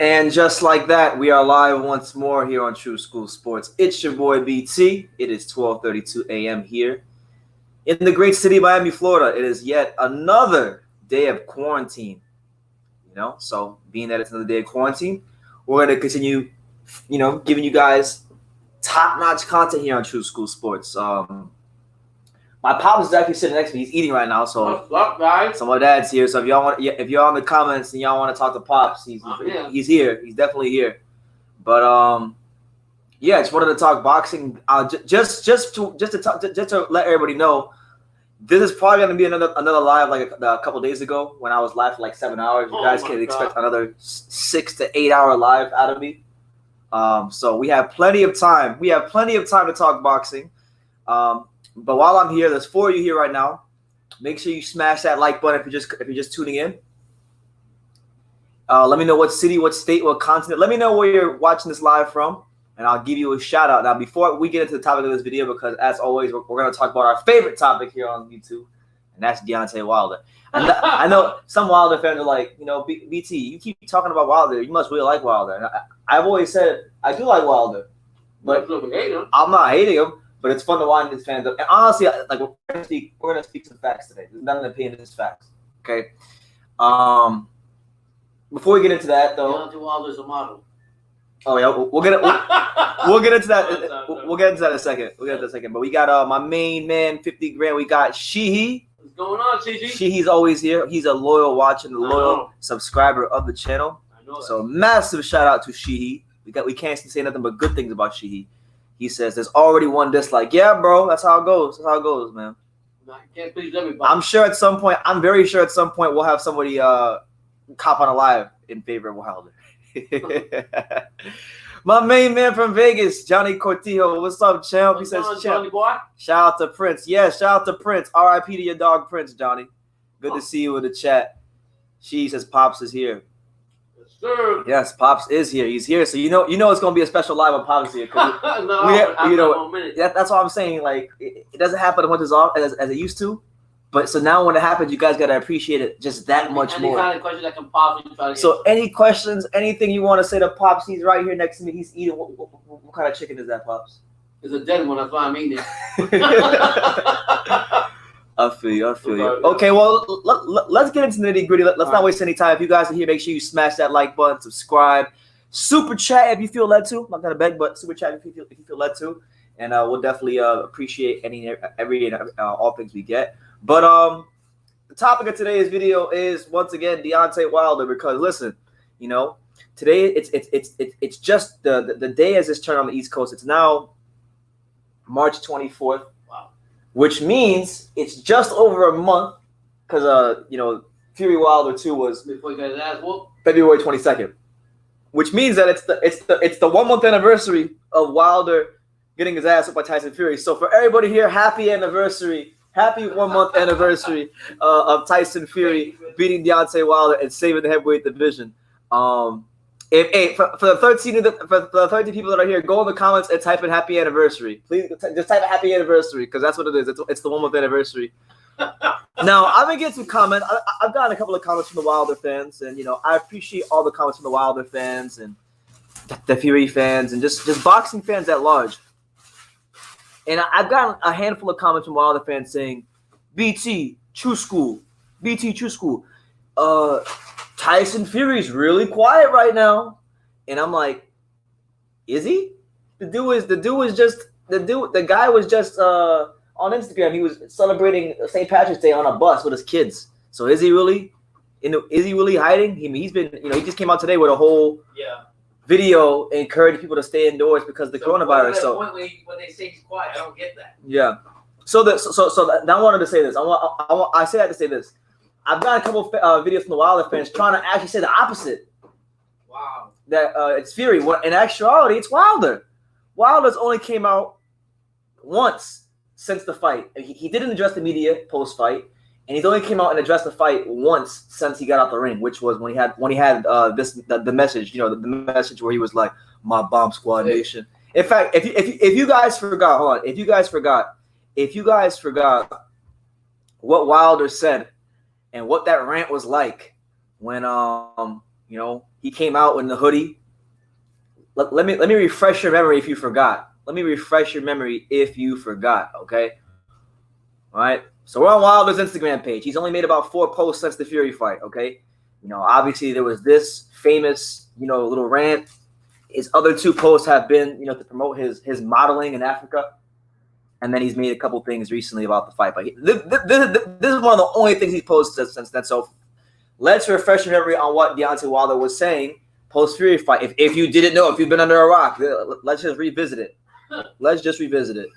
And just like that, we are live once more here on True School Sports. It's your boy BT. It is 12:32 a.m. here in the great city of Miami, Florida. It is yet another day of quarantine. So being that it's another day of quarantine, we're going to continue, giving you guys top-notch content here on True School Sports. My pops is actually sitting next to me. He's eating right now, so what's up, guys? So my dad's here. So if y'all in the comments and y'all want to talk to Pops, he's here. He's definitely here. But just wanted to talk boxing. Just to let everybody know, this is probably gonna be another live like a couple days ago when I was live for like 7 hours. You guys can expect another 6 to 8 hour live out of me. So we have plenty of time. We have plenty of time to talk boxing. But while I'm here, there's 4 of you here right now. Make sure you smash that like button if you're just tuning in. Let me know what city, what state, what continent. Let me know where you're watching this live from, and I'll give you a shout out. Now, before we get into the topic of this video, because as always, we're going to talk about our favorite topic here on YouTube, and that's Deontay Wilder. And I know some Wilder fans are like, BT, you keep talking about Wilder. You must really like Wilder. And I've always said I do like Wilder, but I'm not hating him. But it's fun to wind his fans up. And honestly, like we're gonna speak some facts today. There's not an opinion, it's facts. Okay. Before we get into that though. Deontay Wilder's a model. Oh yeah, we'll get into that. We'll get into that in a second. But we got my main man, 50 grand. We got Sheehy. What's going on, Sheehy? Sheehy's always here. He's a loyal watcher and a loyal subscriber of the channel. I know that. So massive shout out to Sheehy. We can't say nothing but good things about Sheehy. He says there's already one dislike. Yeah, bro, that's how it goes. That's how it goes, man. I can't please everybody. I'm very sure at some point we'll have somebody cop on a live in favor of Wilder. My main man from Vegas, Johnny Cortijo. What's up, champ? He says, Johnny boy? Shout out to Prince. Yeah, shout out to Prince. R.I.P. to your dog, Prince, Johnny. Good to see you in the chat. She says Pops is here. Sure. Yes, Pops is here. He's here, so you know it's gonna be a special live when Pops is here. That's what I'm saying. Like it doesn't happen as much as it used to, but so now when it happens, you guys gotta appreciate it just that much more. Any kind of question that can possibly try to So any questions, anything you want to say to Pops? He's right here next to me. He's eating. What kind of chicken is that, Pops? It's a dead one. That's why I'm eating it. I feel you. Okay, well, let's get into the nitty-gritty. Let's not waste any time. If you guys are here, make sure you smash that like button, subscribe, super chat if you feel led to. I'm not gonna beg, but super chat if you feel led to, and we'll definitely appreciate all things we get. But the topic of today's video is once again Deontay Wilder, because listen, today it's just the day as it's turned on the East Coast. It's now March 24th. Which means it's just over a month, because Fury Wilder 2 was before you got his ass whooped, February 22nd, which means that it's the 1 month anniversary of Wilder getting his ass whooped by Tyson Fury. So for everybody here, happy anniversary, happy 1 month anniversary of Tyson Fury beating Deontay Wilder and saving the heavyweight division. For the 13 people that are here, go in the comments and type in happy anniversary. Please just type in happy anniversary, because that's what it is. It's the 1 month anniversary. Now, I'm going to get some comments. I've gotten a couple of comments from the Wilder fans, and, I appreciate all the comments from the Wilder fans and the Fury fans and just boxing fans at large. And I've gotten a handful of comments from Wilder fans saying, BT, True School. Tyson Fury's really quiet right now, and I'm like, is he? The guy was just on Instagram. He was celebrating St. Patrick's Day on a bus with his kids. So is he really? Is he really hiding? He's been, he just came out today with a whole video encouraging people to stay indoors because of the coronavirus. So when they say he's quiet, I don't get that. Yeah. So I wanted to say this. I say that to say this. I've got a couple of videos from the Wilder fans trying to actually say the opposite. Wow. That it's Fury. In actuality, it's Wilder. Wilder's only came out once since the fight. He didn't address the media post-fight, and he's only came out and addressed the fight once since he got out the ring, which was when he had the message, the message where he was like, "My bomb squad nation." In fact, if you guys forgot, hold on, if you guys forgot what Wilder said and what that rant was like when You know, he came out in the hoodie. Let me refresh your memory if you forgot. Let me refresh your memory if you forgot, okay? All right. So we're on Wilder's Instagram page. He's only made about 4 posts since the Fury fight, okay? You know, obviously there was this famous, you know, little rant. His other 2 posts have been, you know, to promote his modeling in Africa. And then he's made a couple things recently about the fight. But this is one of the only things he's posted since then. So let's refresh your memory on what Deontay Wilder was saying post-Fury fight. If you didn't know, if you've been under a rock, let's just revisit it. Let's just revisit it.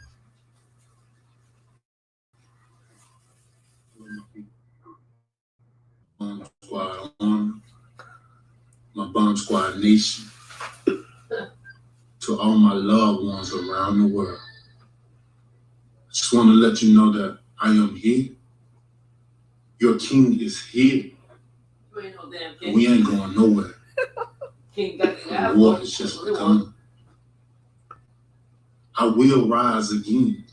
Squad on, my Bomb Squad nation, to all my loved ones around the world. I just want to let you know that I am here. Your king is here. You ain't no damn king. We ain't going nowhere. King got The war has just begun. I will rise again.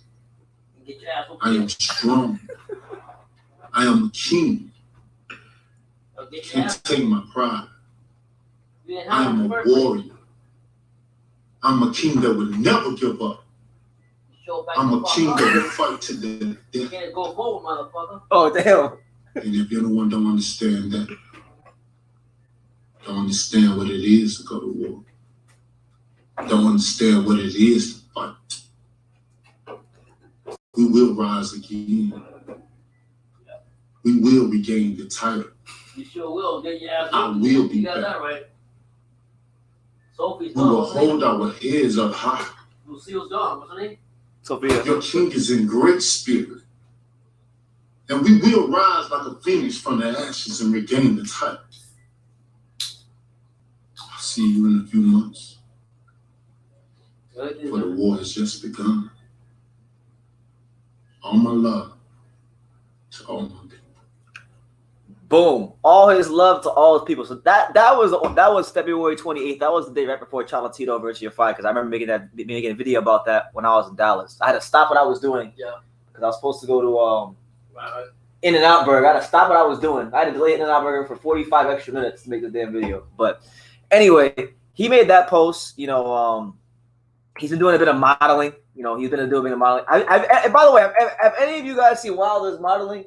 Get your ass over I am strong. I am a king. Can't take my pride. I am a warrior. I'm a king that would never give up. I'm a king that will fight to the death. Can't go forward, motherfucker. Oh, damn. And if anyone don't understand that, don't understand what it is to go to war, don't understand what it is to fight, we will rise again. We will regain the title. You sure will. Get your ass I over. will be You got back. that right. Sophie's We will gone. hold our heads up high. Lucille's gone, wasn't he? Sophia. Your king is in great spirit. And we will rise like a phoenix from the ashes and regain the title. I'll see you in a few months. For the war has just begun. All my love to all my people. Boom. All his love to all his people. So that was February 28th. That was the day right before Cholatito versus your fight, because I remember making a video about that when I was in Dallas. I had to stop what I was doing. Yeah. Because I was supposed to go to In-N-Out Burger. I had to stop what I was doing. I had to delay In-N-Out Burger for 45 extra minutes to make the damn video. But anyway, he made that post. You know, he's been doing a bit of modeling. You know, he's been doing a bit of modeling. By the way, have any of you guys seen Wilder's modeling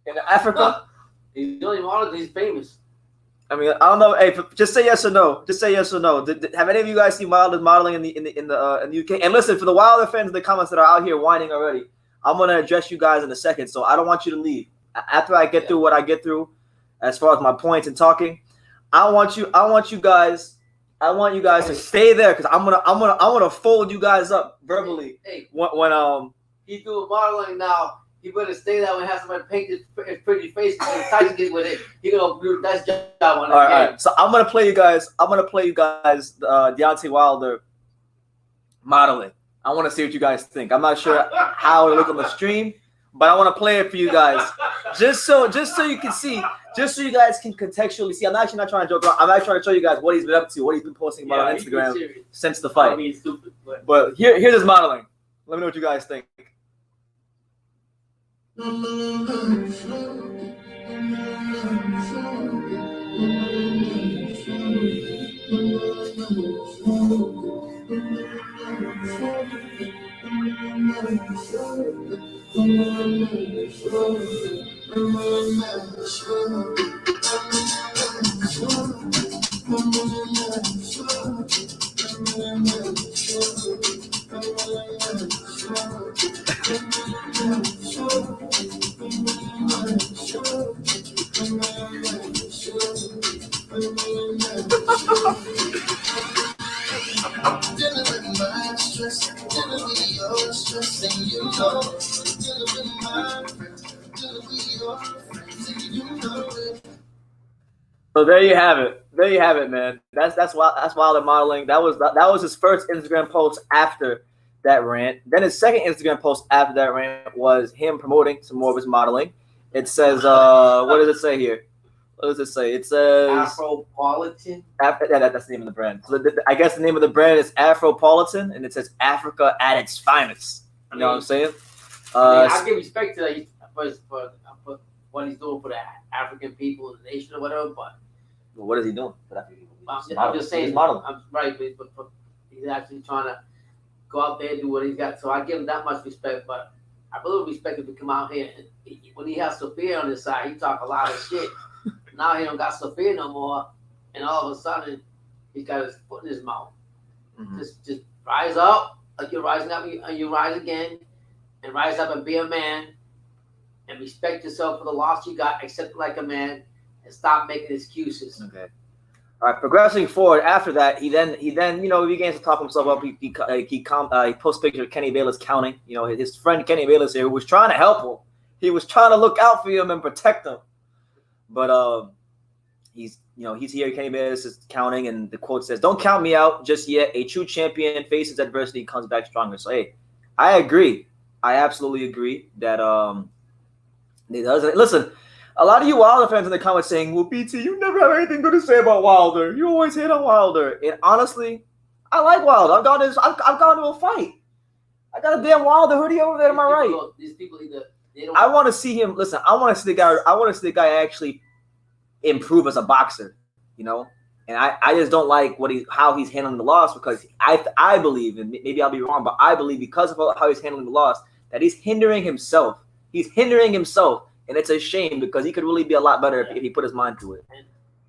in Africa? He's the only model. He's famous. I mean, I don't know. Hey, just say yes or no. Just say yes or no. Have any of you guys seen Wilder's modeling in the UK? And listen, for the Wilder fans in the comments that are out here whining already, I'm gonna address you guys in a second. So I don't want you to leave. After I get through what I get through, as far as my points and talking, I want you guys to stay there, because I'm gonna fold you guys up verbally. Hey, when he's doing modeling now. He better stay that way. Have somebody paint his pretty face. Because Tyson gets with it. He gonna do a nice job on that. All right. So I'm gonna play you guys Deontay Wilder modeling. I want to see what you guys think. I'm not sure how it look on the stream, but I want to play it for you guys, just so you can see, just so you guys can contextually see. I'm actually not trying to joke around. I'm actually trying to show you guys what he's been up to, what he's been posting about on Instagram since the fight. I mean, stupid, but here's his modeling. Let me know what you guys think. So there you have it. There you have it, man. That's Wilder modeling. That was his first Instagram post after that rant. Then his second Instagram post after that rant was him promoting some more of his modeling. It says, what does it say here? What does it say? It says Afropolitan. That's the name of the brand. So I guess the name of the brand is Afropolitan, and it says Africa at its finest. You know what I'm saying? I give respect to that for what he's doing for the African people, the nation, or whatever. But Well, what is he doing? I'm just saying. He's modeling. I'm right, but he's actually trying to go out there and do what he's got. So I give him that much respect. But I really respect him to come out here. And when he has Sophia on his side, he talk a lot of shit. Now he don't got Sophia no more, and all of a sudden he's got his foot in his mouth. Mm-hmm. Just rise up, like you're rising up, and you rise again, and rise up and be a man, and respect yourself for the loss you got, accept it like a man, and stop making excuses. Okay. All right. Progressing forward, after that, he then he begins to top himself up. He posts pictures of Kenny Bayless counting. You know, his friend Kenny Bayless here, who was trying to help him. He was trying to look out for him and protect him. But he's here. Kenny Bayless is counting, and the quote says, "Don't count me out just yet. A true champion faces adversity and comes back stronger." So hey, I agree. I absolutely agree that he does. Listen, a lot of you Wilder fans in the comments saying, "Well, BT, you never have anything good to say about Wilder. You always hate on Wilder." And honestly, I like Wilder. I've gone to a fight. I got a damn Wilder hoodie over there to my right. These people either they don't. I want to see him. Listen, I want to see the guy. I want to see the guy actually improve as a boxer, you know. And I just don't like how he's handling the loss, because I believe, and maybe I'll be wrong, but I believe because of how he's handling the loss that he's hindering himself. He's hindering himself, and it's a shame because he could really be a lot better if he put his mind to it. And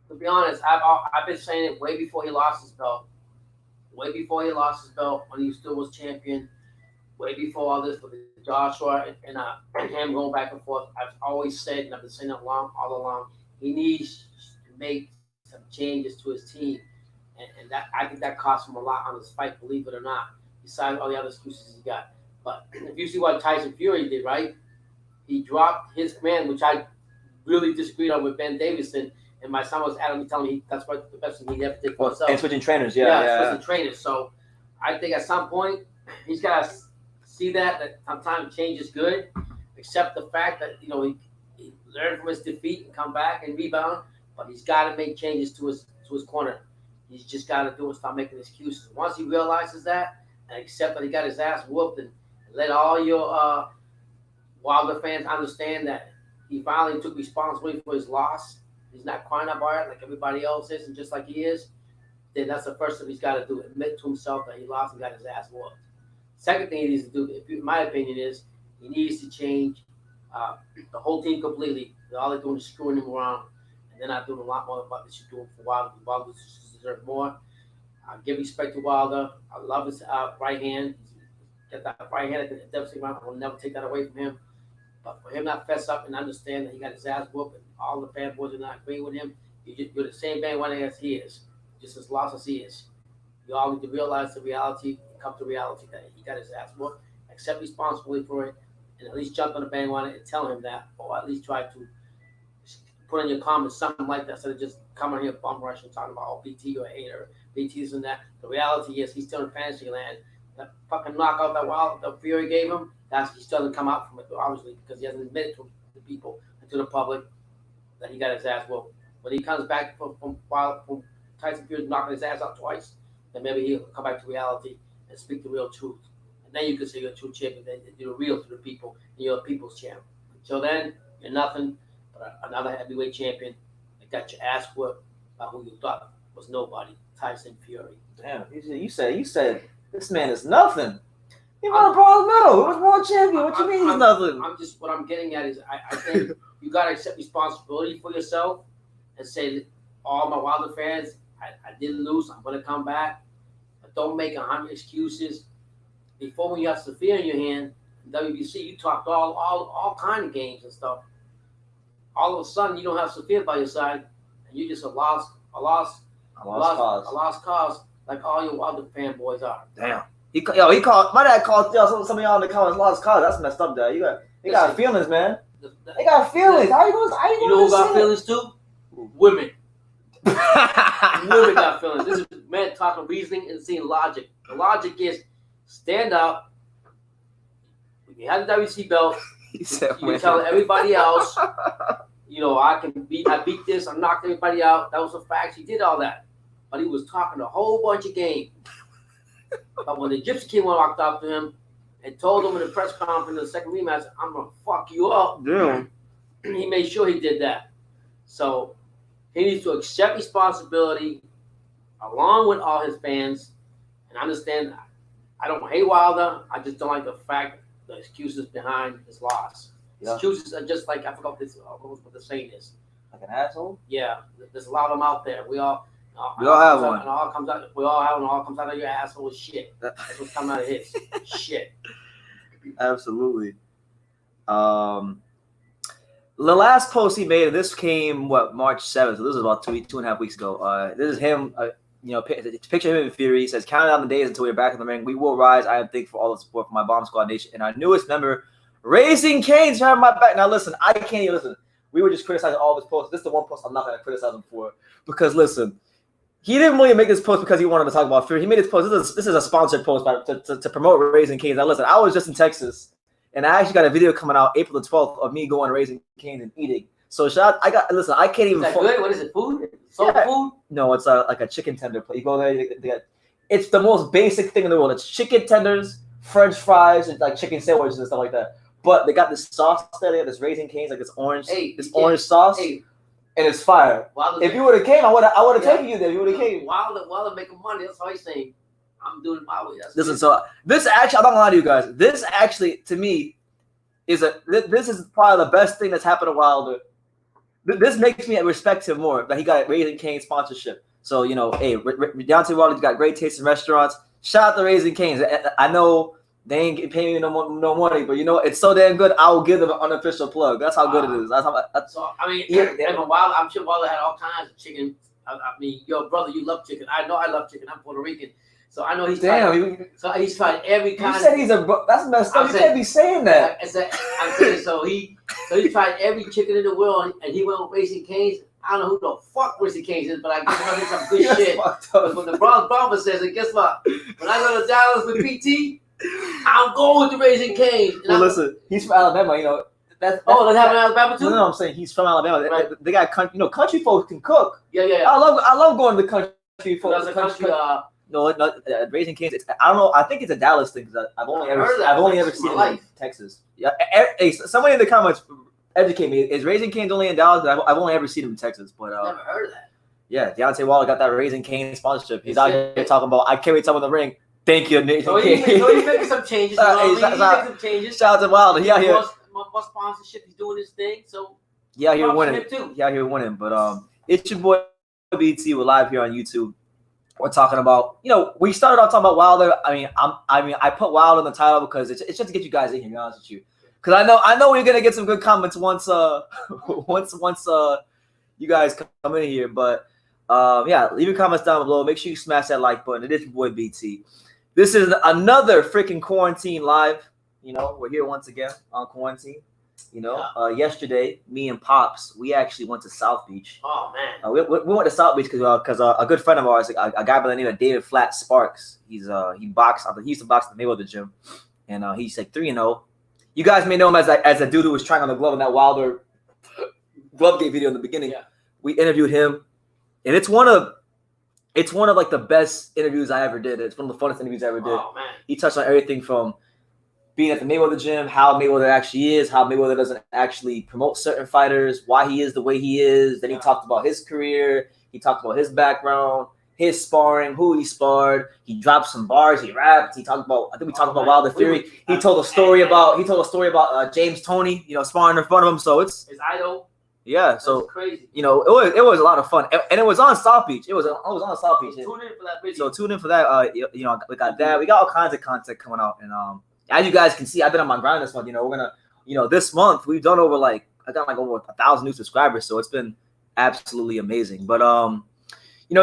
to be honest, I've been saying it way before he lost his belt. Way before he lost his belt, when he still was champion. Way before all this with Joshua and him going back and forth. I've always said, and I've been saying it all along, he needs to make some changes to his team. And that I think that cost him a lot on his fight, believe it or not, besides all the other excuses he got. But if you see what Tyson Fury did, right? He dropped his command, which I really disagreed on with Ben Davison. And my son was adamantly telling me that's what the best thing he ever did for himself. And switching trainers, switching trainers. So I think at some point he's got to see that sometimes change is good. Accept the fact that he learned from his defeat and come back and rebound, but he's got to make changes to his corner. He's just got to do it, stop making excuses. Once he realizes that and accept that he got his ass whooped, and let all your Wilder fans understand that he finally took responsibility for his loss. He's not crying about it like everybody else is, and just like he is, then that's the first thing he's got to do. Admit to himself that he lost and got his ass whooped. Second thing he needs to do, in my opinion, is he needs to change the whole team completely. All they're doing is screwing him around, and they're not doing a lot more about this. You're doing for Wilder. Wilder deserves more. I give respect to Wilder. I love his right hand. He's got that right hand at the devastating round. I will never take that away from him. But for him not fess up and understand that he got his ass whooped and all the fanboys are not agreeing with him, you're the same bandwagon as he is, just as lost as he is. You all need to realize the reality and come to reality that he got his ass whooped, accept responsibility for it, and at least jump on the bandwagon and tell him that, or at least try to put in your comments something like that instead of just coming here bum rush and talking about BT or hater, BT's and that. The reality is he's still in fantasy land. That fucking knockout that Fury gave him, he still doesn't come out from it, obviously, because he hasn't admitted to the people and to the public that he got his ass whooped. When he comes back from Tyson Fury knocking his ass out twice, then maybe he'll come back to reality and speak the real truth. And then you can say you're a true champion, then you're real to the people, and you're a people's champ. Until then, you're nothing but another heavyweight champion that got your ass whooped by who you thought was nobody, Tyson Fury. Damn, you said this man is nothing. He won a bronze medal. He was world champion. What you mean he's nothing? What I'm getting at is I think you got to accept responsibility for yourself and say, all my Wilder fans, I did lose. I'm going to come back. But don't make 100 excuses. Before, when you have Sophia in your hand, in WBC, you talked all kind of games and stuff. All of a sudden, you don't have Sophia by your side, and you just a lost cause, like all your Wilder fanboys are. Damn. He called. My dad called some of y'all in the comments lost cause. That's messed up, Dad. They got feelings, man. They got feelings. How you going? You know who got feelings too? Women. Women got feelings. This is men talking reasoning and seeing logic. The logic is stand up. When you have the WC belt, you can tell everybody else. I beat this. I knocked everybody out. That was a fact. He did all that, but he was talking a whole bunch of game. But when the Gypsy King walked up to him and told him in the press conference in the second rematch, I'm going to fuck you up. Yeah. He made sure he did that. So He needs to accept responsibility along with all his fans and understand I don't hate Wilder. I just don't like the excuses behind his loss. Yeah. Excuses are just like, I forgot what the saying is. Like an asshole? Yeah, there's a lot of them out there. We all have one. And all comes out. We all have one. All comes out of your asshole with shit. That's what's coming out of his shit. Absolutely. The last post he made, this came March 7th. So this is about 2.5 weeks ago. This is him. Picture him in Fury. He says, "Counting down the days until we're back in the ring. We will rise. I am thankful for all the support from my Bomb Squad Nation and our newest member, Raising Cane's having my back." Now listen, I can't even listen. We were just criticizing all of his posts. This is the one post I'm not going to criticize him for because listen, he didn't really make this post because he wanted to talk about Fury. He made this post. This is a sponsored post to promote Raising Cane's. Now listen, I was just in Texas, and I actually got a video coming out April the 12th of me going to Raising Cane's and eating. So shout out, listen, I can't even. Is that good? What is it? Food? Soul food? No, it's like a chicken tender place. You go there, it's the most basic thing in the world. It's chicken tenders, French fries, and like chicken sandwiches and stuff like that. But they got this sauce there. They got this Raising Cane's, like this orange sauce, and it's fire. If you would have came, I would have taken you there. You would have came. Wilder making money. That's how he's saying. I'm doing it my way. Listen, so this actually, I'm not gonna lie to you guys. This actually, to me, this is probably the best thing that's happened to Wilder. This makes me respect him more that he got Raising Cane's sponsorship. So, hey, Deontay Wilder's got great taste in restaurants. Shout out to Raising Cane's. I know they ain't paying me no money, but it's so damn good. I will give them an unofficial plug. That's how good it is. So I mean, Wilder, I'm sure Wilder had all kinds of chicken. I mean, yo, brother, you love chicken. I know I love chicken. I'm Puerto Rican. So I know he's he's tried every kind. You said he's that's messed up. You can't be saying that. I'm saying so he tried every chicken in the world, and he went with Raising Cane's. I don't know who the fuck Raising Cane's is, but I guess him some good shit. But the Bronx Bomber says, and guess what? When I go to Dallas with PT, I'm going to Raising Cane's. Well, listen, he's from Alabama. That's they have in Alabama too. No, I'm saying he's from Alabama. Right. They got country folks can cook. Yeah. I love going to the country folks. That's a country. No, Raising Cane's. I don't know. I think it's a Dallas thing because I've only ever seen it in Texas. Yeah. Hey, somebody in the comments educate me. Is Raising Cane's only in Dallas? I've only ever seen him in Texas. But never heard of that. Yeah, Deontay Wilder got that Raising Cane's sponsorship. He's out here talking about I can't wait to come in the ring. Thank you, Nathan. So he's making some changes. He's making some changes. Shout out to Wilder. He out here. More sponsorship. He's doing his thing. So he out here winning. He out here winning. But it's your boy BT. We're live here on YouTube. We're talking about, we started off talking about Wilder. I put Wilder in the title because it's just to get you guys in here, to be honest with you. Because I know we're gonna get some good comments once you guys come in here. But leave your comments down below. Make sure you smash that like button. It is your boy BT. This is another freaking quarantine live. We're here once again on quarantine. Yesterday, me and Pops, we actually went to South Beach. Oh man, we went to South Beach because a good friend of ours, a guy by the name of David Flat Sparks, he used to box at the Mayweather gym, and he's like 3-0. You guys may know him as a dude who was trying on the glove in that Wilder Glovegate video in the beginning. Yeah. We interviewed him, and it's one of like the best interviews I ever did. It's one of the funnest interviews I ever did. Oh man, he touched on everything from being at the Mayweather gym, how Mayweather actually is, how Mayweather doesn't actually promote certain fighters, why he is the way he is. Then he talked about his career. He talked about his background, his sparring, who he sparred. He dropped some bars. He rapped. I think we talked about Wilder Fury. He told a story about James Toney, sparring in front of him. So it's his idol. Yeah, so that's crazy. It was a lot of fun, and it was on South Beach. It was on South Beach. Tune in for that video. So tune in for that. We got that. We got all kinds of content coming out, and as you guys can see, I've been on my grind this month. We're gonna, this month we've done over over 1,000 new subscribers. So it's been absolutely amazing. But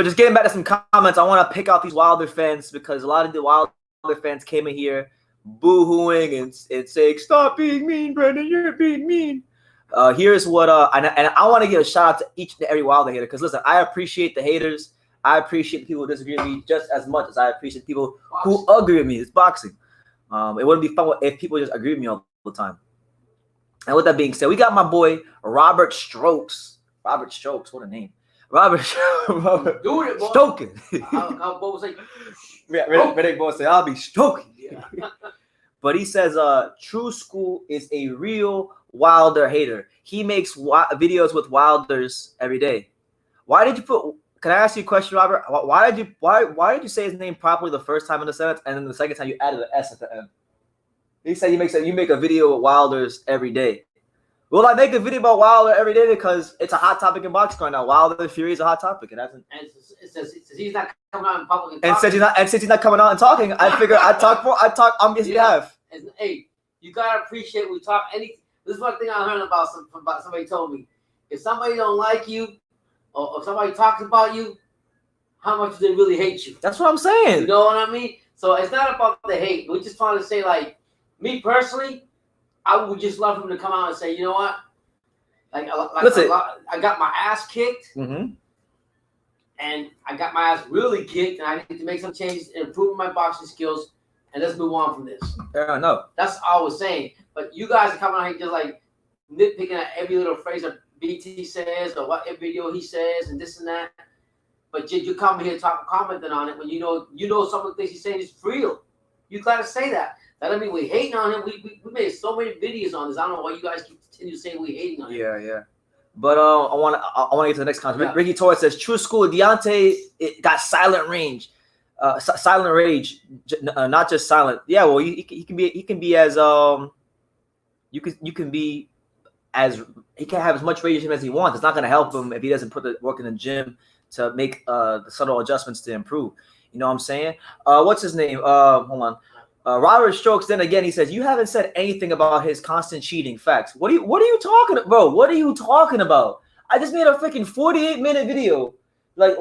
just getting back to some comments, I want to pick out these Wilder fans because a lot of the Wilder fans came in here boo-hooing and saying, "Stop being mean, Brendan. You're being mean." Here's what and I want to give a shout out to each and every Wilder hater because listen, I appreciate the haters. I appreciate the people who disagree with me just as much as I appreciate people who agree with me. It's boxing. It wouldn't be fun if people just agree with me all the time. And with that being said, we got my boy Robert Strokes. Robert Strokes, what a name. Robert Doing it, boy. Stoking. How Bo was like, Riddick Boy said, "I'll be stoking." Yeah. But he says, True School is a real Wilder hater. He makes videos with Wilders every day. Why did you put? Can I ask you a question, Robert? Why did you say his name properly the first time in the sentence, and then the second time you added an S at the end? He said you make a video with Wilders every day. Well, I make a video about Wilder every day because it's a hot topic in boxing right now. Wilder Fury is a hot topic, and it says he's not coming out in public and since he's not coming out and talking, I figure I talk on his behalf. And, hey, you gotta appreciate we talk. This is one thing I heard about somebody told me. If somebody don't like you, or somebody talks about you, how much do they really hate you? That's what I'm saying. You know what I mean? So it's not about the hate. We're just trying to say, like, me personally, I would just love him to come out and say, you know what? I got my ass kicked, and I got my ass really kicked, and I need to make some changes and improve my boxing skills, and let's move on from this. No. That's all I was saying. But you guys are coming out here just like nitpicking at every little phrase that BT says or what every video he says and this and that. But you come here commenting on it when you know some of the things he's saying is real. You gotta say that. That doesn't mean we're hating on him. We made so many videos on this. I don't know why you guys continue saying we're hating on him. Yeah. But I want to get to the next comment. Yeah. Ricky Torres says, "True school. Deontay got silent rage, not just silent. Yeah, well, he can be as you can be as he can have as much rage as he wants. It's not going to help him if he doesn't put the work in the gym to make the subtle adjustments to improve. You know what I'm saying? What's his name? Hold on." Robert Strokes. Then again, he says, "You haven't said anything about his constant cheating." Facts. What are you talking about, bro? What are you talking about? I just made a freaking 48-minute video. Like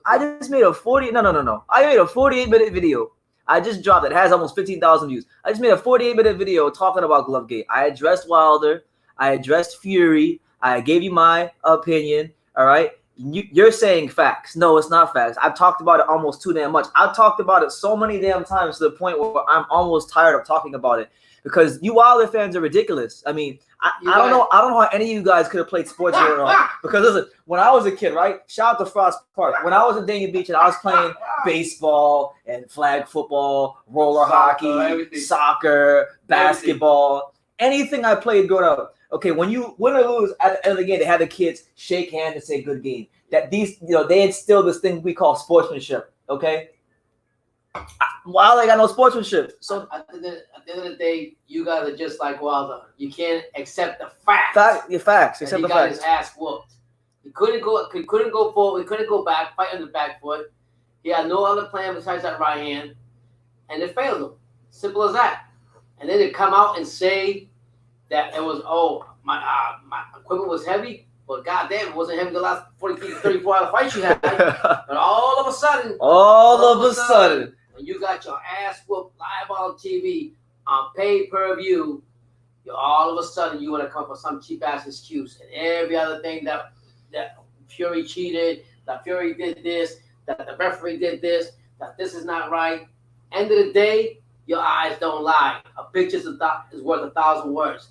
I just made a 40. No. I made a 48-minute video. I just dropped it. It has almost 15,000 views. I just made a 48-minute video talking about Glovegate. I addressed Wilder. I addressed Fury. I gave you my opinion. All right. You're saying facts. No, it's not facts. I've talked about it almost too damn much. I've talked about it so many damn times to the point where I'm almost tired of talking about it because you Wilder fans are ridiculous. I mean, I don't know how any of you guys could have played sports here or not. Because listen, when I was a kid, right? Shout out to Frost Park. When I was in Dania Beach and I was playing baseball and flag football, roller hockey, soccer, basketball, anything I played growing up. Okay, when you win or lose at the end of the game, they had the kids shake hands and say good game. That they instill this thing we call sportsmanship. Okay, Wilder got no sportsmanship. So at the end of the day, you guys are just like Wilder. You can't accept the facts. Facts. Accept the facts. He got his ass whooped. He couldn't go forward. He couldn't go back. Fight on the back foot. He had no other plan besides that right hand, and it failed him. Simple as that. And then they come out and say that it was, my equipment was heavy. Well, goddamn, it wasn't heavy the last 34 hour fight you had. But all of a sudden, when you got your ass whooped live on TV on pay-per-view, all of a sudden you want to come up with some cheap ass excuse and every other thing that Fury cheated, that Fury did this, that the referee did this, that this is not right. End of the day, your eyes don't lie. A picture is worth 1,000 words.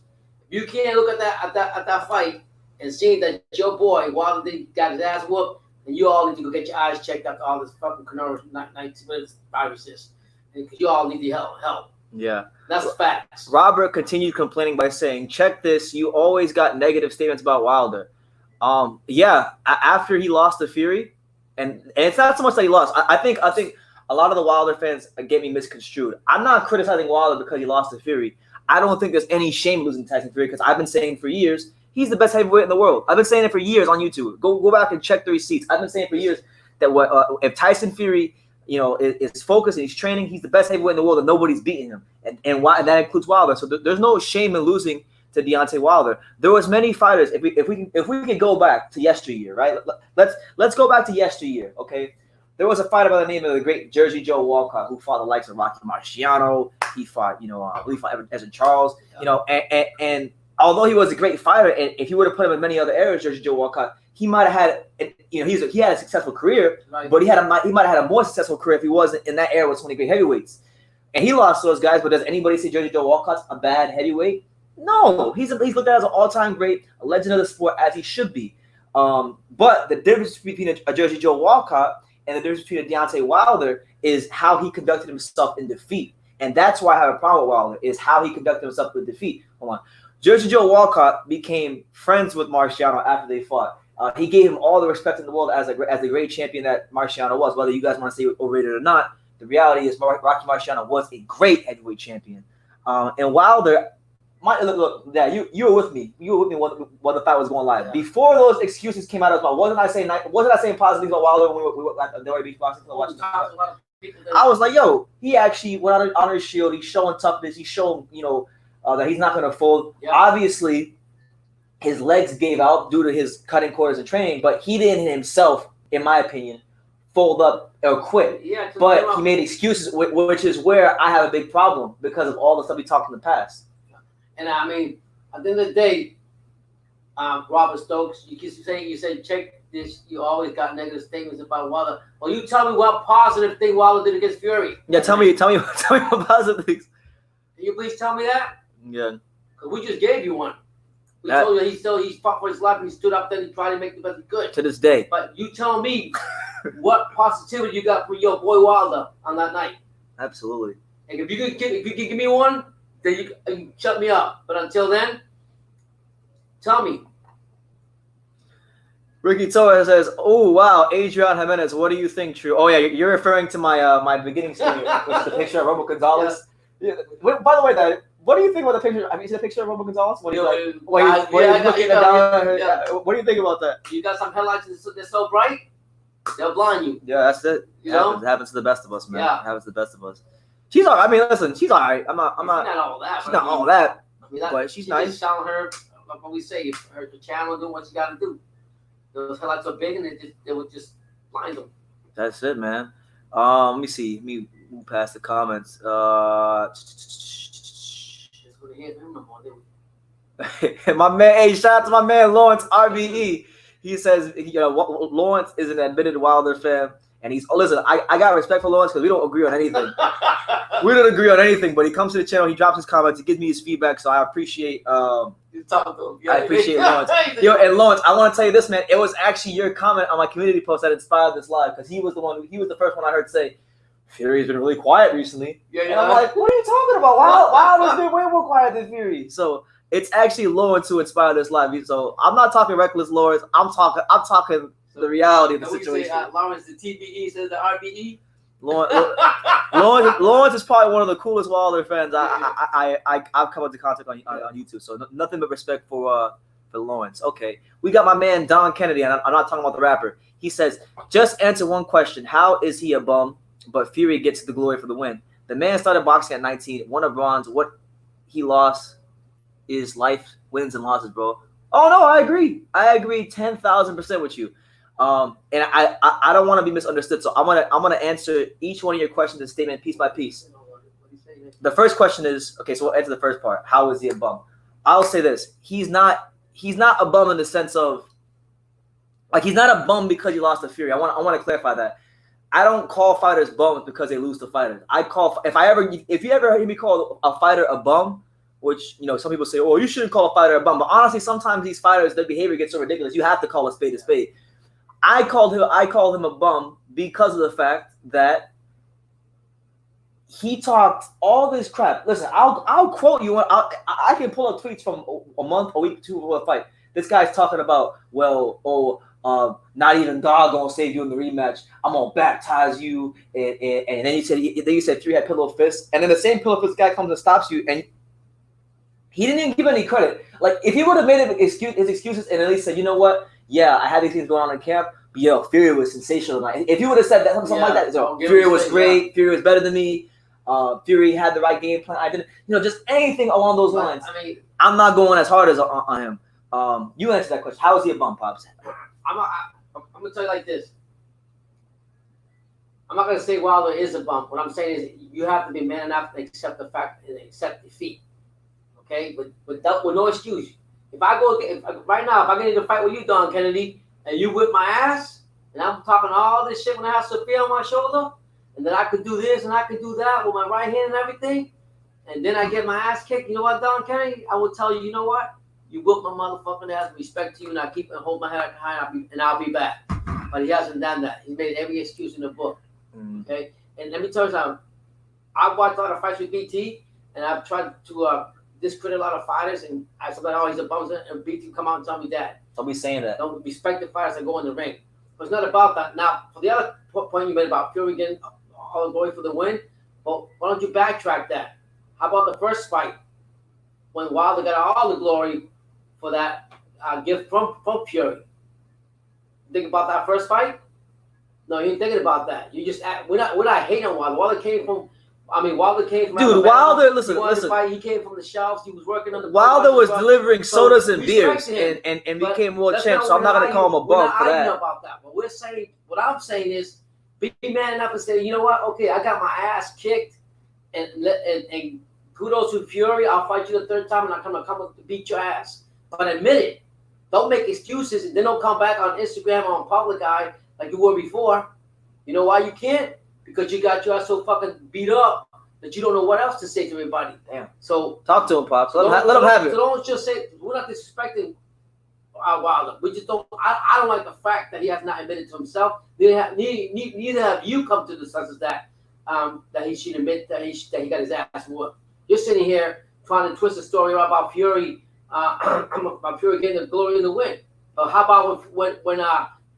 If you can't look at that fight and see that your boy Wilder got his ass whooped, then you all need to go get your eyes checked after all this fucking Canaro 19 minutes 5 assists. Because you all need the help. Yeah. That's facts. Robert continued complaining by saying, "Check this, you always got negative statements about Wilder." After he lost to Fury, and it's not so much that he lost. I think a lot of the Wilder fans get me misconstrued. I'm not criticizing Wilder because he lost to Fury. I don't think there's any shame losing to Tyson Fury because I've been saying for years he's the best heavyweight in the world. I've been saying it for years on YouTube. Go back and check the receipts. I've been saying for years that if Tyson Fury, is focused and he's training, he's the best heavyweight in the world and nobody's beating him. And that includes Wilder. So there's no shame in losing to Deontay Wilder. There was many fighters. If we could go back to yesteryear, right? Let's go back to yesteryear, okay? There was a fighter by the name of the great Jersey Joe Walcott who fought the likes of Rocky Marciano. He fought, Evan Charles, and although he was a great fighter, and if you would have put him in many other eras, Jersey Joe Walcott, he might have had, he had a successful career, but he might have had a more successful career if he wasn't in that era with so many great heavyweights. And he lost those guys, but does anybody say Jersey Joe Walcott's a bad heavyweight? No, he's looked at as an all-time great, a legend of the sport, as he should be. But the difference between a Jersey Joe Walcott and the difference between a Deontay Wilder is how he conducted himself in defeat. And that's why I have a problem with Wilder, is how he conducted himself in defeat. Hold on. Jersey Joe Walcott became friends with Marciano after they fought. He gave him all the respect in the world as a great champion that Marciano was. Whether you guys want to say overrated or not, the reality is Rocky Marciano was a great heavyweight champion. And Wilder, look, yeah, you were with me. You were with me when the fight was going live. Yeah. Before those excuses came out of his mouth, wasn't I saying positive about Wilder when we were at the WB boxing? I was like, yo, he actually went on his shield. He's showing toughness. He's showing, that he's not going to fold. Yeah. Obviously, his legs gave out due to his cutting quarters and training, but he didn't himself, in my opinion, fold up or quit. Yeah, but he made excuses, which is where I have a big problem because of all the stuff we talked in the past. And I mean, at the end of the day, Robert Stokes, you said check this. You always got negative statements about Wilder. Well, you tell me what positive thing Wilder did against Fury. Yeah, tell me what positive things. Can you please tell me that? Yeah. Because we just gave you one. We told you he's fought for his life and he stood up there and he tried to make the best he could. To this day. But you tell me what positivity you got for your boy Wilder on that night. Absolutely. And if you could give me one, then you can shut me up. But until then, tell me. Ricky Torres says, "Oh wow, Adrian Jimenez, what do you think? True? Oh yeah, you're referring to my beginning screen, which is the picture of Robo Gonzalez. Yeah. By the way, Dad, what do you think about the picture? Have you seen the picture of Robo Gonzalez? What do you What do you think about that? You got some headlights that's so bright, they'll blind you. Yeah, that's it. It happens to the best of us, man. Yeah. It happens to the best of us. She's all right. I mean, listen, she's all right. I'm not. She's not all that. She's not all that. I mean, but she's nice. Just telling her, like what we say, her the channel doing what she got to do. Those headlights are big, and they would just blind them. That's it, man. Let me see. Let me move past the comments. My man, hey, shout out to my man Lawrence RBE. He says, Lawrence is an admitted Wilder fan, and listen. I got respect for Lawrence because we don't agree on anything. We don't agree on anything, but he comes to the channel, he drops his comments, he gives me his feedback, so I appreciate. I appreciate Lawrence. And Lawrence, I want to tell you this, man. It was actually your comment on my community post that inspired this live because he was the first one I heard say, Fury's been really quiet recently. Yeah. And I'm like, what are you talking about? Wilder's been way more quiet than Fury. So it's actually Lawrence who inspired this live. So I'm not talking reckless Lawrence. I'm talking the reality of the situation. Lawrence, the TBE says the RBE. Lawrence is probably one of the coolest Wilder fans I've come into contact on YouTube. So nothing but respect for Lawrence. Okay, we got my man Don Kennedy, and I'm not talking about the rapper. He says, just answer one question: how is he a bum, but Fury gets the glory for the win? The man started boxing at 19, won a bronze. What he lost is life wins and losses, bro. Oh no, I agree 10,000% with you. And I don't want to be misunderstood, so I'm gonna answer each one of your questions and statement piece by piece. The first question is, okay, so we'll answer the first part. How is he a bum? I'll say this: he's not a bum in the sense of he's not a bum because he lost to Fury. I want to clarify that. I don't call fighters bums because they lose to fighters. If you ever hear me call a fighter a bum, which some people say, oh, you shouldn't call a fighter a bum, but honestly, sometimes these fighters, their behavior gets so ridiculous. You have to call a spade a spade. I called him a bum because of the fact that he talked all this crap. Listen, I'll quote you. I can pull up tweets from a month, a week, two before a fight. This guy's talking about, not even God gonna save you in the rematch. I'm gonna baptize you, and then you said Fury had pillow fists, and then the same pillow fist guy comes and stops you, and he didn't even give any credit. Like if he would have made his excuses and at least said, you know what? Yeah, I had these things going on in camp, but Fury was sensational. If you would have said that, something like that, Fury was great. Yeah. Fury was better than me. Fury had the right game plan. I didn't, just anything along those lines. I mean, I'm not going as hard as on him. You answer that question. How is he a bum, Pops? I'm gonna tell you like this. I'm not gonna say Wilder is a bum. What I'm saying is you have to be man enough to accept the fact and accept defeat. Okay, with no excuse. If I get into a fight with you, Don Kennedy, and you whip my ass, and I'm talking all this shit when I have Sophia on my shoulder, and then I could do this and I could do that with my right hand and everything, and then I get my ass kicked, you know what, Don Kennedy? I will tell you, you know what? You whoop my motherfucking ass, respect to you, and I keep and hold my head high, and I'll be back. But he hasn't done that. He's made every excuse in the book. Okay? And let me tell you something. I've watched a lot of fights with BT, and I've tried to discredit a lot of fighters, and I said, oh, he's a bum, and BT come out and tell me that. Don't be saying that. Don't respect the fighters that go in the ring. But it's not about that. Now, for the other point you made about Fury getting all the glory for the win, well, why don't you backtrack that? How about the first fight when Wilder got all the glory for that gift from Fury? Think about that first fight? No, you ain't thinking about that. You just we're not hating on Wilder. Wilder came from Dude, Alabama. Wilder, listen. He came from the shelves. He was working on the. Wilder was delivering sodas and beers him. and became world champ. So I'm not gonna call him a bum for that. About that. But what I'm saying is, be man enough and say, you know what? Okay, I got my ass kicked, and kudos to Fury. I'll fight you the third time, and I'm gonna come to beat your ass. But admit it. Don't make excuses, and then don't come back on Instagram or on public eye like you were before. You know why you can't? Because you got your ass so fucking beat up that you don't know what else to say to everybody. Damn. So talk to him, Pops. Let him have it. So don't just say we're not disrespecting Wilder. We just don't. I don't like the fact that he has not admitted to himself. Neither have you come to the senses that he should admit that he got his ass whooped. You're sitting here trying to twist the story about Fury, about Fury getting the glory of the win. How about when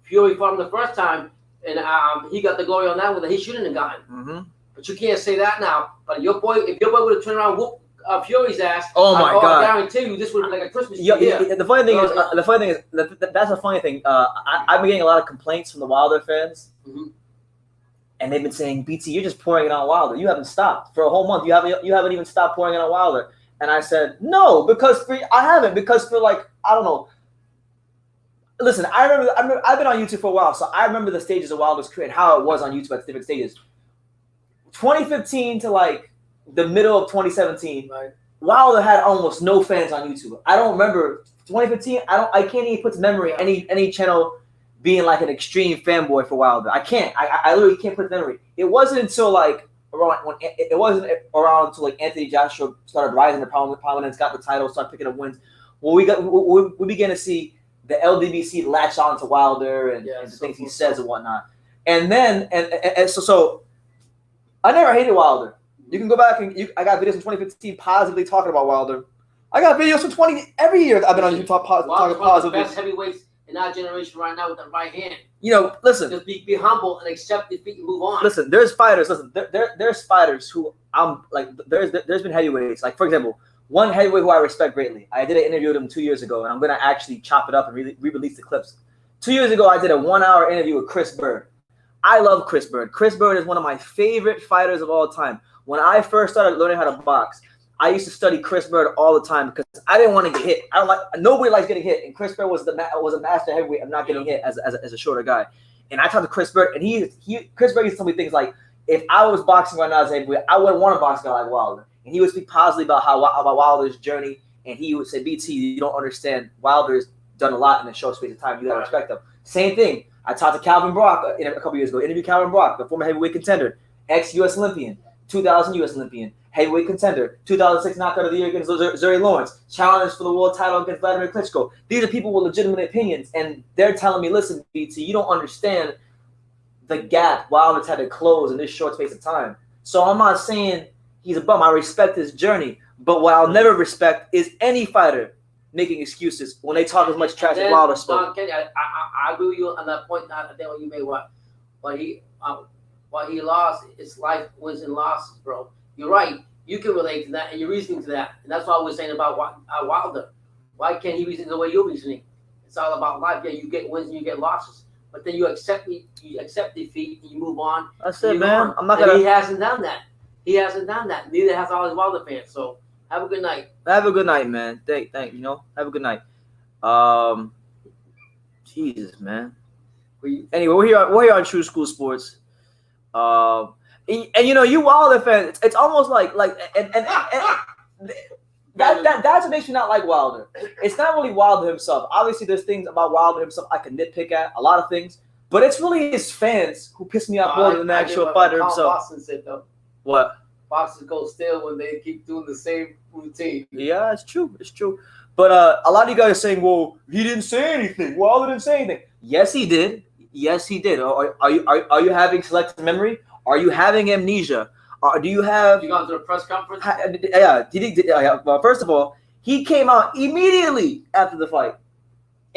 Fury fought him the first time and he got the glory on that one that he shouldn't have gotten? Mm-hmm. But you can't say that now. But if your boy would have turned around and whooped Fury's ass, God! I guarantee you this would have been like a Christmas tree. Yeah. The funny thing is, that's a funny thing. I've been getting a lot of complaints from the Wilder fans, and they've been saying, "BT, you're just pouring it on Wilder. You haven't stopped for a whole month. You haven't even stopped pouring it on Wilder." And I said, "No, because I haven't. Because for like I don't know." Listen, I remember. I've been on YouTube for a while, so I remember the stages of Wilder's career and how it was on YouTube at different stages. 2015 to like the middle of 2017, right. Wilder had almost no fans on YouTube. I don't remember 2015. I can't even put to memory any channel being like an extreme fanboy for Wilder. I can't. I literally can't put to memory. It wasn't until like around until like Anthony Joshua started rising to prominence, got the title, started picking up wins. Well, we began to see the LDBC latch on to Wilder and the things he says and whatnot. And then so I never hated Wilder. You can go back and I got videos from 2015 positively talking about Wilder. I got videos from every year I've been on YouTube talking positively. The best heavyweights in our generation right now with the right hand. You know, listen. Just be humble and accept defeat and move on. Listen, there's fighters. Listen, there's fighters who I'm like. There's been heavyweights. Like for example, one heavyweight who I respect greatly. I did an interview with him 2 years ago, and I'm gonna actually chop it up and re-release the clips. 2 years ago, I did a 1-hour interview with Chris Bird. I love Chris Bird. Chris Bird is one of my favorite fighters of all time. When I first started learning how to box, I used to study Chris Bird all the time because I didn't want to get hit. Nobody likes getting hit, and Chris Bird was a master heavyweight of not getting hit as a shorter guy. And I talked to Chris Bird, and Chris Bird used to tell me things like, if I was boxing right now as a heavyweight, I wouldn't want to box a guy like Wilder. And he would speak positively about Wilder's journey, and he would say, BT, you don't understand. Wilder's done a lot in a short space of time. You got to respect him. Same thing. I talked to Calvin Brock a couple years ago. Interviewed Calvin Brock, the former heavyweight contender, ex-U.S. Olympian, 2000 U.S. Olympian, heavyweight contender, 2006 knockout of the year against Zuri Lawrence, challenged for the world title against Vladimir Klitschko. These are people with legitimate opinions, and they're telling me, listen, BT, you don't understand the gap Wilder's had to close in this short space of time. So I'm not saying he's a bum. I respect his journey, but what I'll never respect is any fighter making excuses when they talk as much trash as Wilder spoke. Kenny, I agree with you on that point. I think what you made, what he lost, it's life wins and losses, bro. You're right. You can relate to that, and you're reasoning to that, and that's what I was saying about Wilder. Why can't he reason the way you're reasoning? It's all about life. Yeah, you get wins and you get losses, but then you accept defeat and you move on. That's it, man. I'm not gonna. He hasn't done that. Neither has all his Wilder fans. So have a good night. Have a good night, man. Thank you know. Have a good night. Jesus, man. Anyway, we're here on True School Sports. And you know, you Wilder fans, it's almost like that's what makes me not like Wilder. It's not really Wilder himself. Obviously, there's things about Wilder himself I can nitpick at, a lot of things, but it's really his fans who piss me off more than the actual fighter himself. Boston said though. What? Boxers go still when they keep doing the same routine. Yeah, it's true. It's true. But a lot of you guys are saying, well, he didn't say anything. Wilder didn't say anything. Yes, he did. Yes, he did. Are you having selective memory? Are you having amnesia? Do you have? You gone to the press conference? Yeah. Well, first of all, he came out immediately after the fight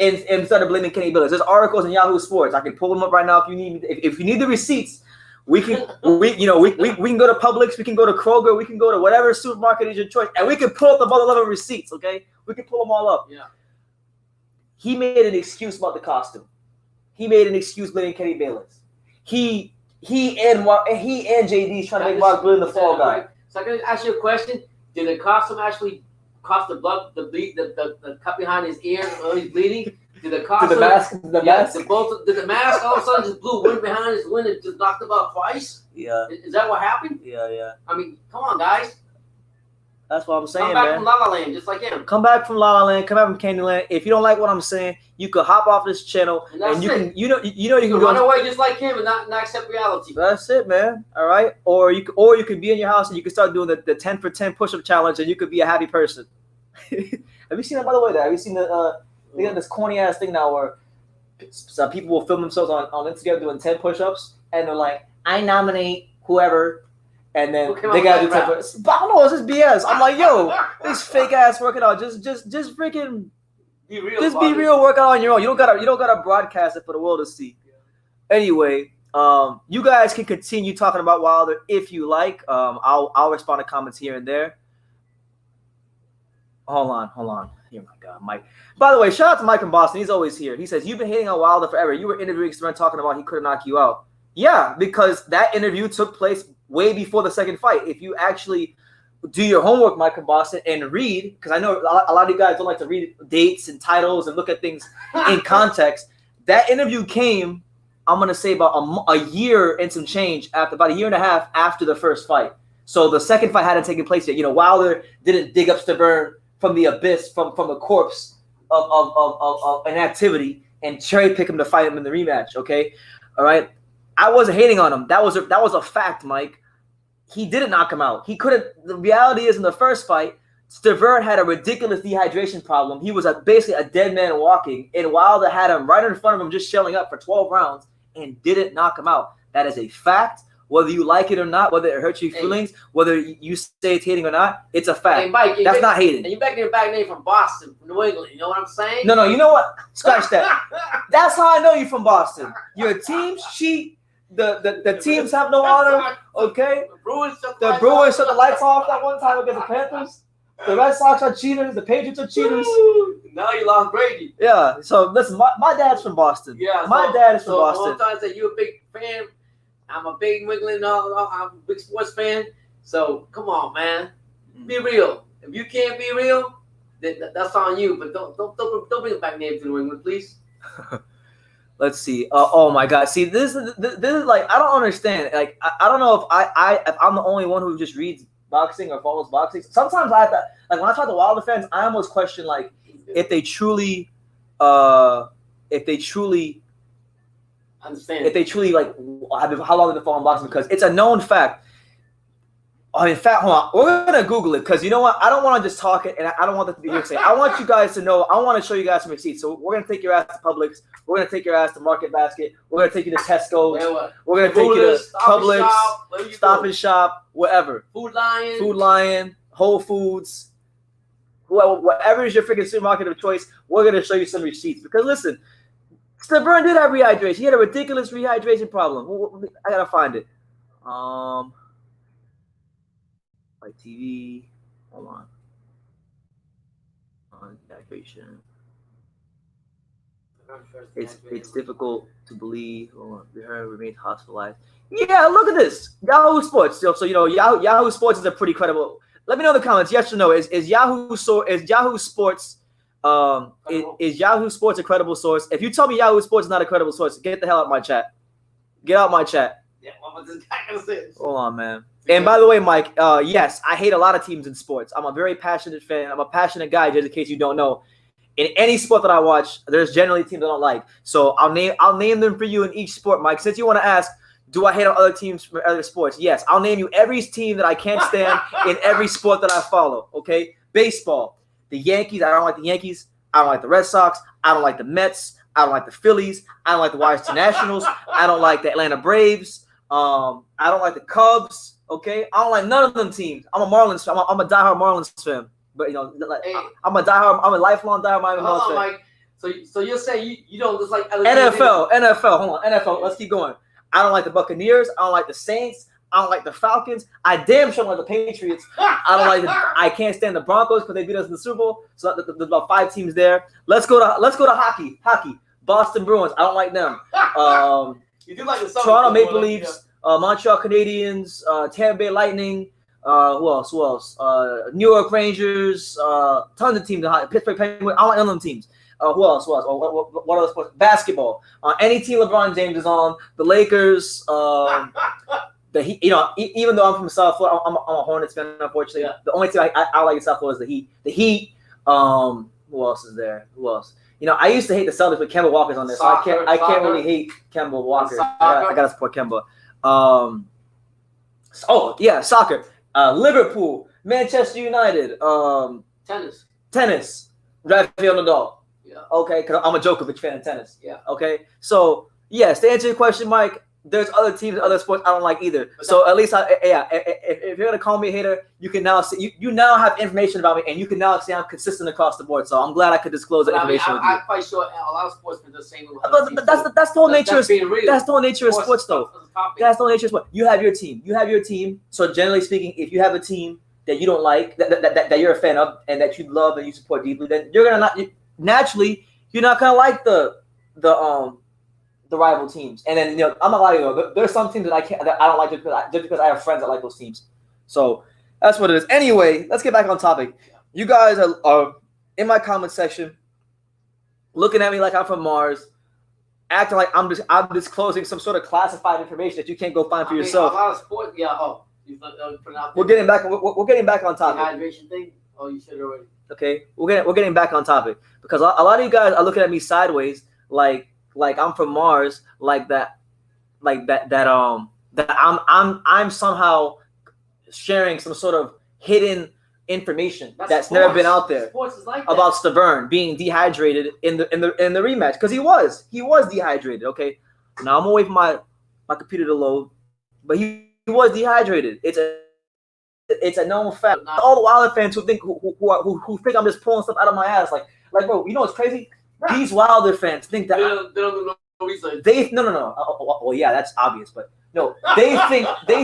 and started blaming Kenny Bayless. There's articles in Yahoo Sports. I can pull them up right now if you need. If you need the receipts, we can we can go to Publix, we can go to Kroger, we can go to whatever supermarket is your choice, and we can pull up the mother loving receipts. Okay, we can pull them all up. Yeah. He made an excuse about the costume. He made an excuse blaming Kenny Bayless. He and JD trying to make Mark Blue the fall guy. So I can ask you a question. Did the costume actually cause the blood, the cut behind his ear when he's bleeding? Did the costume? Did the mask? Did the mask all of a sudden just blew wind behind his wind and just knocked him out twice? Yeah. Is that what happened? Yeah. I mean, come on, guys. That's what I'm saying, Come back man. from La La Land, just like him. Come back from La La Land. Come back from Candyland. If you don't like what I'm saying, you could hop off this channel and you can, you can run away just like him and not accept reality. That's it, man. All right. Or you could be in your house and you can start doing the 10 for 10 push-up challenge and you could be a happy person. Have you seen that, by the way? Have you seen they got this corny ass thing now where some people will film themselves on Instagram doing 10 push-ups and they're like, I nominate whoever. And then they gotta do 10 push-ups. I don't know, it's just BS. I'm like, yo, this fake ass working out. Just freaking be real. Just be real, work out on your own. You don't gotta broadcast it for the world to see. Anyway, you guys can continue talking about Wilder if you like. I'll respond to comments here and there. Hold on. Oh my God, Mike. By the way, shout out to Mike in Boston. He's always here. He says, you've been hating on Wilder forever. You were interviewing Spence talking about he couldn't knock you out. Yeah, because that interview took place way before the second fight. If you actually do your homework, Mike in Boston, and read, because I know a lot of you guys don't like to read dates and titles and look at things in context. That interview came, I'm going to say about a year and some change after, about a year and a half after the first fight. So the second fight hadn't taken place yet. You know, Wilder didn't dig up Stavern from the abyss, from the corpse of an activity and cherry pick him to fight him in the rematch. Okay, all right. I wasn't hating on him. That was a fact, Mike. He didn't knock him out. He couldn't. The reality is, in the first fight, Stavern had a ridiculous dehydration problem. He was basically a dead man walking, and Wilder had him right in front of him, just shelling up for 12 rounds, and didn't knock him out. That is a fact. Whether you like it or not, whether it hurts your feelings, whether you say it's hating or not, it's a fact. Hey, Mike, that's not hating. And you're back in your back name from Boston, from New England. You know what I'm saying? No, you know what? Scratch that. That's how I know you're from Boston. Your teams cheat. The teams have no honor. Okay. The Bruins shut the lights off that one time against the Panthers. The Red Sox are cheaters. The Patriots are cheaters. Now you lost Brady. Yeah. So listen, my dad's from Boston. Yeah. My dad is from Boston. Sometimes that you're a big fan. I'm a big New England. I'm a big sports fan. So come on, man. Be real. If you can't be real, then that's on you. But don't bring back names to New England, please. Let's see. Oh my God. See, this is like, I don't understand. Like, I don't know if I'm the only one who just reads boxing or follows boxing. Sometimes I have to, like, when I talk to Wilder fans, I almost question, like, if they truly understand. If they truly, like, how long they've been following boxing, because it's a known fact. In fact, hold on. We're going to Google it, because you know what? I don't want to just talk it, and I don't want that to be hearsay. I want you guys to know. I want to show you guys some receipts. So we're going to take your ass to Publix. We're going to take your ass to Market Basket. We're going to take you to Tesco's. We're going to take you to Publix, Stop and Shop, whatever. Food Lion, Whole Foods. Whatever is your freaking supermarket of choice, we're going to show you some receipts. Because listen, Stavern did have rehydration. He had a ridiculous rehydration problem. I got to find it. Like TV, hold on hydration. It's difficult to believe. Hold on, the her remains hospitalized. Yeah, look at this. Yahoo Sports. So you know, Yahoo Sports is a pretty credible. Let me know in the comments, yes or no. Is Yahoo Sports is Yahoo Sports a credible source? If you tell me Yahoo Sports is not a credible source, get the hell out of my chat. Get out my chat. Yeah, what was this guy gonna say? Hold on, man. And by the way, Mike, yes, I hate a lot of teams in sports. I'm a very passionate fan. I'm a passionate guy, just in case you don't know. In any sport that I watch, there's generally teams I don't like. So I'll name them for you in each sport, Mike. Since you want to ask, do I hate on other teams from other sports? Yes, I'll name you every team that I can't stand in every sport that I follow. Okay, baseball, the Yankees. I don't like the Yankees. I don't like the Red Sox. I don't like the Mets. I don't like the Phillies. I don't like the Washington Nationals. I don't like the Atlanta Braves. I don't like the Cubs. Okay, I don't like none of them teams. I'm a Marlins fan. I'm a diehard Marlins fan. But you know, like, I'm a lifelong diehard Miami Marlins fan. Mike. So you'll say you don't just like NFL. Hold on, NFL. Let's keep going. I don't like the Buccaneers. I don't like the Saints. I don't like the Falcons. I damn sure don't like the Patriots. I can't stand the Broncos because they beat us in the Super Bowl. So there's about 5 teams there. Let's go to hockey. Boston Bruins. I don't like them. You do like the Toronto Maple Leafs. Montreal Canadiens. Tampa Bay Lightning. Who else? New York Rangers. Tons of teams. Pittsburgh Penguins. I don't like none of them teams. Who else? What other sports? Basketball. Any team LeBron James is on. The Lakers. The Heat. Even though I'm from South Florida, I'm a Hornets fan. Unfortunately, the only team I like in South Florida is the Heat. The Heat. Who else is there? Who else? I used to hate the Celtics, but Kemba Walker's on there, so I can't really hate Kemba Walker. I gotta support Kemba. Soccer. Liverpool, Manchester United. Tennis. Rafael Nadal. Yeah. Okay, because I'm a Djokovic fan of tennis. Yeah. Okay, so yes, to answer your question, Mike, there's other teams, other sports I don't like either. So at least, if you're gonna call me a hater, you can now see you now have information about me, and you can now see I'm consistent across the board. So I'm glad I could disclose that information with you. I'm quite sure a lot of sportsmen are the same. But that's the whole nature. That's the whole nature of sports, though. That's the whole nature of sports. You have your team. So generally speaking, if you have a team that you don't like, that you're a fan of, and that you love and you support deeply, then you're not gonna like the rival teams. And then I'm not lying to you. There's some teams that I don't like just because I have friends that like those teams. So that's what it is. Anyway, let's get back on topic. You guys are in my comment section, looking at me like I'm from Mars, acting like I'm disclosing some sort of classified information that you can't go find for yourself. A lot of sports, We're getting back on topic. Hydration thing. Oh, you should already. Okay, we're getting back on topic because a lot of you guys are looking at me sideways, like I'm from Mars, that I'm somehow sharing some sort of hidden information that's never been out there about Stavern being dehydrated in the rematch, because he was dehydrated. Okay, now I'm away from my computer to load, but he was dehydrated. It's a known fact. All the Wilder fans who think I'm just pulling stuff out of my ass, like bro, you know what's crazy? These Wilder fans think that they don't do no research. No. Well, yeah, that's obvious, but no, they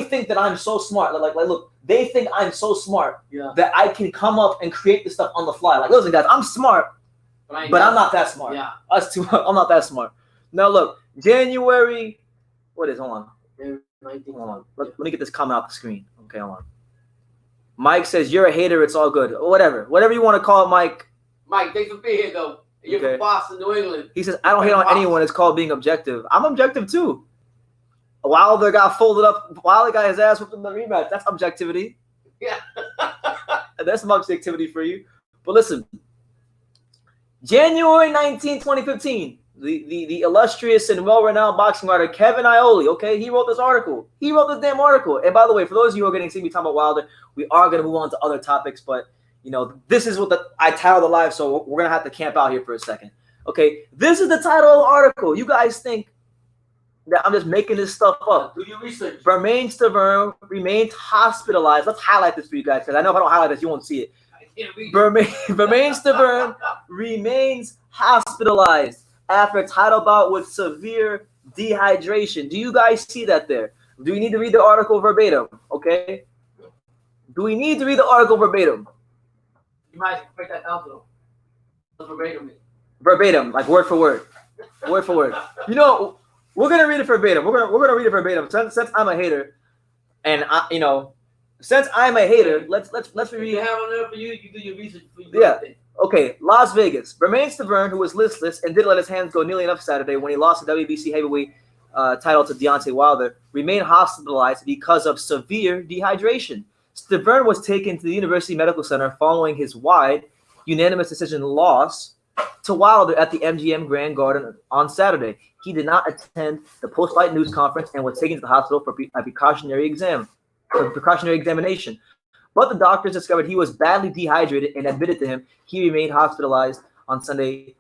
think that I'm so smart. Look, they think I'm so smart that I can come up and create this stuff on the fly. Like, listen, guys, I'm smart, but I'm not that smart. Yeah, I'm not that smart. Now, look, January. What is? Hold on. Hold on. Let me get this comment off the screen. Okay, hold on. Mike says you're a hater. It's all good. Whatever you want to call it, Mike. Mike, thanks for being here, though. You're from Boston, New England. He says, I don't hate on anyone. It's called being objective. I'm objective, too. Wilder got folded up. Wilder got his ass whipped in the rematch. That's objectivity. Yeah. That's some objectivity for you. But listen, January 19, 2015, the illustrious and well-renowned boxing writer Kevin Iole, okay, he wrote this article. He wrote this damn article. And by the way, for those of you who are getting to see me talking about Wilder, we are going to move on to other topics, but this is what I titled the live, so we're going to have to camp out here for a second. Okay, this is the title of the article. You guys think that I'm just making this stuff up. Do your research. Bermain Stavern remains hospitalized. Let's highlight this for you guys, because I know if I don't highlight this, you won't see it. Bermain Stavern remains hospitalized after a title bout with severe dehydration. Do you guys see that there? Do we need to read the article verbatim? Okay. Do we need to read the article verbatim? You might break that down to them. Verbatim, like word for word. Word for word. We're gonna read it verbatim. We're gonna read it verbatim. Since I'm a hater, and since I'm a hater, let's read. You have on there for you. You do your research for you. Yeah. Okay. Las Vegas. Bermain Stavern, who was listless and didn't let his hands go nearly enough Saturday when he lost the WBC heavyweight title to Deontay Wilder, remained hospitalized because of severe dehydration. Stavern was taken to the University Medical Center following his wide, unanimous decision loss to Wilder at the MGM Grand Garden on Saturday. He did not attend the post-fight news conference and was taken to the hospital for a precautionary examination. But the doctors discovered he was badly dehydrated and admitted to him he remained hospitalized on Sunday,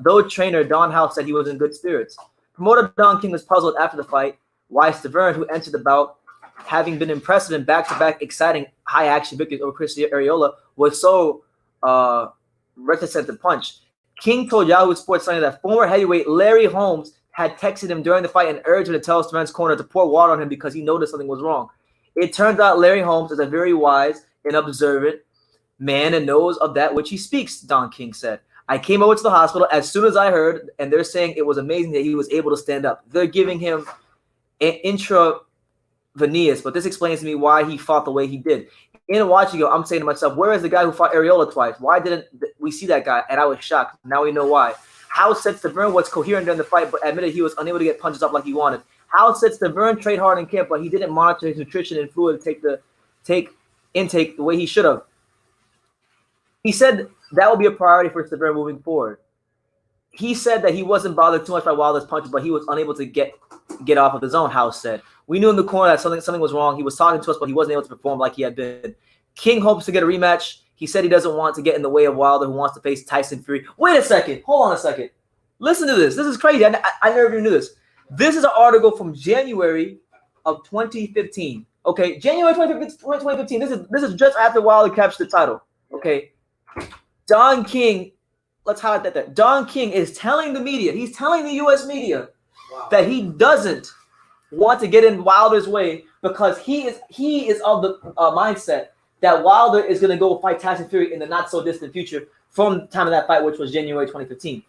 though trainer Don House said he was in good spirits. Promoter Don King was puzzled after the fight why Stavern, who entered the bout having been impressive in back-to-back exciting high-action victories over Chris Arreola, was so reticent to punch. King told Yahoo Sports Sunday that former heavyweight Larry Holmes had texted him during the fight and urged him to tell Steven's corner to pour water on him because he noticed something was wrong. It turns out Larry Holmes is a very wise and observant man and knows of that which he speaks, Don King said. I came over to the hospital as soon as I heard, and they're saying it was amazing that he was able to stand up. They're giving him an intravenous, but this explains to me why he fought the way he did. In watching it, I'm saying to myself, where is the guy who fought Areola twice? Why didn't we see that guy? And I was shocked. Now we know why. House said Stavern was coherent during the fight, but admitted he was unable to get punches up like he wanted. House said Stavern trained hard in camp, but he didn't monitor his nutrition and fluid intake the way he should have. He said that will be a priority for Stavern moving forward. He said that he wasn't bothered too much by Wilder's punches, but he was unable to get off of his own, House said. We knew in the corner that something was wrong. He was talking to us, but he wasn't able to perform like he had been. King hopes to get a rematch. He said he doesn't want to get in the way of Wilder, who wants to face Tyson Fury. Wait a second. Hold on a second. Listen to this. This is crazy. I never even knew this. This is an article from January of 2015. Okay, January 2015. This is just after Wilder captured the title. Okay. Don King, let's highlight that there. Don King is telling the media, he's telling the U.S. media that he doesn't want to get in Wilder's way because he is of the mindset that Wilder is going to go fight Tyson Fury in the not so distant future from the time of that fight, which was January 2015.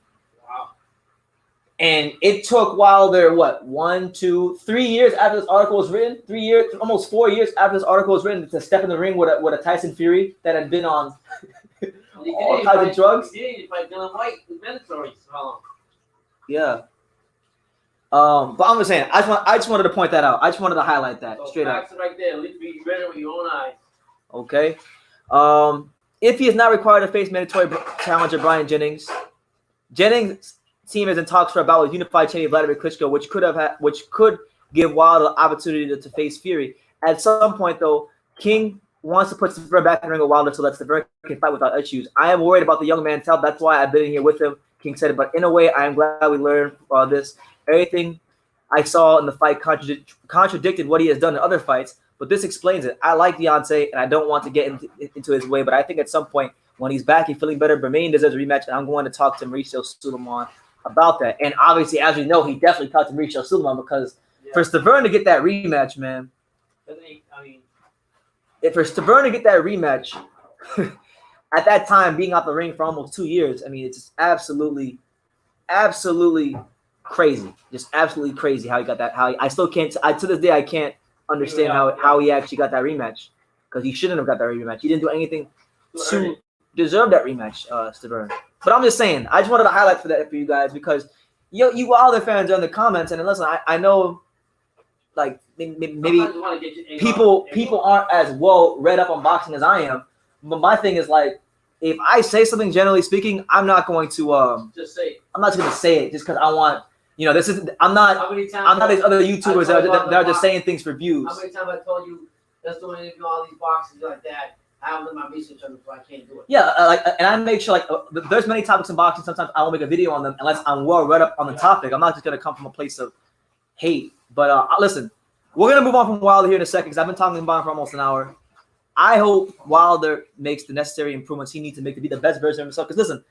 Wow. And it took Wilder, 1, 2, 3 years after this article was written, 3 years, almost 4 years after this article was written to step in the ring with a Tyson Fury that had been on all kinds of drugs. He didn't fight Dillian White with mandatories for how long? Yeah. But I'm just saying, I just wanted to point that out. I just wanted to highlight that So straight up. facts right there. At least be ready with your own eyes. Okay. If he is not required to face mandatory challenger Brian Jennings, Jennings' team is in talks for a bout with unified champion Vladimir Klitschko, which could give Wilder the opportunity to face Fury. At some point, though, King wants to put Stavern back in the ring with Wilder so that Stavern can fight without issues. I am worried about the young man's health. That's why I've been in here with him. King said it, but in a way, I am glad we learned this. Everything I saw in the fight contradicted what he has done in other fights, but this explains it. I like Deontay, and I don't want to get into his way, but I think at some point when he's back, he's feeling better. Bermain deserves a rematch, and I'm going to talk to Mauricio Suleiman about that. And obviously, as we know, he definitely talked to Mauricio Suleiman because for Stavern to get that rematch, man, for Stavern to get that rematch at that time, being out the ring for almost 2 years, I mean, it's just absolutely crazy. Just absolutely crazy how he got that. I still can't. To this day, I can't understand how he actually got that rematch because he shouldn't have got that rematch. He didn't do anything to deserve that rematch, Stavern. But I'm just saying, I just wanted to highlight for you guys because you Wilder fans are in the comments, and listen, I know like maybe people aren't as well read up on boxing as I am. But my thing is like, if I say something, generally speaking, I'm not going to just say it. I'm not just going to say it just because I want. This is. I'm not these other YouTubers that are just saying things for views. How many times I told you let's do an interview all these boxes like that? I haven't done my research on them, so I can't do it. Yeah, and I make sure there's many topics in boxing. Sometimes I won't make a video on them unless I'm well read up on the topic. I'm not just gonna come from a place of hate. But listen, we're gonna move on from Wilder here in a second because I've been talking about him for almost an hour. I hope Wilder makes the necessary improvements he needs to make to be the best version of himself. Because listen,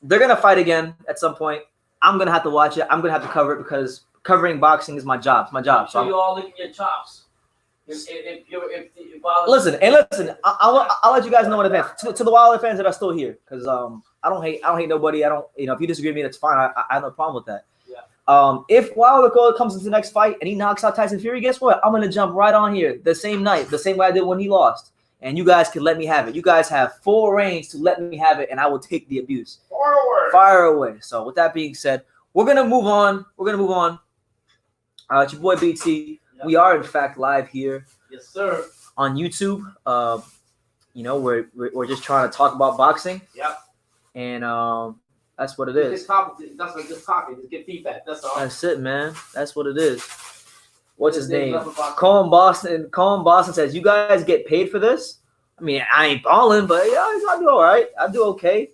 they're gonna fight again at some point. I'm gonna have to watch it. I'm gonna have to cover it because covering boxing is my job. It's my job. So you all licking your chops. If listen, I'll let you guys know in advance. To the Wilder fans that are still here, because I don't hate nobody. I don't, if you disagree with me, that's fine. I have no problem with that. Yeah. If Wilder comes into the next fight and he knocks out Tyson Fury, guess what? I'm gonna jump right on here the same night, the same way I did when he lost. And you guys can let me have it. You guys have full reigns to let me have it, and I will take the abuse. Fire away. So with that being said, we're gonna move on. It's your boy BT. Yep. We are in fact live here. Yes, sir. On YouTube. We're just trying to talk about boxing. Yep. And that's what it is. That's like just talking. Just get feedback. That's all. That's it, man. That's what it is. What's his name? Colin Boston says, "You guys get paid for this?" I mean, I ain't balling, but yeah, I do all right. I do okay.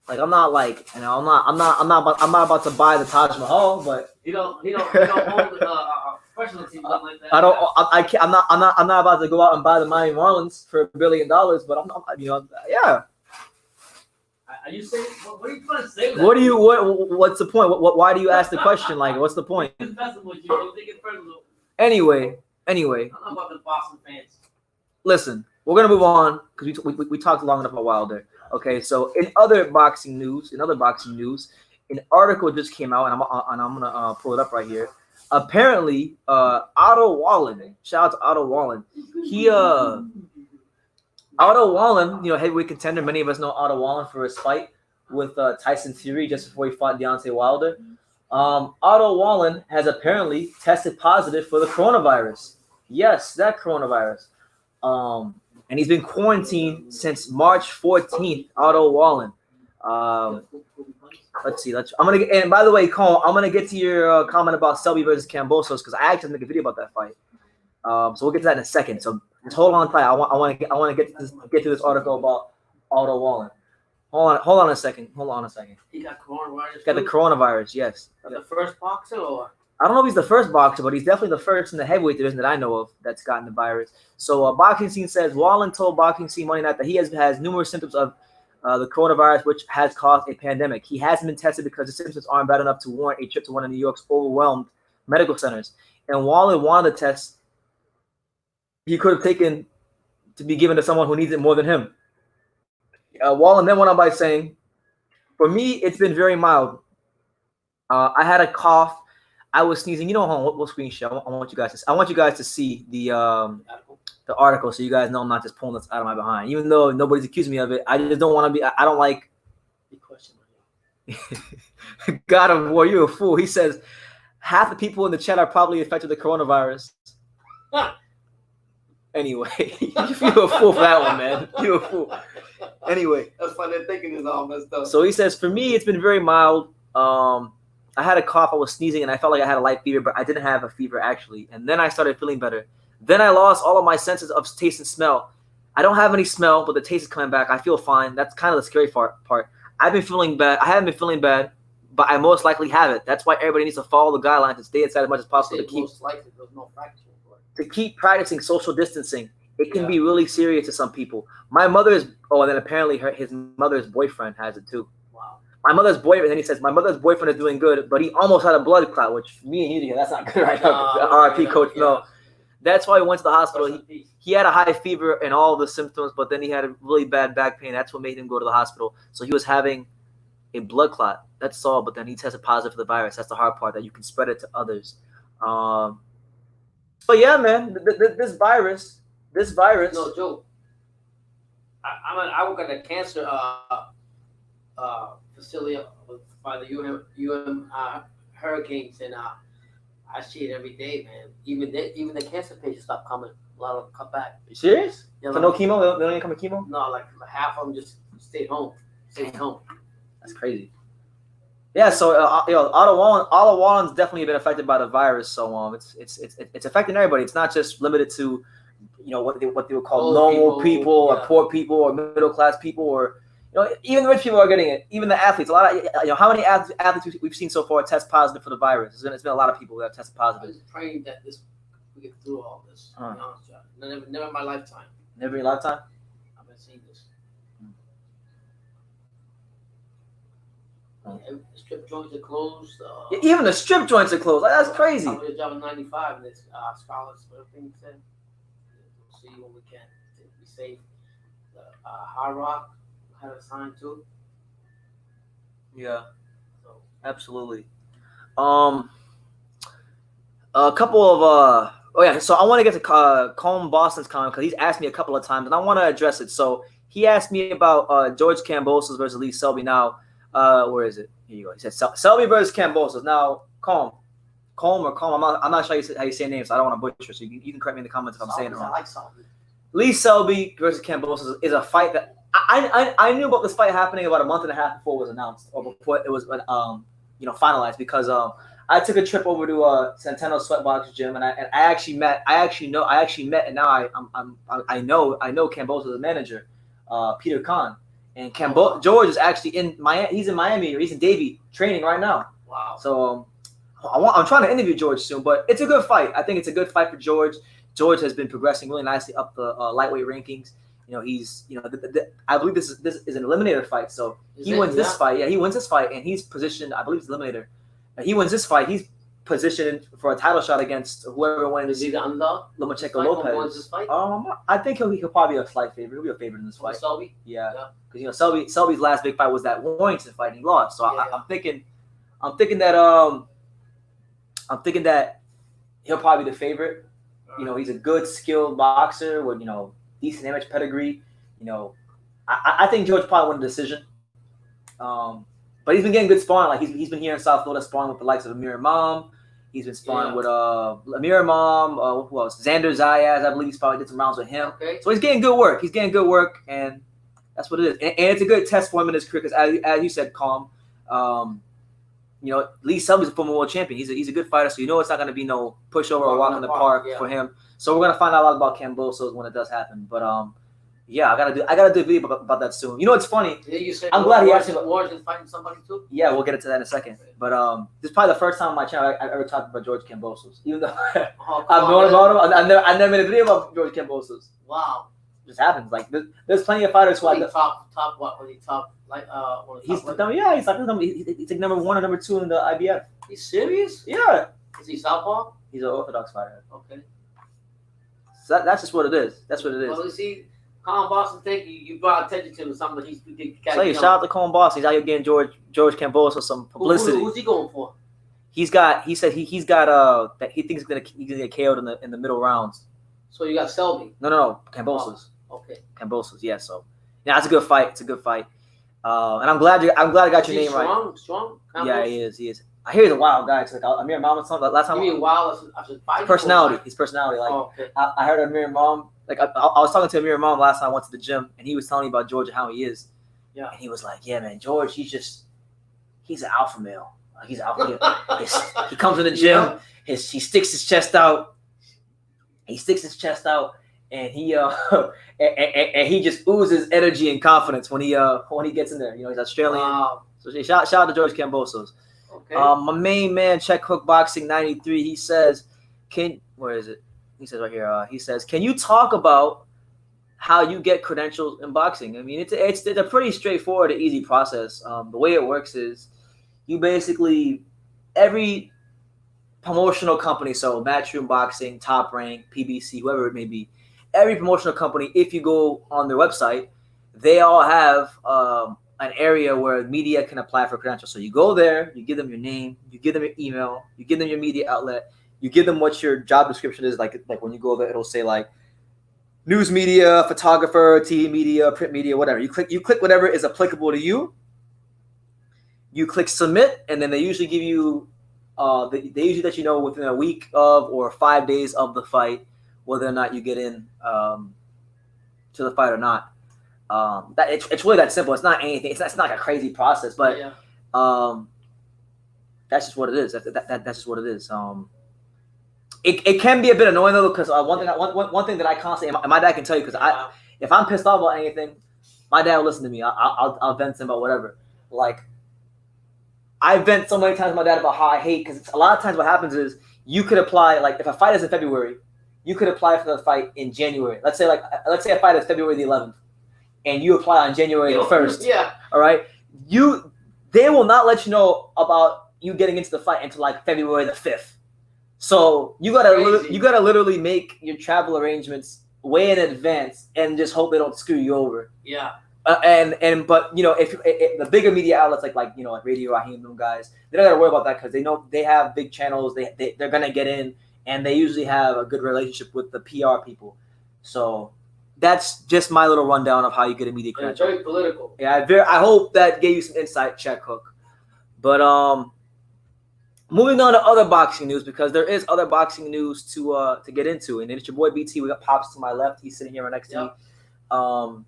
Like I'm not like I'm not about to buy the Taj Mahal, but he don't own professional team like that. I'm not about to go out and buy the Miami Marlins for $1 billion, but I'm yeah. Are you saying? What are you trying to say? What's the point? Why do you ask the question? Like, what's the point? Anyway. I don't know about the Boston fans. Listen, we're gonna move on because we talked long enough about Wilder. Okay, so in other boxing news, an article just came out, and I'm gonna pull it up right here. Apparently, Otto Wallen, shout out to Otto Wallen. Otto Wallen, heavyweight contender. Many of us know Otto Wallen for his fight with Tyson Fury just before he fought Deontay Wilder. Otto Wallen has apparently tested positive for the coronavirus. Yes, that coronavirus. And he's been quarantined since March 14th. Otto Wallen. Let's see. And by the way, Cole, I'm gonna get to your comment about Selby versus Kambosos because I actually make a video about that fight. So we'll get to that in a second. So just hold on tight. I want to get to this article about Otto Wallen. Hold on a second. He got coronavirus. He's got the coronavirus. Yes. The first boxer, or I don't know if he's the first boxer, but he's definitely the first in the heavyweight division that I know of that's gotten the virus. So Boxing Scene says Wallen told Boxing Scene Monday night that he has numerous symptoms of the coronavirus, which has caused a pandemic. He hasn't been tested because the symptoms aren't bad enough to warrant a trip to one of New York's overwhelmed medical centers. And Wallen wanted the test he could have taken to be given to someone who needs it more than him. Wallen then went on by saying, "For me, it's been very mild. I had a cough. I was sneezing. We'll screen share. I want you guys to see the article so you guys know I'm not just pulling this out of my behind. Even though nobody's accusing me of it, I just don't want to be. I don't like. God of War, you're a fool. He says half the people in the chat are probably affected with the coronavirus. Anyway, you're a fool for that one, man. You're a fool. Anyway, that's funny. They're thinking it's all messed up. So he says, for me, it's been very mild. I had a cough, I was sneezing, and I felt like I had a light fever, but I didn't have a fever actually. And then I started feeling better. Then I lost all of my senses of taste and smell. I don't have any smell, but the taste is coming back. I feel fine. That's kind of the scary part. I've been feeling bad. I haven't been feeling bad, but I most likely have it. That's why everybody needs to follow the guidelines and stay inside as much as possible to keep practicing social distancing. It can be really serious to some people. My mother's, and then apparently his mother's boyfriend has it too. Wow. My mother's boyfriend, and then he says, my mother's boyfriend is doing good, but he almost had a blood clot, which me and you, that's not good right now. RIP, coach. Yeah. No. That's why he went to the hospital. He had a high fever and all the symptoms, but then he had a really bad back pain. That's what made him go to the hospital. So he was having a blood clot. That's all, but then he tested positive for the virus. That's the hard part, that you can spread it to others. But yeah, man, this virus. No, Joe. I work at a cancer facility by the hurricanes, and I see it every day, man. Even the cancer patients stop coming. A lot of them come back. You serious? Yeah, so no chemo? They don't even come with chemo? No, like half of them just stayed home. That's crazy. Yeah, so Otto Wallen's definitely been affected by the virus. So it's affecting everybody. It's not just limited to what they would call old normal people or poor people or middle class people, or even the rich people are getting it. Even the athletes. A lot of how many athletes we've seen so far test positive for the virus? It's been a lot of people that have tested positive. I'm just praying that we get through all this. To be honest, never in my lifetime. Never in your lifetime. I've been seeing this. Strip joints are closed. Even the strip joints are closed. Like, that's crazy. I did a job in '95, and it's scholars. Everything said. We'll see what we can to be safe. The Hard Rock had a sign too. Yeah, so absolutely. A couple of so I want to get to Boston's comment because he's asked me a couple of times, and I want to address it. So he asked me about George Kambosos versus Lee Selby. Now, where is it? Here you go. He said Selby versus Kambosos. Now, Calm. I'm not sure how you say names, so I don't want to butcher. So you can correct me in the comments if I'm saying it wrong. I like Selby. Lee Selby versus Kambosos is a fight that I knew about this fight happening about a month and a half before it was announced, or before it was finalized, because I took a trip over to Centeno Sweatbox Gym, and I actually met, and now I know Kambosos' manager, Peter Kahn, and George is actually in Miami. He's in Miami, or he's in Davie training right now. Wow. So I'm trying to interview George soon, but it's a good fight. I think it's a good fight for George. George has been progressing really nicely up the lightweight rankings. he's I believe this is an eliminator fight. So he wins this fight. Yeah, he wins this fight, and he's positioned. I believe it's eliminator. He wins this fight. He's positioned for a title shot against whoever wins. Is he the underdog? Lomachenko Lopez. This fight? I think he'll probably be a slight favorite. He'll be a favorite in this fight. Selby? Yeah, because Selby's last big fight was that Warrington fight, and he lost. So I'm thinking that he'll probably be the favorite. He's a good, skilled boxer with decent amateur pedigree. I think George probably won the decision. But he's been getting good sparring. Like he's been here in South Florida sparring with the likes of Amir Imam. He's been sparring with Amir Imam. Who else? Xander Zayas. I believe he's probably did some rounds with him. Okay. So he's getting good work. And that's what it is. And it's a good test for him in his career because, as you said, Calm. Lee Selby's a former world champion. He's a good fighter, so it's not going to be no pushover or walk in the park for him. So we're gonna find out a lot about Kambosos when it does happen. But I gotta do a video about that soon. It's funny. Yeah, you said I'm glad he asked me. Wars is fighting somebody too. Yeah, we'll get into that in a second. But this is probably the first time on my channel I ever talked about George Kambosos. Even though I've known about him, I never made a video about George Kambosos. Wow. It just happens. Like there's plenty of fighters who top what? Was he top like he's like number 1 or number 2 in the IBF. He's serious? Yeah. Is he southpaw? He's an orthodox fighter. Okay. So that's just what it is. That's what it is. Well, you see, Kambosos, thank you. You brought attention to him. Something he's shout out to Kambosos. He's out here getting George Kambosos some publicity. Who's he going for? He said he's got that he thinks he's gonna get KO'd in the middle rounds. So you got Selby. No, Kambosos. Oh, okay. Kambosos, yeah. So yeah, it's a good fight. It's a good fight. And I'm glad I got your name right. Strong. Kambosos? Yeah, he is. I hear he's a wild guy. It's like Amir Imam or something. Last time. You mean wild? His personality. His personality. Like okay. I heard Amir Imam. Like I was talking to Amir Imam last time I went to the gym, and he was telling me about George and how he is. Yeah. And he was like, "Yeah, man, George. He's an alpha male. He's alpha. He comes in the gym. He sticks his chest out. And he and he just oozes energy and confidence when he gets in there. He's Australian. Wow. So shout out to George Kambosos. Okay. My main man, Check Hook Boxing 93. He says, where is it? He says right here. He says, can you talk about how you get credentials in boxing? I mean, it's a pretty straightforward and easy process. The way it works is you basically every promotional company, so Matchroom Boxing, Top Rank, PBC, whoever it may be, every promotional company, if you go on their website, they all have an area where media can apply for credentials. So you go there, you give them your name, you give them your email, you give them your media outlet, you give them what your job description is. Like when you go there, it'll say like news media, photographer, TV media, print media, whatever. You click whatever is applicable to you. You click submit, and then they usually give you they usually let you know within a week of or 5 days of the fight whether or not you get in to the fight or not. That it's really that simple. It's not anything. It's not like a crazy process, but that's just what it is. That's just what it is. It can be a bit annoying though, because one thing that I constantly, and my dad can tell you, because if I'm pissed off about anything, my dad will listen to me. I'll vent to him about whatever. Like I vent so many times to my dad about how I hate, because a lot of times what happens is you could apply, like if a fight is in February, you could apply for the fight in January. Let's say a fight is February the 11th. And you apply on January the 1st. Yeah. All right. They will not let you know about you getting into the fight until like February the 5th. So you gotta literally make your travel arrangements way in advance and just hope they don't screw you over. Yeah. But if the bigger media outlets like Radio Raheem, them guys, they don't gotta worry about that because they know they have big channels. They're gonna get in, and they usually have a good relationship with the PR people. So that's just my little rundown of how you get a media credential. It's very political. Yeah, I hope that gave you some insight, Check Hook. But moving on to other boxing news, because there is other boxing news to get into. And it's your boy BT. We got Pops to my left. He's sitting here right next to me.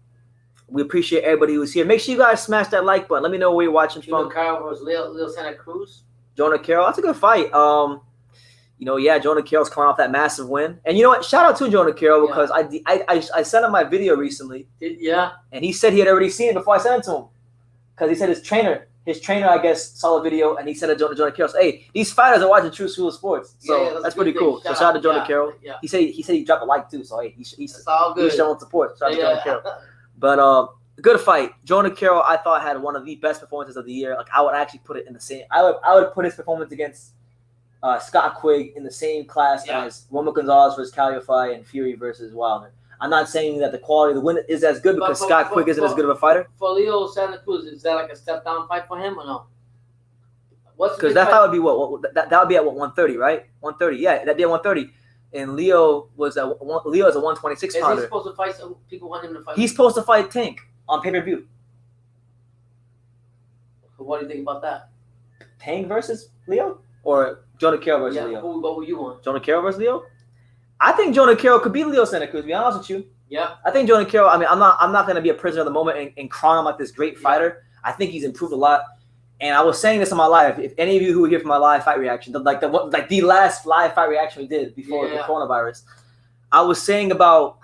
We appreciate everybody who's here. Make sure you guys smash that like button. Let me know where you're watching from. Carroll versus Leo Santa Cruz. Jonah Carroll. That's a good fight. Jonah Carroll's coming off that massive win. And you know what? Shout out to Jonah Carroll, because I sent him my video recently. Yeah. And he said he had already seen it before I sent it to him. Because he said his trainer his trainer, I guess, saw the video and he said to Jonah Carroll, "Hey, these fighters are watching True School of Sports." So that's pretty cool. So shout out to Jonah Carroll. Yeah. He said he dropped a like too. So hey, he's all good. He's showing support. Shout out to Jonah Carroll. But good fight. Jonah Carroll, I thought, had one of the best performances of the year. Like I would actually put it in the same. I would put his performance against Scott Quigg in the same class as Roman Gonzalez versus Calify and Fury versus Wilder. I'm not saying that the quality of the win is as good because Scott Quigg isn't as good of a fighter. For Leo Santa Cruz, is that like a step down fight for him or no? Because that fight would be what? That would be at 130, right? 130, yeah, that'd be at 130. And Leo is a 126 pounder. Is he supposed to fight? So people want him to fight. He's supposed to fight Tank on pay-per-view. So what do you think about that? Tank versus Leo or Jonah Carroll versus Leo? What would you want? Jonah Carroll versus Leo? I think Jonah Carroll could beat Leo Santa Cruz, to be honest with you. Yeah. I think Jonah Carroll, I mean, I'm not going to be a prisoner of the moment and crown him like this great fighter. I think he's improved a lot. And I was saying this in my live. If any of you who were here for my live fight reaction, the last live fight reaction we did before the coronavirus, I was saying about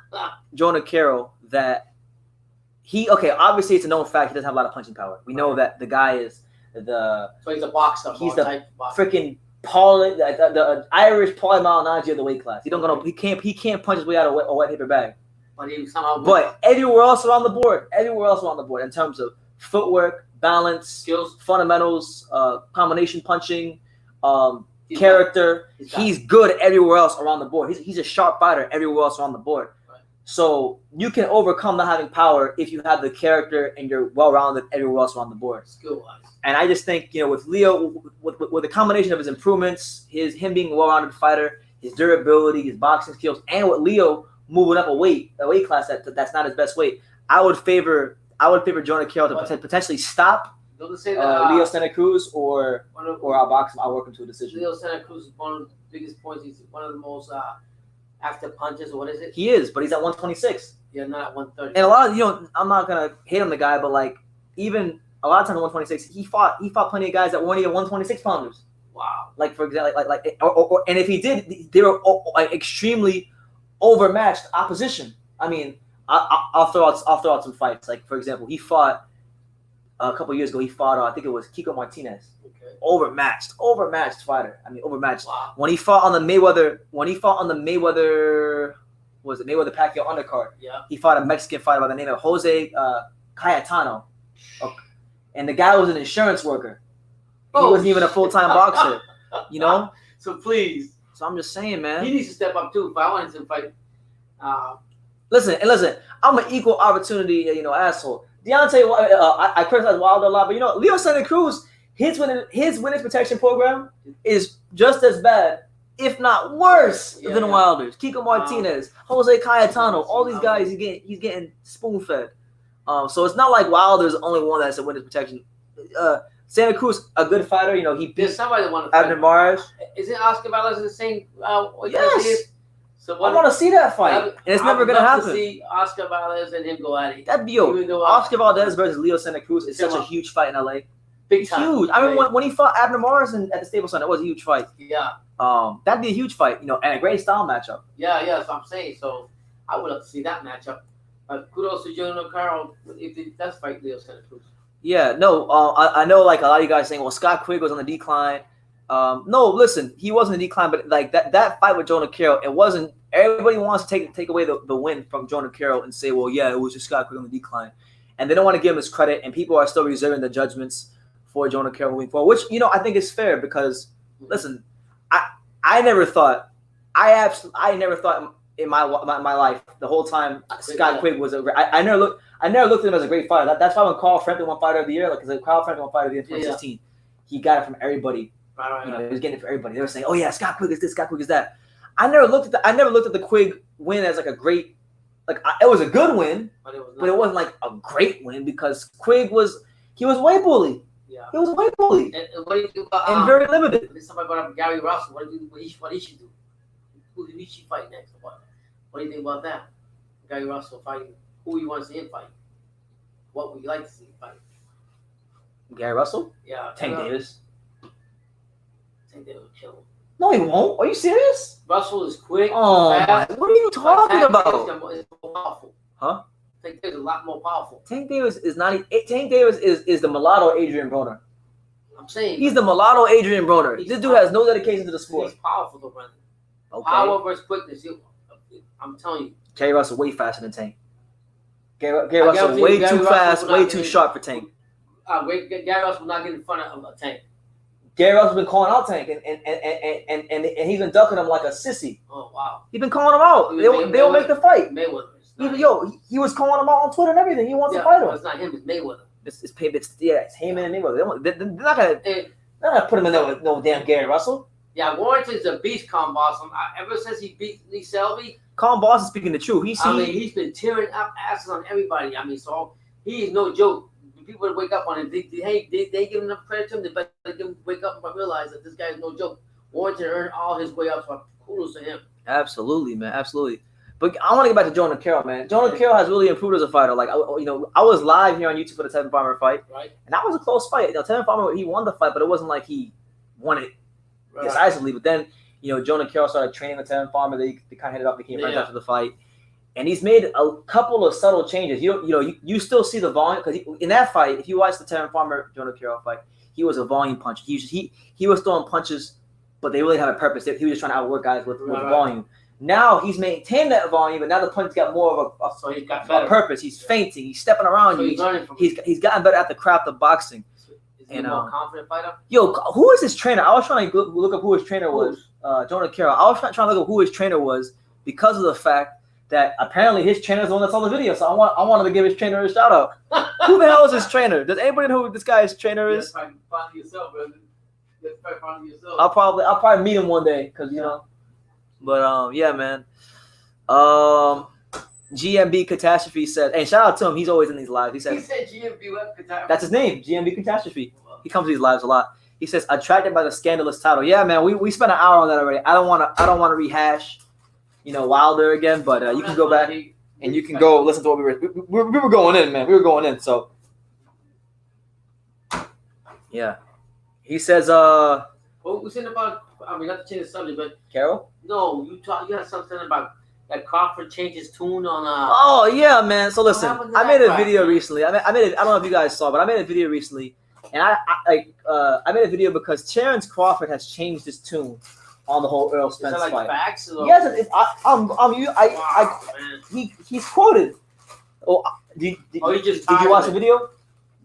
Jonah Carroll that obviously it's a known fact he doesn't have a lot of punching power. We know that the guy is So he's a boxer. He's the freaking the Irish Paulie Malignaggi of the weight class. He can't punch his way out of a wet paper bag. But he somehow. But everywhere else around the board, in terms of footwork, balance, skills, fundamentals, combination punching, character, he's good everywhere else around the board. He's a sharp fighter everywhere else around the board. Right. So you can overcome not having power if you have the character and you're well-rounded everywhere else around the board. Skill-wise. And I just think, with Leo, with the combination of his improvements, him being a well-rounded fighter, his durability, his boxing skills, and with Leo moving up a weight class that's not his best weight, I would favor Jonah Carroll to potentially stop Leo Santa Cruz or I'll box him. I'll work him to a decision. Leo Santa Cruz is one of the biggest points. He's one of the most active punches. What is it? He is, but he's at 126. Yeah, not at 130. And a lot of I'm not gonna hate on the guy, but even a lot of times at 126, he fought plenty of guys that weren't even 126 pounders. Wow. Like for example, and if he did, they were extremely overmatched opposition. I mean, I'll throw out some fights. Like for example, he fought a couple years ago. He fought I think it was Kiko Martinez. Okay. Overmatched fighter. I mean, overmatched. Wow. When he fought on the Mayweather, was it Mayweather Pacquiao undercard? Yeah. He fought a Mexican fighter by the name of Jose Cayetano. Okay. And the guy was an insurance worker. He wasn't even a full-time boxer. So please. So I'm just saying, man. He needs to step up too. If I wanted to fight. Listen. I'm an equal opportunity, asshole. Deontay, I criticize Wilder a lot, but Leo Santa Cruz, his witness protection program is just as bad, if not worse, than Wilder's. Kiko Martinez, Jose Cayetano, all these guys, he's getting spoon-fed. So it's not like Wilder's the only one that's a witness protection. Santa Cruz, a good fighter, he beat There's somebody that want to Abner Mares. Isn't Oscar Valdez the same? Yes. So I want to see that fight, and it's never going to happen. To see Oscar Valdez and him go at it. That'd be Oscar Valdez versus Leo Santa Cruz is such a huge fight in LA. Big time. Huge. I mean, when he fought Abner Mares at the Staples Center, it was a huge fight. Yeah. That'd be a huge fight, and a great style matchup. Yeah, that's what I'm saying. So I would love to see that matchup. But kudos to Jonah Carroll if he does fight Leo Santa Cruz. Yeah, no, I know a lot of you guys saying, well, Scott Quigg was on the decline. No, listen, he wasn't in the decline, but that fight with Jonah Carroll, it wasn't. Everybody wants to take away the win from Jonah Carroll and say, well, yeah, it was just Scott Quigg on the decline, and they don't want to give him his credit, and people are still reserving the judgments for Jonah Carroll moving forward, which I think is fair because listen, I never thought in my life the whole time Scott Quigg was I never looked at him as a great fighter. That's why when Carl Frampton won Fighter of the Year, because Carl Frampton won Fighter of the Year in 2016, he got it from everybody. Right. He was getting it for everybody. They were saying, "Oh yeah, Scott Quigg is this, Scott Quigg is that." I never looked at the Quigg win as a great, it was a good win, but it wasn't a great win because Quigg was weight bully. Yeah. He was a weight bully. And what do you do about and very limited. Somebody brought up Gary Russell. What he should do? Who he should fight next? What do you think about that? Gary Russell fighting. Who you want to see him fight? What would you like to see him fight? Gary Russell? Yeah. Tank Davis. Tank Davis will kill him. No, he won't. Are you serious? Russell is quick. Oh, fast, what are you talking about? Is more powerful. Huh? Tank Davis is a lot more powerful. Tank Davis is not. Tank Davis is the mulatto Adrian Broner. saying. He's the mulatto Adrian Broner. This dude has no dedication to the sport. He's powerful, though, Brandon. Okay. Power versus quickness. I'm telling you. Gary Russell way faster than Tank. Gary Russell way too fast, way too sharp for Tank. Gary Russell will not get in front of a Tank. Gary Russell's been calling out Tank, and he's been ducking him like a sissy. Oh, wow. He's been calling him out. They'll make the fight. Mayweather. He was calling him out on Twitter and everything. He wants to fight him. It's not him. It's Mayweather. It's Heyman and Mayweather. They're not gonna put him in there with no damn Gary Russell. Yeah, Warrington's a beast, Kambosos. Ever since he beat Lee Selby, Kambosos is speaking the truth. He's been tearing up asses on everybody. I mean, so he's no joke. People would wake up on him. They give him enough credit to him. They better give him wake up and realize that this guy is no joke. Warrington earned all his way up, so kudos to him. Absolutely, man. Absolutely. But I want to get back to Jonah Carroll, man. Jonah Carroll has really improved as a fighter. Like, I was live here on YouTube for the Tevin Farmer fight, right? And that was a close fight. Tevin Farmer, he won the fight, but it wasn't like he won it decisively. But then, Jonah Carroll started training with Tevin Farmer. They kind of hit it up, became friends after the fight. And he's made a couple of subtle changes. You still see the volume, because in that fight, if you watch the Tevin Farmer Jonah Carroll fight, he was a volume puncher. He was throwing punches, but they really had a purpose. He was just trying to outwork guys with volume. Now he's maintained that volume, but now the punch got more of so he's got better. A purpose. He's feinting. He's stepping around so you. He's gotten better at the craft of boxing. Is he a more confident fighter? Yo, who is his trainer? I was trying to look up who his trainer was. Jonah Carroll. I was trying to look up who his trainer was because of the fact that apparently his trainer is the one that's on the video. So I wanted to give his trainer a shout out. Who the hell is his trainer? Does anybody know who this guy's trainer is? Find yourself, brother. Find yourself. I'll probably meet him one day because But yeah, man. GMB Catastrophe said, and shout out to him. He's always in these lives. He said GMB what Catastrophe. That's his name, GMB Catastrophe. He comes to these lives a lot. He says attracted by the scandalous title. Yeah, man. We spent an hour on that already. I don't want to rehash, Wilder again. But you can go back and you can go listen to what we were going in, man. We were going in. So yeah, he says What was it about? I mean, not to change the subject, but Carol. No, you had something about that Crawford changed his tune on. Oh yeah, man. So listen, I made a video recently. I don't know if you guys saw, but I made a video recently, and I made a video because Terrence Crawford has changed his tune on the whole Earl Spence fight. Is that like fight. facts? Or? Yes, he's quoted. Oh, did you watch the video?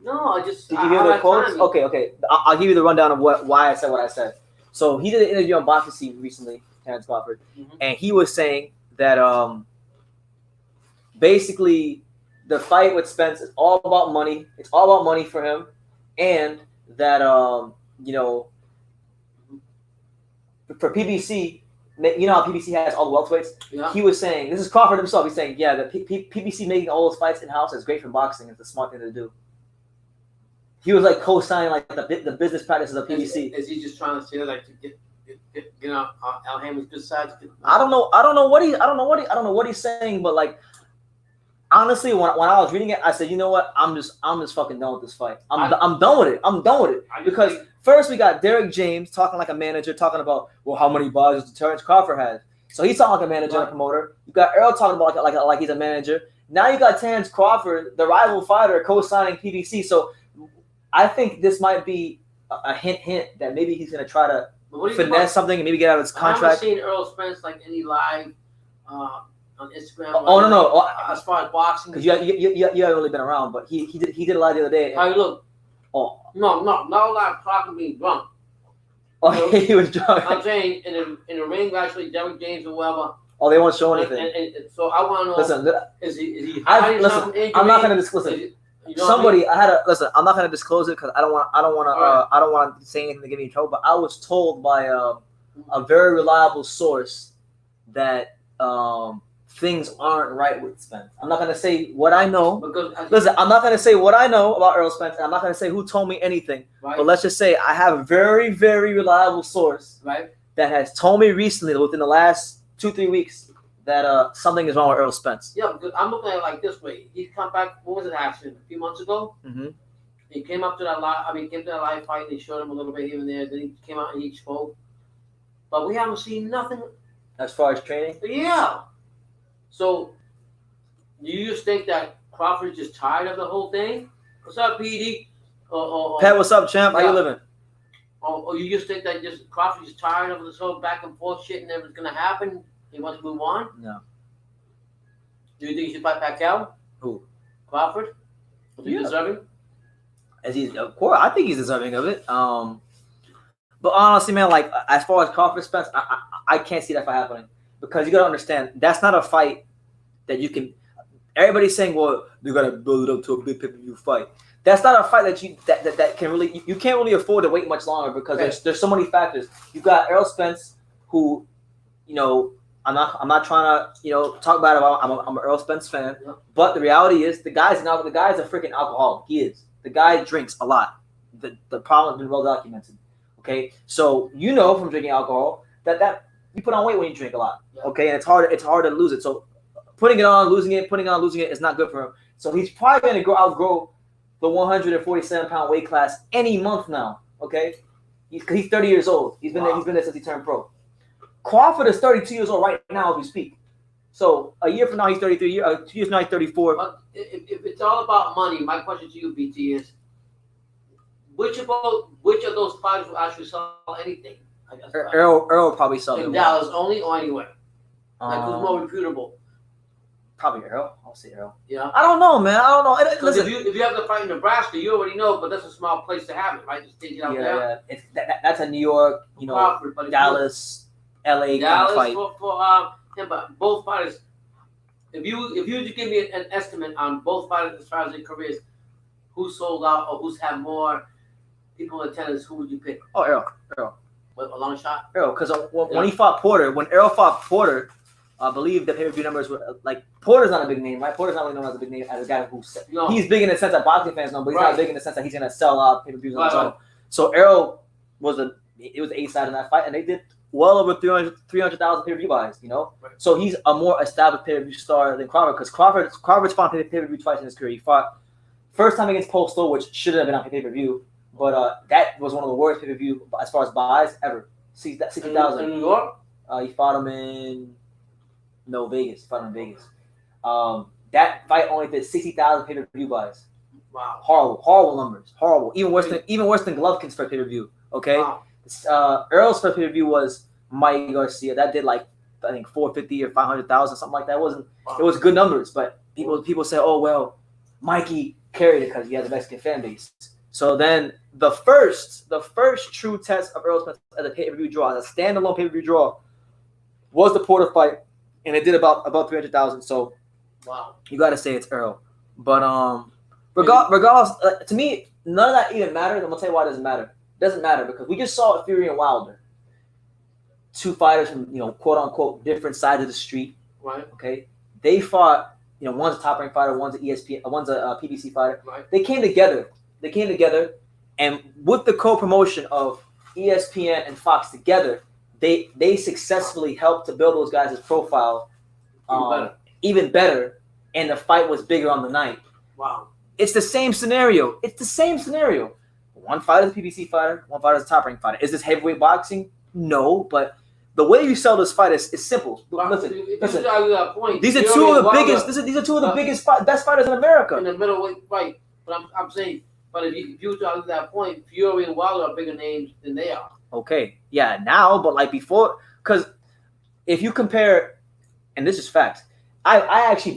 No, I just. Did you hear the quotes? Okay. I'll give you the rundown of why I said what I said. So he did an interview on Boxing Scene recently, Terrence Crawford, and he was saying that basically the fight with Spence is all about money. It's all about money for him, and that for PBC, how PBC has all the welterweights. Yeah. He was saying, this is Crawford himself. He's saying, yeah, that PBC making all those fights in house is great for boxing. It's a smart thing to do. He was like co-signing like the business practices of PBC. Is he just trying to say that like to get Al Hammond's good side? I don't know what he's saying, but like honestly, when I was reading it, I said, you know what? I'm just fucking done with this fight. I'm done with it. I'm done with it because first we got Derek James talking like a manager, talking about how many bars Terrence Crawford has. So he's talking like a manager and a promoter. You got Earl talking about like he's a manager. Now you got Terrence Crawford, the rival fighter, co-signing PBC. So I think this might be a hint that maybe he's going to try to finesse something and maybe get out of his contract. I haven't seen Earl Spence like any live on Instagram. No. As far as boxing, because you haven't really been around, but he did a live the other day. How you look? Oh no, not a lot of talking, being drunk. Oh, he was drunk. I'm saying in the ring, actually, Derek James or whatever. Oh, they won't show anything. And so I want to know. Listen, is he listen, I'm not going to disclose it. Somebody, I'm not going to disclose it because I don't want to say anything to get me in trouble. But I was told by a very reliable source that things aren't right with Spence. I'm not going to say what I know. I'm not going to say what I know about Earl Spence. And I'm not going to say who told me anything. Right. But let's just say I have a very, very reliable source that has told me recently, within the last 2-3 weeks, that something is wrong with Earl Spence. Yeah, because I'm looking at it like this way. He come back. What was it actually? A few months ago. Mm-hmm. He came up to that live. Came to that live fight. They showed him a little bit here and there. Then he came out and he spoke. But we haven't seen nothing as far as training. Yeah. So, do you just think that Crawford's just tired of the whole thing? What's up, PD? Pat, what's up, champ? How you living? Or you just think that just Crawford is tired of this whole back and forth shit and never's gonna happen? He wants to move on? No. Do you think he should fight Pacquiao? Who? Crawford? Is he deserving? Of course, I think he's deserving of it. But honestly, man, like as far as Crawford Spence, I can't see that fight happening because you gotta understand that's not a fight that you can. Everybody's saying, well, you gotta build it up to a big pay-per-view fight. That's not a fight that can really you can't really afford to wait much longer because there's so many factors. You got Errol Spence, who, you know, I'm not trying to talk bad about. I'm an Errol Spence fan, but the reality is the guy's a freaking alcoholic. He is. The guy drinks a lot. The problem has been well documented. Okay, so from drinking alcohol that you put on weight when you drink a lot. Okay, and it's hard to lose it. So putting it on, losing it is not good for him. So he's probably going to outgrow the 147-pound weight class any month now. Okay, he's 30 years old. He's been there since he turned pro. Crawford is 32 years old right now as we speak. So a year from now he's 33. 2 years from now he's 34. But if it's all about money, my question to you, BT, is which of those fighters will actually sell anything? Earl will probably sell in Dallas only or anywhere. Like who's more reputable? Probably Earl. I'll say Earl. Yeah. I don't know, man. I don't know. Listen, if you have the fight in Nebraska, you already know, but that's a small place to have it, right? Just take it out there. Yeah. That's a New York, Crawford, Dallas, LA kind of fight. But both fighters. If you just give me an estimate on both fighters as far as their careers, who sold out or who's had more people in attendance, who would you pick? Oh, Earl. With a long shot? Earl, because when he fought Porter, when Earl fought Porter, I believe the pay-per-view numbers were like Porter's not a big name, right? Porter's not really known as a big name as a guy who he's big in the sense that boxing fans know, but he's not big in the sense that he's gonna sell out pay-per-views on his own. So Earl was the A side in that fight, and they did well over 300,000 pay-per-view buys. Right. So he's a more established pay-per-view star than Crawford because Crawford's fought pay-per-view twice in his career. He fought first time against Postal, which shouldn't have been on pay-per-view, but that was one of the worst pay-per-view as far as buys ever. 60,000 in New York. He fought him in Vegas. He fought him in Vegas. That fight only did 60,000 pay-per-view buys. Wow. Horrible numbers. Horrible. Even worse than Golovkin's first pay-per-view. Okay. Wow. Earl's first pay-per-view was Mike Garcia. That did like I think 450 or 500,000, something like that. It was good numbers, but people say, oh well, Mikey carried it because he has a Mexican fan base. So then the first true test of Earl Spence as a pay-per-view draw, as a standalone pay-per-view draw, was the Porter fight, and it did about 300,000. So wow, you got to say it's Earl. But regardless, to me, none of that even matters. I'm gonna tell you why it doesn't matter. It doesn't matter because we just saw Fury and Wilder, two fighters from quote unquote different sides of the street. Right. Okay. They fought. One's a top-ranked fighter, one's an ESPN, one's a PBC fighter. Right. They came together, and with the co-promotion of ESPN and Fox together, they successfully helped to build those guys' profile even better, and the fight was bigger on the night. Wow. It's the same scenario. One fighter is a PBC fighter, one fighter is a top-ranked fighter. Is this heavyweight boxing? No, but the way you sell this fight is simple. Listen. These are two of the biggest. These are two of the biggest, best fighters in America. In the middleweight fight, but I'm saying, but if you argue that point, Fury and Wilder are bigger names than they are. Okay, yeah, now, but like before, because if you compare, and this is facts, I actually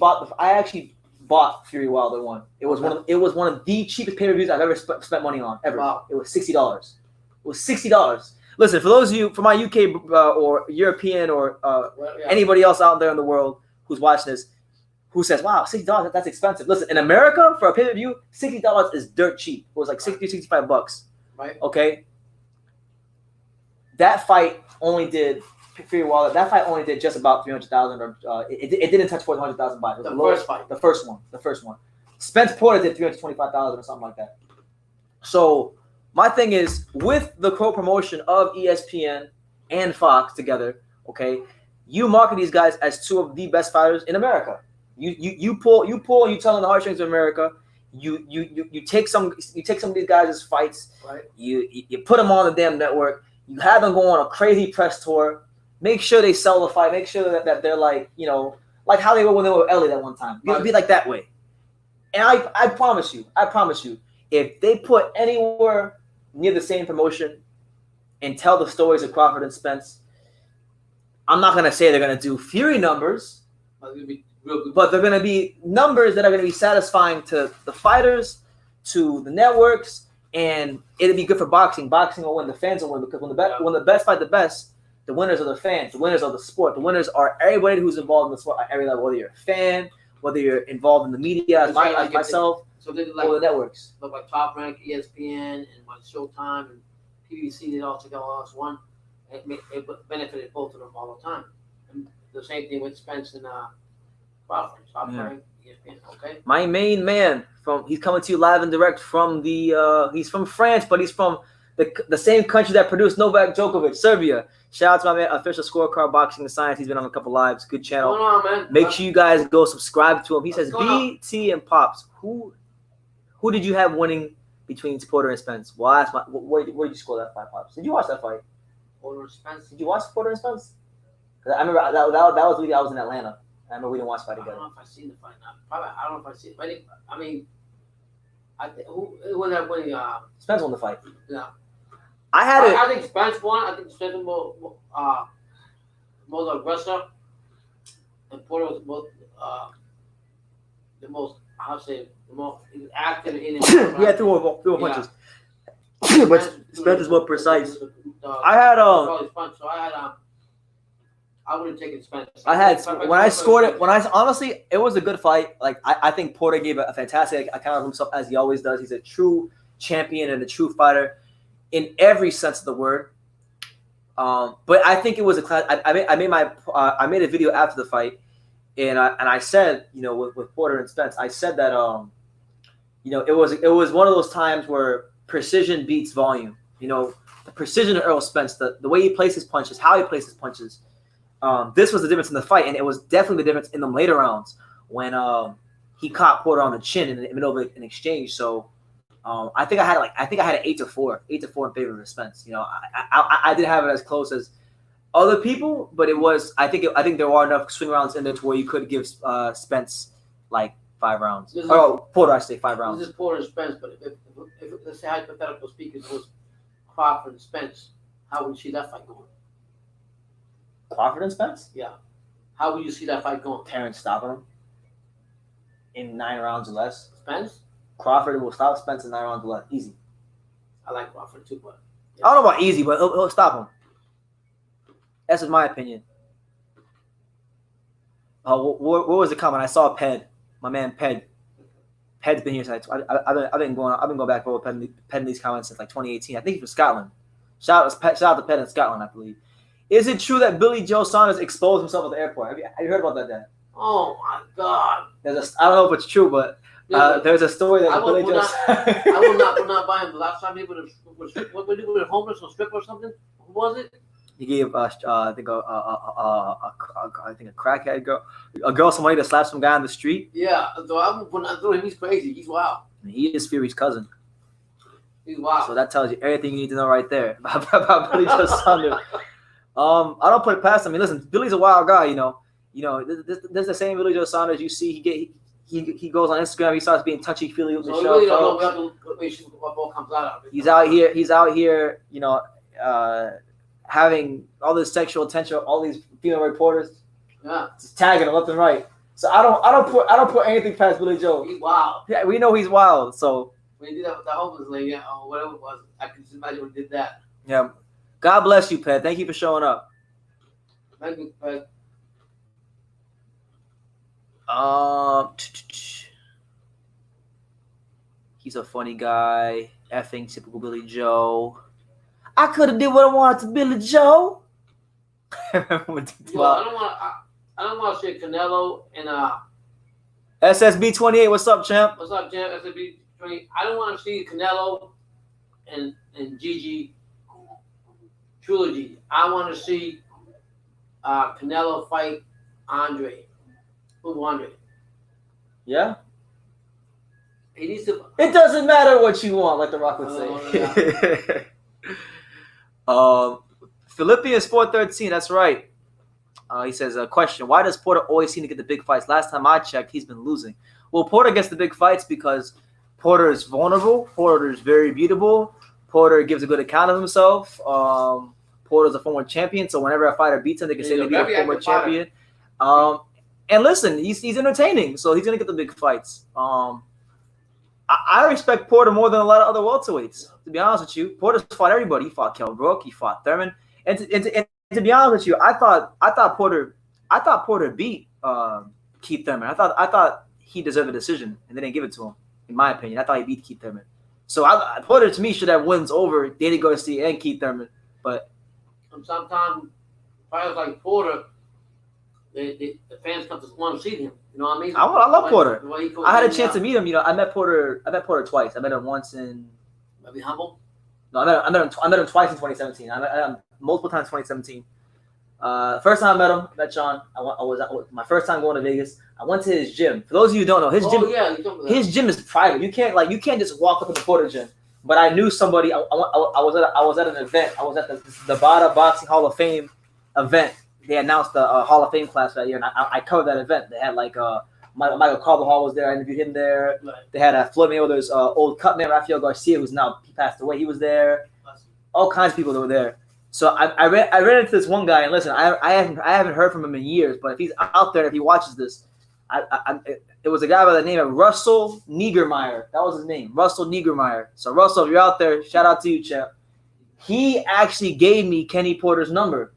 bought Fury Wilder one. It was one of the cheapest pay-per-views I've ever spent money on ever. Wow. It was $60. Listen, for those of you, for my UK or European or anybody else out there in the world who's watching this, who says, wow, $60, that's expensive. Listen, in America, for a pay-per-view, $60 is dirt cheap. It was like $65. Right. Okay? That fight only did, Fury Wilder, just about 300,000. Or it didn't touch 400,000 buys. The first one. Spence Porter did 325,000 or something like that. So my thing is, with the co-promotion of ESPN and Fox together, okay, you market these guys as two of the best fighters in America. You pull, and you tell on the heartstrings of America. You take some of these guys' fights. Right. You put them on the damn network. You have them go on a crazy press tour. Make sure they sell the fight. Make sure that they're like how they were when they were with Ellie that one time. It'll be like that way. And I promise you, if they put anywhere near the same promotion and tell the stories of Crawford and Spence. I'm not gonna say they're gonna do Fury numbers, but they're gonna be numbers that are gonna be satisfying to the fighters, to the networks, and it'll be good for boxing. Boxing will win. The fans will win because when the best fight the best, the winners are the fans. The winners are the sport. The winners are everybody who's involved in the sport at every level. Whether you're a fan, whether you're involved in the media, as myself, so they or the networks. Look like Top Rank, ESPN, and Showtime, and PBC. They all together all as one. It benefited both of them all the time. And the same thing with Spence and Crawford. Top Rank, ESPN. Okay. My main man he's coming to you live and direct from he's from France, but he's from the same country that produced Novak Djokovic, Serbia. Shout out to my man, Official Scorecard Boxing and Science. He's been on a couple lives. Good channel. What's going on, man? Make sure you guys go subscribe to him. He says BT and Pops. Who did you have winning between Porter and Spence? Well, I asked where did you score that fight, Pops? Did you watch that fight? Porter and Spence. Did you watch Porter and Spence? I remember that was the week I was in Atlanta. I remember we didn't watch the fight together. I don't know if I seen the fight now. Probably, I don't know if I seen it. I mean, who won that winning? Spence won the fight. Yeah. I think Spence won. I think Spence was more the aggressor, and Porter was the most. I'll say the most active in it. Yeah, threw punches. But Spence is more precise. I had I would have taken Spence. When I scored it. Honestly, it was a good fight. Like I think Porter gave a fantastic account of himself as he always does. He's a true champion and a true fighter in every sense of the word. But I think it was a class. I made a video after the fight, and I said, with Porter and Spence, I said that it was one of those times where precision beats volume. The precision of Errol Spence, the way he places punches, how he places punches. This was the difference in the fight, and it was definitely the difference in the later rounds when he caught Porter on the chin in the middle of an exchange. So I think I had an 8-4 in favor of Spence. I didn't have it as close as other people, but it was. I think there were enough swing rounds in there to where you could give Spence like 5 rounds. Porter, I say 5 rounds. This is Porter and Spence, but if let's say hypothetical speaking, it was Crawford and Spence, how would you see that fight going? Crawford and Spence? Yeah. How would you see that fight going? Terrence stopping him in 9 rounds or less. Spence? Crawford will stop Spence in 9 rounds or less. Easy. I like Crawford too, but I don't know about easy, but he'll stop him. That's just my opinion. What was the comment? I saw Ped, my man Ped. Ped's been here since I've been going back over Ped in these comments since like 2018. I think he's from Scotland. Shout out to Ped in Scotland, I believe. Is it true that Billy Joe Saunders exposed himself at the airport? Have you heard about that, Dan? Oh my God! I don't know if it's true, but there's a story that Billy Joe. I will not buy him. The last time he was homeless or strip or something. Who was it? He gave I think a crackhead girl some money to slap some guy on the street. Yeah, so I'm not doing him. He's crazy. He's wild. He is Fury's cousin. He's wild. So that tells you everything you need to know right there about Billy Joe Saunders. I don't put it past him. I mean, listen, Billy's a wild guy. This is the same Billy Joe Saunders you see. He goes on Instagram. He starts being touchy feely with Michelle. Really don't know what ball comes out of it. He's out here. Having all this sexual attention, all these female reporters, just tagging him left and right. So I don't put anything past Billy Joe. He's wild. Yeah, we know he's wild. So when he did that with the homeless lady or whatever it was, I can just imagine when he did that. Yeah. God bless you, Pat. Thank you for showing up. Thank you, Pat. He's a funny guy. Effing typical Billy Joe. I could have did what I wanted to Billy Joe. I don't want to see Canelo and SSB 28. What's up, champ? What's up, champ? SSB 28. I don't want to see Canelo and Gigi trilogy. I want to see Canelo fight Andre. Who Andre? Yeah. He needs to. It doesn't matter what you want, like the Rock would say. Philippians 4:13. That's right. He says, question: why does Porter always seem to get the big fights? Last time I checked, he's been losing. Well, Porter gets the big fights because Porter is vulnerable. Porter is very beatable. Porter gives a good account of himself. Porter's a former champion, so whenever a fighter beats him, they can say they beat a former champion. And listen, he's entertaining, so he's gonna get the big fights. I respect Porter more than a lot of other welterweights. To be honest with you, Porter's fought everybody. He fought Kell Brook, he fought Thurman, and to be honest with you, I thought Porter beat Keith Thurman. I thought he deserved a decision, and they didn't give it to him. In my opinion, I thought he beat Keith Thurman. So Porter to me should have wins over Danny Garcia and Keith Thurman, but sometimes fighters like Porter, the fans come to want to see him. You know what I mean? I love Porter. I had a chance to meet him. You know, I met Porter twice. I met him once in. Maybe humble. No, I met him twice in 2017. I met him multiple times in 2017. First time I met Sean. I was my first time going to Vegas. I went to his gym. For those of you who don't know, his gym is private. You can't just walk up to the Porter gym. But I knew somebody. I was at an event. I was at the Bada Boxing Hall of Fame event. They announced the Hall of Fame class that year, and I covered that event. They had Michael Carvajal was there. I interviewed him there. Right. They had Floyd Mayweather's old cutman, Rafael Garcia, he passed away. He was there. All kinds of people that were there. So I ran into this one guy, and listen, I haven't heard from him in years. But if he's out there, if he watches this, it was a guy by the name of Russell Neigermeyer. That was his name, Russell Neigermeyer. So Russell, if you're out there, shout out to you, champ. He actually gave me Kenny Porter's number.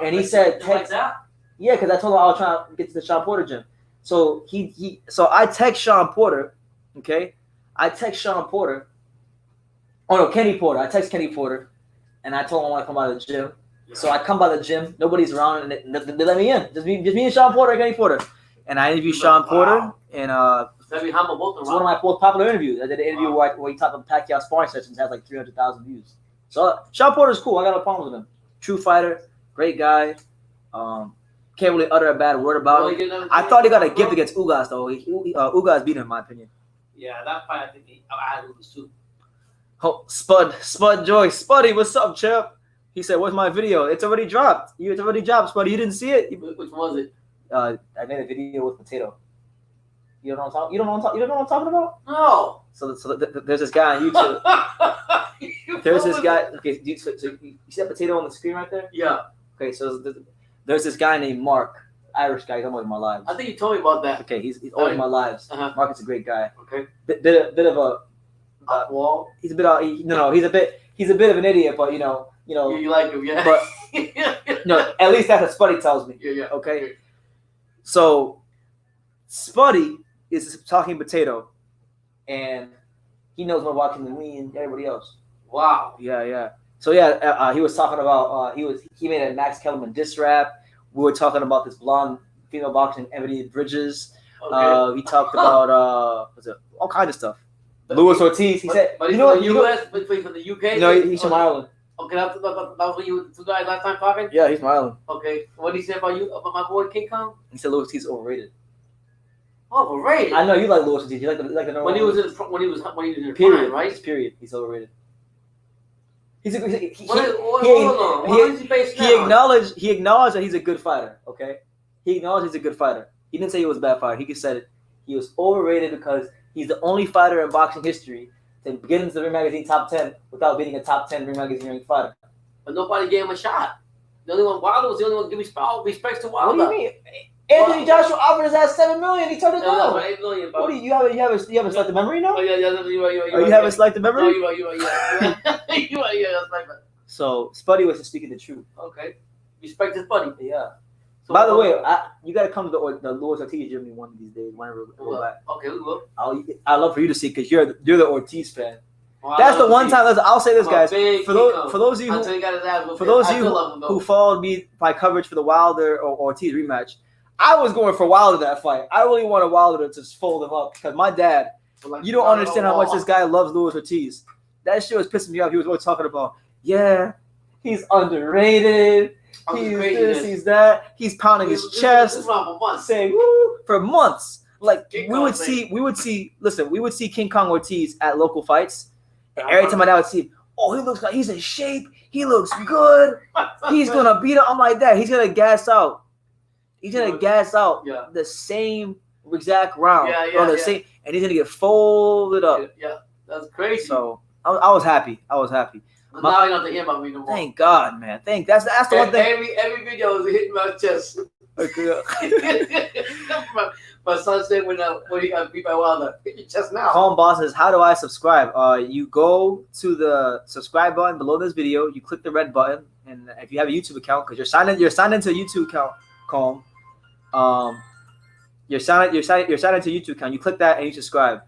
And he said, text, yeah, because I told him I was trying to get to the Sean Porter gym. So so I text Sean Porter, okay? Kenny Porter. I text Kenny Porter, and I told him I want to come by the gym. So I come by the gym, nobody's around, and they let me in. Just me and Sean Porter and Kenny Porter. And I interviewed Sean Porter, and it's one of my most popular interviews. I did an interview where he talked about Pacquiao sparring sessions, has like 300,000 views. So Sean Porter's cool. I got no problem with him. True fighter. Great guy. Can't really utter a bad word about him. I thought he got a gift against Ugas, though. Ugas beat him, in my opinion. Yeah, that fight, I think I had Ugas too. Oh, Spud Joyce. Spuddy, what's up, champ? He said, what's my video? It's already dropped. It's already dropped, Spuddy. You didn't see it? Which was it? I made a video with Potato. You don't know what I'm talking about? No. So there's this guy on YouTube. There's this guy. Okay, so you see that Potato on the screen right there? Yeah. Okay, so there's this guy named Mark, Irish guy. He's always in my lives. I think you told me about that. Okay, he's always in my lives. Uh-huh. Mark is a great guy. Okay. Bit of a wall. He's a bit. He's a bit of an idiot, but you know. You like him, yeah. But no, at least that's what Spuddy tells me. Yeah. Okay. So Spuddy is talking Potato, and he knows more boxing than me and everybody else. Wow. Yeah. So he was talking about he made a Max Kellerman diss rap. We were talking about this blonde female boxing Ebony Bridges. Okay. He talked about all kinds of stuff. Luis Ortiz. He said, but he's from the U.S. But from the U.K. No, he's from Ireland. Okay, that was when you two guys last time talking. Yeah, he's from Ireland. Okay, what did he say about you, about my boy King Kong? He said Luis Ortiz is overrated. Overrated. I know you like Luis Ortiz. You like the normal. When he was in the period, prime, right? Just period. He's overrated. He acknowledged that he's a good fighter. Okay, he acknowledged he's a good fighter. He didn't say he was a bad fighter. He just said he was overrated because he's the only fighter in boxing history to get into the Ring Magazine top 10 without beating a top 10 Ring Magazine ranked fighter. But nobody gave him a shot. The only one Wilder was the only one giving respect to Wilder. What do you mean? Anthony Joshua offered his ass $7 million. He turned it down. No, $8 million. What do you have a selective memory now? Oh yeah, you're right. You have a selective memory? No, you're right. You're right. That's right. So Spuddy was just speaking the truth. Okay, respect his buddy. Yeah. So, by the way, you gotta come to the Luis Ortiz gym one of these days. Whenever we go back. Okay, we will. I'd love for you to see because you're the Ortiz fan. Well, that's the one time. Listen, I'll say this, guys. For those of you who followed me my coverage for the Wilder or Ortiz rematch, I was going for Wilder that fight. I really wanted Wilder to just fold him up because my dad. You don't understand how much this guy loves Luis Ortiz. That shit was pissing me off. He was always talking about, yeah, he's underrated. He's this, he's that. He's pounding his chest, saying woo for months. Like we would see King Kong Ortiz at local fights. And every time my dad would see him, he looks like he's in shape. He looks good. He's gonna beat him. I'm like that. He's gonna gas out. He's gonna gas out the same exact round. Same, and he's gonna get folded up. Yeah, that's crazy. So I was happy. But now you don't have to hear about me no more. Thank God, man. That's the one thing. Every video is hitting my chest. My son said when he got beat by Wilder, hit your chest now. Kambosos, how do I subscribe? You go to the subscribe button below this video. You click the red button, and if you have a YouTube account, because you're signed into a YouTube account, you're signed into a YouTube account. You click that and you subscribe.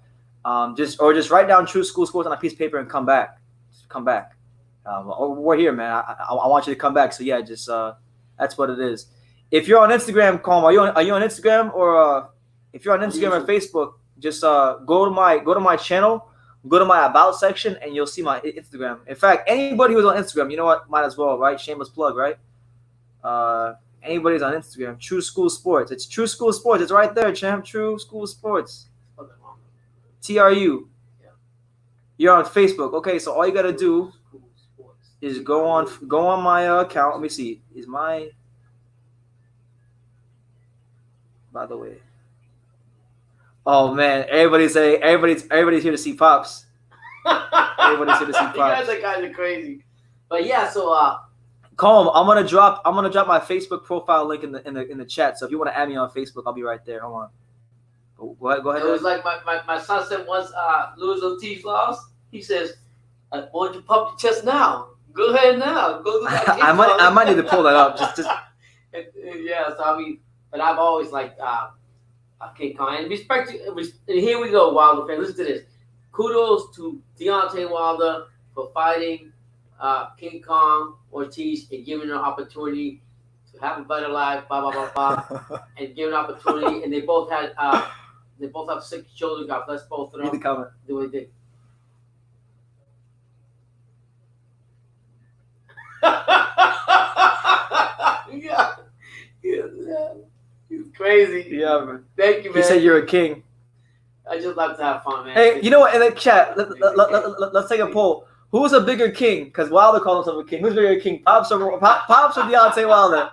Just write down True School Sports on a piece of paper and come back. Just come back. We're here, man. I want you to come back. So yeah, just that's what it is. If you're on Instagram, are you on Instagram, or if you're on Instagram or Facebook, just go to my channel, go to my about section, and you'll see my Instagram. In fact, anybody who's on Instagram, you know what, might as well, right? Shameless plug, right? Anybody's on Instagram, True School Sports. It's True School Sports. It's right there, champ. True School Sports. TRU. Yeah. You're on Facebook. Okay, so all you gotta do is go on my account. Let me see. Is my, by the way. Oh man, everybody's here to see Pops. Everybody's here to see Pops. You guys are kind of crazy, but yeah. So Calm. I'm gonna drop my Facebook profile link in the chat. So if you want to add me on Facebook, I'll be right there. Hold on. Go ahead. It was like my son said once. Luis Ortiz lost. He says, "Why don't you pump your chest now? Go ahead now. Go do that." I might need to pull that up. Just. Yeah. So I mean, but I've always liked King Kong, and respect to, and here we go, Wilder fans. Listen to this. Kudos to Deontay Wilder for fighting King Kong Ortiz and giving her an opportunity to have a better life, blah blah blah blah, and give an opportunity. And they both have 6 children. God bless both of them. Read the comment. Do what they did. yeah. He's crazy. Yeah, man. Thank you, man. He said you're a king. I just like to have fun, man. Hey, you know what? In the chat, let's take a poll. Who's a bigger king? Because Wilder calls himself a king. Who's bigger king? Pops or Deontay Wilder?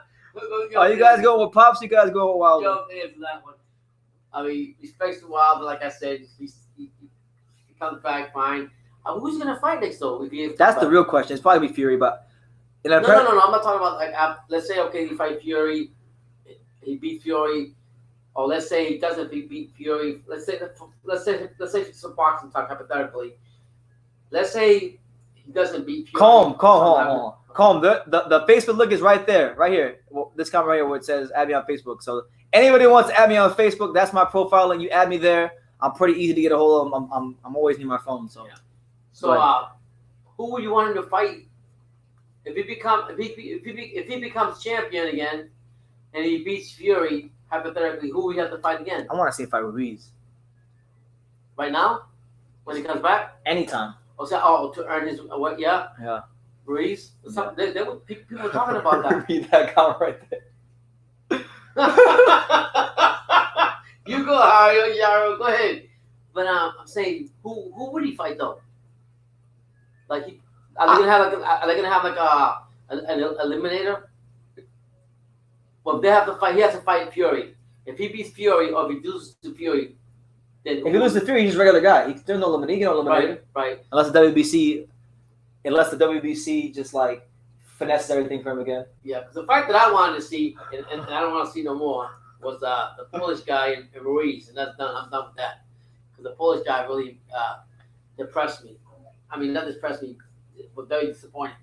Are you guys going with Pops? You guys going with Wilder? Yo, answer that one. I mean, respects to Wilder, like I said, he comes back fine. Who's gonna fight next though? That's the real question. It's probably Fury, but no. I'm not talking about like let's say he fight Fury, he beat Fury, or let's say he doesn't beat Fury. Let's say some boxing talk hypothetically. Let's say he doesn't beat Fury. Calm. The Facebook link is right there, right here. Well, this comment right here where it says add me on Facebook. So anybody who wants to add me on Facebook, that's my profile, and you add me there. I'm pretty easy to get a hold of. I'm always near my phone. So, yeah. So who would you want him to fight if he becomes champion again, and he beats Fury? Hypothetically, who would you have to fight again? I want to see if I Ruiz. Right now, when he comes back, anytime. To earn his what? Yeah. Yeah. Ruiz. There were people talking about that. Read that comment right there. You go, Hario, Yaro, go ahead. But I'm saying, who would he fight though? Like, are they gonna have an eliminator? Well, they have to fight. He has to fight Fury. If he beats Fury or if he loses to Fury, then if he loses to Fury, he's a regular guy. There's no eliminator. Right. Unless the WBC just like finesses everything for him again. Yeah, because the fight that I wanted to see, and I don't want to see no more, was the Polish guy and Ruiz, and that's done. I'm done with that. Because the Polish guy really depressed me. I mean, not depressed me, but very disappointing.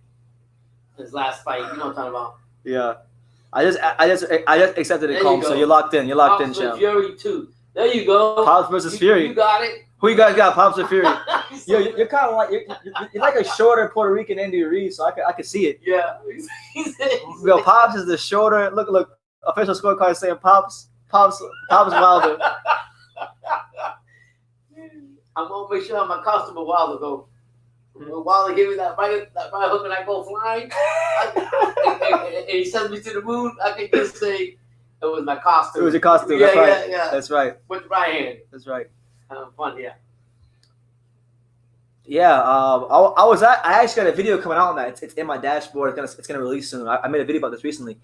His last fight, you know what I'm talking about. Yeah. I just accepted it, Calm. So you're locked in. You're locked in, champ. Fury 2. There you go. Pops versus Fury. You got it. Who you guys got, Pops or Fury? You're kind of like you're like a shorter Puerto Rican Andy Ruiz, so I could see it. Yeah. Yo, Pops is the shorter. Look. Official scorecard saying Pops Wilder. I'm gonna make sure my costume of Wilder go. When Wilder give me that right hook and I go flying, and he sends me to the moon, I can just say it was my costume. It was your costume. Yeah, That's right. Yeah. That's right. With the right hand. That's right. Fun, yeah. Yeah, I actually got a video coming out on that. It's in my dashboard. It's gonna release soon. I made a video about this recently.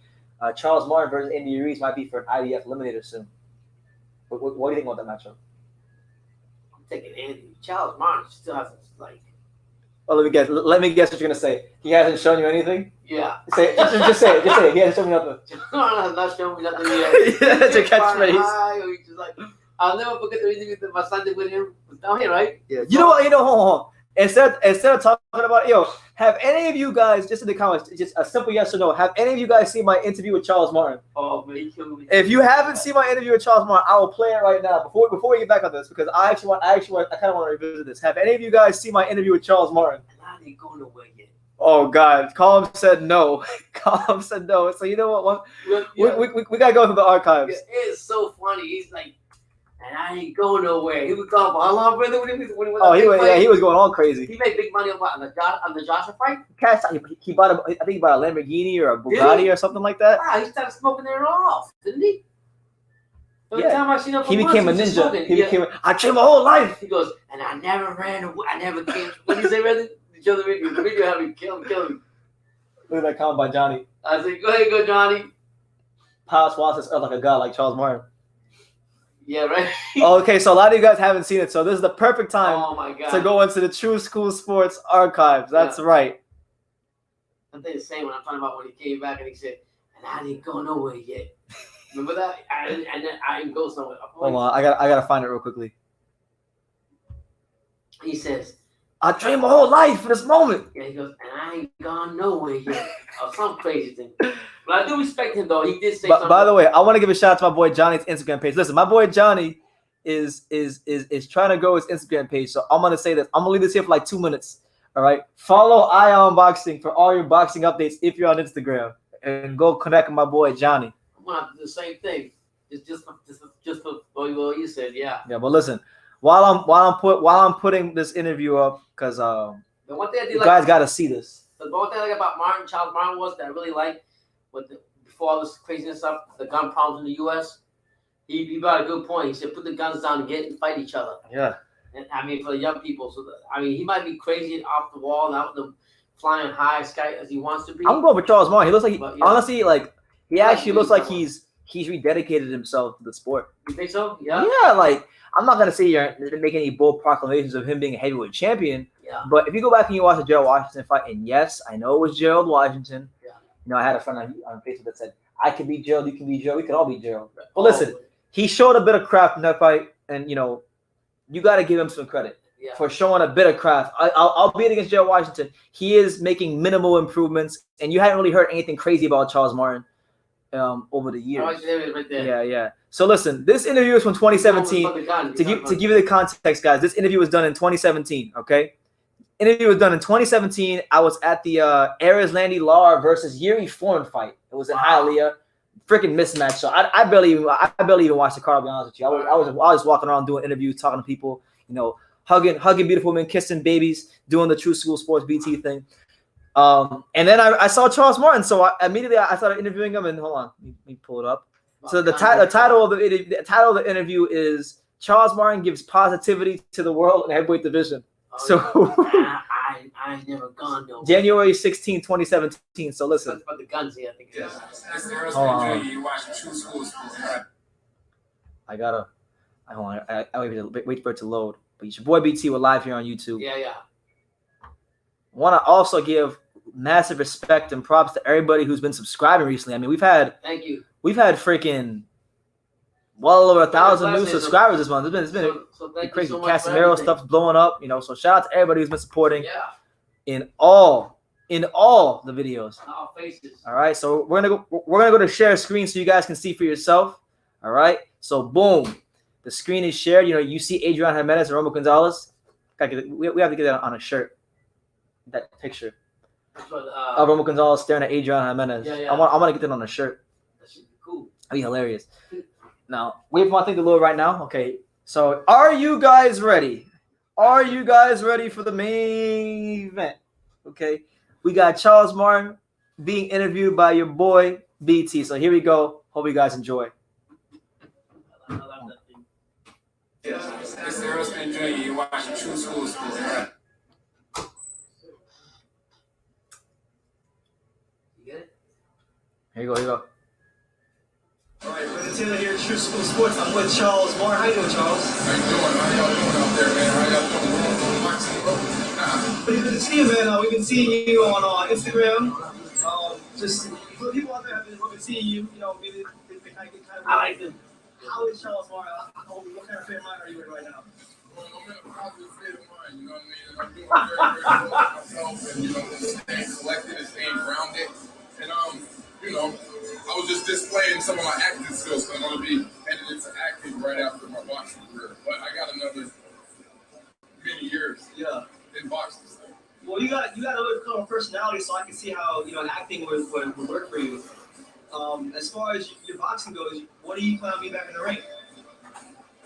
Charles Martin versus Andy Ruiz might be for an IDF eliminator soon. What do you think about that matchup? I'm taking Andy. Charles Martin still has like Oh, let me guess what you're gonna say. He hasn't shown you anything. Yeah. Say just say it. Just say it. He hasn't shown me nothing. No, not showing me nothing yet. Yeah, that's your catchphrase. Or he's just like, I'll never forget the interview that my son did with him. It was down here, right? Yeah. You know what? Hold on. Instead of talking about have any of you guys, just in the comments, just a simple yes or no, have any of you guys seen my interview with Charles Martin? Oh man, he killed me. If you haven't seen my interview with Charles Martin, I will play it right now before we get back on this because I kind of want to revisit this. Have any of you guys seen my interview with Charles Martin? I didn't go nowhere yet. Oh God, Colin said no. Colin said no. So you know what? We gotta go through the archives. It's so funny. He's like, and I ain't going nowhere. He was gone for how long, brother? When he was going all crazy. He made big money on the Joshua fight. Cash, he bought I think he bought a Lamborghini or a Bugatti or something like that. Wow, he started smoking their off, didn't he? Every time I seen him, he became a ninja. I trained my whole life. He goes, and I never ran away. I never came. What did he say, brother? The video had me kill him. Look at that comment by Johnny. I said, go ahead, Johnny. Power Swanson like a god like Charles Martin. Yeah, right. Okay, so a lot of you guys haven't seen it, so this is the perfect time to go into the True School Sports archives. That's right. I think the same when I'm talking about when he came back and he said, and I didn't go nowhere yet. Remember that? And then I didn't go somewhere. Hold on, I gotta find it real quickly. He says, I trained my whole life for this moment. Yeah, he goes, and I ain't gone nowhere yet. Or some crazy thing. But I do respect him, though. He did say something. By the way, I want to give a shout out to my boy Johnny's Instagram page. Listen, my boy Johnny is trying to grow his Instagram page. So I'm going to say this. I'm going to leave this here for like 2 minutes. All right? Follow Ion Boxing for all your boxing updates if you're on Instagram. And go connect with my boy Johnny. I'm going to have to do the same thing. Just for what you said, yeah. Yeah, but listen. While I'm putting this interview up, because the one thing I did you guys got to see this. The one thing I like about Charles Martin was that I really liked before all this craziness stuff, the gun problems in the U.S. He brought a good point. He said, put the guns down and get and fight each other. Yeah. And I mean, for the young people. So he might be crazy and off the wall and out the flying high sky as he wants to be. I'm going with Charles Martin. He looks like honestly, like he actually looks like he's rededicated himself to the sport. You think so? Yeah. Yeah, like. I'm not gonna say you're making any bold proclamations of him being a heavyweight champion. Yeah. But if you go back and you watch the Gerald Washington fight, and yes, I know it was Gerald Washington. Yeah. You know, I had a friend on Facebook that said, "I can beat Gerald, you can beat Gerald, we can all beat Gerald." But listen, he showed a bit of craft in that fight, and you know, you got to give him some credit for showing a bit of craft. I'll be it against Gerald Washington. He is making minimal improvements, and you haven't really heard anything crazy about Charles Martin over the years. Right there. Yeah. So listen, this interview is from 2017. To give you the context, guys, this interview was done in 2017. Okay, interview was done in 2017. I was at the Arizlandi Lar versus Yuri Foreign fight. It was in Hialeah. Freaking mismatch. So I barely even watched the card. I'll be honest with you. I was walking around doing interviews, talking to people. You know, hugging beautiful women, kissing babies, doing the True School Sports BT thing. And then I saw Charles Martin, so I immediately started interviewing him. And hold on, let me pull it up. So the title of the interview is Charles Martin gives positivity to the world in the heavyweight division. I never gone nowhere. January 16, 2017. So listen. That's about the guns here, I think. Yeah. I wait for it to load. But it's your boy BT. We're live here on YouTube. Yeah. Want to also give massive respect and props to everybody who's been subscribing recently. I mean, thank you. We've had freaking well over 1,000 new subscribers this month. It's been crazy. So Casemiro stuff's blowing up, you know. So shout out to everybody who's been supporting in all the videos. Our faces. All right. So we're gonna go to share screen so you guys can see for yourself. All right. So boom, the screen is shared. You know, you see Adrian Jimenez and Romo Gonzalez. We have to get that on a shirt. That picture. Romo Gonzalez staring at Adrian Jimenez. Yeah. I want to get that on a shirt. That should be cool. That'd be hilarious. Now, wait for my thing to load right now. Okay. So, are you guys ready? Are you guys ready for the main event? Okay. We got Charles Martin being interviewed by your boy BT. So here we go. Hope you guys enjoy. You watching True School Sports. Here you go. All right, we're continuing here at True School Sports. I'm with Charles Martin. How you doing, Charles? How you doing? How y'all doing out there, man? How y'all doing? Pretty good to see you, man. We've been seeing you on Instagram. Just for people out there have been seeing you. You know, maybe they kind of. I like them. How is Charles Martin? What kind of frame of mind are you in right now? Well, I'm in a positive state of mind, you know what I mean? And I'm doing very, very well with myself and, you know, staying collected and staying grounded. And, you know, I was just displaying some of my acting skills because I'm going to be headed into acting right after my boxing career. But I got another many years in boxing. So. Well, you got a little kind of personality, so I can see how, you know, acting would work for you. As far as your boxing goes, what do you plan on being back in the ring?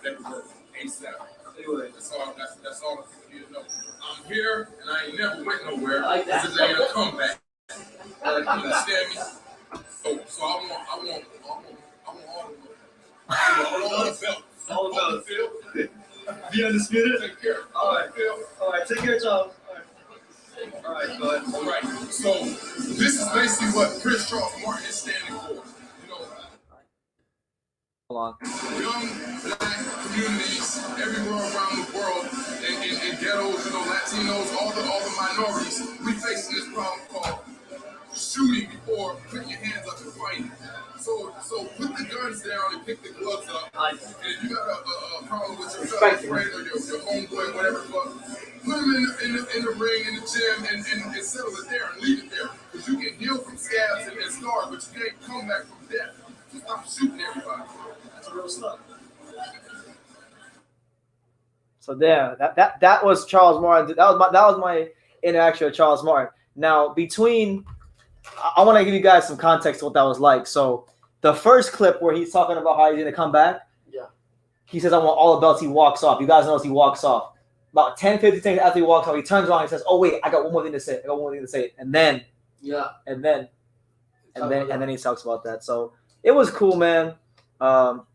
February, ASAP. Anyway. That's all you need to know. I'm here and I ain't never went nowhere. I like that. This ain't a comeback. You understand me? So I want all the belts. All the belts. Field. Be undisputed? Take care. All right. Take care, Charles. All right, go ahead. All right. So this is basically what Chris Charles Martin is standing for. You know, Hold on. young black communities everywhere around the world, in ghettos, you know, Latinos, all the minorities, we facing this problem called shooting before putting your hands up and fighting. So put the guns down and pick the gloves up. And if you got a problem with your fellow friend or your homeboy, whatever, put them in the ring, in the gym, and settle it there and leave it there. Because you can heal from scabs and scars, but you can't come back from death. Just stop shooting everybody. That's real stuff. So there, that was Charles Martin. That was my interaction with Charles Martin. Now, I want to give you guys some context to what that was like. So the first clip where he's talking about how he's going to come back, he says, I want all the belts. He walks off. You guys notice he walks off. About 10, 15 seconds after he walks off, he turns around and says, oh, wait, I got one more thing to say. And then he talks about that. So it was cool, man.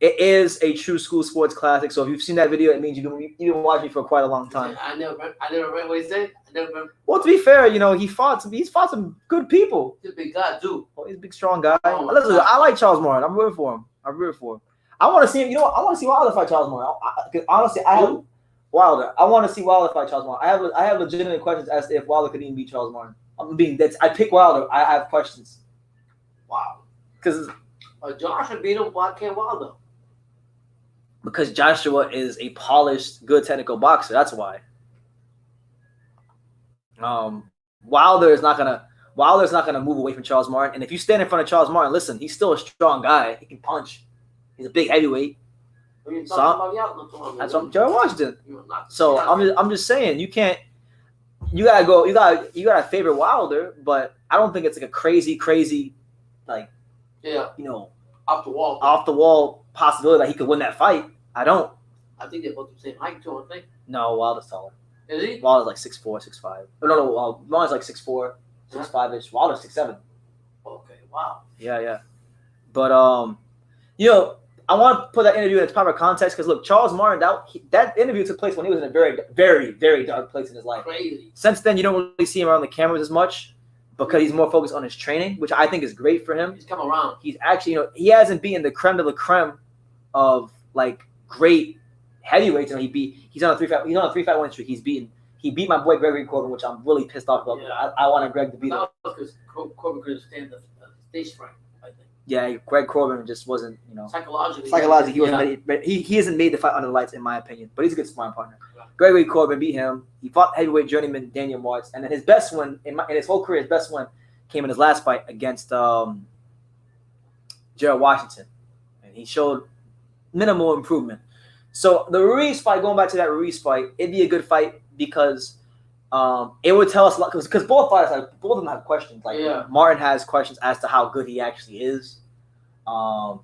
It is a true school sports classic. So if you've seen that video, it means you've been watching for quite a long time. I never read what he said. Well, to be fair, you know, he's fought some good people. He's a big guy, too. Oh, he's a big, strong guy. Oh, Listen, I like Charles Martin. I'm rooting for him. I want to see him. You know what? I want to see Wilder fight Charles Martin. Honestly, I have Wilder. I want to see Wilder fight Charles Martin. I have legitimate questions as to if Wilder could even beat Charles Martin. I pick Wilder. I have questions. Wow. Because Joshua beat him. Why can't Wilder? Because Joshua is a polished, good technical boxer. That's why. Wilder is not gonna move away from Charles Martin. And if you stand in front of Charles Martin, listen, he's still a strong guy. He can punch. He's a big heavyweight. That's what Jerry Washington. So I'm just saying, you can't. You gotta favor Wilder, but I don't think it's like a crazy like off the wall possibility that he could win that fight. I don't. I think they're both the same height too. I think. No, Wilder's taller. Is he? Wilder's like 6'4", 6'5". No. Wilder's like 6'4", 6'5". Wilder's 6'7". Okay. Wow. Yeah. But I want to put that interview in its proper context because look, Charles Martin, that interview took place when he was in a very, very, very dark place in his life. Crazy. Since then, you don't really see him around the cameras as much because he's more focused on his training, which I think is great for him. He's come around. He's actually, he hasn't beaten the creme de la creme of like great heavyweights. He's on a 3-fight winning streak. He beat my boy Gregory Corbin, which I'm really pissed off about. Yeah. I wanted Greg to beat him. Because Corbin couldn't stand the stage fright, I think. Yeah, Greg Corbin just wasn't, Psychologically, he wasn't ready. He hasn't made the fight under the lights, in my opinion. But he's a good sparring partner. Yeah. Gregory Corbin beat him. He fought heavyweight journeyman Daniel Martz, and then his best win in his whole career, his best win came in his last fight against Gerald Washington, and he showed minimal improvement. So the Ruiz fight, going back to that Ruiz fight, it'd be a good fight because it would tell us a lot. Because both of them have questions. Martin has questions as to how good he actually is.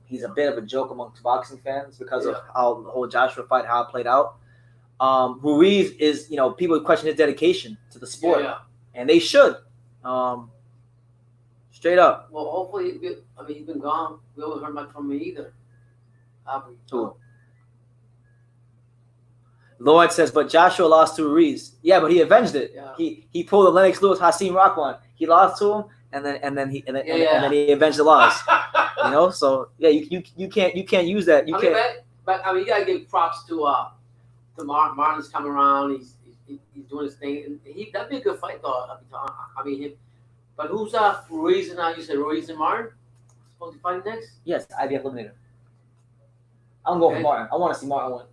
He's a bit of a joke amongst boxing fans because of how the whole Joshua fight, how it played out. Ruiz is, people question his dedication to the sport, and they should. Straight up. Well, hopefully, he's been gone. We haven't heard much from him either. Who? Lloyd says, but Joshua lost to Ruiz. Yeah, but he avenged it. Yeah. He pulled the Lennox Lewis Hasim Rock one. He lost to him, and then he avenged the loss. So you can't use that. You can't. But you gotta give props to Martin's coming around. He's he's doing his thing. And that'd be a good fight, though. I mean, him. But who's Ruiz now? You said Ruiz and Martin supposed to be fighting next? Yes, IBF eliminator. I'm going for Martin. I want to see Martin win.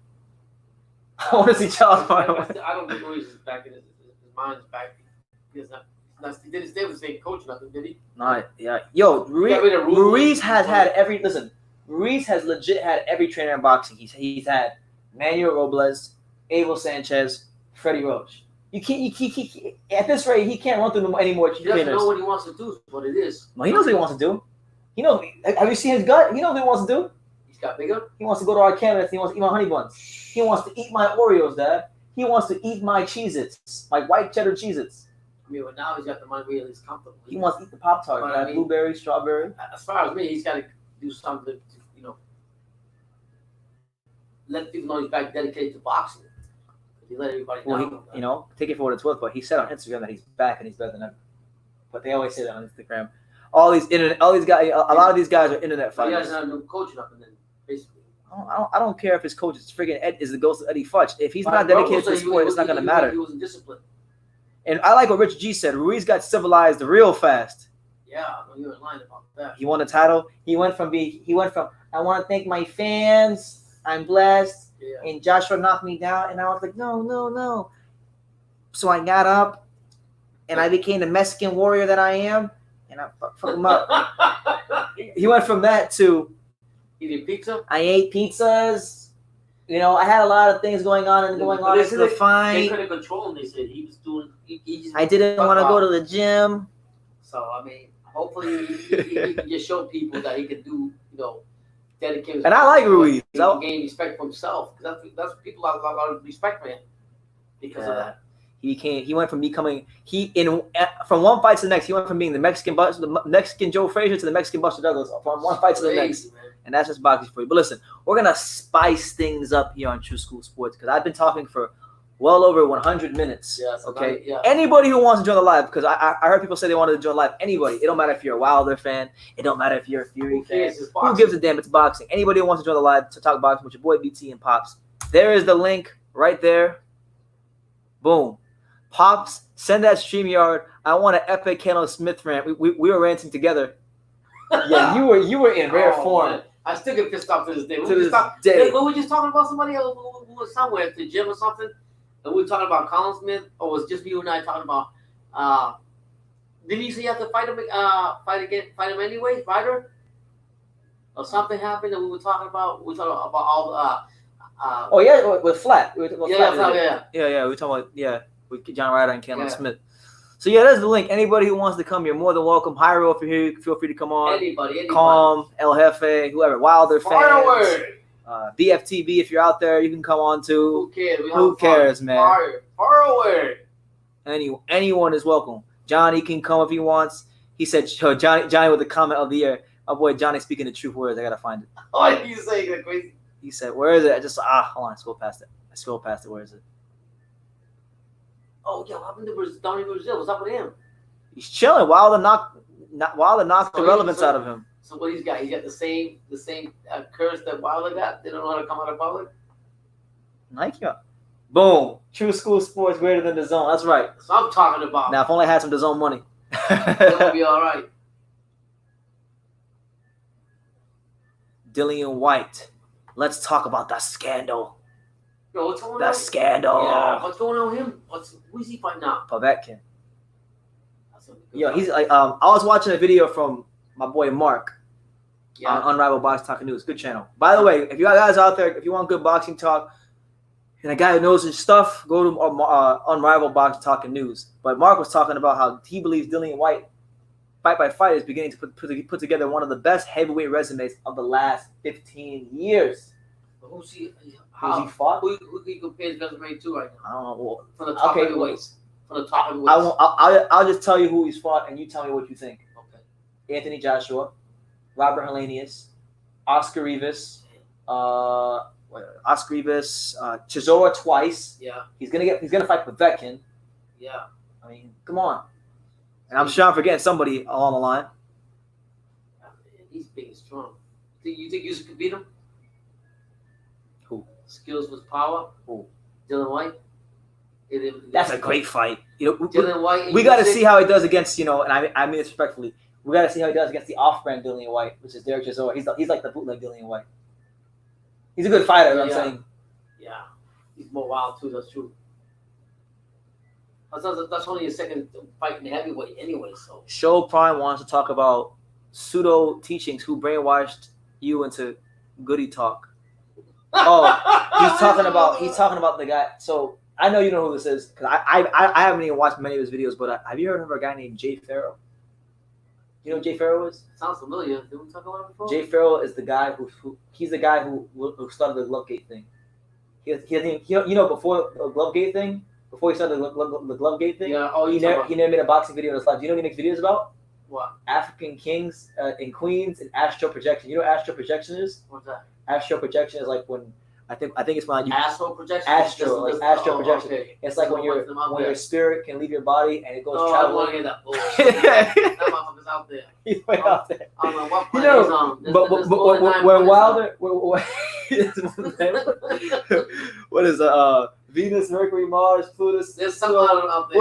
I want to see Charles Martin win. I don't think Ruiz is back in his mind's back. He didn't stay with the same coach, nothing, did he? Nah, yeah. Yo, Ruiz has had every. Listen, Ruiz has legit had every trainer in boxing. He's had Manuel Robles, Abel Sanchez, Freddie Roach. You can't. At this rate, he can't run through them anymore. He doesn't know what he wants to do. Is what it is. Well, he knows what he wants to do. He knows. Have you seen his gut? He knows what he wants to do. He's got bigger. He wants to go to our candidates. He wants to eat my honey buns. He wants to eat my Oreos, Dad. He wants to eat my Cheez-Its, my white cheddar Cheez-Its. I mean, but now he's got the money where he's comfortable. He wants to eat the Pop-Tart, But I mean, blueberry, strawberry. As far as me, he's got to do something to, let people know he's back dedicated to boxing. He let everybody know. Well, take it for what it's worth, but he said on Instagram that he's back and he's better than ever. But they always say that on Instagram. All these guys, a lot of these guys are internet But he fighters. doesn't have a new coach up, and then basically. I don't care if his coach is friggin' Ed is the ghost of Eddie Futch. If he's not dedicated to the sport, it's not going to matter. He wasn't disciplined. And I like what Rich G said. Ruiz got civilized real fast. Yeah, you were lying about that. He won the title. He went from I want to thank my fans. I'm blessed. Yeah. And Joshua knocked me down, and I was like, no. So I got up, and I became the Mexican warrior that I am, and I fucked him up. He went from that to eating pizza. I ate pizzas. I had a lot of things going on into the fight. They couldn't control him. They said he was doing. He just I didn't want to go to the gym. So I mean, hopefully he can just show people that he can do. Dedicate. And I like Ruiz. He can gain respect for himself. That's what people have a lot of respect for him because of that. He went from becoming from one fight to the next. He went from being the Mexican Joe Frazier to the Mexican Buster Douglas from one fight to the next. Man. And that's just boxing for you. But listen, we're gonna spice things up here on True School Sports because I've been talking for well over 100 minutes. Yes, okay. Yeah. Anybody who wants to join the live, because I heard people say they wanted to join live. Anybody. It don't matter if you're a Wilder fan. It don't matter if you're a Fury fan. Who gives a damn? It's boxing. Anybody who wants to join the live to talk boxing with your boy BT and Pops. There is the link right there. Boom. Pops, send that StreamYard. I want an epic Kendall Smith rant. We were ranting together. Yeah, you were in rare form. Man. I still get pissed off to this day. We were just talking about somebody else who was somewhere at the gym or something, and we were talking about Colin Smith, or was it just you and I talking about? Didn't you say you have to fight him anyway, fighter? Or something happened that we were talking about. We were talking about all. With Flat. Yeah. We were talking about with John Ryder and Kendall Smith. So there's the link. Anybody who wants to come, you're more than welcome. Hyro, if you're here, feel free to come on. Anybody. Calm, El Jefe, whoever, Wilder fans. Forward. BFTB, if you're out there, you can come on too. Who cares? Who cares, man? Forward. Anyone is welcome. Johnny can come if he wants. He said, Johnny with the comment of the year. My boy Johnny speaking the truth words. I gotta find it. Oh, you saying that crazy? He said, "Where is it?" I just hold on. I scrolled past it. Where is it? Oh, what happened to Donnie Brazil? What's up with him? He's chilling. Wilder knocked the relevance out of him. So what he's got? He got the same curse that Wilder got. They don't know how to come out of public. Nike. Boom. True School Sports greater than the zone. That's right. So I'm talking about. Now, if only I had some DAZN money. It'll be all right. Dillian White. Let's talk about that scandal. Yo, what's going on? That scandal. Yeah, what's going on with him? Who's he fighting now? Povetkin. He's like I was watching a video from my boy Mark on Unrivaled Box Talking News. Good channel. By the way, if you guys out there, if you want good boxing talk and a guy who knows his stuff, go to Unrivaled Box Talking News. But Mark was talking about how he believes Dillian White, fight by fight, is beginning to put together one of the best heavyweight resumes of the last 15 years. Who's he? Who's he fought? Who can you compare his resume to right now? I don't know. From the top heavyweights. From the top heavyweights. I'll just tell you who he's fought, and you tell me what you think. Okay. Anthony Joshua, Robert Helenius, Oscar Rivas, Chisora twice. Yeah. He's gonna fight Povetkin. Yeah. I mean, come on. And I'm sure I'm forgetting somebody along the line. He's big and strong. You think Yusuf could beat him? Who? Skills with power. Who? Dillian White. That's a great fight. Dillian White. We got to see how he does against, and I mean this respectfully. We got to see how he does against the off-brand Dillian White, which is Derek Chisora. He's like the bootleg Dillian White. He's a good fighter. You know what I'm saying. Yeah, he's more wild too. That's true. That's only his second fight in the heavyweight anyway. So Show Prime wants to talk about pseudo teachings who brainwashed you into goody talk. Oh, he's talking about the guy. So I know you know who this is because I haven't even watched many of his videos. But have you heard of a guy named Jay Farrell? You know who Jay Farrell is? Sounds familiar. Did we talk about it before? Jay Farrell is the guy he's the guy who started the Glovegate thing. He before the Glovegate thing, before he started the Glovegate thing. Yeah. Oh, he never made a boxing video in his life. Do you know what he makes videos about? What? African kings and queens and astral projection. You know what astral projection is? What's that? Astral projection is like when I think it's when you Astral projection. astral projection. Okay. It's like when your spirit can leave your body and it goes I don't want to traveling. hear that bullshit. That motherfucker's out there. He's way out there. I don't know what planet he's on. But when Wilder, what is Venus, Mercury, Mars, Pluto? There's something out there.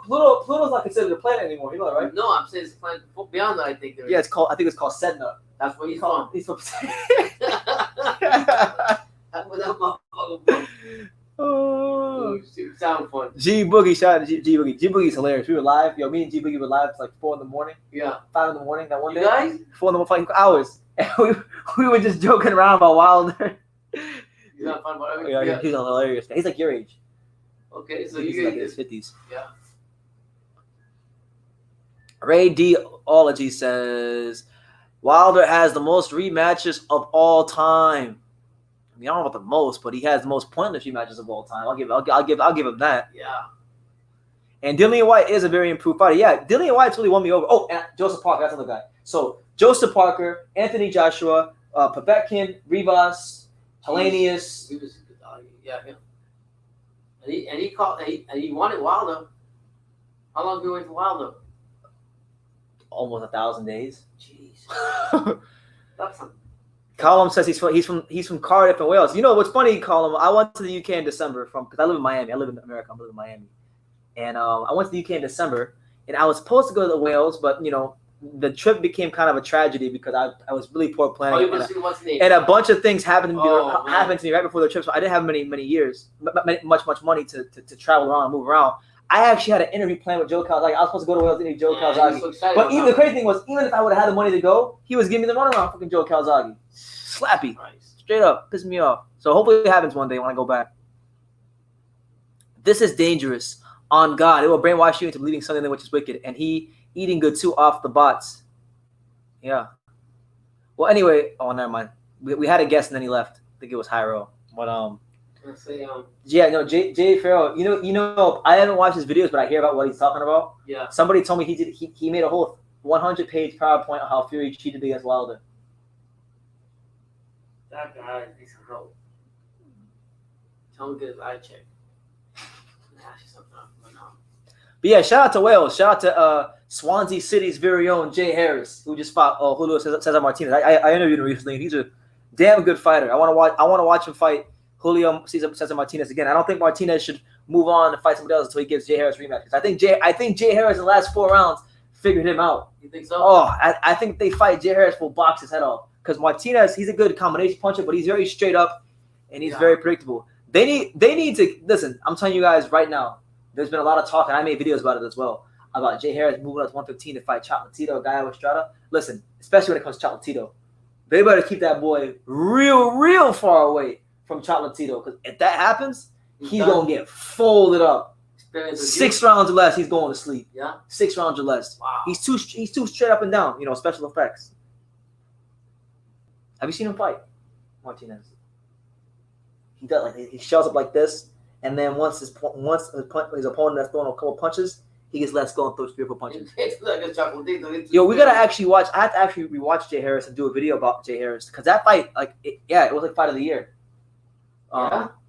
Well, Pluto's not considered a planet anymore. You know that, right? No, I'm saying it's a planet beyond that. I think there is. Yeah, I think it's called Sedna. That's where he's from. He's from. That's where that motherfucker Oh. from. Sound fun. G Boogie, shout out to G Boogie. G Boogie's hilarious. We were live. Me and G Boogie were live. It's like 4 a.m. Yeah. 5 a.m. that one You day. guys? 4 a.m. hours. And we were just joking around about Wilder. You're not fun about everything. Yeah, he's a hilarious guy. He's like your age. Okay, so He's you like in get his 50s. Yeah. Ray D-ology says Wilder has the most rematches of all time. I mean, I don't know about the most, but he has the most pointless rematches of all time. I'll give him that. Yeah. And Dillian White is a very improved fighter. Yeah, Dillian White's really won me over. Oh, and Joseph Parker, that's another guy. So Joseph Parker, Anthony Joshua, Povetkin, Rivas, Hellenius. He was yeah, him. And he wanted Wilder. How long did we wait for Wilder? Almost 1,000 days. Jeez. That's a Colum says he's from Cardiff and Wales. You know what's funny, Colum? I went to the UK in December because I live in Miami. I live in America. I live in Miami, and I went to the UK in December, and I was supposed to go to Wales, but the trip became kind of a tragedy because I was really poor planning, and a bunch of things happened to me right before the trip. So I didn't have many years, much money to travel around and move around. I actually had an interview planned with Joe Calzaghe. I was supposed to go to Wales to interview Joe Calzaghe. So but even the crazy thing was, even if I would have had the money to go, he was giving me the runaround, fucking Joe Calzaghe. Slappy. Nice. Straight up. Pissed me off. So hopefully it happens one day when I go back. This is dangerous. On God. It will brainwash you into believing something which is wicked. And he eating good too off the bots. Yeah. Well, anyway. Oh, never mind. We had a guest and then he left. I think it was Hyro. But Let's say, yeah, no, Jay Farrell. You know, I haven't watched his videos, but I hear about what he's talking about. Yeah. Somebody told me he made a whole 100-page PowerPoint on how Fury cheated against Wilder. That guy needs some help. Tell him to get his eye checked. Ask you something right now. But yeah, shout out to Wales. Shout out to Swansea City's very own Jay Harris, who just fought Julio Cesar Martinez. I interviewed him recently. He's a damn good fighter. I want to watch him fight Julio Cesar Martinez again. I don't think Martinez should move on and fight somebody else until he gives Jay Harris rematches. I think Jay Harris in the last 4 rounds figured him out. You think so? Oh, I think they fight Jay Harris will box his head off. Because Martinez, he's a good combination puncher, but he's very straight up and he's very predictable. They need to listen. I'm telling you guys right now. There's been a lot of talk, and I made videos about it as well, about Jay Harris moving up to 115 to fight Chocolatito, Gallo Estrada. Listen, especially when it comes to Chocolatito, they better keep that boy real far away from Chocolatito. Because if that happens, he's gonna get folded up. 6 rounds or less, he's going to sleep. Yeah. 6 rounds or less. Wow. He's too straight up and down. Special effects. Have you seen him fight, Martinez? He does he shows up like this, and then once his opponent has thrown a couple punches, he gets let go and throws 3 or 4 punches. Yo, we gotta actually watch. I have to actually rewatch Jay Harris and do a video about Jay Harris because that fight, it was like fight of the year.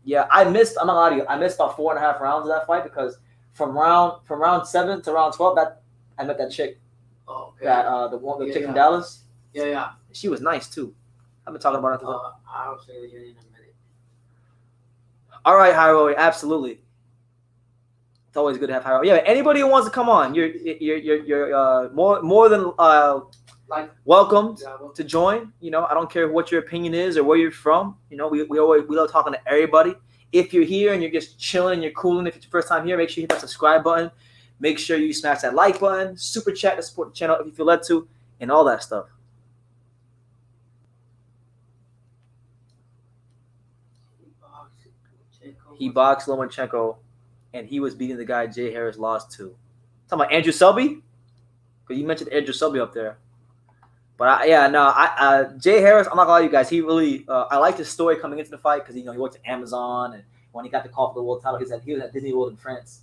Yeah, I'm not gonna lie to you. I missed about 4.5 rounds of that fight because from round 7 to round 12, I met that chick. Oh, okay. The chick from Dallas. Yeah. She was nice too. I've been talking about her. I'll say that in a minute. All right, Hyro, absolutely. It's always good to have high. Yeah, anybody who wants to come on, you're more than welcome to join. You know, I don't care what your opinion is or where you're from. You know, we love talking to everybody. If you're here and you're just chilling and you're cooling, if it's your first time here, make sure you hit that subscribe button. Make sure you smash that like button, super chat to support the channel if you feel led to, and all that stuff. He boxed Lomachenko, and he was beating the guy Jay Harris lost to. Talking about Andrew Selby? Because you mentioned Andrew Selby up there. But Jay Harris, I'm not gonna lie to you guys, he really I liked his story coming into the fight because he worked at Amazon, and when he got the call for the world title, he was at Disney World in France.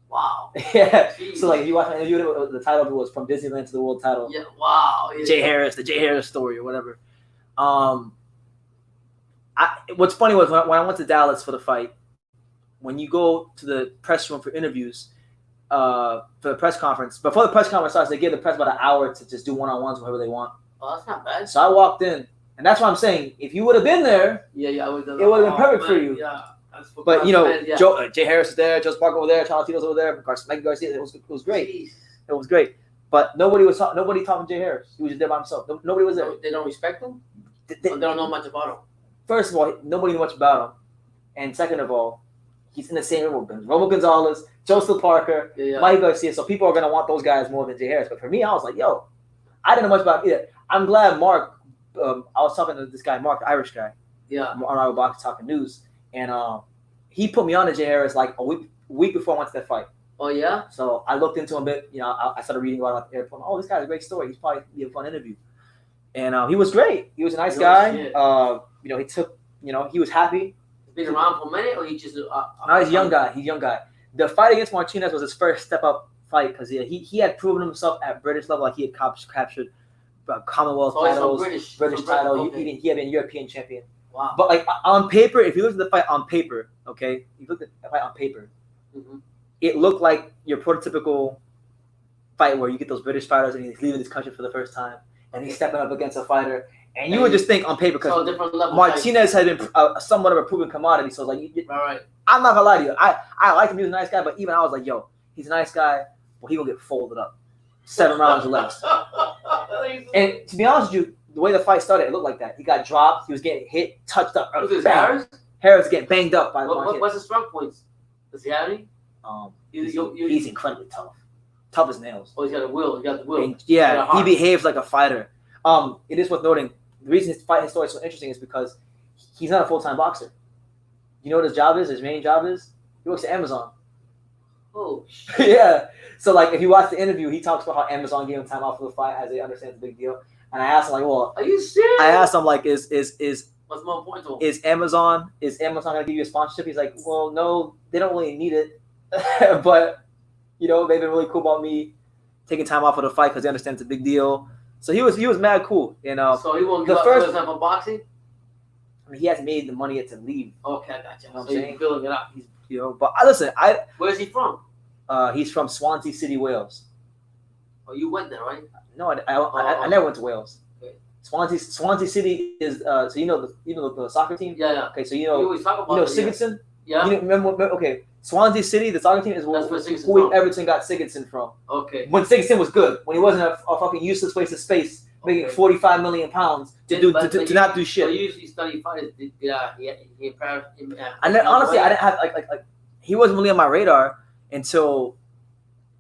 Wow. Yeah. Jeez. So if you watch an interview, the title was From Disneyland to the World Title. Yeah. Wow. Yeah. Jay Harris, the Jay Harris story or whatever. What's funny was when I went to Dallas for the fight, when you go to the press room for interviews, for the press conference, before the press conference starts, they give the press about an hour to just do one-on-ones whoever they want. Oh, that's not bad. So I walked in, and that's what I'm saying. If you would have been there, I would have. It would have been perfect for you. Yeah. But Jay Harris was there, Joe Spark over there, Charles Tito's over there, Mike Garcia. It was great. Jeez. It was great. But nobody talking to Jay Harris. He was just there by himself. Nobody was there. They don't respect him. They don't know much about him. First of all, nobody knew much about him, and second of all, he's in the same room with Romo Gonzalez, Joseph Parker, Mike Garcia. So people are gonna want those guys more than Jay Harris. But for me, I was like, yo, I didn't know much about either. I'm glad Mark. I was talking to this guy, Mark, the Irish guy. Yeah. On our box talking news, and he put me on to Jay Harris like a week before I went to that fight. Oh yeah. So I looked into him a bit. I started reading about him at the airport. Oh, this guy's a great story. He's probably be a fun interview. And he was great. He was a nice guy. He took. He was happy. Been around for a minute, or he just? No, he's a young guy. He's a young guy. The fight against Martinez was his first step up fight because he had proven himself at British level. Like he had captured Commonwealth titles, British title. Okay. He had been European champion. Wow. But like on paper, if you look at the fight on paper, okay, you look at the fight on paper, it looked like your prototypical fight where you get those British fighters and he's leaving this country for the first time and he's stepping up against a fighter. And you would just think on paper because Martinez had been somewhat of a proven commodity. So like, right. I'm not gonna lie to you. I like him. He was a nice guy, but even I was like, yo, he's a nice guy, but he gonna get folded up 7 rounds or less. And to be honest with you, the way the fight started, it looked like that. He got dropped. He was getting hit, touched up. Was this Harris? Harris getting banged up by Martinez. What's his strong points? Does he have any? He's incredibly tough. Tough as nails. Oh, he's got a will. He got the will. And he behaves like a fighter. It is worth noting. The reason his story is so interesting is because he's not a full-time boxer. You know what his job is? His main job is? He works at Amazon. Oh, shit. Yeah. So, like, if you watch the interview, he talks about how Amazon gave him time off for the fight as they understand it's a big deal. And I asked him, like, well, are you serious? I asked him, like, is what's more important to him? Is Amazon gonna give you a sponsorship? He's like, well, no, they don't really need it. But, they've been really cool about me taking time off for the fight because they understand it's a big deal. So he was mad cool, So he won't give up for example boxing? I mean, he hasn't made the money yet to leave. Okay, I got you. Know what So he's building it up. But listen, where's he from? He's from Swansea City, Wales. Oh, you went there, right? No, I never went to Wales. Okay. Swansea City is so the soccer team. Yeah. Okay, so you always talk about Sigurdsson. Yeah. Okay, Swansea City, the soccer team is who Everton got Sigurdsson from. Okay. When Sigurdsson was good, when he wasn't a fucking useless waste of space, making 45 million pounds to not do shit. So you usually study fighters. Honestly, I didn't have like he wasn't really on my radar until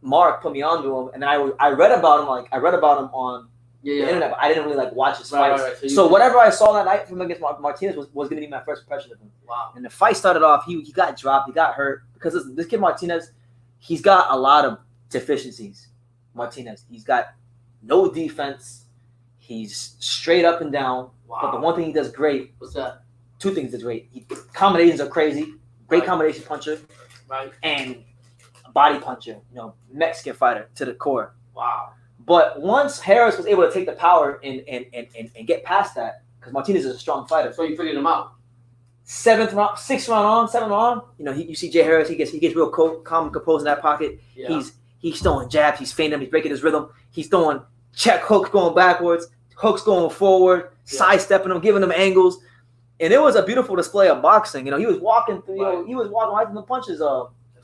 Mark put me onto him, and then I read about him on the internet, but I didn't really watch his fights. Right. So whatever I saw that night from against Martinez was going to be my first impression of him. Wow. And the fight started off, he got dropped, he got hurt because listen, this kid Martinez, he's got a lot of deficiencies. Martinez, he's got no defense. He's straight up and down. Wow. But the one thing he does great. What's that? Two things that's great. Combinations are crazy. Great combination puncher. Right. And a body puncher. Mexican fighter to the core. Wow. But once Harris was able to take the power and get past that, because Martinez is a strong fighter. So you figured him out. 7th round. You see Jay Harris. He gets real calm and composed in that pocket. Yeah. He's throwing jabs. He's feinting. He's breaking his rhythm. He's throwing check hooks going backwards, hooks going forward, sidestepping them, giving them angles. And it was a beautiful display of boxing. He was walking through. He was walking right from the punches.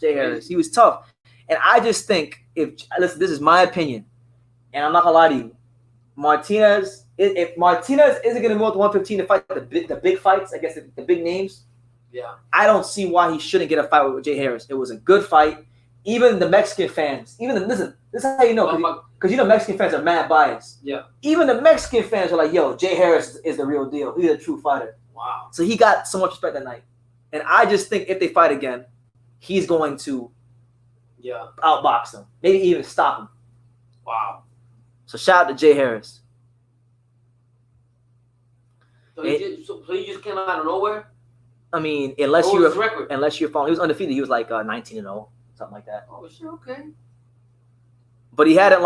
Jay Harris. He was tough. And I just think, listen, this is my opinion, and I'm not going to lie to you. If Martinez isn't going to move up to 115 to fight the big fights, I guess the big names, I don't see why he shouldn't get a fight with Jay Harris. It was a good fight. Even the Mexican fans, listen, this is how you know, because Mexican fans are mad biased. Yeah. Even the Mexican fans are like, yo, Jay Harris is the real deal. He's a true fighter. Wow. So he got so much respect that night. And I just think if they fight again, he's going to outbox him. Maybe even stop him. Wow. So shout out to Jay Harris. So he just came out of nowhere? I mean, unless What was his record? you're following, he was undefeated. He was like 19-0, something like that. Oh shit, okay. But he hadn't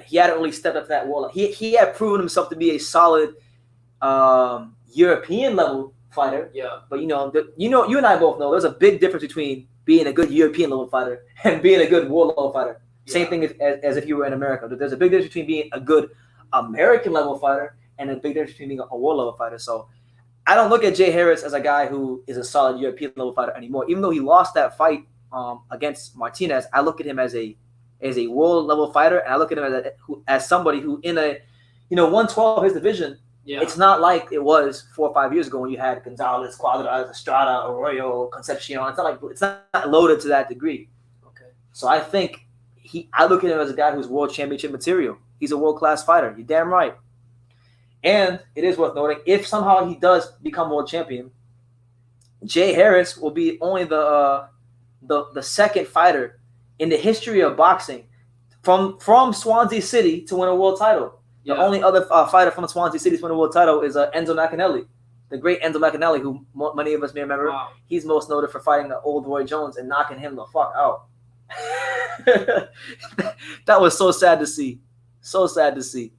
he hadn't really stepped up to that wall. He had proven himself to be a solid European level fighter. Yeah. But you and I both know there's a big difference between being a good European level fighter and being a good world level fighter. Yeah. Same thing as if you were in America. There's a big difference between being a good American level fighter and a big difference between being a world level fighter. So I don't look at Jay Harris as a guy who is a solid European level fighter anymore. Even though he lost that fight against Martinez, I look at him as a world level fighter, and I look at him as somebody who in a 112 his division. Yeah. It's not like it was 4 or 5 years ago when you had Gonzalez, Cuadras, Estrada, Arroyo, Concepcion. It's not loaded to that degree. Okay. So I think I look at him as a guy who's world championship material. He's a world class fighter. You're damn right. And it is worth noting, if somehow he does become world champion, Jay Harris will be only the second fighter in the history of boxing from Swansea City to win a world title. Yeah. The only other fighter from Swansea City to win a world title is Enzo McAnally, the great Enzo McAnally, who many of us may remember. Wow. He's most noted for fighting the old Roy Jones and knocking him the fuck out. That was so sad to see. So sad to see.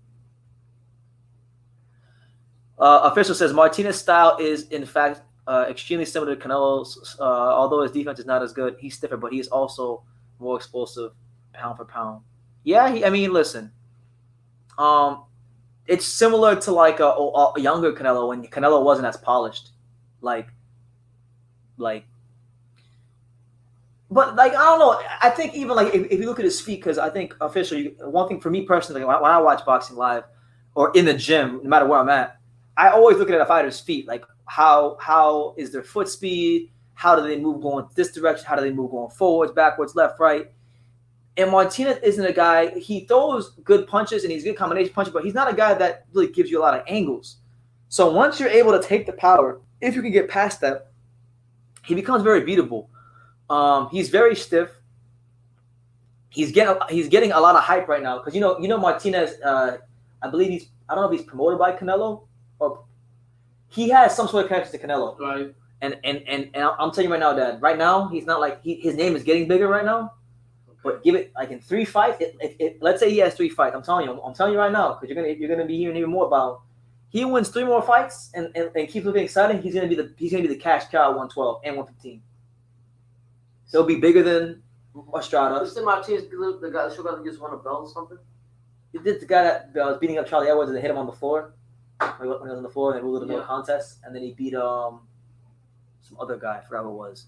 Official says Martinez's style is, in fact, extremely similar to Canelo's. Although his defense is not as good, he's stiffer, but he's also more explosive pound for pound. Yeah, listen. It's similar to like a younger Canelo when Canelo wasn't as polished, but I don't know. I think even if you look at his feet, because I think officially one thing for me personally, when I watch boxing live or in the gym, no matter where I'm at, I always look at a fighter's feet, like how is their foot speed, how do they move going this direction, how do they move going forwards, backwards, left, right. And Martinez isn't a guy, he throws good punches and he's a good combination puncher, but he's not a guy that really gives you a lot of angles. So once you're able to take the power, if you can get past that, he becomes very beatable. He's very stiff. He's getting a lot of hype right now because you know Martinez. I believe I don't know if he's promoted by Canelo or he has some sort of connection to Canelo. Right. And I'm telling you right now, Dad. Right now, he's not like his name is getting bigger right now. But give it like in 3 fights. Let's say he has 3 fights. I'm telling you right now because you're gonna be hearing even more about. He wins 3 more fights and keeps looking exciting. He's gonna be the cash cow at 112 and 115. He'll be bigger than Estrada. Is Martinez the guy that just won a belt or something? He did the guy that was beating up Charlie Edwards and hit him on the floor when he was on the floor and they ruled it a no contest, and then he beat some other guy. I forgot who it was.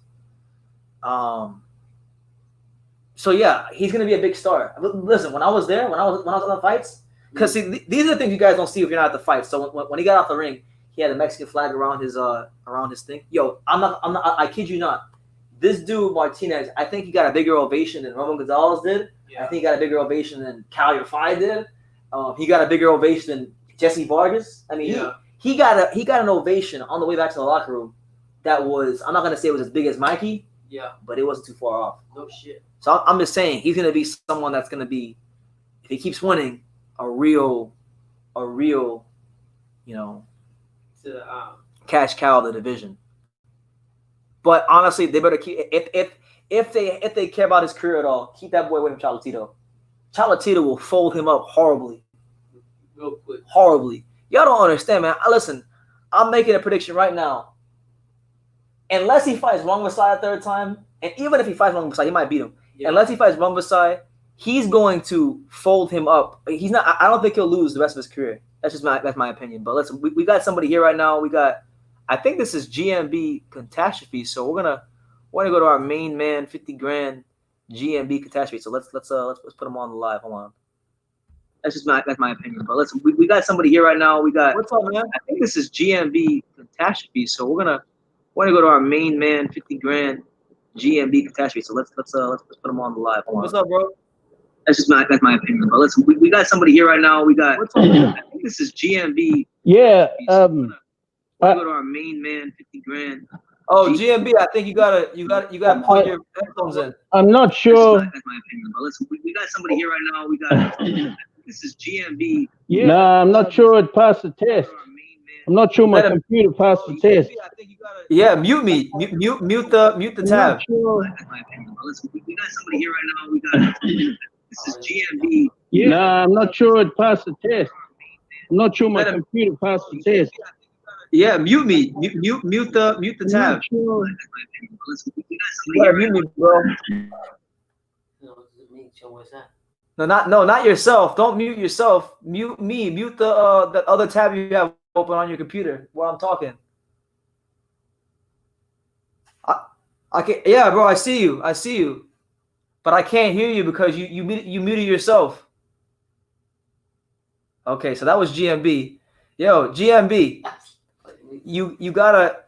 So yeah, he's gonna be a big star. Listen, when I was there, when I was on the fights, because see, these are the things you guys don't see if you're not at the fight. So when he got off the ring, he had a Mexican flag around his thing. Yo, I'm not. I kid you not. This dude Martinez, I think he got a bigger ovation than Roman Gonzalez did. Yeah. I think he got a bigger ovation than Calio Fai did. He got a bigger ovation than Jesse Vargas. I mean, he got an ovation on the way back to the locker room. That was, I'm not gonna say it was as big as Mikey. Yeah, but it wasn't too far off. No shit. So I'm just saying he's gonna be someone that's gonna be, if he keeps winning, a real, cash cow of the division. But honestly, they better keep if they care about his career at all, keep that boy away from Cholatito. Cholatito will fold him up horribly. Real quick. Horribly. Y'all don't understand, man. Listen, I'm making a prediction right now. Unless he fights Rungvisai a third time, and even if he fights Rungvisai, he might beat him. Yeah. Unless he fights Rungvisai, he's going to fold him up. He's not. I don't think he'll lose the rest of his career. That's my opinion. But listen, we got somebody here right now. I think this is GMB Catastrophe. So we're want to go to our main man, 50 grand GMB catastrophe. So let's put him on the live. Hold on. That's my opinion, but we got somebody here right now. We got what's up, man? I think this is GMB catastrophe. So want to go to our main man, 50 grand GMB catastrophe. So let's put him on the live. Hold on. What's up, bro? That's my opinion, but we got somebody here right now. We got what's up, man? I think this is GMB. Yeah. So want to go to our main man, 50 grand. Oh, GMB, I think you gotta plug your headphones in. I'm not sure. That's my opinion, but we got somebody here right now. We got this is GMB. Yeah. No, I'm not sure it passed the test. I'm not sure my computer passed the test. Yeah, mute me. Mute the tab. Sure. That's my opinion, but we got somebody here right now. We got this is GMB. Yeah. No, I'm not sure it passed the test. I'm not sure my computer passed the test. Yeah, mute me. Mute the tab. Sure. You gotta mute me, bro. No, not yourself. Don't mute yourself. Mute me. Mute the other tab you have open on your computer while I'm talking. I can, yeah, bro. I see you, but I can't hear you because you muted yourself. Okay, so that was GMB. Yo, GMB. You gotta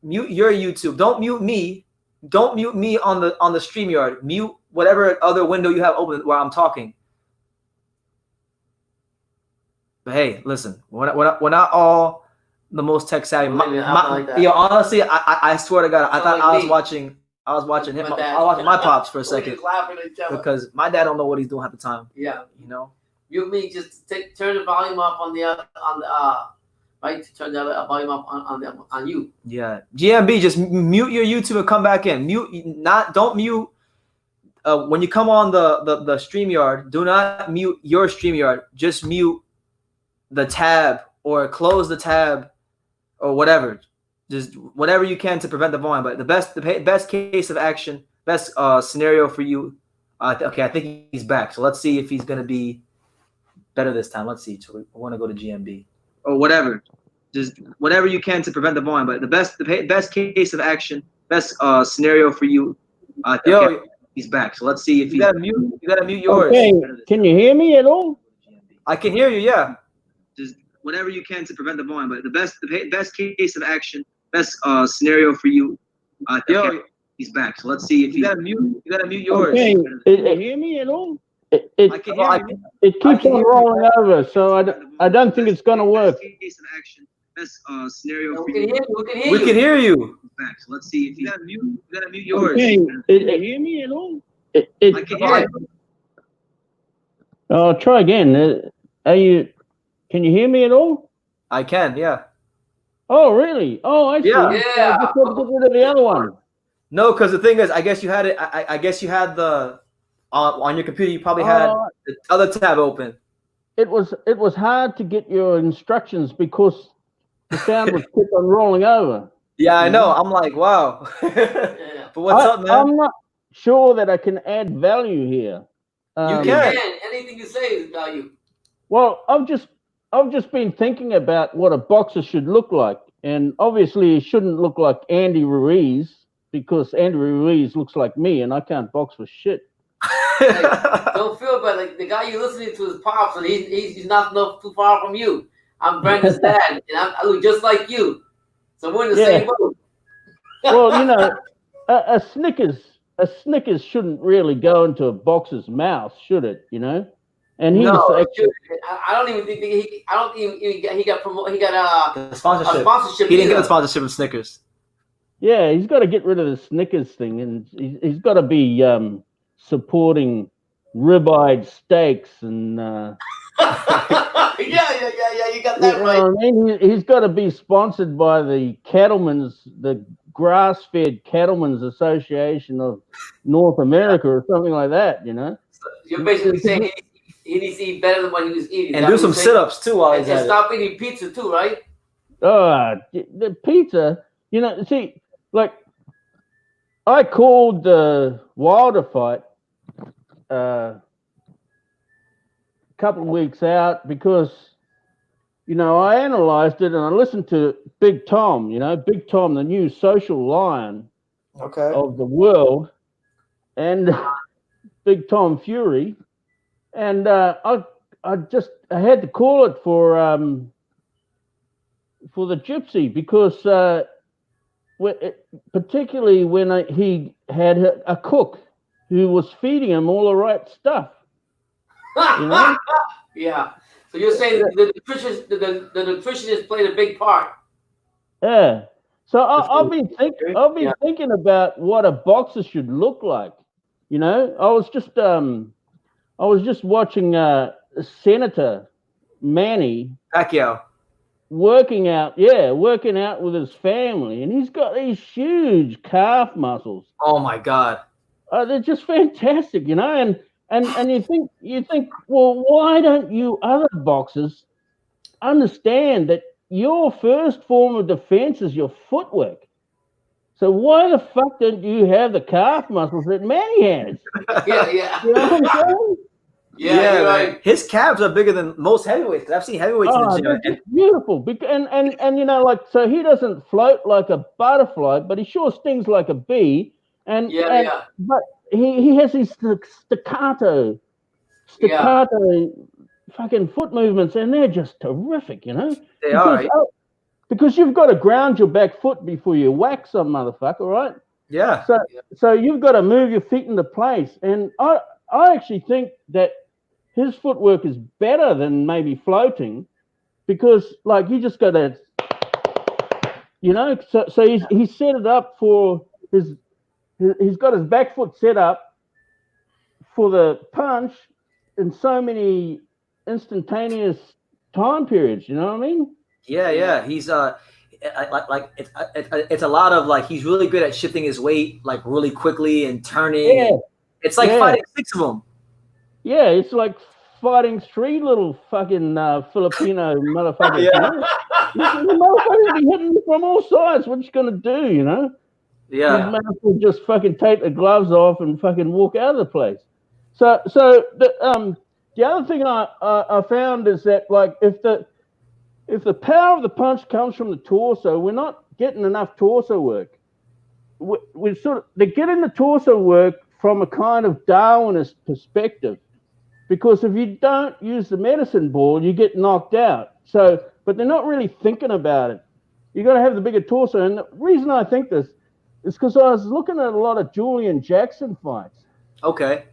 mute your YouTube. Don't mute me. Don't mute me on the StreamYard. Mute whatever other window you have open while I'm talking. But hey, listen, we're not all the most tech savvy. Honestly, I swear to God, I thought I was watching him. I was watching my pops for a second because my dad don't know what he's doing half the time. Yeah, you know. Mute me. Just turn the volume up on the right, to turn the volume up on you. Yeah, GMB, just mute your YouTube and come back in. Don't mute when you come on the StreamYard. Do not mute your StreamYard. Just mute the tab or close the tab or whatever. Just whatever you can to prevent the volume. But the best case of action, best scenario for you. Okay, I think he's back. So let's see if he's gonna be better this time. Let's see. So we want to go to GMB. Or whatever, just whatever you can to prevent the volume. But the best case of action, best scenario for you. Yo, he's back. So let's see if you gotta mute yours. Okay. Can you hear me at all? I can hear you. Yeah, just whatever you can to prevent the volume. But the best case of action, best scenario for you. Yo, he's back. So let's see if you gotta mute yours. Okay. Can you hear me at all? It keeps on rolling over, so I don't think it's going to work. We can hear you. So let's see if you gotta mute yours. Okay. Can you hear me at all? I can hear you. Oh, try again. Can you hear me at all? I can, yeah. Oh, really? Oh, I see. Yeah. I just want to get rid of the other one. No, because the thing is, I guess you had it. I guess you had the on your computer. You probably had the other tab open. It was hard to get your instructions because the sound was kept on rolling over. Yeah, I know. I'm like, wow. But what's up, man? I'm not sure that I can add value here. You can. Anything you say is value. Well, I've just been thinking about what a boxer should look like, and obviously he shouldn't look like Andy Ruiz because Andy Ruiz looks like me, and I can't box for shit. Don't feel bad. Like the guy you're listening to is Pops, and he's not too far from you. I'm Brendan's dad, and I look just like you. So we're in the same boat. Well, you know, a Snickers shouldn't really go into a boxer's mouth, should it? You know, and he's I don't even think he got promoted. He got a sponsorship. He didn't get a sponsorship of Snickers. Yeah, he's got to get rid of the Snickers thing, and he's got to be supporting ribeye steaks and. Yeah, you got that right. I mean, he's got to be sponsored by the Grass-Fed Cattlemen's Association of North America or something like that, you know. So you're basically saying he needs to eat better than what he was eating. And do some sit-ups too while he's at it. And stop eating pizza too, right? The pizza, you know, see, like, I called the Wilder fight couple of weeks out because, you know, I analyzed it and I listened to Big Tom, you know, Big Tom, the new social lion, Okay. of the world, and Big Tom Fury, and I had to call it for the Gypsy because particularly when he had a cook who was feeding him all the right stuff. You know? Yeah. So you're saying the nutritionist played a big part. Yeah. So I've been thinking about what a boxer should look like. You know, I was just watching Senator Manny Pacquiao. working out with his family, and he's got these huge calf muscles. Oh my God. They're just fantastic, you know. And you think, well, why don't you other boxers understand that your first form of defense is your footwork? So why the fuck don't you have the calf muscles that Manny has? Yeah. You know what I'm saying? Yeah, you're man. right. His calves are bigger than most heavyweights. 'Cause I've seen heavyweights in the gym. They're just beautiful. And you know, like, so he doesn't float like a butterfly, but he sure stings like a bee. But he has these staccato fucking foot movements, and they're just terrific, you know. They are. Because you've got to ground your back foot before you whack some motherfucker, right? Yeah. So you've got to move your feet into place, and I actually think that his footwork is better than maybe floating, because like you just got to, you know. So he's set it up for he's got his back foot set up for the punch in so many instantaneous time periods. You know what I mean? Yeah. He's it's a lot of like he's really good at shifting his weight like really quickly and turning. Yeah. It's like fighting 6 of them. Yeah, it's like fighting 3 little fucking Filipino motherfuckers. Yeah. You know? The motherfuckers be hitting you from all sides. What you gonna do? You know? Yeah. You might as well just fucking take the gloves off and fucking walk out of the place. So the other thing I found is that like if the power of the punch comes from the torso, we're not getting enough torso work. They're getting the torso work from a kind of Darwinist perspective, because if you don't use the medicine ball, you get knocked out. So, but they're not really thinking about it. You got to have the bigger torso, and the reason I think this is because I was looking at a lot of Julian Jackson fights. Okay.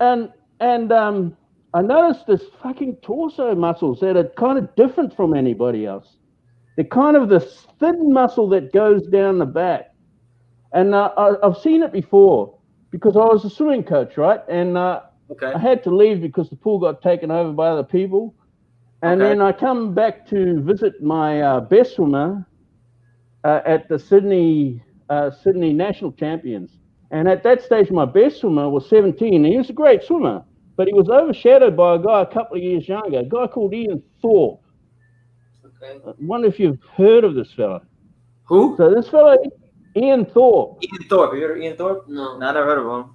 And I noticed this fucking torso muscles that are kind of different from anybody else. They're kind of this thin muscle that goes down the back. And I've seen it before because I was a swimming coach, right? And I had to leave because the pool got taken over by other people. And then I come back to visit my best swimmer at the Sydney National Champions. And at that stage, my best swimmer was 17. And he was a great swimmer, but he was overshadowed by a guy a couple of years younger, a guy called Ian Thorpe. Okay. I wonder if you've heard of this fella. Who? So this fella, Ian Thorpe. Ian Thorpe. Have you heard of Ian Thorpe? No. I never heard of him.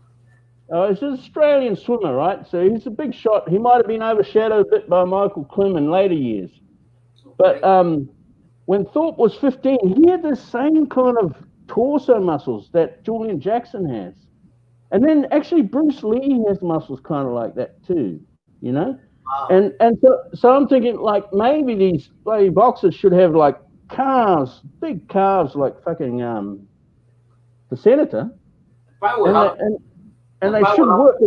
He's an Australian swimmer, right? So he's a big shot. He might have been overshadowed a bit by Michael Klim in later years. But when Thorpe was 15, he had the same kind of torso muscles that Julian Jackson has. And then actually Bruce Lee has muscles kind of like that too, you know? Wow. And so I'm thinking like maybe these bloody boxers should have like calves, big calves like fucking the Senator. And they should work.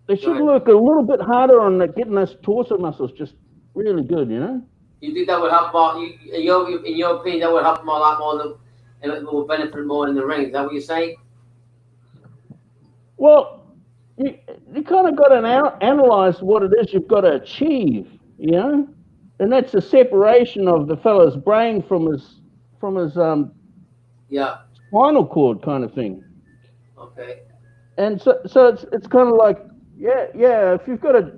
They should work a little bit harder on getting those torso muscles just really good, you know. You think that would help more? In your opinion, that would help them a lot more, and it will benefit more in the ring. Is that what you're saying? Well, you kind of got to analyze what it is you've got to achieve, you know, and that's the separation of the fellow's brain from his spinal cord kind of thing. Okay. And so it's kind of like, yeah, if you've got to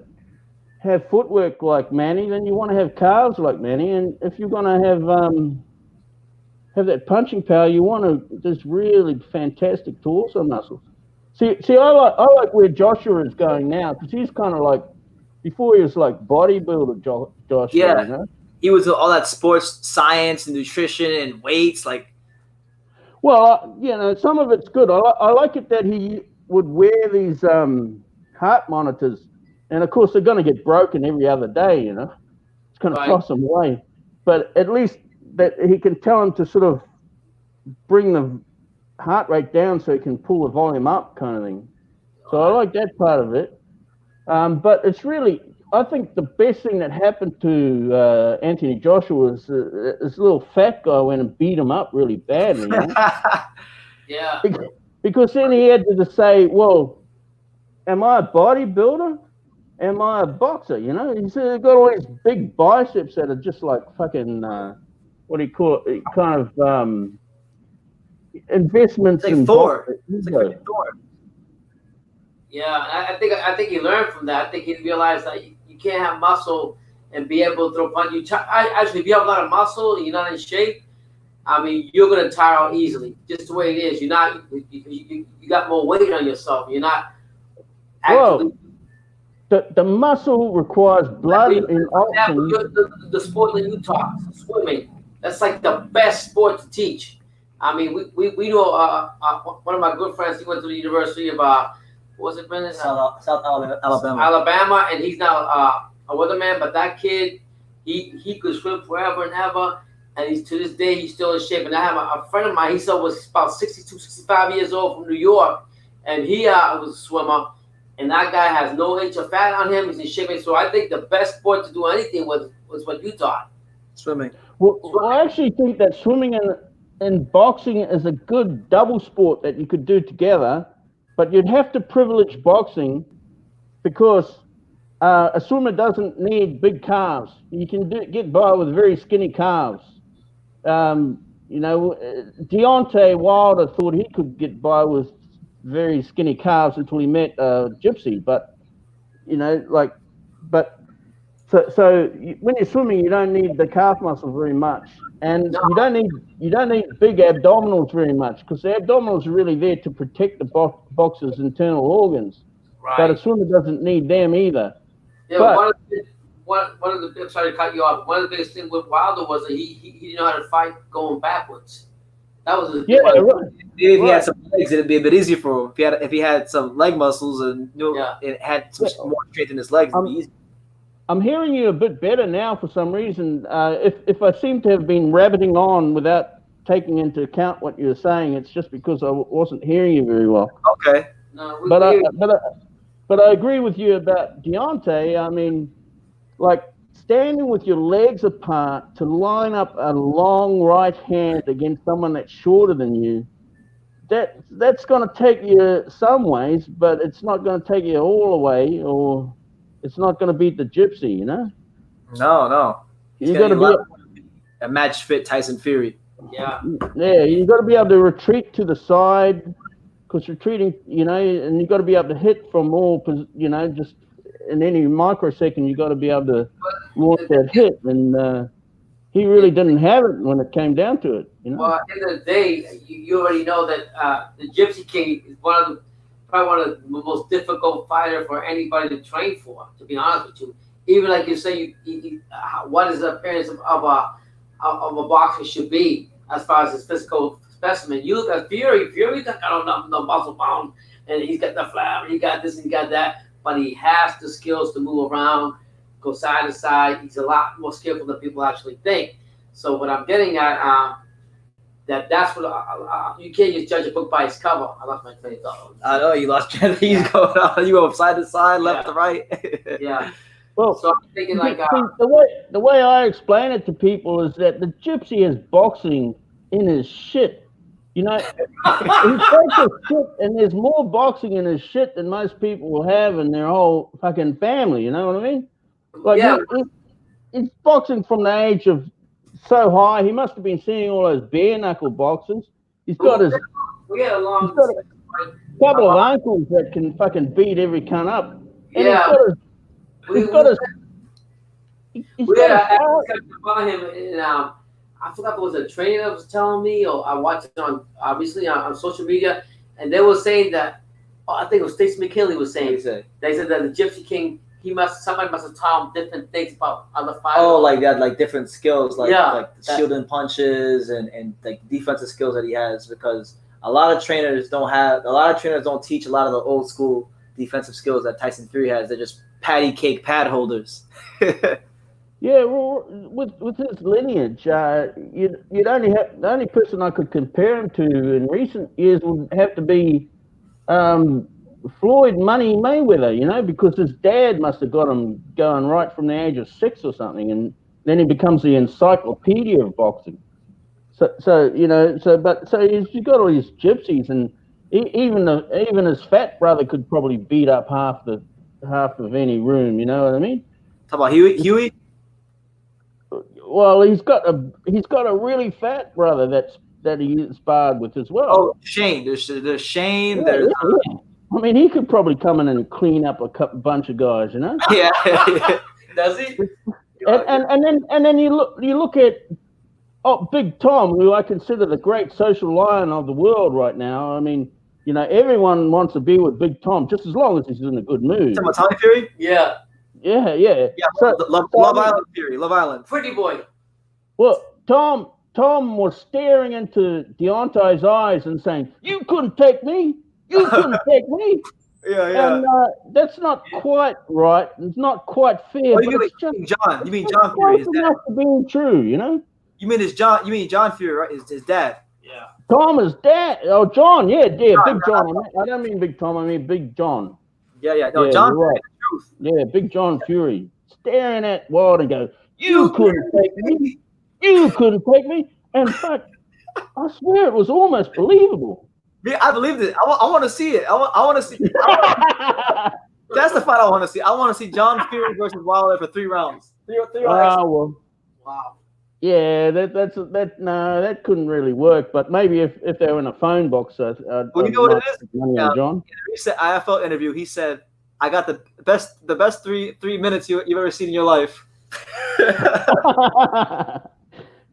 have footwork like Manny, then you want to have calves like Manny. And if you're going to have that punching power, you want to just really fantastic torso muscles. See, I like where Joshua is going now, because he's kind of like, before he was like bodybuilder Joshua. Yeah, you know? He was all that sports science and nutrition and weights, like. Well, some of it's good. I like it that he would wear these heart monitors, and of course they're going to get broken every other day. It's going to toss them away, but at least that he can tell them to sort of bring the heart rate down so he can pull the volume up, kind of thing. So I like that part of it. But it's really, I think the best thing that happened to Anthony Joshua was this little fat guy went and beat him up really badly. Yeah. Because then he had to just say, well, am I a bodybuilder? Am I a boxer? He's got all these big biceps that are just like fucking, what do you call it? Kind of investments in Thor. It's like Thor. Yeah, I think he learned from that. I think he realized that you can't have muscle and be able to throw punches. Actually, if you have a lot of muscle and you're not in shape, I mean, you're gonna tire out easily. Just the way it is. You're not. You got more weight on yourself. You're not. Actually, the muscle requires blood and oxygen. The sport that you taught, swimming, that's like the best sport to teach. I mean, we know one of my good friends. He went to the University of what was it, Brendan? South Alabama. Alabama, and he's now a weatherman. But that kid, he could swim forever and ever, and he's to this day he's still in shape. And I have a friend of mine. He was about 62, 65 years old from New York, and he was a swimmer. And that guy has no inch of fat on him. He's in shape. So I think the best sport to do anything was what you taught. Swimming. Well, I actually think that swimming and boxing is a good double sport that you could do together. But you'd have to privilege boxing because a swimmer doesn't need big calves. You can get by with very skinny calves. Deontay Wilder thought he could get by with very skinny calves until he met Gypsy. But so when you're swimming, you don't need the calf muscle very much, and you don't need big abdominals very much because the abdominals are really there to protect the boxer's internal organs. Right. But a swimmer doesn't need them either. Yeah, but one of the sorry to cut you off. One of the biggest things with Wilder was that he didn't know how to fight going backwards. That was right. If he had some legs, it'd be a bit easier for him. If he had some leg muscles and it had some more strength in his legs, it'd be easier. I'm hearing you a bit better now for some reason. If I seem to have been rabbiting on without taking into account what you were saying, it's just because I wasn't hearing you very well. Okay. No, but I agree with you about Deontay. I mean, like standing with your legs apart to line up a long right hand against someone that's shorter than you, that's going to take you some ways, but it's not going to take you all the way, or it's not going to beat the Gypsy, No. You got to be a match fit Tyson Fury. Yeah. Yeah, you got to be able to retreat to the side because retreating, and you got to be able to hit from all, just in any microsecond, you got to be able to launch that hit. And he really didn't have it when it came down to it. Well, at the end of the day, you already know that the Gypsy King is probably one of the most difficult fighter for anybody to train for. To be honest with you, even like you say, what is the appearance of a boxer should be as far as his physical specimen. You look at Fury. Fury got no muscle bound, and he's got the flab, and he got this and he got that. But he has the skills to move around, go side to side. He's a lot more skillful than people actually think. So what I'm getting at, that's what you can't just judge a book by its cover. I lost my train of thought. I know you lost track. You go side to side, left to right. Yeah. Well, so I'm thinking like the way I explain it to people is that the Gypsy is boxing in his shit. He takes his shit, and there's more boxing in his shit than most people will have in their whole fucking family. You know what I mean? Like he's boxing from the age of so high. He must have been seeing all those bare knuckle boxers. He's got a couple of uncles that can fucking beat every cunt up. And we had a discussion about him, and I forgot if it was a trainer that was telling me, or I watched it on obviously on social media, and they were saying that I think it was Stacey McKinley was saying they said that the Gypsy King somebody must have taught him different things about other fighters. Oh, like that, like different skills, like that, shielding punches and like defensive skills that he has, because a lot of trainers don't teach a lot of the old school defensive skills that Tyson Fury has. They're just patty cake pad holders. Yeah, well, with his lineage, you'd only have, the only person I could compare him to in recent years would have to be Floyd Money Mayweather, you know, because his dad must have got him going right from the age of 6 or something, and then he becomes the encyclopedia of boxing. So he's got all these gypsies, and even his fat brother could probably beat up half of any room. You know what I mean? Talk about Huey. Well, he's got a really fat brother that he sparred with as well. Oh, Shane. There's Shane. Yeah, there's yeah. I mean, he could probably come in and clean up a bunch of guys, you know. Yeah. Does he? And then you look at Big Tom, who I consider the great social lion of the world right now. I mean, you know, everyone wants to be with Big Tom, just as long as he's in a good mood. Talking about Tommy Fury? Yeah. Yeah. Yeah. Love Island Fury. Love Island. Pretty boy. Well, Tom was staring into Deontay's eyes and saying, "You couldn't take me. You couldn't take me." Yeah. And that's not quite right. It's not quite fair. Oh, but it's just John? You mean John Fury? His dad? enough to being true, you know. You mean John Fury, right? His dad. Yeah. Tom is dad. Oh, John. Yeah, Big John. John. I don't mean Big Tom. I mean Big John. Yeah. No, Yeah, John you're Fury. right. The truth. Yeah, Big John Fury staring at Wild and go, "You couldn't take me. You couldn't take me." And in fact, I swear it was almost believable. Yeah, I believed it. I want to see it. I want to see. That's the fight I want to see. I want to see John Fury versus Wilder for 3 rounds. Three rounds. Well, Wow. yeah, that couldn't really work. But maybe if they were in a phone box, Well, you know what it is? money on John. In a recent IFL interview, he said, "I got the best three minutes you've ever seen in your life."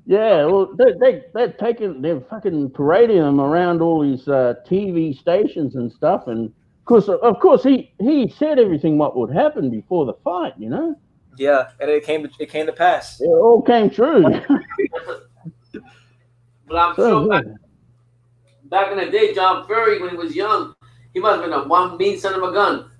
Yeah, well, they're fucking parading him around all these TV stations and stuff, and of course he said everything what would happen before the fight, you know. Yeah, and it came to pass. It all came true. But I'm sure back in the day, John Fury, when he was young, he must have been one mean son of a gun.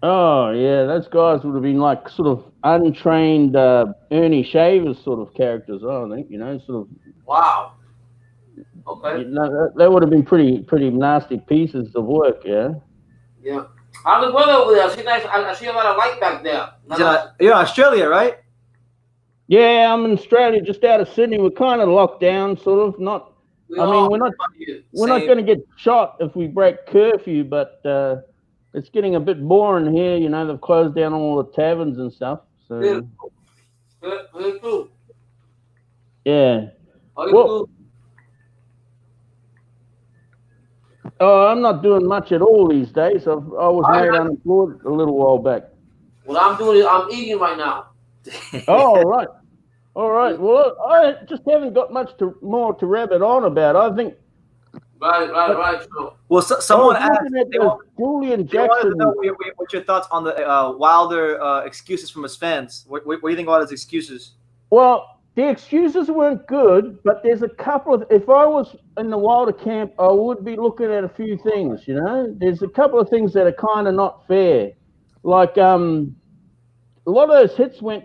Oh yeah, those guys would have been like sort of untrained Ernie Shavers sort of characters. I think, you know, sort of. Wow. Okay. You know, they would have been pretty nasty pieces of work. Yeah. Yeah. How's the weather over there? I see a lot of light back there. You're in Australia, right? Yeah, I'm in Australia, just out of Sydney. We're kind of locked down, sort of. Not. I mean, we're not going to get shot if we break curfew, but it's getting a bit boring here. You know, they've closed down all the taverns and stuff. So. Good. Cool. Yeah. Well, I'm not doing much at all these days. I was made unemployed a little while back. What I'm eating right now. Oh, all right. Well, I just haven't got much more to rabbit on about. I think. Right. Sure. Well, someone asked. Julian They wanted Jackson. to know what's your thoughts on the Wilder excuses from his fans. What do you think about his excuses? Well, the excuses weren't good, but there's a couple of. If I was in the Wilder camp, I would be looking at a few things. You know, there's a couple of things that are kind of not fair. Like a lot of those hits went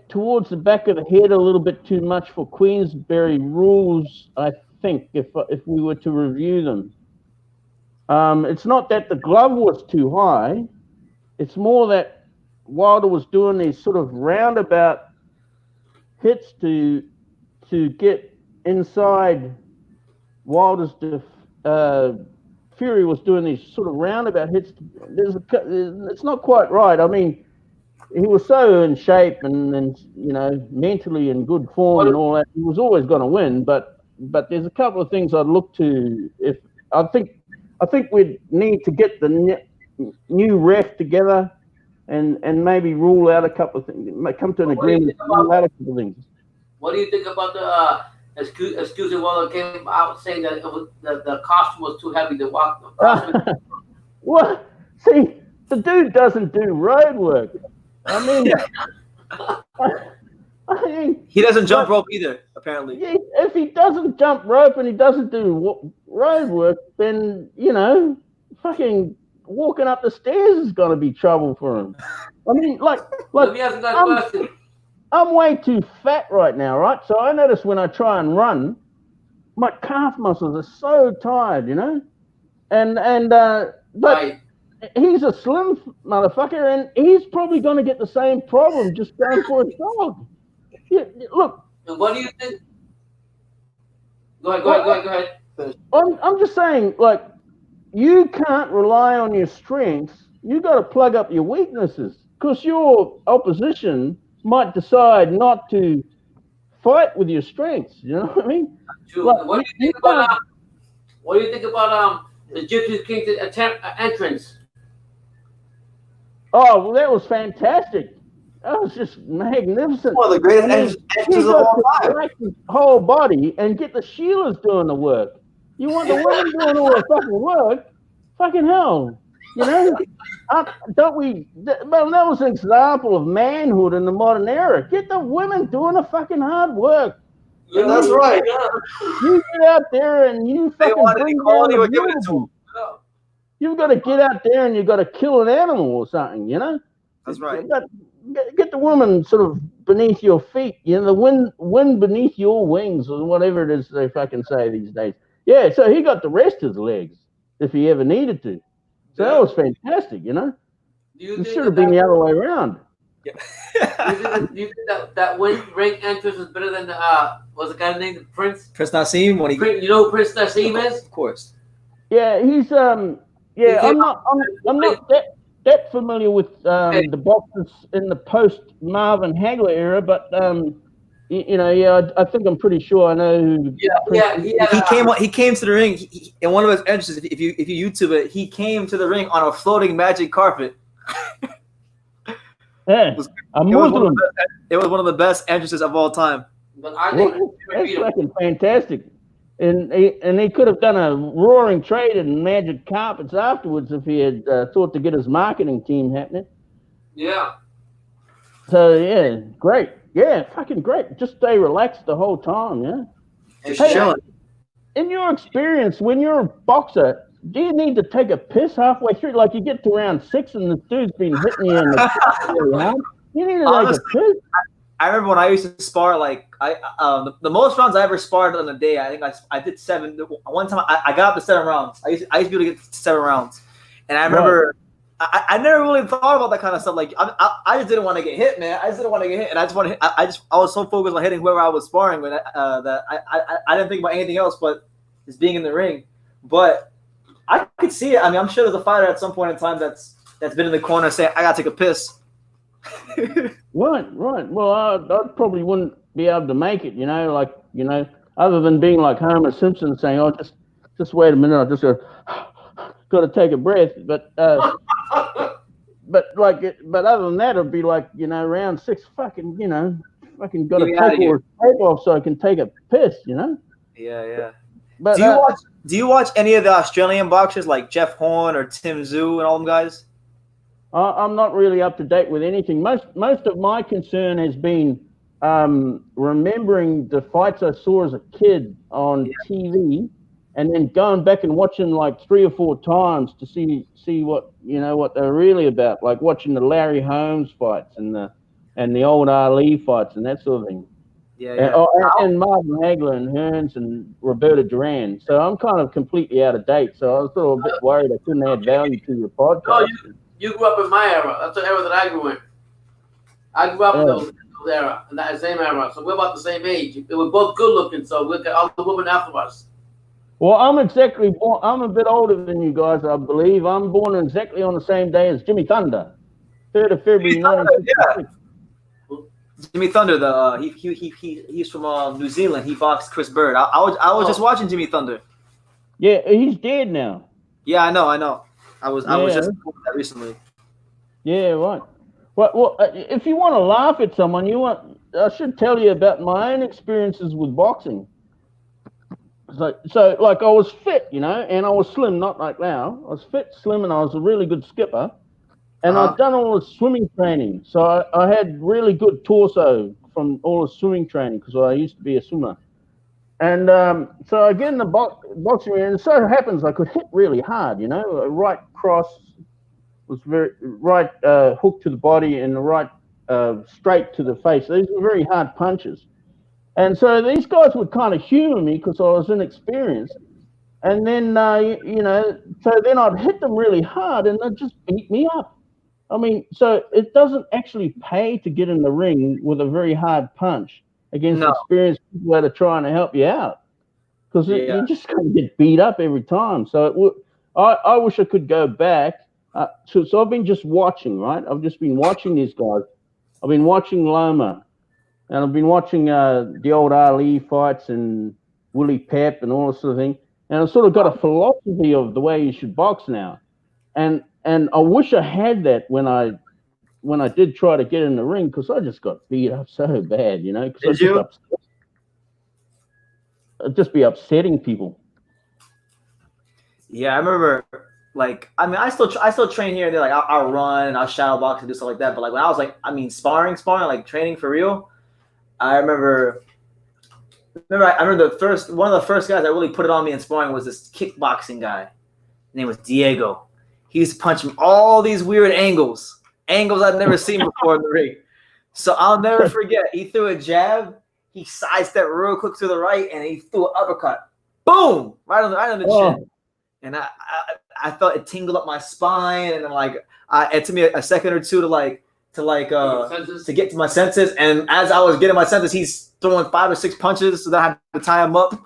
towards the back of the head a little bit too much for Queensberry rules, I think, if we were to review them. It's not that the glove was too high. It's more that Wilder was doing these sort of roundabout hits to get inside Wilder's Fury was doing these sort of roundabout hits. It's not quite right. I mean, he was so in shape and you know, mentally in good form and all that. He was always going to win, but there's a couple of things I'd look to. If I think we'd need to get the new ref together and maybe rule out a couple of things. Come to an agreement. Rule out a couple of things. What do you think about the excuse that Wilder came out saying that the costume was too heavy to walk? Well, see, The dude doesn't do road work. I mean, I mean, He doesn't jump rope either, apparently. if he doesn't jump rope and he doesn't do road work, then, fucking walking up the stairs is going to be trouble for him. I mean, Let me ask you that question. I'm way too fat right now, right? So I notice when I try and run, my calf muscles are so tired, but Right. he's a slim motherfucker, and he's probably going to get the same problem just going for a jog. Look. And what do you think? Go ahead. I'm just saying, like, you can't rely on your strengths. You got to plug up your weaknesses, because your opposition might decide not to fight with your strengths. You know what I mean? True. Like, What do you think about the Gypsy King's entrance? Oh, well, that was fantastic. That was just magnificent. One of the greatest entrances of all time. Break his whole body and get the Sheilas doing the work. You want the women doing all the fucking work? Fucking hell. Don't we? Well, that was an example of manhood in the modern era. Get the women doing the fucking hard work. Yeah, that's right. You get out there and you fucking bring down the give it to them. You've got to get out there and you've got to kill an animal or something, That's right. Get the woman sort of beneath your feet, the wind beneath your wings, or whatever it is they fucking say these days. Yeah, so he got the rest of his legs if he ever needed to. So that was fantastic, It should have been the other way around. Yeah. Do you think that ring entrance is better than what's the guy's name? Prince? Prince Nassim when he. You know who Prince Nassim is? Of course. Yeah, he's I'm not that familiar with the boxers in the post Marvin Hagler era, but I think I'm pretty sure I know who. He came to the ring in one of his entrances. If you YouTube it, he came to the ring on a floating magic carpet. Yeah, it was one of the best entrances of all time. But I think that's fucking fantastic. And he could have done a roaring trade in magic carpets afterwards if he had thought to get his marketing team happening. Yeah. So yeah, great. Yeah, fucking great. Just stay relaxed the whole time. Yeah. Just chilling. In your experience, when you're a boxer, do you need to take a piss halfway through? Like you get to round 6 and the dude's been hitting you in the you need to take a piss. I remember when I used to spar, like the most rounds I ever sparred on a day, I think I did 7. One time I got up to 7 rounds. I used to be able to get to 7 rounds, and I remember I never really thought about that kind of stuff. Like I just didn't want to get hit, man. I just didn't want to get hit, and I was so focused on hitting whoever I was sparring with that I didn't think about anything else but just being in the ring. But I could see it. I mean, I'm sure there's a fighter at some point in time that's been in the corner saying, "I gotta take a piss." Right. Well, I probably wouldn't be able to make it, other than being like Homer Simpson saying, "Oh, just wait a minute, I just got to take a breath." But other than that, it'd be like, round 6, fucking got to take all the tape off so I can take a piss, Yeah. But do you watch any of the Australian boxers like Jeff Horn or Tim Tszyu and all them guys? I'm not really up to date with anything. Most of my concern has been remembering the fights I saw as a kid on TV, and then going back and watching like 3 or 4 times to see what what they're really about. Like watching the Larry Holmes fights and the old Ali fights and that sort of thing. And Marvin Hagler and Hearns and Roberto Duran. So I'm kind of completely out of date. So I was sort of a bit worried I couldn't add value to your podcast. No, you grew up in my era. That's the era that I grew in. I grew up in those era, in that same era. So we're about the same age. We were both good looking, so we got all the women after us. Well, I'm a bit older than you guys, I believe. I'm born exactly on the same day as Jimmy Thunder, 3rd of February, 1966. Jimmy Thunder, he's from New Zealand. He boxed Chris Bird. I was just watching Jimmy Thunder. Yeah, he's dead now. Yeah, I know. I was just watching that recently. Yeah, right. Well, if you want to laugh at someone, I should tell you about my own experiences with boxing. So like I was fit, and I was slim, not like now. I was fit, slim, and I was a really good skipper. And I'd done all the swimming training. So I had really good torso from all the swimming training because I used to be a swimmer. And so I get in the boxing ring, and it so happens I could hit really hard, you know, a right cross was very right hook to the body and the right straight to the face. These were very hard punches. And so these guys would kind of humor me because I was inexperienced. And then, you know, so then I'd hit them really hard and they'd just beat me up. I mean, so it doesn't actually pay to get in the ring with a very hard punch against experienced people that are trying to help you out because you're just going to get beat up every time. So I wish I could go back. So I've been just watching, right? I've just been watching these guys. I've been watching Loma, and I've been watching the old Ali fights and Willie Pep and all this sort of thing. And I've sort of got a philosophy of the way you should box now. And I wish I had that when I did try to get in the ring because I just got beat up so bad, you know. Did you? I'd just be upsetting people. Yeah, I remember. Like, I mean, I still train here and there. Like, I'll run and I'll shadow box and do stuff like that. But like when I was like, I mean, sparring, like training for real. I remember one of the first guys that really put it on me in sparring was this kickboxing guy. His name was Diego. He used to punch him all these weird angles I'd never seen before in the ring. So I'll never forget. He threw a jab. He sidestepped real quick to the right, and he threw an uppercut. Boom! Right on the chin. And I felt it tingle up my spine, and then it took me a second or two to get to my senses. And as I was getting my senses, he's throwing 5 or 6 punches, so that I had to tie him up,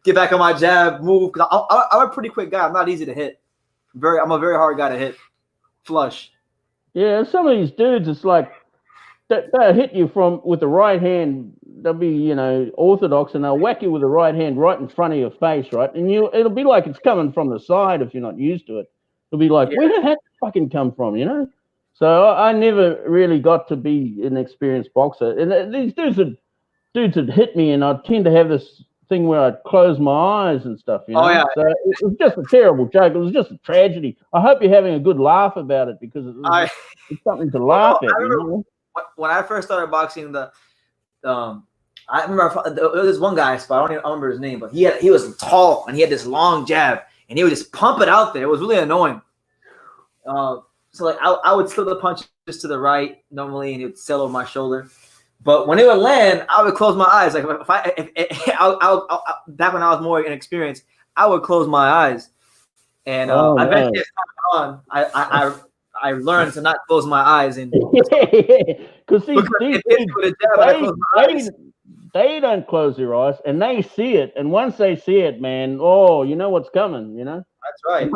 get back on my jab, move. Cause I'm a pretty quick guy. I'm not easy to hit. I'm a very hard guy to hit. Flush. Yeah, some of these dudes, it's like they'll hit you with the right hand. They'll be, you know, orthodox, and they'll whack you with the right hand right in front of your face, right? And it'll be like it's coming from the side if you're not used to it. It'll be like, where did that fucking come from, you know? So I never really got to be an experienced boxer. And these dudes would hit me, and I'd tend to have this thing where I'd close my eyes and stuff, you know? Oh, yeah. So it was just a terrible joke. It was just a tragedy. I hope you're having a good laugh about it because it's something to laugh at, you know? When I first started boxing, I remember there was one guy, I don't remember his name, but he was tall and he had this long jab and he would just pump it out there. It was really annoying. So like I would slip the punches to the right normally, and he would sail over my shoulder. But when it would land, I would close my eyes. Like back when I was more inexperienced, I would close my eyes, and eventually as time went on, I learned to not close my eyes and because they don't close their eyes and they see it, and once they see it, man, you know what's coming, you know. That's right.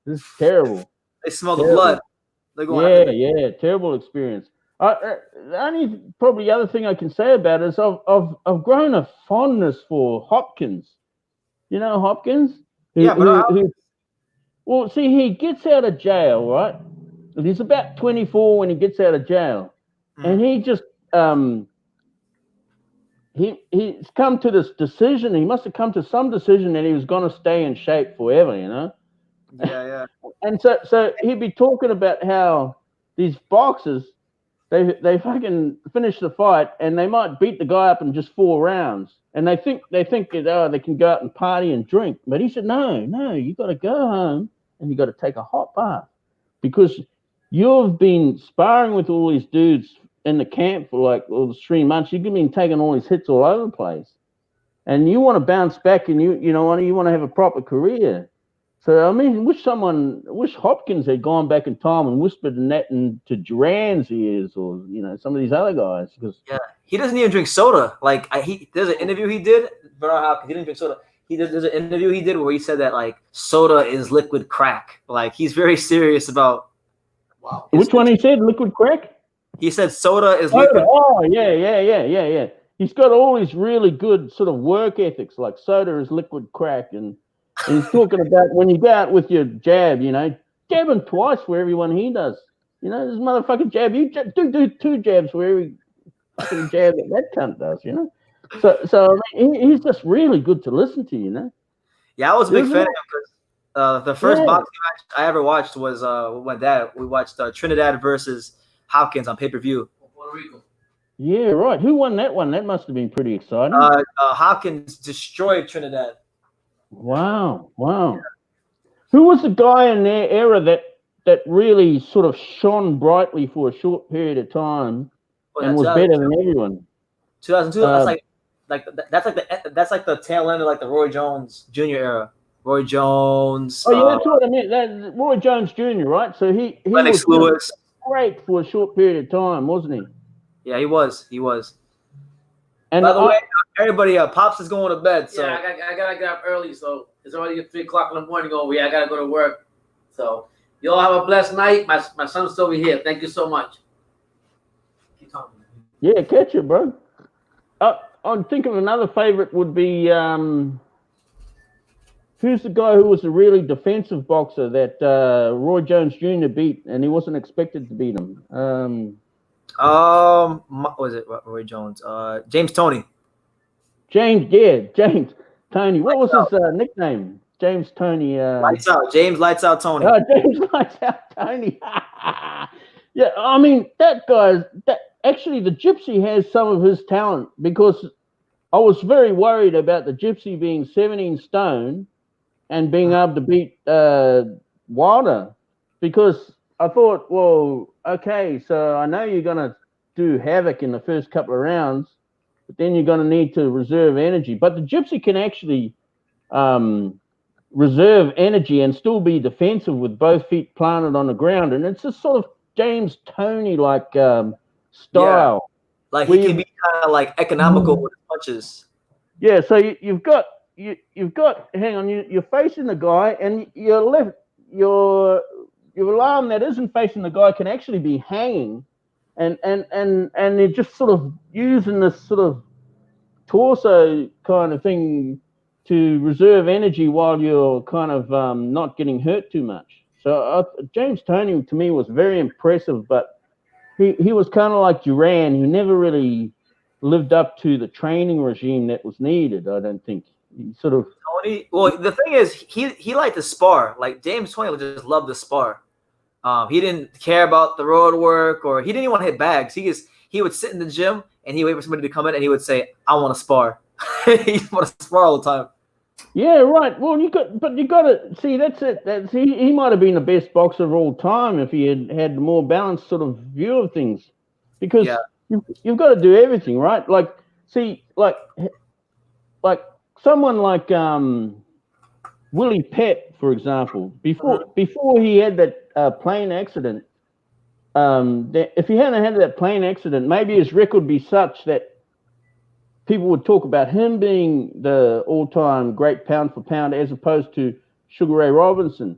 This is terrible. They smell the blood. Yeah, terrible experience. The only probably other thing I can say about it is I've grown a fondness for Hopkins. You know Hopkins? Well, see, he gets out of jail, right? He's about 24 when he gets out of jail, and he just he's come to this decision. He must have come to some decision that he was going to stay in shape forever, you know. Yeah. And so he'd be talking about how these boxers they fucking finish the fight and they might beat the guy up in just 4 rounds, and they think that they can go out and party and drink. But he said, no, you got to go home and you got to take a hot bath because you've been sparring with all these dudes in the camp for like all 3 months. You've been taking all these hits all over the place, and you want to bounce back, and you want to have a proper career. So I mean, wish Hopkins had gone back in time and whispered that into Duran's ears, or some of these other guys. Because he doesn't even drink soda. Like there's an interview he did. Bernard Hopkins, he didn't drink soda. There's an interview he did where he said that like soda is liquid crack. Like he's very serious about. Wow. Which one he said? Liquid crack? He said soda is liquid. Oh, yeah. He's got all these really good sort of work ethics, like soda is liquid crack. And he's talking about when you go out with your jab, jab him twice for every one he does. This motherfucking jab, you do 2 jabs for every fucking jab that cunt does, So I mean, he's just really good to listen to, Yeah, I was a big fan of him because The first Yeah. boxing match I ever watched was we watched Trinidad versus Hopkins on pay-per-view. Puerto Rico. Yeah, right. Who won that one? That must have been pretty exciting. Hopkins destroyed Trinidad. Wow. Who was the guy in their era that really sort of shone brightly for a short period of time and was better than everyone? 2002. That's like the tail end of like the Roy Jones Jr. era. Roy Jones. Oh yeah, that's what I meant. That Roy Jones Jr. Right? So he Lennox was Lewis. great for a short period of time, wasn't he? Yeah, he was. And by the way, everybody, Pops is going to bed. So yeah, I gotta get up early, so it's already 3:00 in the morning over here. I gotta go to work. So you all have a blessed night. My son's still here. Thank you so much. Keep talking. Yeah, catch it, bro. I'm thinking another favorite would be who's the guy who was a really defensive boxer that Roy Jones Jr. beat, and he wasn't expected to beat him. what was it Roy Jones? James Toney. James Toney. What was his nickname? James Toney. Lights Out. James Lights Out Toney. James Lights Out Toney. Yeah, I mean that guy. Actually, the Gypsy has some of his talent, because I was very worried about the Gypsy being 17 stone and being able to beat Wilder, because I thought, well, okay, so I know you're going to do havoc in the first couple of rounds, but then you're going to need to reserve energy. But the Gypsy can actually reserve energy and still be defensive with both feet planted on the ground. And it's a sort of James Toney-like style. Yeah. Like he can be kind of like economical with his punches. Yeah, so you've got hang on, you're facing the guy, and your arm that isn't facing the guy can actually be hanging, and you're just sort of using this sort of torso kind of thing to reserve energy while you're kind of not getting hurt too much. So James Toney to me was very impressive, but he was kind of like Duran. He never really lived up to the training regime that was needed, I don't think. He sort of Toney. Well, the thing is, he liked to spar. Like James Toney would just love to spar. He didn't care about the road work, or he didn't even want to hit bags. He would sit in the gym and he would wait for somebody to come in and he would say, "I want to spar." He want to spar all the time. Yeah, right. Well, you got to see, that's it. He might have been the best boxer of all time if he had a more balanced sort of view of things, because you've got to do everything, right? Like, see, like someone like Willie Pett, for example, before he had that plane accident, if he hadn't had that plane accident, maybe his record would be such that people would talk about him being the all-time great pound for pound as opposed to Sugar Ray Robinson.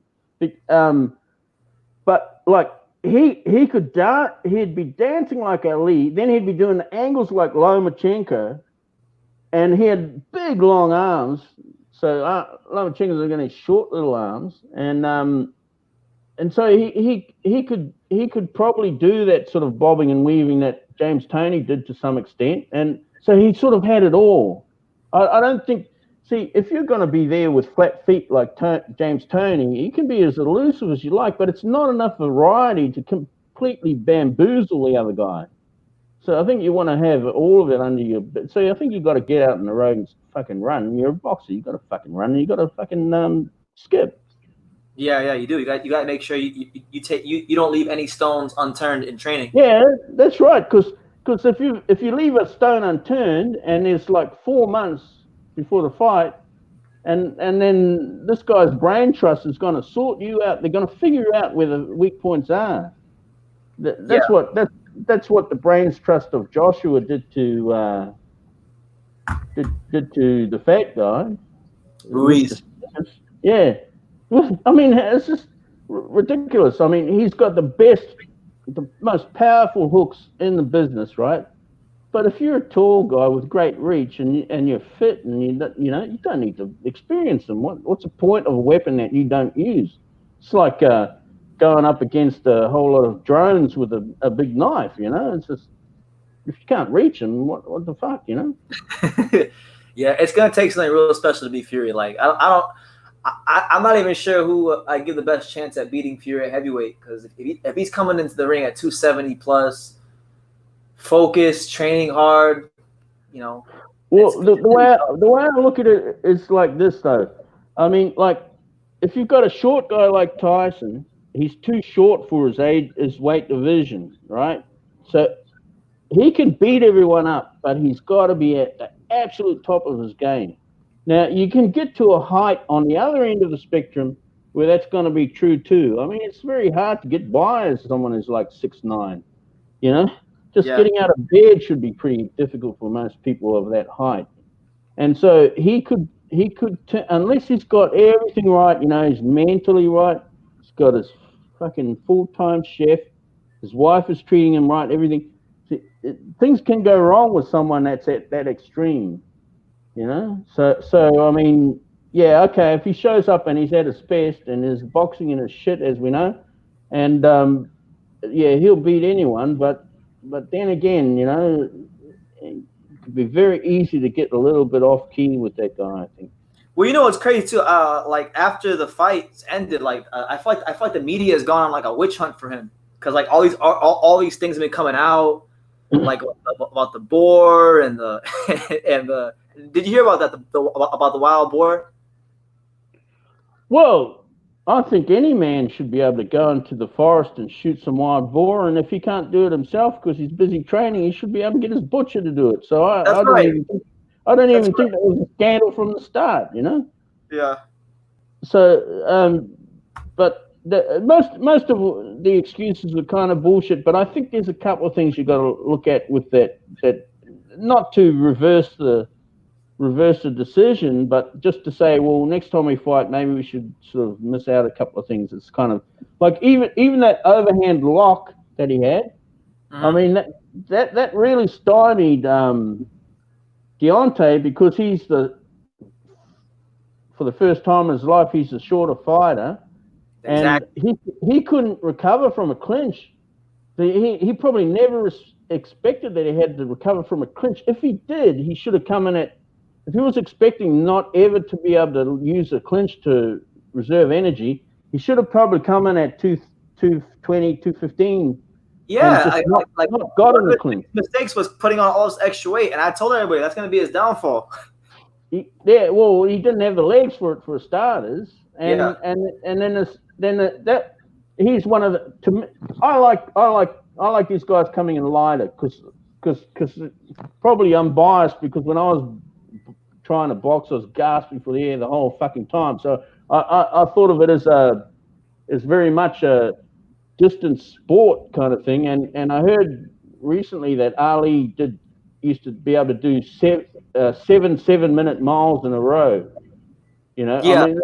But like he could dance, he'd be dancing like Ali, then he'd be doing the angles like Lomachenko, and he had big long arms. So Lomachenko's got his short little arms, and so he could probably do that sort of bobbing and weaving that James Toney did to some extent, and so he sort of had it all. I don't think. See, if you're going to be there with flat feet like James Toney, you can be as elusive as you like, but it's not enough variety to completely bamboozle the other guy. So I think you want to have all of it under your. So I think you've got to get out in the road and fucking run. You're a boxer. You got to fucking run. And you got to fucking skip. Yeah, you do. You got to make sure you don't leave any stones unturned in training. Yeah, that's right. Because if you leave a stone unturned and it's like 4 months before the fight, and then this guy's brain trust is going to sort you out. They're going to figure out where the weak points are. That's what the brain's trust of Joshua did to the fat guy. Ruiz. Yeah. I mean, it's just ridiculous. I mean, he's got the most powerful hooks in the business, right? But if you're a tall guy with great reach and you're fit and you don't need to experience them. What's the point of a weapon that you don't use? It's like going up against a whole lot of drones with a big knife. It's just, if you can't reach them, what the fuck, Yeah, it's gonna take something real special to be Fury. Like I I'm not even sure who I give the best chance at beating Fury at heavyweight, because if he's coming into the ring at 270 plus, focused, training hard, you know. Well, the way I look at it is like this though. I mean, like if you've got a short guy like Tyson, he's too short for his weight division, right? So he can beat everyone up, but he's got to be at the absolute top of his game. Now, you can get to a height on the other end of the spectrum where that's going to be true too. I mean, it's very hard to get by as someone who's like 6'9", you know? Just getting out of bed should be pretty difficult for most people of that height. And so he could, unless he's got everything right, you know, he's mentally right, he's got his fucking full-time chef, his wife is treating him right, everything. Things can go wrong with someone that's at that extreme, you know. So I mean, yeah, okay. If he shows up and he's at his best and is boxing in his shit, as we know, and yeah, he'll beat anyone. But then again, you know, it could be very easy to get a little bit off key with that guy, I think. Well, you know what's crazy too? Like after the fight ended, like I feel like the media has gone on like a witch hunt for him, because like all these things have been coming out. Like about the boar and the and the. Did you hear about that? About the wild boar? Well, I think any man should be able to go into the forest and shoot some wild boar, and if he can't do it himself because he's busy training, he should be able to get his butcher to do it. So I don't even think that was a scandal from the start, you know. Yeah. So, but. Most of the excuses are kind of bullshit, but I think there's a couple of things you got to look at with that not to reverse the decision, but just to say, well, next time we fight, maybe we should sort of miss out a couple of things. It's kind of like even that overhand lock that he had. Mm-hmm. I mean that really stymied Deontay, because for the first time in his life, he's a shorter fighter. Exactly. And he couldn't recover from a clinch. He probably never expected that he had to recover from a clinch. If he did, he should have come in if he was expecting not ever to be able to use a clinch to reserve energy, he should have probably come in at 220, 215. Yeah, not got in the clinch. Mistakes was putting on all this extra weight, and I told everybody that's going to be his downfall. He didn't have the legs for it, for starters, and then he's one of the. To me, I like these guys coming in lighter because probably I'm biased, because when I was trying to box, I was gasping for the air the whole fucking time. So I thought of it as very much a distance sport kind of thing, and I heard recently that Ali used to be able to do 7-minute miles in a row. You know, yeah, I mean,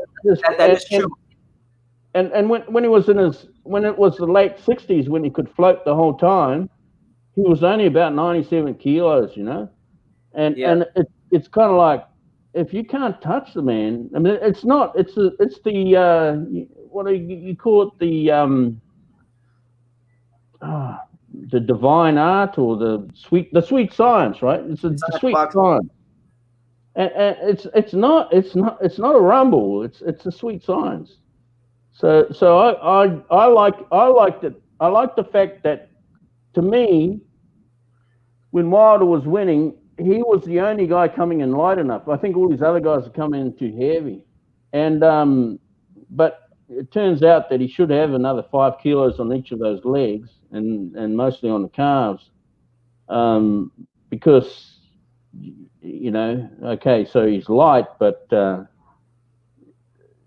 that is true. And when he was when it was the late 60s, when he could float the whole time, he was only about 97 kilos, you know, and it's kind of like, if you can't touch the man, I mean, it's the what do you call it, the divine art, or the sweet science, right? It's the sweet science. And it's not a rumble. It's a sweet science. So I like the fact that, to me, when Wilder was winning, he was the only guy coming in light enough. I think all these other guys are coming in too heavy, and but it turns out that he should have another 5 kilos on each of those legs, and mostly on the calves, because. You know, okay, so he's light, but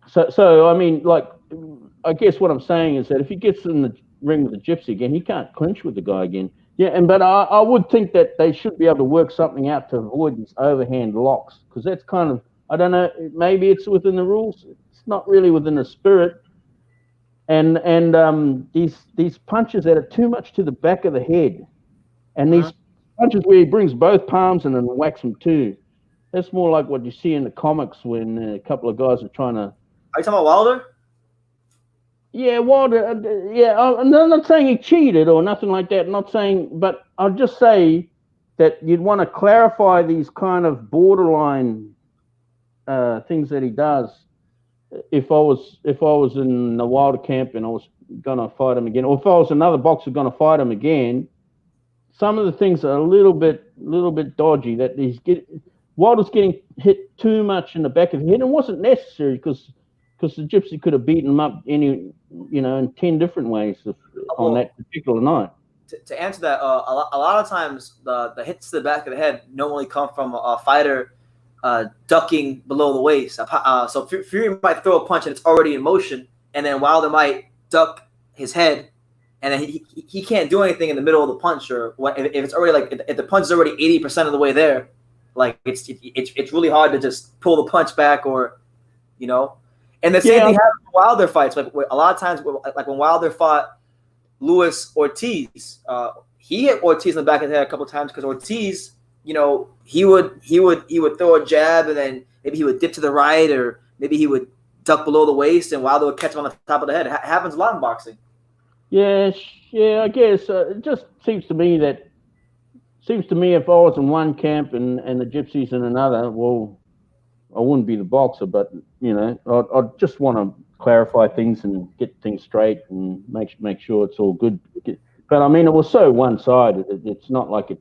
so I mean, like, I guess what I'm saying is that if he gets in the ring with the Gypsy again, he can't clinch with the guy again. Yeah, but I would think that they should be able to work something out to avoid these overhand locks, because that's kind of, I don't know, maybe it's within the rules. It's not really within the spirit. And these punches that are too much to the back of the head, and these punches where he brings both palms and then whacks them too. That's more like what you see in the comics when a couple of guys are trying to. Are you talking about Wilder? Yeah, Wilder. I'm not saying he cheated or nothing like that. I'm not saying, but I'll just say that you'd want to clarify these kind of borderline things that he does, if I was in the Wilder camp and I was gonna fight him again, or if I was another boxer gonna fight him again, some of the things are a little bit dodgy. That Wilder's getting hit too much in the back of the head, and it wasn't necessary because the Gypsy could have beaten him up in 10 different ways on that particular night. To answer that, a lot of times the hits to the back of the head normally come from a fighter ducking below the waist. So Fury might throw a punch and it's already in motion, and then Wilder might duck his head, and then he can't do anything in the middle of the punch, or if it's already if the punch is already 80% of the way there, like it's really hard to just pull the punch back, or And the same thing happened in Wilder fights. Like a lot of times, like when Wilder fought Luis Ortiz, he hit Ortiz in the back of the head a couple of times because Ortiz, he would throw a jab and then maybe he would dip to the right, or maybe he would duck below the waist and Wilder would catch him on the top of the head. It happens a lot in boxing. Yeah, I guess it just seems to me if I was in one camp and the Gypsies in another, well, I wouldn't be the boxer, but I'd just want to clarify things and get things straight and make sure it's all good. But I mean, it was so one-sided. It's not like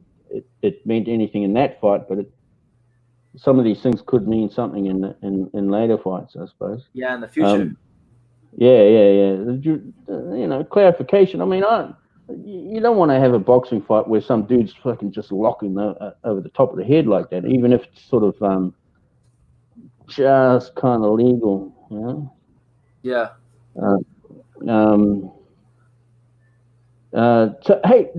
it meant anything in that fight, but some of these things could mean something in later fights, I suppose. Yeah, in the future. Yeah. Clarification. I mean, you don't want to have a boxing fight where some dude's fucking just locking over the top of the head like that, even if it's sort of just kind of legal, Yeah. So, hey,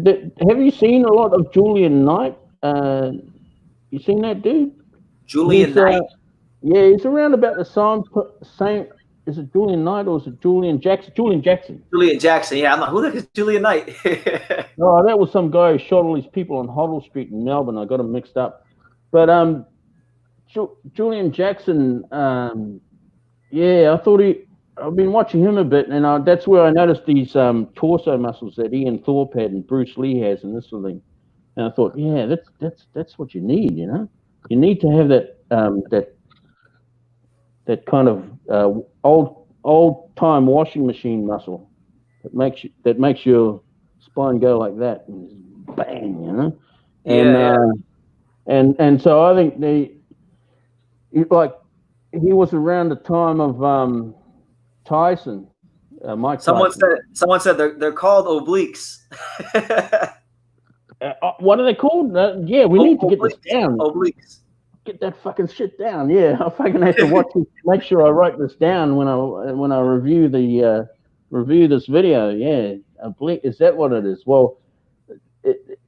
have you seen a lot of Julian Knight? You seen that dude? Julian Knight? Yeah, he's around about the same. Is it Julian Knight or is it Julian Jackson? Julian Jackson. Julian Jackson. Yeah, I'm like, who the heck is Julian Knight? Oh, that was some guy who shot all these people on Hoddle Street in Melbourne. I got him mixed up. But Julian Jackson, I thought I've been watching him a bit, and that's where I noticed these torso muscles that Ian Thorpe had and Bruce Lee has and this sort of thing. And I thought, yeah, that's what you need, You need to have that kind of old time washing machine muscle that makes your spine go like that, and bang, And so I think he was around the time of Tyson, Mike. Someone said they're called obliques. What are they called? Yeah, we need to get this down. Obliques. Get that fucking shit down. Yeah, I fucking have to watch this. Make sure I write this down when I review this video. Yeah, oblique. Is that what it is? Well,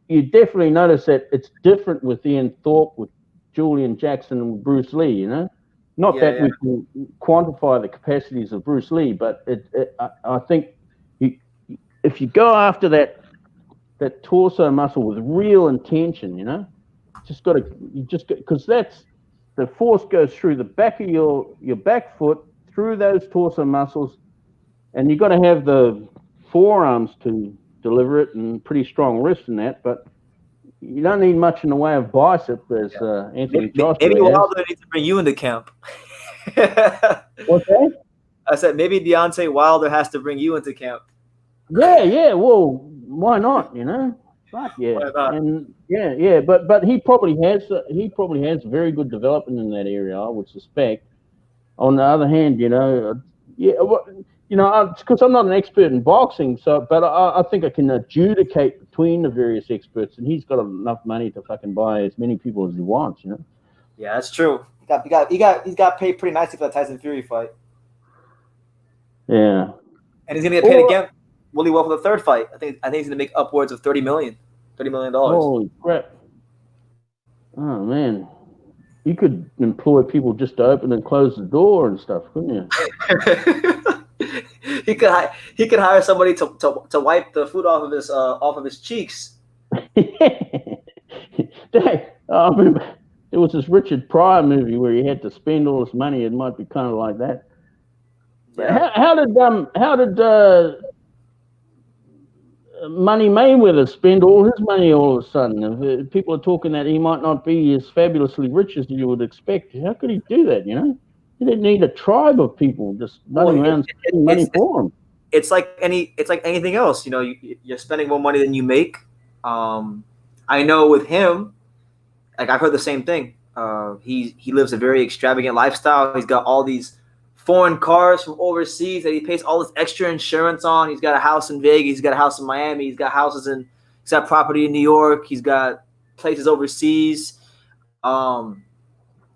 you definitely notice that it's different with Ian Thorpe, with Julian Jackson, and Bruce Lee. Not we can quantify the capacities of Bruce Lee, but I think if you go after that torso muscle with real intention, because that's the force goes through the back of your back foot, through those torso muscles, and you've got to have the forearms to deliver it and pretty strong wrists in that, but you don't need much in the way of bicep as Anthony Joshua maybe has. Wilder needs to bring you into camp. What's that? I said maybe Deontay Wilder has to bring you into camp. Yeah. Well, why not? Fuck yeah. Why not? And yeah. But he probably has very good development in that area, I would suspect. On the other hand, because I'm not an expert in boxing, but I think I can adjudicate between the various experts, and he's got enough money to fucking buy as many people as he wants, Yeah, that's true. He got paid pretty nicely for that Tyson Fury fight. Yeah. And he's gonna get paid again really well for the third fight. I think he's gonna make upwards of $30 million. Holy crap! Oh man, you could employ people just to open and close the door and stuff, couldn't you? He could hire somebody to wipe the food off of his cheeks. I remember there was this Richard Pryor movie where he had to spend all this money. It might be kind of like that. Yeah. How did Money Mayweather spend all his money all of a sudden? People are talking that he might not be as fabulously rich as you would expect. How could he do that? You didn't need a tribe of people just running around spending money for them. It's like anything else. You know, you're spending more money than you make. I know with him, like I've heard the same thing. He lives a very extravagant lifestyle. He's got all these foreign cars from overseas that he pays all this extra insurance on. He's got a house in Vegas. He's got a house in Miami. He's got property in New York. He's got places overseas.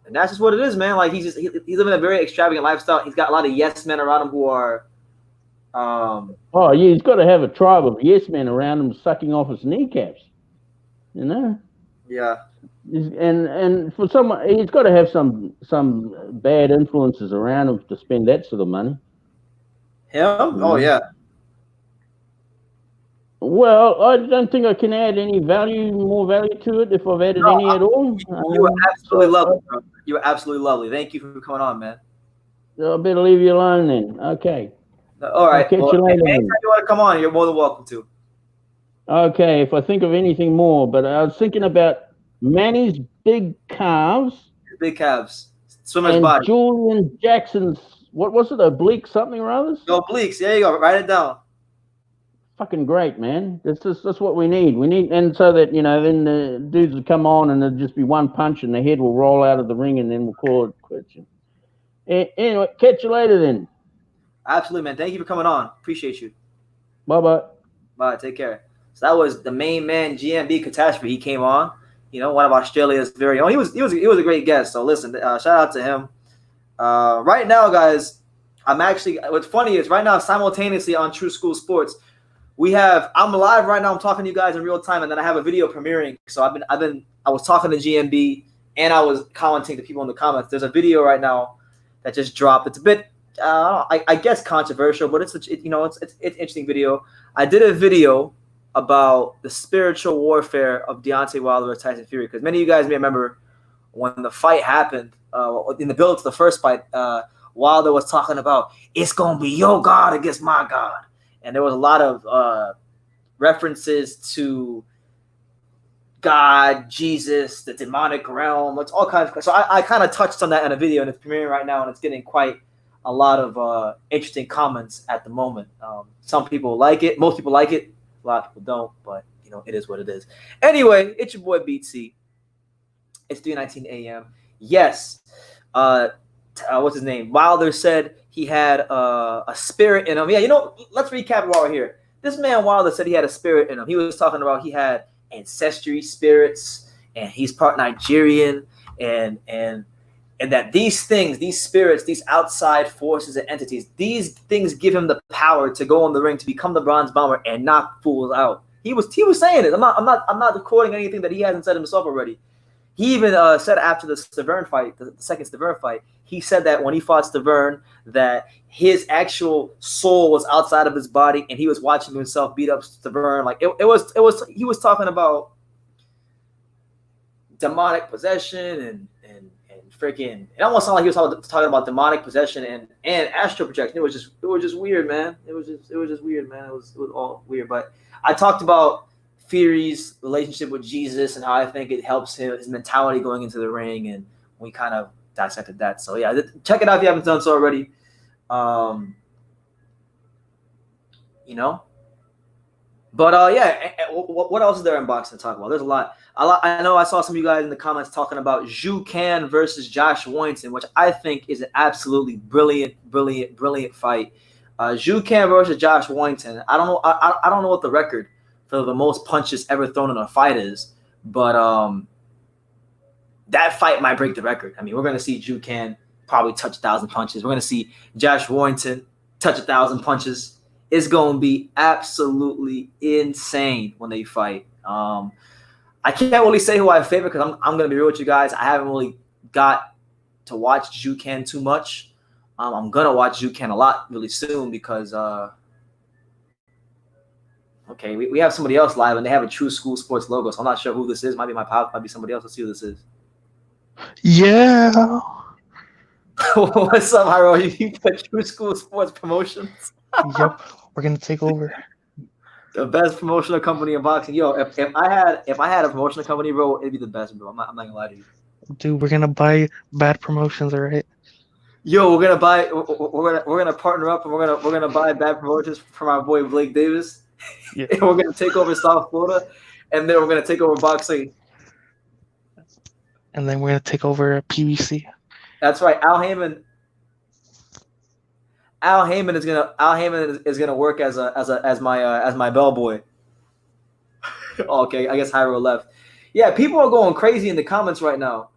And that's just what it is, man. Like he's living a very extravagant lifestyle. He's got a lot of yes men around him who are. Oh yeah, he's got to have a tribe of yes men around him sucking off his kneecaps. You know. Yeah. And for someone, he's got to have some bad influences around him to spend that sort of money. Him? Oh yeah. Well, I don't think I can add any more value to it if I've added any at all. You were absolutely lovely, bro. You were absolutely lovely. Thank you for coming on, man. I better leave you alone then. Okay. All right. I'll catch you later. Anytime you want to come on, you're more than welcome to. Okay, if I think of anything more, but I was thinking about Manny's big calves. Big calves. Swimmer's and body. Julian Jackson's, what was it, oblique something or others? Obliques. There you go. Write it down. Fucking great, man. That's what we need. And so that, you know, then the dudes will come on and there'll just be one punch and the head will roll out of the ring and then we'll call it quits. Anyway, catch you later then. Absolutely, man. Thank you for coming on. Appreciate you. Bye-bye. Bye. Take care. So that was the main man, GMB Catastrophe. He came on, you know, one of Australia's very own. He was a great guest. So listen, shout out to him. Right now, guys, what's funny is right now, simultaneously on True School Sports, I'm live right now. I'm talking to you guys in real time, and then I have a video premiering. So I was talking to GMB and I was commenting to people in the comments. There's a video right now that just dropped. It's a bit, I guess, controversial, but it's an interesting video. I did a video about the spiritual warfare of Deontay Wilder versus Tyson Fury, because many of you guys may remember when the fight happened, in the build to the first fight, Wilder was talking about it's gonna be your God against my God. And there was a lot of references to God, Jesus, the demonic realm. It's all kinds of. So I kind of touched on that in a video, and it's premiering right now, and it's getting quite a lot of interesting comments at the moment. Some people like it. Most people like it. A lot of people don't, but you know, it is what it is. Anyway, it's your boy BT. It's 3:19 a.m. Yes. What's his name? Wilder said he had a spirit in him. Yeah, you know, let's recap while we're here. This man Wilder said he had a spirit in him. He was talking about he had ancestry spirits, and he's part Nigerian, and that these things, these spirits, these outside forces and entities, these things give him the power to go on the ring, to become the Bronze Bomber and knock fools out. He was saying it. I'm not quoting anything that he hasn't said himself already. He even said after the Stavern fight, the second Stavern fight, he said that when he fought Stavern, that his actual soul was outside of his body, and he was watching himself beat up Stavern. Like he was talking about demonic possession and freaking. It almost sounded like he was talking about demonic possession and astral projection. It was just weird, man. It was just weird, man. It was all weird. But I talked about Fury's relationship with Jesus and how I think it helps his mentality going into the ring, and we kind of dissected that. So yeah, check it out if you haven't done so already. You know, but yeah, what else is there in boxing to talk about? There's a lot. I know I saw some of you guys in the comments talking about Zhu Can versus Josh Warrington, which I think is an absolutely brilliant fight. Zhu Can versus Josh Warrington. I don't know. I don't know what the record for the most punches ever thrown in a fight is, but that fight might break the record. I mean, we're going to see Zhu Can probably touch 1,000 punches. We're going to see Josh Warrington touch 1,000 punches. It's going to be absolutely insane when they fight. I can't really say who I favor because I'm going to be real with you guys. I haven't really got to watch Zhu Can too much. I'm going to watch Zhu Can a lot really soon because okay, we have somebody else live, and they have a True School Sports logo, so I'm not sure who this is. Might be my pop, might be somebody else. Let's see who this is. Yeah. What's up, Hyro? You got True School Sports Promotions? Yep, we're gonna take over. The best promotional company in boxing. Yo, if I had a promotional company, bro, it'd be the best, bro. I'm not gonna lie to you. Dude, we're gonna buy bad promotions, all right? Yo, we're gonna partner up and we're gonna buy bad promotions from our boy Blake Davis. Yeah. And we're gonna take over South Florida, and then we're gonna take over boxing. And then we're gonna take over PBC. That's right. Al Heyman is gonna work as my bellboy. Okay, I guess Hyro left. Yeah, people are going crazy in the comments right now.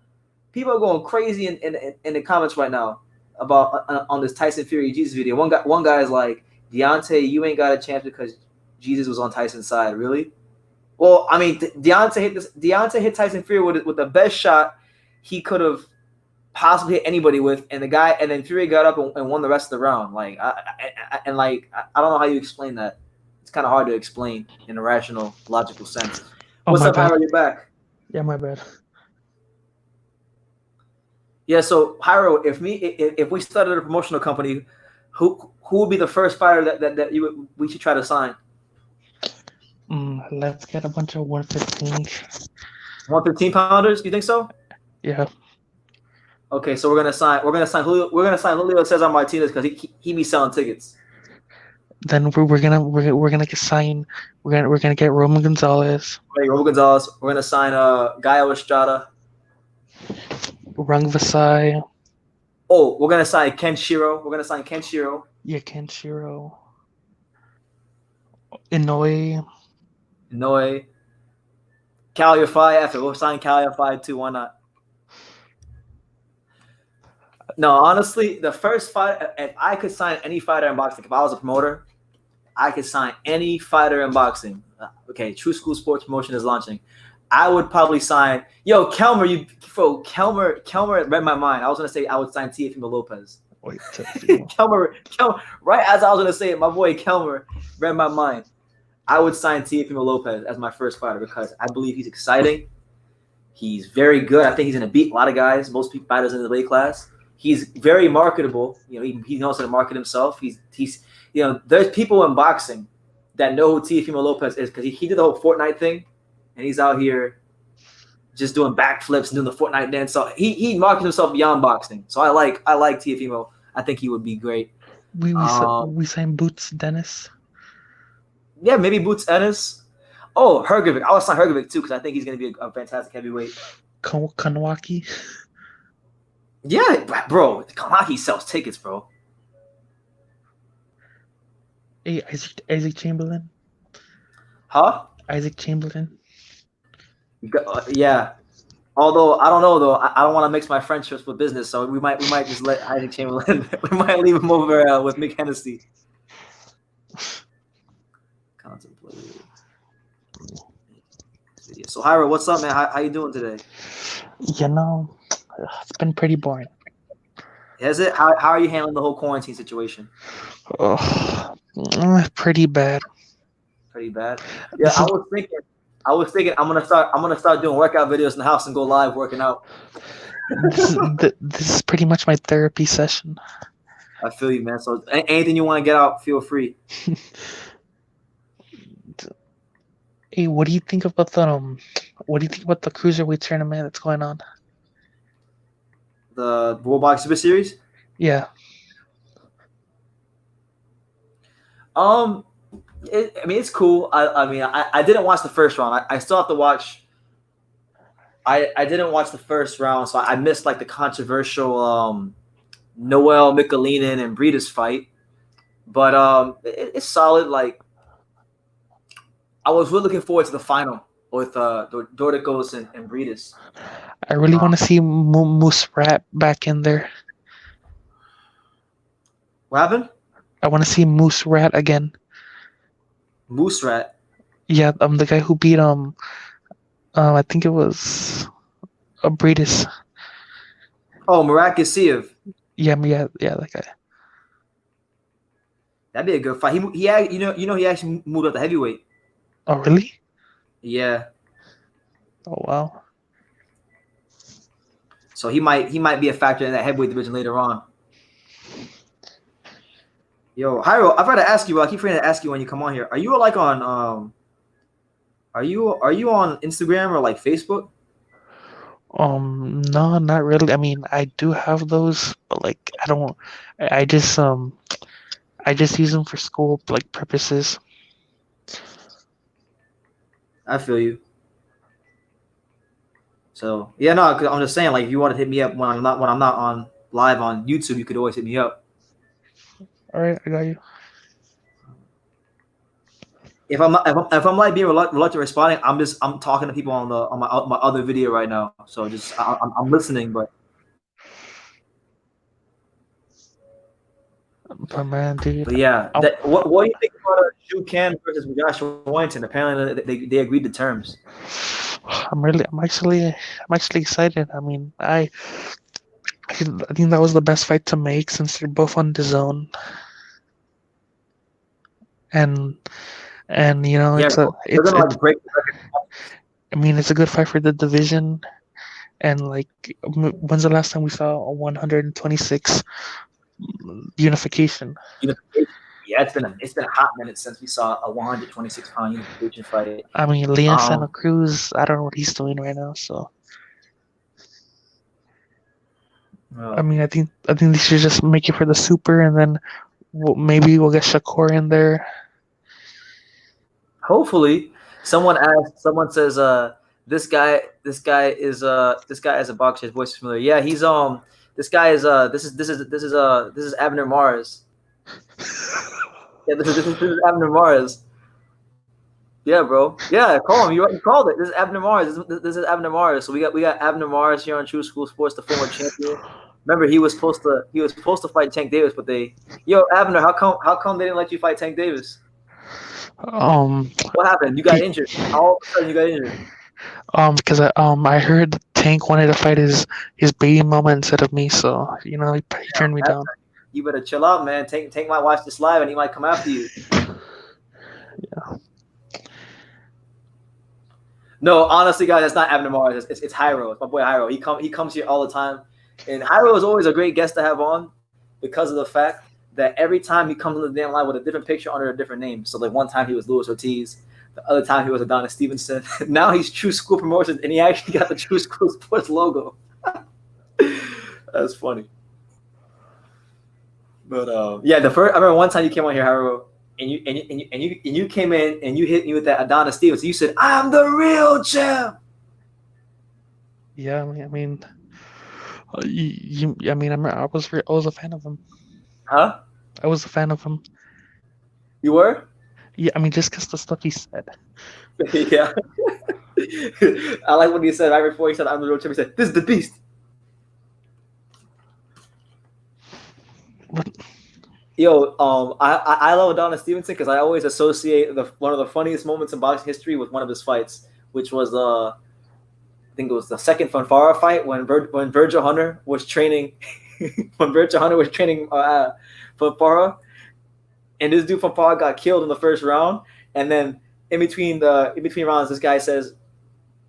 People are going crazy in the comments right now about on this Tyson Fury Jesus video. One guy is like, Deontay, you ain't got a chance because Jesus was on Tyson's side. Really? Well, I mean, Deontay hit Tyson Fury with the best shot he could have possibly hit anybody with, and then Fury got up and won the rest of the round. Like, I don't know how you explain that. It's kind of hard to explain in a rational, logical sense. What's up, Hyro? You're back. Yeah, my bad. Yeah, so Hyro, if we started a promotional company, who would be the first fighter that we should try to sign? Let's get a bunch of 115. 115 pounders? Do you think so? Yeah. Okay, so we're gonna sign Julio Cesar Martinez because he be selling tickets. Then we're gonna get Roman Gonzalez. Okay, Roman Gonzalez. We're gonna sign Gaio Estrada. Rung Vasai. Oh, we're gonna sign Ken Shiro. Yeah, Kenshiro. Inoue. Caliafy. After we'll sign Caliafy too. Why not? No, honestly, the first fight. If I could sign any fighter in boxing, if I was a promoter, I could sign any fighter in boxing. Okay, True School Sports Promotion is launching. I would probably sign Kelmer. Kelmer read my mind. I was gonna say I would sign Teofimo Lopez. Wait, Kelmer. Right as I was gonna say it, my boy Kelmer read my mind. I would sign Teofimo Lopez as my first fighter because I believe he's exciting. He's very good. I think he's gonna beat a lot of guys, most people fighters in the weight class. He's very marketable. He knows how to market himself. He's there's people in boxing that know who Teofimo Lopez is because he did the whole Fortnite thing. And he's out here just doing backflips and doing the Fortnite dance. So he markets himself beyond boxing. So I like Teofimo. I think he would be great. We signed Boots Dennis. Yeah, maybe Boots Ennis. Oh, Hergovic. I would sign Hergovic too because I think he's going to be a fantastic heavyweight. Kanwaki. Yeah, bro. Kanwaki sells tickets, bro. Hey, Isaac Chamberlain. Huh? Isaac Chamberlain. Yeah. Although I don't know though, I don't want to mix my friendships with business, so we might just let Isaac Chamberlain. We might leave him over with Mick Hennessy. Contemplate. So Hyro, what's up, man? How you doing today? It's been pretty boring. Is it? How are you handling the whole quarantine situation? Pretty bad. Pretty bad. Yeah, I was thinking I'm gonna start doing workout videos in the house and go live working out. This is pretty much my therapy session. I feel you, man. So anything you want to get out, feel free. Hey, what do you think about the cruiserweight tournament that's going on? The World Box Super Series? Yeah. It's cool. I didn't watch the first round. I still have to watch. I didn't watch the first round, so I missed like the controversial Noel Michelinin and Breedis fight. But it's solid. Like I was really looking forward to the final with Dordicos and Breedis. I really want to see Moose Rat back in there. What happened? I want to see Moose Rat again. Moose Rat. Yeah, the guy who beat I think it was Breedis. Oh, Murat Gassiev. Yeah, that guy. That'd be a good fight. He actually moved up to heavyweight. Oh, really? Yeah. Oh, wow. So he might be a factor in that heavyweight division later on. Yo, Hyro, I've got to ask you. I keep forgetting to ask you when you come on here. Are you like on Are you on Instagram or like Facebook? No, not really. I mean, I do have those, but like, I don't. I I just use them for school like purposes. I feel you. So yeah, no, 'cause I'm just saying, like, if you want to hit me up when I'm not on live on YouTube, you could always hit me up. All right, I got you. If I'm like being reluctant responding, I'm talking to people on my other video right now. So just I'm listening, but But man, dude, yeah. I'm What do you think about Shu Can versus Joshua Warrington? Apparently they agreed to terms. I'm actually excited. I mean, I think that was the best fight to make since they're both on the zone. And you know, Yeah, they're gonna like break the record. I mean, it's a good fight for the division. And like, when's the last time we saw a 126 unification? Yeah, it's been a hot minute since we saw a 126-pound unification fight. I mean, Leon Santa Cruz, I don't know what he's doing right now. So I mean, I think they should just make it for the super, and then maybe we'll get Shakur in there. Hopefully, someone says, this guy has a boxer. His voice is familiar. Yeah, he's this guy is this is Abner Mars. Yeah, this is Abner Mars. Yeah, bro. Yeah, call him. You called it. This is Abner Mars. This is Abner Mars. So we got Abner Mars here on True School Sports, the former champion. Remember, he was supposed to fight Tank Davis, but Abner, how come they didn't let you fight Tank Davis? What happened? You got injured. All of a sudden, you got injured. Because I heard Tank wanted to fight his baby mama instead of me, so you know he turned me down. You better chill out, man. Tank might watch this live and he might come after you. Yeah. No, honestly, guys, it's not Abner Mars. It's Hyro. It's my boy Hyro. He comes here all the time, and Hyro is always a great guest to have on because of the fact that every time he comes on the damn live with a different picture under a different name. So like one time he was Luis Ortiz, the other time he was Adonis Stevenson. Now he's True School Promotions, and he actually got the True School Sports logo. That's funny. But yeah, I remember one time you came on here, Hyro, and you came in and you hit me with that Adonis Stevenson. You said, "I'm the real champ." Yeah, I mean, I was a fan of him. Huh? I was a fan of him. You were? Yeah, I mean, just because the stuff he said. Yeah. I like what he said right before he said, "I'm the real champ." He said, "This is the beast." What? Yo, I love Adonis Stevenson because I always associate one of the funniest moments in boxing history with one of his fights, which was I think it was the second Fanfara fight when Virgil Hunter was training Fanfara, and this dude Fanfara got killed in the first round, and then in between rounds, this guy says,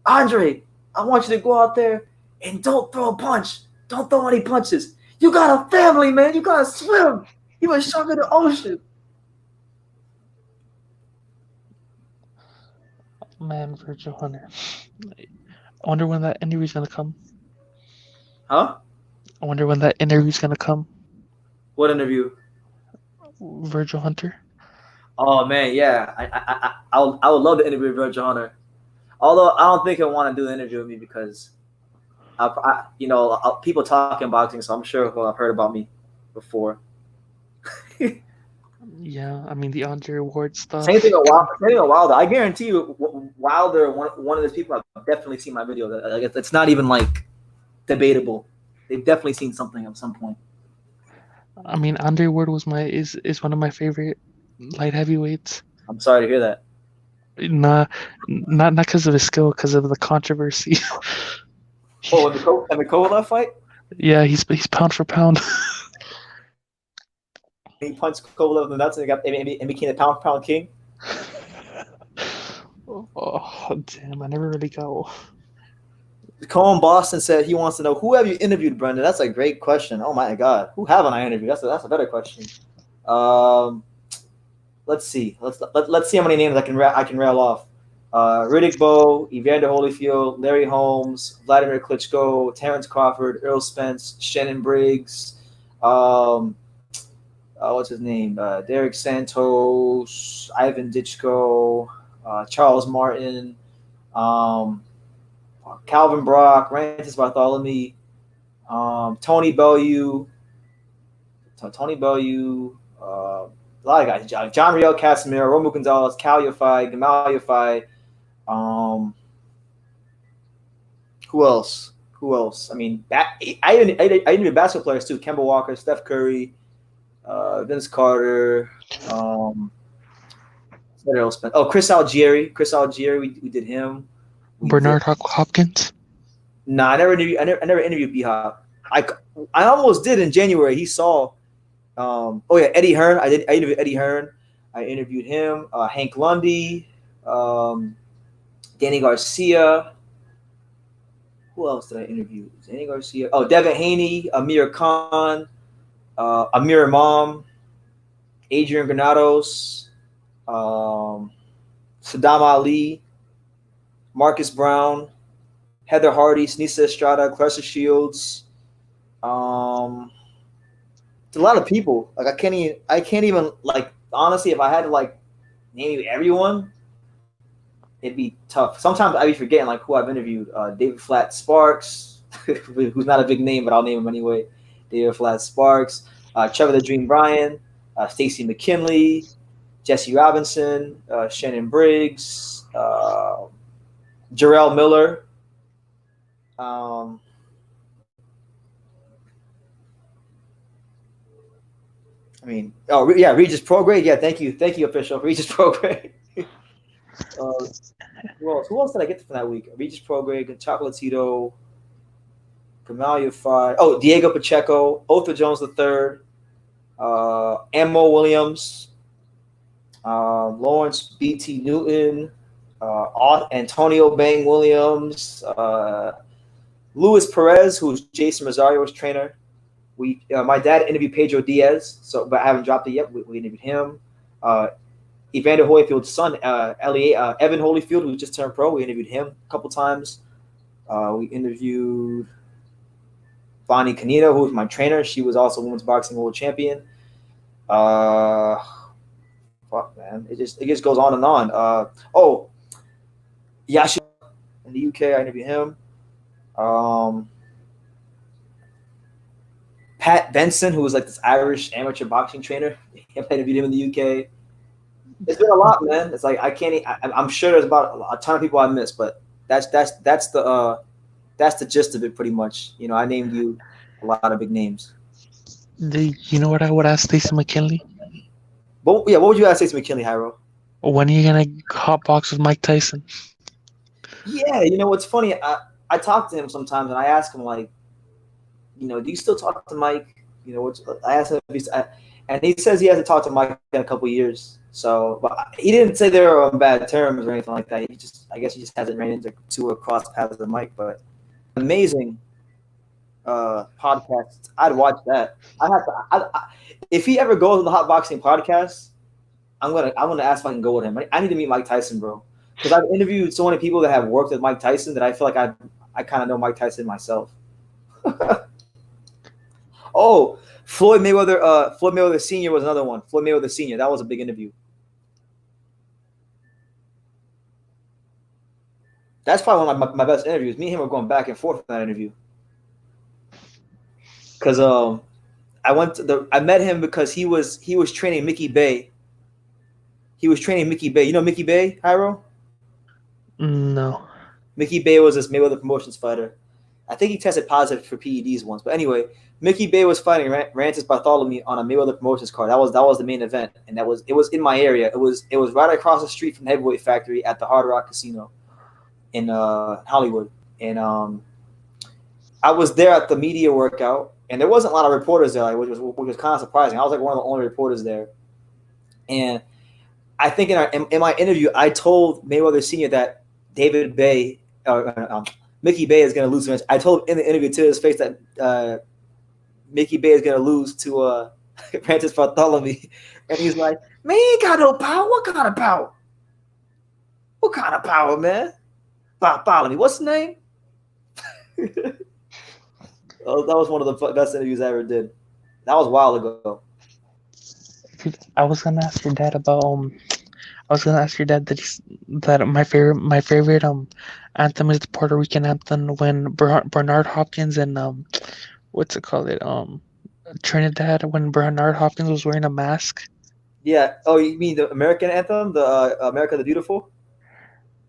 "Andre, I want you to go out there and don't throw a punch, don't throw any punches. You got a family, man. You gotta swim. You a shark in the ocean." Man, Virgil Hunter. I wonder when that interview's gonna come. Huh? I wonder when that interview's gonna come. What interview? Virgil Hunter. Oh man, yeah. I would love to interview Virgil Hunter. Although I don't think he'll want to do the interview with me because people talking boxing, so I'm sure he'll have heard about me before. Yeah, I mean the Andre Ward stuff. Same thing with Wilder. I guarantee you, Wilder, one of those people, I've definitely seen my video. Like it's not even like debatable. They've definitely seen something at some point. I mean, Andre Ward was is one of my favorite light heavyweights. I'm sorry to hear that. Nah, not because of his skill, because of the controversy. Oh, and the Kovalev fight? Yeah, he's pound for pound. He punched Kovalev in the nuts and became the pound for pound king. Oh damn! I never really got. Cohen Boston said he wants to know, who have you interviewed, Brendan? That's a great question. Oh my God, who haven't I interviewed? That's a better question. Let's see. Let's see how many names I can rail off. Riddick Bowe, Evander Holyfield, Larry Holmes, Vladimir Klitschko, Terrence Crawford, Earl Spence, Shannon Briggs, what's his name? Derek Santos, Ivan Ditchko, Charles Martin, Calvin Brock, Rantis Bartholomew, Tony Bellew, a lot of guys. John Riel Casimir, Romo Gonzalez, Cal Yafai, Gamal Yafai. Who else? I mean, I interviewed basketball players too. Kemba Walker, Steph Curry, Vince Carter. Chris Algieri. We did him. Bernard Hopkins. Nah, I never interviewed B Hop. I almost did in January. He saw. Eddie Hearn. I interviewed Eddie Hearn. I interviewed him. Hank Lundy. Danny Garcia. Who else did I interview? Danny Garcia. Oh, Devin Haney, Amir Khan, Amir Imam, Adrian Granados, Saddam Ali, Marcus Brown, Heather Hardy, Snisa Estrada, Clarissa Shields. It's a lot of people. Like I can't even like honestly, if I had to like name everyone, it'd be tough. Sometimes I'd be forgetting like who I've interviewed. David Flat Sparks, who's not a big name, but I'll name him anyway. David Flat Sparks, Trevor the Dream Bryan, Stacey McKinley, Jesse Robinson, Shannon Briggs, Jarrell Miller. Regis Prograde. Yeah, thank you, official Regis Prograde. Who else did I get from that week? Regis Prograde, Chocolatito, Kamalia Fry. Oh, Diego Pacheco, Otha Jones III, Ammo Williams, Lawrence B.T. Newton, Antonio Bang Williams, Luis Perez, who's Jason Rosario's trainer. My dad interviewed Pedro Diaz, but I haven't dropped it yet. We interviewed him. Evander Holyfield's son, Evan Holyfield, who just turned pro. We interviewed him a couple times. We interviewed Bonnie Canino, who was my trainer. She was also women's boxing world champion. Fuck, man. It just goes on and on. Yashi in the UK, I interviewed him. Pat Benson, who was like this Irish amateur boxing trainer. I interviewed him in the UK. It's been a lot, man. It's like I'm sure there's about a ton of people I missed, but that's the gist of it, pretty much. You know, I named you a lot of big names. You know what I would ask Stacey McKinley? What would you ask Stacey McKinley, Hyro? When are you gonna hot box with Mike Tyson? Yeah, you know what's funny? I talk to him sometimes, and I ask him like, you know, do you still talk to Mike? You know, I asked him if and he says he hasn't talked to Mike in a couple of years. So, but he didn't say they were on bad terms or anything like that. I guess he just hasn't ran into a cross paths with Mike. But amazing podcast. I'd watch that. If he ever goes on the hot boxing podcast, I'm gonna ask if I can go with him. I need to meet Mike Tyson, bro, because I've interviewed so many people that have worked with Mike Tyson that I feel like I kind of know Mike Tyson myself. Oh, Floyd Mayweather Sr. was another one. Floyd Mayweather Sr. That was a big interview. That's probably one of my best interviews. Me and him were going back and forth in that interview. Because I met him because he was training Mickey Bay. He was training Mickey Bay. You know Mickey Bay, Hyro? No. Mickey Bay was this Mayweather Promotions fighter. I think he tested positive for PEDs once. But anyway, Mickey Bay was fighting Rantis Bartholomew on a Mayweather Promotions card. That was the main event, and it was in my area. It was right across the street from the Heavyweight Factory at the Hard Rock Casino in Hollywood. And I was there at the media workout, and there wasn't a lot of reporters there, which was kind of surprising. I was like one of the only reporters there. And I think in my interview, I told Mayweather Sr. that Mickey Bay is going to lose the match. I told him in the interview to his face that Mickey Bay is going to lose to Rantis Bartholomew. And he's like, man, he ain't got no power. What kind of power? What kind of power, man? Follow me. What's the name? Oh, that was one of the best interviews I ever did. That was a while ago. I was gonna ask your dad about I was gonna ask your dad that my favorite anthem is the Puerto Rican anthem when Bernard Hopkins and what's it called Trinidad when Bernard Hopkins was wearing a mask. Yeah. Oh, you mean the American anthem, the America the Beautiful?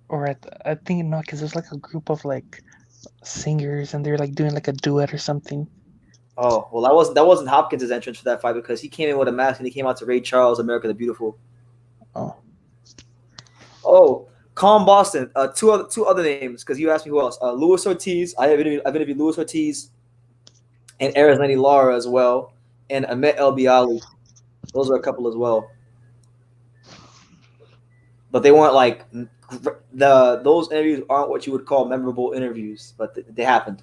Or I think no, because there's like a group of like singers and they're like doing like a duet or something. Oh, well, that wasn't Hopkins' entrance for that fight because he came in with a mask and he came out to Ray Charles, America the Beautiful. Oh. Oh, Calm Boston. Two other names because you asked me who else. Luis Ortiz. I've interviewed Luis Ortiz and Arizlani Lara as well, and Ahmet El Bialy. Those are a couple as well. But they weren't like those interviews aren't what you would call memorable interviews, but they happened.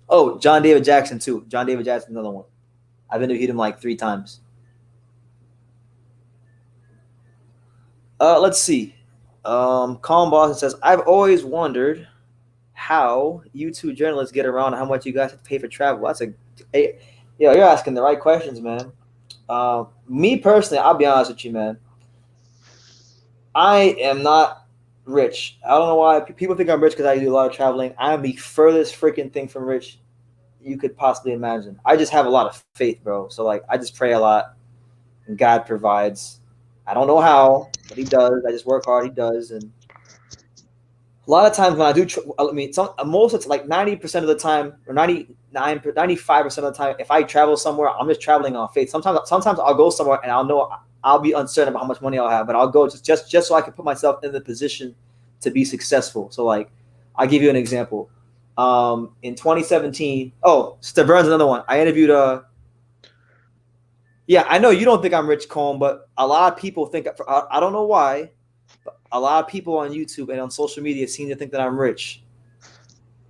Oh, John David Jackson too. John David Jackson, another one. I've interviewed him like 3 times. Let's see. Colin Boston says, I've always wondered how you two journalists get around and how much you guys have to pay for travel. You're asking the right questions, man. Me personally, I'll be honest with you, man. I am not rich. I don't know why people think I'm rich because I do a lot of traveling. I'm the furthest freaking thing from rich you could possibly imagine. I just have a lot of faith, bro. So like, I just pray a lot, and God provides. I don't know how, but He does. I just work hard. He does, and a lot of times when I do, most of like 90% of the time, or 95% of the time, if I travel somewhere, I'm just traveling on faith. Sometimes I'll go somewhere and I'll be uncertain about how much money I'll have, but I'll go just so I can put myself in the position to be successful. So like, I'll give you an example. In 2017, Stavern's another one. I interviewed yeah, I know you don't think I'm Rich Cohn, but a lot of people think, I don't know why, but a lot of people on YouTube and on social media seem to think that I'm rich.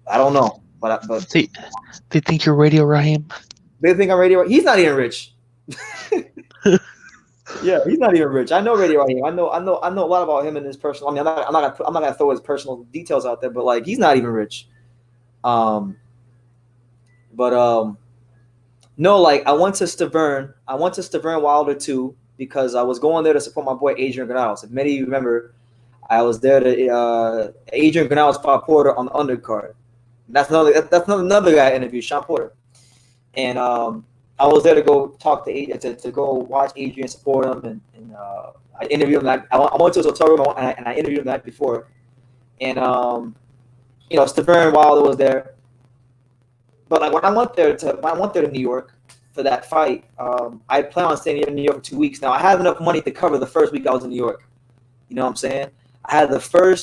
I don't know, but they think you're Radio Raheem. They think I'm Radio. He's not even rich. Yeah, he's not even rich. I know Radio Raheem. I know a lot about him and his personal. I mean, I'm not gonna throw his personal details out there, but like, he's not even rich. No, like I went to Stavern Wilder too because I was going there to support my boy Adrian Granados. If many of you remember, I was there to Adrian Granados fought Porter on the undercard. That's another guy I interviewed, Sean Porter, and I was there to go talk to Adrian, to go watch Adrian, support him, and I interviewed him. I went to his hotel room and I interviewed him the night before, and Stavern Wilder was there. But like when I went there to New York for that fight, I planned on staying in New York for 2 weeks. Now I had enough money to cover the first week I was in New York. You know what I'm saying? I had enough money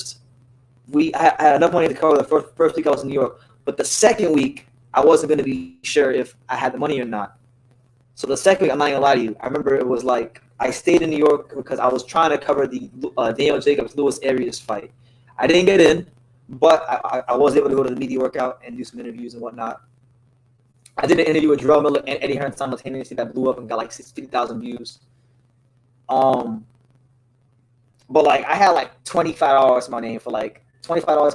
to cover the first week I was in New York. But the second week, I wasn't going to be sure if I had the money or not. So the second week, I'm not going to lie to you. I remember it was like I stayed in New York because I was trying to cover the Daniel Jacobs-Lewis Arias fight. I didn't get in, but I was able to go to the media workout and do some interviews and whatnot. I did an interview with Jarrell Miller and Eddie Hearn simultaneously that blew up and got like 50,000 views. But like I had like $25 my name for like $2 or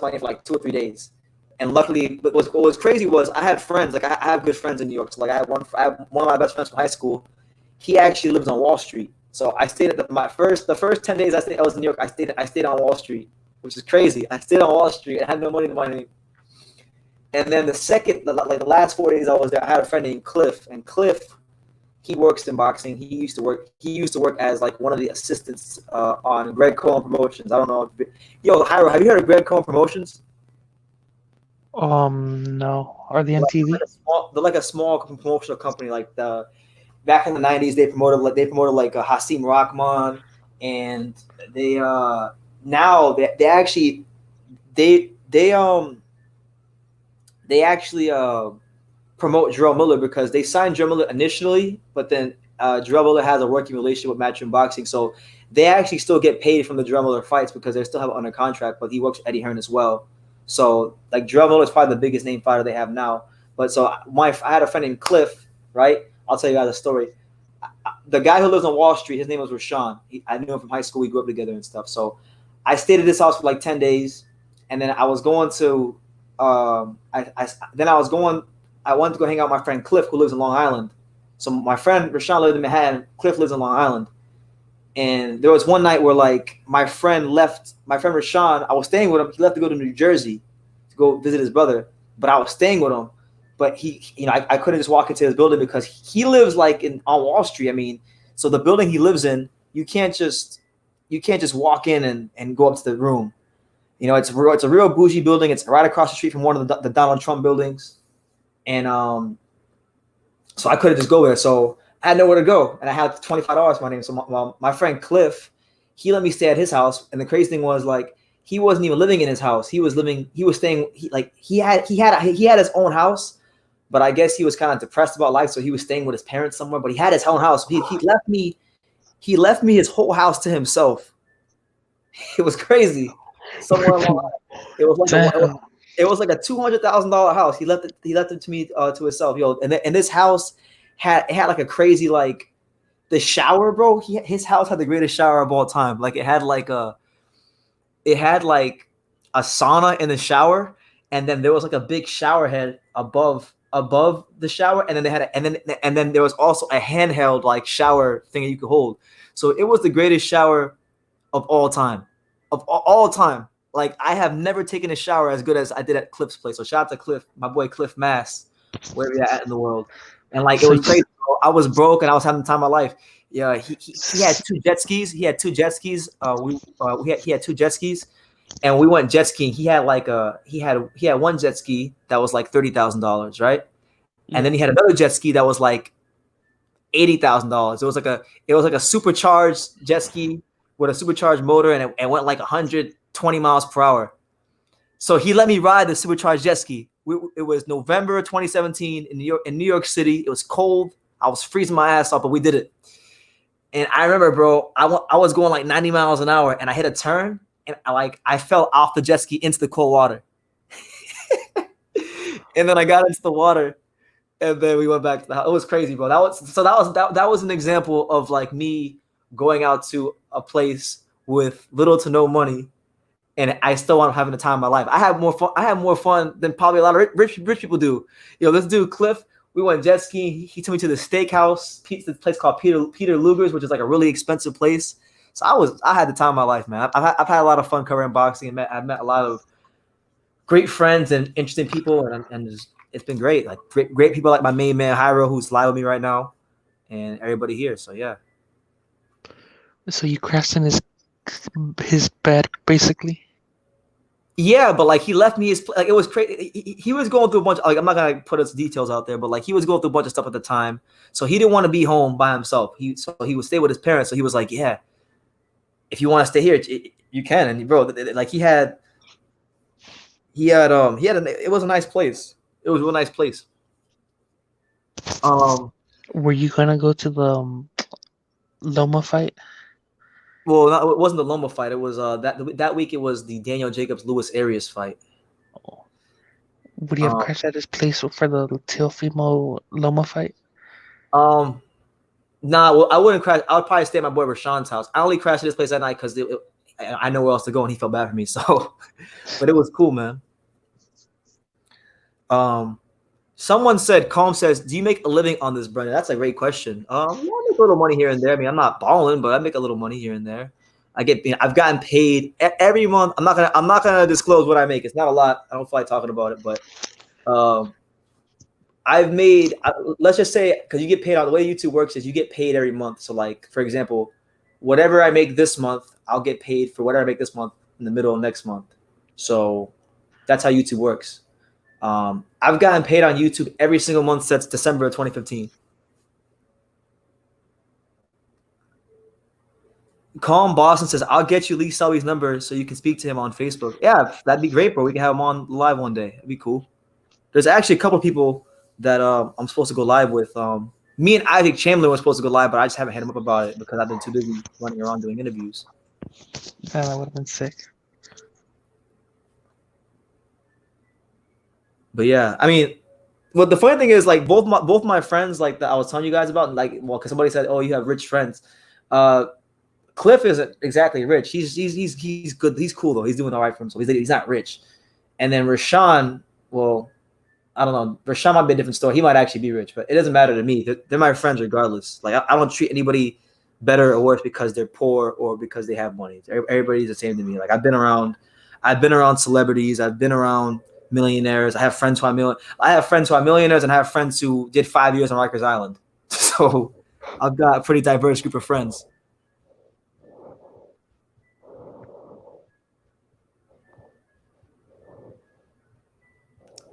3 days. And luckily, what was crazy was I had friends. Like I have good friends in New York. So like I have one of my best friends from high school. He actually lives on Wall Street. So I stayed at the first 10 days I was in New York. I stayed on Wall Street, which is crazy. I stayed on Wall Street. I had no money in my name. And then the last 4 days I was there, I had a friend named Cliff, and Cliff, he works in boxing. He used to work as like one of the assistants on Greg Cohen Promotions. I don't know. Yo, Hyro, have you heard of Greg Cohen Promotions? No. Are they on TV? They're like a small promotional company. Like back in the 90s, they promoted like Hasim Rahman, and they now they actually promote Jarrell Miller because they signed Jarrell Miller initially, but then Jarrell Miller has a working relationship with Matchroom Boxing, so they actually still get paid from the Jarrell Miller fights because they still have it under contract, but he works with Eddie Hearn as well. So like Jarrell Miller is probably the biggest name fighter they have now. But so I had a friend named Cliff, right? I'll tell you guys a story. the guy who lives on Wall Street, his name was Rashawn. I knew him from high school. We grew up together and stuff. So I stayed at this house for like 10 days, and then I was going to, I wanted to go hang out with my friend Cliff, who lives in Long Island. So my friend Rashawn lived in Manhattan. Cliff lives in Long Island. And there was one night where like my friend Rashawn, I was staying with him. He left to go to New Jersey to go visit his brother, but I was staying with him. But I couldn't just walk into his building because he lives like on Wall Street. I mean, so the building he lives in, you can't just walk in and go up to the room. It's a real bougie building. It's right across the street from one of the Donald Trump buildings. And so I couldn't just go there. So I had nowhere to go, and I had $25 for my name. So my friend Cliff, he let me stay at his house. And the crazy thing was, like, he wasn't even living in his house. He had his own house, but I guess he was kind of depressed about life, so he was staying with his parents somewhere. But he had his own house. He left me his whole house to himself. It was crazy. Somewhere along the line. It was like a $200,000 house. He left it to me to himself, And this house had like a crazy, like, the shower, bro. His house had the greatest shower of all time. Like, it had like a sauna in the shower, and then there was like a big shower head above the shower, and then there was also a handheld like shower thing that you could hold. So it was the greatest shower of all time. Like, I have never taken a shower as good as I did at Cliff's place. So shout out to Cliff, my boy Cliff Mass, wherever you're at in the world. And like, it was crazy. I was broke and I was having the time of my life. Yeah, he had 2 jet skis. He had 2 jet skis. He had 2 jet skis, and we went jet skiing. He had one jet ski that was like $30,000, right? And then he had another jet ski that was like $80,000. It was like a supercharged jet ski with a supercharged motor, and it went like 120 miles per hour. So he let me ride the supercharged jet ski. It was November 2017 in New York City. It was cold. I was freezing my ass off, but we did it. And I remember, bro, I was going like 90 miles an hour, and I hit a turn, and I fell off the jet ski into the cold water. And then I got into the water, and then we went back to the house. It was crazy, bro. That was an example of like me going out to a place with little to no money, and I still want having the time of my life. I had more fun than probably a lot of rich people do. This dude Cliff, we went jet skiing. He took me to the steakhouse, this place called Peter Luger's, which is like a really expensive place. So I had the time of my life, man. I've had a lot of fun covering boxing, and I've met a lot of great friends and interesting people, and it's been great. Like great people like my main man Hyro, who's live with me right now, and everybody here. So yeah. So you crashed in his bed, basically. Yeah, but like he left me it was crazy. He was going through a bunch. Like, I'm not gonna put his details out there, but like he was going through a bunch of stuff at the time, so he didn't want to be home by himself. He would stay with his parents. So he was like, "Yeah, if you want to stay here, you can." And bro, like he had it was a nice place. It was a real nice place. Were you gonna go to the Loma fight? Well, it wasn't the Loma fight. It was that week. It was the Daniel Jacobs Luis Arias fight. Oh. Would you have crashed at his place for the Teofimo Loma fight? Nah. Well, I wouldn't crash. I would probably stay at my boy Rashawn's house. I only crashed at his place that night because I know where else to go, and he felt bad for me. So, but it was cool, man. Someone said, Calm says, do you make a living on this, Brendan? That's a great question. Yeah, I make a little money here and there. I mean, I'm not balling, but I make a little money here and there. I've gotten paid every month. I'm not gonna disclose what I make. It's not a lot. I don't feel like talking about it, but I've made. Let's just say, because you get paid on the way YouTube works is you get paid every month. So like, for example, whatever I make this month, I'll get paid for whatever I make this month in the middle of next month. So that's how YouTube works. I've gotten paid on YouTube every single month since December of 2015. Calm Boston says, I'll get you Lee Selby's number so you can speak to him on Facebook. Yeah, that'd be great, bro. We can have him on live one day. It'd be cool. There's actually a couple of people that I'm supposed to go live with. Me and Isaac Chamberlain were supposed to go live, but I just haven't hit him up about it because I've been too busy running around doing interviews. Yeah, that would have been sick. But yeah, I mean, Well, the funny thing is, like both my friends, like that I was telling you guys about, like, well, because somebody said, "Oh, you have rich friends." Cliff isn't exactly rich. He's good. He's cool though. He's doing all right for himself. He's not rich. And then Rashawn, well, I don't know. Rashawn might be a different story. He might actually be rich, but it doesn't matter to me. They're my friends regardless. Like I don't treat anybody better or worse because they're poor or because they have money. Everybody's the same to me. Like I've been around celebrities. I've been around millionaires. I have friends who are millionaires, and I have friends who did 5 years on Rikers Island. So I've got a pretty diverse group of friends.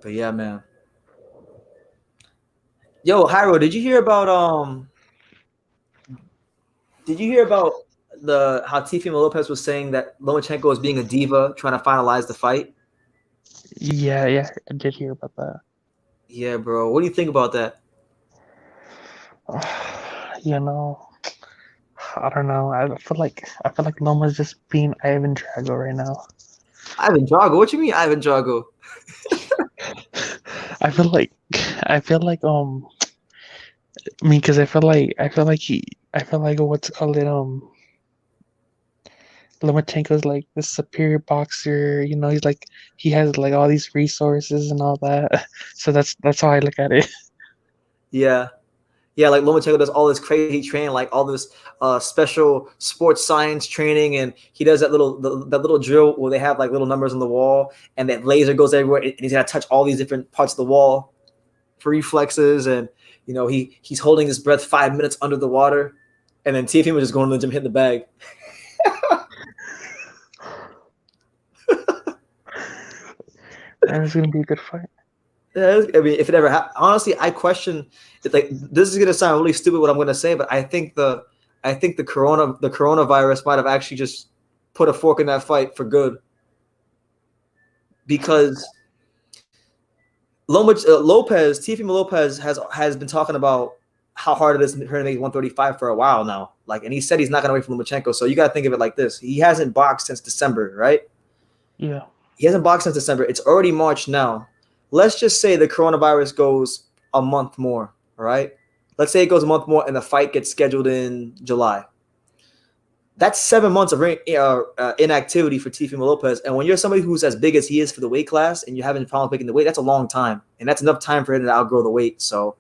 But yeah, man. Yo, Hyro, did you hear about how Teofimo Lopez was saying that Lomachenko is being a diva trying to finalize the fight? Yeah, I did hear about that. Yeah, bro. What do you think about that? You know, I don't know. I feel like Loma's just being Ivan Drago right now. Ivan Drago? What you mean, Ivan Drago? I feel like I mean, because I feel like what's it called Lomachenko's like the superior boxer. You know, he has like all these resources and all that. So that's how I look at it. Yeah. Yeah, like Lomachenko does all this crazy training, like all this special sports science training, and he does that little drill where they have like little numbers on the wall, and that laser goes everywhere, and he's got to touch all these different parts of the wall for reflexes, and you know he's holding his breath 5 minutes under the water, and then Teofimo was just going to the gym hitting the bag. And it's gonna be a good fight. Yeah, I mean, if it ever happens, honestly, I question. Like, this is gonna sound really stupid what I'm gonna say, but I think the coronavirus might have actually just put a fork in that fight for good, because Teofimo Lopez has been talking about how hard it is for him to make 135 for a while now. Like, and he said he's not gonna wait for Lomachenko. So you gotta think of it like this: he hasn't boxed since December, right? Yeah. He hasn't boxed since December. It's already March now. Let's just say the coronavirus goes a month more, all right? Let's say it goes a month more and the fight gets scheduled in July. That's 7 months of inactivity for Teofimo Lopez. And when you're somebody who's as big as he is for the weight class and you haven't found picking the weight, that's a long time. And that's enough time for him to outgrow the weight. So,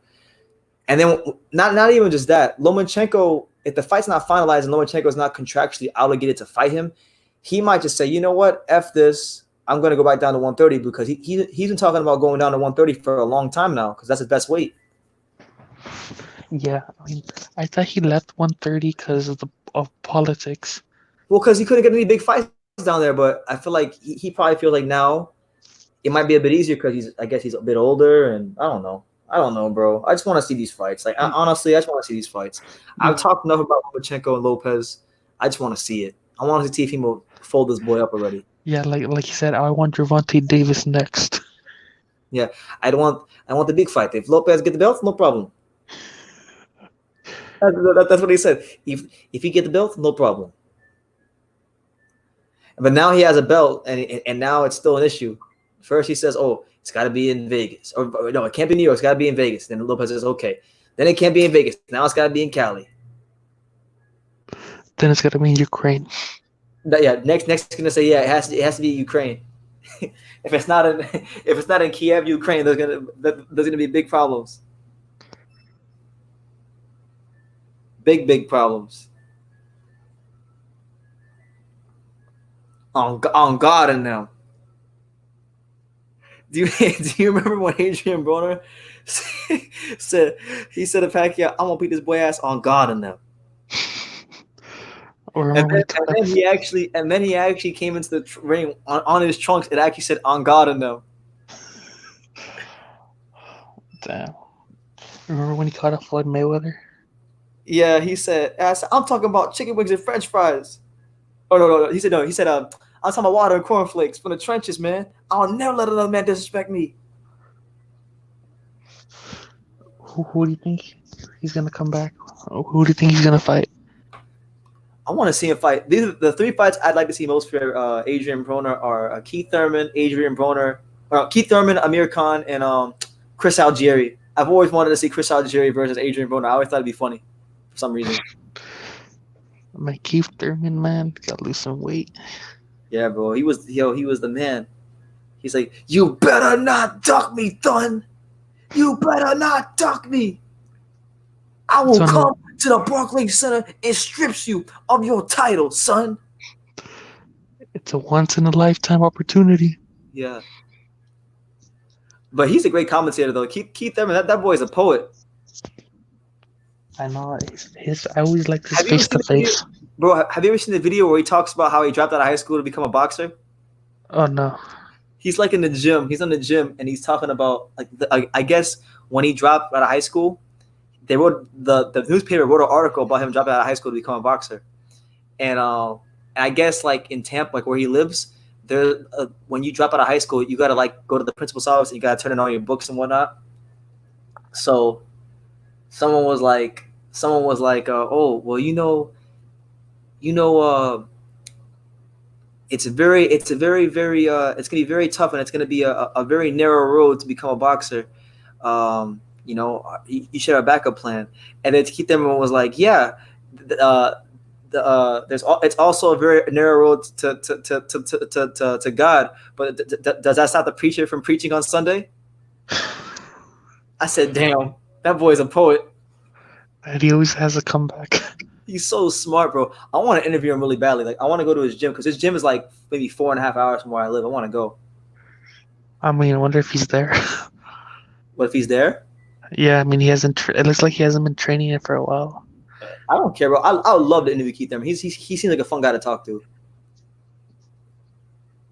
and then not even just that, Lomachenko, if the fight's not finalized and Lomachenko is not contractually obligated to fight him, he might just say, you know what, F this. I'm going to go back down to 130 because he's been talking about going down to 130 for a long time now because that's his best weight. Yeah, I mean, I thought he left 130 because of politics. Well, because he couldn't get any big fights down there, but I feel like he probably feels like now it might be a bit easier because I guess he's a bit older, and I don't know, bro. I just want to see these fights. Like, honestly, I just want to see these fights. I've talked enough about Lomachenko and Lopez. I just want to see it. I want to see Teofimo fold this boy up already. Yeah, like you said, I want Gervonta Davis next. Yeah, I want the big fight. If Lopez get the belt, no problem. That's what he said. If he get the belt, no problem. But now he has a belt, and now it's still an issue. First he says, "Oh, it's got to be in Vegas," or no, it can't be New York. It's got to be in Vegas. Then Lopez says, "Okay." Then it can't be in Vegas. Now it's got to be in Cali. Then it's got to be in Ukraine. Next gonna say, yeah, it has to be Ukraine. if it's not in Kiev, Ukraine, there's gonna be big problems. Big problems. On God and them. Do you remember when Adrian Broner said to Pacquiao, "I'm gonna beat this boy ass on God and them." And then he actually came into the ring on his trunks. It actually said "on God" in them. Damn. Remember when he caught up Floyd Mayweather? Yeah, he said, "I'm talking about chicken wings and French fries." Oh no. He said no. He said, "I'm talking about water and cornflakes from the trenches, man. I'll never let another man disrespect me." Who do you think he's gonna come back? Who do you think he's gonna fight? I want to see him fight. These are the three fights I'd like to see most for Adrian Broner are Keith Thurman, Amir Khan, and Chris Algieri. I've always wanted to see Chris Algieri versus Adrian Broner. I always thought it'd be funny for some reason. My Keith Thurman, man, got to lose some weight. Yeah, bro. He was the man. He's like, you better not duck me, Thun. You better not duck me. I will come to the Barclays Center and strips you of your title, son. It's a once in a lifetime opportunity. Yeah. But he's a great commentator, though. Keith Thurman, that boy's a poet. I know. I always like his face to face. Bro, have you ever seen the video where he talks about how he dropped out of high school to become a boxer? Oh no. He's like in the gym. He's in the gym, and he's talking about I guess when he dropped out of high school, they wrote the newspaper wrote an article about him dropping out of high school to become a boxer, and I guess like in Tampa, like where he lives, there when you drop out of high school, you gotta like go to the principal's office and you gotta turn in all your books and whatnot. So, someone was like, oh well, it's gonna be very tough, and it's gonna be a very narrow road to become a boxer. You should have a backup plan. And then Keith Thurman was like, yeah, it's also a very narrow road to God. But does that stop the preacher from preaching on Sunday? I said, damn, that boy's a poet. And he always has a comeback. He's so smart, bro. I want to interview him really badly. Like, I want to go to his gym because his gym is like maybe 4.5 hours from where I live. I want to go. I mean, I wonder if he's there. What if he's there? Yeah, I mean, he hasn't. It looks like he hasn't been training it for a while. I don't care, bro. I would love to interview Keith Thurman. He seems like a fun guy to talk to.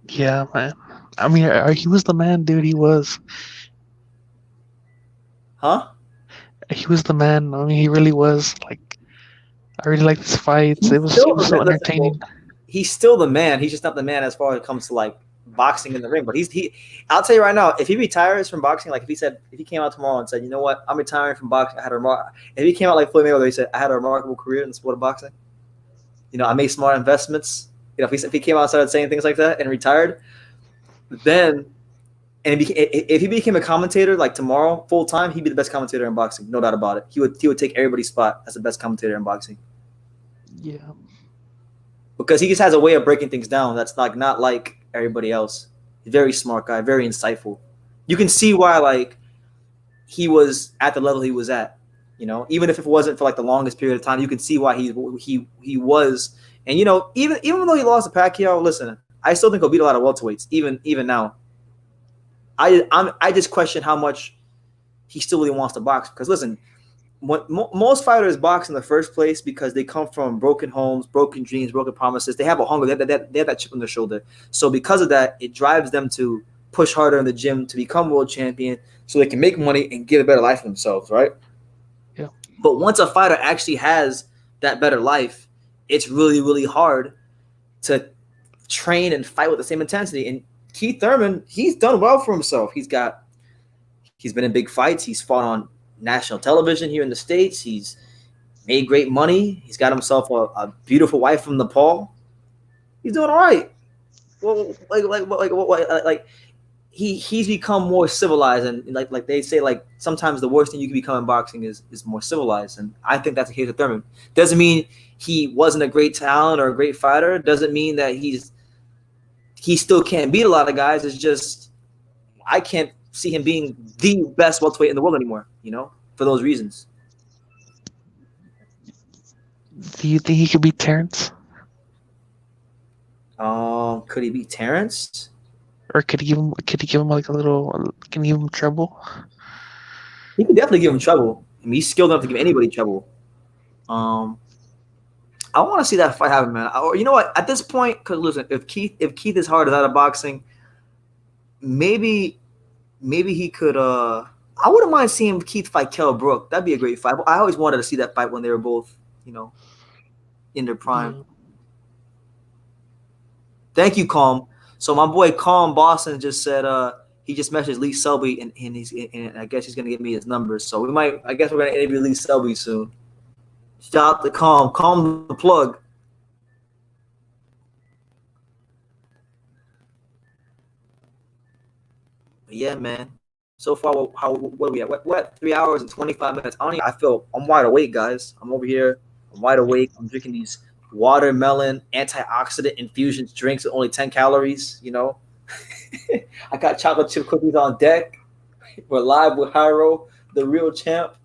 Yeah, man. I mean, he was the man, dude. He was. Huh? He was the man. I mean, he really was. Like, I really liked his fights. It was so entertaining. He's still the man. He's just not the man as far as it comes to like boxing in the ring. But I'll tell you right now, if he retires from boxing, like if he came out tomorrow and said, you know what, I'm retiring from boxing. If he came out like Floyd Mayweather, he said, I had a remarkable career in the sport of boxing. I made smart investments. If he came out and started saying things like that and retired, then if he became a commentator like tomorrow full time, he'd be the best commentator in boxing, no doubt about it. He would take everybody's spot as the best commentator in boxing. Yeah. Because he just has a way of breaking things down that's like not like everybody else. Very smart guy, very insightful. You can see why like he was at the level he was at. Even if it wasn't for like the longest period of time, you can see why he was. And even though he lost to Pacquiao, listen, I still think he'll beat a lot of welterweights, even now. I just question how much he still really wants to box. Because listen, most fighters box in the first place because they come from broken homes, broken dreams, broken promises. They have a hunger. They have that chip on their shoulder. So because of that, it drives them to push harder in the gym to become world champion so they can make money and get a better life for themselves, right? Yeah. But once a fighter actually has that better life, it's really, really hard to train and fight with the same intensity. And Keith Thurman, he's done well for himself. He's been in big fights. He's fought on national television here in the States. He's made great money. He's got himself a beautiful wife from Nepal. He's doing all right. Well, he's become more civilized, and like they say, like sometimes the worst thing you can become in boxing is more civilized, and I think that's the case with Thurman. Doesn't mean he wasn't a great talent or a great fighter. Doesn't mean that he still can't beat a lot of guys. It's just I can't see him being the best welterweight in the world anymore, for those reasons. Do you think he could beat Terrence? Could he beat Terrence? Or could he give him like a little? Can he give him trouble? He could definitely give him trouble. I mean, he's skilled enough to give anybody trouble. I want to see that fight happen, man. You know what? At this point, because listen, if Keith is hard out of boxing, maybe he could. I wouldn't mind seeing Keith fight Kell Brook. That'd be a great fight. I always wanted to see that fight when they were both, in their prime. Mm. Thank you, Calm. So my boy Calm Boston just said he just messaged Lee Selby and I guess he's gonna give me his numbers. So I guess we're gonna interview Lee Selby soon. Shout out to Calm the plug. But yeah, man. So far, what are we at? What 3 hours and 25 minutes? I'm wide awake, guys. I'm over here. I'm wide awake. I'm drinking these watermelon antioxidant infusion drinks with only 10 calories. You know, I got chocolate chip cookies on deck. We're live with Hyro, the real champ.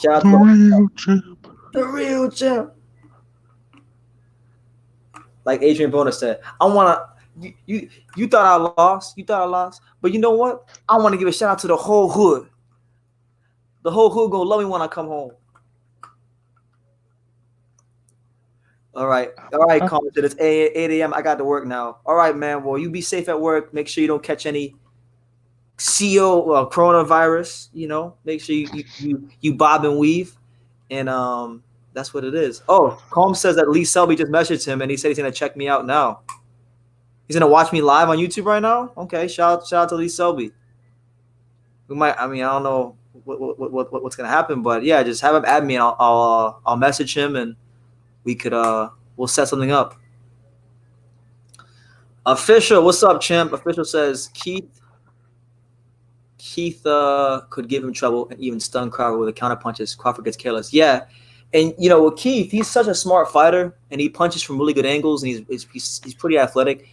Shout out to the real champ. Like Adrian Bona said, I wanna. You thought I lost. You thought I lost. But you know what? I want to give a shout out to the whole hood. The whole hood gonna love me when I come home. All right, Compton. It's 8 a.m. I got to work now. All right, man. Well, you be safe at work. Make sure you don't catch any coronavirus. You know, make sure you bob and weave, and that's what it is. Oh, Calm says that Lee Selby just messaged him, and he said he's gonna check me out now. He's gonna watch me live on YouTube right now. Okay, shout out to Lee Selby. We might. I mean, I don't know what's gonna happen, but yeah, just have him add me, and I'll message him, and we could we'll set something up. Official, what's up, champ? Official says Keith could give him trouble and even stun Crawford with the counter punches. Crawford gets careless. Yeah, and you know with Keith, he's such a smart fighter, and he punches from really good angles, and he's pretty athletic.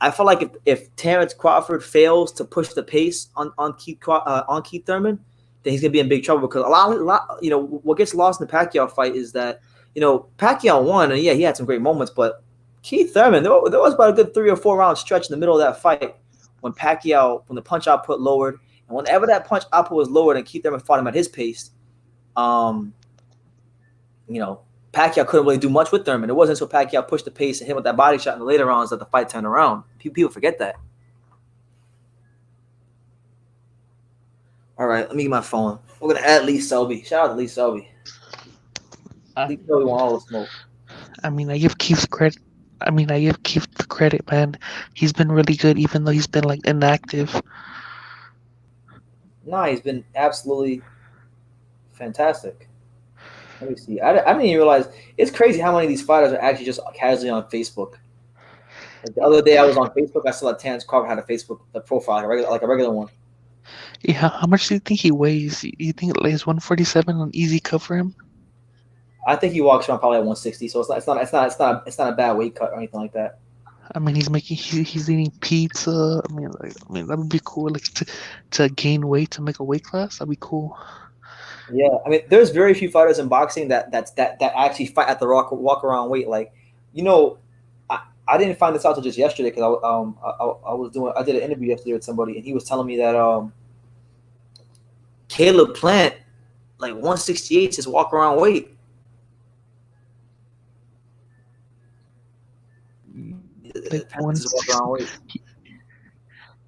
I feel like if Terrence Crawford fails to push the pace on Keith Thurman, then he's gonna be in big trouble because a lot you know what gets lost in the Pacquiao fight is that you know Pacquiao won and yeah he had some great moments, but Keith Thurman there was about a good 3 or 4 round stretch in the middle of that fight when the punch output lowered, and whenever that punch output was lowered and Keith Thurman fought him at his pace, you know. Pacquiao couldn't really do much with Thurman. It wasn't until Pacquiao pushed the pace and hit with that body shot in the later rounds that the fight turned around. People forget that. All right, let me get my phone. We're going to add Lee Selby. Shout out to Lee Selby. Lee Selby want all the smoke. I mean, I give Keith credit. The credit, man. He's been really good, even though he's been like inactive. Nah, he's been absolutely fantastic. Let me see. I didn't even realize it's crazy how many of these fighters are actually just casually on Facebook. Like the other day, I was on Facebook. I saw that Terrence Crawford had a profile, like a regular one. Yeah, how much do you think he weighs? You think it lays 147 on easy cut for him? I think he walks around probably at 160, so it's not a bad weight cut or anything like that. I mean, he's eating pizza. I mean, that would be cool. Like to gain weight to make a weight class, that'd be cool. Yeah, I mean, there's very few fighters in boxing that actually fight at the walk around weight. Like, you know, I didn't find this out until just yesterday because I did an interview yesterday with somebody and he was telling me that Caleb Plant, like 168 is walk around weight. Like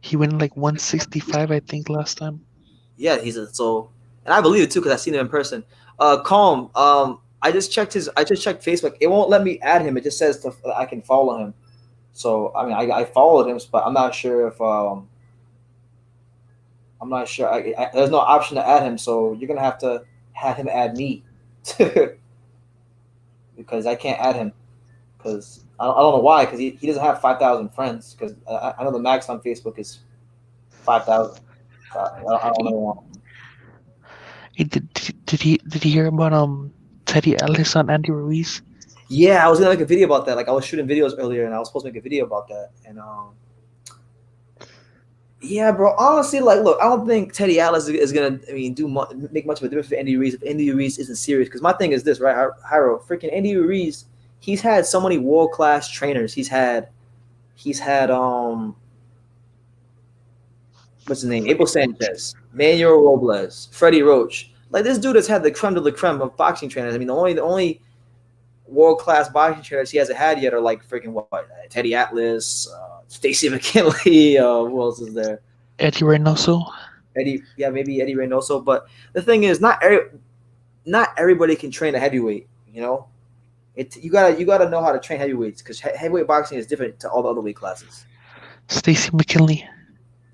he went like 165, I think, last time. Yeah, and I believe it too because I've seen him in person. Calm. I just checked Facebook. It won't let me add him. It just says I can follow him. So I mean, I followed him, but I'm not sure if I'm not sure. There's no option to add him, so you're gonna have to have him add me because I can't add him because I don't know why because he doesn't have 5,000 friends because I know the max on Facebook is 5,000. I don't know. Hey, did he hear about Teddy Ellis on Andy Ruiz? Yeah, I was gonna make a video about that. Like I was shooting videos earlier, and I was supposed to make a video about that. And yeah, bro. Honestly, like, look, I don't think Teddy Ellis is gonna, make much of a difference for Andy Ruiz if Andy Ruiz isn't serious. Because my thing is this, right, Hyro, freaking Andy Ruiz, he's had so many world class trainers. He's had what's his name? Abel Sanchez, Manuel Robles, Freddie Roach. Like this dude has had the creme de la creme of boxing trainers. I mean, the only world class boxing trainers he hasn't had yet are like freaking Teddy Atlas, Stacy McKinley. Who else is there? Eddie Reynoso. Maybe Eddie Reynoso. But the thing is, not everybody can train a heavyweight. You know, you gotta know how to train heavyweights because heavyweight boxing is different to all the other weight classes. Stacy McKinley.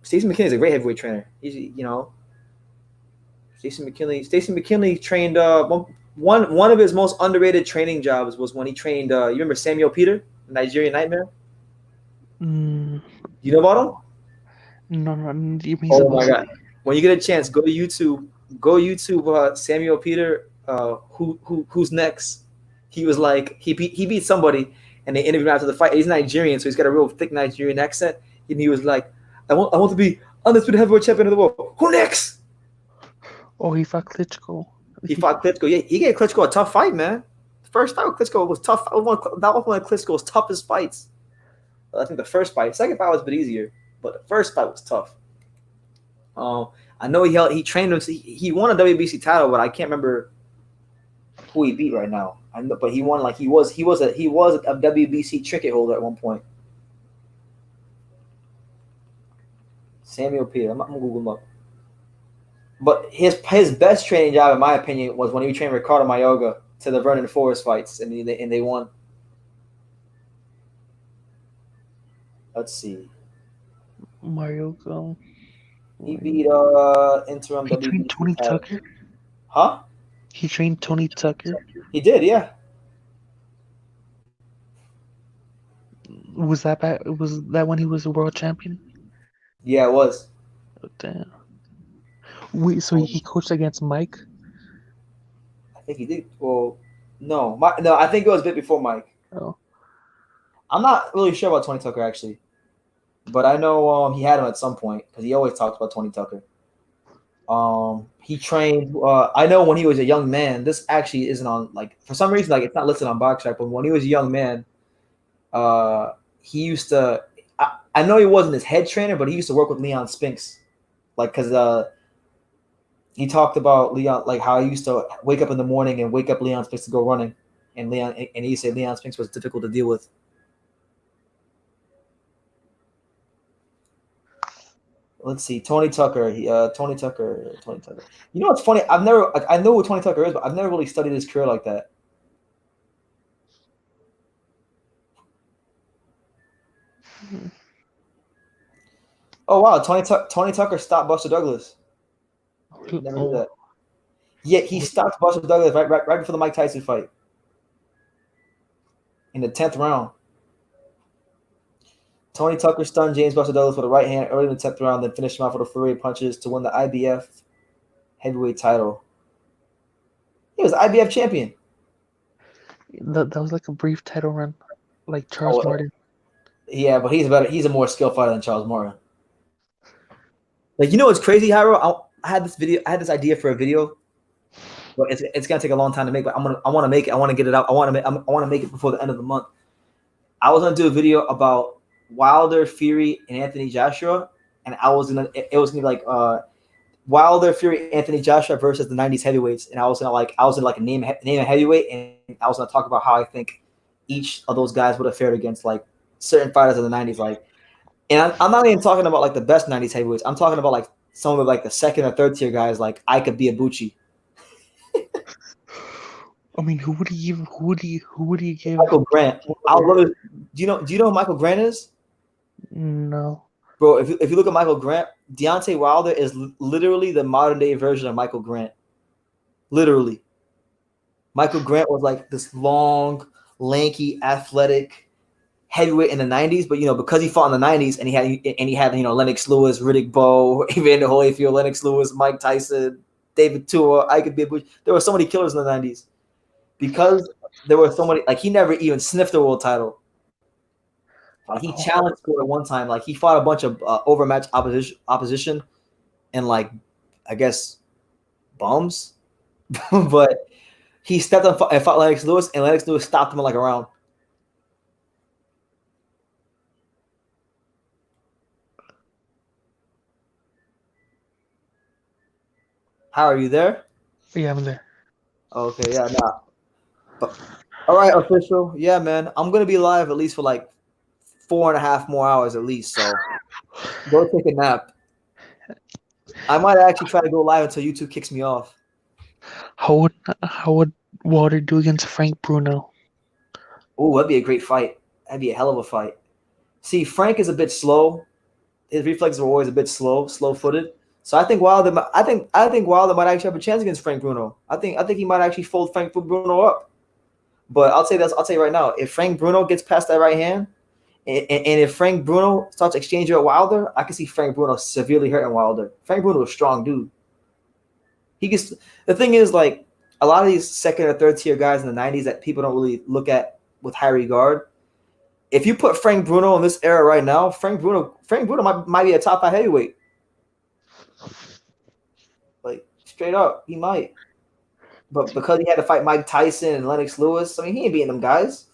Stacey McKinley is a great heavyweight trainer. He's, you know, Stacey McKinley trained one of his most underrated training jobs was when he trained. You remember Samuel Peter, Nigerian Nightmare? You know about him? No. Oh my god! when you get a chance, go to YouTube. Go YouTube Samuel Peter. Who's next? He was like he beat somebody, and they interviewed him after the fight. He's Nigerian, so he's got a real thick Nigerian accent, and he was like, I want to be undisputed heavyweight champion of the world. Who next? Oh, he fought Klitschko. He fought Klitschko. Yeah, he gave Klitschko a tough fight, man. The first fight with Klitschko was tough. That was one of Klitschko's toughest fights. I think the first fight. Second fight was a bit easier, but the first fight was tough. I know he trained him. He won a WBC title, but I can't remember who he beat right now. I know, but he won like he was a WBC trinket holder at one point. Samuel Peter. I'm gonna Google him up. But his best training job, in my opinion, was when he trained Ricardo Mayorga to the Vernon Forrest fights, and they won. Let's see. Mayorga. He beat interim He WBC trained Tony title. Tucker. Huh? He trained Tony Tucker. He did, yeah. Was that back? Was that when he was a world champion? Yeah, it was. Oh, damn. Wait, so he coached against Mike? I think he did. Well, no, I think it was a bit before Mike. Oh. I'm not really sure about Tony Tucker actually, but I know he had him at some point because he always talks about Tony Tucker. He trained. I know when he was a young man. This actually isn't on for some reason it's not listed on BoxRec, but when he was a young man, he used to. I know he wasn't his head trainer, but he used to work with Leon Spinks, because he talked about Leon, how he used to wake up in the morning and wake up Leon Spinks to go running, and he said Leon Spinks was difficult to deal with. Let's see, Tony Tucker. Tony Tucker. You know what's funny? I know who Tony Tucker is, but I've never really studied his career like that. Oh wow, Tony Tucker stopped Buster Douglas. Never knew that. Yeah, he stopped Buster Douglas right before the Mike Tyson fight in the 10th round. Tony Tucker stunned James Buster Douglas with a right hand early in the 10th round, then finished him off with a flurry of punches to win the IBF heavyweight title. He was the IBF champion. That was like a brief title run, like Charles Martin. Yeah, but he's a more skilled fighter than Charles Martin. You know what's crazy, Hyro? I had this idea for a video, but it's gonna take a long time to make. But I want to make it. I want to get it out. I want to make it before the end of the month. I was gonna do a video about Wilder, Fury, and Anthony Joshua, and it was gonna be Wilder, Fury, Anthony Joshua versus the '90s heavyweights, and I was gonna name a heavyweight, and I was gonna talk about how I think each of those guys would have fared against certain fighters of the '90s, And I'm not even talking about the best '90s heavyweights. I'm talking about some of the second or third tier guys like Ika Biabuchi. I mean, who would he give? Michael Grant. I would love it. Do you know who Michael Grant is? No. Bro, if you look at Michael Grant, Deontay Wilder is literally the modern day version of Michael Grant. Literally. Michael Grant was this long, lanky, athletic heavyweight in the 90s, but because he fought in the 90s and he had Lennox Lewis, Riddick Bowe, Evander Holyfield, Lennox Lewis, Mike Tyson, David Tua, Ika Biabuchi. There were so many killers in the 90s. Because there were so many, he never even sniffed a world title. He challenged for it one time. He fought a bunch of overmatched opposition and I guess bums. But he stepped up and fought Lennox Lewis, and Lennox Lewis stopped him in a round. How are you there? Yeah, I'm there. Okay, yeah, nah. All right, official. Yeah, man. I'm gonna be live at least for 4.5 more hours at least. So go take a nap. I might actually try to go live until YouTube kicks me off. How would Wilder do against Frank Bruno? Oh, that'd be a great fight. That'd be a hell of a fight. See, Frank is a bit slow. His reflexes are always a bit slow-footed. So I think Wilder might actually have a chance against Frank Bruno. I think he might actually fold Frank Bruno up. But I'll tell you right now, if Frank Bruno gets past that right hand And if Frank Bruno starts exchanging with Wilder, I can see Frank Bruno severely hurting Wilder. Frank Bruno is a strong dude. He gets the thing is like a lot of these second or third tier guys in the 90s that people don't really look at with high regard. If you put Frank Bruno in this era right now, Frank Bruno might be a top 5 heavyweight. Like straight up, he might. But because he had to fight Mike Tyson and Lennox Lewis, I mean, he ain't beating them guys.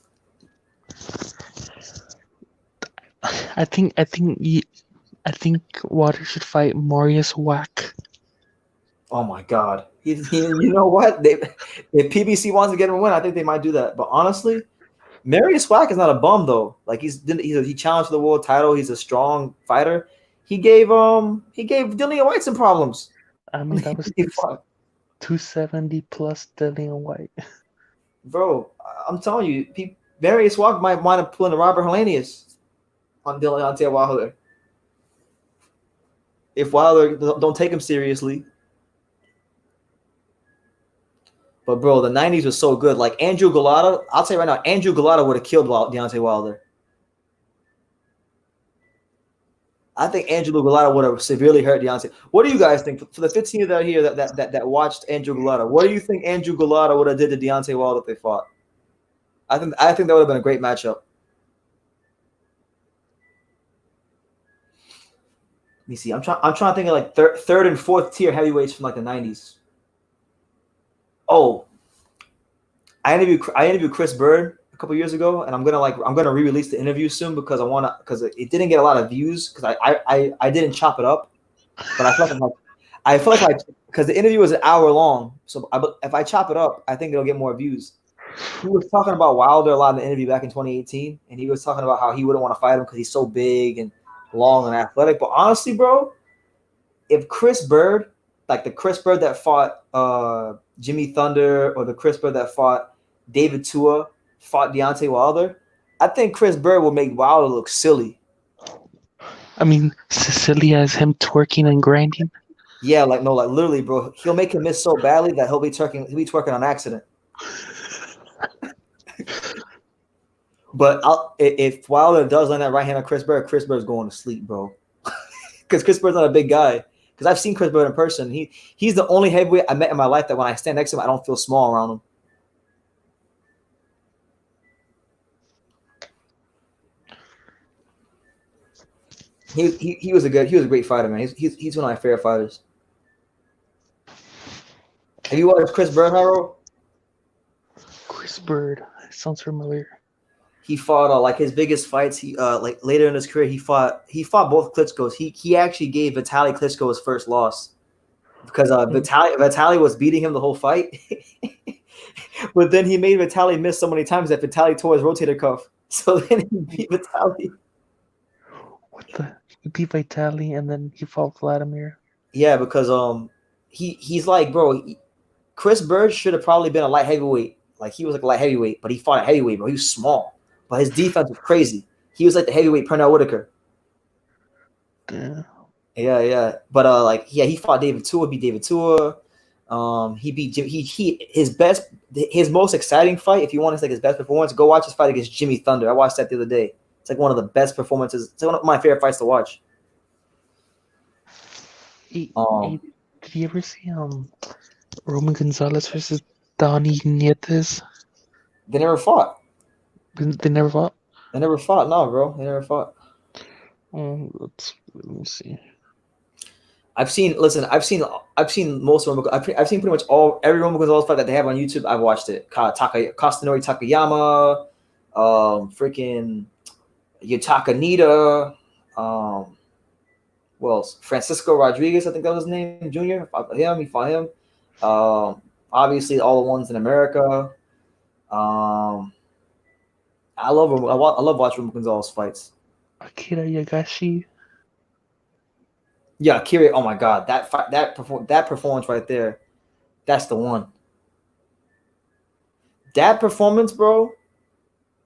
I think Water should fight Marius Wack. Oh my God! You know what? If PBC wants to get him a win, I think they might do that. But honestly, Marius Wack is not a bum though. Like he challenged for the world title. He's a strong fighter. He gave Dillian White some problems. I mean, that was 270 plus Dillian White. Bro, I'm telling you, Marius Wack might wind up pulling a Robert Helenius on Deontay Wilder. If Wilder don't take him seriously. But bro, the 90s was so good. Like Andrew Golota, I'll tell you right now, Andrew Golota would have killed Deontay Wilder. I think Andrew Golota would have severely hurt Deontay. What do you guys think? For the 15 that are here that watched Andrew Golota, what do you think Andrew Golota would have did to Deontay Wilder if they fought? I think that would have been a great matchup. Let me see. I'm trying to think of like third and fourth tier heavyweights from like the 90s. Oh, I interviewed Chris Bird a couple years ago, and I'm gonna re-release the interview soon because it didn't get a lot of views because I didn't chop it up, but I feel like because the interview was an hour long, so if I chop it up, I think it'll get more views. He was talking about Wilder a lot in the interview back in 2018, and he was talking about how he wouldn't want to fight him because he's so big and long and athletic. But honestly, bro, if Chris Bird, like the Chris Bird that fought Jimmy Thunder or the Chris Bird that fought David Tua fought Deontay Wilder, I think Chris Bird will make Wilder look silly. I mean, silly as him twerking and grinding. Yeah, like literally, bro. He'll make him miss so badly that he'll be twerking on accident. But if Wilder does land that right hand on Chris Bird's going to sleep, bro. Because Chris Bird's not a big guy. Because I've seen Chris Bird in person. He's the only heavyweight I met in my life that when I stand next to him, I don't feel small around him. He was a great fighter, man. He's one of my favorite fighters. Have you watched Chris Bird, Harold? Chris Bird sounds familiar. He fought like his biggest fights. He like later in his career, he fought both Klitschko's. He actually gave Vitaly Klitschko his first loss because Vitaly was beating him the whole fight, but then he made Vitaly miss so many times that Vitaly tore his rotator cuff. So then he beat Vitaly. What the? He beat Vitaly and then he fought Vladimir. Yeah, because he's like, bro, Chris Bird should have probably been a light heavyweight. Like he was like a light heavyweight, but he fought a heavyweight, bro. He was small. But his defense was crazy. He was like the heavyweight Pernell Whitaker. Yeah. But he fought David Tua, beat David Tua. He beat Jim. His most exciting fight, if you want to say his best performance, go watch his fight against Jimmy Thunder. I watched that the other day. It's like one of the best performances. It's one of my favorite fights to watch. Did you ever see Roman Gonzalez versus Donnie Nietes? They never fought. They never fought? They never fought, no, bro. They never fought. Let me see. I've seen most of Roman. I've seen pretty much every Roman Gonzalez fight that they have on YouTube. I've watched it. Kastanori Takayama, freaking Yutaka Nita, Francisco Rodriguez, I think that was his name, Junior. He fought him. Obviously, all the ones in America. I love watching Roman Gonzalez fights. Akira Yagashi. Yeah, Akira. Oh my God, that performance right there, that's the one. That performance, bro,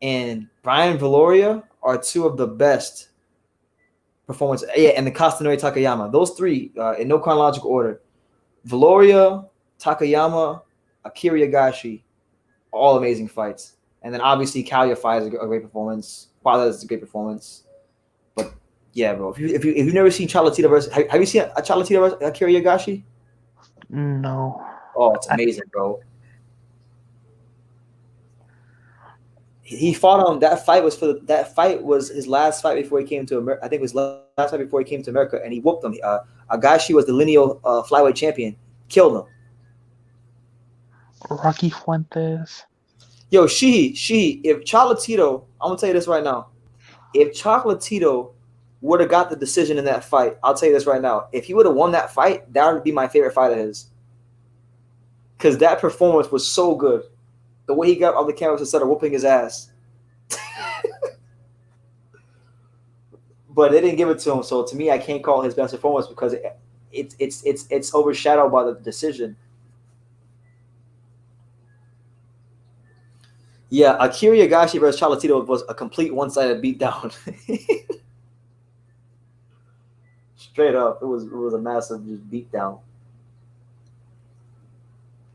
and Brian Valoria are two of the best performances. Yeah, and the Kastanori Takayama. Those three, in no chronological order. Valoria, Takayama, Akira Yagashi, all amazing fights. And then obviously Kalya fights a great performance. wow, that's a great performance. But yeah, bro, if you've never seen Chocolatito versus, have you seen a Chocolatito versus Akira Yagashi? No. Oh, it's amazing, bro. He fought on that fight was his last fight before he came to America. I think it was last fight before he came to America, and he whooped him. Agashi was the lineal flyweight champion, killed him. Rocky Fuentes. Yo, if Chocolatito, I'm gonna tell you this right now. If Chocolatito would have got the decision in that fight, I'll tell you this right now. If he would have won that fight, that would be my favorite fight of his. Because that performance was so good. The way he got on the canvas instead of whooping his ass. But they didn't give it to him, so to me, I can't call his best performance because it's overshadowed by the decision. Yeah, Akira Yagashi versus Chocolatito was a complete one-sided beatdown. Straight up, it was a massive just beatdown.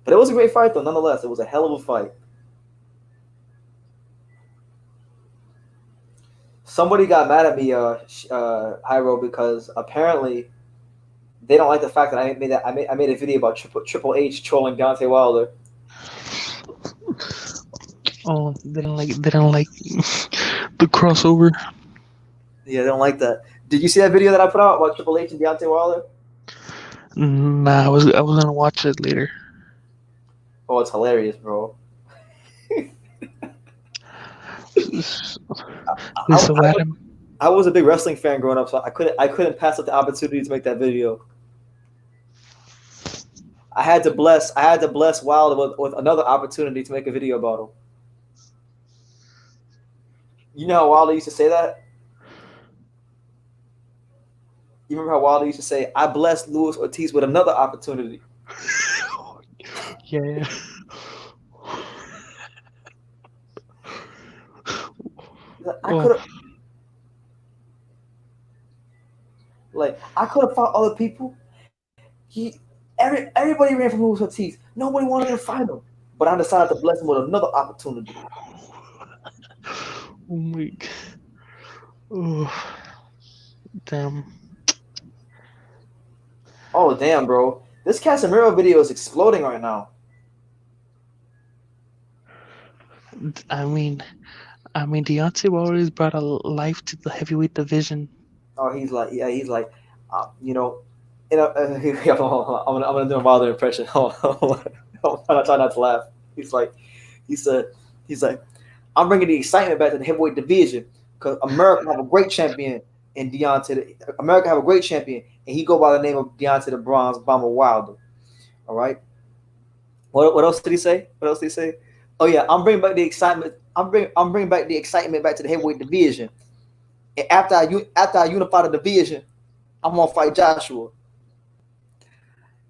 But it was a great fight, though. Nonetheless, it was a hell of a fight. Somebody got mad at me, Hyro, because apparently they don't like the fact that I made a video about Triple H trolling Deontay Wilder. Oh, they don't like the crossover. Yeah, they don't like that. Did you see that video that I put out about Triple H and Deontay Wilder? Nah, I was gonna watch it later. Oh, it's hilarious, bro. I was a big wrestling fan growing up, so I couldn't pass up the opportunity to make that video. I had to bless Wilder with another opportunity to make a video about him. You know how Wilder used to say that? You remember how Wilder used to say, "I blessed Luis Ortiz with another opportunity." Yeah. I could have fought other people. Everybody ran from Luis Ortiz. Nobody wanted to fight him. But I decided to bless him with another opportunity. Oh my God. Oh, damn. Oh, damn, bro. This Casemiro video is exploding right now. I mean, Deontay Wilder brought a life to the heavyweight division. Oh, he's like, I'm gonna do a Wilder impression. I'm gonna try not to laugh. He said, I'm bringing the excitement back to the heavyweight division because America have a great champion in Deontay. America have a great champion, and he go by the name of Deontay the Bronze Bomber Wilder. All right. What else did he say? Oh yeah, I'm bringing back the excitement. I'm bringing back the excitement back to the heavyweight division. And after I unify the division, I'm gonna fight Joshua.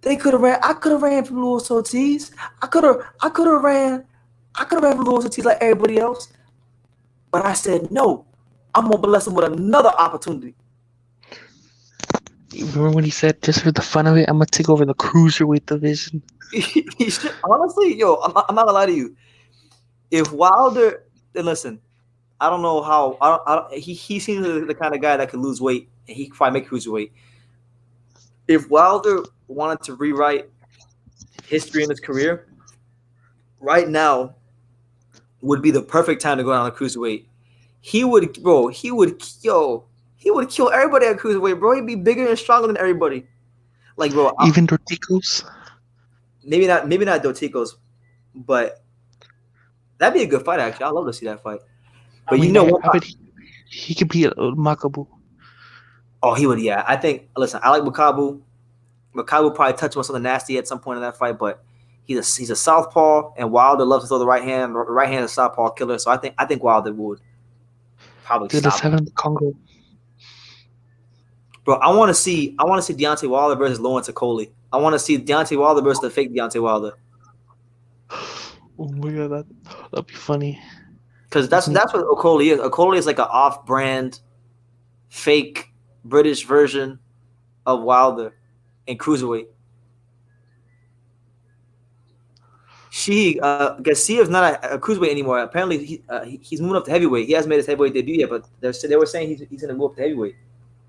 They could have ran. I could have ran from Luis Ortiz. I could have ran from Luis Ortiz like everybody else. But I said no. I'm gonna bless him with another opportunity. Remember when he said, "Just for the fun of it, I'm gonna take over the cruiserweight division"? Honestly, yo, I'm not gonna lie to you. If Wilder, and listen, I don't know how. He seems like the kind of guy that could lose weight and he could probably make cruiserweight. If Wilder wanted to rewrite history in his career, right now would be the perfect time to go down to cruiserweight. He would kill everybody at cruiserweight, bro. He'd be bigger and stronger than everybody. Like, bro, Even Dorticos? Maybe not Doticos, but that'd be a good fight. Actually, I'd love to see that fight. But I bet he could beat Makabu. Oh, he would. Yeah, I think. Listen, I like Makabu. Makabu probably touched him on something nasty at some point in that fight, but he's a southpaw, and Wilder loves to throw the right hand. Right hand is a southpaw killer, so I think Wilder would probably stop him. In the Congo. Bro, I want to see Deontay Wilder versus Lawrence Okoli. I want to see Deontay Wilder versus the fake Deontay Wilder. Oh my God, that'd be funny. Because that's what Okoli is. Okoli is like an off-brand, fake British version of Wilder in cruiserweight. Garcia's not a cruiserweight anymore. Apparently, he's moving up to heavyweight. He hasn't made his heavyweight debut yet, but they were saying he's going to move up to heavyweight.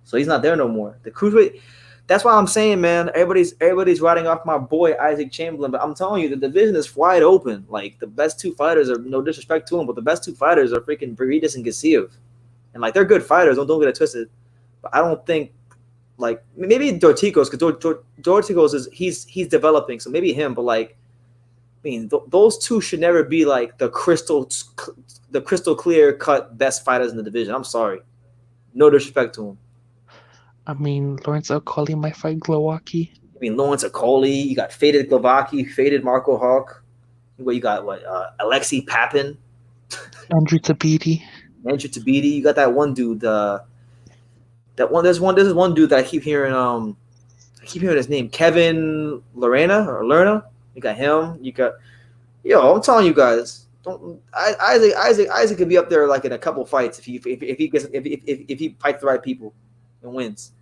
So he's not there no more. The cruiserweight. That's why I'm saying, man, everybody's writing off my boy Isaac Chamberlain, but I'm telling you, the division is wide open. Like, the best two fighters are, no disrespect to him, but the best two fighters are freaking Briedis and Gassiev. And, like, they're good fighters. Don't get it twisted. But I don't think, like, maybe Dorticos, because Dorticos he's developing, so maybe him. But, like, I mean, those two should never be, like, the crystal clear cut best fighters in the division. I'm sorry. No disrespect to him. I mean, Lawrence Okoli might fight Glowacki. I mean, Lawrence Okoli, you got faded Glovacki, faded Marco Hawk. You got Alexei Papin, Andrew Tabiti. You got that one dude. There's one dude that I keep hearing his name, Kevin Lerna. You got him. You got, I'm telling you guys, Isaac could be up there like in a couple fights if he fights the right people and wins.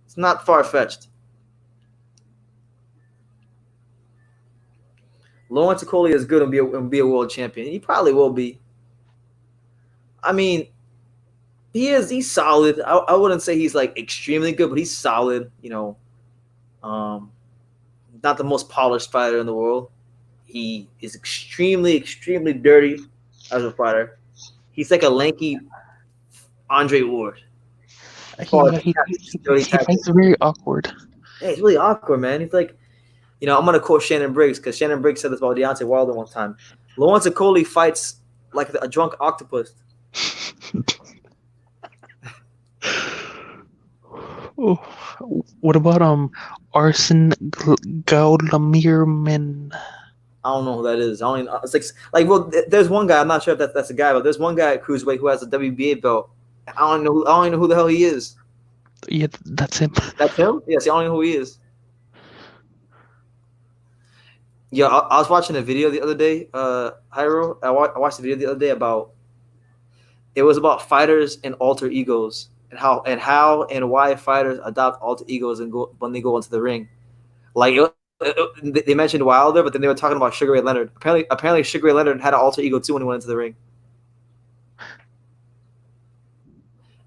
It's not far-fetched. Lawrence Okoli is good and be a world champion. He probably will be. I mean, he's solid. I wouldn't say he's like extremely good, but he's solid. Not the most polished fighter in the world. He is extremely, extremely dirty as a fighter. He's like a lanky Andre Ward. He fights very awkward. Yeah, he's really awkward, man. He's like, I'm going to quote Shannon Briggs, because Shannon Briggs said this about Deontay Wilder one time. Lawrence Okoli fights like a drunk octopus. Oh, what about Arsen Gaudamirman? I don't know who that is. It's like there's one guy. I'm not sure if that's a guy, but there's one guy at cruiserweight who has a WBA belt. I don't know who the hell he is. Yeah, that's him. That's him? Yes, I don't know who he is. Yeah, I was watching a video the other day, Hyro. I watched the video the other day about fighters and alter egos and how and why fighters adopt alter egos and when they go into the ring. Like they mentioned Wilder, but then they were talking about Sugar Ray Leonard. Apparently Sugar Ray Leonard had an alter ego too when he went into the ring.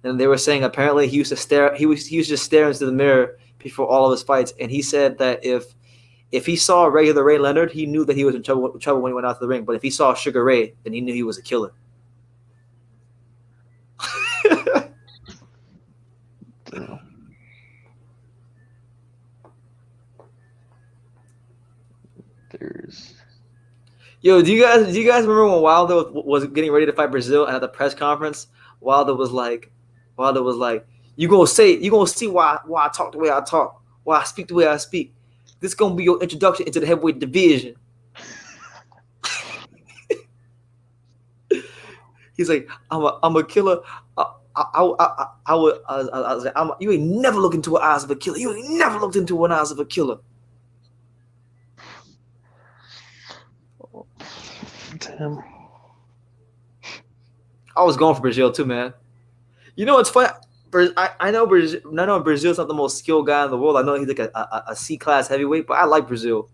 And they were saying apparently he used to stare. He was just staring into the mirror before all of his fights, and he said that if he saw a regular Ray Leonard, he knew that he was in trouble when he went out to the ring. But if he saw Sugar Ray, then he knew he was a killer. Yo, do you guys remember when Wilder was getting ready to fight Brazil, and at the press conference, Wilder was like, you gonna see why I talk the way I talk, why I speak the way I speak. This gonna be your introduction into the heavyweight division. He's like, I'm a killer. You ain't never looked into the eyes of a killer. You ain't never looked into the eyes of a killer. Damn. I was going for Brazil too, man. It's funny. I know Brazil's not the most skilled guy in the world. I know he's like a C-class heavyweight, but I like Brazil.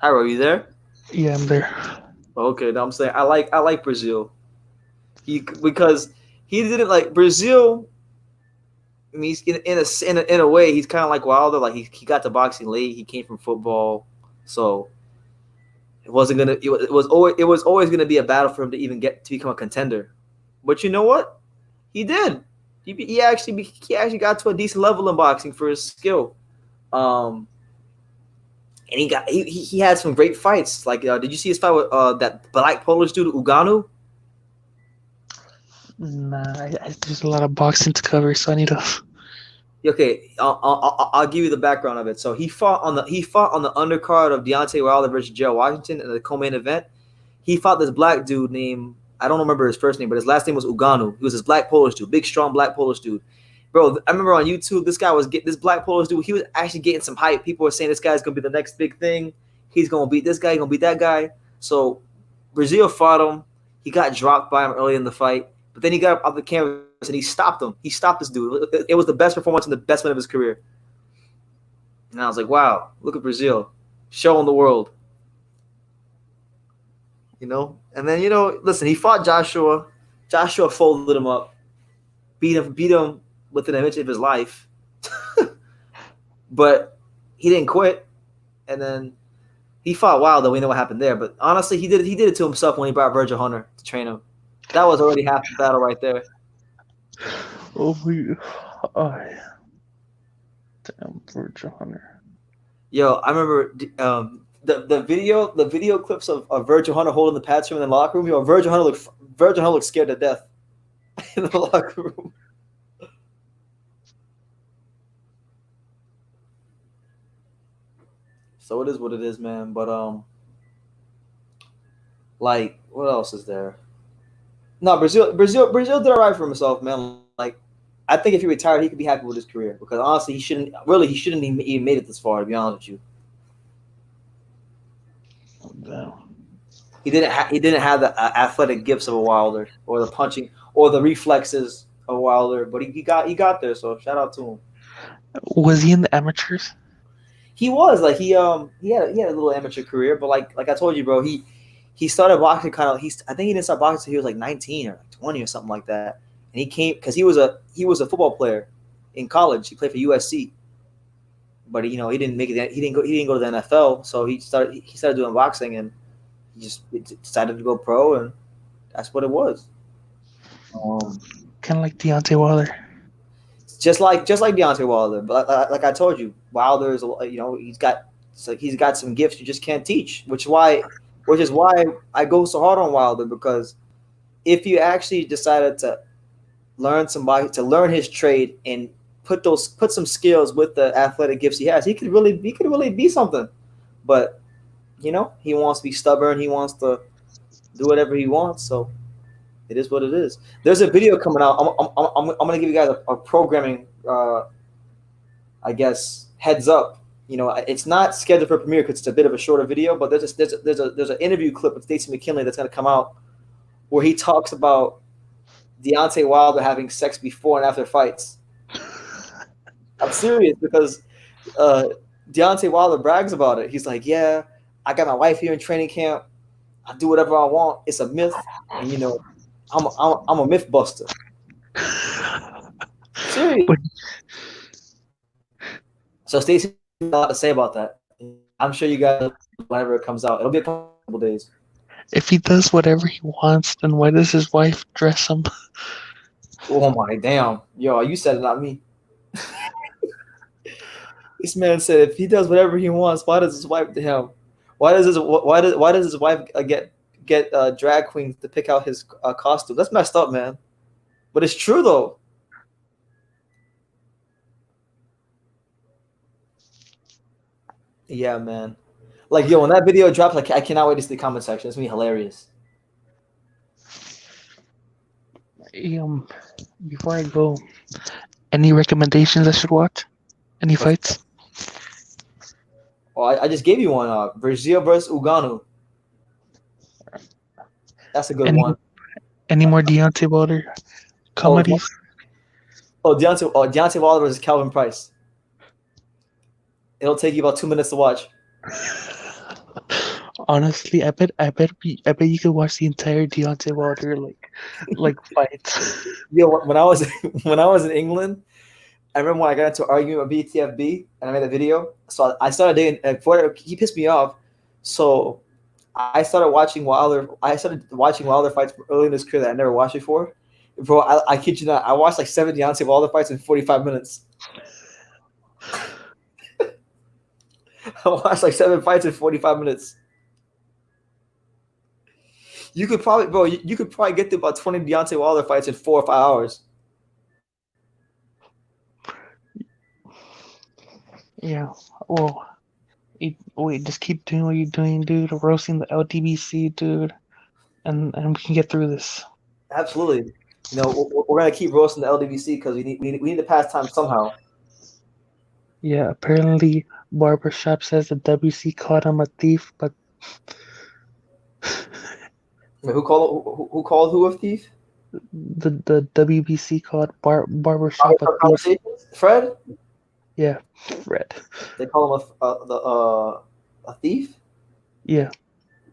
Hyro, are you there? Yeah, I'm there. Okay, now I'm saying I like Brazil. Because he didn't like Brazil. I mean, he's in a way he's kind of like Wilder. Like he got to boxing late. He came from football, so it was always gonna be a battle for him to even get to become a contender. But you know what? He did. He actually got to a decent level in boxing for his skill. And he had some great fights. Like, did you see his fight with that black Polish dude Uganu? Nah, there's a lot of boxing to cover, so I need to. Okay, I'll give you the background of it. So he fought on the undercard of Deontay Wilder versus Gerald Washington in the co-main event. He fought this black dude named, I don't remember his first name, but his last name was Uganu. He was this black Polish dude, big strong black Polish dude. Bro, I remember on YouTube, this black Polish dude. He was actually getting some hype. People were saying this guy's gonna be the next big thing. He's gonna beat this guy. He's gonna beat that guy. So Brazil fought him. He got dropped by him early in the fight. But then he got up on the camera and he stopped him. He stopped this dude. It was the best performance and the best win of his career. And I was like, wow, look at Brazil, showing the world. You know, and then listen, he fought Joshua. Joshua folded him up, beat him within an inch of his life. But he didn't quit, and then he fought Wilder. We know what happened there. But honestly, he did it to himself when he brought Virgil Hunter to train him. That was already half the battle right there. Oh, damn, Virgil Hunter. Yo, I remember the video clips of Virgil Hunter holding the pads from in the locker room. Yo, Virgil Hunter looked scared to death in the locker room. So it is what it is, man. But like, what else is there? No, Brazil did all right for himself, man. Like, I think if he retired, he could be happy with his career because honestly, he shouldn't even made it this far. To be honest with you, No. he didn't have the athletic gifts of a Wilder or the punching or the reflexes of Wilder, but he got there. So shout out to him. Was he in the amateurs? He was like he had a little amateur career, but like I told you, bro, he started boxing I think he didn't start boxing until he was like 19 or 20 or something like that. And he came because he was a football player in college. He played for USC, but he didn't make it. He didn't go to the NFL, so he started doing boxing, and he just decided to go pro, and that's what it was. Kind of like Deontay Wilder. Just like Deontay Wilder, but like I told you, Wilder is he's got some gifts you just can't teach, which is why I go so hard on Wilder, because if you actually decided to learn his trade and put some skills with the athletic gifts he has, he could really be something. But he wants to be stubborn. He wants to do whatever he wants. So it is what it is. There's a video coming out. I'm gonna give you guys a programming, I guess, heads up. It's not scheduled for premiere because it's a bit of a shorter video. But there's an interview clip with Stacey McKinley that's gonna come out where he talks about Deontay Wilder having sex before and after fights. I'm serious, because Deontay Wilder brags about it. He's like, yeah, I got my wife here in training camp. I do whatever I want. It's a myth, and I'm a myth buster. Serious. So Stacey has a lot to say about that. I'm sure you guys, whenever it comes out, it'll be a couple days. If he does whatever he wants, then why does his wife dress him? Oh my damn. Yo, you said it, not me. This man said if he does whatever he wants, why does his wife to him? Why does his wife get drag queens to pick out his costume? That's messed up, man. But it's true though. Yeah, man. Like, yo, when that video drops, I cannot wait to see the comment section. It's gonna be hilarious. Before I go, any recommendations I should watch? Any fights? Oh, I just gave you one. Brazil versus Uganu. That's a good one. Any more Deontay Wilder comedies? Deontay Wilder versus Calvin Price. It'll take you about 2 minutes to watch. Honestly, I bet you could watch the entire Deontay Wilder like fights. Yo, when I was in England, I remember when I got into an argument with BTFB and I made a video. So I started dating. He pissed me off, so I started watching Wilder. I started watching Wilder fights early in his career that I never watched before. Bro, I kid you not, I watched like 7 Deontay Wilder fights in 45 minutes. I watched like 7 fights in 45 minutes. You could probably get through about 20 Deontay Wilder fights in 4 or 5 hours. Yeah. Well, just keep doing what you're doing, dude. Roasting the LDBC, dude, and we can get through this. Absolutely. We're gonna keep roasting the LDBC because we need to pass time somehow. Yeah. Apparently, Barbershop says the WC called him a thief, but Wait, who called who a thief? the WBC called Barbershop a Thief. Conversations? Fred? Yeah, Fred. They call him a thief? Yeah,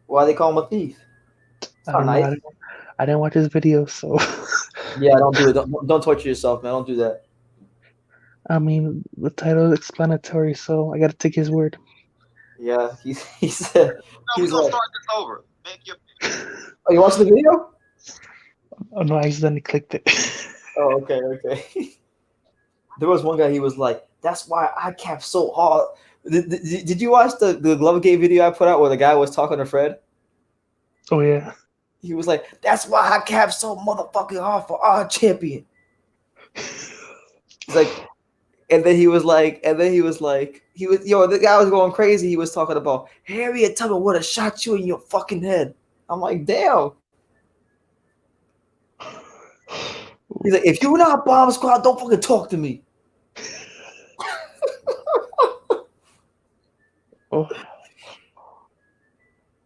Why they call him a thief? It's I not don't know. nice. I didn't watch his video, so Yeah, don't do it. Don't torture yourself, man. Don't do that. I mean the title is explanatory, so I gotta take his word. Yeah, he said No, he's we're gonna like, start this over. Make your oh, you watching the video? Oh no, I accidentally clicked it. Oh, okay. There was one guy. He was like, "That's why I capped so hard." Did you watch the Glovegate video I put out where the guy was talking to Fred? Oh yeah. He was like, "That's why I capped so motherfucking hard for our champion." He's like, and then he was like, the guy was going crazy. He was talking about Harriet Tubman would have shot you in your fucking head. I'm like, damn. He's like, if you're not bomb squad, don't fucking talk to me. Oh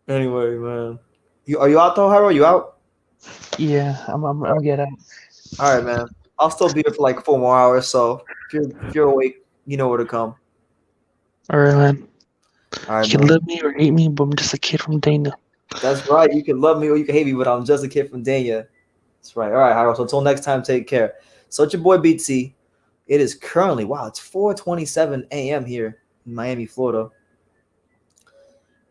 Anyway, man, are you out though, Harold? You out? yeah, I'm get out. All right, man. I'll still be here for like 4 more hours. So if you're awake, you know where to come. All right, man. All right, You can bro. love me or hate me, but I'm just a kid from Dana. That's right. You can love me or you can hate me, but I'm just a kid from Dania. That's right. All right, Harold. So until next time, take care. So it's your boy BT. It is currently, it's 4:27 a.m. here in Miami, Florida.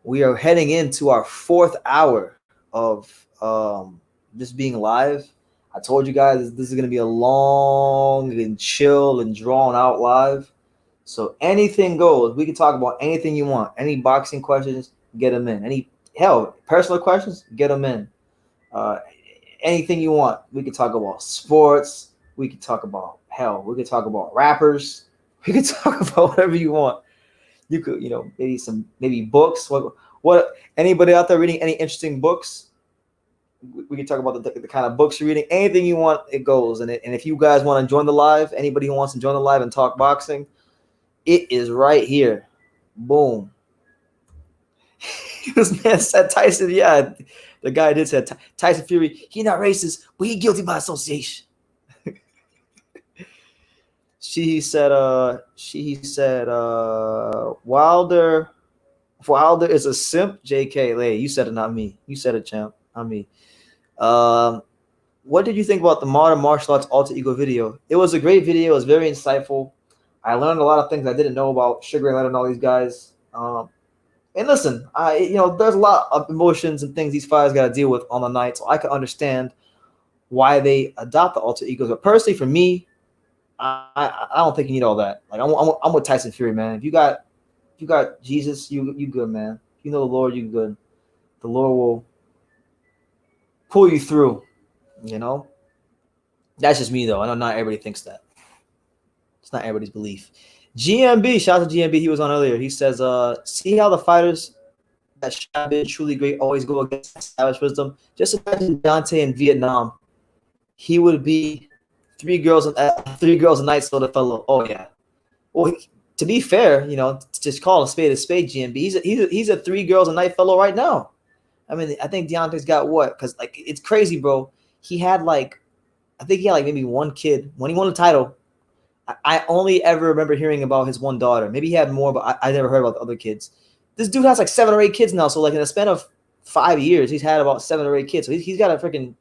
We are heading into our 4th hour of just being live. I told you guys this is going to be a long and chill and drawn out live. So anything goes. We can talk about anything you want. Any boxing questions, get them in. Any personal questions, get them in. Anything you want. We could talk about sports. We could talk about we could talk about rappers. We could talk about whatever you want. You could, maybe books. What anybody out there reading any interesting books? We can talk about the kind of books you're reading. Anything you want, it goes. And if you guys want to join the live, anybody who wants to join the live and talk boxing, it is right here. Boom. This man said Tyson. Yeah, the guy did say Tyson Fury. He not racist, but he guilty by association. She said Wilder is a simp. JK, Lay, you said it, not me. You said it, champ, not me. What did you think about the modern martial arts alter ego video? It was a great video. It was very insightful. I learned a lot of things I didn't know about Sugar Ray Leonard and all these guys. And listen, there's a lot of emotions and things these fighters got to deal with on the night, so I can understand why they adopt the alter egos. But personally, for me, I don't think you need all that. Like I'm with Tyson Fury, man. If you got Jesus, you good, man. If you know the Lord, you good. The Lord will pull you through. That's just me though. I know not everybody thinks that. It's not everybody's belief. GMB, shout out to GMB. He was on earlier. He says, see how the fighters that have been truly great always go against established wisdom. Just imagine Deontay in Vietnam. He would be three girls a night sort of fellow. Oh yeah. Well, to be fair, just call a spade, GMB. He's a 3 girls a night fellow right now. I mean, I think Deontay's got what? Because it's crazy, bro. He had maybe one kid when he won the title. I only ever remember hearing about his one daughter. Maybe he had more, but I never heard about the other kids. This dude has 7 or 8 kids now. So in a span of 5 years, he's had about 7 or 8 kids. So he's got a freaking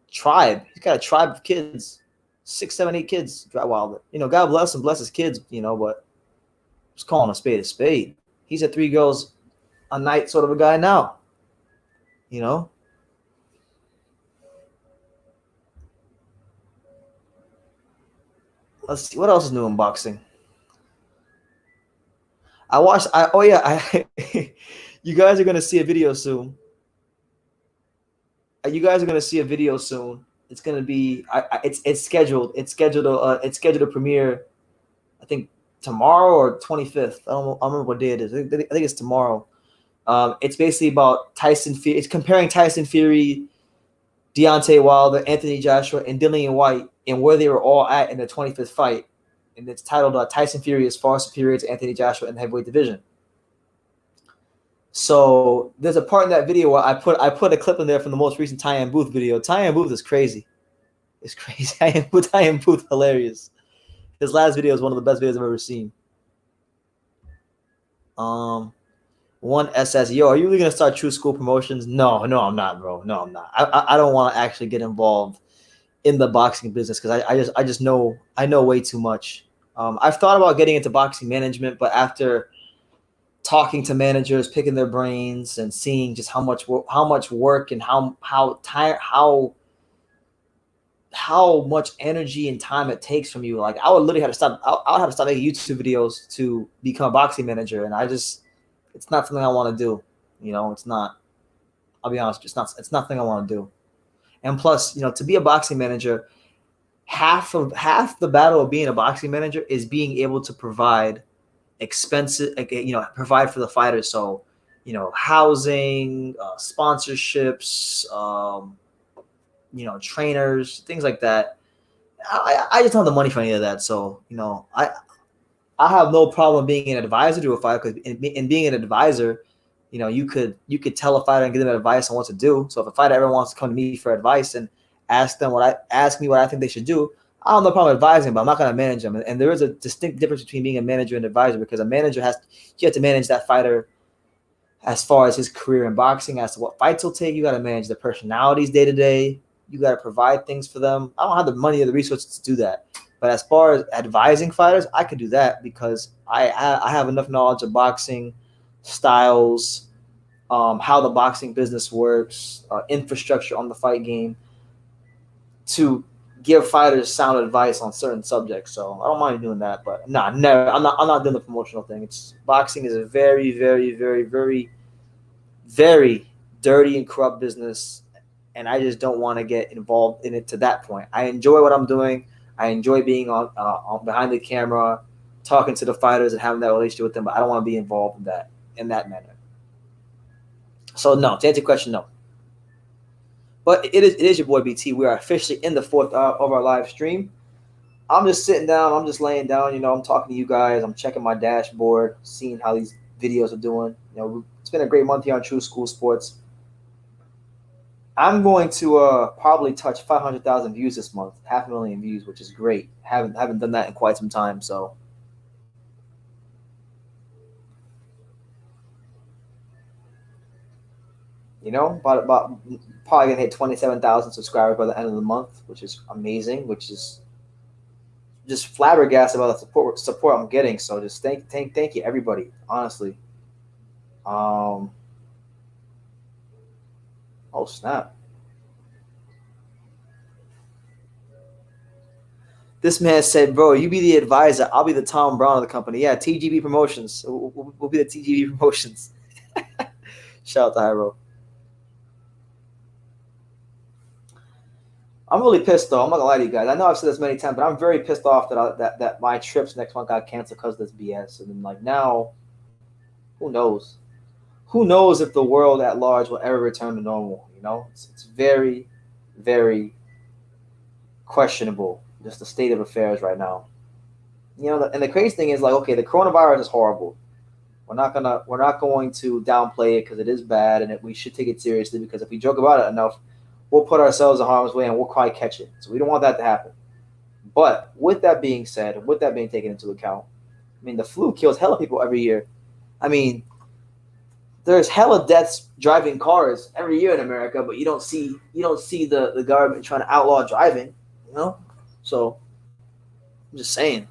tribe. He's got a tribe of kids, 6, 7, 8 kids. Wilder. God bless him, bless his kids. But just calling a spade a spade. He's a 3 girls a night sort of a guy now. Let's see what else is new in boxing. You guys are gonna see a video soon. It's gonna be it's scheduled. It's scheduled to premiere, I think tomorrow or 25th. I don't remember what day it is. I think it's tomorrow. It's basically about Tyson Fury. It's comparing Tyson Fury, Deontay Wilder, Anthony Joshua, and Dillian White, and where they were all at in the 25th fight. And it's titled Tyson Fury is far superior to Anthony Joshua in the heavyweight division. So there's a part in that video where I put a clip in there from the most recent Tyan Booth video. Tyan Booth is crazy. It's crazy. I am Booth hilarious. His last video is one of the best videos I've ever seen. One SS, yo, are you really gonna start True School Promotions? No, I'm not, bro. No, I'm not. I don't want to actually get involved in the boxing business because I just know way too much. I've thought about getting into boxing management, but after talking to managers, picking their brains, and seeing just how much work and how much energy and time it takes from you, like I would literally have to stop. I would have to start making YouTube videos to become a boxing manager, and it's not something I want to do. It's not. I'll be honest, it's not something I want to do. And plus, to be a boxing manager, half the battle of being a boxing manager is being able to provide expenses, provide for the fighters. So, housing, sponsorships, trainers, things like that. I just don't have the money for any of that. So, I have no problem being an advisor to a fighter, because in being an advisor, you could tell a fighter and give them advice on what to do. So if a fighter ever wants to come to me for advice and ask me what I think they should do, I don't have no problem advising, but I'm not going to manage them. And there is a distinct difference between being a manager and advisor, because a manager you have to manage that fighter as far as his career in boxing, as to what fights he'll take. You got to manage the personalities day to day. You got to provide things for them. I don't have the money or the resources to do that. But as far as advising fighters, I could do that because I have enough knowledge of boxing styles, how the boxing business works, infrastructure on the fight game, to give fighters sound advice on certain subjects. So I don't mind doing that, but never. I'm not doing the promotional thing. Boxing is a very, very, very, very, very dirty and corrupt business, and I just don't want to get involved in it to that point. I enjoy what I'm doing. I enjoy being on behind the camera, talking to the fighters and having that relationship with them, but I don't want to be involved in that manner. So no, to answer your question, no. But it is your boy BT. We are officially in the 4th hour of our live stream. I'm just sitting down. I'm just laying down. I'm talking to you guys. I'm checking my dashboard, seeing how these videos are doing. It's been a great month here on True School Sports. I'm going to probably touch 500,000 views this month, 500,000 views, which is great. Haven't done that in quite some time. So, about probably gonna hit 27,000 subscribers by the end of the month, which is amazing. Which is just flabbergasted about the support I'm getting. So just thank you everybody, honestly. Oh snap! This man said, "Bro, you be the advisor. I'll be the Tom Brown of the company." Yeah, TGB Promotions. We'll be the TGB Promotions. Shout out to Hyro. I'm really pissed though. I'm not gonna lie to you guys. I know I've said this many times, but I'm very pissed off that my trips next month got canceled because of this BS. And then now, who knows? Who knows if the world at large will ever return to normal? It's very, very questionable, just the state of affairs right now. And the crazy thing is, okay, the coronavirus is horrible. We're not going to downplay it because it is bad, and we should take it seriously, because if we joke about it enough, we'll put ourselves in harm's way and we'll probably catch it. So we don't want that to happen. But with that being said, with that being taken into account, the flu kills hella people every year. There's hella deaths driving cars every year in America, but you don't see the government trying to outlaw driving, So I'm just saying.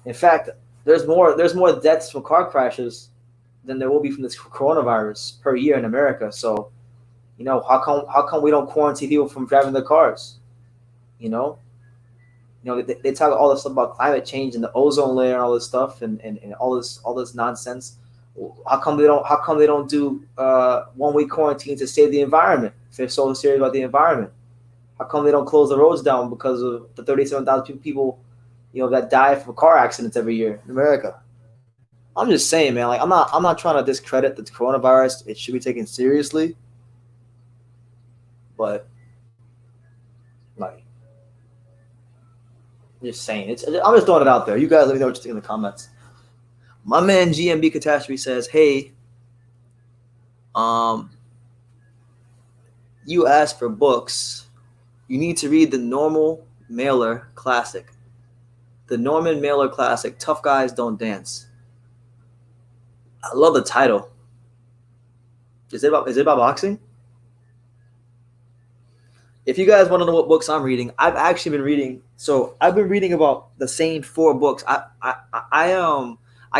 In fact, there's more deaths from car crashes than there will be from this coronavirus per year in America. So, how come we don't quarantine people from driving their cars? They talk all this stuff about climate change and the ozone layer and all this stuff and all this nonsense. How come they don't do 1 week quarantine to save the environment if they're so serious about the environment? How come they don't close the roads down because of the 37,000 people, that die from car accidents every year in America? I'm just saying, man. I'm not trying to discredit the coronavirus. It should be taken seriously, but I'm just saying. I'm just throwing it out there. You guys let me know what you think in the comments. My man GMB Catastrophe says, "Hey, you asked for books. you need to read the Norman Mailer Classic. The Norman Mailer Classic, Tough Guys Don't Dance. I love the title. Is it about boxing? If you guys want to know what books I'm reading, I've actually been reading. So I've been reading about the same 4 books. I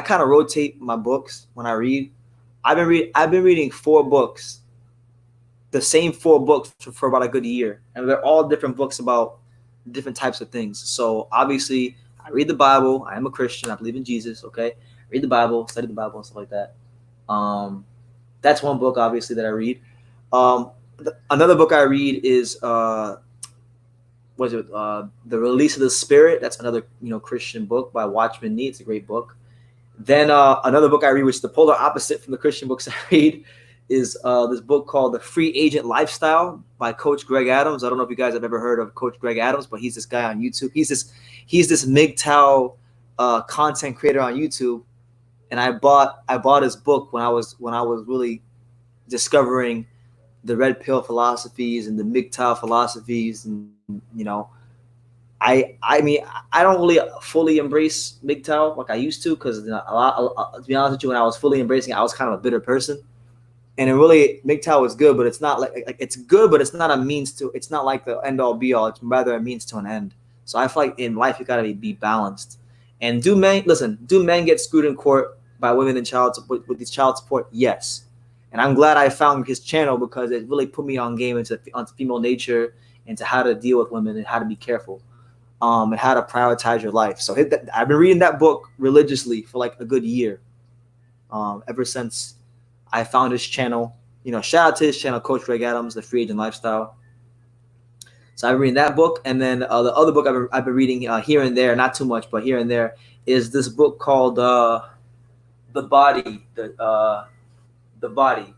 kind of rotate my books when I read. I've been reading 4 books, the same 4 books for about a good year, and they're all different books about different types of things. So obviously, I read the Bible. I am a Christian. I believe in Jesus. Okay, read the Bible, study the Bible, and stuff like that. That's one book, obviously, that I read. Another book I read is The Release of the Spirit. That's another Christian book by Watchman Nee. It's a great book. Then another book I read, which is the polar opposite from the Christian books I read, is this book called The Free Agent Lifestyle by Coach Greg Adams. I don't know if you guys have ever heard of Coach Greg Adams, but he's this guy on YouTube. He's this MGTOW content creator on YouTube, and I bought his book when I was really discovering the red pill philosophies and the MGTOW philosophies, and I mean, I don't really fully embrace MGTOW like I used to, because to be honest with you, when I was fully embracing it, I was kind of a bitter person. And it really, MGTOW is good, but it's not like it's good, but it's not a means to. It's not like the end all be all. It's rather a means to an end. So I feel like in life you gotta be balanced. And do men get screwed in court by women and with these child support? Yes. And I'm glad I found his channel, because it really put me on game into female nature, into how to deal with women and how to be careful, and how to prioritize your life. So I've been reading that book religiously for like a good year, ever since I found his channel. Shout out to his channel, Coach Greg Adams, The Free Agent Lifestyle. So I've been reading that book, and then the other book I've been reading here and there, not too much, but here and there, is this book called The Body. The Body,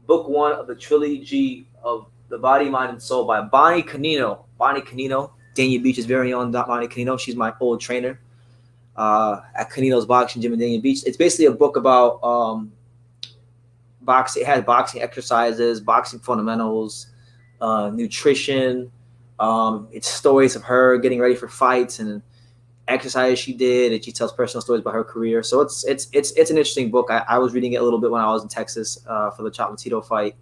book 1 of the trilogy of The Body, Mind, and Soul by Bonnie Canino. Dania Beach's very own Bonnie Canino. She's my old trainer at Canino's Boxing Gym in Dania Beach. It's basically a book about boxing. It has boxing exercises, boxing fundamentals, nutrition. It's stories of her getting ready for fights and exercise she did, and she tells personal stories about her career. So it's an interesting book. I was reading it a little bit when I was in Texas for the Chocolatito fight.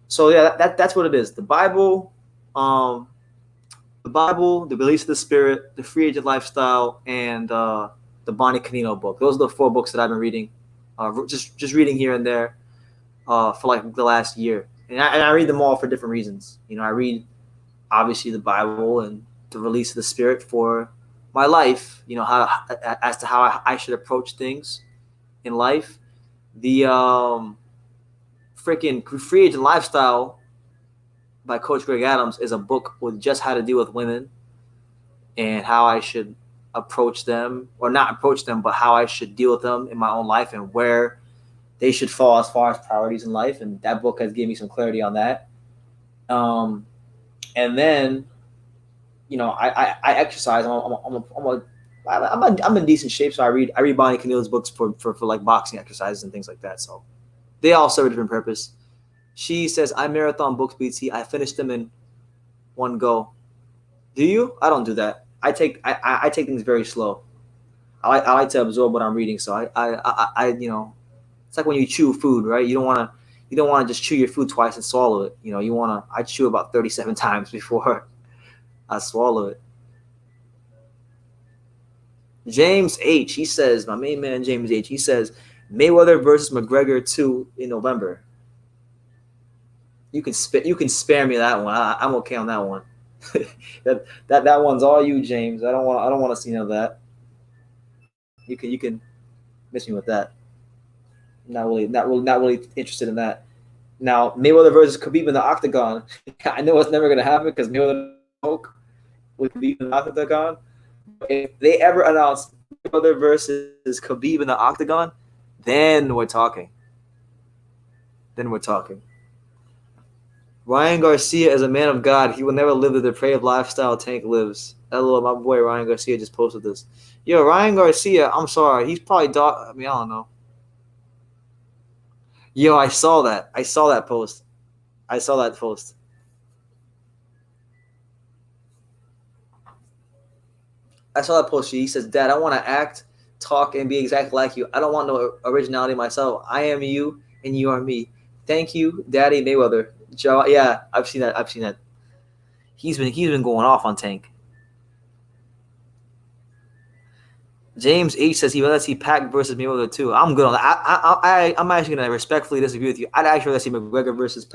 So yeah, that's what it is. The Bible, The Release of the Spirit, The Free Agent Lifestyle, and the Bonnie Canino book. Those are the 4 books that I've been reading, just reading here and there for like the last year. And I read them all for different reasons. I read obviously the Bible and The Release of the Spirit for my life, as to how I should approach things in life. The freaking Free Agent Lifestyle by Coach Greg Adams is a book with just how to deal with women and how I should approach them, or not approach them, but how I should deal with them in my own life and where they should fall as far as priorities in life. And that book has given me some clarity on that. And then, I exercise. I'm in decent shape, so I read Bonnie Canino's books for like boxing exercises and things like that. So they all serve a different purpose. She says, I marathon books, BT. I finished them in one go. Do you? I don't do that. I take things very slow. I like to absorb what I'm reading. So I it's like when you chew food, right? You don't want to just chew your food twice and swallow it. I chew about 37 times before I swallow it. James H. He says, my main man James H. He says, Mayweather versus McGregor 2 in November. You can spare me that one. I'm okay on that one. that one's all you, James. I don't want to see none of that. You can miss me with that. Not really interested in that. Now, Mayweather versus Khabib in the octagon. I know it's never gonna happen because Mayweather spoke with Khabib in the octagon. But if they ever announce Mayweather versus Khabib in the octagon, then we're talking. Ryan Garcia is a man of God. He will never live the depraved lifestyle Tank lives. LOL, my boy Ryan Garcia just posted this. Yo, Ryan Garcia, I'm sorry. He's probably I don't know. Yo, I saw that post. I saw that post. He says, "Dad, I want to act, talk, and be exactly like you. I don't want no originality myself. I am you, and you are me. Thank you, Daddy Mayweather." Joe, yeah, I've seen that. He's been going off on Tank. James H says he would rather see Pac versus Mayweather too. I'm good on that. I'm actually gonna respectfully disagree with you. I'd actually rather see McGregor versus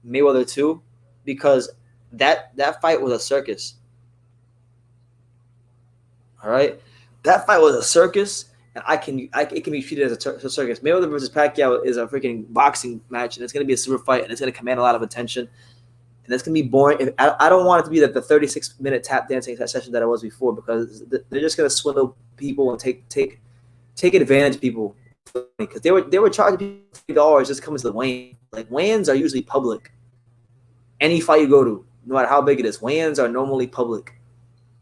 Mayweather too, because that fight was a circus. All right, that fight was a circus, and it can be treated as a circus. Mayweather versus Pacquiao is a freaking boxing match, and it's gonna be a super fight, and it's gonna command a lot of attention. And it's going to be boring. I don't want it to be like the 36-minute tap dancing session that it was before, because they're just going to swindle people and take advantage of people. Because they were charging people $50 just coming to the weigh-in. Like, weigh-ins are usually public. Any fight you go to, no matter how big it is, weigh-ins are normally public.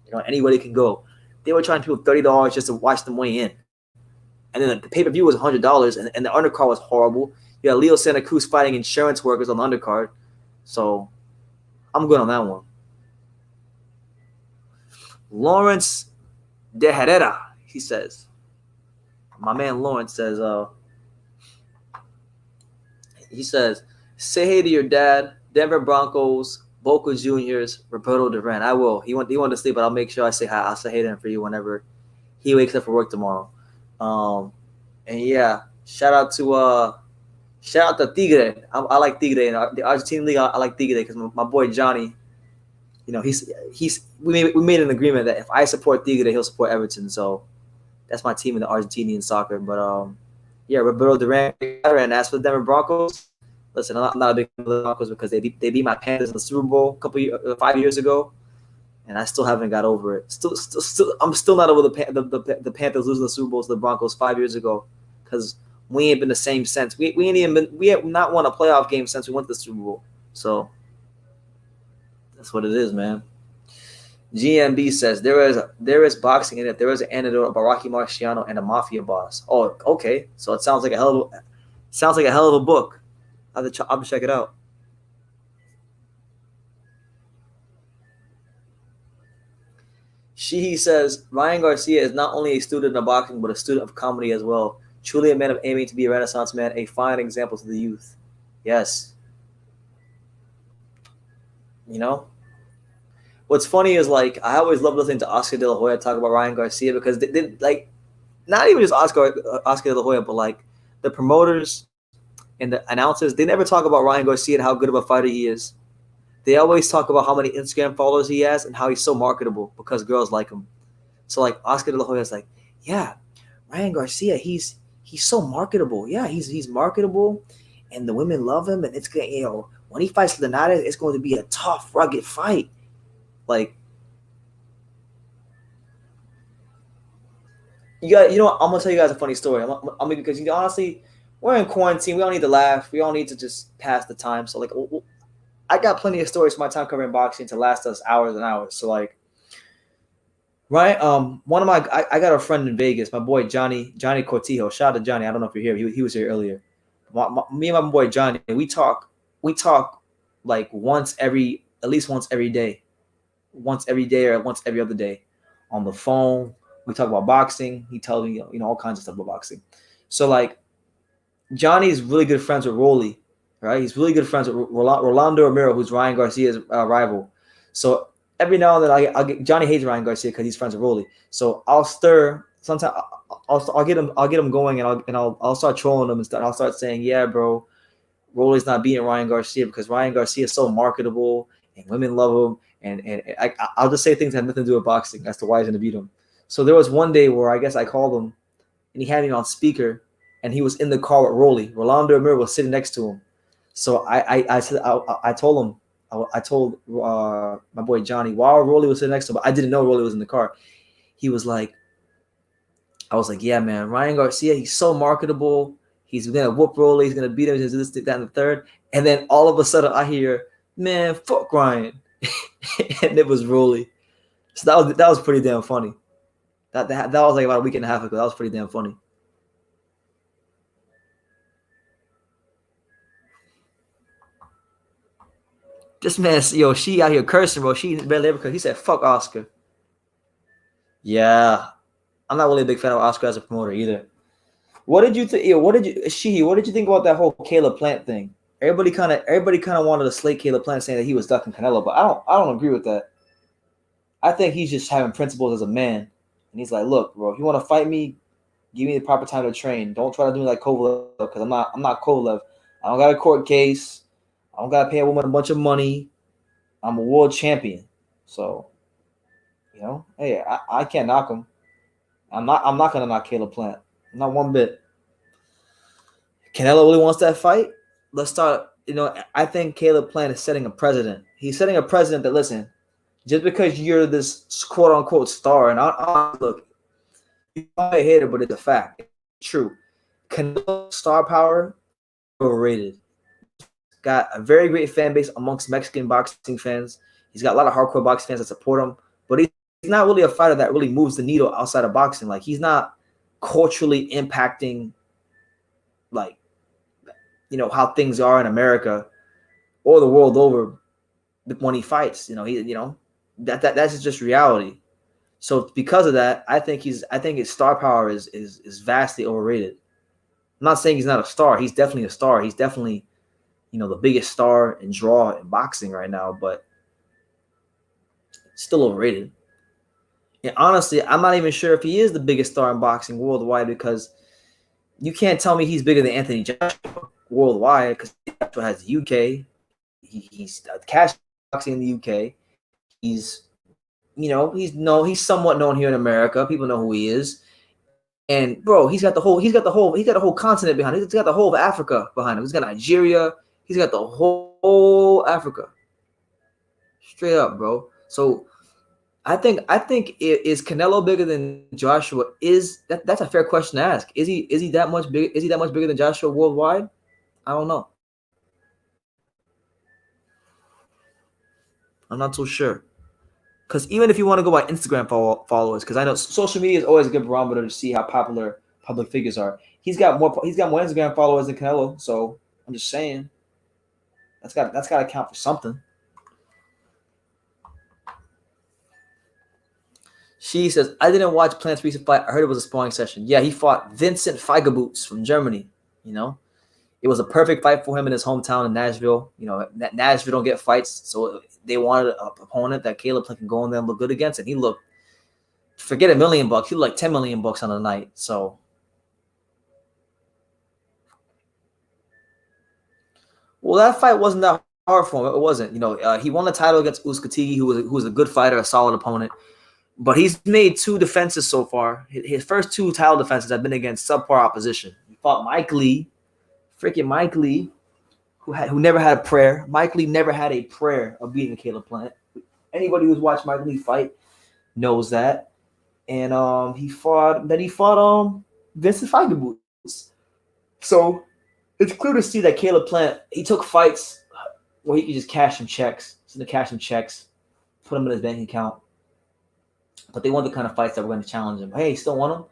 You know, anybody can go. They were charging people $30 just to watch them weigh in. And then the pay-per-view was $100, and the undercard was horrible. You had Leo Santa Cruz fighting insurance workers on the undercard. So I'm good on that one. Lawrence De Herrera, he says. My man Lawrence says, he says, say hey to your dad, Denver Broncos, Boca Juniors, Roberto Duran. I will. He wanted to sleep, but I'll make sure I say hi. I'll say hey to him for you whenever he wakes up for work tomorrow. And yeah, shout out to Tigre. I like Tigre. In the Argentine league, I like Tigre because my boy Johnny, you know, we made an agreement that if I support Tigre, he'll support Everton. So that's my team in the Argentinian soccer. But yeah, Roberto Duran. And as for the Denver Broncos, listen, I'm not a big fan of the Broncos because they beat my Panthers in the Super Bowl 5 years ago, and I still haven't got over it. I'm still not over the Panthers losing the Super Bowl to the Broncos 5 years ago, because we ain't been the same since. We have not won a playoff game since we went to the Super Bowl. So that's what it is, man. GMB says there is boxing in it. There is an anecdote about Rocky Marciano and a mafia boss. Oh, okay. So it sounds like a hell of a book. I'll have to check it out. He says Ryan Garcia is not only a student of boxing but a student of comedy as well. Truly a man of aiming to be a Renaissance man, a fine example to the youth. Yes. You know? What's funny is, like, I always love listening to Oscar De La Hoya talk about Ryan Garcia, because they like, not even just Oscar De La Hoya, but like the promoters and the announcers, they never talk about Ryan Garcia and how good of a fighter he is. They always talk about how many Instagram followers he has and how he's so marketable because girls like him. So like Oscar De La Hoya is like, yeah, Ryan Garcia, he's so marketable. Yeah, he's marketable, and the women love him, and it's good. You know, when he fights Linares, it's going to be a tough, rugged fight. Like, I'm gonna tell you guys a funny story. I mean, because honestly, we're in quarantine. We all need to laugh. We all need to just pass the time. So like, I got plenty of stories from my time covering boxing to last us hours and hours. So like, right, I got a friend in Vegas, my boy Johnny Cortijo. Shout out to Johnny. I don't know if you're here. He was here earlier. Me and my boy Johnny, we talk like at least once every day or once every other day on the phone. We talk about boxing. He tells me, all kinds of stuff about boxing. So like, Johnny's really good friends with Rolly, right? He's really good friends with Rolando Romero, who's Ryan Garcia's rival. So every now and then I'll get Johnny hates Ryan Garcia because he's friends with Rolly. So I'll stir. Sometimes I'll get him going, and I'll start trolling him and stuff. I'll start saying, yeah, bro, Rolly's not beating Ryan Garcia because Ryan Garcia is so marketable and women love him. And I'll just say things that have nothing to do with boxing as to why he's going to beat him. So there was one day where I guess I called him, and he had me on speaker, and he was in the car with Rolly. Rolando Amir was sitting next to him. So I told my boy Johnny, while Rolly was sitting next to him, I didn't know Rolly was in the car. He was like, I was like, yeah, man, Ryan Garcia, he's so marketable. He's going to whoop Rolly. He's going to beat him. He's going to do this, that, and the third. And then all of a sudden I hear, man, fuck Ryan. And it was Rolly. So that was pretty damn funny. That was like about a week and a half ago. That was pretty damn funny. This man, she out here cursing, bro. She barely ever cursed. He said, fuck Oscar. Yeah, I'm not really a big fan of Oscar as a promoter either. What did you think? What did you think about that whole Caleb Plant thing? Everybody kind of wanted to slate Caleb Plant, saying that he was ducking Canelo, but I don't agree with that. I think he's just having principles as a man, and he's like, look, bro, if you want to fight me, give me the proper time to train. Don't try to do me like Kovalev, because I'm not Kovalev. I don't got a court case. I don't got to pay a woman a bunch of money. I'm a world champion, so hey, I can't knock him. I'm not gonna knock Caleb Plant. Not one bit. Canelo really wants that fight. Let's start. I think Caleb Plant is setting a precedent. He's setting a precedent that, listen, just because you're this quote unquote star, and I look, you're a hater, but it's a fact. It's true. Canelo's star power overrated. Got a very great fan base amongst Mexican boxing fans. He's got a lot of hardcore boxing fans that support him, but he's not really a fighter that really moves the needle outside of boxing. Like, he's not culturally impacting, like, how things are in America or the world over when he fights. That's just reality. So because of that, I think his star power is vastly overrated. I'm not saying he's not a star. He's definitely a star. He's definitely, the biggest star and draw in boxing right now, but still overrated. And honestly, I'm not even sure if he is the biggest star in boxing worldwide, because you can't tell me he's bigger than Anthony Joshua worldwide, because Joshua has the UK. He's cash boxing in the UK. He's somewhat known here in America. People know who he is. And bro, he's got the whole continent behind him. He's got the whole of Africa behind him. He's got Nigeria. He's got the whole Africa. Straight up, bro. So I think is Canelo bigger than Joshua? That's a fair question to ask. Is he that much big? Is he that much bigger than Joshua worldwide? I don't know. I'm not so sure. Because even if you want to go by Instagram followers, because I know social media is always a good barometer to see how popular public figures are. He's got more Instagram followers than Canelo, so I'm just saying that's got to count for something. She says, I didn't watch Plant's recent fight. I heard it was a sparring session. Yeah, he fought Vincent Feigeboots from Germany. It was a perfect fight for him in his hometown in Nashville. Nashville don't get fights, so they wanted an opponent that Caleb Plant can go in there and look good against, and he looked, forget $1 million. He looked like $10 million on the night. So, well, that fight wasn't that hard for him. It wasn't. He won the title against Uzcategui, who was a good fighter, a solid opponent. But he's made 2 defenses so far. His first 2 title defenses have been against subpar opposition. He fought Mike Lee, who never had a prayer. Mike Lee never had a prayer of beating Caleb Plant. Anybody who's watched Mike Lee fight knows that. And he fought Vincent Feigeboots. So it's clear to see that Caleb Plant, he took fights where he could just cash some checks, put them in his bank account. But they want the kind of fights that were going to challenge him. Hey, he still won them.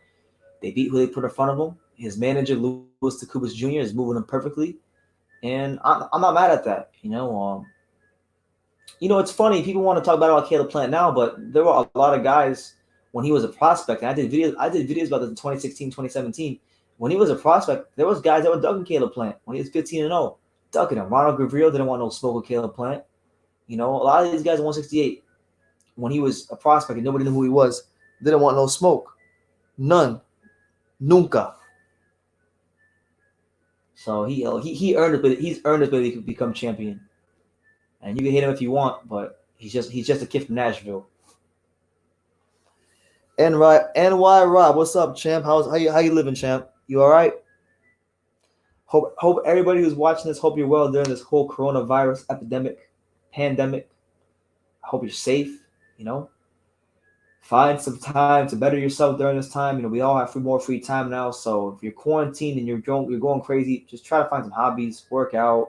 They beat who they put in front of him. His manager, Louis Takubas Jr., is moving him perfectly. And I'm not mad at that. It's funny. People want to talk about Caleb Plant now, but there were a lot of guys when he was a prospect. And I did videos about this in 2016, 2017. When he was a prospect, there was guys that were ducking Caleb Plant when he was 15-0. Ducking him. Ronald Gavrilo didn't want no smoke with Caleb Plant. A lot of these guys at 168, when he was a prospect and nobody knew who he was, didn't want no smoke. None. Nunca. So he earned it, but he's earned it, but he could become champion. And you can hate him if you want, but he's just a kid from Nashville. NY Rob, what's up, champ? How you living, champ? You all right? Hope everybody who's watching this, hope you're well during this whole coronavirus pandemic. I hope you're safe. Find some time to better yourself during this time. We all have more free time now. So if you're quarantined and you're going crazy, just try to find some hobbies, work out,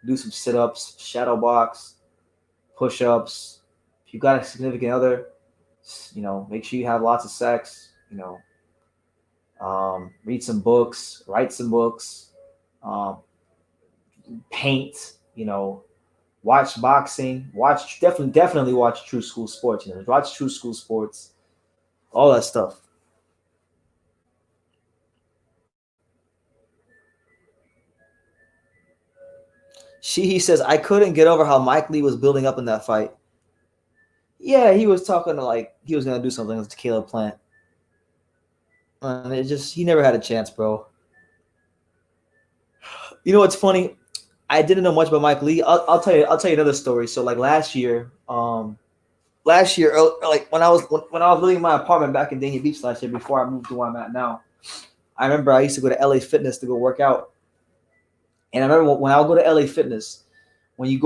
do some sit-ups, shadow box, push-ups. If you've got a significant other, make sure you have lots of sex. Read some books, write some books, paint. Watch boxing. Definitely watch True School Sports. Watch True School Sports. all that stuff. He says, I couldn't get over how Mike Lee was building up in that fight. Yeah, he was talking to like he was gonna do something to Caleb Plant. And he never had a chance, bro. You know what's funny? I didn't know much about Mike Lee. I'll tell you another story. So like last year, like when I was living in my apartment back in Dania Beach last year before I moved to where I'm at now, I remember I used to go to LA Fitness to go work out. And I remember when I would go to LA Fitness, when I would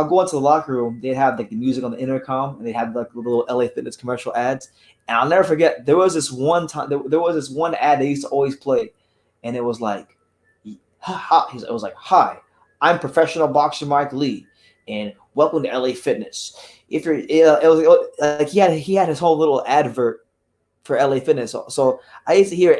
go into the locker room, they'd have like the music on the intercom and they had like the little LA Fitness commercial ads. And I'll never forget, there was this one time, there was this one ad they used to always play, and it was like, hi, I'm professional boxer Mike Lee, and welcome to LA Fitness. If you're, it was like he had his whole little advert for LA Fitness. So I used to hear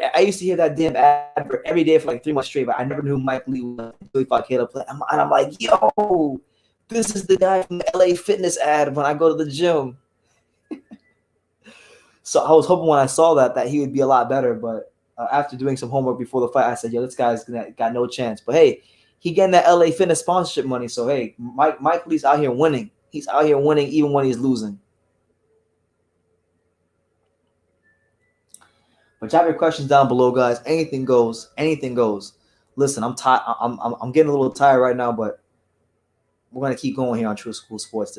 that damn advert every day for like 3 months straight, but I never knew who Mike Lee was until he fought Caleb Plant. And I'm like, yo, this is the guy from the LA Fitness ad when I go to the gym. So I was hoping when I saw that he would be a lot better, but after doing some homework before the fight, I said, yo, this guy's got no chance. But hey, he getting that LA Fitness sponsorship money, so hey, Mike Lee's out here winning. He's out here winning even when he's losing. But drop your questions down below, guys. Anything goes. Anything goes. Listen, I'm tired. I'm getting a little tired right now, but we're gonna keep going here on True School Sports.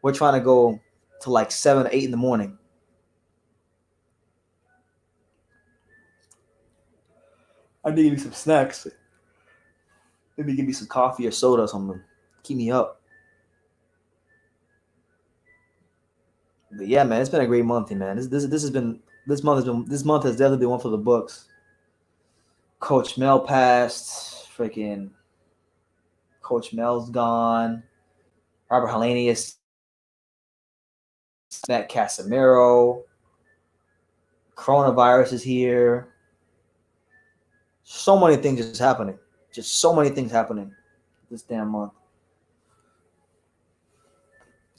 We're trying to go to like 7 or 8 in the morning. I need to give me some snacks. Maybe give me some coffee or soda or something. Keep me up. But yeah, man, it's been a great month, man. This month has definitely been one for the books. Coach Mel passed. Freaking Coach Mel's gone. Robert Helenius. Matt Casemiro. Coronavirus is here. So many things is happening. Just so many things happening this damn month.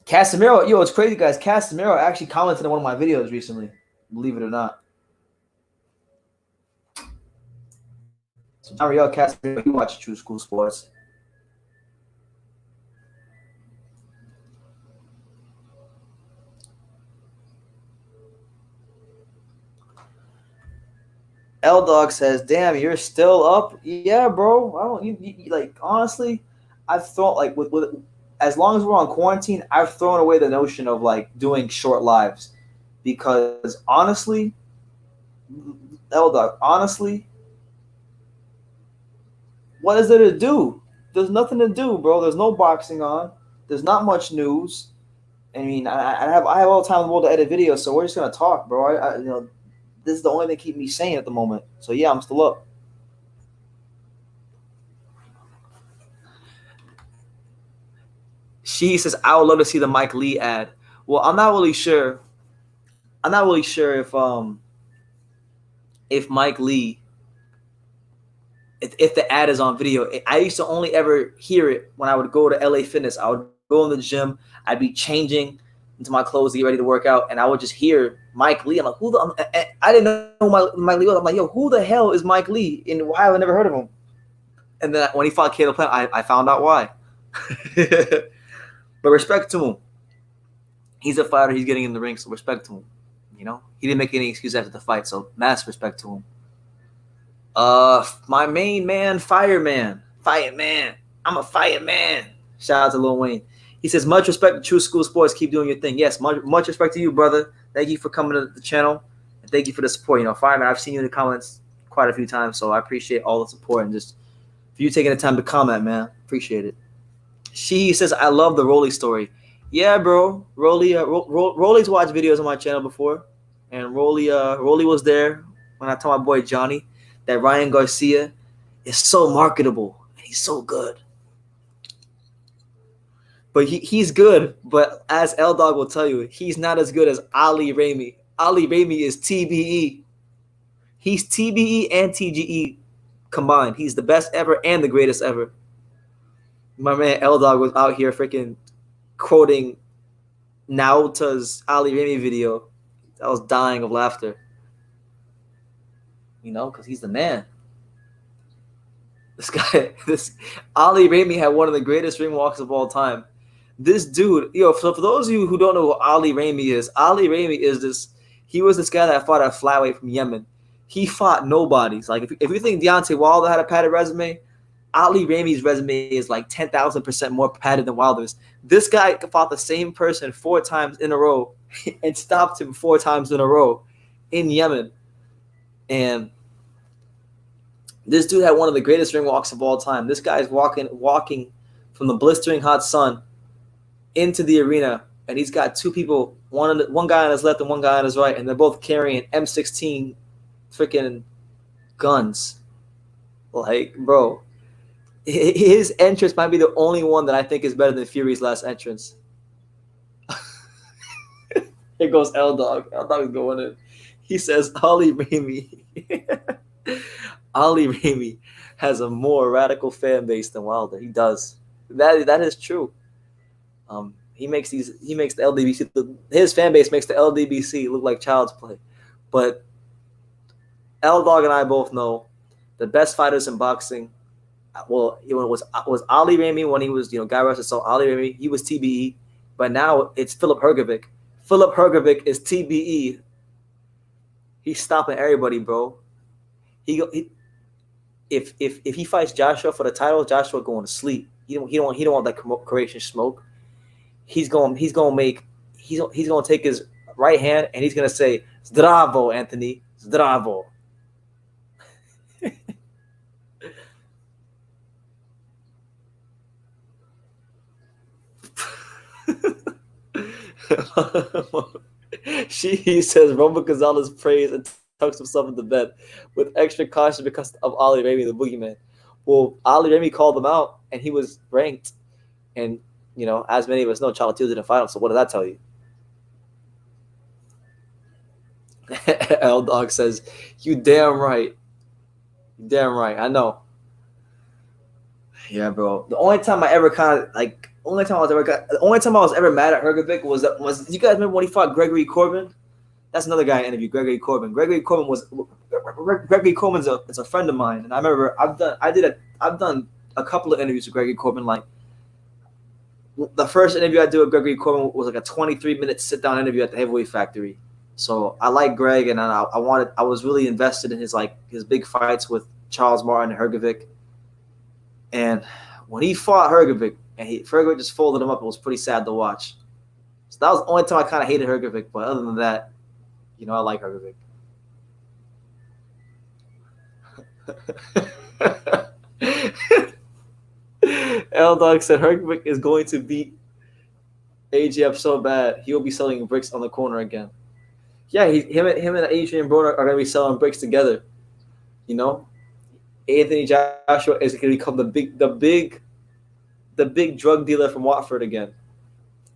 Casemiro, it's crazy, guys. Casemiro actually commented on one of my videos recently. Believe it or not. So Ariel Casemiro, you watch True School Sports. L Dog says, "Damn, you're still up." Yeah, bro. I don't. You like honestly, I've thrown like with as long as we're on quarantine, I've thrown away the notion of like doing short lives because honestly, L Dog, honestly, what is there to do? There's nothing to do, bro. There's no boxing on. There's not much news. I mean, I have all the time in the world to edit videos, so we're just gonna talk, bro. This is the only thing keeping me sane at the moment. So yeah, I'm still up. She says, I would love to see the Mike Lee ad. Well, I'm not really sure. I'm not really sure if Mike Lee, if the ad is on video. I used to only ever hear it when I would go to LA Fitness. I would go in the gym. I'd be changing into my clothes to get ready to work out, and I would just hear Mike Lee. I'm like, I didn't know who Mike Lee was. I'm like, yo, who the hell is Mike Lee? And why have I never heard of him? And then when he fought Caleb Plant, I found out why. But respect to him. He's a fighter. He's getting in the ring, so respect to him. You know, he didn't make any excuse after the fight, so mass respect to him. My main man, Fireman. I'm a fireman. Shout out to Lil Wayne. He says, much respect to True School Sports. Keep doing your thing. Yes, much respect to you, brother. Thank you for coming to the channel. And thank you for the support. You know, Fireman, I've seen you in the comments quite a few times, so I appreciate all the support and just for you taking the time to comment, man. Appreciate it. She says, I love the Rolly story. Yeah, bro. Rolly's watched videos on my channel before. And Rolly was there when I told my boy Johnny that Ryan Garcia is so marketable. And he's so good. But he's good. But as L Dog will tell you, he's not as good as Ali Ramey. Ali Ramey is TBE. He's TBE and TGE combined. He's the best ever and the greatest ever. My man L Dog was out here freaking quoting Naota's Ali Ramey video. I was dying of laughter. You know, because he's the man. This Ali Ramey had one of the greatest ring walks of all time. This dude, so for those of you who don't know who Ali Ramey is he was this guy that fought at flyweight from Yemen. He fought nobodies. Like if you think Deontay Wilder had a padded resume, Ali Ramey's resume is like 10,000% more padded than Wilder's. This guy fought the same person 4 times in a row and stopped him 4 times in a row in Yemen. And this dude had one of the greatest ring walks of all time. This guy's walking from the blistering hot sun into the arena, and he's got 2 people, one guy on his left and one guy on his right, and they're both carrying M16 freaking guns. Like, bro, his entrance might be the only one that I think is better than Fury's last entrance. Here goes L-Dog. L-Dog is going in. He says, Ali Ramey. Ali Ramey has a more radical fan base than Wilder. He does. That is true. He makes the LDBC, his fan base makes the LDBC look like child's play. But L-Dog and I both know the best fighters in boxing. Well, it was Ali Ramey when he was, Guy Rush. So Ali Ramey, he was TBE, but now it's Filip Hrgovic. Filip Hrgovic is TBE. He's stopping everybody, bro. If he fights Joshua for the title, Joshua going to sleep. He don't want that Croatian smoke. He's going to take his right hand and he's going to say, "Zdravo, Anthony, zdravo." He says Roman Gonzalez prays and tucks himself into bed with extra caution because of Ali Ramey, the boogeyman. Well, Ali Ramey called him out and he was ranked. And, as many of us know, Charlie Till didn't fight him. So what does that tell you? L-Dog says, "You damn right. You damn right. I know." Yeah, bro. The only time I was ever mad at Hrgovic was you guys remember when he fought Gregory Corbin? That's another guy I interviewed, Gregory Corbin. Gregory Corbin's a friend of mine, and I remember I've done a couple of interviews with Gregory Corbin. Like the first interview I did with Gregory Corbin was like a 23-minute sit-down interview at the Heavyweight Factory. So I like Greg, and I was really invested in his big fights with Charles Martin and Hrgovic. And when he fought Hrgovic, and Hrgovic just folded him up, it was pretty sad to watch. So that was the only time I kind of hated Hrgovic. But other than that, I like Hrgovic. L-Dog said Hrgovic is going to beat AJ up so bad he'll be selling bricks on the corner again. Yeah, him and Adrian Broner are going to be selling bricks together. Anthony Joshua is going to become the big drug dealer from Watford again.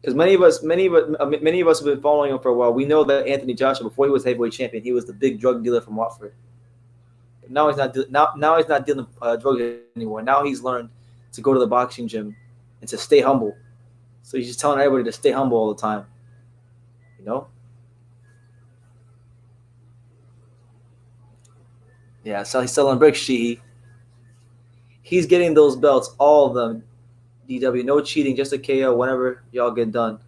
Because many of us have been following him for a while. We know that Anthony Joshua, before he was heavyweight champion, he was the big drug dealer from Watford. But now he's not dealing drugs anymore. Now he's learned to go to the boxing gym and to stay humble. So he's just telling everybody to stay humble all the time. Yeah, so he's selling bricks, Sheehy. He's getting those belts, all of them. DW, no cheating, just a KO whenever y'all get done.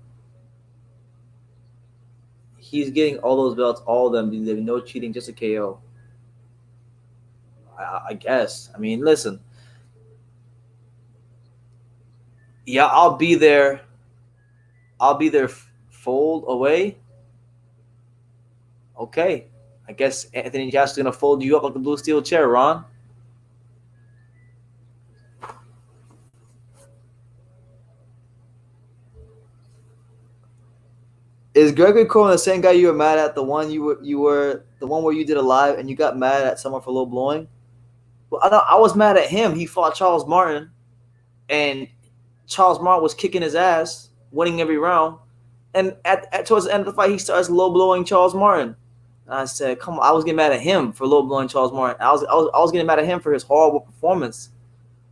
He's getting all those belts, all of them. DW, no cheating, just a KO. I guess. I mean, listen. Yeah, I'll be there. Fold away. Okay. I guess Anthony Joshua's going to fold you up like the blue steel chair, Ron. Is Gregory Corbin the same guy you were mad at? The one the one where you did a live and you got mad at someone for low blowing? Well, I was mad at him. He fought Charles Martin, and Charles Martin was kicking his ass, winning every round. And towards the end of the fight, he starts low blowing Charles Martin. And I said, "Come on!" I was getting mad at him for low blowing Charles Martin. I was getting mad at him for his horrible performance,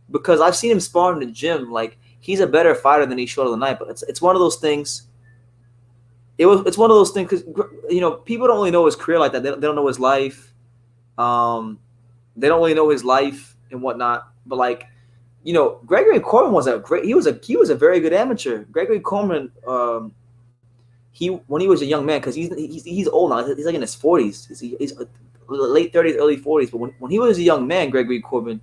because I've seen him spar in the gym. Like, he's a better fighter than he showed on the night. But it's one of those things. it's one of those things because people don't really know his career like that. They don't know his life. They don't really know his life and whatnot. But like, Gregory Coleman was he was a very good amateur. Gregory Coleman, when he was a young man, because he's old now. He's like in his 40s. He's late 30s, early 40s. But when he was a young man, Gregory Coleman,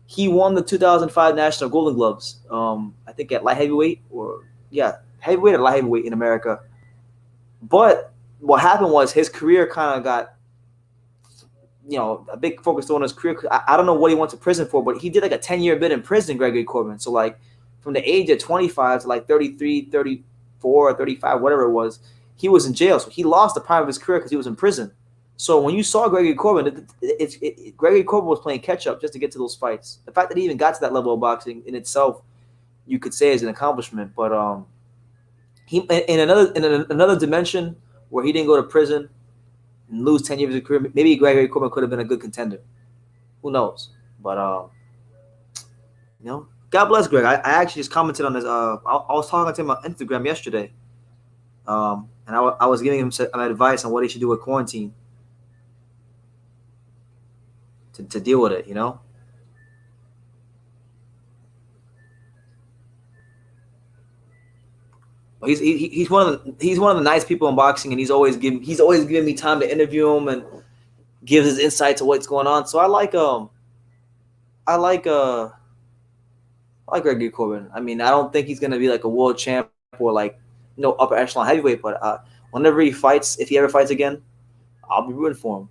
he won the 2005 National Golden Gloves. I think at light heavyweight heavyweight or light heavyweight in America. But what happened was his career kind of got, a big focus on his career. I don't know what he went to prison for, but he did like a 10-year bid in prison, Gregory Coleman. So like from the age of 25 to like 33, 34, 35, whatever it was, he was in jail. So he lost the prime of his career because he was in prison. So when you saw Gregory Coleman, Gregory Coleman was playing catch up just to get to those fights. The fact that he even got to that level of boxing in itself, you could say is an accomplishment. But he in another dimension where he didn't go to prison and lose 10 years of career, maybe Gregory Coleman could have been a good contender. Who knows? But God bless Greg. I actually just commented on this. I was talking to him on Instagram yesterday, and I was giving him some advice on what he should do with quarantine to deal with it. He's one of the nice people in boxing, and he's always giving me time to interview him and give his insight to what's going on. So I like Gregory Coleman. I mean, I don't think he's gonna be like a world champ or like upper echelon heavyweight, but whenever he fights, if he ever fights again, I'll be rooting for him.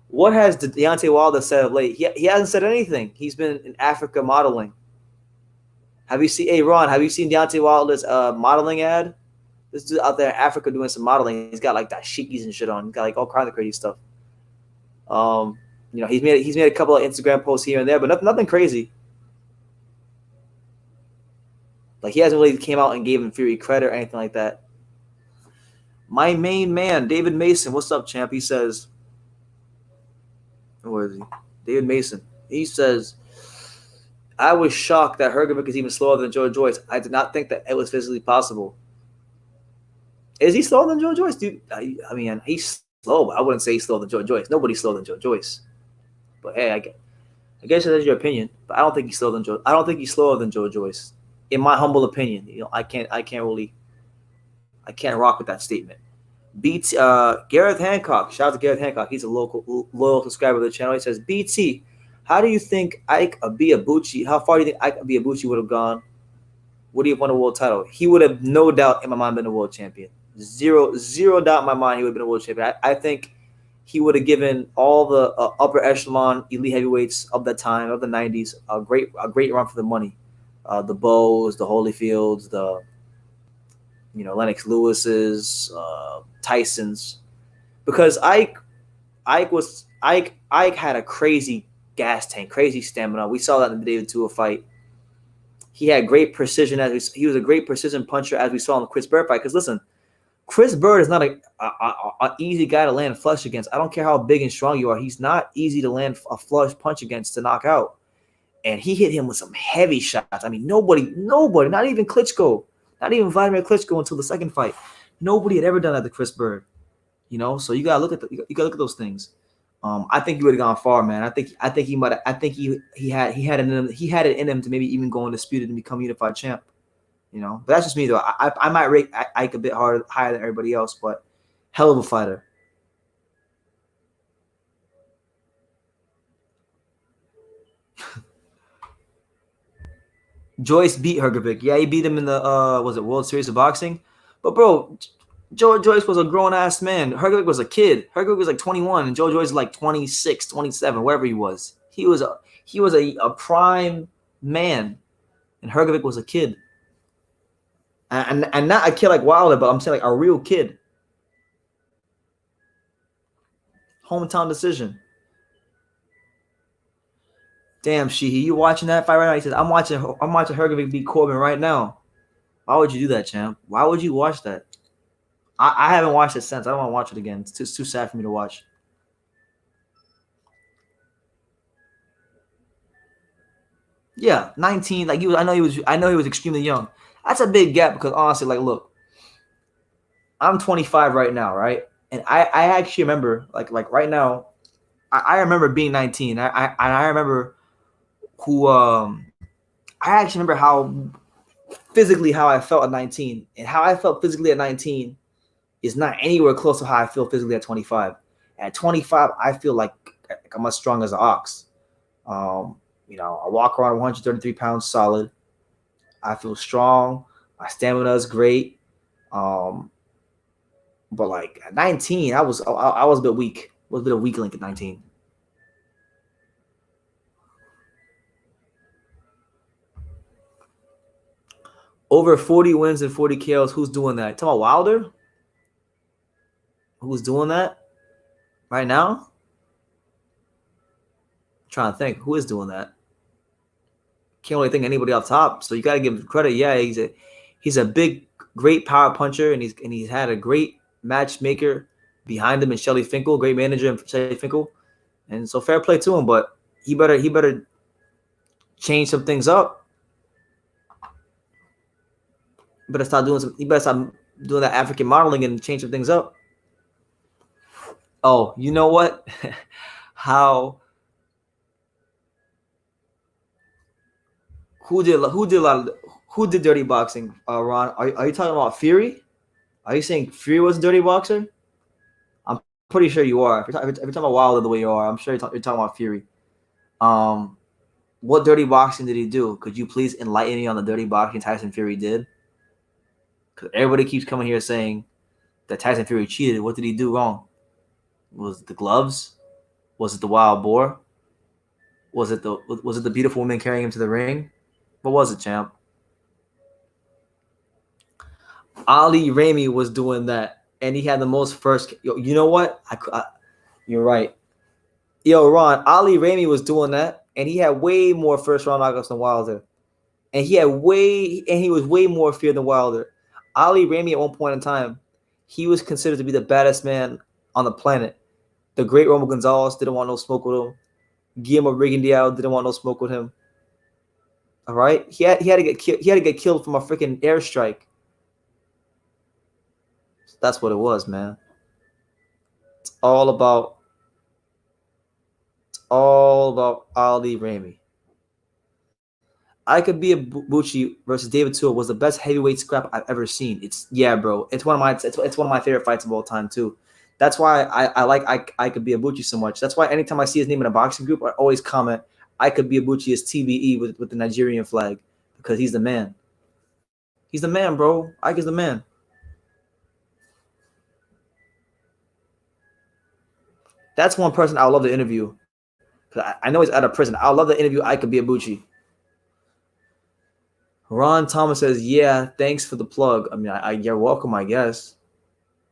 What has Deontay Wilder said of late? He hasn't said anything. He's been in Africa modeling. Have you seen Deontay Wilder's modeling ad? This dude out there in Africa doing some modeling. He's got like dashikis and shit on. He's got like all kinds of crazy stuff. He's made a couple of Instagram posts here and there, but nothing crazy. Like he hasn't really came out and gave him Fury credit or anything like that. My main man, David Mason. What's up, champ? He says, where is he? David Mason. He says, I was shocked that Hrgovic is even slower than Joe Joyce. I did not think that it was physically possible. Is he slower than Joe Joyce, dude? I mean, he's slow, but I wouldn't say he's slower than Joe Joyce. Nobody's slower than Joe Joyce. But hey, I guess that's your opinion. But I don't think he's slower than Joe. I don't think he's slower than Joe Joyce. In my humble opinion, I can't rock with that statement. Gareth Hancock. Shout out to Gareth Hancock. He's a loyal subscriber to the channel. He says, BT, how do you think Ike Abiabuchi? How far do you think Ike Abiabuchi would have gone? Would he have won a world title? He would have no doubt in my mind been a world champion. Zero doubt in my mind he would have been a world champion. I think he would have given all the upper echelon elite heavyweights of that time, of the 90s, a great run for the money. The Bows, the Holyfields, the Lennox Lewis's, Tyson's, because Ike had a crazy gas tank, crazy stamina. We saw that in the David Tua fight. He had great precision he was a great precision puncher, as we saw in the Chris Bird fight. Because listen, Chris Bird is not an easy guy to land flush against. I don't care how big and strong you are. He's not easy to land a flush punch against to knock out. And he hit him with some heavy shots. I mean, nobody, not even Klitschko, not even Vladimir Klitschko until the second fight. Nobody had ever done that to Chris Bird. So you gotta look at those things. I think he would have gone far, man. I think he had it in him to maybe even go undisputed and become unified champ. But that's just me though. I might rate Ike a bit higher than everybody else, but hell of a fighter. Joyce beat Hrgovic. Yeah, he beat him in the World Series of Boxing. But bro, Joe Joyce was a grown-ass man. Hrgovic was a kid. Hrgovic was like 21, and Joe Joyce was like 26, 27, wherever he was. He was a prime man, and Hrgovic was a kid. And not a kid like Wilder, but I'm saying like a real kid. Hometown decision. Damn, Sheehy, you watching that fight right now? He says, I'm watching Hrgovic beat Corbin right now. Why would you do that, champ? Why would you watch that? I haven't watched it since. I don't want to watch it again. It's too sad for me to watch. Yeah, 19. Like I know he was extremely young. That's a big gap because honestly, like, look, I'm 25 right now, right? And I actually remember like right now, I remember being 19. I remember who I actually remember how physically how I felt at 19, and how I felt physically at 19 is not anywhere close to how I feel physically at 25. At 25, I feel like I'm as strong as an ox. I walk around 133 pounds solid. I feel strong. My stamina is great. But like at 19, I was a bit weak. I was a bit of a weak link at 19. Over 40 wins and 40 KOs. Who's doing that? Talking about Wilder? Who's doing that right now? I'm trying to think. Who is doing that? Can't really think of anybody off top. So you got to give him credit. Yeah, he's a big, great power puncher, and he's had a great matchmaker behind him in Shelly Finkel, great manager in Shelly Finkel, and so fair play to him. But he better change some things up. He better stop doing that African modeling and change some things up. Oh, you know what? Who did dirty boxing? Ron, are you talking about Fury? Are you saying Fury was a dirty boxer? I'm pretty sure you are. If you're talking about Wilder the way you are, I'm sure you're talking about Fury. What dirty boxing did he do? Could you please enlighten me on the dirty boxing Tyson Fury did? Because everybody keeps coming here saying that Tyson Fury cheated. What did he do wrong? Was it the gloves? Was it the wild boar? Was it the beautiful woman carrying him to the ring? What was it, champ? Ali Ramey was doing that, and he had the most first. You know what? You're right. Yo, Ron, Ali Ramey was doing that, and he had way more first round knockouts than Wilder, and he was way more feared than Wilder. Ali Ramey at one point in time, he was considered to be the baddest man on the planet. The great Romo Gonzalez didn't want no smoke with him. Guillermo Rigondeaux didn't want no smoke with him. All right, he had to get killed. He had to get killed from a freaking airstrike. So that's what it was, man. It's all about Ali Ramey. I could be a Bucci versus David Tua was the best heavyweight scrap I've ever seen. It's bro. It's one of my favorite fights of all time too. That's why I like I could be a Bucci so much. That's why anytime I see his name in a boxing group, I always comment I could be a Bucci as TBE with the Nigerian flag because he's the man. He's the man, bro. Ike is the man. That's one person I would love to interview. I know he's out of prison. I would love to interview Ike Biabuchi. Ron Thomas says, yeah, thanks for the plug. I mean, you're welcome, I guess.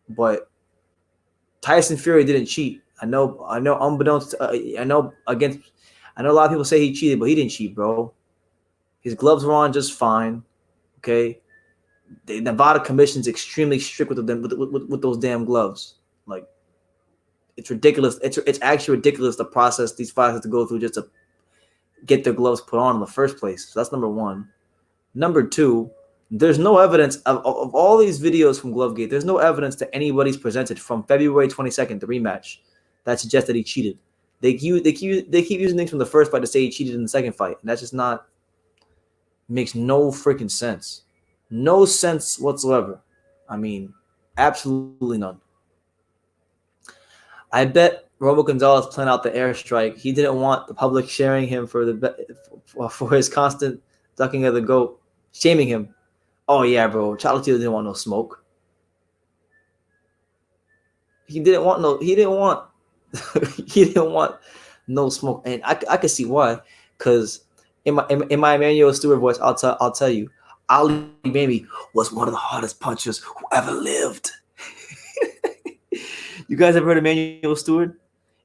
But Tyson Fury didn't cheat. I know unbeknownst to, I know a lot of people say he cheated, but he didn't cheat, bro. His gloves were on just fine. Okay. The Nevada Commission's extremely strict with those damn gloves. Like, it's ridiculous. It's actually ridiculous the process these fighters have to go through just to get their gloves put on in the first place. So that's number one. Number two, there's no evidence of all these videos from Glovegate. There's no evidence that anybody's presented from February 22nd, the rematch, that suggests that he cheated. They keep using things from the first fight to say he cheated in the second fight, and that's just not makes no freaking sense. No sense whatsoever. I mean, absolutely none. I bet Romo Gonzalez planned out the airstrike. He didn't want the public sharing him for his constant ducking of the goat, shaming him. Oh yeah, bro. Chocolatier didn't want no smoke. He didn't want no smoke, and I could see why. Because in my Emmanuel Stewart voice, I'll tell you, Ali Ramey was one of the hardest punchers who ever lived. You guys ever heard of Emmanuel Stewart?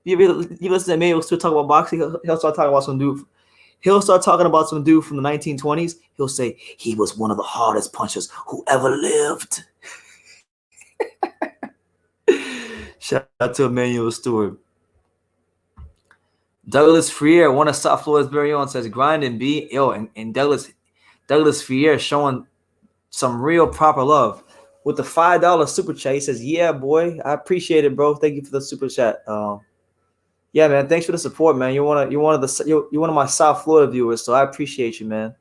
You listen to Emmanuel Stewart talk about boxing, he'll start talking about some dude. He'll start talking about some dude from the 1920s. He'll say he was one of the hardest punchers who ever lived. Shout out to Emmanuel Stewart. Douglas Freer, one of South Florida's very own, says grind and be and Douglas Freer showing some real proper love with the $5 super chat. He says, "Yeah, boy, I appreciate it, bro. Thank you for the super chat. Yeah, man, thanks for the support, man. You're one of my South Florida viewers, so I appreciate you, man.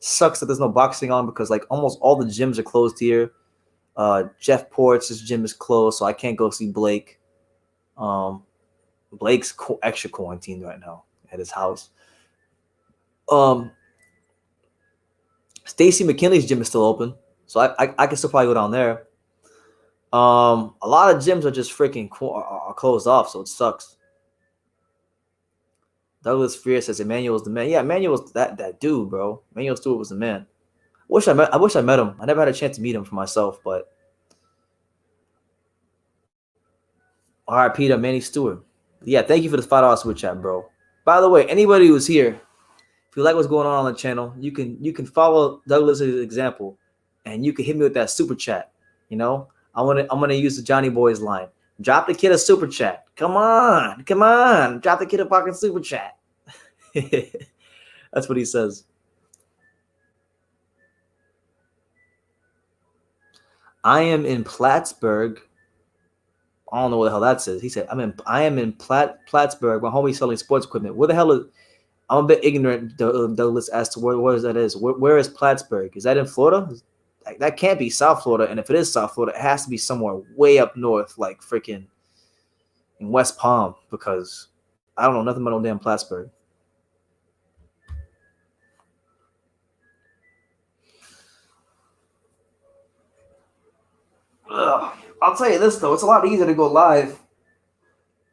Sucks that there's no boxing on because like almost all the gyms are closed here. Jeff Port's gym is closed, so I can't go see Blake. Blake's extra quarantined right now at his house. Stacy McKinley's gym is still open, so I can still probably go down there. A lot of gyms are just freaking are closed off, so it sucks. Douglas Freer says Emmanuel's the man. Yeah, Emmanuel's that dude, bro. Emmanuel Stewart was the man. I wish I met him. I never had a chance to meet him for myself, but R.I.P. to Manny Stewart. Yeah, thank you for the $5 super chat, bro. By the way, anybody who's here, if you like what's going on the channel, you can follow Douglas's example, and you can hit me with that super chat. You know, I'm gonna use the Johnny Boys line. Drop the kid a super chat. Come on. Drop the kid a fucking super chat. That's what he says. I am in Plattsburgh. I don't know what the hell that says. He said, I am in Plattsburgh. My homie's selling sports equipment. Where the hell is? I'm a bit ignorant, Douglas, as to where that is. Where is Plattsburgh? Is that in Florida? That can't be South Florida. And if it is South Florida, it has to be somewhere way up north, like freaking in West Palm, because I don't know nothing about no damn Plattsburgh. Ugh. I'll tell you this, though. It's a lot easier to go live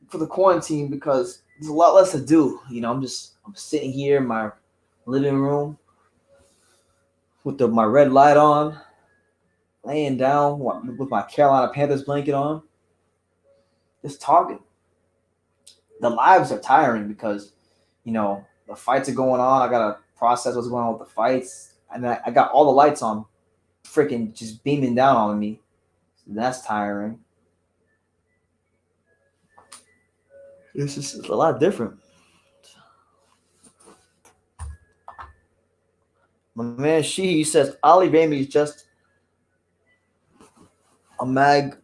for the quarantine because there's a lot less to do. You know, I'm sitting here in my living room with my red light on, laying down with my Carolina Panthers blanket on, just talking. The lives are tiring because, you know, the fights are going on. I got to process what's going on with the fights. And I got all the lights on freaking just beaming down on me. That's tiring. It's just a lot different. My man, he says Ali Ramey is just magnificent.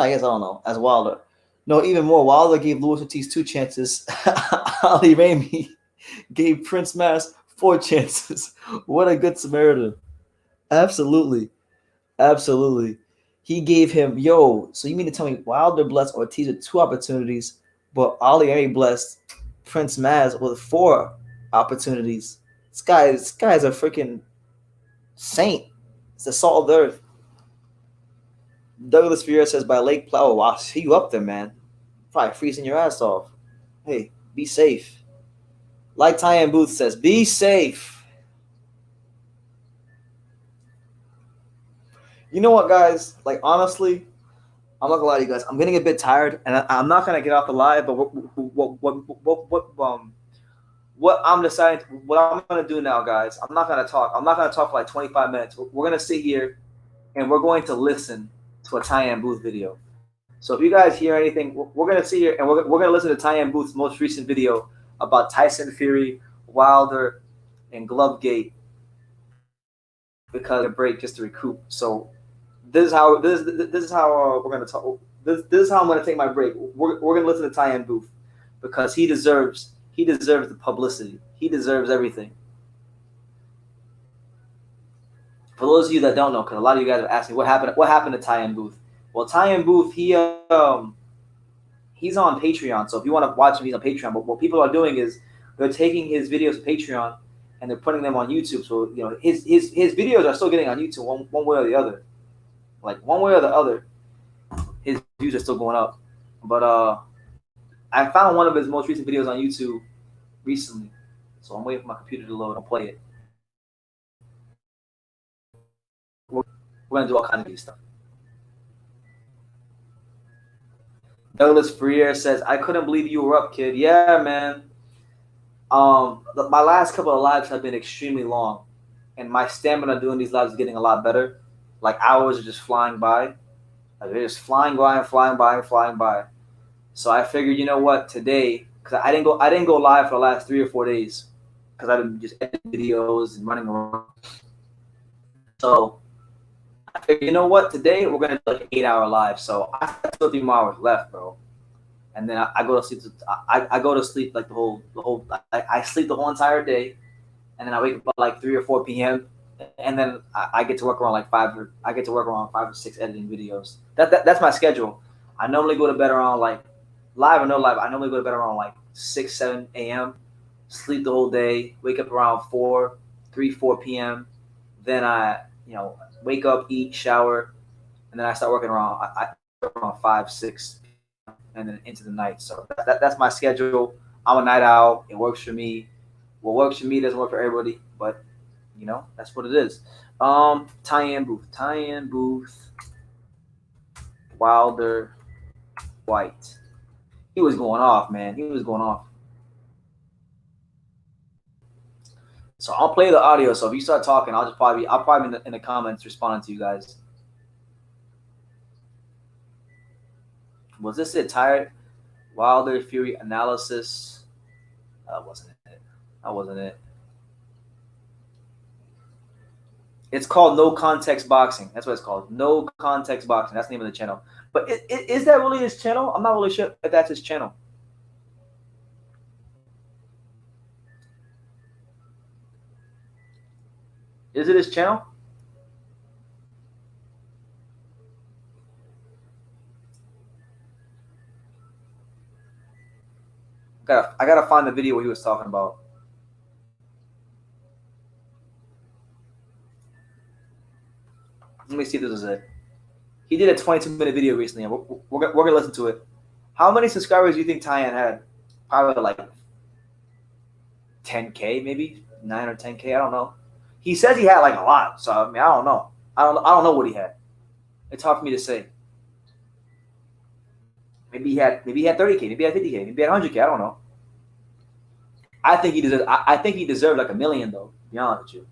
I guess I don't know. As Wilder, no, even more. Wilder gave Luis Ortiz 2 chances. Ali Ramey gave Prince Mas 4 chances. What a good Samaritan. Absolutely. He gave him, so you mean to tell me Wilder blessed Ortiz with 2 opportunities, but Ali Ramey blessed Prince Mas with 4 opportunities? This guy's a freaking saint. It's the salt of the earth. Douglas Freer says by Lake Plow, wow, see you up there, man. Probably freezing your ass off. Hey, be safe. Like Tyan Booth says, be safe. You know what, guys? Like, honestly, I'm not gonna lie to you guys. I'm getting a bit tired, and I'm not gonna get off the live. But what I'm deciding, what I'm gonna do now, guys? I'm not gonna talk. I'm not gonna talk for like 25 minutes. We're gonna sit here, and we're going to listen to a Tyan Booth video. So if you guys hear anything, we're gonna sit here and we're gonna listen to Tyan Booth's most recent video about Tyson Fury, Wilder, and Glovegate, because of a break just to recoup. So this is how we're gonna talk. This is how I'm gonna take my break. We're gonna listen to Tyan Booth because he deserves the publicity. He deserves everything. For those of you that don't know, because a lot of you guys are asking what happened to Tyan Booth. Well, Tyan Booth, he's on Patreon. So if you want to watch him, he's on Patreon. But what people are doing is they're taking his videos to Patreon and they're putting them on YouTube. So you know his videos are still getting on YouTube one way or the other. Like one way or the other, his views are still going up. But I found one of his most recent videos on YouTube recently. So I'm waiting for my computer to load. I'll play it. We're gonna do all kinds of new stuff. Douglas Freer says, I couldn't believe you were up, kid. Yeah, man. My last couple of lives have been extremely long, and my stamina doing these lives is getting a lot better. Like hours are just flying by. Like they're just flying by. So I figured, you know what, today, because I didn't go live for the last 3 or 4 days because I've been just editing videos and running around. So I figured, you know what, today we're gonna do like an 8-hour live. So I have still 3 more hours left, bro. And then I go to sleep. I go to sleep like the whole. I sleep the whole entire day, and then I wake up at like 3 or 4 p.m. And then I get to work around like 5 or 6 editing videos. That's my schedule. I normally go to bed around like live or no live. I normally go to bed around like 6, 7 a.m. Sleep the whole day. Wake up around 4 p.m. Then I wake up, eat, shower, and then I start working around. I work around 5, 6. And then into the night. So that's my schedule. I'm a night owl. It works for me. What works for me doesn't work for everybody, but that's what it is. Tie-in Booth, Wilder, White. He was going off, man. He was going off. So I'll play the audio. So if you start talking, I'll probably be in the comments responding to you guys. Was this it? Tired? Wilder Fury analysis. That wasn't it. It's called No Context Boxing. That's what it's called. No Context Boxing. That's the name of the channel. But is that really his channel? I'm not really sure if that's his channel. Is it his channel? I gotta find the video he was talking about. Let me see if this is it. He did a 22-minute video recently. We're gonna listen to it. How many subscribers do you think Tyan had? Probably like 10K, maybe 9 or 10K. I don't know. He says he had like a lot. So I mean, I don't know. I don't know what he had. It's hard for me to say. Maybe he had 30K. Maybe he had 50K. Maybe he had 100K. I don't know. I think he deserved like $1 million though. To be honest with you.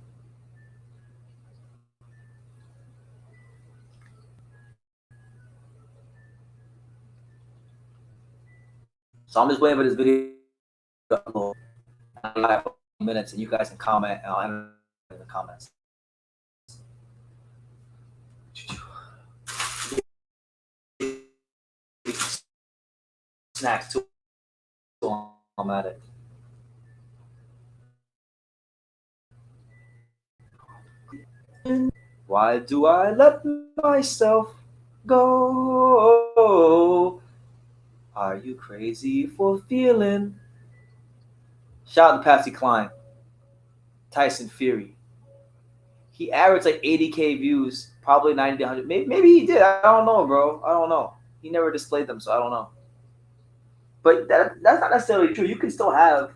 So I'm just waiting for this video to upload live minutes, and you guys can comment, and I'll enter in the comments. Snacks too. I'm at it. Why do I let myself go? Are you crazy for feeling? Shout out to Patsy Cline. Tyson Fury. He averaged like 80K views, probably 90 to 100. Maybe he did. I don't know, bro. I don't know. He never displayed them, so I don't know. But that's not necessarily true. You can still have,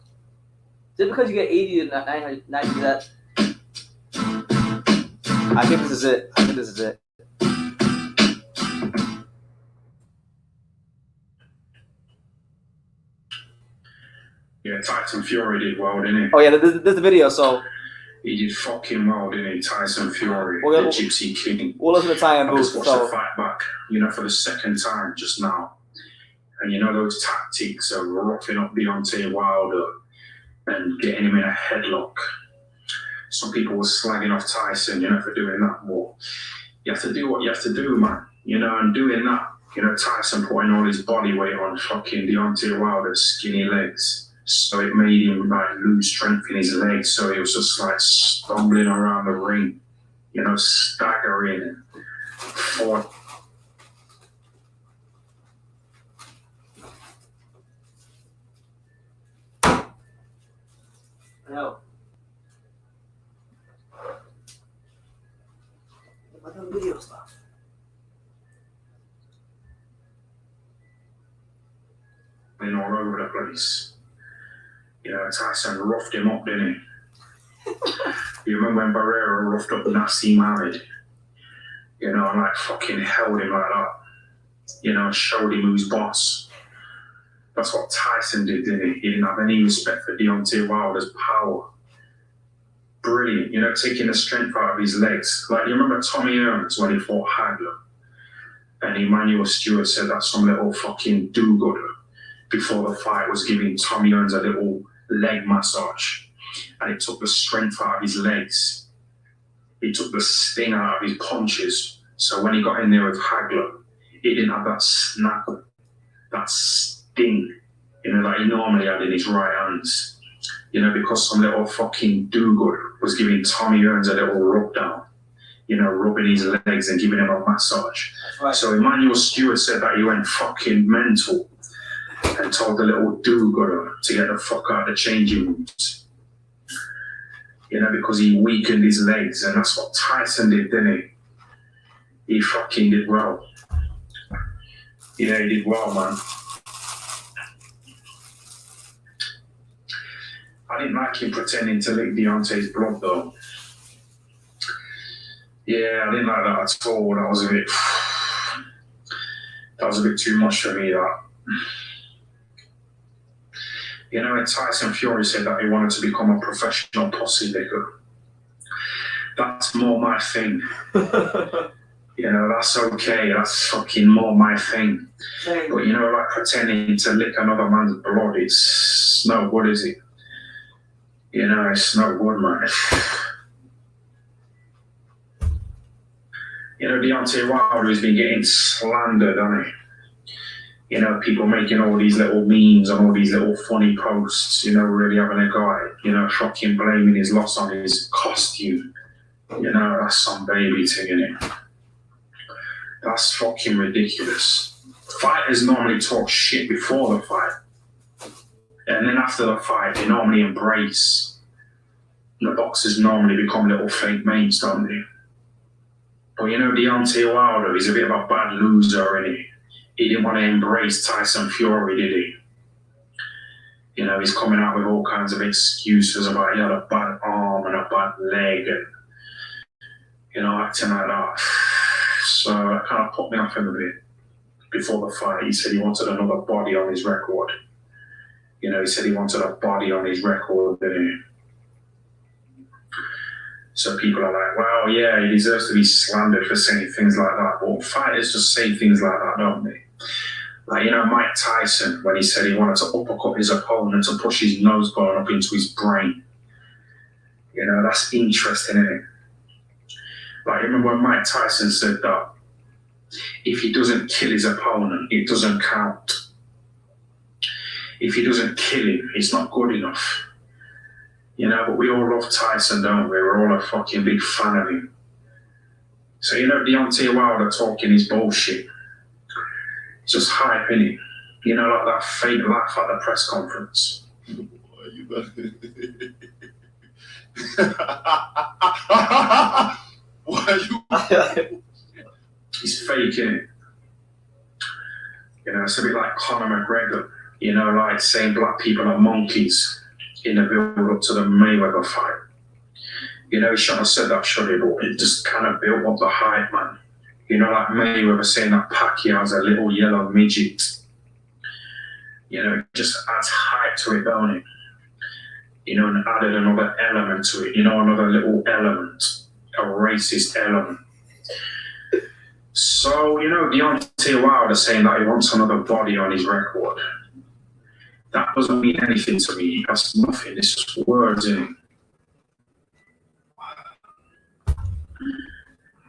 just because you get 80 to 90, that. I think this is it. Yeah, Tyson Fury did well, didn't he? Oh yeah, there's the video. So he did fucking well, didn't he? Tyson Fury, the Gypsy King. We'll listen to Ty and Booth. I just watched the fight back, for the second time just now. And those tactics of roughing up Deontay Wilder and getting him in a headlock. Some people were slagging off Tyson, for doing that. Well, you have to do what you have to do, man. And doing that, Tyson putting all his body weight on fucking Deontay Wilder's skinny legs. So it made him lose strength in his legs. So he was just stumbling around the ring, staggering and fought. No. What the video stuff? All over the place. Tyson roughed him up, didn't he? You remember when Barrera roughed up Nassim Ahmed? And fucking held him like that. Showed him who's boss. That's what Tyson did, didn't he? He didn't have any respect for Deontay Wilder's power. Brilliant. Taking the strength out of his legs. You remember Tommy Hearns when he fought Hagler? And Emmanuel Stewart said that's some little fucking do-gooder. before the fight was giving Tommy Hearns a little leg massage, and it took the strength out of his legs. It took the sting out of his punches. So when he got in there with Hagler, he didn't have that snap, that sting, like he normally had in his right hands. Because some little fucking do-good was giving Tommy Hearns a little rub down, rubbing his legs and giving him a massage. Right. So Emmanuel Stewart said that he went fucking mental and told the little do-gooder to get the fuck out of the changing rooms. Because he weakened his legs, and that's what Tyson did, didn't he? He fucking did well. Yeah, he did well, man. I didn't like him pretending to lick Deontay's blood, though. Yeah, I didn't like that at all. That was a bit too much for me, that. When Tyson Fury said that he wanted to become a professional pussy licker, that's more my thing. That's okay. That's fucking more my thing. But like pretending to lick another man's blood, it's no good, is it? It's no good, man. Deontay Wilder has been getting slandered, hasn't he? People making all these little memes and all these little funny posts, really having a guy, fucking blaming his loss on his costume. That's some baby thing, innit? That's fucking ridiculous. Fighters normally talk shit before the fight. And then after the fight, they normally embrace. The boxers normally become little fake mates, don't they? But Deontay Wilder, he's a bit of a bad loser, innit? He didn't want to embrace Tyson Fury, did he? He's coming out with all kinds of excuses about he had a bad arm and a bad leg and, acting like that. So that kind of put me off him a bit. Before the fight, he said he wanted another body on his record. He said he wanted a body on his record, didn't he? So people are like, well, yeah, he deserves to be slandered for saying things like that. But fighters just say things like that, don't they? Like, Mike Tyson, when he said he wanted to uppercut his opponent to push his nose bone up into his brain. That's interesting, isn't it? Like, remember when Mike Tyson said that if he doesn't kill his opponent, it doesn't count. If he doesn't kill him, it's not good enough. But we all love Tyson, don't we? We're all a fucking big fan of him. So, Deontay Wilder talking his bullshit. It's just hype, innit? Like that fake laugh at the press conference. Why you He's fake, innit? It's a bit like Conor McGregor, like saying black people are monkeys in the build-up to the Mayweather fight. He shouldn't have said that, should he? But it just kind of built up the hype, man. Like Mayweather saying that Pacquiao's a little yellow midget. It just adds hype to it, don't it? And added another element to it, another little element, a racist element. So, Deontay Wilder saying that he wants another body on his record. That doesn't mean anything to me. That's nothing. It's just words, isn't it?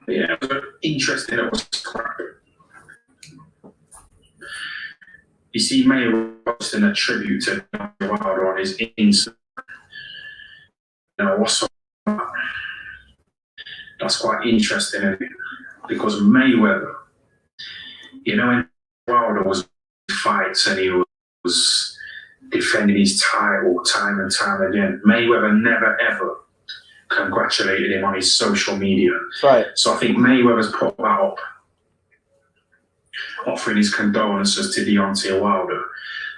Yeah, but interesting. It was crap. You see, Mayweather posting a tribute to Wilder on his Instagram. What's up? That's quite interesting, isn't it? Because Mayweather, when Wilder was fights and he was defending his title time and time again, Mayweather never ever congratulated him on his social media. Right. So I think Mayweather's put that up, offering his condolences to Deontay Wilder,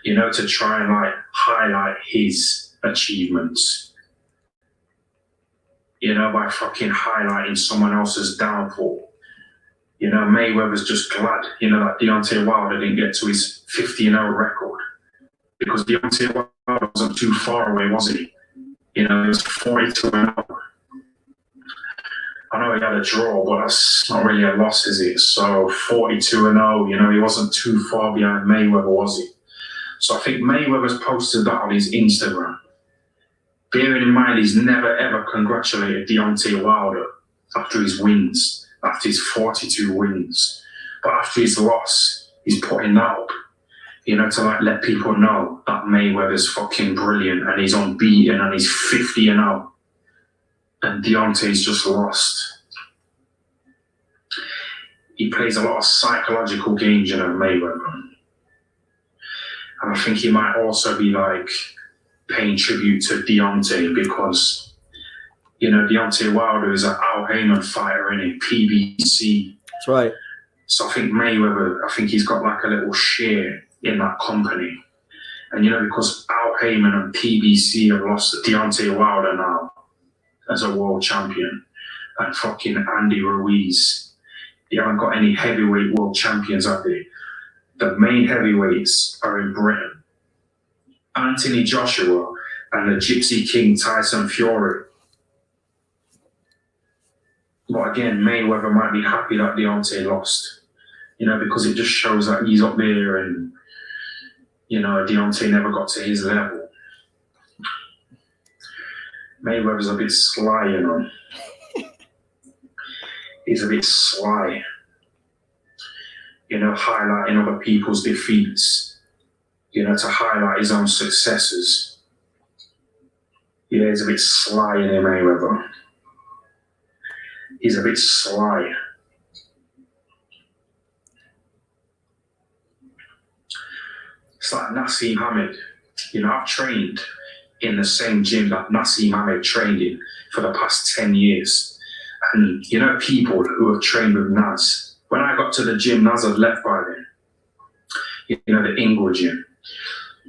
to try and highlight his achievements, by fucking highlighting someone else's downfall. Mayweather's just glad, that Deontay Wilder didn't get to his 50-0 record, because Deontay Wilder wasn't too far away, was he? He was 42-0. I know he had a draw, but that's not really a loss, is it? So 42-0, he wasn't too far behind Mayweather, was he? So I think Mayweather's posted that on his Instagram. Bearing in mind he's never ever congratulated Deontay Wilder after his wins, after his 42 wins. But after his loss, he's putting that up, you know, to like let people know that Mayweather's fucking brilliant and he's unbeaten and he's 50-0. And Deontay's just lost. He plays a lot of psychological games, you know, Mayweather. And I think he might also be like paying tribute to Deontay because, you know, Deontay Wilder is an Al Heyman fighter in a PBC. That's right. So I think Mayweather, I think he's got like a little share in that company. And, you know, because Al Heyman and PBC have lost Deontay Wilder now as a world champion, and fucking Andy Ruiz, you haven't got any heavyweight world champions, have they? The main heavyweights are in Britain. Anthony Joshua and the Gypsy King Tyson Fury. But again, Mayweather might be happy that Deontay lost, you know, because it just shows that he's up there and, you know, Deontay never got to his level. Mayweather's a bit sly, you know. He's a bit sly. You know, highlighting other people's defeats, you know, to highlight his own successes. Yeah, he's a bit sly in him, Mayweather. He's a bit sly. It's like Nassim Hamed. You know, I've trained in the same gym that Nassim Hamed trained in for the past 10 years. And, you know, people who have trained with Nas, when I got to the gym, Nas had left by then. You know, the Inglewood gym.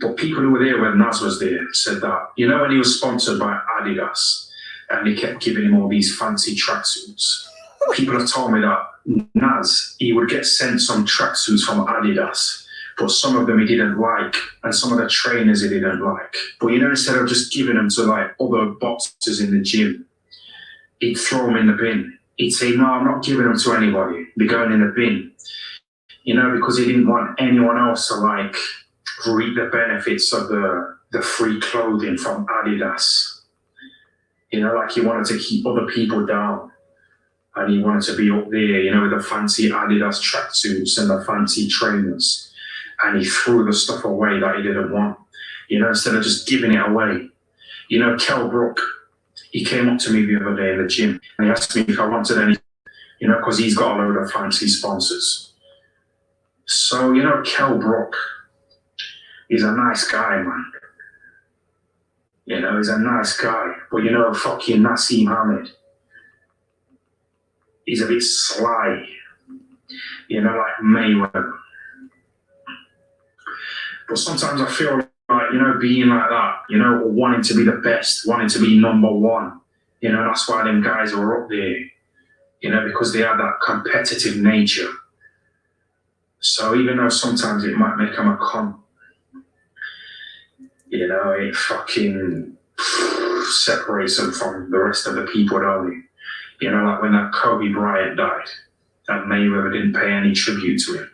But people who were there when Nas was there said that, you know, when he was sponsored by Adidas and they kept giving him all these fancy tracksuits, people have told me that Nas, he would get sent some tracksuits from Adidas, but some of them he didn't like, and some of the trainers he didn't like. But, you know, instead of just giving them to like other boxers in the gym, he'd throw them in the bin. He'd say, no, I'm not giving them to anybody. They're going in the bin. You know, because he didn't want anyone else to like reap the benefits of the free clothing from Adidas. You know, like he wanted to keep other people down. And he wanted to be up there, you know, with the fancy Adidas tracksuits and the fancy trainers. And he threw the stuff away that he didn't want, you know, instead of just giving it away. You know, Kell Brook, he came up to me the other day in the gym and he asked me if I wanted any, you know, because he's got a load of fancy sponsors. So, you know, Kell Brook, he's a nice guy, man. You know, he's a nice guy. But, you know, fucking Nassim Hamed, he's a bit sly, you know, like Mayweather. But sometimes I feel like, you know, being like that, you know, wanting to be the best, wanting to be number one, you know, that's why them guys are up there, you know, because they have that competitive nature. So even though sometimes it might make them a con, you know, it fucking separates them from the rest of the people, don't it? You know, like when that Kobe Bryant died, that Mayweather didn't pay any tribute to him,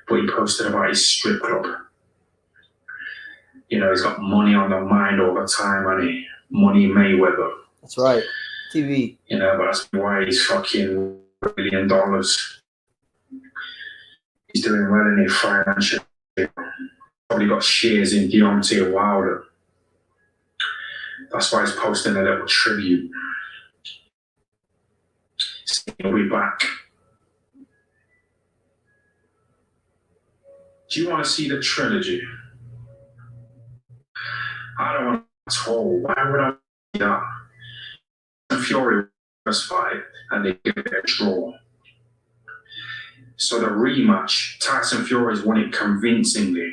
but he posted about his strip club. You know, he's got money on the mind all the time, and Money Mayweather. That's right. TV. You know, but that's why he's fucking $1 billion. He's doing well in it financially. Probably got shares in Deontay Wilder. That's why he's posting a little tribute. He'll be back. Do you want to see the trilogy? I don't want to at all. Why would I do that? Fury first fight and they give it a draw. So the rematch, Tyson Fury's won it convincingly,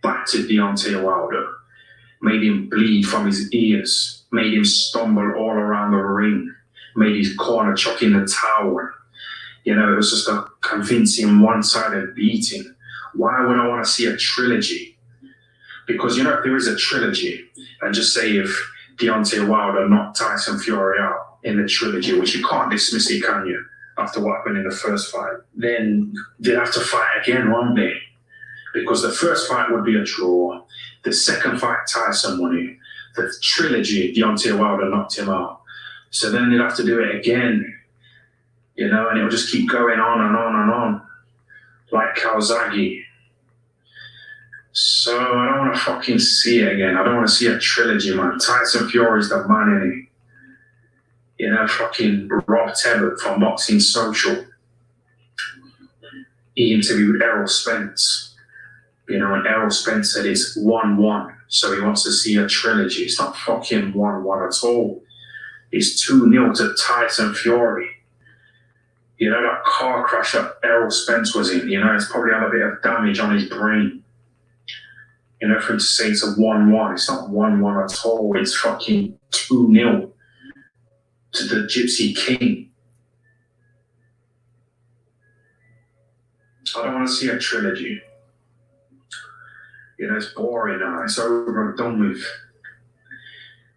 back to Deontay Wilder, made him bleed from his ears, made him stumble all around the ring, made his corner chuck in the towel. You know, it was just a convincing one-sided beating. Why would I want to see a trilogy? Because, you know, if there is a trilogy, and just say if Deontay Wilder knocked Tyson Fury out in the trilogy, which you can't dismiss it, can you, after what happened in the first fight, then they'd have to fight again, won't they? because the first fight would be a draw. The second fight, Tyson won it. The trilogy, Deontay Wilder knocked him out. So then they'd have to do it again, you know, and it'll just keep going on and on and on, like Calzaghe. So I don't want to fucking see it again. I don't want to see a trilogy, man. Tyson Fury's the man in it. You know, fucking Rob Tebbett from Boxing Social. He interviewed Errol Spence. You know, and Errol Spence said it's 1-1. So he wants to see a trilogy. It's not fucking 1-1 at all. It's 2-0 to Tyson Fury. You know, that car crash that Errol Spence was in, you know, it's probably had a bit of damage on his brain. You know, for him to say it's a 1-1, it's not 1-1 at all. It's fucking 2-0 to the Gypsy King. I don't want to see a trilogy. You know, it's boring now. It's over and done with.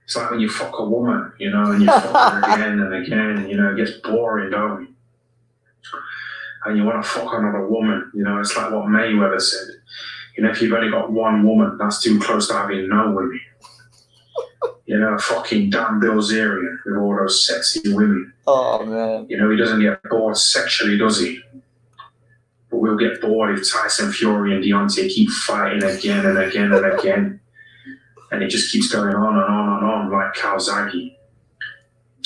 It's like when you fuck a woman, you know, and you fuck her again and again, you know, it gets boring, don't it? And you want to fuck another woman, you know, it's like what Mayweather said. You know, if you've only got one woman, that's too close to having no women. You know, fucking Dan Bilzerian with all those sexy women. Oh, man. You know, he doesn't get bored sexually, does he? But we'll get bored if Tyson Fury and Deontay keep fighting again and again and again. And it just keeps going on and on and on like Calzaghe.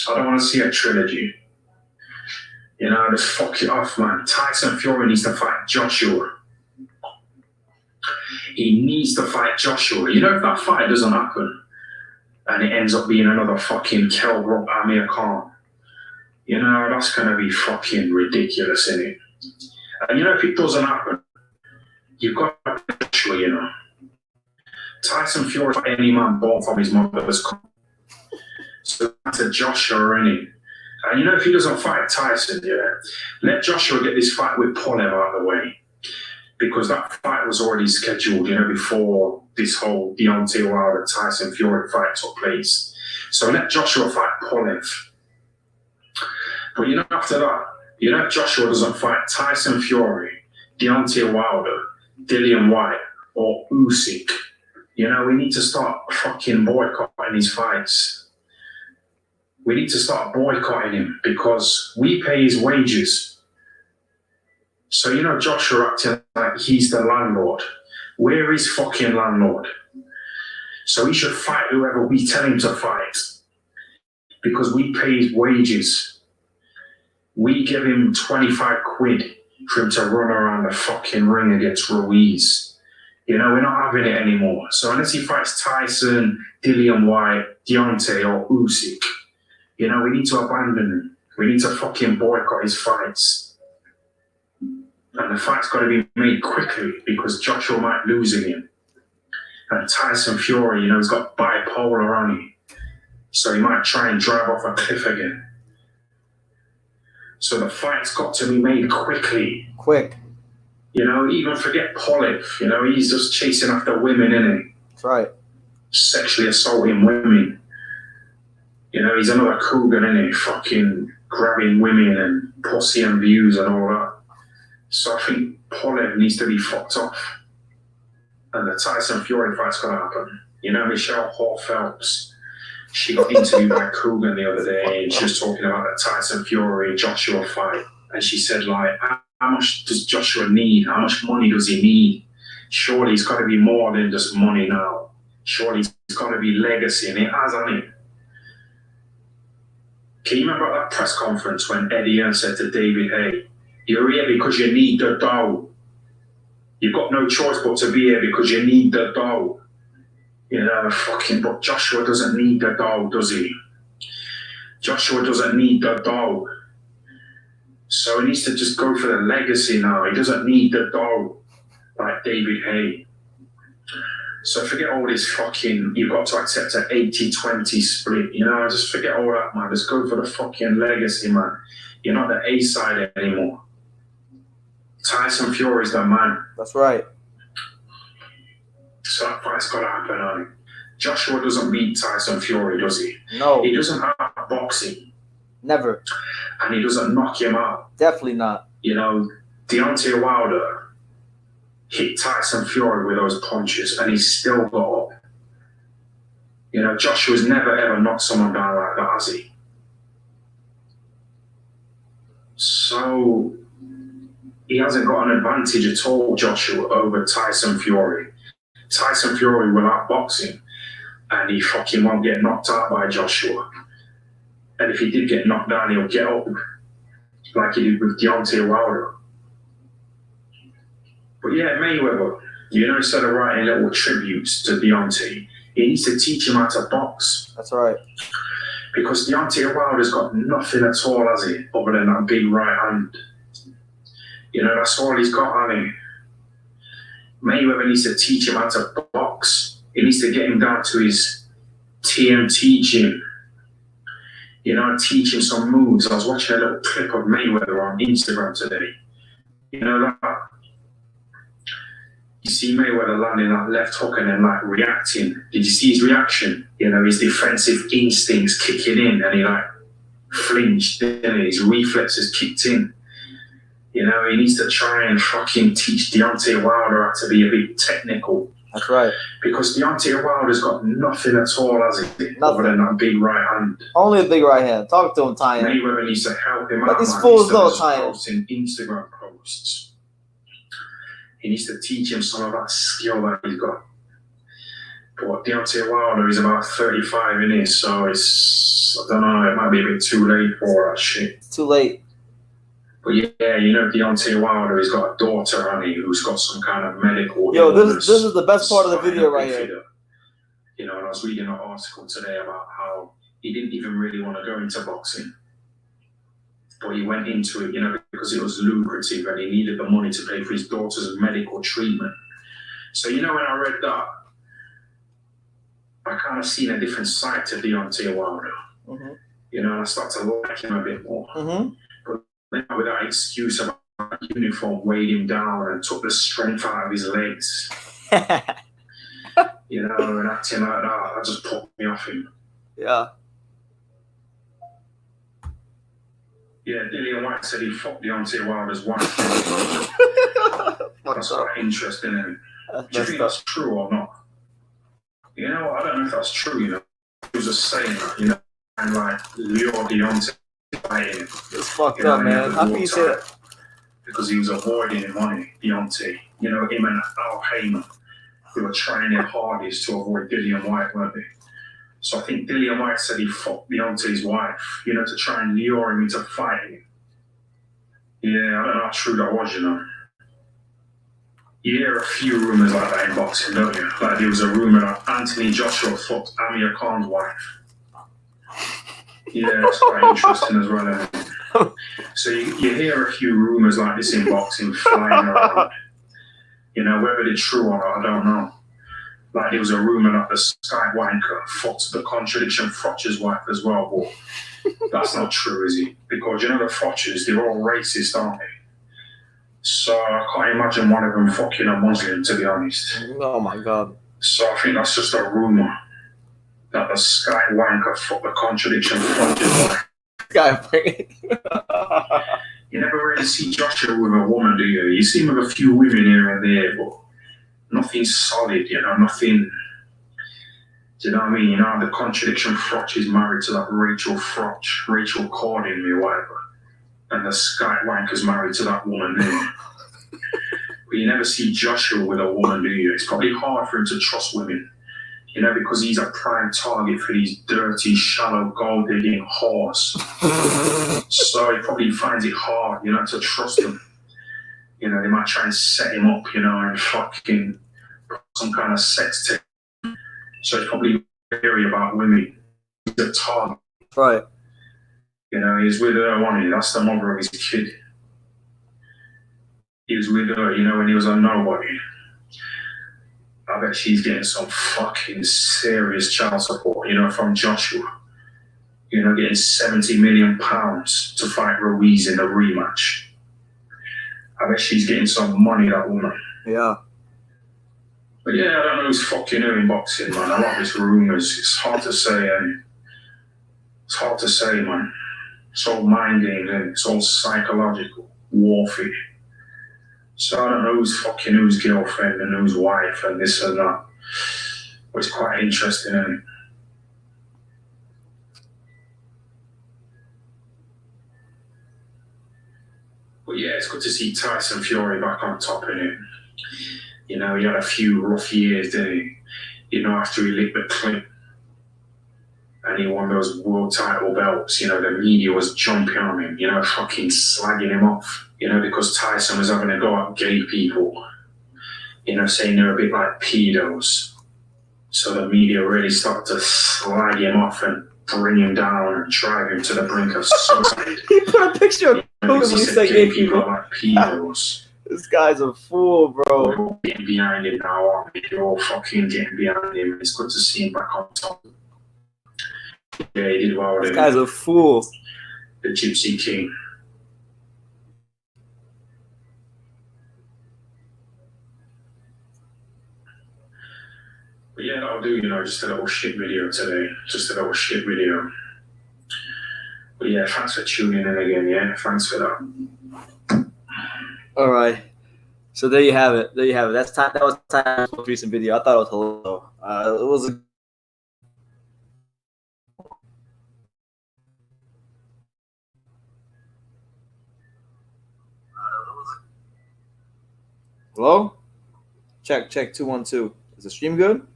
I don't want to see a trilogy. You know, just fuck it off, man. Tyson Fury needs to fight Joshua. He needs to fight Joshua. You know, if that fight doesn't happen and it ends up being another fucking Kell Brook Amir Khan, you know, that's going to be fucking ridiculous, isn't it? And you know, if it doesn't happen, you've got Joshua, you know. Tyson Fury is any man born from his mother's con. So that's a Joshua, innit? And you know, if he doesn't fight Tyson, yeah, let Joshua get this fight with Polev out of the way. Because that fight was already scheduled, you know, before this whole Deontay Wilder Tyson Fury fight took place. So let Joshua fight Polev. But you know, after that, you know, if Joshua doesn't fight Tyson Fury, Deontay Wilder, Dillian White, or Usyk, you know, we need to start fucking boycotting his fights. We need to start boycotting him because we pay his wages. So, you know, Joshua acting like he's the landlord. We're his fucking landlord. So he should fight whoever we tell him to fight because we pay his wages. We give him 25 quid for him to run around the fucking ring against Ruiz. You know, we're not having it anymore. So unless he fights Tyson, Dillian White, Deontay, or Usyk, you know, we need to abandon him. We need to fucking boycott his fights. And the fight's got to be made quickly because Joshua might lose again. And Tyson Fury, you know, he's got bipolar on him. So he might try and drive off a cliff again. So the fight's got to be made quickly. Quick. You know, even forget Polev. You know, he's just chasing after women, isn't he? That's right. Sexually assaulting women. You know, he's another Coogan, isn't he? Fucking grabbing women and pussy and views and all that. So I think Polev needs to be fucked off. And the Tyson Fury fight's going to happen. You know, Michelle Hall Phelps, she got interviewed by Coogan the other day and she was talking about the Tyson Fury Joshua fight. And she said, like, how much does Joshua need? How much money does he need? Surely it's got to be more than just money now. Surely it's got to be legacy. And it has, hasn't it? Can you remember that press conference when Eddie Hearn said to David Hay, you're here because you need the dough. You've got no choice but to be here because you need the dough. You know, fucking, but Joshua doesn't need the dough, does he? Joshua doesn't need the dough. So he needs to just go for the legacy now. He doesn't need the dough like David Hay. So forget all this fucking, you've got to accept an 80-20 split. You know, just forget all that, man. Just go for the fucking legacy, man. You're not the A side anymore. Tyson Fury's the man. That's right. So that fight's got to happen, honey. Joshua doesn't beat Tyson Fury, does he? No. He doesn't have boxing. Never. And he doesn't knock him out. Definitely not. You know, Deontay Wilder, hit Tyson Fury with those punches, and he still got up. You know, Joshua's never ever knocked someone down like that, has he? So he hasn't got an advantage at all, Joshua, over Tyson Fury. Tyson Fury will outbox him, and he fucking won't get knocked out by Joshua. And if he did get knocked down, he'll get up, like he did with Deontay Wilder. But yeah, Mayweather, you know, instead of writing little tributes to Deontay, he needs to teach him how to box. That's right. Because Deontay Wilder's got nothing at all, has he, other than that big right hand. You know, that's all he's got, hasn't he? Mayweather needs to teach him how to box. He needs to get him down to his TMT gym. You know, teach him some moves. I was watching a little clip of Mayweather on Instagram today. You know that? You see Mayweather landing that left hook and then like reacting. Did you see his reaction? You know, his defensive instincts kicking in, and he like flinched, and his reflexes kicked in. You know, he needs to try and fucking teach Deontay Wilder how to be a bit technical. That's right. Because Deontay Wilder's got nothing at all, has he? Other than that big right hand. Only a big right hand. Talk to him, Tyson. Mayweather needs to help him Let out. these fools know, Tyson. Posting Instagram posts. He needs to teach him some of that skill that he's got. But Deontay Wilder is about 35 in it, so it's, I don't know, it might be a bit too late for that shit. It's too late. But yeah, you know, Deontay Wilder, he's got a daughter, honey, who's got some kind of medical Yo, illness. this is the best part of the video right here. You know, and I was reading an article today about how he didn't even really want to go into boxing. But he went into it, you know, because it was lucrative and he needed the money to pay for his daughter's medical treatment. So, you know, when I read that, I kind of seen a different side to Deontay Wilder. Mm-hmm. You know, and I started to like him a bit more. Mm-hmm. But with that excuse about uniform weighed him down and took the strength out of his legs. You know, and acting like that, that just put me off him. Yeah. Yeah, Dillian White said he fucked Deontay Wilder's wife. That's quite interesting, isn't it? Do you think that's true or not? You know, I don't know if that's true, you know. He was just saying that, you know, and like lure Deontay fighting him. It's fucked up, man. How can you say that? Because he was avoiding him, wasn't he, Deontay? You know, him and Al Heyman, who were trying their hardest to avoid Dillian White, weren't they? So I think Dillian White said he fucked Deontay's wife, you know, to try and lure him into fighting. Yeah, I don't know how true that was, you know. You hear a few rumours like that in boxing, don't you? Like there was a rumour that Anthony Joshua fucked Amir Khan's wife. Yeah, that's quite interesting as well, isn't it? So you hear a few rumours like this in boxing flying around. You know, whether they're true or not, I don't know. Like there was a rumour that the Sky Wanker fucked the Contradiction Frotcher's wife as well, but that's not true, is it? Because you know the Frotchers, they're all racist, aren't they? So I can't imagine one of them fucking a Muslim, to be honest. Oh my god. So I think that's just a rumour that the Sky Wanker fucked the Contradiction Frotcher's wife. You never really see Joshua with a woman, do you? You see him with a few women here and there, but nothing solid, you know, nothing. Do you know what I mean? You know, the Contradiction Frotch is married to that Rachel Frotch, Rachel Cordin, or whatever. And the Sky Wanker's married to that woman there. But you never see Joshua with a woman, do you? It's probably hard for him to trust women, you know, because he's a prime target for these dirty, shallow, gold-digging whores. So he probably finds it hard, you know, to trust them. You know, they might try and set him up, you know, and fucking put some kind of sex tape. So he's probably wary about women. He's a target. Right. You know, he's with her, wasn't he? That's the mother of his kid. He was with her, you know, when he was a nobody. I bet she's getting some fucking serious child support, you know, from Joshua. You know, getting £70 million to fight Ruiz in the rematch. I bet she's getting some money, that woman. Yeah. But yeah, I don't know who's fucking her in boxing, man. A lot of these rumours. It's hard to say, It's hard to say, man. It's all mind games, and it's all psychological warfare. So I don't know who's fucking whose girlfriend and whose wife and this and that. But it's quite interesting, isn't it? But yeah, it's good to see Tyson Fury back on top in it. You know, he had a few rough years, didn't he? You know, after he licked the clip and he won those world title belts, you know, the media was jumping on him, you know, fucking slagging him off, you know, because Tyson was having a go at gay people, you know, saying they're a bit like pedos. So the media really started to slag him off and bring him down and drive him to the brink of suicide. He put a picture of Because Putin. he He said said gay gay people people. are like pedos. This guy's a fool, bro. We're all getting behind him now, aren't we? You're all fucking getting behind him. It's good to see him back on top. Yeah, he did well. This guy's a fool. The Gypsy King. But yeah, that'll do, you know, just a little shit video today. Just a little shit video. But yeah, thanks for tuning in again, yeah? Thanks for that. All right. So there you have it. There you have it. That's time. That was Ty's most recent video. I thought it was hilarious. It was. Hello? Check 212. Is the stream good?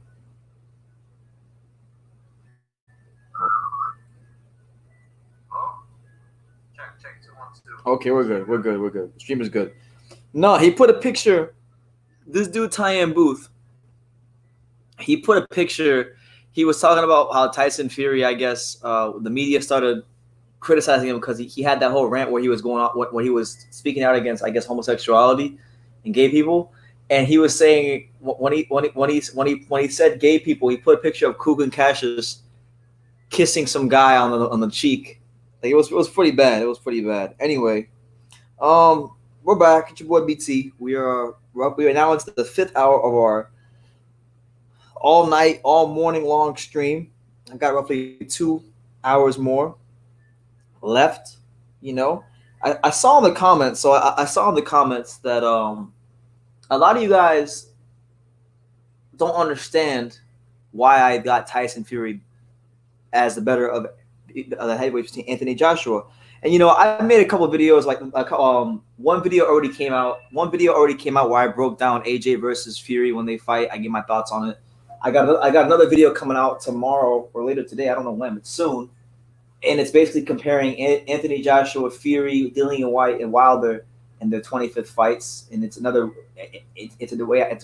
Okay, we're good. The stream is good. No, he put a picture. This dude, Tyan Booth, he put a picture. He was talking about how Tyson Fury, I guess, the media started criticizing him because he had that whole rant where he was going on, where he was speaking out against, I guess, homosexuality and gay people. And he was saying when he said gay people, he put a picture of Kugan Cassius kissing some guy on the cheek. Like it was pretty bad. It was pretty bad. Anyway, we're back. It's your boy BT. We are now into the 5th hour of our all night, all morning long stream. I got roughly 2 hours more left. You know, I saw in the comments. So I saw in the comments that a lot of you guys don't understand why I got Tyson Fury as the better of the heavyweight between Anthony Joshua. And you know, I made a couple of videos. One video already came out. Where I broke down AJ versus Fury when they fight. I gave my thoughts on it. I got another video coming out tomorrow or later today. I don't know when, but soon. And it's basically comparing Anthony Joshua, Fury, Dillian White, and Wilder in their 25th fights. And it's the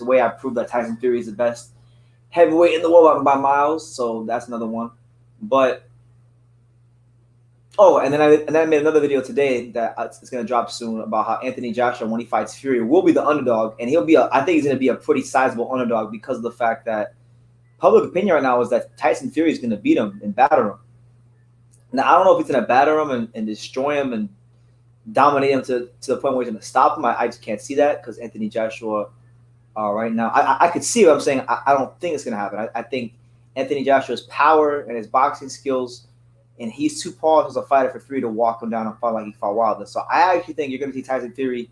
way I proved that Tyson Fury is the best heavyweight in the world by miles. So that's another one. But and then I made another video today that it's going to drop soon about how Anthony Joshua, when he fights Fury, will be the underdog, and I think he's going to be a pretty sizable underdog because of the fact that public opinion right now is that Tyson Fury is going to beat him and batter him. Now I don't know if he's going to batter him and destroy him and dominate him to the point where he's going to stop him. I just can't see that because Anthony Joshua right now I could see what I'm saying. I don't think it's going to happen. I think Anthony Joshua's power and his boxing skills. And he's too polished as a fighter for Fury to walk him down and fight like he fought Wilder. So I actually think you're going to see Tyson Fury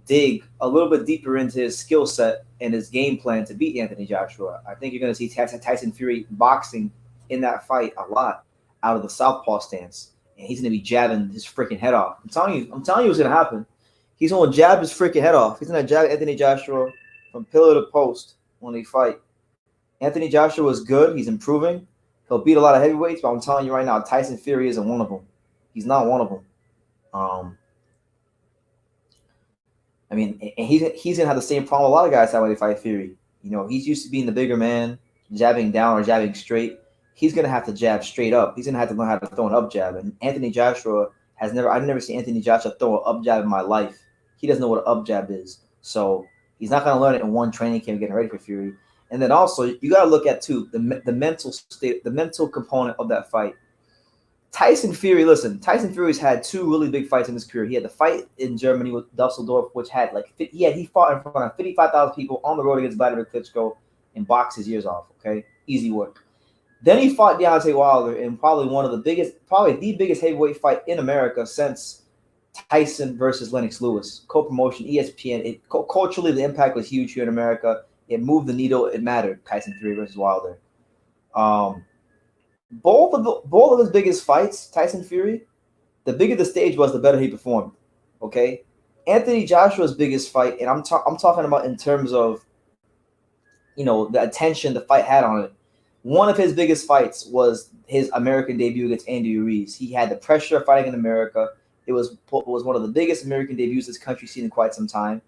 dig a little bit deeper into his skill set and his game plan to beat Anthony Joshua. I think you're going to see Tyson Fury boxing in that fight a lot out of the southpaw stance, and he's going to be jabbing his freaking head off. I'm telling you what's going to happen. He's going to jab his freaking head off. He's going to jab Anthony Joshua from pillar to post when they fight. Anthony Joshua is good. He's improving. He'll beat a lot of heavyweights, but I'm telling you right now, Tyson Fury isn't one of them. He's not one of them. I mean, and he's gonna have the same problem a lot of guys have when they fight Fury. You know, he's used to being the bigger man, jabbing down or jabbing straight. He's gonna have to jab straight up. He's gonna have to learn how to throw an up jab. And Anthony Joshua I've never seen Anthony Joshua throw an up jab in my life. He doesn't know what an up jab is. So he's not gonna learn it in one training camp getting ready for Fury. And then also you got to look at too the mental state, the mental component of that fight. Tyson Fury's had 2 really big fights in his career. He had the fight in Germany with Dusseldorf, which had he fought in front of 55,000 people on the road against Vladimir Klitschko and boxed his ears off. Okay, easy work. Then he fought Deontay Wilder in probably the biggest heavyweight fight in America since Tyson versus Lennox Lewis, co-promotion, ESPN. Culturally, the impact was huge here in America. It moved the needle. It mattered. Tyson Fury versus Wilder. Both of his biggest fights, Tyson Fury, the bigger the stage was, the better he performed. Okay, Anthony Joshua's biggest fight, and I'm talking about in terms of, the attention the fight had on it. One of his biggest fights was his American debut against Andy Ruiz. He had the pressure of fighting in America. It was one of the biggest American debuts this country's seen in quite some time,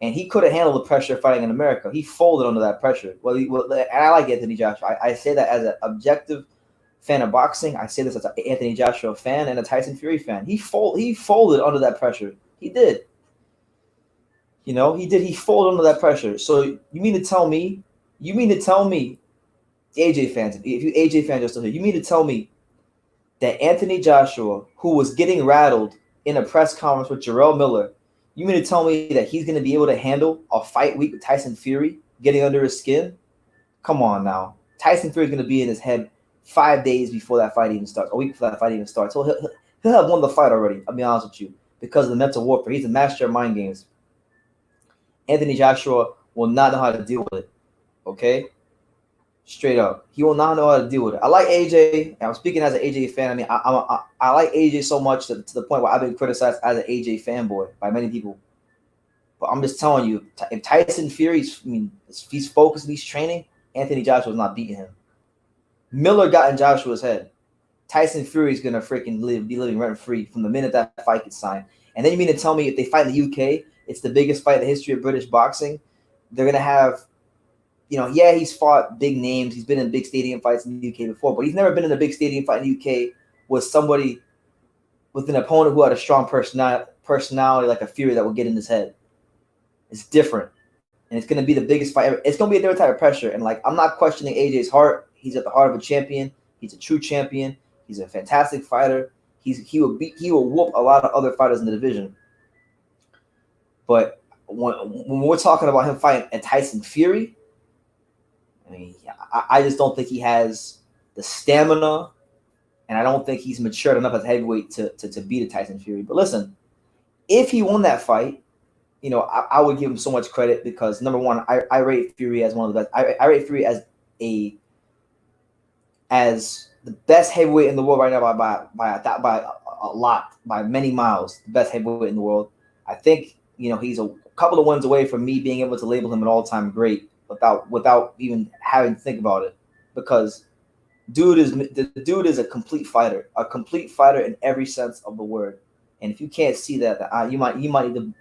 and he couldn't handle the pressure of fighting in America. He folded under that pressure. And I like Anthony Joshua. I say that as an objective fan of boxing. I say this as an Anthony Joshua fan and a Tyson Fury fan. He folded under that pressure. He did. He did. He folded under that pressure. So you mean to tell me, AJ fans, if you AJ fans are still here, you mean to tell me that Anthony Joshua, who was getting rattled in a press conference with Jarrell Miller, you mean to tell me that he's going to be able to handle a fight week with Tyson Fury getting under his skin? Come on now. Tyson Fury is going to be in his head 5 days before that fight even starts, a week before that fight even starts. So he'll have won the fight already, I'll be honest with you, because of the mental warfare. He's a master of mind games. Anthony Joshua will not know how to deal with it, okay? Straight up. He will not know how to deal with it. I like AJ, and I'm speaking as an AJ fan. I mean, I like AJ so much to the point where I've been criticized as an AJ fanboy by many people. But I'm just telling you, if Tyson Fury's, he's focused, he's training, Anthony Joshua's not beating him. Miller got in Joshua's head. Tyson Fury's going to freaking be living rent-free from the minute that fight gets signed. And then you mean to tell me if they fight in the UK, it's the biggest fight in the history of British boxing, they're going to have, he's fought big names. He's been in big stadium fights in the UK before, but he's never been in a big stadium fight in the UK with an opponent who had a strong personality like a Fury that will get in his head. It's different. And it's going to be the biggest fight ever. It's going to be a different type of pressure. And, I'm not questioning AJ's heart. He's at the heart of a champion. He's a true champion. He's a fantastic fighter. He will whoop a lot of other fighters in the division. But when we're talking about him fighting a Tyson Fury, I just don't think he has the stamina, and I don't think he's matured enough as heavyweight to beat a Tyson Fury. But listen, if he won that fight, I would give him so much credit because, number one, I rate Fury as one of the best. I rate Fury as the best heavyweight in the world right now by a lot, by many miles, the best heavyweight in the world. I think, he's a couple of wins away from me being able to label him an all-time great without even having to think about it, because the dude is a complete fighter in every sense of the word. And if you can't see that, you might need to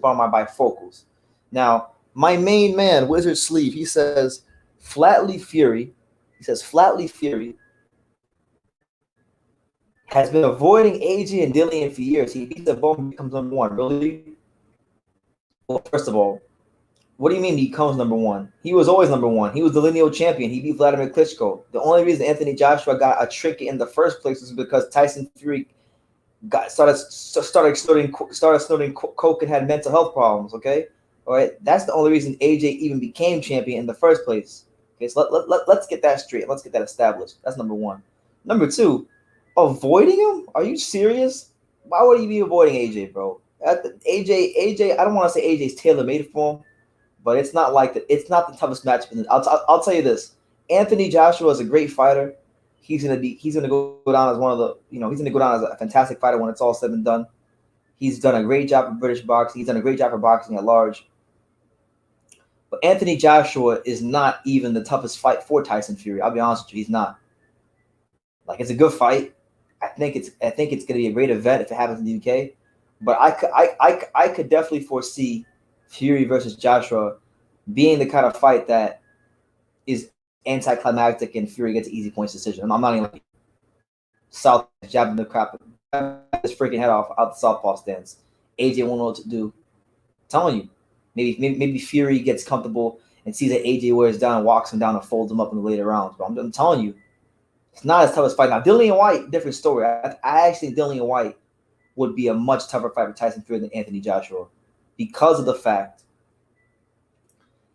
borrow my bifocals. Now, my main man, Wizard Sleeve, he says flatly Fury has been avoiding AJ and Dillian for years. He beats the bone, becomes number one. Really? Well, first of all, what do you mean he becomes number one? He was always number one. He was the lineage champion. He beat Vladimir Klitschko. The only reason Anthony Joshua got a trick in the first place was because Tyson Fury started snorting coke and had mental health problems. Okay, all right. That's the only reason AJ even became champion in the first place. Okay, so let's get that straight. Let's get that established. That's number one. Number two, avoiding him? Are you serious? Why would he be avoiding AJ, bro? AJ. I don't want to say AJ's tailor-made for him, but it's not like that. It's not the toughest match. I'll tell you this: Anthony Joshua is a great fighter. He's gonna go down as one of the, he's gonna go down as a fantastic fighter when it's all said and done. He's done a great job for British boxing. He's done a great job for boxing at large. But Anthony Joshua is not even the toughest fight for Tyson Fury. I'll be honest with you, he's not. It's a good fight. I think it's gonna be a great event if it happens in the UK. But I could definitely foresee Fury versus Joshua being the kind of fight that is anticlimactic and Fury gets an easy points decision. I'm not even South jabbing the crap his freaking head off out the southpaw stance. AJ won't know what to do. I'm telling you, maybe Fury gets comfortable and sees that AJ wears down and walks him down and folds him up in the later rounds. But I'm telling you, it's not as tough as fight. Now, Dillian White, different story. I actually think Dillian White would be a much tougher fight for Tyson Fury than Anthony Joshua because of the fact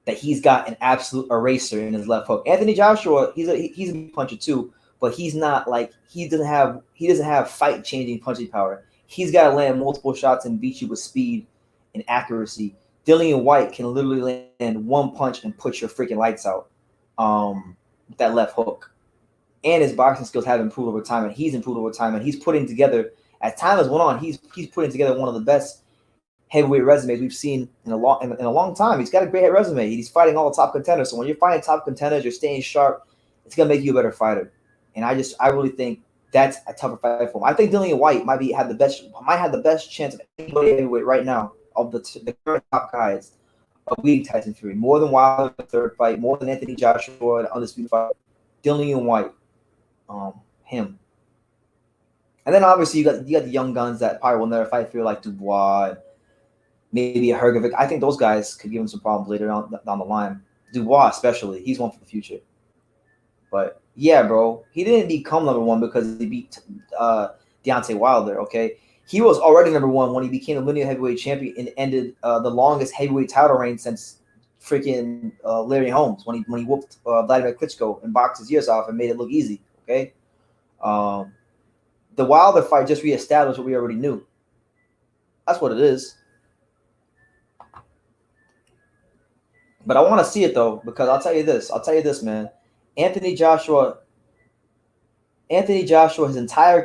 that he's got an absolute eraser in his left hook. Anthony Joshua, he's a puncher too, but he's not he doesn't have fight changing punching power. He's got to land multiple shots and beat you with speed and accuracy. Dillian White can literally land one punch and put your freaking lights out with that left hook. And his boxing skills have improved over time, and he's improved over time, and he's putting together, as time has went on, he's putting together one of the best heavyweight resumes we've seen in a long time. He's got a great resume. He's fighting all the top contenders. So when you're fighting top contenders, you're staying sharp. It's gonna make you a better fighter. And I really think that's a tougher fight for him. I think Dillian White might have the best chance of anybody heavyweight right now of the current top guys of beating Tyson Fury. More than Wilder in the third fight, more than Anthony Joshua in the undisputed fight. Dillian White, him. And then obviously you got the young guns that probably will never fight Fury, like Dubois, maybe a Hergovic. I think those guys could give him some problems later down the line. Dubois especially, he's one for the future. But yeah, bro, he didn't become number one because he beat Deontay Wilder. Okay, he was already number one when he became a linear heavyweight champion and ended the longest heavyweight title reign since freaking Larry Holmes when he whooped Vladimir Klitschko and boxed his ears off and made it look easy. Okay, the Wilder fight just reestablished what we already knew. That's what it is. But I want to see it though, because I'll tell you this, man. Anthony Joshua, his entire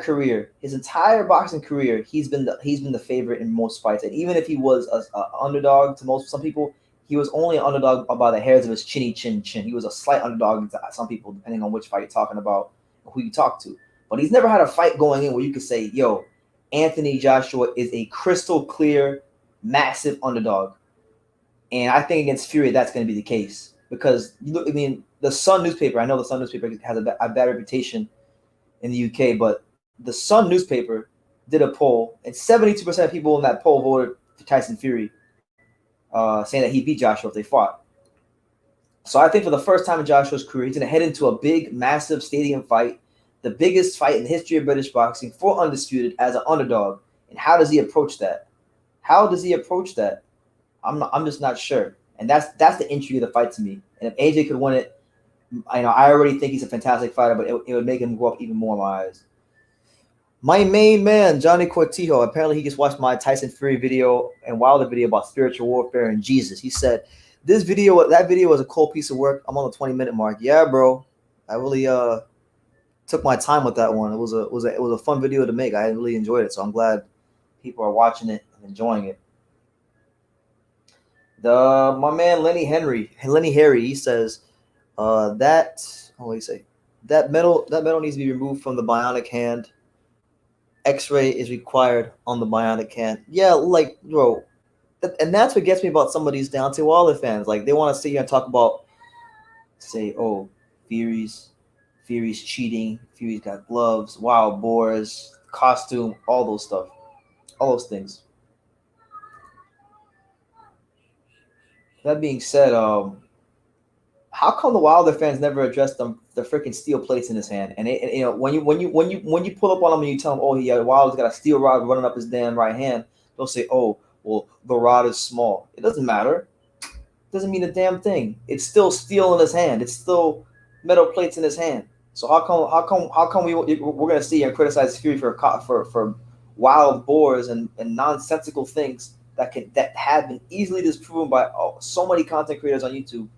boxing career, he's been the favorite in most fights. And even if he was an underdog to some people, he was only an underdog by the hairs of his chin. He was a slight underdog to some people, depending on which fight you're talking about, who you talk to. But he's never had a fight going in where you could say, yo, Anthony Joshua is a crystal clear, massive underdog. And I think against Fury, that's going to be the case. Because, the Sun newspaper, I know the Sun newspaper has a bad reputation in the UK, but the Sun newspaper did a poll, and 72% of people in that poll voted for Tyson Fury, saying that he beat Joshua if they fought. So I think for the first time in Joshua's career, he's going to head into a big, massive stadium fight, the biggest fight in the history of British boxing for Undisputed as an underdog. And how does he approach that? I'm just not sure. And that's the intrigue of the fight to me. And if AJ could win it, I already think he's a fantastic fighter, but it would make him go up even more in my eyes. My main man, Johnny Cortijo, apparently he just watched my Tyson Fury video and Wilder video about spiritual warfare and Jesus. He said, that video was a cool piece of work. I'm on the 20-minute mark. Yeah, bro. I really took my time with that one. It was a fun video to make. I really enjoyed it, so I'm glad people are watching it and enjoying it. My man Lenny Harry, he says that metal needs to be removed from the bionic hand. X-ray is required on the bionic hand. Yeah, like, bro, and that's what gets me about some of these Deontay Wilder fans. Like, they want to sit here and talk about, Fury's cheating, Fury's got gloves, wild boars, costume, all those things. That being said, how come the Wilder fans never addressed the freaking steel plates in his hand? And when you pull up on him and you tell him, Wilder's got a steel rod running up his damn right hand, they'll say, oh, well, the rod is small. It doesn't matter. It doesn't mean a damn thing. It's still steel in his hand. It's still metal plates in his hand. So how come we're gonna see and criticize Fury for wild boars and nonsensical things that have been easily disproven by so many content creators on YouTube,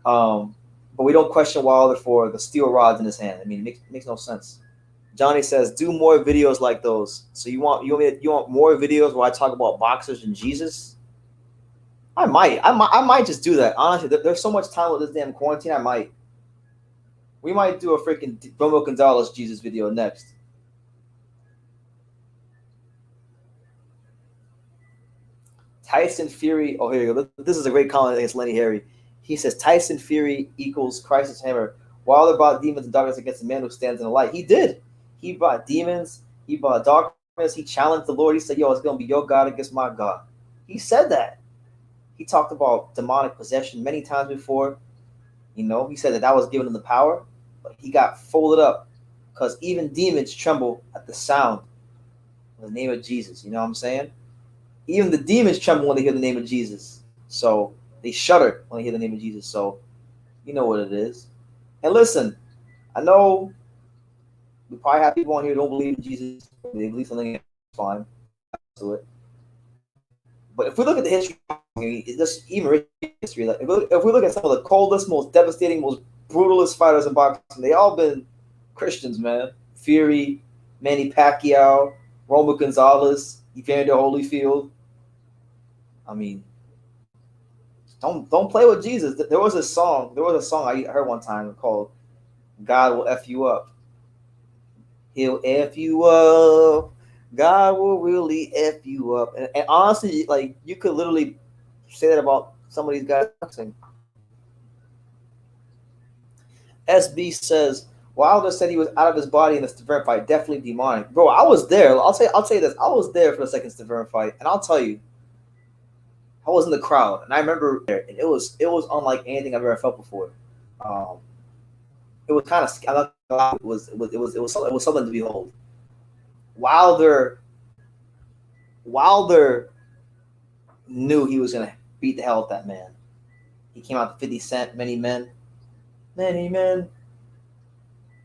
but we don't question Wilder for the steel rods in his hand. I mean, it makes no sense. Johnny says, do more videos like those. So you want more videos where I talk about boxers and Jesus? I might just do that. Honestly, there's so much time with this damn quarantine. We might do a freaking Romo Gonzalez Jesus video next. Tyson Fury. Oh, here you go. This is a great comment against Lenny Harry. He says Tyson Fury equals Crisis Hammer. Wilder brought demons and darkness against the man who stands in the light. He did. He brought demons. He brought darkness. He challenged the Lord. He said, it's going to be your God against my God. He said that. He talked about demonic possession many times before. He said that was given him the power, but he got folded up because even demons tremble at the sound of the name of Jesus. You know what I'm saying? Even the demons tremble when they hear the name of Jesus. So they shudder when they hear the name of Jesus. So you know what it is. And listen, I know we probably have people on here who don't believe in Jesus. They believe something fine. Do it. But if we look at the history, it's just even history. Like if we look at some of the coldest, most devastating, most brutalist fighters in boxing, they all been Christians, man. Fury, Manny Pacquiao, Roman Gonzalez, Evander Holyfield. I mean, don't play with Jesus. There was a song I heard one time called "God Will F You Up." He'll F you up. God will really F you up. And honestly, like, you could literally say that about some of these guys boxing. SB says Wilder said he was out of his body in the Stavern fight. Definitely demonic. Bro, I was there. I'll tell you this. I was there for the second Stavern fight, and I'll tell you, I was in the crowd, and I remember there, and it was unlike anything I've ever felt before. It was kind of it was something to behold. Wilder knew he was gonna beat the hell out of that man. He came out to 50 Cent, many men,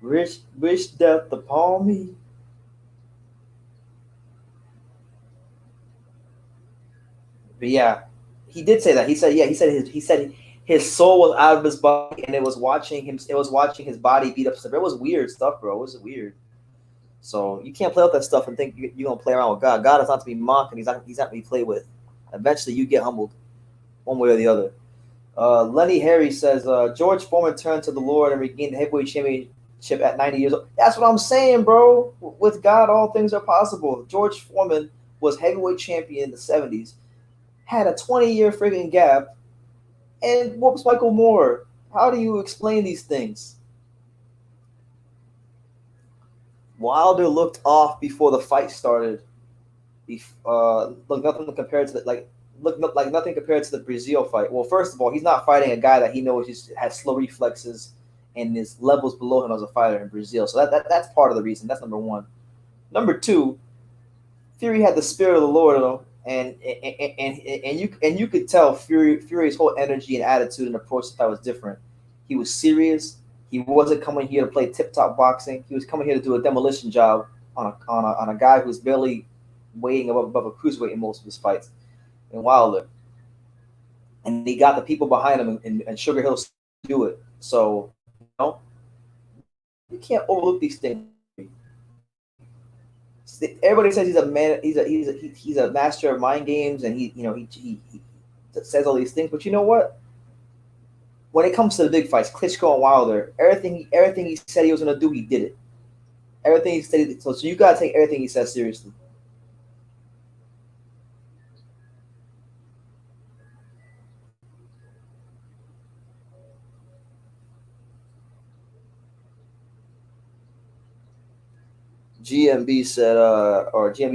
wish death upon me. But yeah, he did say that. He said his soul was out of his body, and it was watching his body beat up stuff. It was weird stuff, bro. It was weird. So you can't play with that stuff and think you're gonna play around with God. God is not to be mocked, and he's not to be played with. Eventually, you get humbled, one way or the other. Lenny Harry says George Foreman turned to the Lord and regained the heavyweight championship at 90 years old. That's what I'm saying, bro. With God, all things are possible. George Foreman was heavyweight champion in the 70s, had a 20-year friggin' gap, and whoops Michael Moore. How do you explain these things? Wilder looked off before the fight started. Nothing compared to the Brazil fight. Well, first of all, he's not fighting a guy that he knows has slow reflexes and is levels below him as a fighter in Brazil. So that's part of the reason. That's number one. Number two, Fury had the spirit of the Lord, though, and you could tell Fury's whole energy and attitude and approach to the fight was different. He was serious. He wasn't coming here to play tip-top boxing. He was coming here to do a demolition job on a guy who's barely weighing above a cruiserweight in most of his fights, in Wilder. And he got the people behind him and Sugar Hill to do it. So, you can't overlook these things. Everybody says he's a man. He's a master of mind games, and he says all these things. But you know what? When it comes to the big fights, Klitschko and Wilder, everything he said he was going to do, he did it. Everything he said. So you got to take everything he says seriously. GMB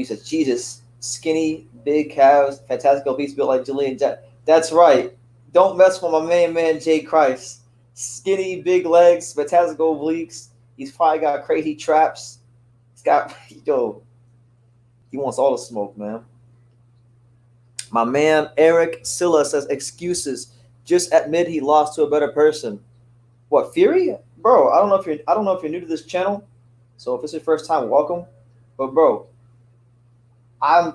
says, Jesus, skinny, big calves, fantastic obese, built like Dillian. That's right. Don't mess with my main man, Jay Christ. Skinny, big legs, fantastic obliques. He's probably got crazy traps. He's got, he wants all the smoke, man. My man, Eric Silla says, excuses. Just admit he lost to a better person. What, Fury? Bro, I don't know if you're new to this channel. So if it's your first time, welcome. But bro, I've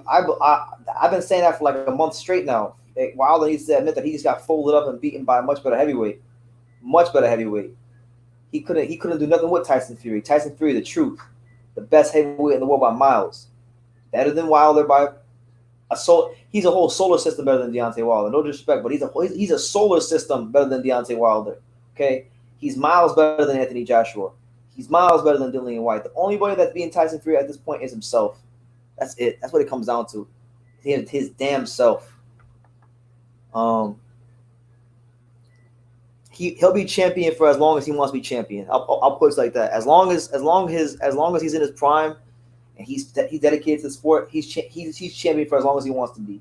been saying that for like a month straight now. Wilder needs to admit that he just got folded up and beaten by a much better heavyweight. Much better heavyweight. He couldn't do nothing with Tyson Fury. Tyson Fury, the truth, the best heavyweight in the world by miles. Better than Wilder by he's a whole solar system better than Deontay Wilder. No disrespect, but he's a solar system better than Deontay Wilder. Okay, he's miles better than Anthony Joshua. He's miles better than Dillian White. The only way that's beating Tyson Fury at this point is himself. That's it. That's what it comes down to. His damn self. He'll be champion for as long as he wants to be champion. I'll put it like that. As long as he's in his prime and he's dedicated to the sport, he's champion for as long as he wants to be.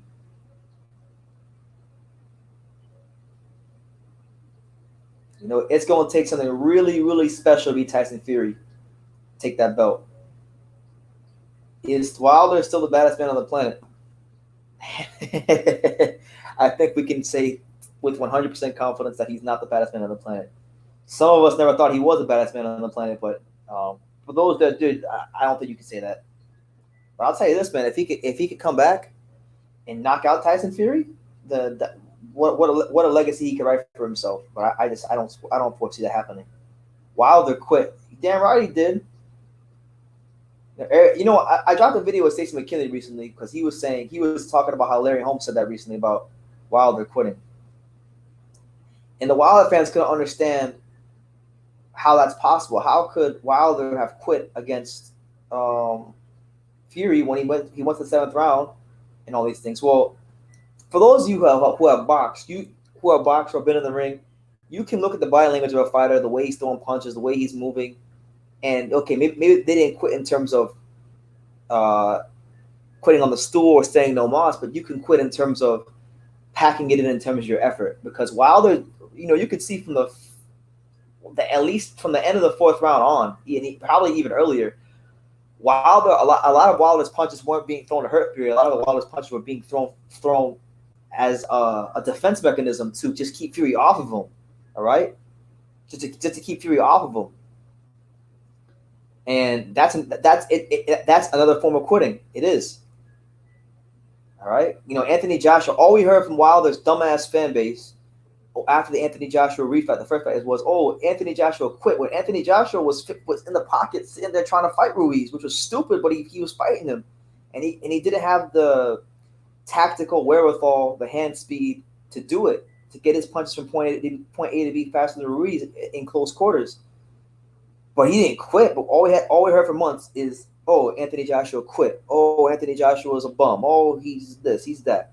It's going to take something really, really special to be Tyson Fury. Take that belt. Is Wilder still the baddest man on the planet? I think we can say with 100% confidence that he's not the baddest man on the planet. Some of us never thought he was the baddest man on the planet, but for those that did, I don't think you can say that. But I'll tell you this, man. If he could come back and knock out Tyson Fury, what a legacy he could write for himself. But I don't foresee that happening. Wilder quit. Damn right he did. You know, I dropped a video with Stacey McKinley recently because he was talking about how Larry Holmes said that recently about Wilder quitting. And the Wilder fans couldn't understand how that's possible. How could Wilder have quit against Fury when he went to the 7th round and all these things? Well, for those of you who have boxed or been in the ring, you can look at the body language of a fighter, the way he's throwing punches, the way he's moving, and okay, maybe they didn't quit in terms of quitting on the stool or saying no mas, but you can quit in terms of packing it in terms of your effort. Because Wilder, you know, you could see from at least from the end of the 4th round on, and probably even earlier, Wilder, a lot of Wilder's punches weren't being thrown to hurt Fury. A lot of Wilder's punches were being thrown as a defense mechanism to just keep Fury off of him. All right, just to keep Fury off of him. And that's another form of quitting. It is. All right. You know, Anthony Joshua, all we heard from Wilder's dumbass fan base after the Anthony Joshua refight, the first fight, was, oh, Anthony Joshua quit. When Anthony Joshua was in the pocket sitting there trying to fight Ruiz, which was stupid, but he was fighting him. And he didn't have the tactical wherewithal, the hand speed to do it, to get his punches from point A to B faster than Ruiz in close quarters. But he didn't quit. But all we heard for months is, oh, Anthony Joshua quit. Oh, Anthony Joshua is a bum. Oh, he's this, he's that.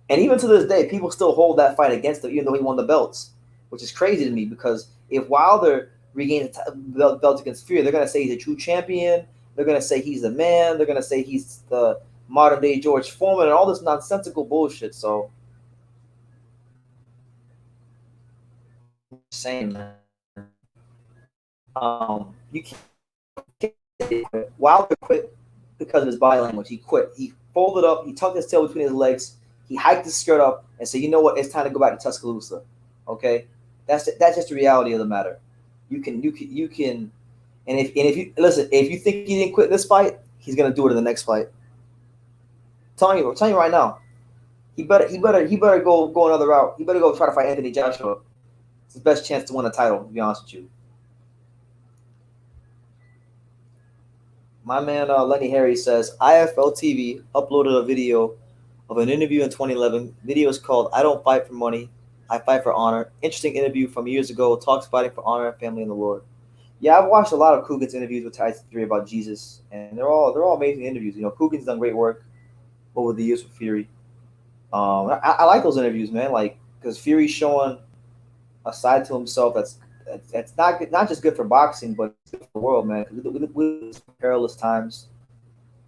And even to this day, people still hold that fight against him, even though he won the belts, which is crazy to me, because if Wilder regains the belt against Fury, they're going to say he's a true champion. They're going to say he's the man. They're going to say he's the modern-day George Foreman and all this nonsensical bullshit. So, same, man. You can't. Wilder quit because of his body language. He quit. He folded up. He tucked his tail between his legs. He hiked his skirt up and said, "You know what? It's time to go back to Tuscaloosa." Okay, that's just the reality of the matter. You can, and if you listen, if you think he didn't quit this fight, he's gonna do it in the next fight. I'm telling you right now, he better go another route. He better go try to fight Anthony Joshua. It's his best chance to win a title, to be honest with you. My man Lenny Harry says, IFL TV uploaded a video of an interview in 2011. Video is called "I Don't Fight for Money, I Fight for Honor." Interesting interview from years ago. Talks fighting for honor, family, and the Lord. Yeah, I've watched a lot of Coogan's interviews with Tyson Fury about Jesus, and they're all amazing interviews. You know, Coogan's done great work over the years with Fury. I like those interviews, man. Like, because Fury's showing a side to himself that's not just good for boxing, but good for the world, man. With perilous times,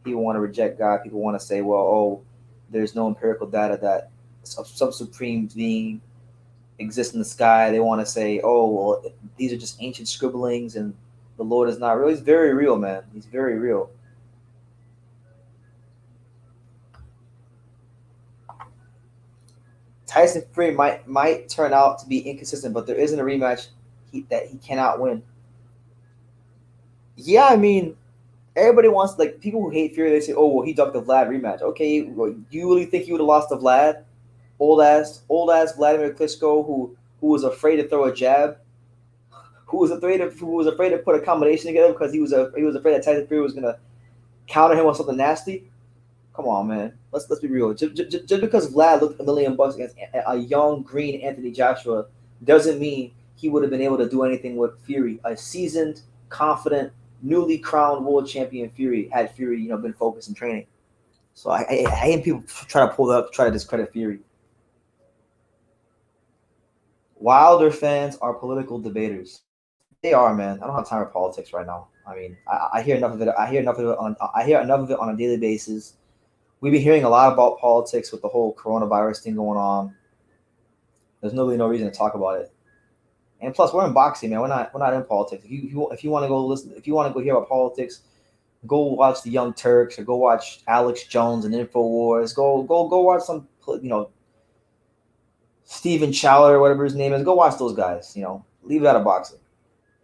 people want to reject God. People want to say, well, oh, there's no empirical data that some supreme being exists in the sky. They want to say, oh, well, these are just ancient scribblings and the Lord is not real. He's very real, man. He's very real. Tyson Fury might turn out to be inconsistent, but there isn't a rematch that he cannot win. Yeah, I mean, everybody wants, like, people who hate Fury, they say, oh, well, he ducked the Vlad rematch. Okay, well, you really think he would have lost to Vlad? Old ass Vladimir Klitschko who was afraid to throw a jab, who was afraid to put a combination together because he was afraid that Tyson Fury was gonna counter him with something nasty. Come on, man. Let's be real. Just because Vlad looked $1 million against a young green Anthony Joshua doesn't mean he would have been able to do anything with Fury. A seasoned, confident, newly crowned world champion Fury had Fury, been focused in training. So I hate people try to pull that up, try to discredit Fury. Wilder fans are political debaters. They are, man. I don't have time for politics right now. I mean, I hear enough of it. I hear enough of it on a daily basis. We've been hearing a lot about politics with the whole coronavirus thing going on. There's really no reason to talk about it. And plus, we're in boxing, man. We're not in politics. If you want to go listen, if you want to go hear about politics, go watch the Young Turks or go watch Alex Jones and InfoWars. Go watch some, Steven Chowler or whatever his name is. Go watch those guys. Leave it out of boxing.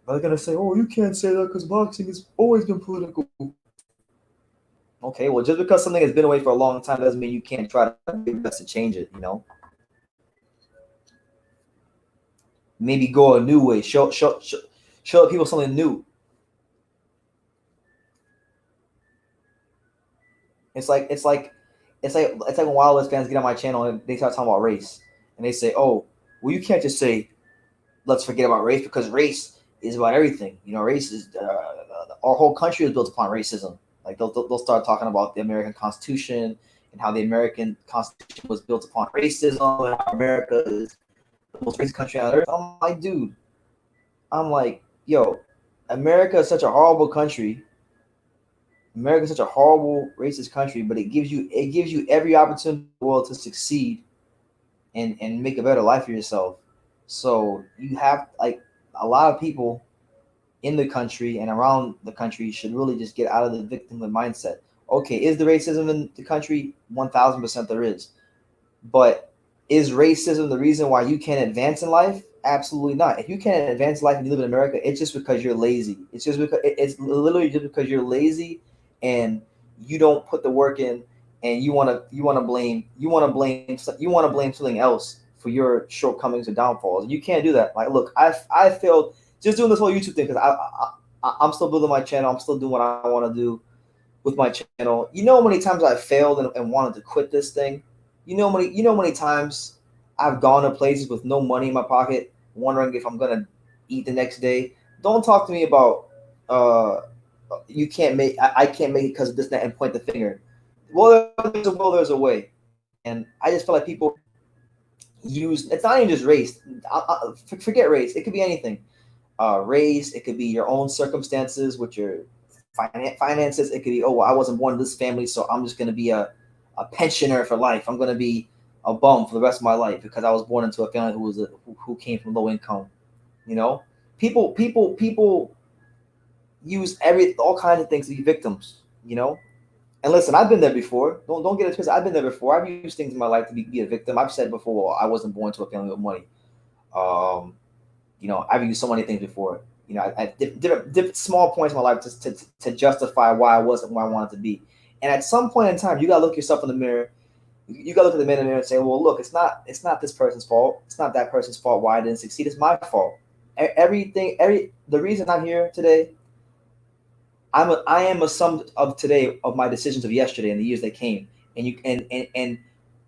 They're gonna say, "Oh, you can't say that because boxing has always been political." Okay, well, just because something has been away for a long time doesn't mean you can't try to do your best to change it, you know? Maybe go a new way. Show people something new. It's like when Wild West fans get on my channel and they start talking about race. And they say, oh, well, you can't just say, let's forget about race, because race is about everything. You know, race is, our whole country is built upon racism. Like they'll start talking about the American Constitution and how the American Constitution was built upon racism and how America is the most racist country on earth. I'm like, yo, America is such a horrible country. America is such a horrible racist country, but it gives you every opportunity in the world to succeed and make a better life for yourself. So you have, like, a lot of people in the country and around the country should really just get out of the victimhood mindset. Okay, is there racism in the country? 1,000% there is. But is racism the reason why you can't advance in life? Absolutely not. If you can't advance in life and you live in America, it's just because you're lazy. It's literally just because you're lazy and you don't put the work in, and you want to blame something else for your shortcomings or downfalls. You can't do that. Like, look, I failed just doing this whole YouTube thing because I'm still building my channel. I'm still doing what I want to do with my channel. You know how many times I failed and wanted to quit this thing? You know how many times I've gone to places with no money in my pocket, wondering if I'm gonna eat the next day. Don't talk to me about I can't make it because of this, that, and point the finger. Well, there's a way. And I just feel like people it's not even just race. Forget race. It could be anything. Race. It could be your own circumstances with your finances. It could be, oh, well, I wasn't born in this family, so I'm just going to be a pensioner for life. I'm going to be a bum for the rest of my life because I was born into a family who came from low income. You know, people use all kinds of things to be victims. You know. And listen, I've been there before. Don't get it twisted. I've been there before. I've used things in my life to be a victim. I've said before, well, I wasn't born to a family with money. I've used so many things before. You know, I different small points in my life to justify why I wasn't where I wanted to be. And at some point in time, you gotta look yourself in the mirror. You gotta look at the man in the mirror and say, well, look, it's not this person's fault. It's not that person's fault why I didn't succeed. It's my fault. The reason I'm here today. I am a sum of today of my decisions of yesterday and the years that came, and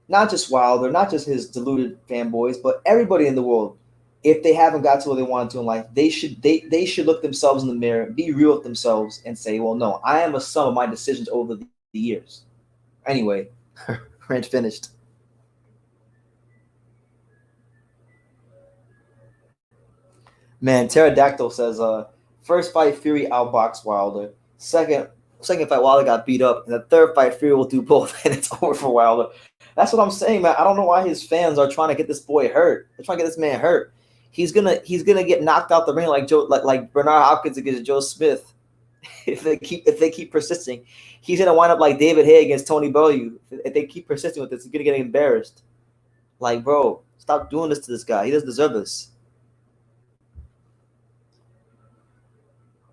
not just Wilder, not just his deluded fanboys, but everybody in the world. If they haven't got to what they wanted to in life, they should look themselves in the mirror, be real with themselves, and say, well, no, I am a sum of my decisions over the years. Anyway, rant finished. Man, Pterodactyl says, first fight, Fury outboxed Wilder. Second fight, Wilder got beat up. And the third fight, Fury will do both, and it's over for Wilder. That's what I'm saying, man. I don't know why his fans are trying to get this boy hurt. They're trying to get this man hurt. He's gonna get knocked out the ring like Bernard Hopkins against Joe Smith. if they keep persisting, he's gonna wind up like David Haye against Tony Bellew. If they keep persisting with this, he's gonna get embarrassed. Like, bro, stop doing this to this guy. He doesn't deserve this.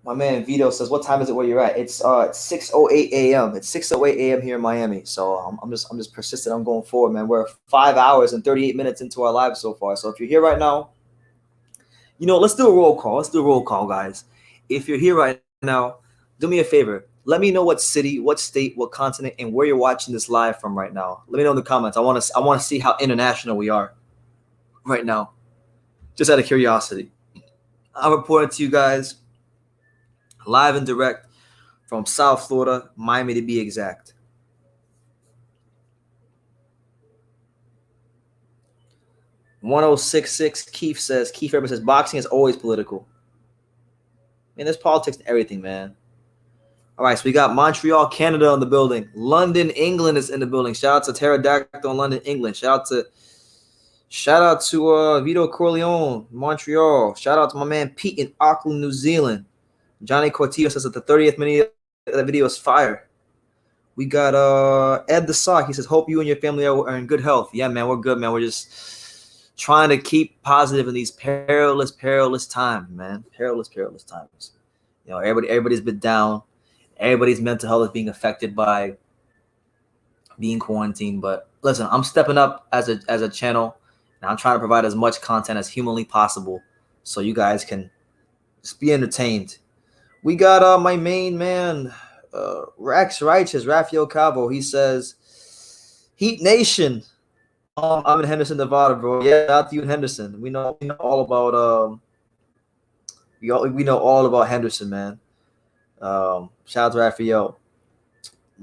My man Vito says, "What time is it where you're at?" It's 6:08 a.m. It's 6:08 a.m. here in Miami. So I'm just persistent. I'm going forward, man. We're 5 hours and 38 minutes into our live so far. So if you're here right now, let's do a roll call. Let's do a roll call, guys. If you're here right now, do me a favor. Let me know what city, what state, what continent, and where you're watching this live from right now. Let me know in the comments. I want to see how international we are right now. Just out of curiosity, I'm reporting to you guys live and direct from South Florida, Miami to be exact. "1066 Keith says, Keith Fairman says, boxing is always political. Man, there's politics in everything, man. All right, so we got Montreal, Canada in the building. London, England is in the building. Shout out to Pterodactyl in London, England. Shout out to Vito Corleone, Montreal. Shout out to my man Pete in Auckland, New Zealand. Johnny Cortillo says that the 30th minute of the video is fire. We got Ed the Sock. He says, hope you and your family are in good health. Yeah, man, we're good, man. We're just trying to keep positive in these perilous times, man. Perilous times. Everybody's been down. everybody's mental health is being affected by being quarantined. But listen, I'm stepping up as a channel, and I'm trying to provide as much content as humanly possible so you guys can just be entertained. We got my main man, Rex Righteous, Rafael Cabo. He says, Heat Nation. I'm in Henderson, Nevada, bro. Yeah, shout out to you in Henderson. We know all about we know all about Henderson, man. Shout out to Raphael.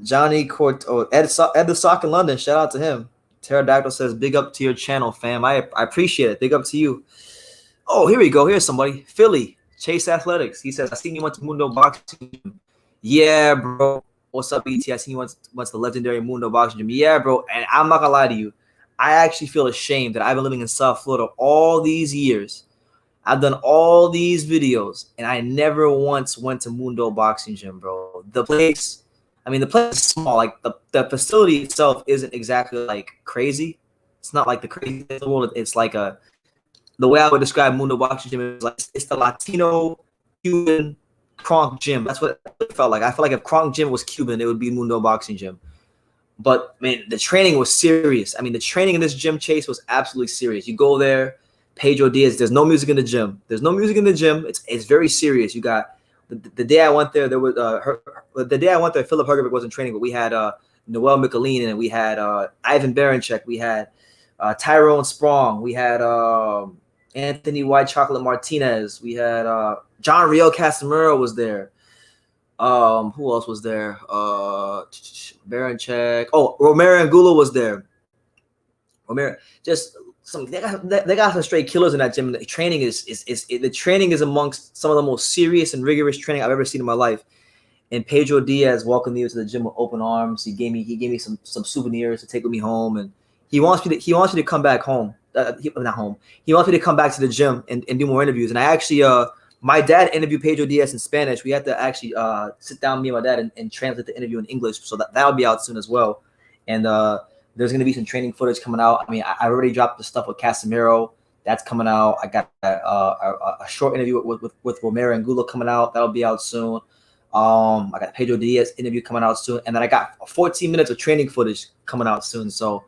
Johnny Court, Ed the Sock in London. Shout out to him. Pterodactyl says, big up to your channel, fam. I appreciate it. Big up to you. Oh, here we go. Here's somebody. Philly, Chase Athletics. He says, I seen you went to Mundo Boxing Gym. Yeah, bro. What's up, BT? I seen you went to the legendary Mundo Boxing Gym. Yeah, bro. And I'm not going to lie to you. I actually feel ashamed that I've been living in South Florida all these years. I've done all these videos, and I never once went to Mundo Boxing Gym, bro. The place is small. Like, the facility itself isn't exactly, like, crazy. It's not like the craziest in the world. It's like the way I would describe Mundo Boxing Gym is like, it's the Latino Cuban Kronk Gym. That's what it felt like. I felt like if Kronk Gym was Cuban, it would be Mundo Boxing Gym. But, man, the training was serious. I mean, the training in this gym, Chase, was absolutely serious. You go there, Pedro Diaz, there's no music in the gym. There's no music in the gym. It's very serious. You got the day I went there, there was the day I went there, Philip Hergovic wasn't training, but we had Noel Michelin, and we had Ivan Baranchek, we had Tyrone Sprong, we had Anthony White Chocolate Martinez, we had John Riel Casimiro was there. Who else was there? Baranchek. Oh, Romero Angulo was there. Romero, just they got some straight killers in that gym. The training is amongst some of the most serious and rigorous training I've ever seen in my life. And Pedro Diaz welcomed me to the gym with open arms. He gave me some souvenirs to take with me home, and he wants me to come back home. Not home. He wants me to come back to the gym and do more interviews. And I actually my dad interviewed Pedro Diaz in Spanish. We had to actually sit down, me and my dad, and translate the interview in English. So that'll be out soon as well. And there's going to be some training footage coming out. I mean, I already dropped the stuff with Casemiro. That's coming out. I got a short interview with Romero Angulo coming out. That'll be out soon. I got Pedro Diaz interview coming out soon. And then I got 14 minutes of training footage coming out soon. So,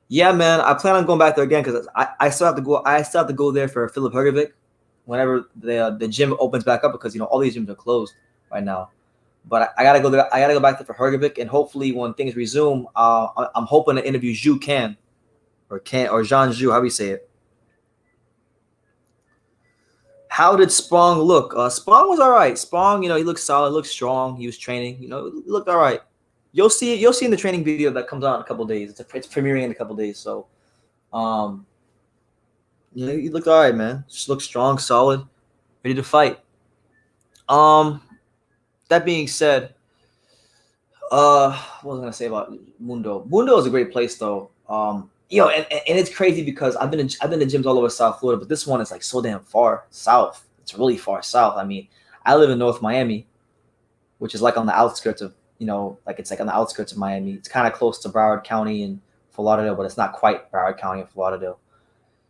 yeah, man, I plan on going back there again because I still have to go. I still have to go there for Philip Hergovic whenever the gym opens back up, because all these gyms are closed right now. But I gotta go there. I gotta go back there for Hergovic, and hopefully when things resume, I'm hoping to interview Zhu Can or Jean Zhu, however you say it. How did Sprong look? Sprong was all right. Sprong, he looked solid, looked strong. He was training. He looked all right. You'll see in the training video that comes out in a couple of days. It's premiering in a couple of days. So, he looked all right, man. Just looked strong, solid, ready to fight. That being said, what was I gonna say about Mundo? Mundo is a great place, though. And it's crazy because I've been to gyms all over South Florida, but this one is like so damn far south. It's really far south. I mean, I live in North Miami, which is like on the outskirts of, it's like on the outskirts of Miami. It's kind of close to Broward County and Fort Lauderdale, but it's not quite Broward County and Fort Lauderdale.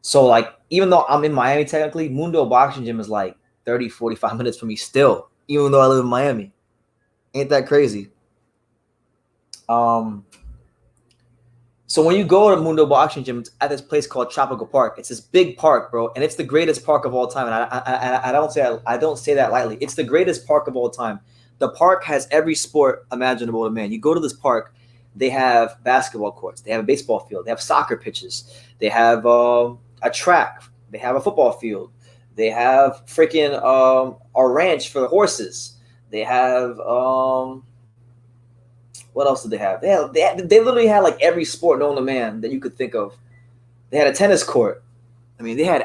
So, like, even though I'm in Miami technically, Mundo Boxing Gym is like 30, 45 minutes from me still, even though I live in Miami. Ain't that crazy? So when you go to Mundo Boxing Gym, it's at this place called Tropical Park. It's this big park, bro, and it's the greatest park of all time. And I don't say that lightly. It's the greatest park of all time. The park has every sport imaginable to man. You go to this park, they have basketball courts, they have a baseball field, they have soccer pitches, they have a track, they have a football field, they have freaking a ranch for the horses. They have what else did they have? They literally had like every sport known to man that you could think of. They had a tennis court. I mean, they had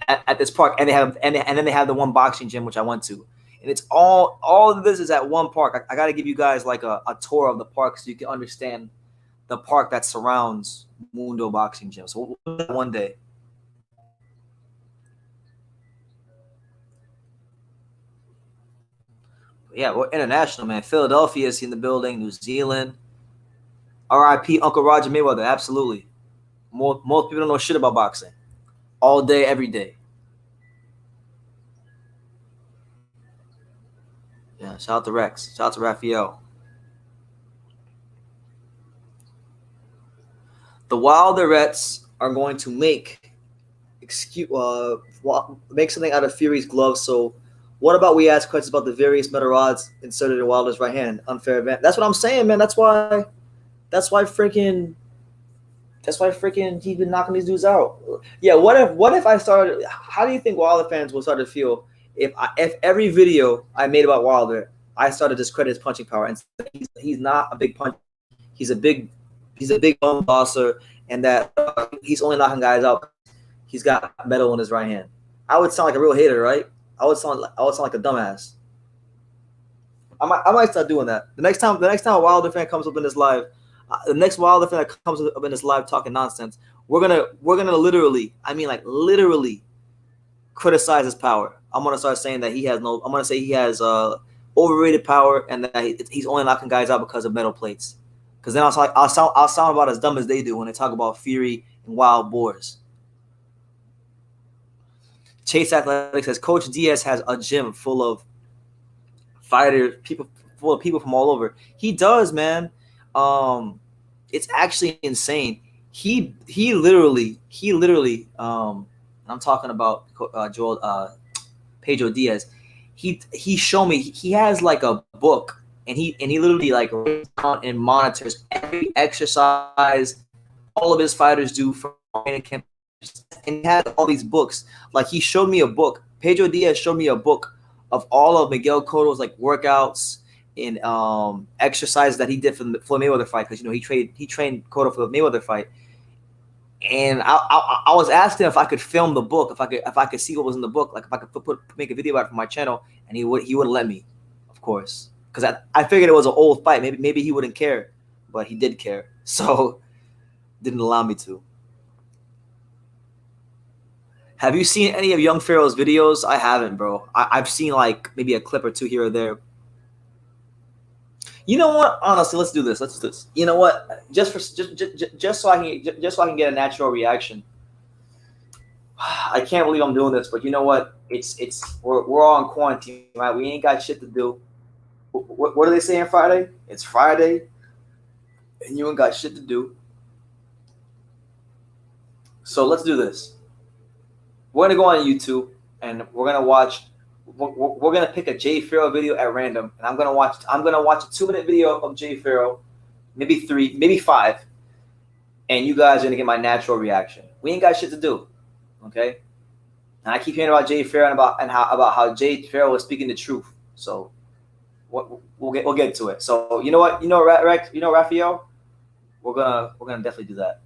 at this park, and then they have the one boxing gym which I went to, and it's all of this is at one park. I got to give you guys like a tour of the park so you can understand the park that surrounds Mundo Boxing Gym. So we'll do that one day. Yeah, we're international, man. Philadelphia is in the building. New Zealand. R.I.P. Uncle Roger Mayweather. Absolutely. Most people don't know shit about boxing. All day, every day. Yeah. Shout out to Rex. Shout out to Raphael. The Wilderettes are going to make something out of Fury's glove. So, what about we ask questions about the various metal rods inserted in Wilder's right hand? Unfair advantage. That's what I'm saying, man. That's why freaking he's been knocking these dudes out. Yeah. What if I started? How do you think Wilder fans will start to feel if every video I made about Wilder, I started to discredit his punching power and he's not a big puncher. He's a big bone bosser, and that he's only knocking guys out. He's got metal in his right hand. I would sound like a real hater, right? I would sound like a dumbass. I might start doing that. The next time a Wilder fan comes up in this live, the next Wilder fan that comes up in this live talking nonsense, we're gonna literally criticize his power. I'm gonna start saying that he has no. I'm gonna say he has overrated power and that he's only knocking guys out because of metal plates. Because then I'll sound about as dumb as they do when they talk about Fury and wild boars. Chase Athletics says Coach Diaz has a gym full of fighters, full of people from all over. He does, man. It's actually insane. He literally. I'm talking about Pedro Diaz. He showed me. He has like a book, and he literally like writes down and monitors every exercise all of his fighters do for training camp. And he has all these books. Like he showed me a book. Pedro Diaz showed me a book of all of Miguel Cotto's like workouts and exercises that he did for the Mayweather fight, because he trained Cotto for the Mayweather fight. And I was asking if I could film the book, if I could see what was in the book, like if I could make a video about it for my channel, and he wouldn't let me, of course, because I figured it was an old fight. Maybe he wouldn't care, but he did care, so didn't allow me to. Have you seen any of Young Pharaoh's videos? I haven't, bro. I've seen like maybe a clip or two here or there. You know what? Honestly, let's do this. You know what? Just so I can get a natural reaction. I can't believe I'm doing this, but you know what? We're all in quarantine, right? We ain't got shit to do. What do they say on Friday? It's Friday, and you ain't got shit to do. So let's do this. We're gonna go on YouTube and we're gonna pick a Jay Farrell video at random, and I'm gonna watch a 2-minute video of Jay Farrell, maybe 3, maybe 5, and you guys are gonna get my natural reaction. We ain't got shit to do, okay? And I keep hearing about Jay Farrell and about how Jay Farrell was speaking the truth. So we'll get to it. So you know what? Rex, Raphael, we're gonna definitely do that.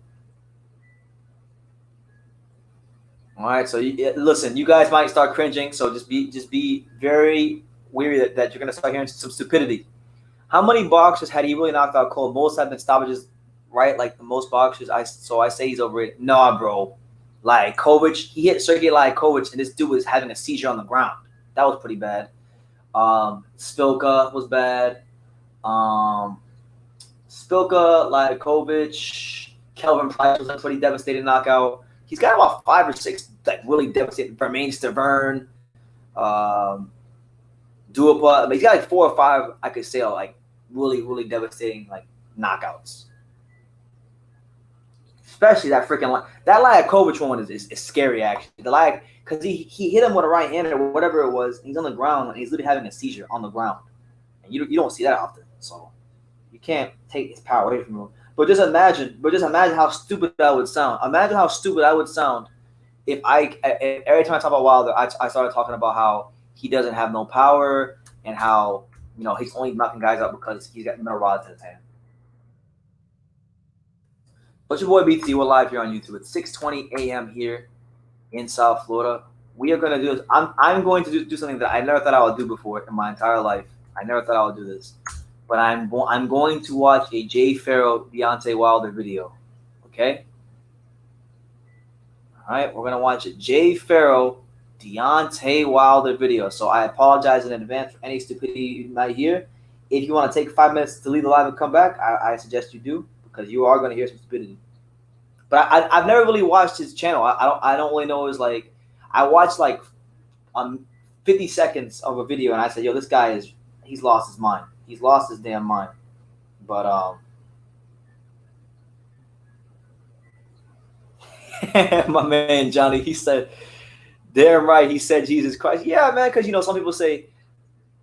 All right, so listen, you guys might start cringing, so just be very weary that you're gonna start hearing some stupidity. How many boxers had he really knocked out cold? Most have been stoppages, right? Like the most boxers. I say he's overrated. Nah, bro. Like Kovic, he hit Sergey Kovic, and this dude was having a seizure on the ground. That was pretty bad. Spilka was bad. Spilka, Kovic, Kelvin Price was a pretty devastating knockout. He's got about 5 or 6 like really devastating. Vermaine Stavern, Duopa. I mean, he's got like 4 or 5. I could say like really, really devastating like knockouts. Especially that freaking that Liakovic one is scary actually. The because he hit him with a right hand or whatever it was. And he's on the ground and he's literally having a seizure on the ground, and you don't see that often. So you can't take his power away from him. But just imagine how stupid that would sound. Imagine how stupid I would sound if every time I talk about Wilder, I started talking about how he doesn't have no power and how he's only knocking guys out because he's got metal rods in his hand. But your boy BT, we're live here on YouTube. It's 6:20 a.m. here in South Florida. We are going to do this. I'm going to do something that I never thought I would do before in my entire life. I never thought I would do this. But I'm going to watch a Jay Farrell Deontay Wilder video. Okay? All right, we're going to watch a Jay Farrell Deontay Wilder video. So I apologize in advance for any stupidity you might hear. If you want to take 5 minutes to leave the live and come back, I suggest you do, because you are going to hear some stupidity. But I've never really watched his channel. I don't really know his I watched 50 seconds of a video and I said, yo, this guy he's lost his mind. He's lost his damn mind. But my man Johnny, he said, damn right, he said Jesus Christ. Yeah, man, because some people say,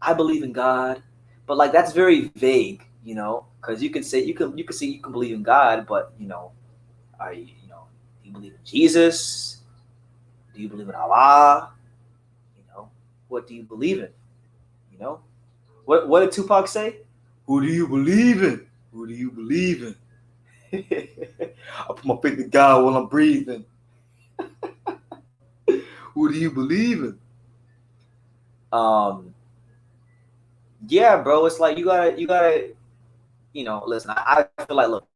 I believe in God, but like that's very vague, because you can say you can believe in God, but are you do you believe in Jesus? Do you believe in Allah? What do you believe in? What did Tupac say? Who do you believe in? Who do you believe in? I put my faith in God while I'm breathing. Who do you believe in? Yeah, bro. It's like you gotta, listen. I feel like, look,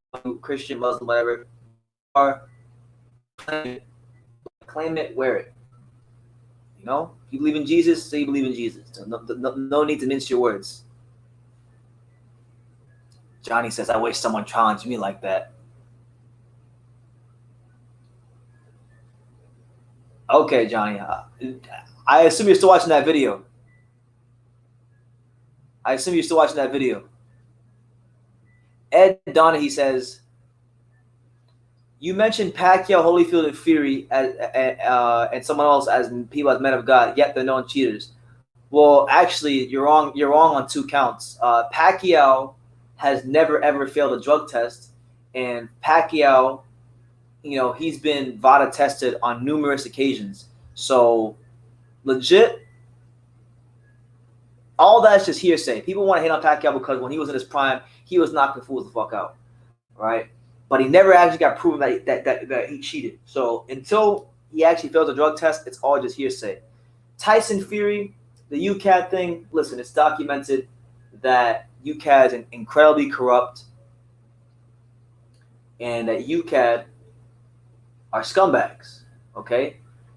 Christian, Muslim, whatever, claim it, wear it. If you believe in Jesus, say you believe in Jesus. No need to mince your words. Johnny says, I wish someone challenged me like that. Okay, Johnny. I assume you're still watching that video. Ed Donahue says, you mentioned Pacquiao, Holyfield, and Fury and someone else as people as men of God, yet they're known cheaters. Well, actually, you're wrong. You're wrong on 2 counts. Pacquiao has never ever failed a drug test, and Pacquiao, he's been VADA tested on numerous occasions. So, legit, all that's just hearsay. People want to hate on Pacquiao because when he was in his prime, he was knocking fools the fuck out, right? But he never actually got proven that he cheated. So until he actually fails a drug test, it's all just hearsay. Tyson Fury, the UCAD thing, listen, it's documented that UCAD is incredibly corrupt and that UCAD are scumbags, okay?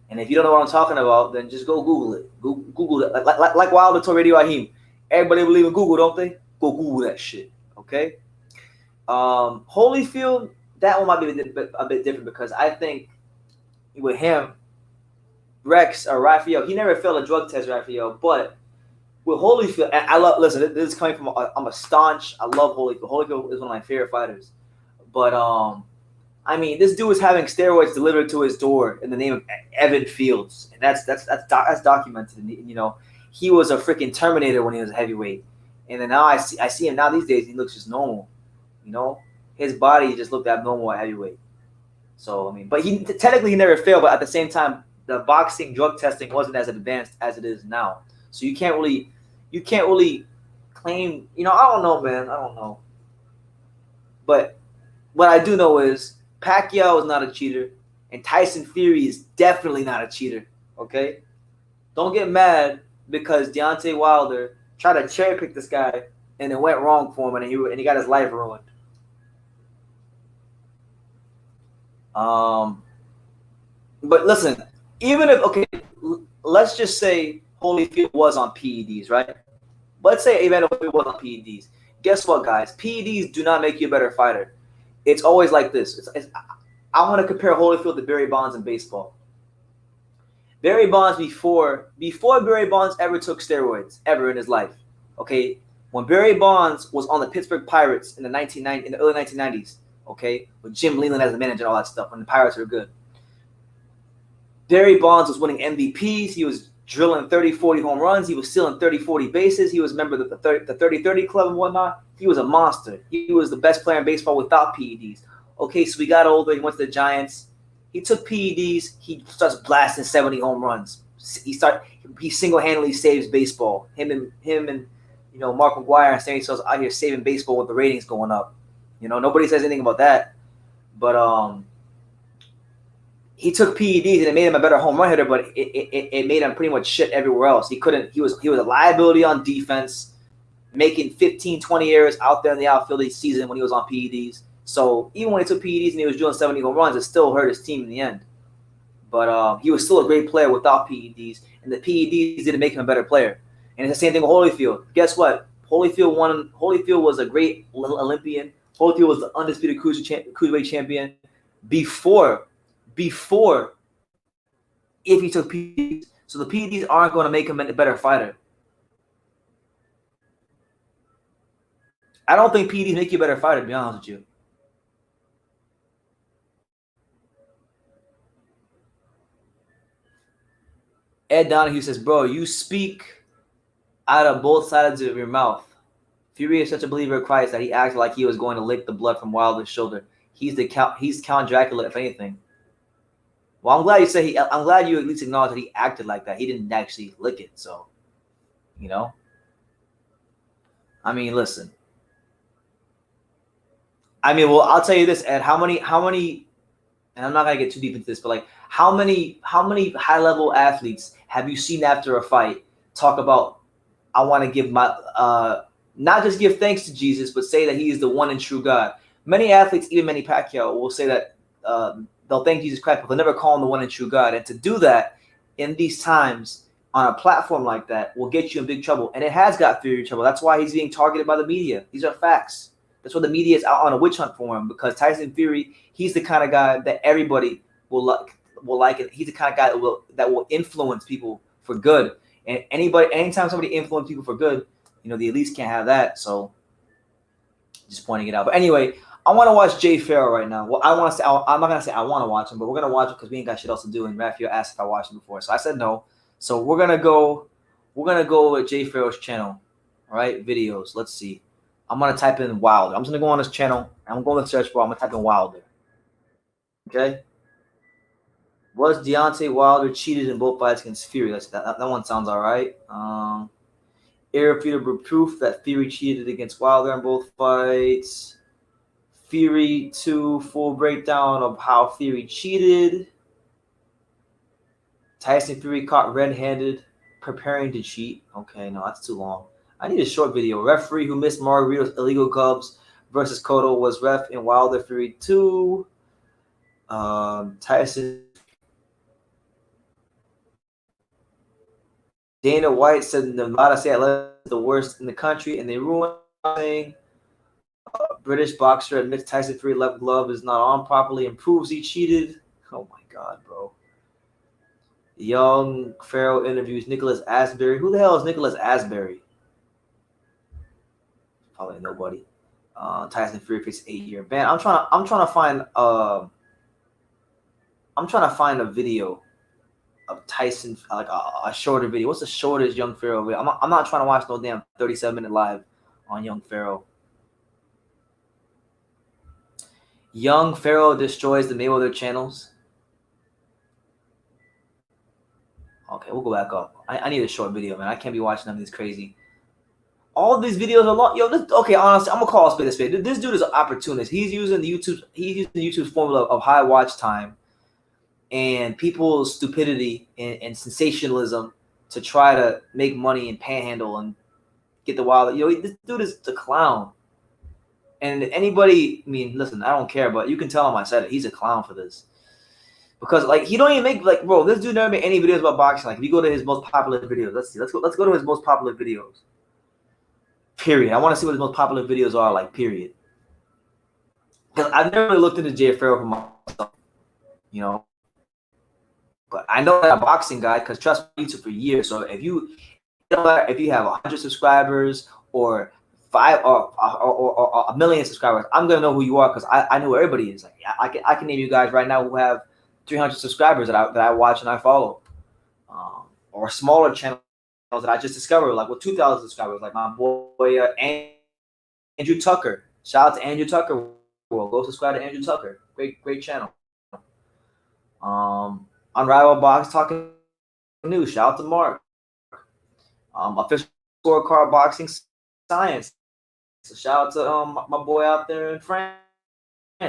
And if you don't know what I'm talking about, then just go Google it. Google it. Like Wilder told Radio Raheem. Everybody believe in Google, don't they? Go Google that shit, okay? Holyfield, that one might be a bit different because I think with him, Rex or Raphael, he never failed a drug test, Raphael, but with Holyfield, and I love, listen, this is coming from, I'm a staunch, I love Holyfield. Holyfield is one of my favorite fighters. But, I mean, this dude was having steroids delivered to his door in the name of Evan Fields. And that's documented. And, he was a freaking Terminator when he was a heavyweight. And then now I see him now these days, he looks just normal. His body just looked abnormal at heavyweight. So, I mean, but technically he never failed, but at the same time, the boxing drug testing wasn't as advanced as it is now. So you can't really claim, I don't know, man. I don't know. But what I do know is Pacquiao is not a cheater, and Tyson Fury is definitely not a cheater, okay? Don't get mad because Deontay Wilder tried to cherry pick this guy, and it went wrong for him, and he got his life ruined. But listen, even if, okay, let's just say Holyfield was on PEDs, right? Let's say even if he was on PEDs. Guess what, guys? PEDs do not make you a better fighter. It's always like this. I want to compare Holyfield to Barry Bonds in baseball. Barry Bonds, before Barry Bonds ever took steroids, ever in his life, okay? When Barry Bonds was on the Pittsburgh Pirates in the early 1990s, okay, with Jim Leland as the manager and all that stuff, when the Pirates were good, Barry Bonds was winning MVPs. He was drilling 30, 40 home runs. He was stealing 30, 40 bases. He was a member of the 30-30 club and whatnot. He was a monster. He was the best player in baseball without PEDs. Okay, so he got older. He went to the Giants. He took PEDs. He starts blasting 70 home runs. He single-handedly saves baseball. Him and Mark McGwire and Stanley Sales out here saving baseball with the ratings going up. Nobody says anything about that. But he took PEDs and it made him a better home run hitter, but it made him pretty much shit everywhere else. He was a liability on defense, making 15, 20 errors out there in the outfield each season when he was on PEDs. So even when he took PEDs and he was doing 70 home runs, it still hurt his team in the end. But he was still a great player without PEDs, and the PEDs didn't make him a better player. And it's the same thing with Holyfield. Guess what? Holyfield was a great Olympian. Holyfield was the undisputed cruiserweight champion before if he took PEDs. So the PEDs aren't going to make him a better fighter. I don't think PEDs make you a better fighter, to be honest with you. Ed Donahue says, bro, you speak out of both sides of your mouth. Fury is such a believer of Christ that he acted like he was going to lick the blood from Wilder's shoulder. He's Count Dracula, if anything. Well, I'm glad you say I'm glad you at least acknowledge that he acted like that. He didn't actually lick it, so you know. I mean, listen. I mean, well, I'll tell you this, Ed. How many? And I'm not gonna get too deep into this, but like, how many high-level athletes have you seen after a fight talk about, I want to give my not just give thanks to Jesus, but say that he is the one and true God. Many athletes, even Manny Pacquiao, will say that they'll thank Jesus Christ, but they'll never call him the one and true God. And to do that in these times on a platform like that will get you in big trouble. And it has got Fury in trouble. That's why he's being targeted by the media. These are facts. That's why the media is out on a witch hunt for him, because Tyson Fury, he's the kind of guy that everybody will like. And he's the kind of guy that will influence people for good. And anytime somebody influences people for good, the elites can't have that. So just pointing it out. But anyway, I want to watch Jay Farrell right now. Well, I'm not going to say I want to watch him, but we're going to watch it because we ain't got shit else to do. And Raphael asked if I watched him before. So I said no. So we're going to go with Jay Farrell's channel. All right, videos. Let's see. I'm going to type in Wilder. I'm just going to go on his channel. I'm going to search bar. I'm going to type in Wilder. Okay. Was Deontay Wilder cheated in both fights against Fury? That one sounds all right. Irrefutable proof that Fury cheated against Wilder in both fights. Fury 2, full breakdown of how Fury cheated. Tyson Fury caught red-handed preparing to cheat. Okay, no, that's too long. I need a short video. Referee who missed Margarito's illegal clubs versus Cotto was ref in Wilder Fury 2. Tyson. Dana White said Nevada State Athletic is the worst in the country, and they ruined everything. British boxer admits Tyson Fury left glove is not on properly and proves he cheated. Oh my God, bro. Young Farrell interviews Nicholas Asbury. Who the hell is Nicholas Asbury? Probably nobody. Tyson Fury faces 8-year ban. I'm trying to find a video of Tyson, like a shorter video. What's the shortest Young Farrell video? I'm not trying to watch no damn 37-minute live on Young Farrell. Young Farrell destroys the Mayweather channels. Okay, we'll go back up. I need a short video, man. I can't be watching them. This crazy. All of these videos are long. Okay, honestly, I'm gonna call a spade. This dude is an opportunist. He's using the YouTube formula of high watch time and people's stupidity and sensationalism to try to make money and panhandle and get the wild. This dude is the clown. And anybody, I mean, listen, I don't care, but you can tell him I said it. He's a clown for this. Because he don't even make bro, this dude never made any videos about boxing. If you go to his most popular videos, let's see. Let's go to his most popular videos. Period. I want to see what his most popular videos are like, period. Because I've never really looked into Jay Farrell for myself, But I know that I'm a boxing guy because trust me, YouTube for years. So if you have 100 subscribers or 5 or a million subscribers, I'm gonna know who you are because I know who everybody is. I can name you guys right now who have 300 subscribers that I watch and I follow, or smaller channels that I just discovered, like with 2,000 subscribers, like my boy Andrew Tucker. Shout out to Andrew Tucker. Go subscribe to Andrew Tucker. Great channel. Unrivaled Box Talking News. Shout out to Mark. Official Scorecard Boxing Science. So shout out to my boy out there in France.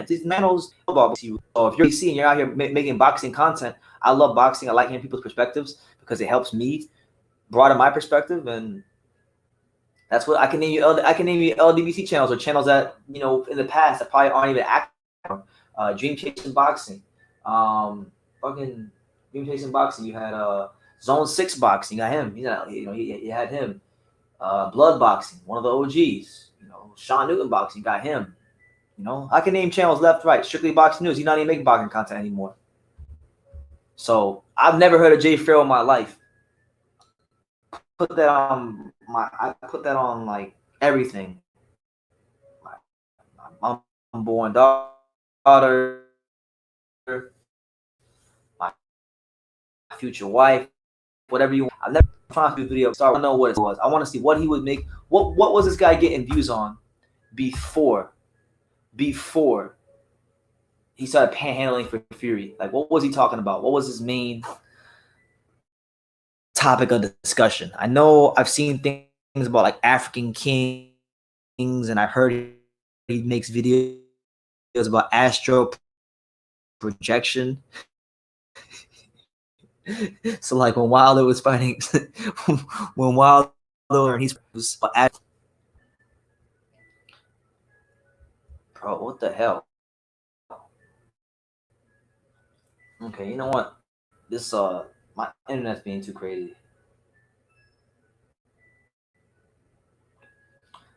These manuals. So if you're seeing you're out here making boxing content, I love boxing. I like hearing people's perspectives because it helps me broaden my perspective, and that's what I can name you. I can name you LDBC channels or channels that in the past that probably aren't even active. Dream Chasing Boxing, fucking Dream Chasing Boxing. You had Zone 6 Boxing. You got him. You had him. Blood Boxing, one of the OGs. Sean Newton Boxing. You got him. I can name channels left, right. Strictly Boxing News. He's not even making boxing content anymore. So I've never heard of Jay Farrell in my life. I put that on like everything. unborn daughter, my future wife, whatever you want. I've never found a video. So I don't know what it was. I want to see what he would make. What was this guy getting views on before he started panhandling for Fury? Like, what was he talking about? What was his main topic of discussion? I know I've seen things about like African kings, and I heard he makes videos about astral projection. So like when Wilder was fighting, when Wilder and he's bro, what the hell? Okay, you know what? This my internet's being too crazy.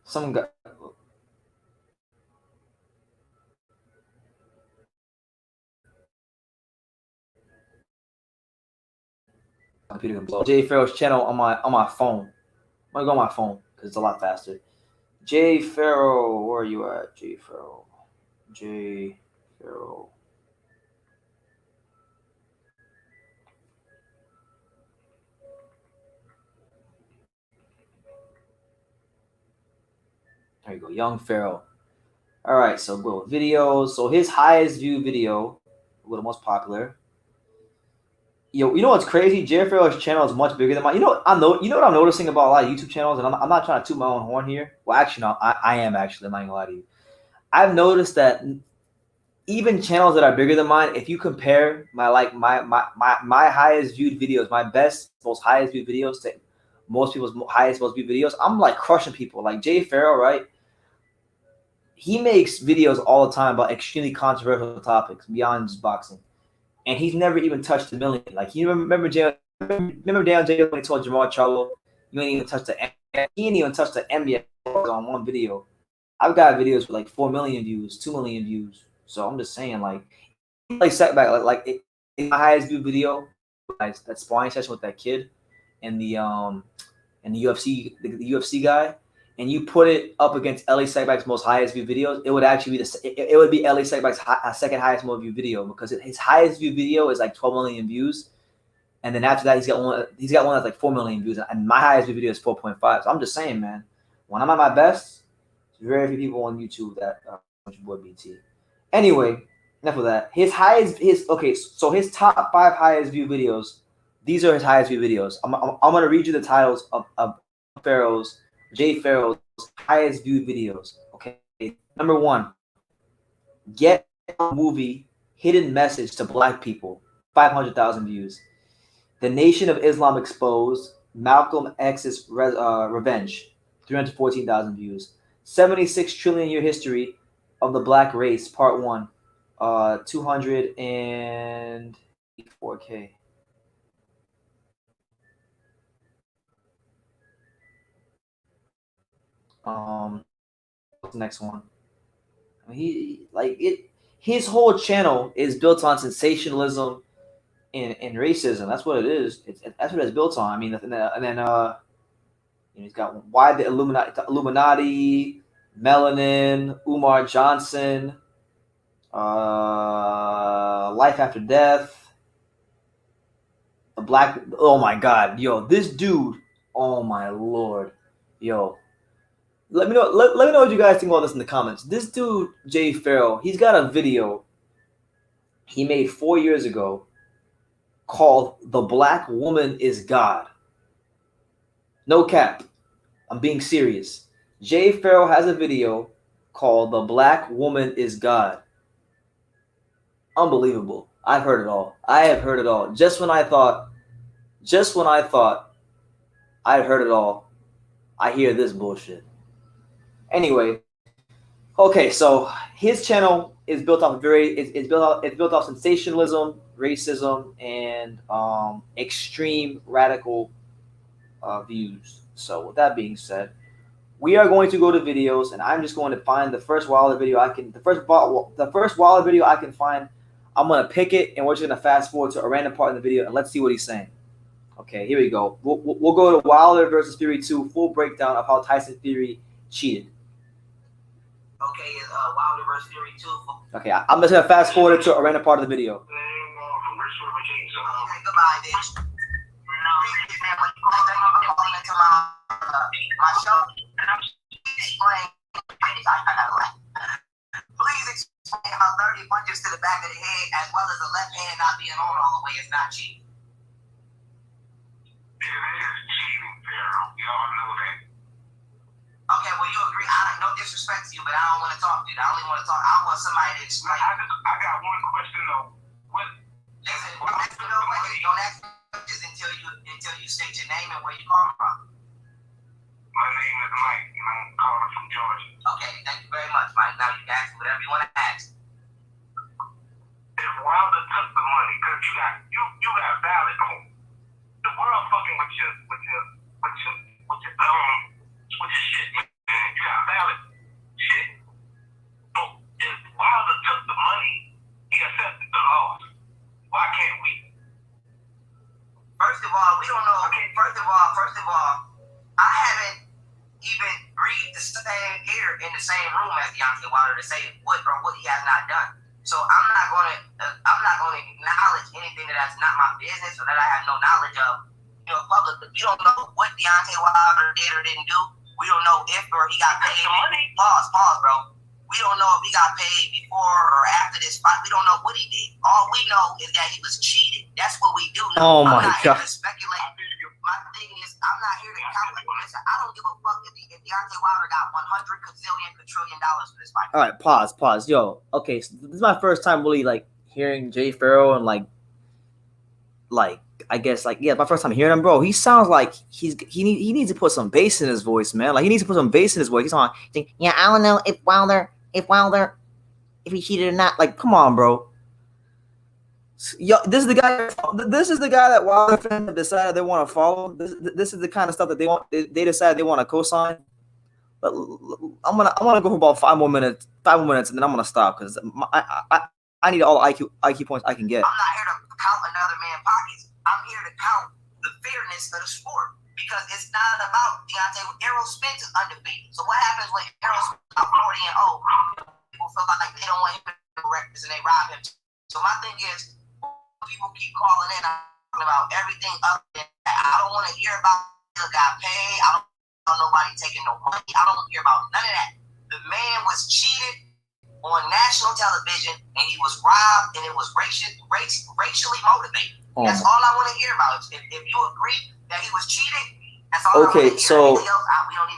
Some guy. Computer can blow. Jay Farrell's channel on my phone. I'm gonna go on my phone because it's a lot faster. Jay Farrell, where are you at? Jay Farrell. Jay Farrell. There you go, Young Farrell. All right, so go with videos. So his highest view video, the most popular. Yo, you know what's crazy? Jay Farrell's channel is much bigger than mine. You know what I'm noticing about a lot of YouTube channels, and I'm not trying to toot my own horn here. Well, actually, no, I am actually. I'm not gonna lie to you. I've noticed that even channels that are bigger than mine, if you compare my highest viewed videos, my most highest viewed videos to most people's highest most viewed videos, I'm like crushing people. Like Jay Farrell, right? He makes videos all the time about extremely controversial topics beyond just boxing. And he's never even touched a million. Like, you remember Deontay when he told Jamal Charlo, you ain't even touched the M. He ain't even touched the M yet on one video. I've got videos with like 4 million views, 2 million views. So I'm just saying, like setback, in my highest view video, that sparring session with that kid and the UFC guy, and you put it up against Ellie Setback's most highest view videos, it would actually be it would be Ellie Setback's second highest most view video, because his highest view video is like 12 million views, and then after that he's got one that's like 4 million views, and my highest view video is 4.5. So I'm just saying, man, when I'm at my best, there's very few people on YouTube that your boy BT. Anyway, enough of that. His top 5 highest view videos. These are his highest view videos. I'm gonna read you the titles of Jay Farrell's highest viewed videos. Okay, number 1, Get Movie Hidden Message to Black People, 500,000 views. The Nation of Islam Exposed, Malcolm X's Revenge, 314,000 views. 76 Trillion Year History of the Black Race, Part 1, 204K. What's the next one? I mean, his whole channel is built on sensationalism and racism. That's what it is. That's what it's built on. I mean, and then he's got Why the Illuminati, Melanin, Umar Johnson, Life After Death, the Black. Oh my God, yo, this dude. Oh my Lord, yo. Let me know what you guys think about this in the comments. This dude, Jay Farrell, he's got a video he made 4 years ago called "The Black Woman is God." No cap. I'm being serious. Jay Farrell has a video called "The Black Woman is God." Unbelievable. I've heard it all. I have heard it all. Just when I thought I'd heard it all, I hear this bullshit. Anyway, okay, so his channel is built off it's built off sensationalism, racism, and extreme radical views. So with that being said, we are going to go to videos, and I'm just going to find the first Wilder video I can find. I'm gonna pick it, and we're just gonna fast forward to a random part in the video, and let's see what he's saying. Okay, here we go. We'll go to Wilder versus Fury 2, full breakdown of how Tyson Fury cheated. Okay, Wilder First Fury 2. Okay, I'm just gonna fast forward to a random part of the video. Okay, goodbye, bitch. Please, man, when you calling into my show, explain. Please explain how 30 punches to the back of the head, as well as the left hand not being on all the way, is not cheating. It is cheating, Pharaoh. Y'all know that. Okay, well, you agree. I don't no disrespect to you, but I don't want to talk to you. I only want to talk. I want somebody to explain. I got one question though. What? Listen, don't ask me no questions. Don't ask me questions until you state your name and where you come from. My name is Mike, and I'm calling from Georgia. Okay, thank you very much, Mike. Now you can ask whatever you want to ask. If Wilder took the money, because you got valid points. The world fucking with your shit, man. You got valid shit. But if Wilder took the money, he accepted the loss. Why can't we? First of all, we don't know. Okay, first of all, I haven't even breathed the same air in the same room as Deontay Wilder to say what he has not done. So I'm not gonna acknowledge anything that's not my business or that I have no knowledge of. You know, public. We don't know what Deontay Wilder did or didn't do. We don't know if or he got paid. Pause, bro. We don't know if he got paid before or after this fight. We don't know what he did. All we know is that he was cheated. That's what we do know. Oh my God. Here to speculate. My thing is, I'm not here to calculate. Listen, I don't give a fuck if Deontay Wilder got $100 quadrillion for this fight. All right, pause. Yo, okay, so this is my first time really like hearing Jay Farrell and like I guess like my first time hearing him, bro. He sounds like he needs to put some bass in his voice, man. Like he needs to put some bass in his voice. He's on, yeah, I don't know if Wilder he cheated or not. Like, come on, bro. Yo, this is the guy that Wilder fans have decided they want to follow. This is the kind of stuff that they decide they want to co-sign. But I'm gonna go for about 5 more minutes, and then I'm gonna stop because I need all the IQ points I can get. I'm not here to count another man's pockets. I'm here to count the fairness of the sport because it's not about Deontay. Errol Spence is undefeated. So what happens when Errol Spence is 40-0? People feel like they don't want him to records and they rob him. So my thing is, people keep calling in talking about everything up there. I don't want to hear about the guy paid. I don't want nobody taking no money. I don't want to hear about none of that. The man was cheated on national television and he was robbed and it was racially motivated. That's all I want to hear about. If you agree that he was cheated, that's all I want to hear. So we don't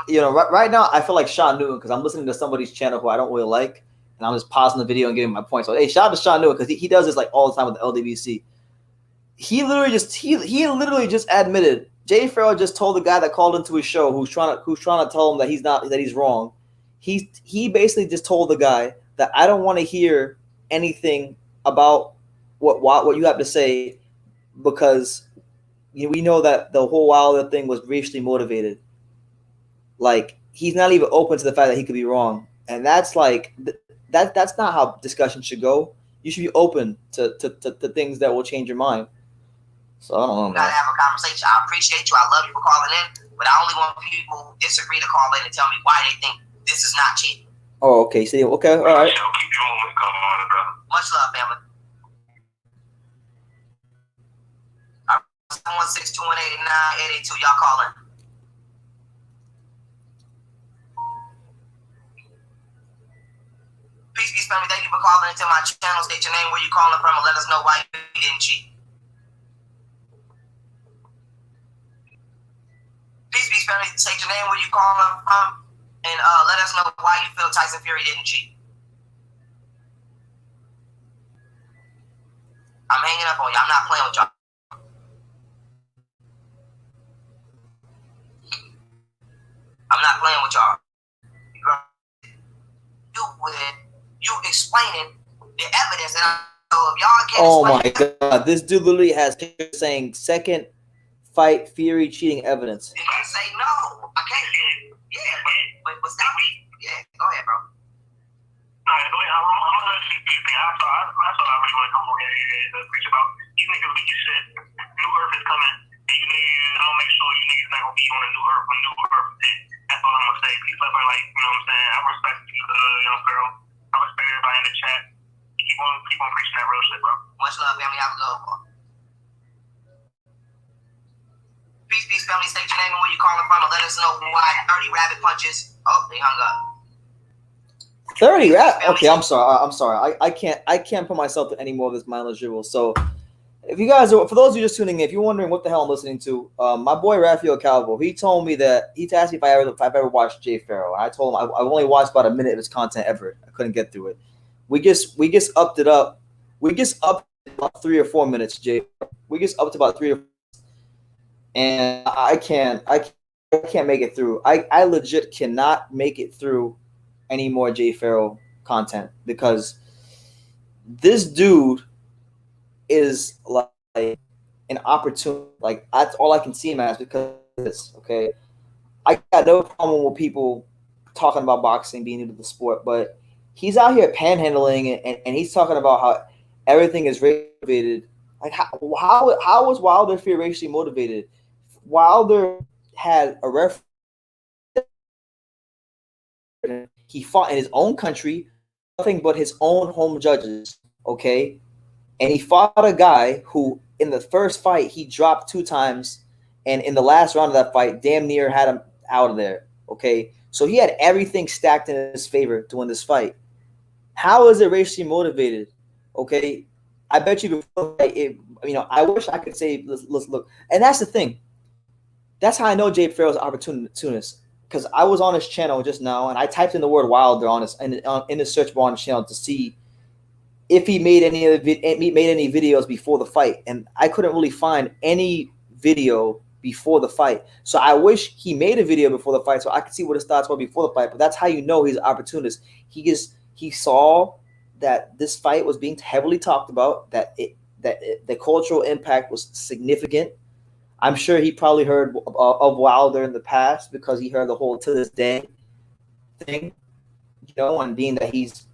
even you know, right now I feel like Sean Newton because I'm listening to somebody's channel who I don't really like, and I'm just pausing the video and giving my point. So hey, shout out to Sean Newton because he does this like all the time with the LDBC. He literally just admitted. Jay Farrell just told the guy that called into his show who's trying to tell him that he's wrong. He basically just told the guy that I don't want to hear anything about what you have to say because we know that the whole Wilder thing was racially motivated. Like he's not even open to the fact that he could be wrong, and that's like that's not how discussion should go. You should be open to things that will change your mind. So I don't know. We gotta have a conversation. I appreciate you. I love you for calling in, but I only want people who disagree to call in and tell me why they think this is not cheating. Oh, okay. See, okay, all right. Much love, family. 716-218-9882. Y'all call in. Peace, peace, family. Thank you for calling into my channel. State your name, where you calling from, and let us know why you didn't cheat. Peace, peace, family. State your name, where you calling from, and let us know why you feel Tyson Fury didn't cheat. I'm hanging up on you. I'm not playing with y'all. I'm not playing with y'all. You explaining the evidence, and so if y'all can't. Oh my God! This dude literally has pictures saying second fight Fury cheating evidence. You can say no. I can't. Yeah, but stop me. Yeah, go ahead, bro. I'm gonna let you do your thing. That's all I really want to come on here and preach about. You niggas be your shit. New Earth is coming, and you niggas, I'm gonna make sure you niggas not gonna be on a New Earth when New Earth is. That's all I'm gonna say. Peace up, like, you know what I'm saying? I respect you, young girl. I respect in the chat. Keep on preaching that real shit, bro. Much love, family. Have a good one. Peace, family. State your name and where you calling from, and let us know why 30 rabbit punches. Oh, they hung up. 30 rabbit. Okay, I'm sorry. I can't put myself to any more of this mindless dribble. So, if you guys are, for those of you just tuning in, if you're wondering what the hell I'm listening to, my boy Rafael Calvo, he told me that he asked me if I've ever watched Jay Farrell. I told him I've only watched about a minute of his content ever. I couldn't get through it. We just upped it up. We just upped about 3 or 4 minutes, Jay. We just upped about 3 or 4 minutes. And I can't make it through. I legit cannot make it through any more Jay Farrell content because this dude is like an opportunity. Like that's all I can see him as because of this. Okay, I got no problem with people talking about boxing, being into the sport, but he's out here panhandling and he's talking about how everything is racially motivated. Like how was Wilder feel racially motivated? Wilder had a referee. He fought in his own country, nothing but his own home judges. Okay. And he fought a guy who, in the first fight, he dropped 2 times, and in the last round of that fight, damn near had him out of there. Okay, so he had everything stacked in his favor to win this fight. How is it racially motivated? Okay, I bet you before I wish I could say, let's look, and that's the thing. That's how I know Jay Farrell's opportunist, because I was on his channel just now, and I typed in the word Wilder on his in the search bar on his channel to see if he made any videos before the fight, and I couldn't really find any video before the fight. So I wish he made a video before the fight so I could see what his thoughts were before the fight. But that's how you know he's an opportunist. He saw that this fight was being heavily talked about, that the cultural impact was significant. I'm sure he probably heard of Wilder in the past because he heard the whole "to this day" thing, and being that he's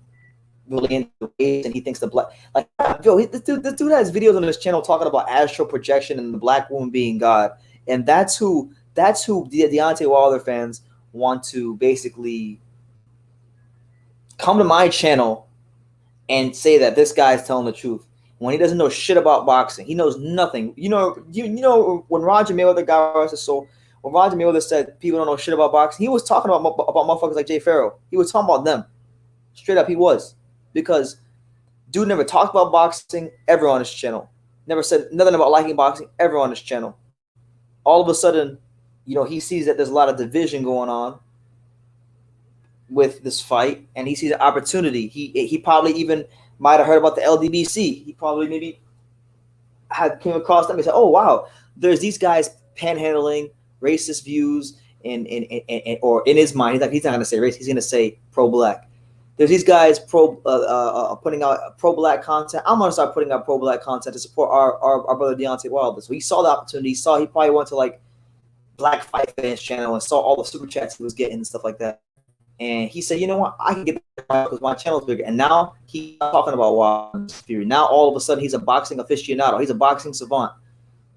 really into the waves and he thinks the black, like, yo, this dude has videos on his channel talking about astral projection and the black woman being God, and that's who the Deontay Wilder fans want to basically come to my channel and say that this guy's telling the truth when he doesn't know shit about boxing. He knows nothing. You know when Roger Mayweather got arrested, so when Roger Mayweather said people don't know shit about boxing, he was talking about motherfuckers like Jay Farrell. He was talking about them. Straight up, he was. Because dude never talked about boxing ever on his channel. Never said nothing about liking boxing ever on his channel. All of a sudden, he sees that there's a lot of division going on with this fight, and he sees an opportunity. He probably even might have heard about the LDBC. He probably maybe came across them and said, "Oh wow, there's these guys panhandling racist views," or in his mind, he's not going to say race. He's going to say pro-black. There's these guys putting out pro-black content. I'm going to start putting out pro-black content to support our brother Deontay Wilder. So he saw the opportunity. He probably went to like Black Fight Fans channel and saw all the super chats he was getting and stuff like that. And he said, you know what? I can get that because my channel's bigger. And now he's talking about Wilder's theory. Now all of a sudden he's a boxing aficionado. He's a boxing savant.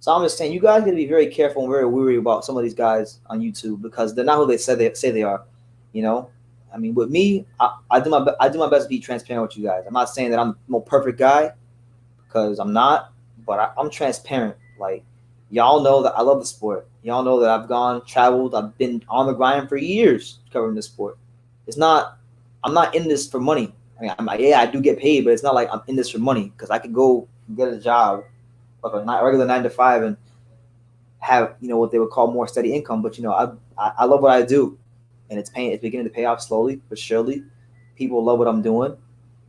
So I'm just saying, you guys got to be very careful and very wary about some of these guys on YouTube because they're not who they say they are. I mean, with me, I do my best to be transparent with you guys. I'm not saying that I'm no perfect guy because I'm not, but I'm transparent. Like, y'all know that I love the sport. Y'all know that I've traveled. I've been on the grind for years covering this sport. I'm not in this for money. I mean, I do get paid, but it's not like I'm in this for money because I could go get a job, like a regular 9 to 5, and have what they would call more steady income. But I love what I do. And it's beginning to pay off slowly but surely. People love what I'm doing.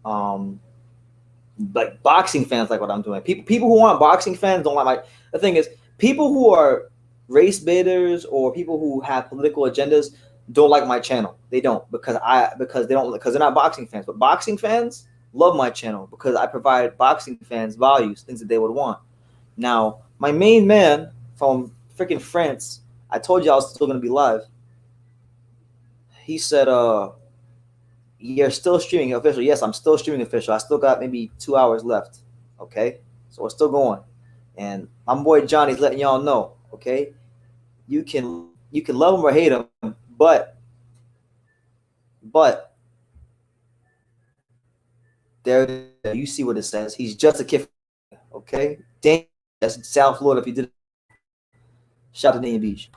Like boxing fans like what I'm doing. People who aren't boxing fans don't like the thing is, people who are race baiters or people who have political agendas don't like my channel. They don't because they're not boxing fans. But boxing fans love my channel because I provide boxing fans values, things that they would want. Now, my main man from freaking France, I told you I was still gonna be live. He said, you're still streaming official. Yes, I'm still streaming official. I still got maybe 2 hours left. Okay? So we're still going. And my boy Johnny's letting y'all know, okay? You can love him or hate him, but There, you see what it says. He's just a kid. Okay, that's South Florida. If you did, shout out to Dania Beach.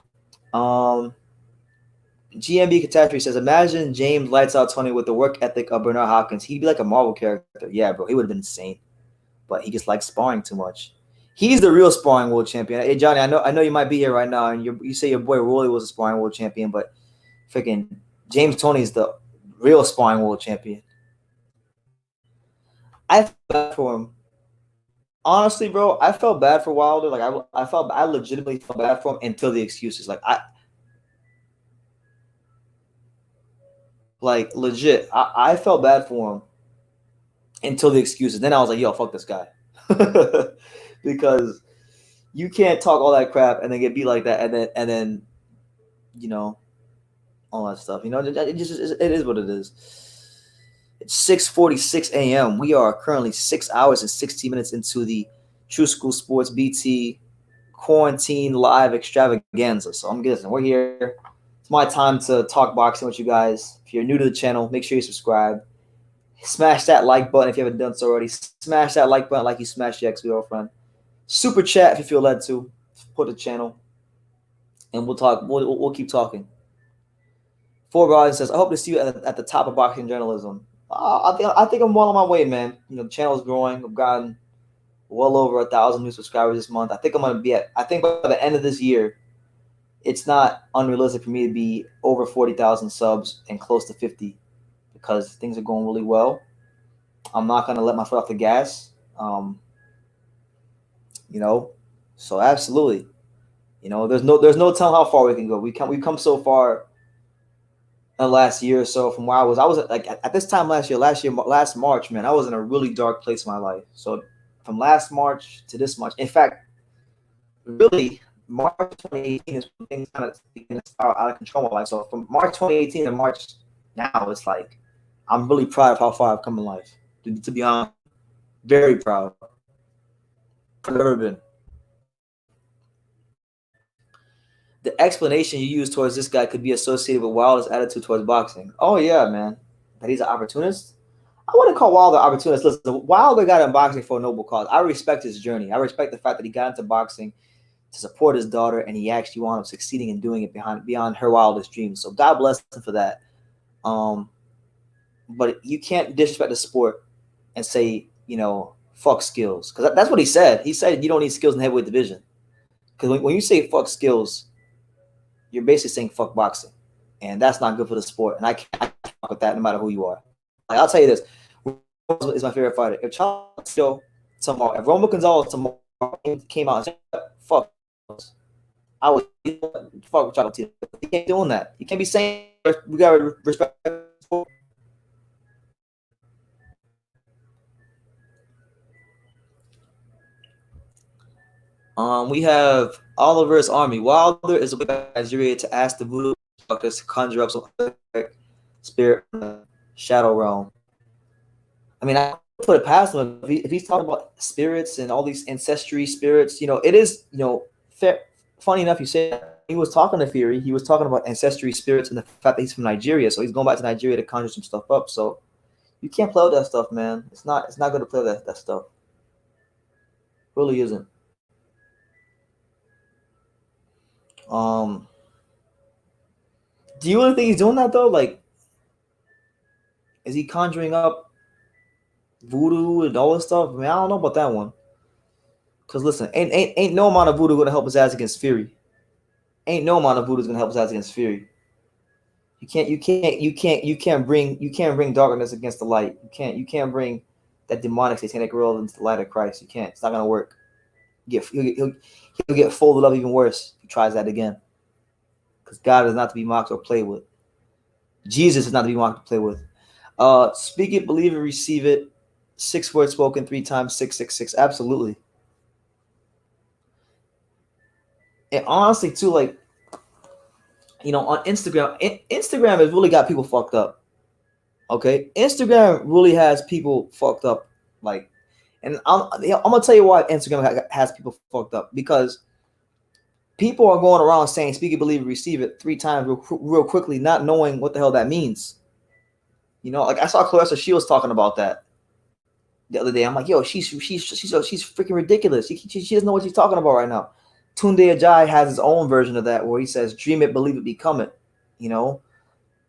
GMB Catastrophe says, imagine James lights out 20 with the work ethic of Bernard Hopkins. He'd be like a Marvel character. Yeah, bro, he would have been insane. But he just likes sparring too much. He's the real sparring world champion. Hey, Johnny, I know you might be here right now, and you say your boy Rolly was a sparring world champion, but freaking James Toney's the real sparring world champion. I felt bad for him. Honestly, bro, I felt bad for Wilder. Like I legitimately felt bad for him until the excuses. Legit, I felt bad for him until the excuses. Then I was like, yo, fuck this guy. Because you can't talk all that crap and then get beat like that and then you know, all that stuff. You know, it is what it is. It's 6:46 a.m. We are currently 6 hours and 16 minutes into the True School Sports BT quarantine live extravaganza. So I'm guessing we're here. It's my time to talk boxing with you guys. If you're new to the channel, make sure you subscribe. Smash that like button if you haven't done so already. Smash that like button like you smashed your ex-girlfriend. Super chat if you feel led to. Support the channel. And we'll talk. We'll keep talking. Four Brothers says, I hope to see you at the top of boxing journalism. I think I'm well on my way, man. You know, the channel is growing. I've gotten well over 1,000 new subscribers this month. I think I'm going to be I think by the end of this year, it's not unrealistic for me to be over 40,000 subs and close to 50 because things are going really well. I'm not going to let my foot off the gas. You know, so absolutely. You know, there's no telling how far we can go. We've come so far in the last year or so from where I was like at this time last March, man, I was in a really dark place in my life. So from last March to this March, in fact, really March 2018 is when things kind of begin to spiral out of control in my life. So from March 2018 to March now, it's like I'm really proud of how far I've come in life. To be honest, very proud. I've ever been. The explanation you use towards this guy could be associated with Wilder's attitude towards boxing. Oh yeah, man, that he's an opportunist. I wouldn't call Wilder an opportunist. Listen, Wilder got in boxing for a noble cause. I respect his journey. I respect the fact that he got into boxing to support his daughter, and he actually wound up succeeding in doing it beyond her wildest dreams. So God bless him for that. But you can't disrespect the sport and say, you know, fuck skills, because that's what he said. He said you don't need skills in the heavyweight division. Because when you say fuck skills, you're basically saying fuck boxing, and that's not good for the sport. And I can't fuck with that no matter who you are. Like, I'll tell you this: is my favorite fighter. If Charles tomorrow, if Roman Gonzalez tomorrow came out and said fuck, I would fuck Charles. You can't doing that. You can't be saying we gotta respect. We have Oliver's Army. Wilder is a way by Nigeria to ask the voodoo doctors to conjure up some spirit from the shadow realm. I mean, I put it past him if he's talking about spirits and all these ancestry spirits. You know, it is, you know, funny enough you say that. He was talking to Fury. He was talking about ancestry spirits and the fact that he's from Nigeria, so he's going back to Nigeria to conjure some stuff up. So you can't play with that stuff, man. It's not good to play with that stuff. Really isn't. Do you really think he's doing that though? Like, is he conjuring up voodoo and all this stuff? I mean, I don't know about that one. Cause listen, ain't no amount of voodoo gonna help his ass against Fury. Ain't no amount of voodoo is gonna help his ass against Fury. You can't bring darkness against the light. You can't bring that demonic satanic world into the light of Christ. You can't. It's not gonna work. He'll get folded up even worse if he tries that again. Because God is not to be mocked or played with. Jesus is not to be mocked or played with. Speak it, believe it, receive it. 6 words spoken 3 times, 666. Absolutely. And honestly, too, like, you know, on Instagram has really got people fucked up. Okay? Instagram really has people fucked up. Like, and I'm going to tell you why Instagram has people fucked up. Because people are going around saying, speak it, believe it, receive it 3 times real quickly, not knowing what the hell that means. You know, like I saw Clarissa Shields talking about that. the other day. I'm like, yo, she's freaking ridiculous. She doesn't know what she's talking about right now. Tunde Ajayi has his own version of that where he says, dream it, believe it, become it. You know,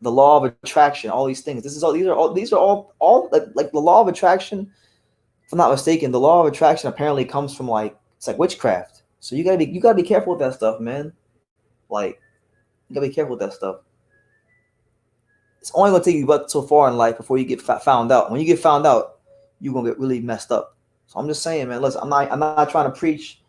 the law of attraction, all these things. These are all like the law of attraction. If I'm not mistaken, the law of attraction apparently comes from it's like witchcraft. So you gotta be careful with that stuff, man. Like, you gotta be careful with that stuff. It's only gonna take you but so far in life before you get found out. When you get found out, you're gonna get really messed up. So I'm just saying, man. Listen, I'm not trying to preach,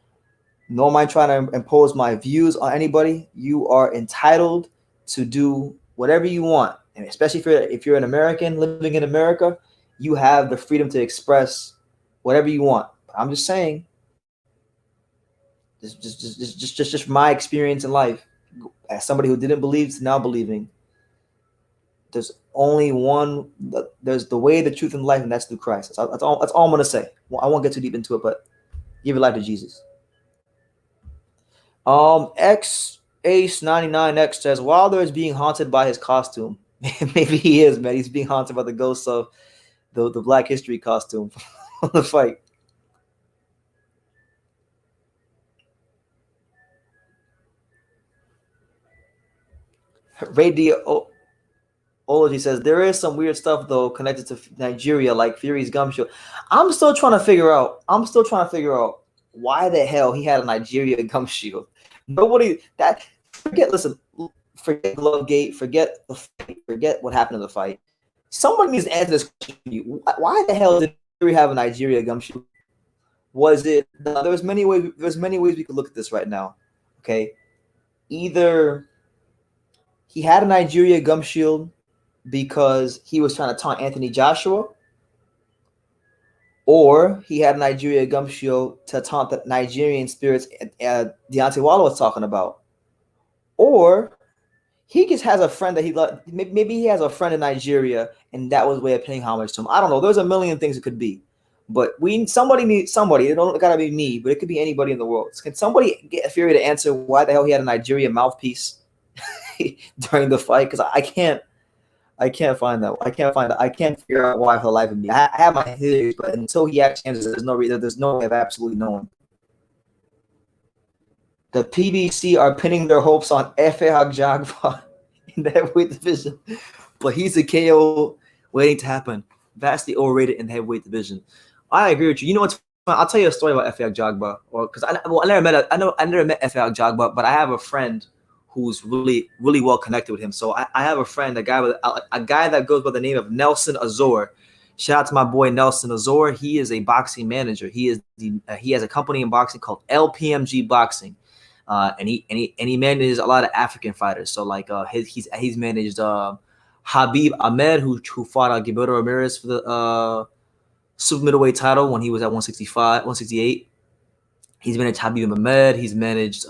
nor am I trying to impose my views on anybody. You are entitled to do whatever you want, and especially if you're an American living in America, you have the freedom to express whatever you want. But I'm just saying, just from my experience in life, as somebody who didn't believe to now believing, there's only one. There's the way, the truth, and life, and that's through Christ. That's all I'm gonna say. I won't get too deep into it, but give your life to Jesus. X Ace 99X says Wilder is being haunted by his costume. Maybe he is, man. He's being haunted by the ghosts of the Black History costume from the fight. Radiology says there is some weird stuff though connected to Nigeria, like Fury's gum shield. I'm still trying to figure out why the hell he had a Nigeria gum shield. Nobody forget Glovegate, forget the fight, forget what happened in the fight. Somebody needs to answer this question. Why the hell did Fury have a Nigeria gum shield? Was it? There's many ways we could look at this right now. Okay, either he had a Nigeria gum shield because he was trying to taunt Anthony Joshua, or he had a Nigeria gum shield to taunt the Nigerian spirits Deontay Wilder was talking about, or he just has a friend that he loved. Maybe he has a friend in Nigeria, and that was a way of paying homage to him. I don't know. There's a million things it could be, but somebody needs somebody. It don't gotta be me, but it could be anybody in the world. Can somebody get Fury to answer why the hell he had a Nigeria mouthpiece during the fight? Because I can't find that. I can't figure out why for the life of me. I have my theories, but until he actually answers, there's no way of absolutely knowing. The PBC are pinning their hopes on Efe Agjagba in the heavyweight division, but he's a KO waiting to happen. Vastly overrated in the heavyweight division. I agree with you. You know what's fun? I'll tell you a story about Efe Agjagba, because I never met Efe Agjagba, but I have a friend who's really, really well connected with him. So I have a friend, a guy that goes by the name of Nelson Azor. Shout out to my boy Nelson Azor. He is a boxing manager. He has a company in boxing called LPMG Boxing. And he manages a lot of African fighters. So he's managed Habib Ahmed, who fought Gilberto Ramirez for the super middleweight title when he was at 168. He's managed Habib Ahmed. He's managed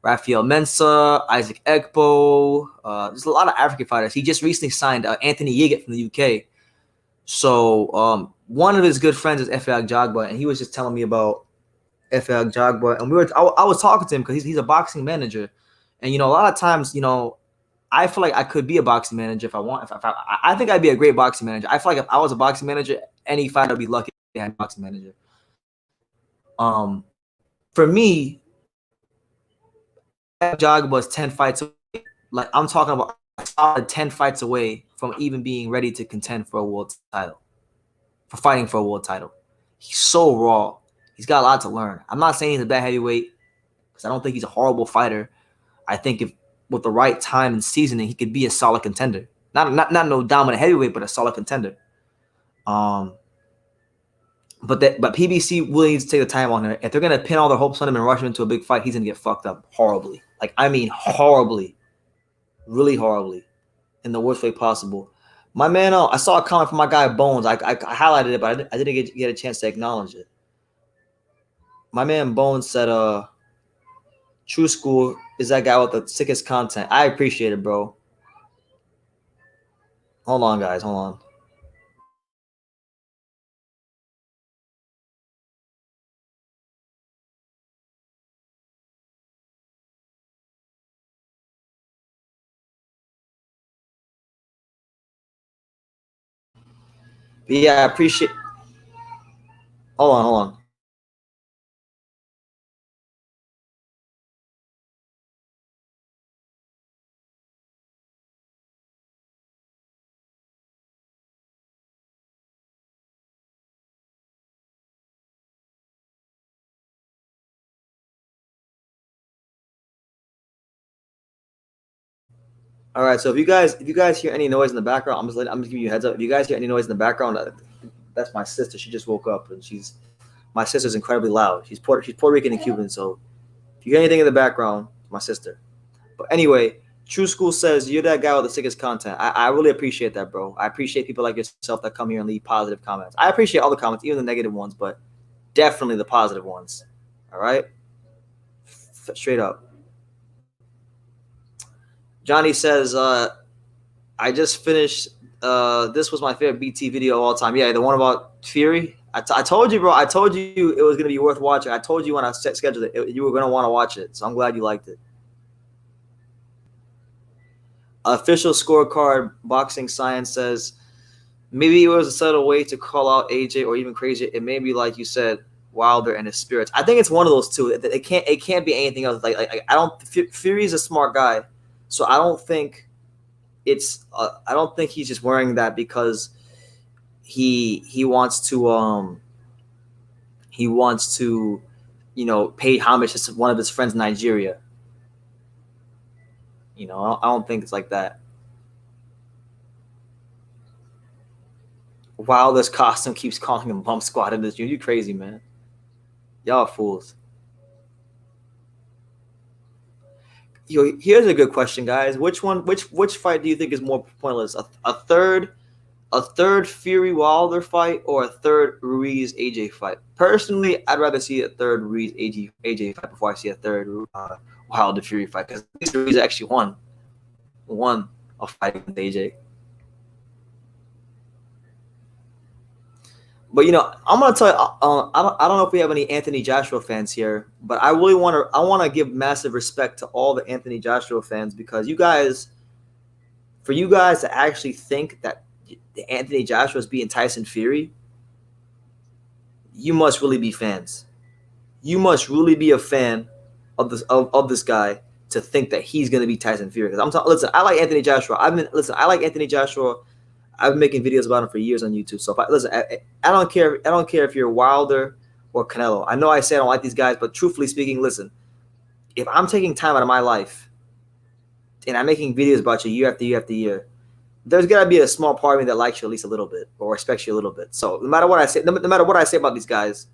Rafael Mensah, Isaac Ekpo. There's a lot of African fighters. He just recently signed Anthony Yigit from the UK. So one of his good friends is Efe Agjagba, and he was just telling me about Efe Agjagba, and I was talking to him because he's a boxing manager, and a lot of times, I feel like I could be a boxing manager if I want. I think I'd be a great boxing manager. I feel like if I was a boxing manager, any fighter would be lucky to have a boxing manager. For me, Agjagba was 10 fights away. Like, I'm talking about 10 fights away from even being ready to contend for a world title, for fighting for a world title. He's so raw. He's got a lot to learn. I'm not saying he's a bad heavyweight, because I don't think he's a horrible fighter. I think if with the right time and seasoning, he could be a solid contender. Not no dominant heavyweight, but a solid contender. But PBC really needs to take the time on him. If they're gonna pin all their hopes on him and rush him into a big fight, he's gonna get fucked up horribly. Like, I mean horribly, really horribly, in the worst way possible. My man, I saw a comment from my guy Bones. I highlighted it, but I didn't get a chance to acknowledge it. My man Bones said, True School is that guy with the sickest content. I appreciate it, bro. Hold on, guys. Hold on. But yeah, I appreciate Hold on. All right, so if you guys hear any noise in the background, I'm just giving you a heads up. If you guys hear any noise in the background, that's my sister. She just woke up, and my sister's incredibly loud. She's Puerto Rican and Cuban, so if you hear anything in the background, my sister. But anyway, True School says you're that guy with the sickest content. I really appreciate that, bro. I appreciate people like yourself that come here and leave positive comments. I appreciate all the comments, even the negative ones, but definitely the positive ones. All right, straight up. Johnny says, I just finished. This was my favorite BT video of all time. Yeah, the one about Fury. I told you, bro. I told you it was gonna be worth watching. I told you when I scheduled it, you were gonna want to watch it. So I'm glad you liked it. Official scorecard boxing science says maybe it was a subtle way to call out AJ, or even crazier, it may be like you said, Wilder and his spirits. I think it's one of those two. It can't be anything else. Like I don't. Fury's a smart guy, so I don't think it's. I don't think he's just wearing that because he wants to pay homage to one of his friends in Nigeria. I don't think it's like that. Wilder's costume keeps calling him bump squad in this. You crazy, man. Y'all are fools. Here's a good question, guys. Which fight do you think is more pointless? A third Fury Wilder fight or a third Ruiz AJ fight? Personally, I'd rather see a third Ruiz AJ fight before I see a third Wilder Fury fight, because at least Ruiz actually won a fight with AJ. But I'm gonna tell you, I don't know if we have any Anthony Joshua fans here, but I really want to give massive respect to all the Anthony Joshua fans, because for you guys to actually think that Anthony Joshua is beating Tyson Fury, you must really be fans. You must really be a fan of this guy to think that he's gonna beat Tyson Fury. Because listen, I like Anthony Joshua. I like Anthony Joshua. I've been making videos about him for years on YouTube. So I don't care. I don't care if you're Wilder or Canelo. I know I say I don't like these guys, but truthfully speaking, listen, if I'm taking time out of my life and I'm making videos about you year after year after year, there's gotta be a small part of me that likes you at least a little bit or respects you a little bit. So no matter what I say about these guys,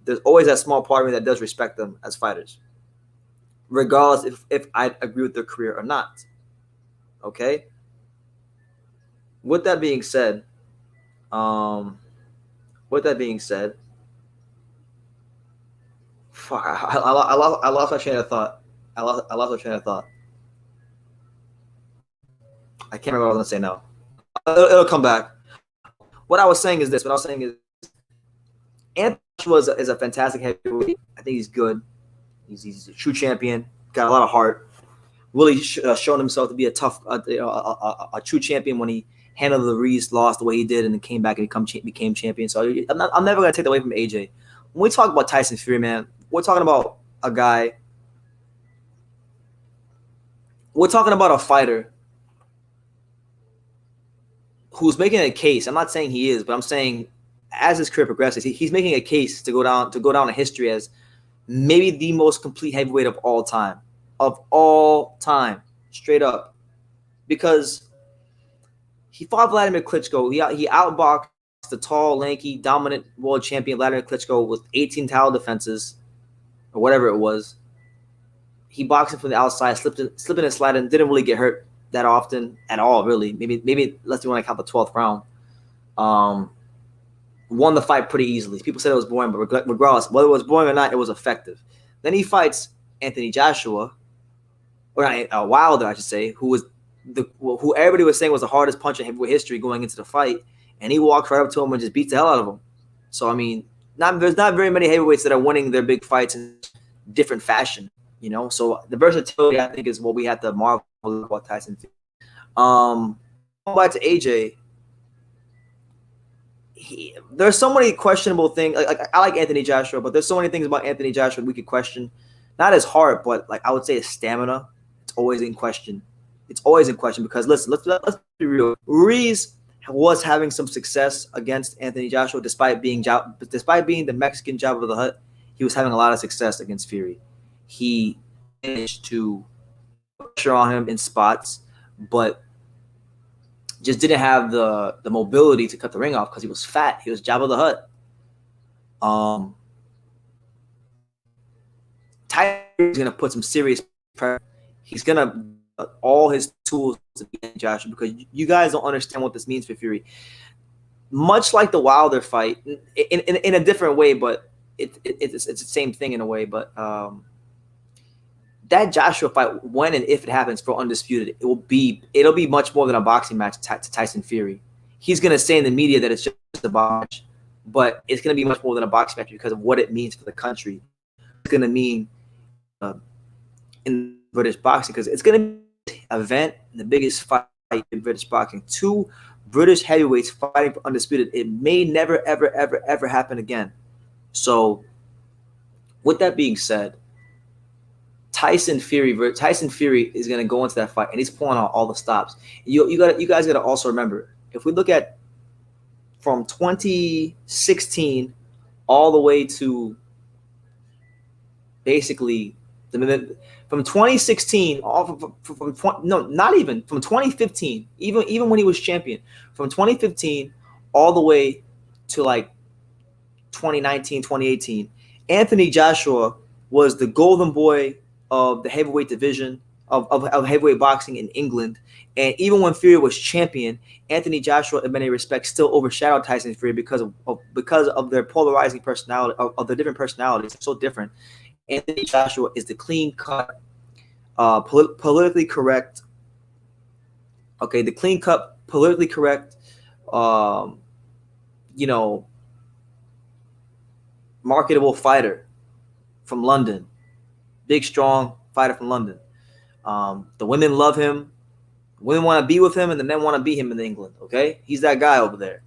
there's always that small part of me that does respect them as fighters, regardless if I agree with their career or not. Okay. With that being said, fuck, I lost my train of thought. I lost my train of thought. I can't remember what I was gonna say now. It'll come back. What I was saying is this. Anthony Joshua is a fantastic heavyweight. I think he's good. He's a true champion. Got a lot of heart. Really shown himself to be a tough, a true champion when he handled the Ruiz loss the way he did, and then came back and became champion. So I'm never gonna take that away from AJ. When we talk about Tyson Fury, man, we're talking about a guy. We're talking about a fighter who's making a case. I'm not saying he is, but I'm saying as his career progresses, he's making a case to go down in history as maybe the most complete heavyweight of all time, straight up, because he fought Vladimir Klitschko. He outboxed the tall, lanky, dominant world champion Vladimir Klitschko with 18 title defenses, or whatever it was. He boxed him from the outside, slipping and sliding, didn't really get hurt that often at all, really. Maybe let's do when I count the 12th round. Won the fight pretty easily. People said it was boring, but regardless, whether it was boring or not, it was effective. Then he fights Anthony Joshua, or Wilder, I should say, who everybody was saying was the hardest puncher in heavyweight history going into the fight, and he walked right up to him and just beat the hell out of him. So I mean, there's not very many heavyweights that are winning their big fights in different fashion, So the versatility, I think, is what we have to marvel about Tyson. Going back to AJ, there's so many questionable things. Like I like Anthony Joshua, but there's so many things about Anthony Joshua we could question. Not his heart, but like I would say his stamina. It's always in question. It's always in question because listen, let's be real. Ruiz was having some success against Anthony Joshua, despite being the Mexican Jabba of the Hutt. He was having a lot of success against Fury. He managed to pressure on him in spots, but just didn't have the mobility to cut the ring off because he was fat. He was Jabba the Hutt. Tyson is gonna put some serious pressure. He's gonna all his tools to beat Joshua because you guys don't understand what this means for Fury. Much like the Wilder fight, in a different way, but it's the same thing in a way. But that Joshua fight, when and if it happens for Undisputed, it'll be much more than a boxing match to Tyson Fury. He's gonna say in the media that it's just a boxing match, but it's gonna be much more than a boxing match because of what it means for the country. It's gonna mean in British boxing because it's gonna be an event, the biggest fight in British boxing. 2 British heavyweights fighting for Undisputed. It may never, ever, ever, ever happen again. So, with that being said, Tyson Fury is going to go into that fight, and he's pulling out all the stops. You guys got to also remember, if we look at from 2016 all the way to basically from 2016 from 2015, even when he was champion, from 2015 all the way to like 2019, 2018, Anthony Joshua was the golden boy of the heavyweight division of heavyweight boxing in England. And even when Fury was champion, Anthony Joshua, in many respects, still overshadowed Tyson Fury because of their polarizing personality, of their different personalities. So different. Anthony Joshua is the clean-cut, politically correct. Okay, the clean-cut, politically correct, marketable fighter from London. Big, strong fighter from London. The women love him. Women want to be with him, and the men want to beat him in England. Okay, he's that guy over there.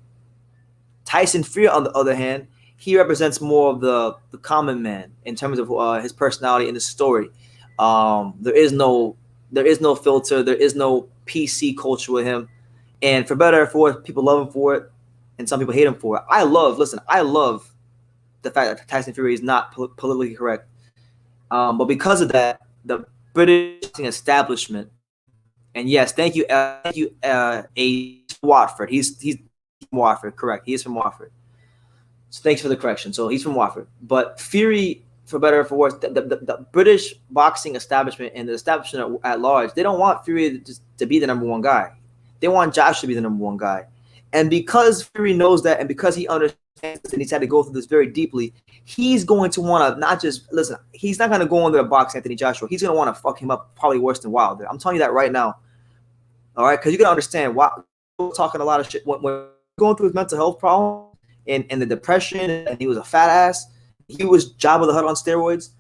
Tyson Fury, on the other hand, he represents more of the common man in terms of his personality and his story. There is no filter. There is no PC culture with him. And for better or for worse, people love him for it, and some people hate him for it. I love the fact that Tyson Fury is not politically correct. But because of that, the British establishment, and yes, thank you, Watford. He's from Watford, correct? He is from Watford. So thanks for the correction. So he's from Watford. But Fury, for better or for worse, the British boxing establishment and the establishment at large, they don't want Fury to be the number one guy. They want Josh to be the number one guy. And because Fury knows that, and because he understands and he's had to go through this very deeply, he's going to want to not just listen. He's not going to go under the box Anthony Joshua. He's going to want to fuck him up probably worse than Wilder. I'm telling you that right now. All right, because you got to understand, Wilder was talking a lot of shit when going through his mental health problem and the depression, and he was a fat ass. He was Jabba the Hutt on steroids.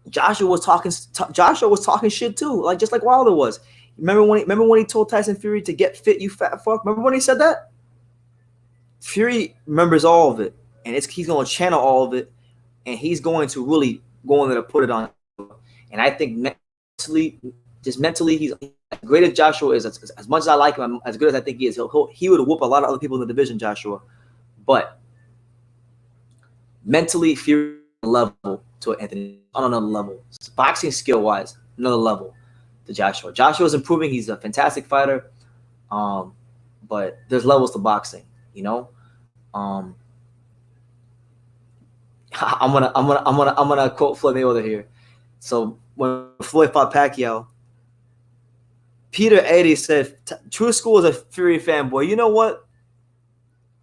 Joshua was talking shit too, like just like Wilder was. Remember when he told Tyson Fury to get fit, you fat fuck? Remember when he said that? Fury remembers all of it, and he's going to channel all of it, and he's going to really go in there to put it on. And I think mentally, he's as great as Joshua is. As much as I like him, as good as I think he is, he would whoop a lot of other people in the division, Joshua. But mentally, Fury level to Anthony on another level. Boxing skill wise, another level to Joshua. Joshua's improving. He's a fantastic fighter. But there's levels to boxing, you know. I'm gonna quote Floyd Mayweather here. So when Floyd fought Pacquiao, Peter 80 said, "True School is a Fury fanboy." You know what?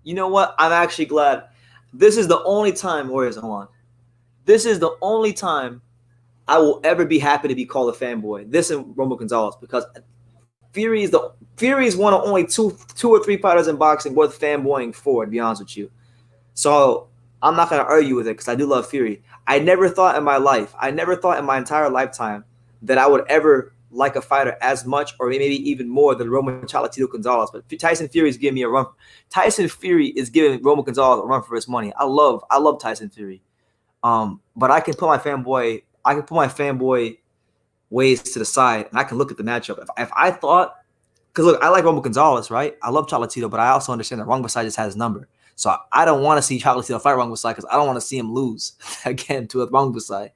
I'm actually glad. This is the only time, Warriors, hold on. This is the only time I will ever be happy to be called a fanboy. This and Romo Gonzalez, because Fury is one of only two or three fighters in boxing worth fanboying for, to be honest with you. So I'm not going to argue with it because I do love Fury. I never thought in my entire lifetime that I would ever like a fighter as much or maybe even more than Roman Cholatito Gonzalez. But Tyson Fury is giving me a run. Tyson Fury is giving Roman Gonzalez a run for his money. I love Tyson Fury. But I can put my fanboy ways to the side and I can look at the matchup. If I thought, because look, I like Roman Gonzalez, right? I love Cholatito, but I also understand that Rungvisai just has his number. So I don't want to see Cholatito fight Rungvisai because I don't want to see him lose again to a Rungvisai.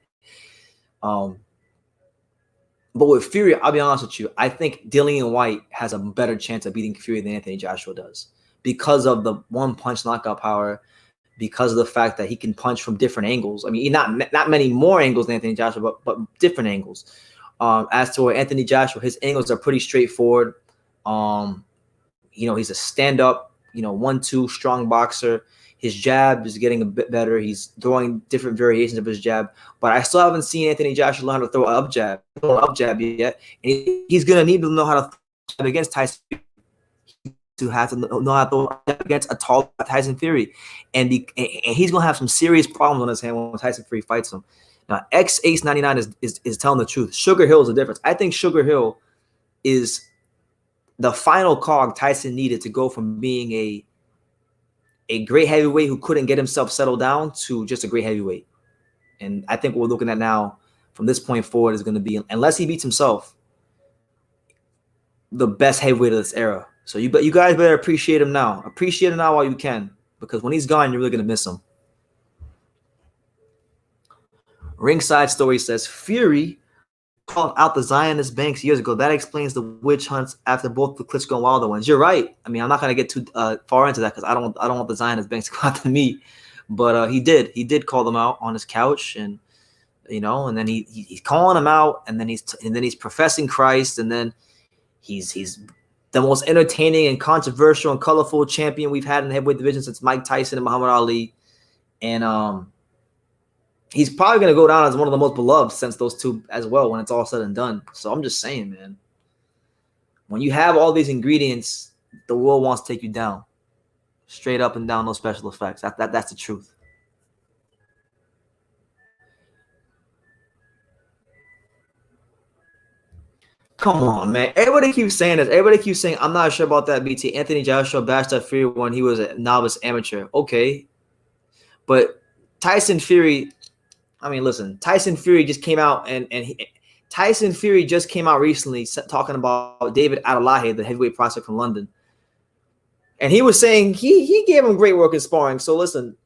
But with Fury, I'll be honest with you, I think Dillian White has a better chance of beating Fury than Anthony Joshua does because of the one-punch knockout power, because of the fact that he can punch from different angles. I mean, not many more angles than Anthony Joshua, but different angles. As to Anthony Joshua, his angles are pretty straightforward. He's a stand-up, 1-2 strong boxer. His jab is getting a bit better. He's throwing different variations of his jab, but I still haven't seen Anthony Joshua learn how to throw an up jab yet. And he's gonna need to know how to throw against Tyson to have to know how to throw against a tall Tyson Fury, and he's gonna have some serious problems on his hand when Tyson Fury fights him. Now, Ace 99 is telling the truth. Sugar Hill is the difference. I think Sugar Hill is the final cog Tyson needed to go from being a great heavyweight who couldn't get himself settled down to just a great heavyweight. And I think what we're looking at now from this point forward is going to be, unless he beats himself, the best heavyweight of this era. So you guys better appreciate him now. Appreciate him now while you can, because when he's gone, you're really going to miss him. Ringside Story says, Fury called out the Zionist banks years ago. That explains the witch hunts after both the Klitschko and Wilder ones. You're right. I mean, I'm not going to get too far into that because I don't want the Zionist banks to go after me. But he did call them out on his couch, and and then he's calling them out, and then he's professing Christ, and then he's the most entertaining and controversial and colorful champion we've had in the heavyweight division since Mike Tyson and Muhammad Ali, and he's probably going to go down as one of the most beloved since those two as well when it's all said and done. So I'm just saying, man, when you have all these ingredients, the world wants to take you down. Straight up and down, no special effects. That's the truth. Come on, man. Everybody keeps saying this. Everybody keeps saying, I'm not sure about that, BT. Anthony Joshua bashed up Fury when he was a novice amateur. Okay. But Tyson Fury... I mean, listen, Tyson Fury just came out Tyson Fury just came out recently talking about David Adelaide, the heavyweight prospect from London. And he was saying he gave him great work in sparring. So listen,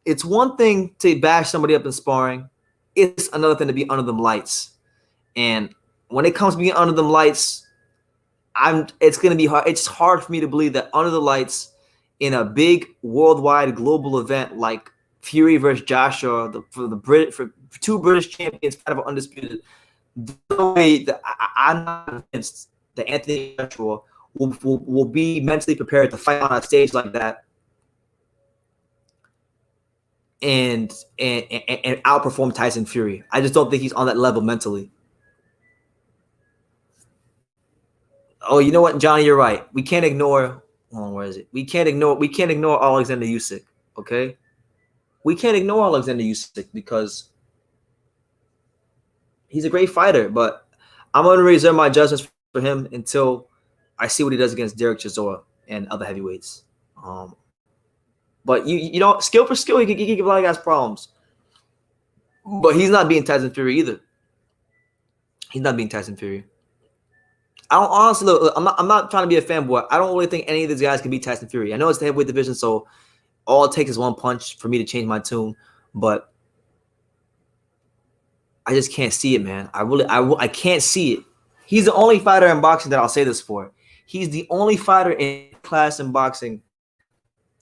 it's one thing to bash somebody up in sparring. It's another thing to be under them lights. And when it comes to being under them lights, it's going to be hard. It's hard for me to believe that under the lights in a big worldwide global event like Fury versus Joshua, for two British champions, kind of undisputed. The way that I'm not convinced that Anthony Joshua will be mentally prepared to fight on a stage like that and outperform Tyson Fury. I just don't think he's on that level mentally. Oh, you know what, Johnny, you're right. We can't ignore. Where is it? We can't ignore Alexander Usyk. Okay. We can't ignore Alexander Usyk because he's a great fighter, but I'm going to reserve my judgments for him until I see what he does against Derek Chisora and other heavyweights. But skill for skill, he can give a lot of guys problems. But he's not beating Tyson Fury either. He's not beating Tyson Fury. I don't honestly look. I'm not trying to be a fanboy. I don't really think any of these guys can beat Tyson Fury. I know it's the heavyweight division, so all it takes is one punch for me to change my tune, but I just can't see it, man. I can't see it. He's the only fighter in boxing that I'll say this for. He's the only fighter in class in boxing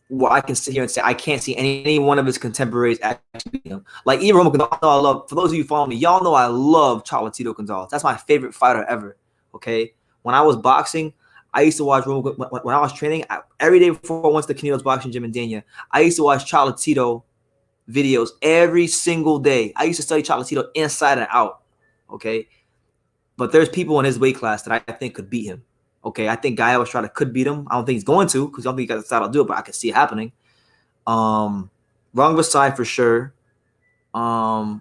where I can sit here and say I can't see any one of his contemporaries actually beat him. Like even Roman Gonzalez, for those of you who follow me, y'all know I love Cholatito Gonzalez. That's my favorite fighter ever. Okay, when I was boxing, I used to watch when I was training every day before I went to the Caninos boxing gym in Dania. I used to watch Cholatito videos every single day. I used to study Cholatito inside and out. Okay, but there's people in his weight class that I think could beat him. Okay, I think Guy Estrada could beat him. I don't think he's going to because I don't think he got the style to do it, but I can see it happening. Rungvisai for sure. A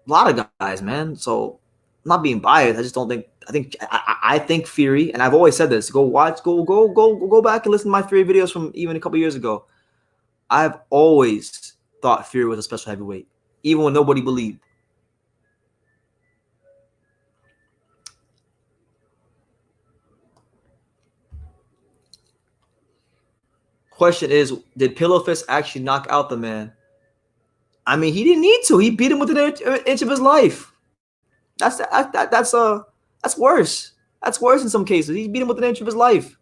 lot of guys, man. So not being biased. I just don't think. I think Fury, and I've always said this. Go back and listen to my Fury videos from even a couple years ago. I've always thought Fury was a special heavyweight, even when nobody believed. Question is, did Pillow Fist actually knock out the man? I mean, he didn't need to. He beat him within an inch of his life. That's worse. That's worse in some cases. He beat him within an inch of his life.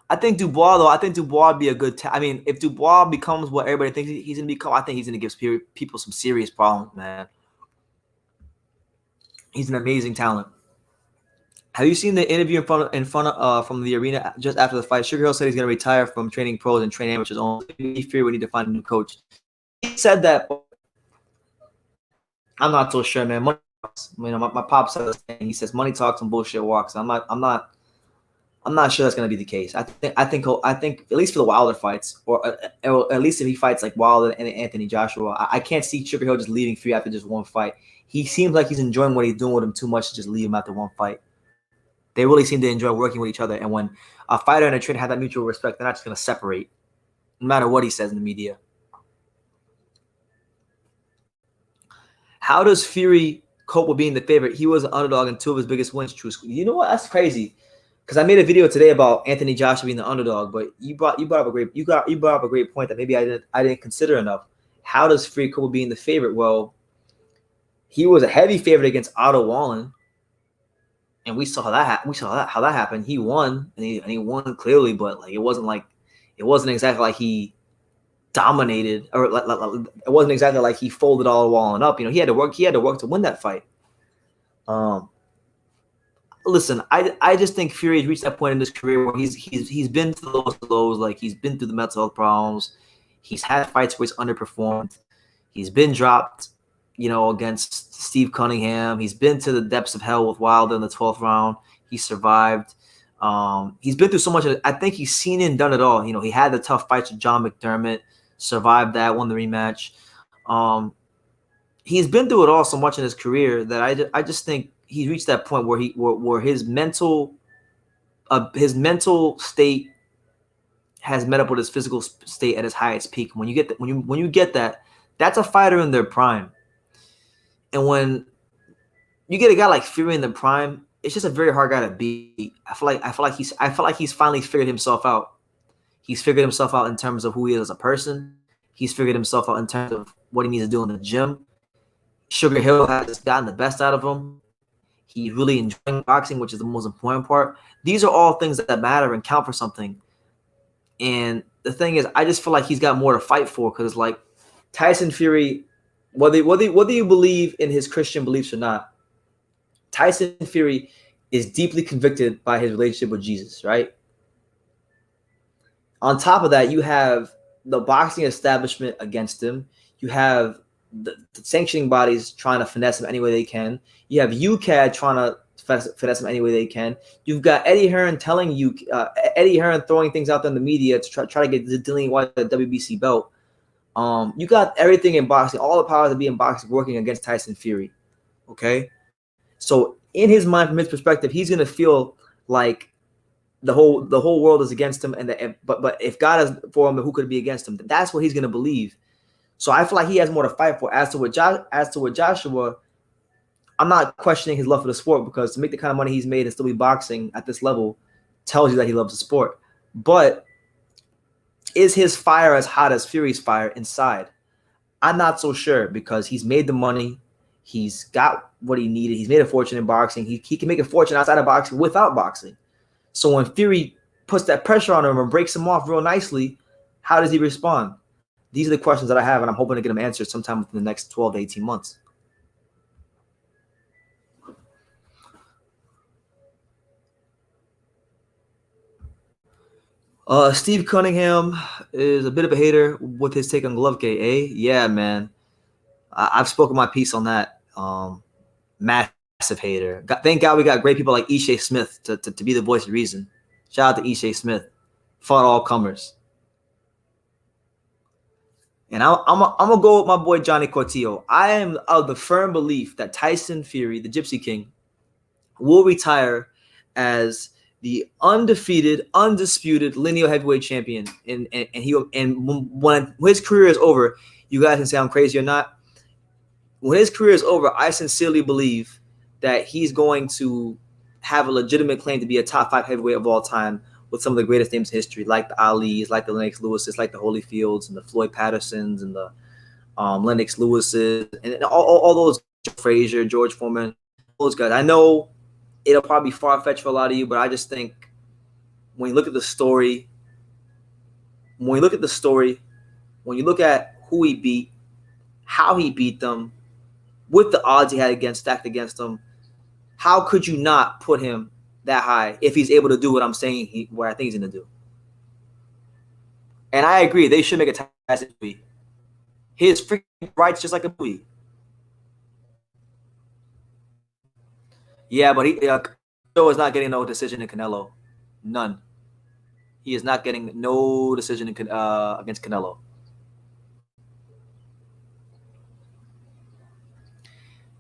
I think Dubois would be a good. I mean, if Dubois becomes what everybody thinks he's going to become, I think he's going to give people some serious problems, man. He's an amazing talent. Have you seen the interview from the arena just after the fight? Sugar Hill said he's going to retire from training pros and train amateurs only. He feared we need to find a new coach. He said that. I'm not so sure, man. Money talks. You know, my pop said this thing. He says money talks and bullshit walks. I'm not sure that's going to be the case. I think at least for the Wilder fights, or at least if he fights like Wilder and Anthony Joshua, I can't see Sugar Hill just leaving Fury after just one fight. He seems like he's enjoying what he's doing with him too much to just leave him after one fight. They really seem to enjoy working with each other. And when a fighter and a trainer have that mutual respect, they're not just going to separate, no matter what he says in the media. How does Fury cope with being the favorite? He was an underdog in 2 of his biggest wins. True. You know what? That's crazy. Because I made a video today about Anthony Joshua being the underdog, but you brought up a great point that maybe I didn't consider enough. How does Fury cope with being the favorite? Well, he was a heavy favorite against Otto Wallen. And we saw how that happened. He won, and he won clearly, but like it wasn't exactly like he dominated, or it wasn't exactly like he folded all the Wallen up. You know, he had to work to win that fight. Listen, I just think Fury has reached that point in his career where he's been to the lowest of lows. Like he's been through the mental health problems. He's had fights where he's underperformed. He's been dropped, you know, against Steve Cunningham. He's been to the depths of hell with Wilder in the 12th round. He survived. He's been through so much. I think he's seen and done it all. You know, he had the tough fights with John McDermott, survived that, won the rematch. He's been through it all so much in his career that I just think he's reached that point where his mental state has met up with his physical state at his highest peak. When you get that, that's a fighter in their prime. And when you get a guy like Fury in the prime, it's just a very hard guy to beat. I feel like he's finally figured himself out. He's figured himself out in terms of who he is as a person. He's figured himself out in terms of what he needs to do in the gym. Sugar Hill has gotten the best out of him. He's really enjoying boxing, which is the most important part. These are all things that matter and count for something. And the thing is, I just feel like he's got more to fight for, because like Tyson Fury, whether you believe in his Christian beliefs or not, Tyson Fury is deeply convicted by his relationship with Jesus, right? On top of that, you have the boxing establishment against him. You have the sanctioning bodies trying to finesse him any way they can. You have UCAD trying to finesse him any way they can. You've got Eddie Hearn throwing things out there in the media to try to get Dillian White the WBC belt. You got everything in boxing, all the powers that be in boxing working against Tyson Fury. Okay? So in his mind, from his perspective, he's gonna feel like the whole world is against him, but if God is for him, who could be against him? That's what he's gonna believe. So I feel like he has more to fight for. As to what Joshua, I'm not questioning his love for the sport, because to make the kind of money he's made and still be boxing at this level tells you that he loves the sport. But is his fire as hot as Fury's fire inside? I'm not so sure, because he's made the money. He's got what he needed. He's made a fortune in boxing. He can make a fortune outside of boxing without boxing. So when Fury puts that pressure on him and breaks him off real nicely, how does he respond? These are the questions that I have, and I'm hoping to get them answered sometime within the next 12 to 18 months. Steve Cunningham is a bit of a hater with his take on Glovegate, eh? Yeah, man. I've spoken my piece on that. Massive hater. Thank God we got great people like Ishe Smith to be the voice of reason. Shout out to Ishe Smith. Fought all comers. And I'm gonna go with my boy Johnny Cortillo. I am of the firm belief that Tyson Fury, the Gypsy King, will retire as the undefeated, undisputed lineal heavyweight champion. And when his career is over, you guys can say I'm crazy or not. When his career is over, I sincerely believe that he's going to have a legitimate claim to be a top 5 heavyweight of all time with some of the greatest names in history, like the Alis, like the Lennox Lewises, like the Holyfields and the Floyd Pattersons and the Lennox Lewises and all those, Frazier, George Foreman, those guys. I know it'll probably be far-fetched for a lot of you, but I just think when you look at the story, when you look at who he beat, how he beat them, with the odds he had stacked against him, how could you not put him that high if he's able to do what I'm saying what I think he's going to do? And I agree, they should make a Tyson movie. His freaking rights just like a movie. Yeah, but Canelo is not getting no decision in Canelo. None. He is not getting no decision against Canelo.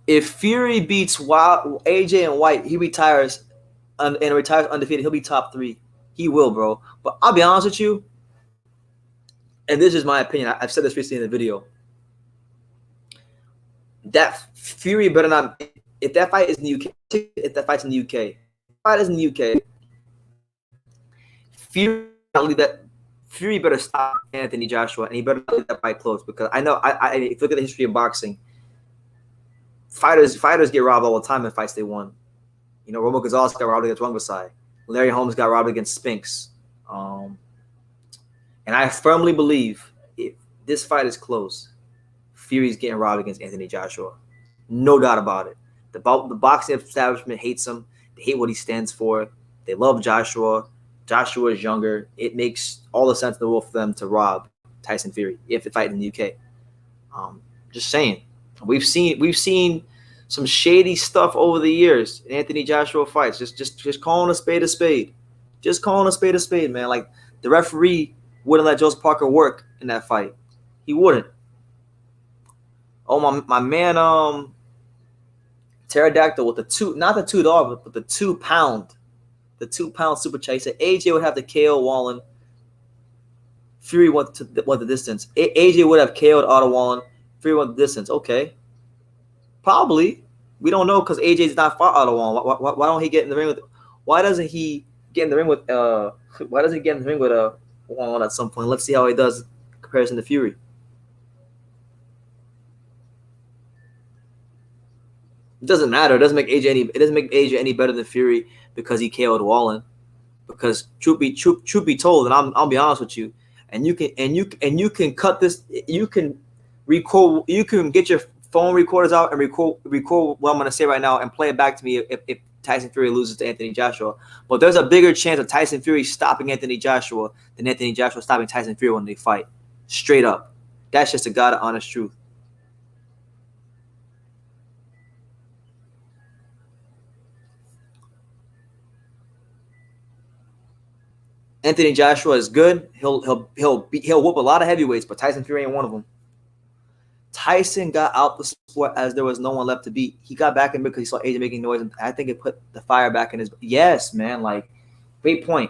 If Fury beats AJ and White, he retires and retires undefeated. He'll be top 3. He will, bro. But I'll be honest with you, and this is my opinion. I've said this recently in the video. That Fury better not. If that fight is in the UK, if that fight's in the UK, fight is in the UK. Fury better stop Anthony Joshua, and he better not let that fight close, because I know. If you look at the history of boxing, fighters get robbed all the time in fights they won. You know, Romo Gonzalez got robbed against Rungvisai. Larry Holmes got robbed against Spinks. And I firmly believe if this fight is close, Fury's getting robbed against Anthony Joshua. No doubt about it. The boxing establishment hates him. They hate what he stands for. They love Joshua. Joshua is younger. It makes all the sense in the world for them to rob Tyson Fury if they fight in the UK. Just saying. We've seen some shady stuff over the years in Anthony Joshua fights. Just calling a spade a spade. Just calling a spade a spade, man. Like, the referee wouldn't let Joseph Parker work in that fight. He wouldn't. Oh, my man, Pterodactyl with the $2, but the 2 pound. The 2 pound super chat. He said AJ would have to KO Wallen. Fury went the distance. AJ would have KO'd Otto Wallen. Fury went the distance. Okay. Probably. We don't know, because AJ's not fought Otto Wallen. Why don't he get in the ring with? Why doesn't he get in the ring with? Why doesn't he get in the ring with Wallen at some point? Let's see how he does in comparison to Fury. It doesn't matter. It doesn't make AJ any better than Fury because he KO'd Wallen. Because truth be told, and I'll be honest with you, and you can cut this. You can record. You can get your phone recorders out and record what I'm going to say right now and play it back to me if Tyson Fury loses to Anthony Joshua. But there's a bigger chance of Tyson Fury stopping Anthony Joshua than Anthony Joshua stopping Tyson Fury when they fight. Straight up. That's just a God honest truth. Anthony Joshua is good. He'll whoop a lot of heavyweights, but Tyson Fury ain't one of them. Tyson got out the sport as there was no one left to beat. He got back in because he saw AJ making noise, and I think it put the fire back in his. Yes, man. Like, great point.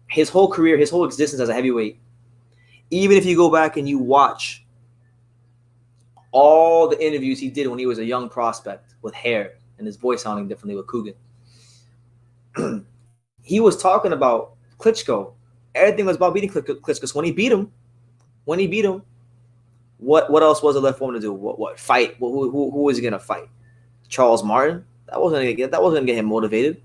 His whole career, his whole existence as a heavyweight. Even if you go back and you watch all the interviews he did when he was a young prospect with hair and his voice sounding differently with Coogan, he was talking about Klitschko. Everything was about beating Klitschko. So when he beat him, what else was it left for him to do? What fight? Who was he gonna fight? Charles Martin? That wasn't gonna get him motivated.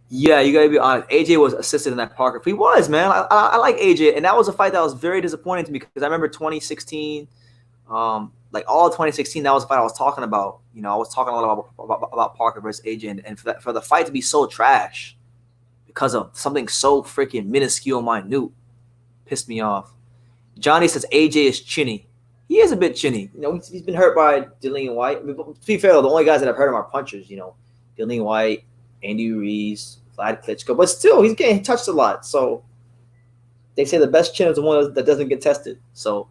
Yeah, you gotta be honest. AJ was assisted in that Parker. He was, man. I like AJ, and that was a fight that was very disappointing to me because I remember 2016, like all of 2016, that was a fight I was talking about. You know, I was talking a lot about Parker versus AJ, and for the fight to be so trash because of something so freaking minuscule, minute, pissed me off. Johnny says AJ is chinny. he is a bit chinny. You know, he's been hurt by Dillian White. I mean, to be fair, the only guys that have hurt him are punchers. You know, Dillian White, Andy Ruiz, Vlad Klitschko. But still, he's getting touched a lot. So they say the best chin is the one that doesn't get tested. So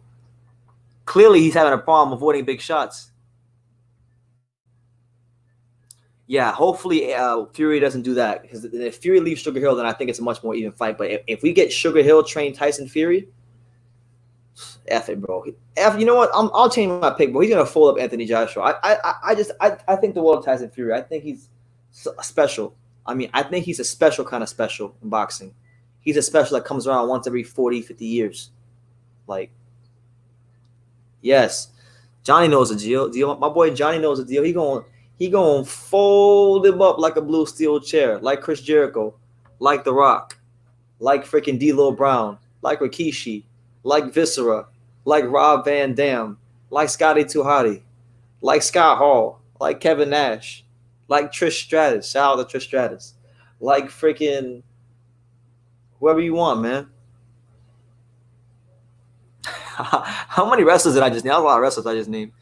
clearly, he's having a problem avoiding big shots. Yeah, hopefully Fury doesn't do that, because if Fury leaves Sugar Hill, then I think it's a much more even fight. But if we get Sugar Hill trained Tyson Fury, F it, bro. You know what? I'll change my pick, bro. He's gonna fold up Anthony Joshua. I think the world of Tyson Fury. I think he's special. I mean, I think he's a special kind of special in boxing. He's a special that comes around once every 40, 50 years. Like, yes, Johnny knows the deal. My boy Johnny knows the deal. He gonna fold him up like a blue steel chair, like Chris Jericho, like The Rock, like freaking D'Lo Brown, like Rikishi, like Viscera, like Rob Van Dam, like Scotty Tuhati, like Scott Hall, like Kevin Nash, like Trish Stratus. Shout out to Trish Stratus. Like freaking whoever you want, man. How many wrestlers did I just name? That was a lot of wrestlers I just named.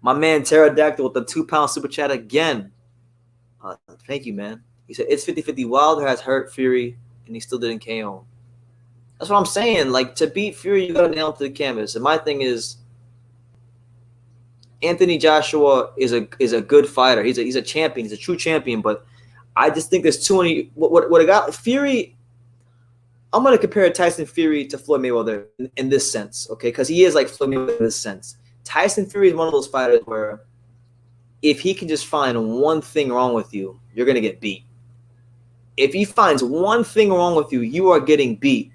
My man Pterodactyl with the 2-pound super chat again. Thank you, man. He said it's 50-50. Wilder has hurt Fury, and he still didn't KO him. That's what I'm saying. Like, to beat Fury, you got to nail him to the canvas. And my thing is, Anthony Joshua is a good fighter. He's a champion. He's a true champion. But I just think there's too many. What I got Fury. I'm gonna compare Tyson Fury to Floyd Mayweather in this sense, okay? Because he is like Floyd Mayweather in this sense. Tyson Fury is one of those fighters where if he can just find one thing wrong with you, you're going to get beat. If he finds one thing wrong with you, you are getting beat.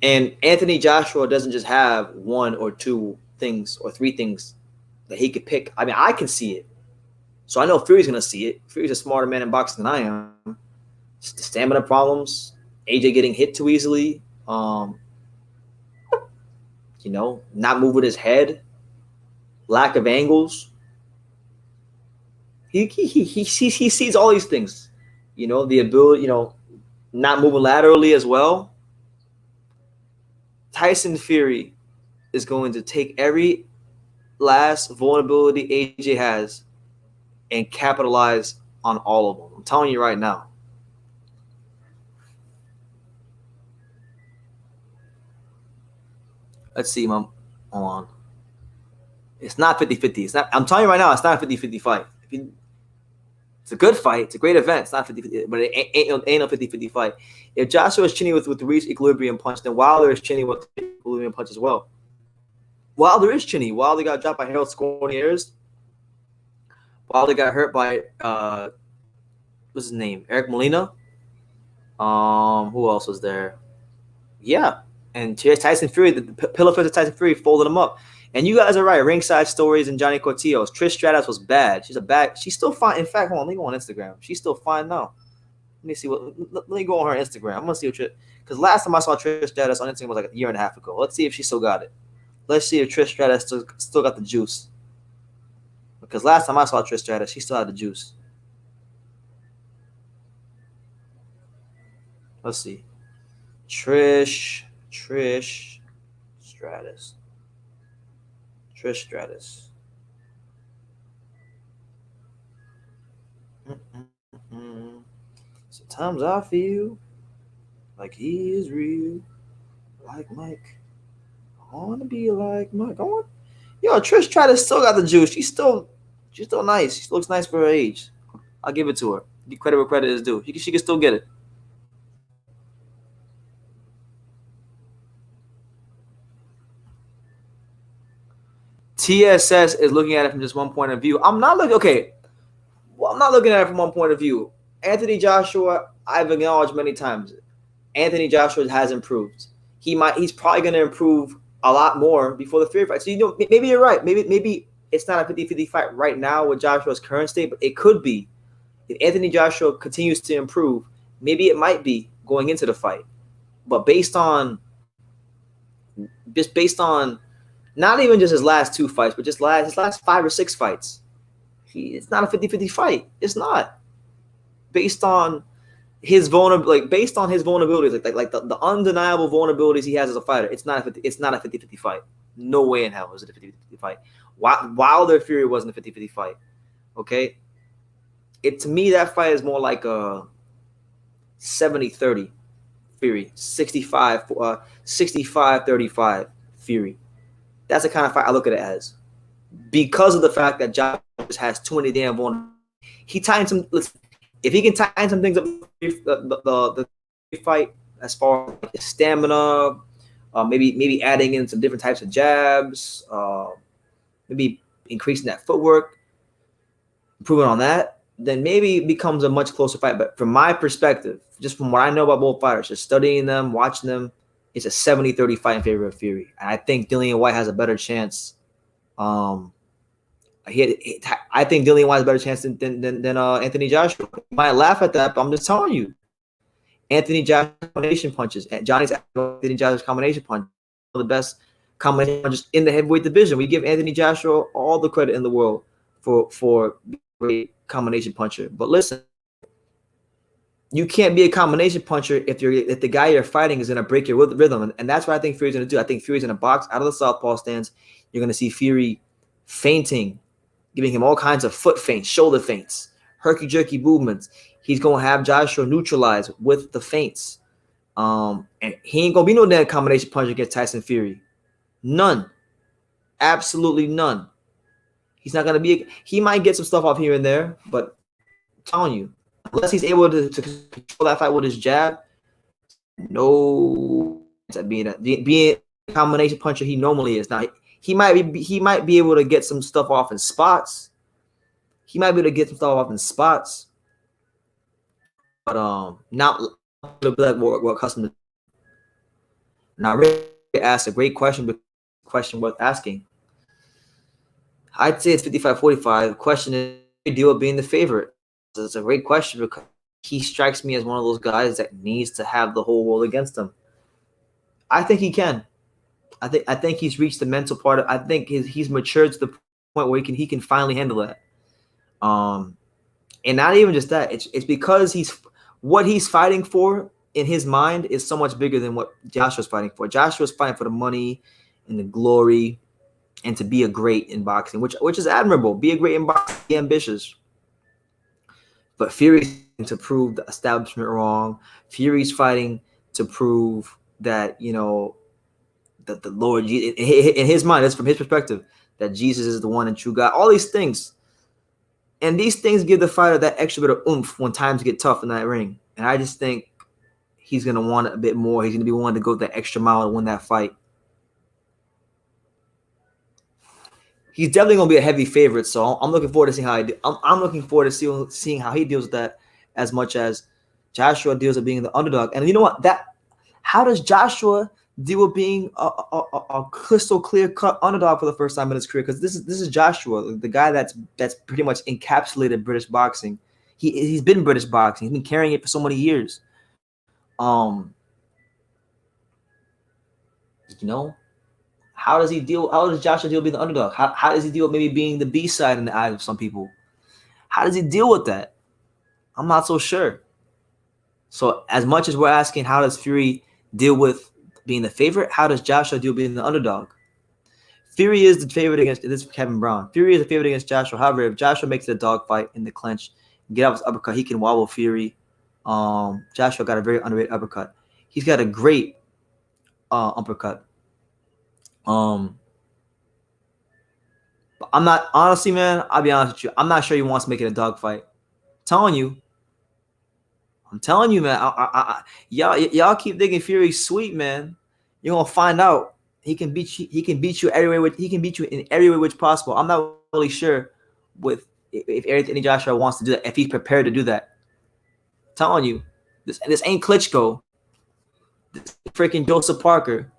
And Anthony Joshua doesn't just have one or two things or three things that he could pick. I mean, I can see it. So I know Fury's going to see it. Fury's a smarter man in boxing than I am. Just the stamina problems, AJ getting hit too easily, you know, not moving his head, lack of angles. He sees all these things, you know, the ability, you know, not moving laterally as well. Tyson Fury is going to take every last vulnerability AJ has and capitalize on all of them. I'm telling you right now. Let's see, Mom. Hold on. It's not 50-50. It's not. I'm telling you right now, it's not a 50-50 fight. It's a good fight. It's a great event. It's not 50-50, but it ain't no 50-50 fight. If Joshua is chinny with the Ruiz equilibrium punch, then Wilder is chinny with the equilibrium punch as well. Wilder is chinny. Wilder got dropped by Harold Scorniers. Wilder got hurt by what's his name? Eric Molina. Who else was there? Yeah. And Tyson Fury, the pillow fist of Tyson Fury folded him up. And you guys are right. Ringside Stories and Johnny Cortillos. Trish Stratus was bad. She's still fine. In fact, hold on. Let me go on Instagram. She's still fine now. Let me see let me go on her Instagram. I'm going to see what because last time I saw Trish Stratus on Instagram was like a year and a half ago. Let's see if she still got it. Let's see if Trish Stratus still got the juice. Because last time I saw Trish Stratus, she still had the juice. Let's see. Trish Stratus. Trish Stratus. Sometimes I feel like he is real, like Mike. I want to be like Mike. Yo, Trish Stratus still got the juice. She's still nice. She looks nice for her age. I'll give it to her. Give credit where credit is due. She can still get it. TSS is looking at it from just one point of view. I'm not looking at it from one point of view. Anthony Joshua, I've acknowledged many times. Anthony Joshua has improved. He's probably going to improve a lot more before the Fury fight. So, you know, maybe you're right. Maybe it's not a 50-50 fight right now with Joshua's current state, but it could be. If Anthony Joshua continues to improve, maybe it might be going into the fight. But based on not even just his last two fights, but just his last 5 or 6 fights, it's not a 50-50 fight. It's not. Based on his vulnerable, like based on his vulnerabilities, like the undeniable vulnerabilities he has as a fighter, it's not a 50-50 fight. No way in hell is it a 50-50 fight. Wilder Fury wasn't a 50-50 fight. Okay, to me that fight is more like a 70-30 Fury, 65-35 Fury. That's the kind of fight I look at it as, because of the fact that Josh has too many damn vulnerabilities. He tightened some. Listen, if he can tighten some things up, the fight as far as his stamina, maybe adding in some different types of jabs, maybe increasing that footwork, improving on that, then maybe it becomes a much closer fight. But from my perspective, just from what I know about both fighters, just studying them, watching them, it's a 70-30 fight in favor of Fury. And I think Dillian White has a better chance. I think Dillian White has a better chance than Anthony Joshua. You might laugh at that, but I'm just telling you. Anthony Joshua combination punches. Anthony Joshua's combination punch, one of the best combination punches in the heavyweight division. We give Anthony Joshua all the credit in the world for being a great combination puncher. But listen, you can't be a combination puncher if the guy you're fighting is going to break your rhythm, and that's what I think Fury's going to do. I think Fury's going to box out of the southpaw stance. You're going to see Fury feinting, giving him all kinds of foot feints, shoulder feints, herky-jerky movements. He's going to have Joshua neutralized with the feints. And he ain't going to be no damn combination puncher against Tyson Fury. None. Absolutely none. He's not going to be – he might get some stuff off here and there, but I'm telling you, unless he's able to control that fight with his jab, no – being a combination puncher he normally is. Now, he might be able to get some stuff off in spots. But not like what accustomed to. Now, Rick asked a great question, but question worth asking. I'd say it's 55-45. The question is, do you deal with being the favorite? It's a great question because he strikes me as one of those guys that needs to have the whole world against him. I think he can. I think he's reached the mental part. I think he's matured to the point where he can finally handle that. And not even just that. It's because what he's fighting for in his mind is so much bigger than what Joshua's fighting for. Joshua's fighting for the money and the glory and to be a great in boxing, which is admirable. Be a great in boxing, be ambitious. But Fury's fighting to prove the establishment wrong. Fury's fighting to prove that, that the Lord, in his mind, that's from his perspective, that Jesus is the one and true God. All these things. And these things give the fighter that extra bit of oomph when times get tough in that ring. And I just think he's going to want a bit more. He's going to be willing to go that extra mile to win that fight. He's definitely going to be a heavy favorite, so I'm looking forward to seeing how I'm looking forward to seeing how he deals with that as much as Joshua deals with being the underdog. And you know what? How does Joshua deal with being a crystal clear cut underdog for the first time in his career? Because this is Joshua, the guy that's pretty much encapsulated British boxing. He's been British boxing. He's been carrying it for so many years. How does Joshua deal with being the underdog? How does he deal with maybe being the B-side in the eyes of some people? How does he deal with that? I'm not so sure. So as much as we're asking, how does Fury deal with being the favorite? How does Joshua deal with being the underdog? Fury is the favorite against this is Kevin Brown. Fury is the favorite against Joshua. However, if Joshua makes it a dog fight in the clinch, get off his uppercut, he can wobble Fury. Joshua got a very underrated uppercut. He's got a great uppercut. But I'm not, honestly, man, I'll be honest with you. I'm not sure he wants to make it a dog fight. I'm telling you, man. Y'all keep thinking Fury's sweet, man. You're gonna find out he can beat you. He can beat you everywhere. He can beat you in every way which possible. I'm not really sure if Anthony Joshua wants to do that. If he's prepared to do that. I'm telling you, this ain't Klitschko. This is freaking Joseph Parker.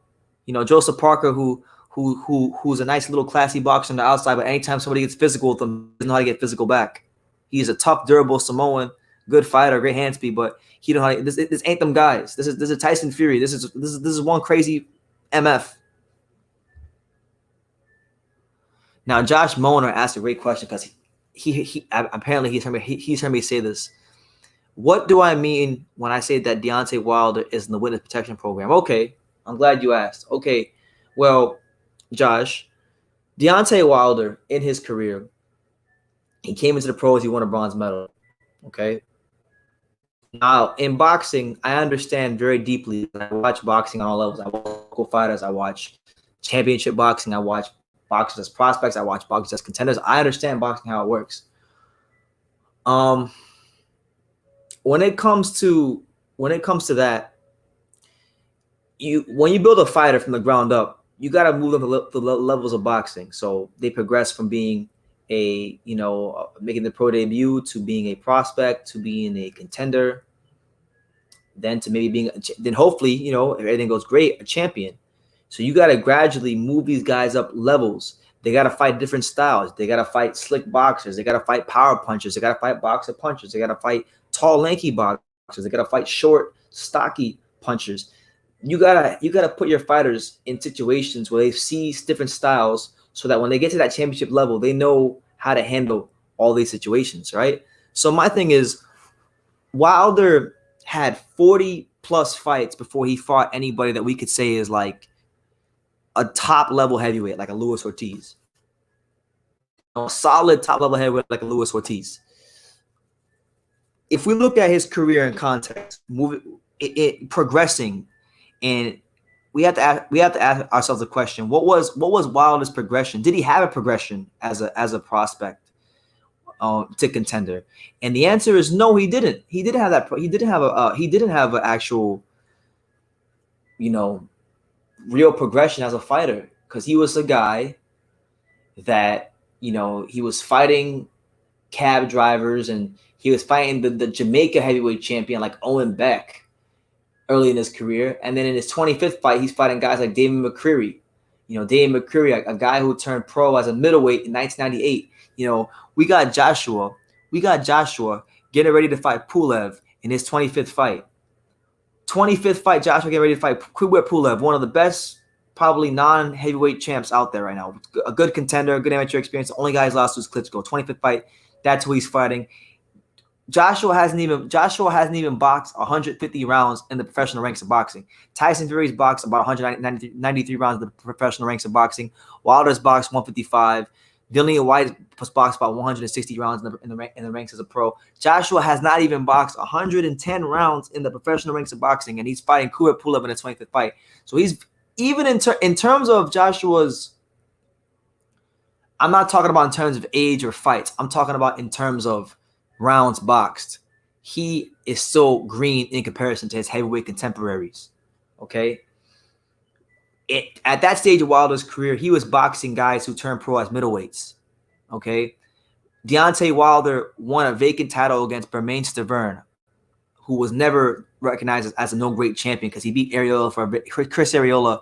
Joseph Parker, who's a nice little classy boxer on the outside, but anytime somebody gets physical with him, he doesn't know how to get physical back. He's a tough, durable Samoan, good fighter, great hand speed, but he don't know how to, this ain't them guys. This is Tyson Fury. This is one crazy MF. Now, Josh Moner asked a great question because he apparently he's heard me say this. What do I mean when I say that Deontay Wilder is in the witness protection program? Okay, I'm glad you asked. Okay, well, Josh, Deontay Wilder in his career, he came into the pros, he won a bronze medal. Okay. Now, in boxing, I understand very deeply. I watch boxing on all levels. I watch local fighters. I watch championship boxing. I watch boxers as prospects. I watch boxers as contenders. I understand boxing, how it works. When it comes to that, when you build a fighter from the ground up, you got to move them to the levels of boxing. So they progress from being making the pro debut to being a prospect to being a contender, then to maybe then hopefully, if everything goes great, a champion. So you got to gradually move these guys up levels. They got to fight different styles. They got to fight slick boxers. They got to fight power punchers. They got to fight boxer punchers. They got to fight tall, lanky boxers. They got to fight short, stocky punchers. You gotta put your fighters in situations where they see different styles, so that when they get to that championship level, they know how to handle all these situations, right? So my thing is, Wilder had 40 plus fights before he fought anybody that we could say is like a top level heavyweight, like a Luis Ortiz. A solid top level heavyweight like a Luis Ortiz. If we look at his career in context, progressing, and we have to ask ourselves the question: What was Wilder's progression? Did he have a progression as a prospect to contender? And the answer is no, he didn't. He didn't have that. He didn't have an actual, real progression as a fighter, because he was a guy that he was fighting cab drivers, and he was fighting the Jamaica heavyweight champion like Owen Beck early in his career. And then in his 25th fight, he's fighting guys like David McCreary. David McCreary, a guy who turned pro as a middleweight in 1998. We got Joshua getting ready to fight Pulev in his 25th fight. 25th fight, Joshua getting ready to fight Pulev, one of the best probably non-heavyweight champs out there right now. A good contender, a good amateur experience. The only guy he's lost to is Klitschko. 25th fight, that's who he's fighting. Joshua hasn't even boxed 150 rounds in the professional ranks of boxing. Tyson Fury's boxed about 193 rounds in the professional ranks of boxing. Wilder's boxed 155. Dillian White was boxed about 160 rounds in the ranks as a pro. Joshua has not even boxed 110 rounds in the professional ranks of boxing, and he's fighting Kubrat Pulev in his 25th fight. So he's even in terms of Joshua's. I'm not talking about in terms of age or fights. I'm talking about in terms of rounds boxed. He is still green in comparison to his heavyweight contemporaries. Okay. At that stage of Wilder's career, he was boxing guys who turned pro as middleweights. Okay. Deontay Wilder won a vacant title against Bermane Stiverne, who was never recognized as a no great champion because he beat Chris Arreola,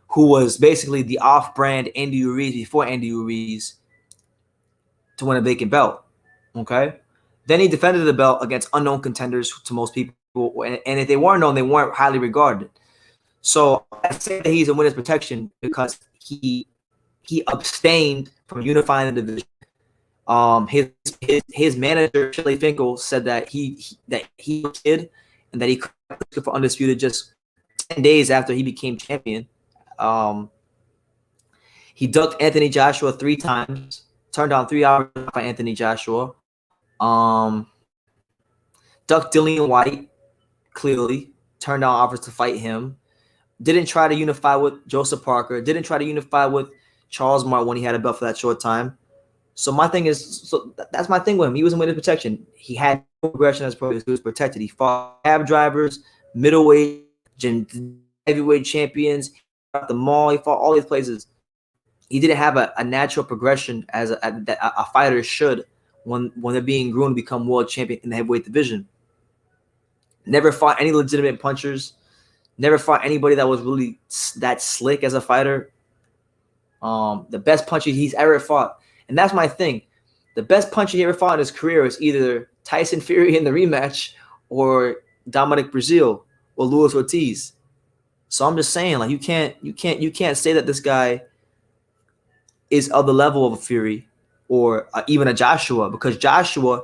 who was basically the off-brand Andy Ruiz before Andy Ruiz, to win a vacant belt. Okay. Then he defended the belt against unknown contenders to most people. And if they weren't known, they weren't highly regarded. So I say that he's in winner's protection because he abstained from unifying the division. His manager, Shelley Finkel, said that he did, and that he could for undisputed just 10 days after he became champion. He ducked Anthony Joshua 3 times, turned down 3 hours by Anthony Joshua. Ducked Dillian White, clearly turned down offers to fight him. Didn't try to unify with Joseph Parker. Didn't try to unify with Charles Mart when he had a belt for that short time. So my thing is, that's my thing with him. He was in winner's protection. He had no progression as pro. He was protected. He fought cab drivers, middleweight, heavyweight champions. He fought the mall. He fought all these places. He didn't have a natural progression as a fighter should when they're being groomed to become world champion in the heavyweight division. Never fought any legitimate punchers. Never fought anybody that was really that slick as a fighter. The best puncher he's ever fought. And that's my thing. The best puncher he ever fought in his career is either Tyson Fury in the rematch or Dominic Breazeale or Luis Ortiz. So I'm just saying, like, you can't say that this guy is of the level of a Fury or even a Joshua, because Joshua,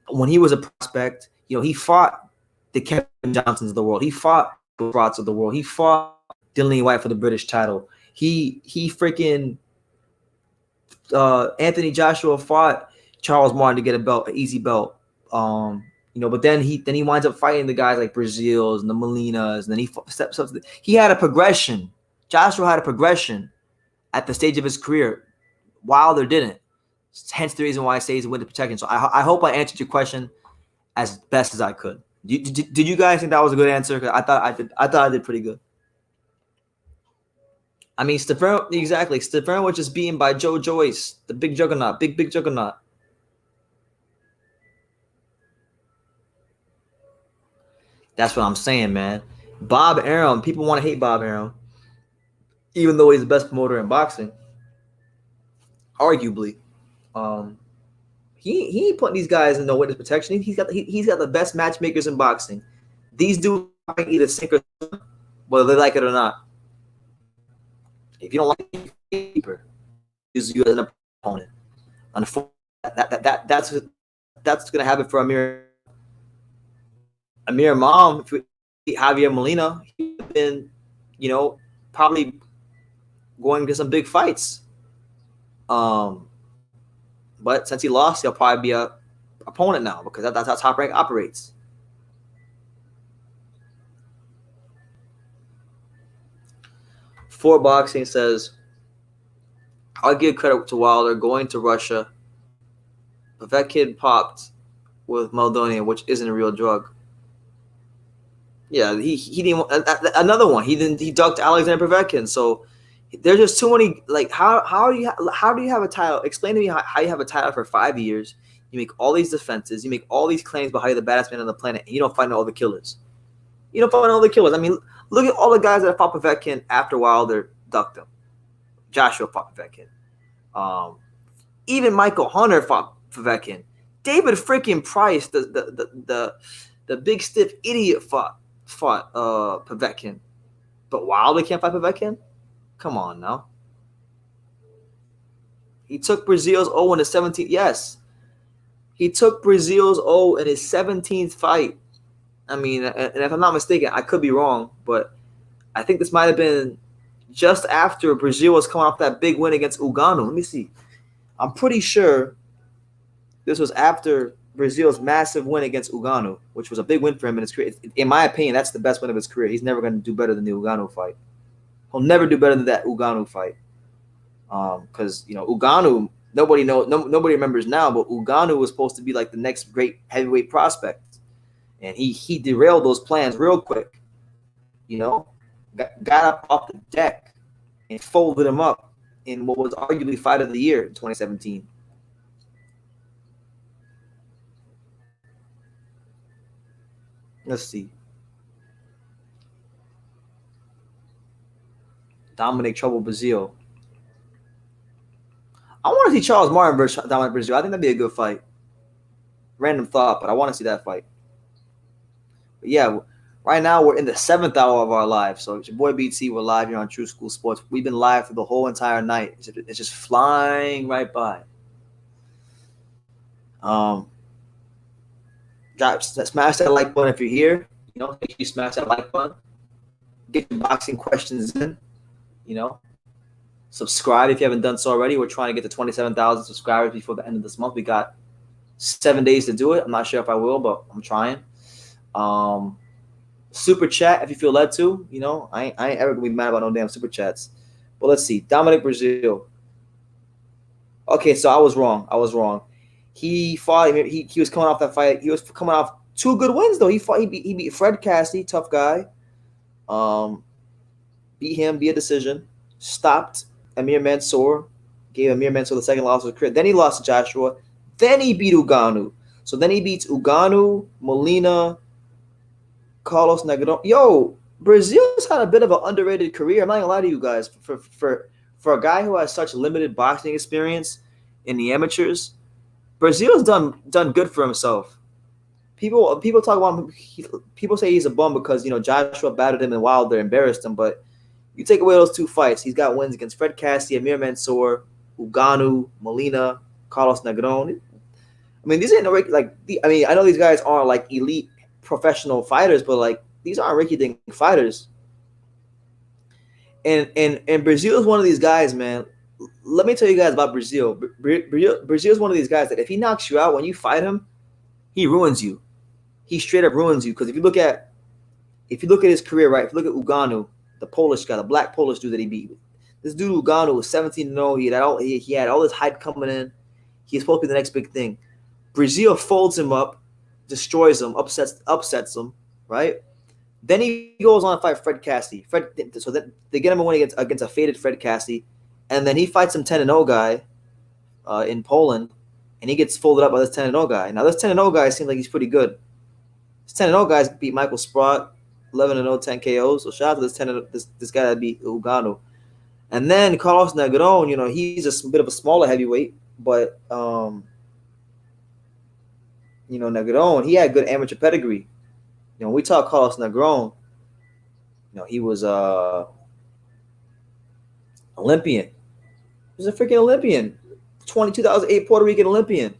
when he was a prospect, You know, he fought the Kevin Johnsons of the world. He fought the Brats of the world. He fought Dillian White for the British title. He freaking Anthony Joshua fought Charles Martin to get a belt, an easy belt. You know, but then he winds up fighting the guys like Brazils and the Molinas, and then he steps up. He had a progression. Joshua had a progression at the stage of his career. Wilder didn't. Hence the reason why I say he's a win to protection. So I hope I answered your question as best as I could. Did you guys think that was a good answer? I thought I did pretty good. I mean, Stefano was just beaten by Joe Joyce, the big juggernaut, big juggernaut. That's what I'm saying, man. Bob Arum, people want to hate Bob Arum, even though he's the best promoter in boxing. Arguably, he ain't putting these guys in no witness protection. He's got the best matchmakers in boxing. These dudes either sink or swim, whether they like it or not. If you don't like it, keeper use you as an opponent. Unfortunately, that's gonna happen for Amir Mom. If we Javier Molina, he'd been, you know, probably going to some big fights. But since he lost, he'll probably be a opponent now because that's how Top Rank operates. For Boxing says, I'll give credit to Wilder going to Russia, but that kid popped with Maldonia, which isn't a real drug. Yeah, he didn't. Another one. He ducked Alexander Povetkin. So there's just too many. Like how do you have a title? Explain to me how you have a title for 5 years. You make all these defenses. You make all these claims about how you're the baddest man on the planet, and you don't find all the killers. You don't find all the killers. I mean, look at all the guys that fought Povetkin after Wilder ducked him. Joshua fought Povetkin. Even Michael Hunter fought Povetkin. David freaking Price, the big stiff idiot fought Povetkin. But Wilder can't fight Povetkin? Come on now. He took Brazil's O in his 17th. Yes. He took Brazil's O in his 17th fight. I mean, and if I'm not mistaken, I could be wrong, but I think this might have been just after Brazil was coming off that big win against Ugano. Let me see. I'm pretty sure this was after Brazil's massive win against Ugano, which was a big win for him in his career. In my opinion, that's the best win of his career. He's never going to do better than the Ugano fight. He'll never do better than that Ugano fight. Because, you know, Ugano, nobody remembers now, but Ugano was supposed to be like the next great heavyweight prospect. And he derailed those plans real quick. You know, got up off the deck and folded him up in what was arguably fight of the year in 2017. Let's see. Dominic Trouble Brazil. I want to see Charles Martin versus Dominic Brazil. I think that'd be a good fight. Random thought, but I want to see that fight. But yeah, right now we're in the 7th hour of our live. So it's your boy BT. We're live here on True School Sports. We've been live for the whole entire night. It's just flying right by. Smash that like button if you're here. You know, make sure you smash that like button. Get your boxing questions in. You know, subscribe if you haven't done so already. We're trying to get to 27,000 subscribers before the end of this month. We got 7 days to do it. I'm not sure if I will, but I'm trying. Super chat if you feel led to. You know, I ain't ever gonna be mad about no damn super chats. But let's see. Dominic Brazil. Okay, so I was wrong. He fought. He was coming off that fight. He was coming off 2 good wins though. He beat Fred Cassidy, tough guy. Beat him via decision. Stopped Amir Mansour. Gave Amir Mansour the second loss of his career. Then he lost to Joshua. Then he beat Uganu. So then he beats Uganu, Molina, Carlos Negron. Yo, Brazil's had a bit of an underrated career. I'm not gonna lie to you guys. For a guy who has such limited boxing experience in the amateurs, Brazil's done good for himself. People talk about him. People say he's a bum because, you know, Joshua battered him and Wilder embarrassed him. But you take away those 2 fights, he's got wins against Fred Cassidy, Amir Mansour, Uganu, Molina, Carlos Negron. I mean, these ain't no like. I mean, I know these guys aren't like elite professional fighters, but like these aren't Ricky Dink fighters. And Brazil is one of these guys, man. Let me tell you guys about Brazil. Brazil is one of these guys that if he knocks you out when you fight him, he ruins you. He straight up ruins you. Because if you look at his career, right? If you look at Uganu, the Polish guy, the black Polish dude that he beat, this dude Uganu was 17-0. He had all this hype coming in. He's supposed to be the next big thing. Brazil folds him up, destroys him, upsets him, right? Then he goes on to fight Fred Cassidy. So that they get him a win against a faded Fred Cassidy, and then he fights some 10-0 guy in Poland, and he gets folded up by this 10-0 guy. Now this 10-0 guy seems like he's pretty good. This 10-0 guy beat Michael Sprott, 11-0, 10 KOs. So shout out to this guy that beat Uganu. And then Carlos Negron, he's a bit of a smaller heavyweight, but Negron, he had good amateur pedigree. When we talk Carlos Negron, he was Olympian. He was a freaking Olympian, 2008 Puerto Rican Olympian.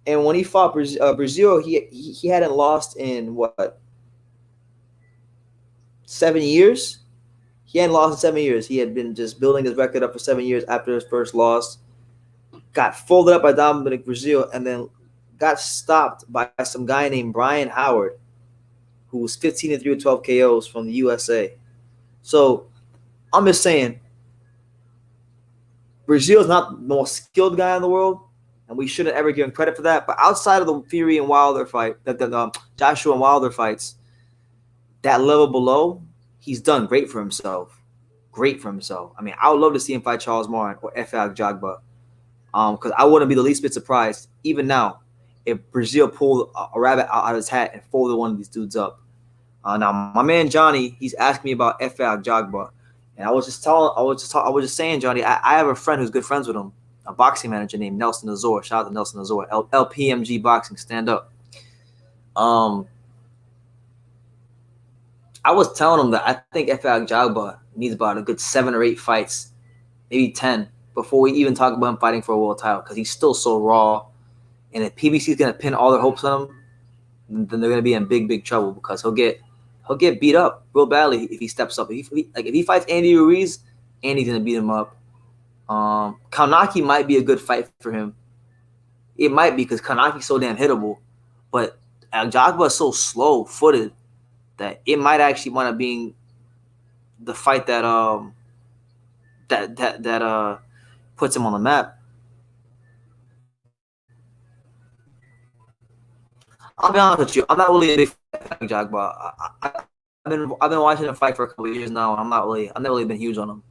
And when he fought Brazil, he hadn't lost in what, 7 years? He hadn't lost in 7 years. He had been just building his record up for 7 years after his first loss. Got folded up by Dominic Brazil, and then got stopped by some guy named Brian Howard, who was 15-3 with 12 KOs from the USA. So I'm just saying, Brazil is not the most skilled guy in the world, and we shouldn't ever give him credit for that. But outside of the Fury and Wilder fight, the Joshua and Wilder fights, that level below, he's done great for himself. Great for himself. I mean, I would love to see him fight Charles Martin or Efe Ajagba, because I wouldn't be the least bit surprised, even now, if Brazil pulled a rabbit out of his hat and folded one of these dudes up. Now, my man Johnny, he's asking me about Efe Ajagba, and I was just saying, Johnny, I have a friend who's good friends with him, a boxing manager named Nelson Azor. Shout out to Nelson Azor, LPMG Boxing, stand up. I was telling him that I think Efe Ajagba needs about a good 7 or 8 fights, maybe 10, before we even talk about him fighting for a world title, because he's still so raw. And if PBC is going to pin all their hopes on him, then they're going to be in big, big trouble, because he'll get beat up real badly if he steps up. If he fights Andy Ruiz, Andy's going to beat him up. Kanaki might be a good fight for him. It might be, because Kanaki's so damn hittable. But Ajagba is so slow-footed that it might actually wind up being the fight that puts him on the map. I'll be honest with you, I'm not really a big fan of Ajagba. I've been watching him fight for a couple of years now, and I've never really been huge on him.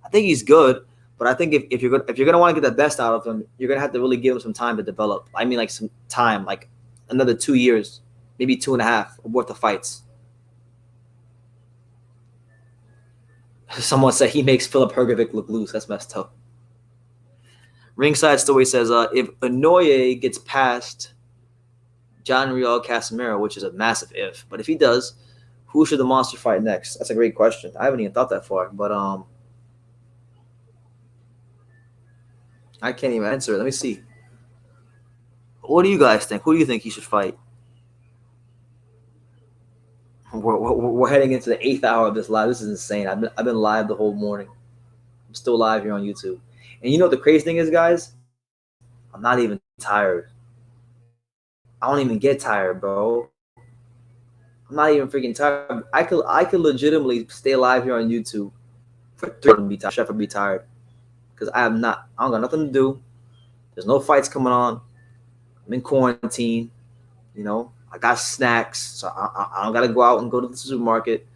I think he's good, but I think if you're gonna want to get the best out of him, you're gonna have to really give him some time to develop. I mean, like some time, like another 2 years, maybe 2.5 worth of fights. Someone said he makes Filip Hrgovic look loose. That's messed up. Ringside Story says, if Inoue gets past John Riel Casimiro, which is a massive if, but if he does, who should the monster fight next? That's a great question. I haven't even thought that far, but I can't even answer it. Let me see. What do you guys think? Who do you think he should fight? We're heading into the 8th hour of this live. This is insane. I've been live the whole morning. I'm still live here on YouTube. And you know what the crazy thing is, guys? I'm not even tired. I don't even get tired, bro. I'm not even freaking tired. I could legitimately stay live here on YouTube for 3 and be tired. Chef would be tired. Because I don't got nothing to do. There's no fights coming on. I'm in quarantine. I got snacks, so I don't gotta go out and go to the supermarket.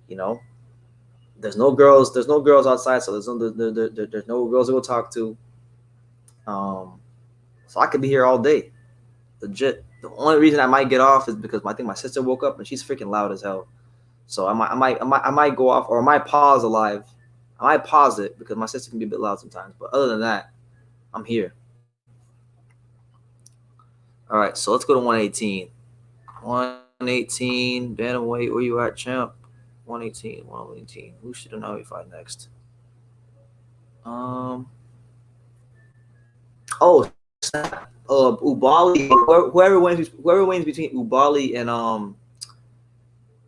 There's no girls. There's no girls outside, so there's no girls to go talk to. So I could be here all day, legit. The only reason I might get off is because I think my sister woke up and she's freaking loud as hell. So I might go off, or I might pause a live. I might pause it because my sister can be a bit loud sometimes. But other than that, I'm here. All right, so let's go to 118. 118, bantamweight, where you at, champ? 118. Who should I know we fight next? Ubali, whoever wins between Ubali and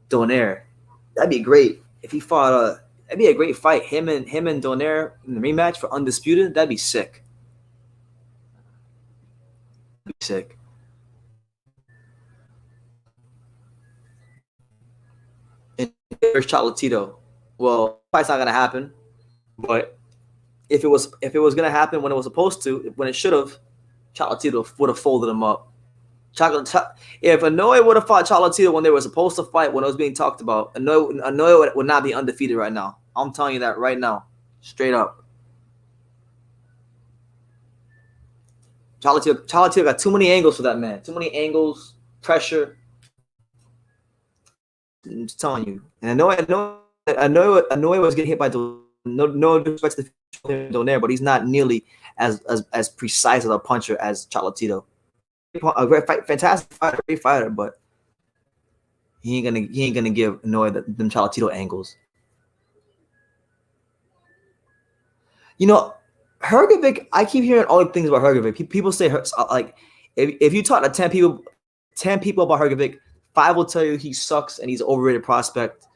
Donaire, that'd be great. If he fought that'd be a great fight. Him and Donaire in the rematch for undisputed, that'd be sick. That'd be sick. And there's Chocolatito. Well, fight's not gonna happen, but if it was gonna happen when it was supposed to, when it should have, Chocolatito would have folded him up. If Inoue would have fought Chocolatito when they were supposed to fight, when it was being talked about, Inoue would not be undefeated right now. I'm telling you that right now, straight up. Chocolatito got too many angles for that man. Too many angles, pressure. I'm just telling you. And Inoue was getting hit by no disrespect to Donaire, but he's not nearly as precise of a puncher as Chocolatito. A great fight, fantastic fighter, great fighter, but he ain't gonna give Inoue them Chocolatito angles. You know, Hrgovic, I keep hearing all the things about Hrgovic. People say like if you talk to 10 people about Hrgovic, 5 will tell you he sucks and he's an overrated prospect.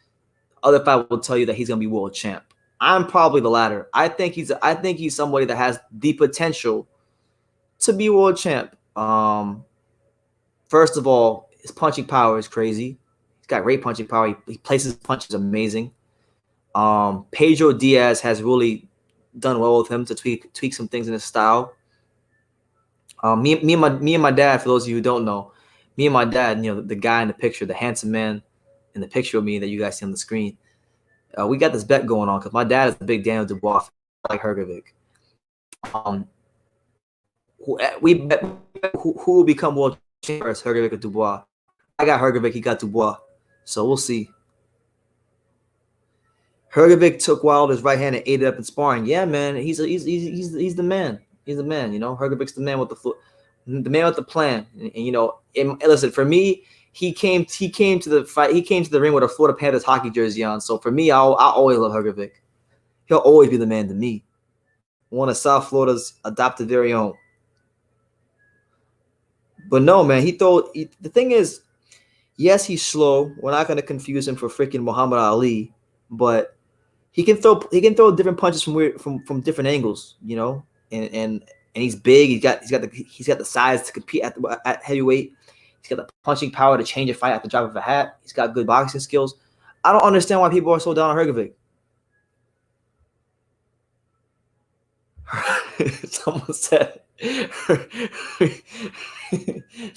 Other 5 will tell you that he's gonna be world champ. I'm probably the latter. I think he's somebody that has the potential to be world champ. First of all, his punching power is crazy. He's got great punching power. He places punches amazing. Pedro Diaz has really done well with him to tweak some things in his style. Me and my dad, for those of you who don't know, me and my dad, the guy in the picture, the handsome man in the picture of me that you guys see on the screen, we got this bet going on because my dad is a big Daniel Dubois fan, like Hrgovic. We bet who will become world champion first, Hrgovic or Dubois. I got Hrgovic, he got Dubois, so we'll see. Hrgovic took Wilder's right hand and ate it up in sparring. Yeah, man, he's the man. He's the man. Hrgovic's the man with the plan. And listen, for me, he came to the fight. He came to the ring with a Florida Panthers hockey jersey on. So for me, I'll always love Hrgovic. He'll always be the man to me. One of South Florida's adopted very own. But no, man, the thing is, yes, he's slow. We're not going to confuse him for freaking Muhammad Ali, but he can throw different punches from different angles, and he's big. He's got the size to compete at heavyweight. He's got the punching power to change a fight at the drop of a hat. He's got good boxing skills. I don't understand why people are so down on Hrgovic. Someone said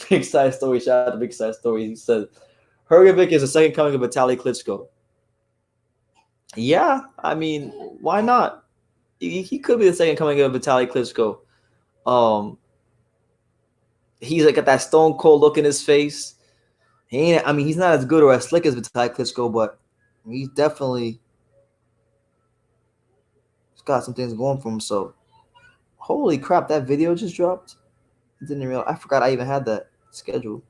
Big Side Story. Shout out to Big Side Story. He said Hrgovic is the second coming of Vitaly Klitschko. Yeah, I mean, why not? He could be the second coming of Vitaly Klitschko. He's got that stone cold look in his face. He's not as good or as slick as Vitaly Klitschko, but he's definitely got some things going for him. So, holy crap, that video just dropped. I forgot I even had that scheduled.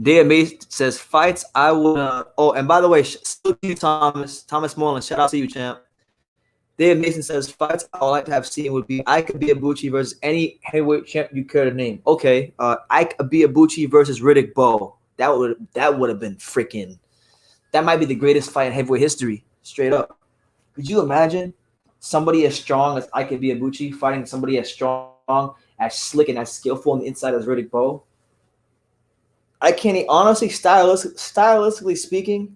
Dave Mason says fights I would. And by the way, salute you, Thomas Moreland. Shout out to you, champ. Dave Mason says fights I would like to have seen would be Ike Abiabuchi versus any heavyweight champ you care to name. Okay, Ike Abiabuchi versus Riddick Bowe. That would have been freaking. That might be the greatest fight in heavyweight history. Straight up. Could you imagine somebody as strong as Ike Abiabuchi fighting somebody as strong, as slick, and as skillful on the inside as Riddick Bowe? I can't honestly, stylistically speaking,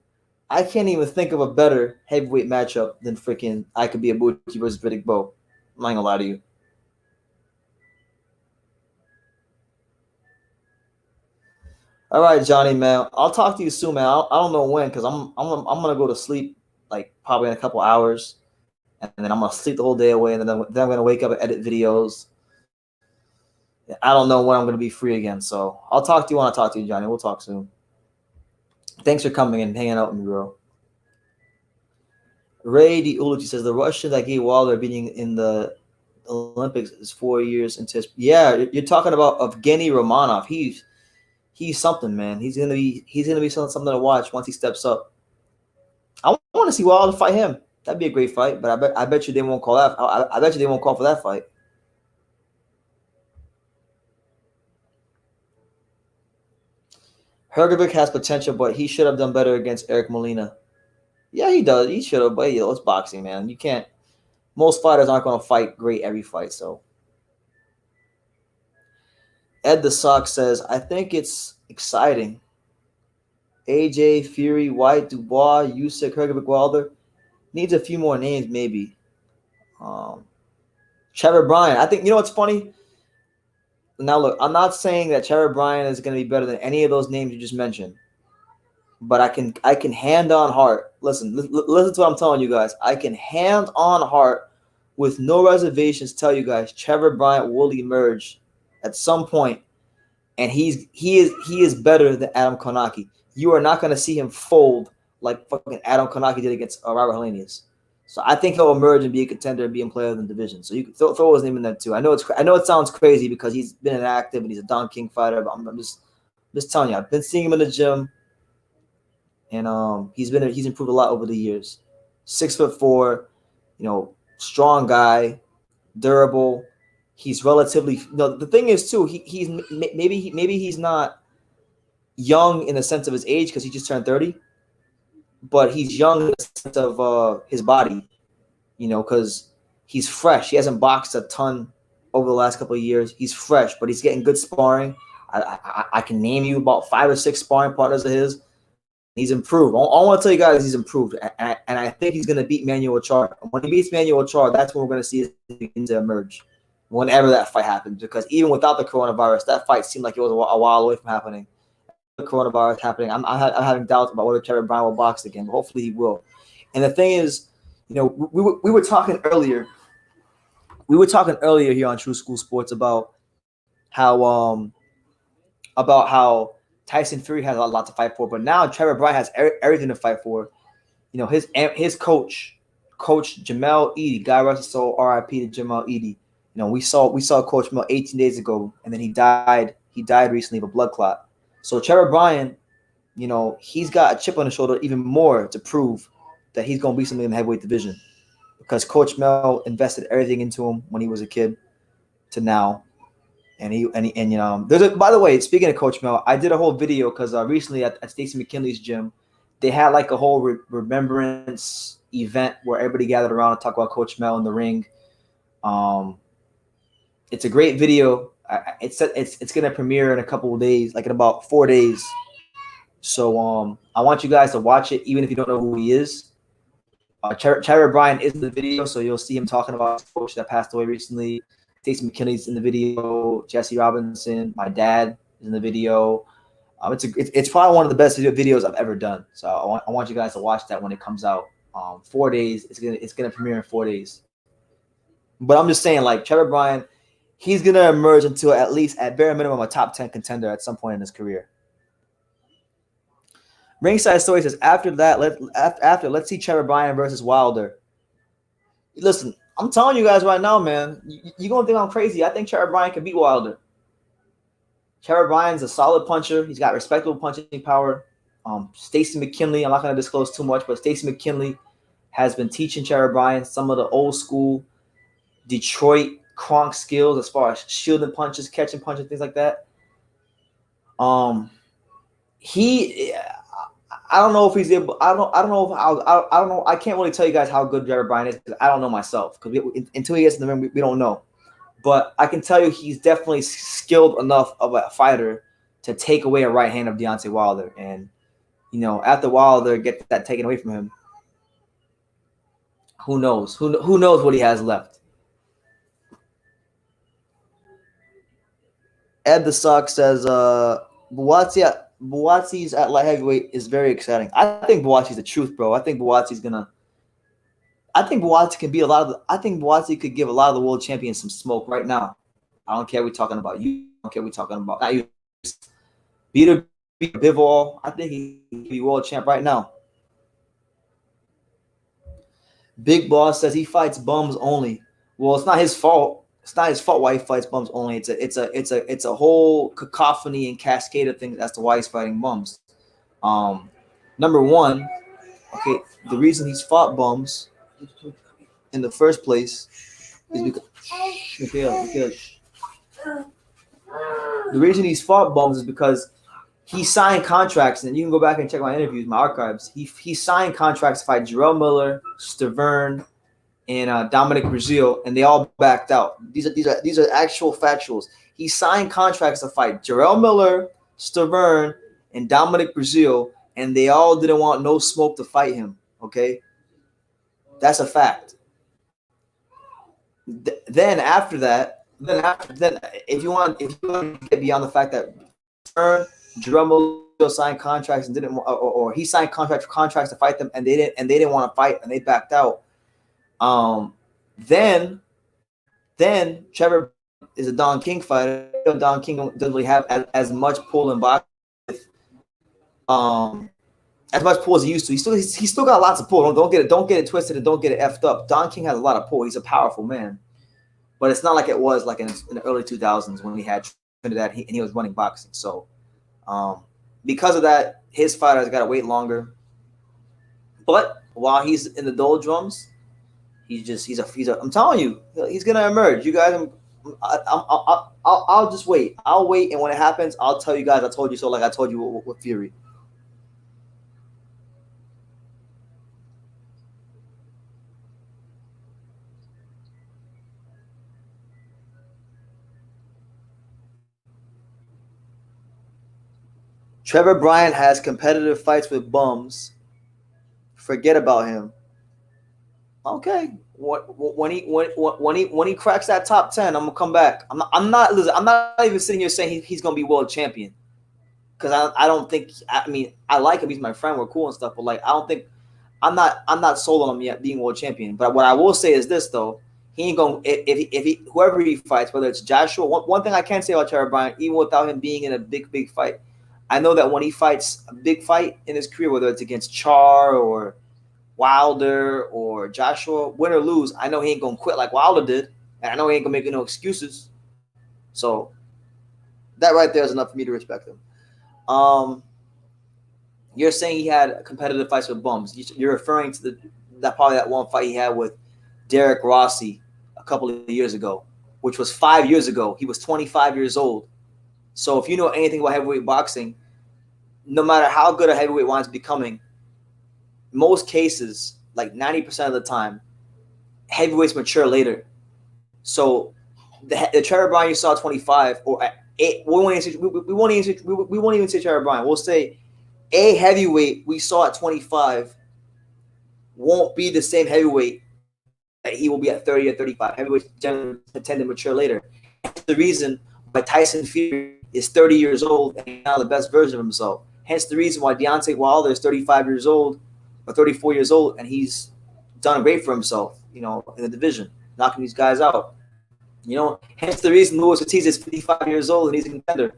I can't even think of a better heavyweight matchup than freaking Ike Abiabuchi versus Riddick Bowe. I'm not gonna lie to you. All right, Johnny, man. I'll talk to you soon, man. I don't know when, because I'm gonna go to sleep like probably in a couple hours, and then I'm gonna sleep the whole day away, and then I'm gonna wake up and edit videos. I don't know when I'm going to be free again, so I'll talk to you when I talk to you, Johnny. We'll talk soon. Thanks for coming and hanging out with me, bro. Ray D. Uluchi says the Russian that gave Wilder beating in the Olympics is 4 years into his. Yeah, you're talking about Evgeny Romanov. he's something, man. He's gonna be something to watch once he steps up. I want to see Wilder fight him. That'd be a great fight, but I bet you they won't call that. I bet you they won't call for that fight. Hrgovic has potential, but he should have done better against Eric Molina. Yeah, he does. He should have, but it's boxing, man. You can't. Most fighters aren't going to fight great every fight. So, Ed the Sock says, I think it's exciting. AJ, Fury, White, Dubois, Usyk, Hrgovic, Wilder. Needs a few more names, maybe. Trevor Bryan. I think, what's funny? Now, look, I'm not saying that Trevor Bryan is going to be better than any of those names you just mentioned. But I can hand on heart. Listen to what I'm telling you guys. I can hand on heart with no reservations tell you guys Trevor Bryan will emerge at some point, and he is better than Adam Konaki. You are not going to see him fold like fucking Adam Konaki did against Robert Helenius. So I think he'll emerge and be a contender and be in player of the division. So you can throw his name in there too. I know it sounds crazy because he's been inactive and he's a Don King fighter, but I'm just telling you, I've been seeing him in the gym, and he's improved a lot over the years. 6'4", strong guy, durable. He's relatively the thing is too, he's maybe he's not young in the sense of his age because he just turned 30, but he's young in the sense of his body, because he's fresh. He hasn't boxed a ton over the last couple of years. He's fresh, but he's getting good sparring. I can name you about 5 or 6 sparring partners of his. He's improved. I want to tell you guys he's improved, and I think he's going to beat Manuel Char. When he beats Manuel Char, that's when we're going to see him begin to emerge, whenever that fight happens. Because even without the coronavirus, that fight seemed like it was a while away from happening. The coronavirus happening, I'm having doubts about whether Trevor Bryan will box again, but hopefully he will. And the thing is, we were talking earlier. We were talking earlier here on True School Sports about how Tyson Fury has a lot to fight for, but now Trevor Bryan has everything to fight for. His coach Jamel Edie, God rest his soul, R.I.P. to Jamel Edie. We saw Coach Mel 18 days ago, and then he died. He died recently of a blood clot. So Trevor Bryan, he's got a chip on his shoulder even more to prove that he's going to be something in the heavyweight division, because Coach Mel invested everything into him when he was a kid to now. And by the way, speaking of Coach Mel, I did a whole video because recently at Stacey McKinley's gym, they had like a whole remembrance event where everybody gathered around to talk about Coach Mel in the ring. It's a great video. It's going to premiere in a couple of days, like in about 4 days. So I want you guys to watch it, even if you don't know who he is. Trevor Bryan is in the video, so you'll see him talking about his coach that passed away recently. Stacey McKinley's in the video. Jesse Robinson, my dad, is in the video. It's probably one of the best videos I've ever done. So I want you guys to watch that when it comes out. 4 days. It's gonna premiere in 4 days. But I'm just saying, like, Trevor Bryan, he's gonna emerge into at least, at bare minimum, a top 10 contender at some point in his career. Ringside Story says, after that, let's see Trevor Bryan versus Wilder. Listen, I'm telling you guys right now, man, you're going to think I'm crazy. I think Trevor Bryan can beat Wilder. Trevor Bryan's a solid puncher. He's got respectable punching power. Stacey McKinley, I'm not going to disclose too much, but Stacey McKinley has been teaching Trevor Bryan some of the old school Detroit Kronk skills as far as shielding punches, catching punches, things like that. I don't know if he's able. I don't know. I can't really tell you guys how good Trevor Bryan is because I don't know myself. Because until he gets in the ring, we don't know. But I can tell you he's definitely skilled enough of a fighter to take away a right hand of Deontay Wilder. And after Wilder gets that taken away from him, who knows? Who knows what he has left? Ed the Sock says, Buatsi's at light heavyweight is very exciting. I think Buatsi's the truth, bro. I think Buatsi can be I think Buatsi could give a lot of the world champions some smoke right now. I don't care what we're talking about. You don't care what we're talking about. Not you. Beat Bivol. I think he can be world champ right now. Big Boss says he fights bums only. Well, it's not his fault. It's not his fault why he fights bums only. It's a whole cacophony and cascade of things as to why he's fighting bums. Number one, okay, the reason he's fought bums in the first place is because the reason he's fought bums is because he signed contracts, and you can go back and check my interviews, my archives. He signed contracts to fight Jarrell Miller, Stavern, and Dominic Brazil, and they all backed out. These are actual factuals. He signed contracts to fight Jarrell Miller, Stavern, and Dominic Brazil, and they all didn't want no smoke to fight him. Okay, that's a fact. Then after that, then if you want to get beyond the fact that Jarrell Miller signed contracts and didn't, or he signed contracts to fight them, and they didn't want to fight, and they backed out. Then Trevor is a Don King fighter. Don King doesn't really have as much pull in boxing, as much pull as he used to. He's still got lots of pull. Don't get it twisted and don't get it effed up. Don King has a lot of pull. He's a powerful man, but it's not like it was like in the early 2000s when we had Trinidad and he was running boxing. So, because of that, his fighters got to wait longer. But while he's in the doldrums, he's a I'm telling you, he's gonna emerge. You guys, I'll just wait. I'll wait, and when it happens, I'll tell you guys. I told you so, like I told you with Fury. Trevor Bryant has competitive fights with bums. Forget about him. Okay, when he cracks that top 10, I'm gonna come back. I'm not even sitting here saying he's gonna be world champion, because I don't think. I mean, I like him. He's my friend. We're cool and stuff. But like, I don't think I'm not sold on him yet being world champion. But what I will say is this though: he ain't gonna if he whoever he fights, whether it's Joshua. One thing I can say about Trevor Bryant, even without him being in a big fight, I know that when he fights a big fight in his career, whether it's against Char or Wilder or Joshua, win or lose, I know he ain't gonna quit like Wilder did, and I know he ain't gonna make no excuses. So that right there is enough for me to respect him. You're saying he had competitive fights with bums. You're referring to that one fight he had with Derek Rossi a couple of years ago, which was 5 years ago. He was 25 years old. So if you know anything about heavyweight boxing, no matter how good a heavyweight winds up becoming, most cases, like 90% of the time, heavyweights mature later. So the Trevor Bryant you saw at 25, or at 8, we won't even say Trevor Bryant. We'll say a heavyweight we saw at 25 won't be the same heavyweight that he will be at 30 or 35. Heavyweights generally tend to mature later. That's the reason why Tyson Fury is 30 years old and now the best version of himself. Hence the reason why Deontay Wilder is 35 years old or 34 years old, and he's done great for himself, in the division, knocking these guys out. Hence the reason Luis Ortiz is 55 years old and he's a contender.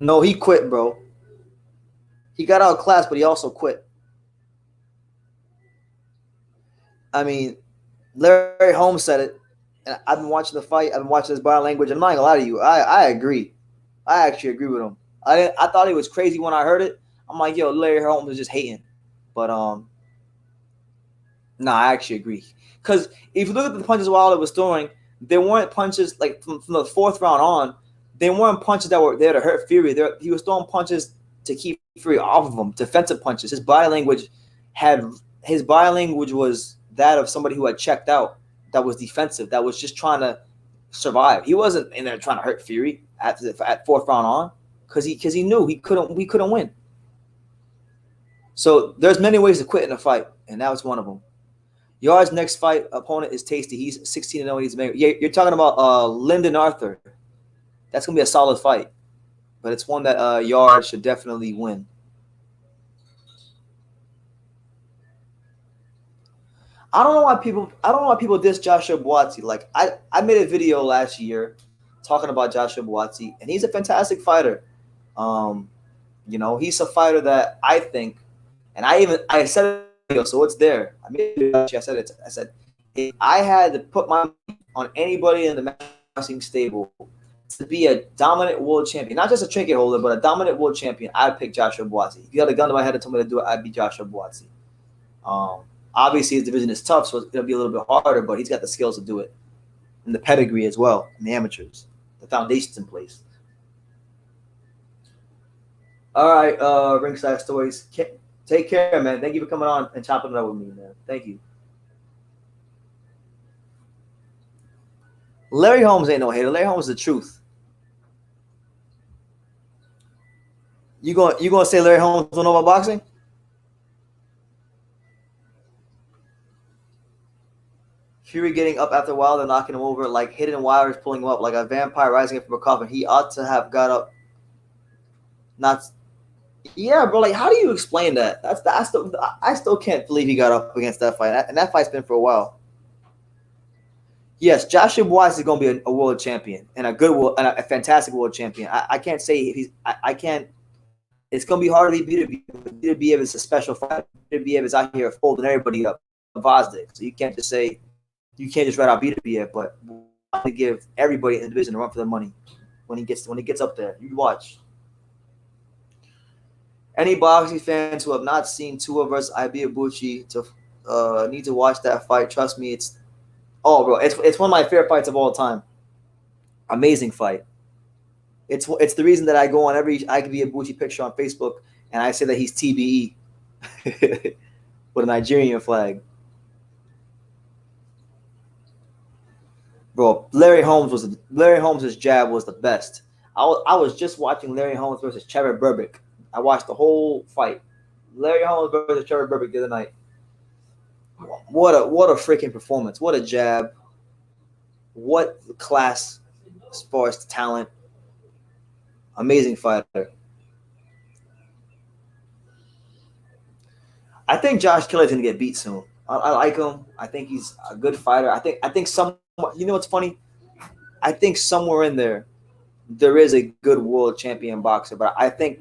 No, he quit, bro. He got outclassed, but he also quit. I mean, Larry Holmes said it, and I've been watching the fight. I've been watching his body language. I'm not gonna lie to you. I agree. I actually agree with him. I thought he was crazy when I heard it. I'm like, yo, Larry Holmes is just hating. But I actually agree. Because if you look at the punches Wilder was throwing, they weren't punches like from the fourth round on. They weren't punches that were there to hurt Fury. He was throwing punches to keep Fury off of him, defensive punches. His body language was that of somebody who had checked out, that was defensive, that was just trying to survive. He wasn't in there trying to hurt Fury at fourth round on, because he knew we couldn't win. So there's many ways to quit in a fight, and that was one of them. Yard's next fight opponent is Tasty. He's 16-0. He's made. Yeah, you're talking about Lyndon Arthur. That's gonna be a solid fight, but it's one that Yard should definitely win. I don't know why people diss Joshua Buatsi. Like I made a video last year talking about Joshua Buatsi, and he's a fantastic fighter. He's a fighter that I think, and I said video, so it's there. I said it. I said if I had to put my money on anybody in the boxing stable to be a dominant world champion, not just a trinket holder, but a dominant world champion, I'd pick Joshua Buatsi. If you had a gun to my head and told me to do it, I'd be Joshua Buatsi. Obviously, his division is tough, so it'll be a little bit harder, but he's got the skills to do it. And the pedigree as well, and the amateurs. The foundation's in place. All right, Ringside Stories. Take care, man. Thank you for coming on and chopping it up with me, man. Thank you. Larry Holmes ain't no hater. Larry Holmes is the truth. You gonna say Larry Holmes don't know about boxing? Fury getting up after a while, they're knocking him over like hidden wires, pulling him up like a vampire rising up from a coffin. He ought to have got up. Yeah, bro. Like, how do you explain that? I still can't believe he got up against that fight, and that fight's been for a while. Yes, Joshua Buatsi is going to be a world champion and a fantastic world champion. I can't say if he's. I can't. It's going to be hard to beat Beterbiev. It's a special fight. Beterbiev is out here folding everybody up. Vazdik. So you can't just say. You can't just write out Beterbiev, but to give everybody in the division a run for their money when he gets up there. You watch. Any boxing fans who have not seen Tua versus Ibeabuchi need to watch that fight. Trust me, it's one of my favorite fights of all time. Amazing fight. It's the reason that I go on every Ibeabuchi picture on Facebook and I say that he's TBE with a Nigerian flag. Bro, Larry Holmes' jab was the best. I was just watching Larry Holmes versus Trevor Berbick. I watched the whole fight. Larry Holmes versus Trevor Berbick the other night. What a freaking performance. What a jab. What class as far as talent. Amazing fighter. I think Josh Kelly's going to get beat soon. I like him. I think he's a good fighter. I think you know what's funny? I think somewhere in there is a good world champion boxer, but I think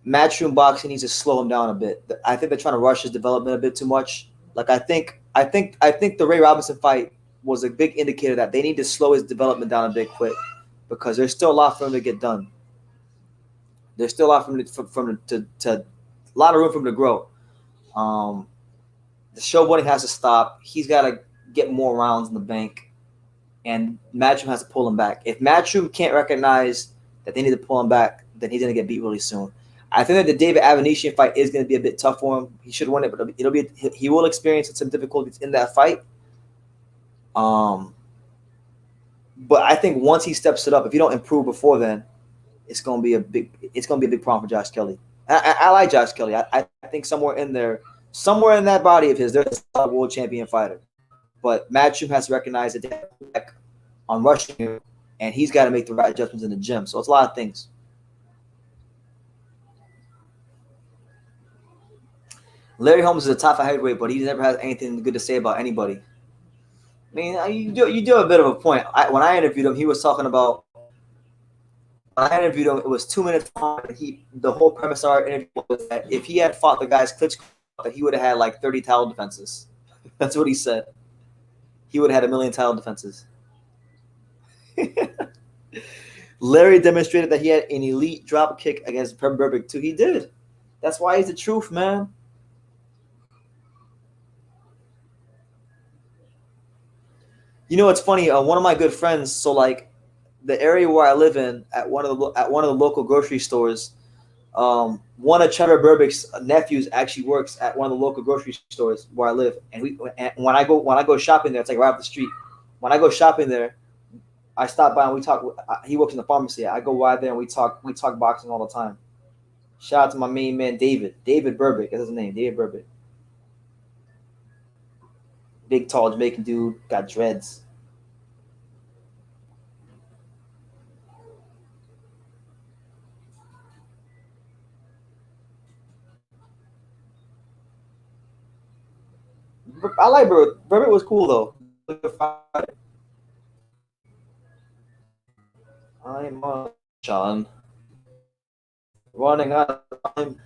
Matchroom Boxing needs to slow him down a bit. I think they're trying to rush his development a bit too much. Like I think the Ray Robinson fight was a big indicator that they need to slow his development down a bit quick because there's still a lot for him to get done. There's still a lot for him a lot of room for him to grow. The showboating has to stop. He's got to get more rounds in the bank, and Matchroom has to pull him back. If Matchroom can't recognize that they need to pull him back, then he's going to get beat really soon. I think that the David Avanesyan fight is going to be a bit tough for him. He should win it, but he will experience some difficulties in that fight. But I think once he steps it up, if he don't improve before then, it's going to be a big problem for Josh Kelly. I like Josh Kelly. I think somewhere in that body of his, there's a world champion fighter. But Matchroom has to recognize that they're on rushing him, and he's got to make the right adjustments in the gym. So it's a lot of things. Larry Holmes is a top heavyweight, but he never has anything good to say about anybody. I mean, you do have a bit of a point. When I interviewed him, he was talking about. When I interviewed him, it was 2 minutes long. The whole premise of our interview was that if he had fought the guys Klitschko, that he would have had like 30 title defenses. That's what he said. He would have had 1 million title defenses. Larry demonstrated that he had an elite drop kick against Berbick too. He did. That's why he's the truth, man. You know, it's funny. One of my good friends. So, like, the area where I live in, at one of the local grocery stores, one of Trevor Berbick's nephews actually works at one of the local grocery stores where I live. And when I go shopping there, it's like right up the street. When I go shopping there, I stop by and we talk. He works in the pharmacy. I go by there and we talk boxing all the time. Shout out to my main man David Berbick. That's his name, David Berbick. Big, tall Jamaican dude, got dreads. I like Berbick. Berbick was cool though. I'm on Sean. Running out of time.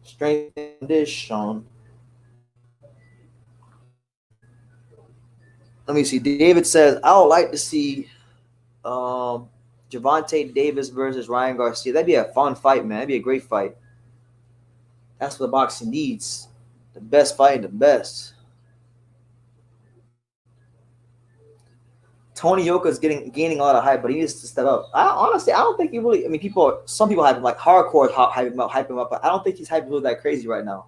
Strength and condition. Let me see. David says, I would like to see Gervonta Davis versus Ryan Garcia. That'd be a fun fight, man. That'd be a great fight. That's what boxing needs. The best fight, the best. Tony Yoka's gaining a lot of hype, but he needs to step up. Honestly, I don't think he really. I mean, some people hype him, like hardcore hype him up, but I don't think he's hyping really that crazy right now.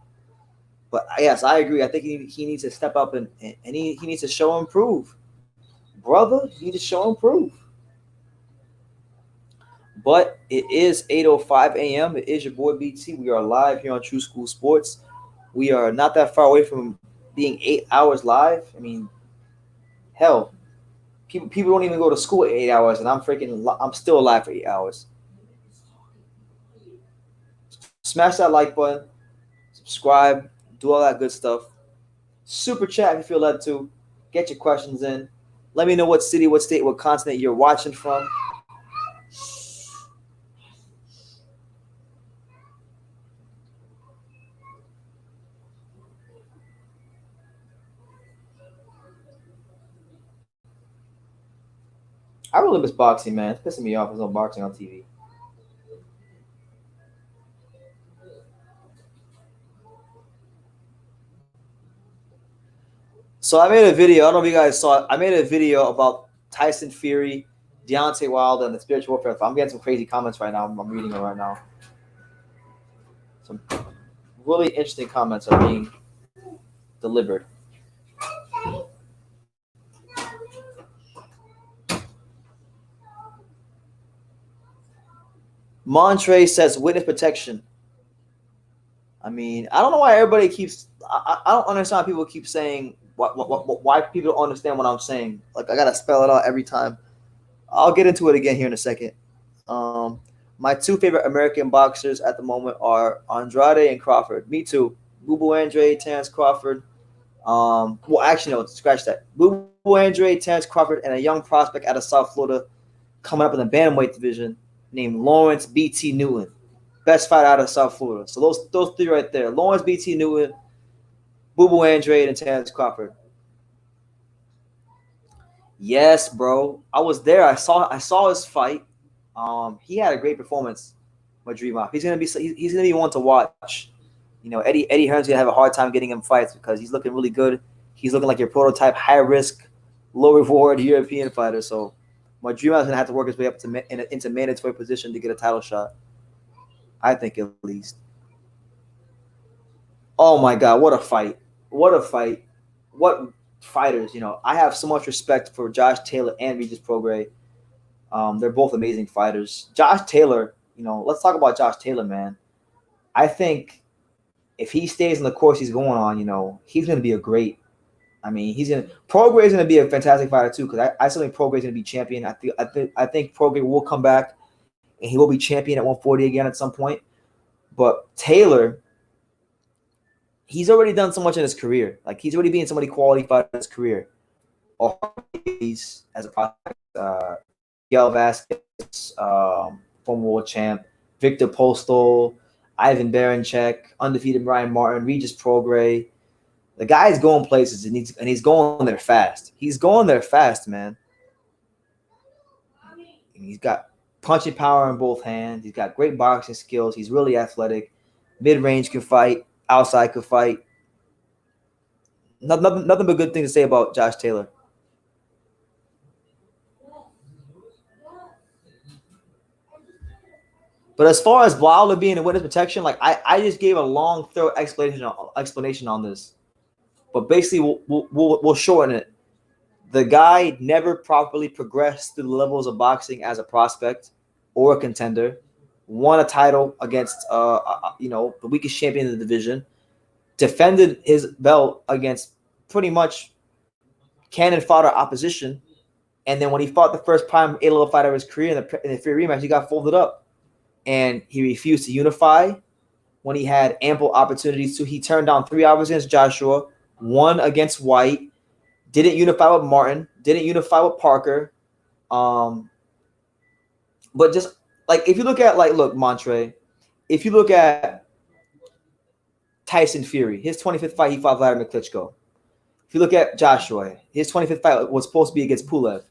But yes, I agree. I think he needs to step up and he needs to show and prove. Brother, you need to show and prove. But it is 8:05 a.m. It is your boy BT. We are live here on True School Sports. We are not that far away from being 8 hours live. I mean, hell, people don't even go to school at 8 hours, and I'm still alive for 8 hours. Smash that like button, subscribe, do all that good stuff. Super chat if you feel led to. Get your questions in. Let me know what city, what state, what continent you're watching from. I really miss boxing, man. It's pissing me off. There's no boxing on TV. So I made a video. I don't know if you guys saw it. I made a video about Tyson Fury, Deontay Wilder, and the spiritual warfare. I'm getting some crazy comments right now. I'm reading them right now. Some really interesting comments are being delivered. Montre says witness protection. I mean, I don't know why everybody keeps. I don't understand why people keep saying why people don't understand what I'm saying. Like I gotta spell it out every time. I'll get into it again here in a second. My two favorite American boxers at the moment are Andrade and Crawford. Me too. Boo Andrade, Terrence Crawford. Well, actually, no, scratch that. Boo Andrade, Terrence Crawford, and a young prospect out of South Florida coming up in the bantamweight division named Lawrence B.T. Newton. Best fighter out of South Florida. So those three right there. Lawrence B.T. Newton, Boo Andrade, and Terrence Crawford. Yes, bro. I was there. I saw his fight. He had a great performance. Madrimov. He's gonna be one to watch. You know, Eddie Hearn's gonna have a hard time getting him fights because he's looking really good. He's looking like your prototype, high risk, low reward European fighter. So Madrimov's gonna have to work his way up into mandatory position to get a title shot. I think at least. Oh my God, what a fight! What a fight! What fighters! You know, I have so much respect for Josh Taylor and Regis Prograis. They're both amazing fighters. Josh Taylor, you know, let's talk about Josh Taylor, man. I think if he stays on the course he's going on, you know, he's going to be a great. I mean, Prograis is going to be a fantastic fighter too because I still think Prograis is going to be champion. I think Prograis will come back and he will be champion at 140 again at some point. But Taylor, he's already done so much in his career. Like he's already been so many quality fighters in his career. As a prospect, Miguel Vasquez, former world champ, Victor Postol, Ivan Barancek, undefeated Brian Martin, Regis Prograis. The guy's going places and he's going there fast. He's going there fast, man. And he's got punching power in both hands. He's got great boxing skills. He's really athletic. Mid-range can fight. Outside can fight. Nothing but good things to say about Josh Taylor. But as far as Wilder being in witness protection, like I just gave a long, thorough explanation on this. But basically, we'll shorten it. The guy never properly progressed through the levels of boxing as a prospect or a contender. Won a title against, the weakest champion in the division. Defended his belt against pretty much cannon fodder opposition. And then when he fought the first prime A-level fight of his career in the Fury rematch, he got folded up. And he refused to unify when he had ample opportunities to. He turned down 3 hours against Joshua, 1 against White, didn't unify with Martin, didn't unify with Parker. But just like if you look at look, Montre, if you look at Tyson Fury. His 25th fight, he fought Vladimir Klitschko. If you look at Joshua, his 25th fight was supposed to be against Pulev.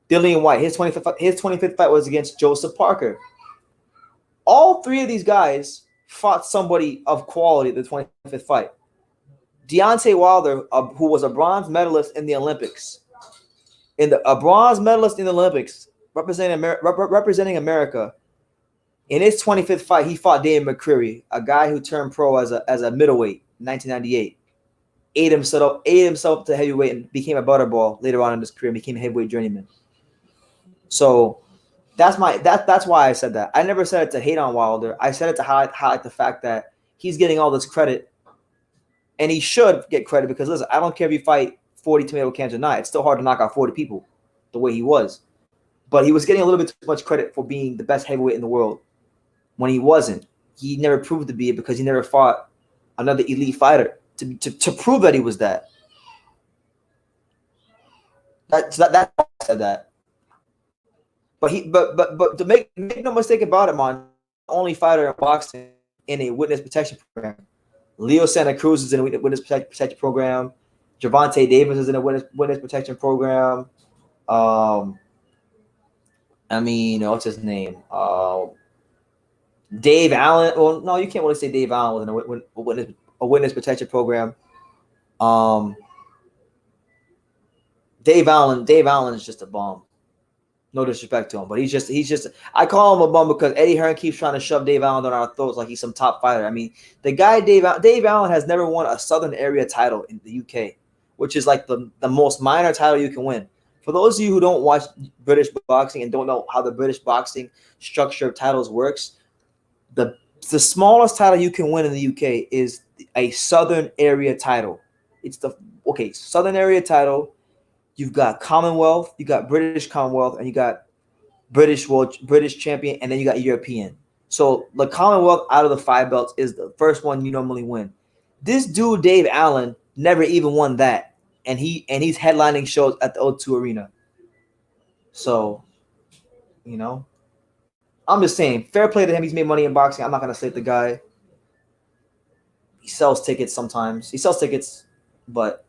Dillian White, his 25th fight was against Joseph Parker. All three of these guys fought somebody of quality at the 25th fight. Deontay Wilder, who was a bronze medalist in the Olympics, a bronze medalist in the Olympics, representing America. In his 25th fight, he fought David McCreary, a guy who turned pro as a middleweight in 1998. Ate himself to heavyweight and became a butterball later on in his career, became a heavyweight journeyman. So that's why I said that. I never said it to hate on Wilder. I said it to highlight the fact that he's getting all this credit, and he should get credit because, listen, I don't care if you fight 40 tomato cans or not. It's still hard to knock out 40 people the way he was. But he was getting a little bit too much credit for being the best heavyweight in the world when he wasn't. He never proved to be it because he never fought another elite fighter to prove that he was that. That's why I said that. But to make no mistake about it, man, only fighter in boxing in a witness protection program. Leo Santa Cruz is in a witness protection program. Gervonta Davis is in a witness protection program. What's his name? Dave Allen. Well, no, you can't really say Dave Allen was in a witness protection program. Dave Allen is just a bum. No disrespect to him, but he's just. I call him a bum because Eddie Hearn keeps trying to shove Dave Allen down our throats like he's some top fighter. I mean, the guy Dave Allen has never won a Southern area title in the UK, which is like the most minor title you can win. For those of you who don't watch British boxing and don't know how the British boxing structure of titles works, the smallest title you can win in the UK is a Southern area title. It's Southern area title. You've got Commonwealth, you got British Commonwealth, and you got British champion, and then you got European. So the Commonwealth out of the 5 belts is the first one you normally win. This dude, Dave Allen, never even won that. And he's headlining shows at the O2 Arena. So, I'm just saying, fair play to him. He's made money in boxing. I'm not gonna slate the guy. He sells tickets sometimes. But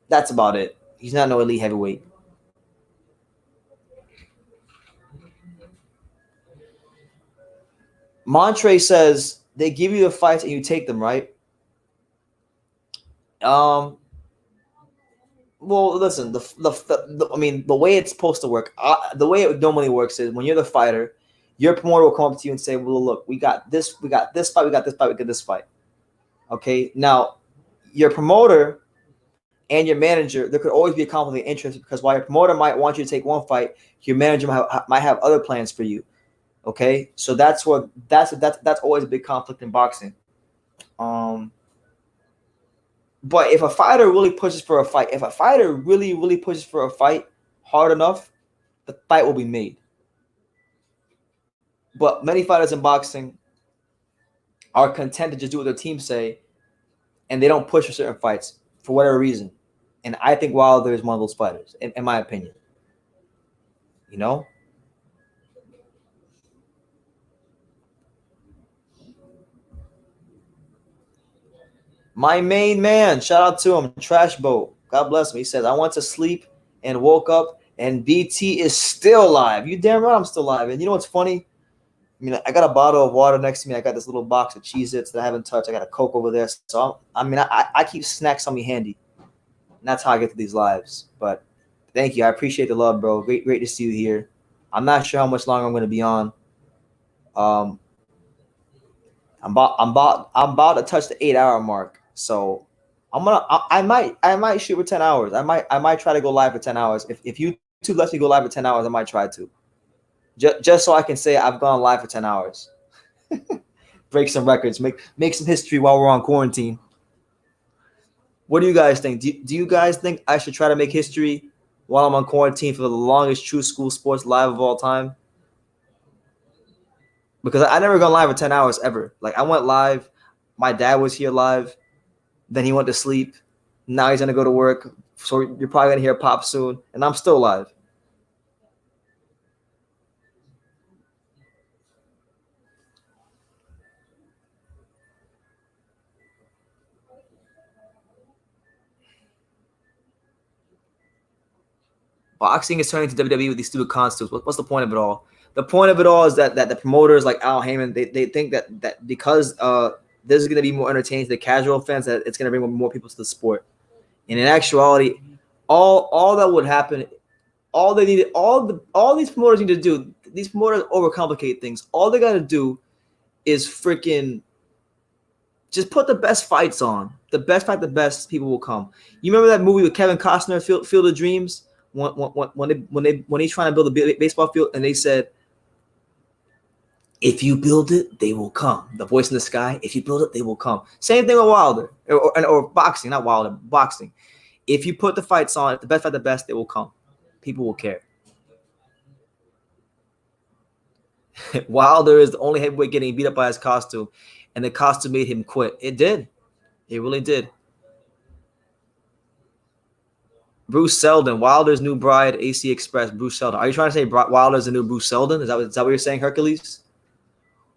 that's about it. He's not no elite heavyweight. Montre says they give you the fights and you take them, right? Well, listen. The way it's supposed to work, the way it normally works is when you're the fighter, your promoter will come up to you and say, "Well, look, we got this fight, we got this fight, we got this fight." Okay. Now, your promoter and your manager, there could always be a conflict of interest because while your promoter might want you to take one fight, your manager might have other plans for you. Okay, so that's always a big conflict in boxing. But if a fighter really pushes for a fight, really pushes for a fight hard enough, the fight will be made. But many fighters in boxing are content to just do what their team say, and they don't push for certain fights for whatever reason. And I think Wilder is one of those fighters, in my opinion. My main man, shout out to him, Trash Boat. God bless him. He says, I went to sleep and woke up, and BT is still live. You damn right I'm still live. And you know what's funny? I got a bottle of water next to me. I got this little box of Cheez-Its that I haven't touched. I got a Coke over there. So, I keep snacks on me handy. And that's how I get to these lives. But thank you. I appreciate the love, bro. Great to see you here. I'm not sure how much longer I'm going to be on. I'm about to touch the 8-hour mark. So I might shoot for 10 hours. I might try to go live for 10 hours. If YouTube lets me go live for 10 hours, I might try to. Just so I can say I've gone live for 10 hours. Break some records, make some history while we're on quarantine. What do you guys think? Do you guys think I should try to make history while I'm on quarantine for the longest True School Sports live of all time? Because I never gone live for 10 hours ever. Like, I went live. My dad was here live. Then he went to sleep. Now he's going to go to work. So you're probably going to hear Pop soon. And I'm still live. Boxing is turning to WWE with these stupid costumes. What's the point of it all? The point of it all is that the promoters like Al Heyman, they think that because this is going to be more entertaining to the casual fans, that it's going to bring more people to the sport. And in actuality, all that would happen, all these promoters need to do, these promoters overcomplicate things. All they got to do is freaking just put the best fights on. The best fight, the best people will come. You remember that movie with Kevin Costner, Field of Dreams, when he's trying to build a baseball field, and they said, if you build it, they will come. The voice in the sky, if you build it, they will come. Same thing with Wilder, or boxing, not Wilder, boxing. If you put the fights on, if the best fight, the best, they will come. People will care. Wilder is the only heavyweight getting beat up by his costume, and the costume made him quit. It did. It really did. Bruce Seldon, Wilder's new bride, AC Express, Bruce Seldon. Are you trying to say Wilder's the new Bruce Seldon? Is that what you're saying, Hercules?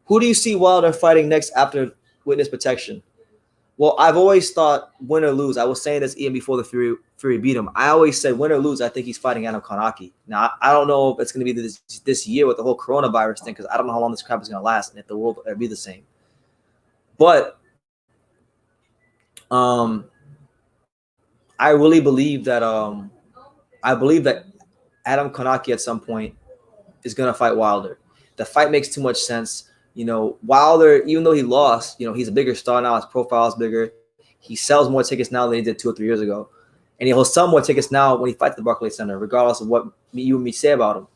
Who do you see Wilder fighting next after witness protection? Well, I've always thought win or lose. I was saying this even before the Fury beat him. I always said win or lose, I think he's fighting Adam Konaki. Now, I don't know if it's going to be this year with the whole coronavirus thing, because I don't know how long this crap is going to last and if the world will ever be the same. But I really believe that Adam Konaki at some point is going to fight Wilder. The fight makes too much sense. You know, Wilder, even though he lost, you know, he's a bigger star now. His profile is bigger. He sells more tickets now than he did 2 or 3 years ago. And he'll sell more tickets now when he fights at the Barclays Center, regardless of what you and me say about him.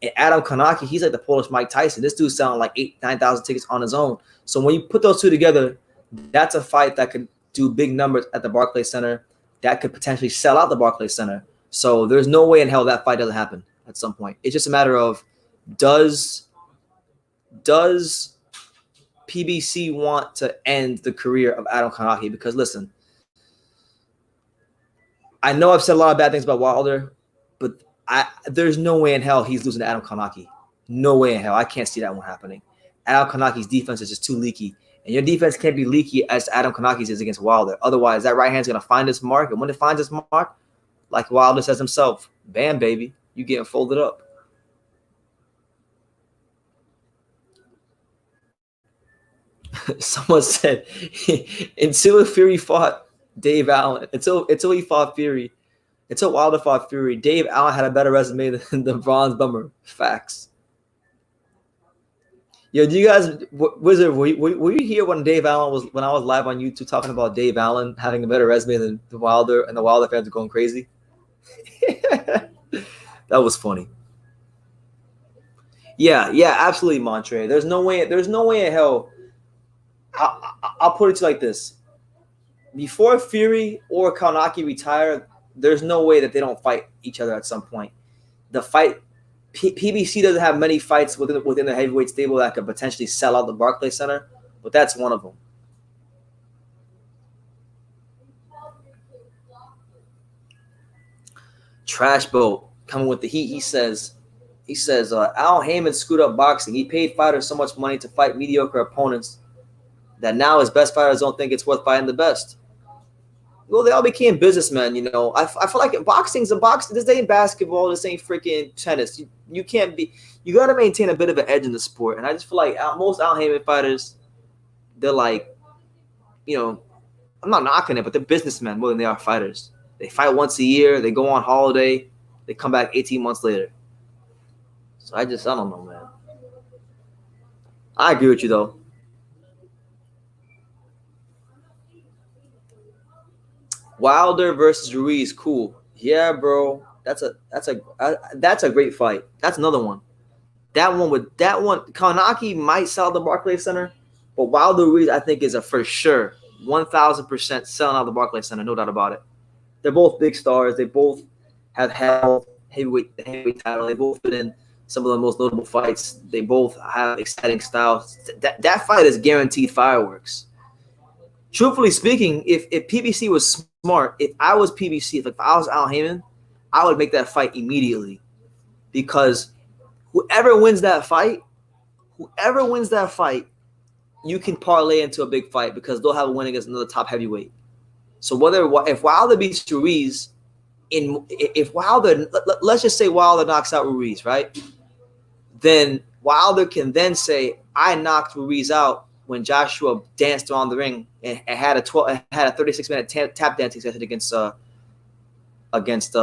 And Adam Konaki, he's like the Polish Mike Tyson. This dude's selling like 8,000-9,000 tickets on his own. So when you put those two together, that's a fight that could do big numbers at the Barclays Center. That could potentially sell out the Barclays Center. So there's no way in hell that fight doesn't happen at some point. It's just a matter of does PBC want to end the career of Adam Konaki? Because listen, I know I've said a lot of bad things about Wilder, but there's no way in hell he's losing to Adam Konaki. No way in hell. I can't see that one happening. Adam Konaki's defense is just too leaky. And your defense can't be leaky as Adam Konaki's is against Wilder. Otherwise, that right hand's going to find its mark. And when it finds its mark, like Wilder says himself, bam, baby, you getting folded up. Someone said until Fury fought Dave Allen, until he fought Fury, until Wilder fought Fury, Dave Allen had a better resume than the Bronze Bomber. Facts. Yo, do you guys, Wizard, were you here when Dave Allen was, when I was live on YouTube talking about Dave Allen having a better resume than the Wilder, and the Wilder fans were going crazy? That was funny. Yeah, absolutely, Montre. There's no way in hell. I'll put it to you like this. Before Fury or Konaki retire, there's no way that they don't fight each other at some point. The fight, PBC doesn't have many fights within the heavyweight stable that could potentially sell out the Barclays Center, but that's one of them. Trash Boat coming with the heat. He says, Al Heyman screwed up boxing. He paid fighters so much money to fight mediocre opponents that now his best fighters don't think it's worth fighting the best. Well, they all became businessmen, you know. I feel like boxing's a boxing. This ain't basketball. This ain't freaking tennis. You can't be. You got to maintain a bit of an edge in the sport. And I just feel like most Al Heyman fighters, they're like, you know, I'm not knocking it, but they're businessmen more than they are fighters. They fight once a year. They go on holiday. They come back 18 months later. So I don't know, man. I agree with you though. Wilder versus Ruiz, cool. Yeah, bro. That's a great fight. That's another one. That one, Konaki might sell the Barclays Center, but Wilder Ruiz, I think, is a for sure 1,000% selling out the Barclays Center, no doubt about it. They're both big stars. They both have held heavyweight title. They both been in some of the most notable fights. They both have exciting styles. That fight is guaranteed fireworks. Truthfully speaking, if PBC was smart, if I was PBC, if I was Al Heyman, I would make that fight immediately, because whoever wins that fight, you can parlay into a big fight because they'll have a win against another top heavyweight. So if Wilder beats Ruiz, if Wilder, let's just say Wilder knocks out Ruiz, right? Then Wilder can then say, I knocked Ruiz out when Joshua danced around the ring and had a 36-minute tap dancing session against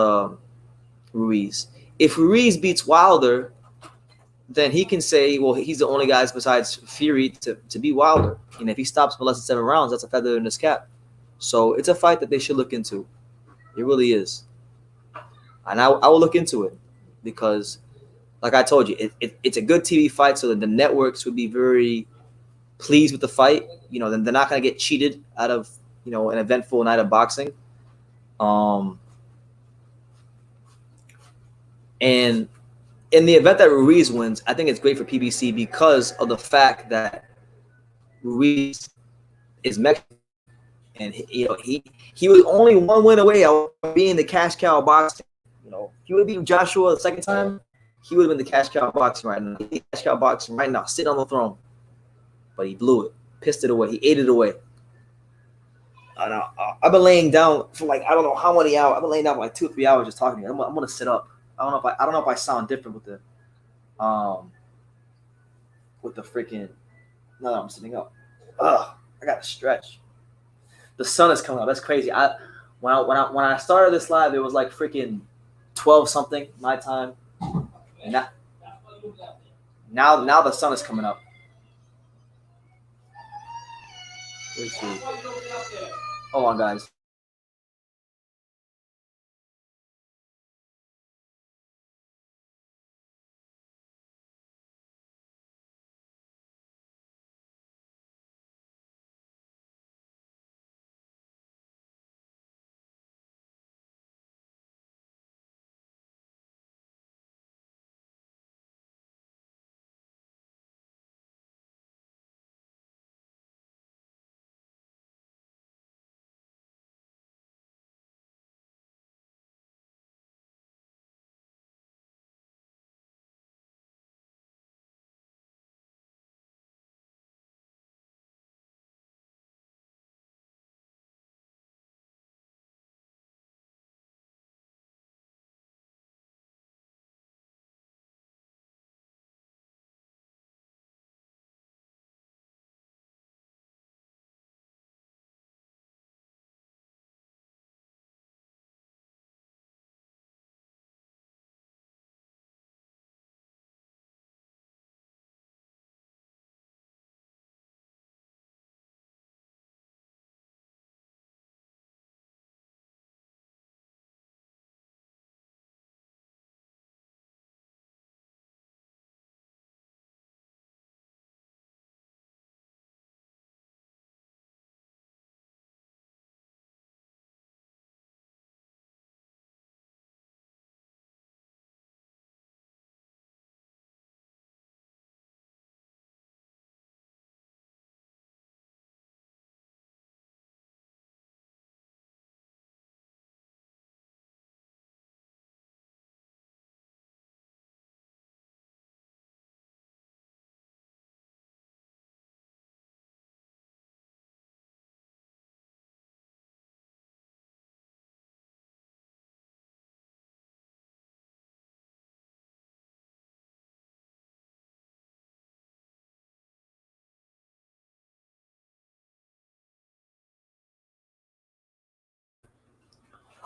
Ruiz. If Ruiz beats Wilder, then he can say, well, he's the only guy besides Fury to beat Wilder. And if he stops for less than 7 rounds, that's a feather in his cap. So it's a fight that they should look into. It really is. And I will look into it because, like I told you, it's a good TV fight, so that the networks would be very pleased with the fight. You know, then they're not going to get cheated out of, you know, an eventful night of boxing. And in the event that Ruiz wins, I think it's great for PBC because of the fact that Ruiz is Mexican, and he was only one win away of being the cash cow of boxing. You know, if he would have beat Joshua the second time, he would have been the cash cow of boxing right now. He's cash cow of boxing right now, sitting on the throne. But he blew it, pissed it away, he ate it away. I've been laying down for like, I don't know how many hours. I've been laying down for like 2 or 3 hours just talking to you. I'm gonna sit up. I don't know if I sound different with the freaking. No, I'm sitting up. Ugh, I gotta stretch. The sun is coming up. That's crazy. When I started this live, it was like freaking 12 something my time. And now the sun is coming up. Let's see. Hold on, guys.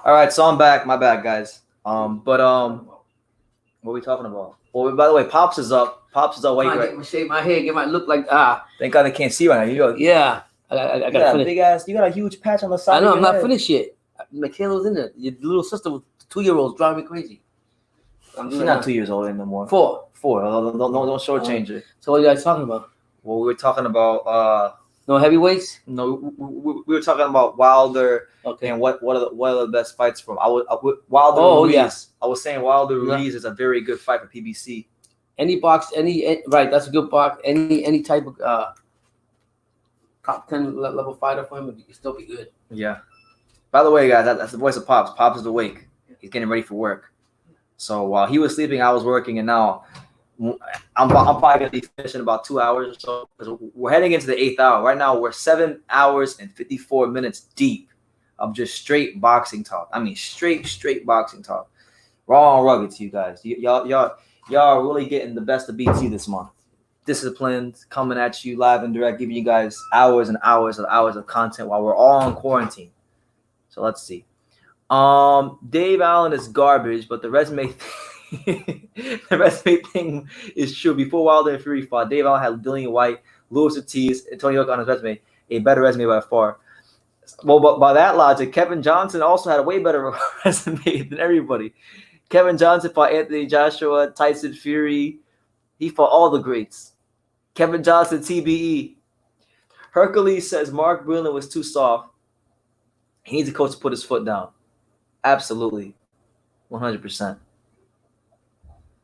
All right, so I'm back. My bad, guys. What are we talking about? Well, by the way, Pops is up. Pops is up. Wait, I shave my hair, get my look like Thank God they can't see right now. Yeah, I got a big ass. You got a huge patch on the side. I know. Of your I'm not head. finished yet. Michaela's in there. Your little sister with 2-year-olds driving me crazy. She's not 2 years old anymore. 4. Don't shortchange it. So what are you guys talking about? Well, we were talking about no heavyweights. No, we were talking about Wilder. Okay. And what are the best fights from? Wilder. Oh, Ruiz. yes. I was saying Wilder Ruiz is a very good fight for PBC. Any box, right? That's a good box. Any type of top 10 level fighter for him would still be good. Yeah. By the way, guys, that's the voice of Pops. Pops is awake. He's getting ready for work. So while he was sleeping, I was working, and now I'm probably gonna be finished in about 2 hours or so because we're heading into the 8th hour. Right now, we're 7 hours and 54 minutes deep of just straight boxing talk. I mean, straight boxing talk. Raw and rugged to you guys. Y'all are really getting the best of BT this month. Disciplined, coming at you live and direct, giving you guys hours and hours of content while we're all on quarantine. So let's see. Dave Allen is garbage, but the resume thing is true. Before Wilder and Fury fought, Dave Allen had Dillian White, Luis Ortiz, and Tony Yoka on his resume, a better resume by far. Well, but by that logic, Kevin Johnson also had a way better resume than everybody. Kevin Johnson fought Anthony Joshua, Tyson Fury. He fought all the greats. Kevin Johnson, TBE. Hercules says Mark Breland was too soft. He needs a coach to put his foot down. Absolutely. 100%.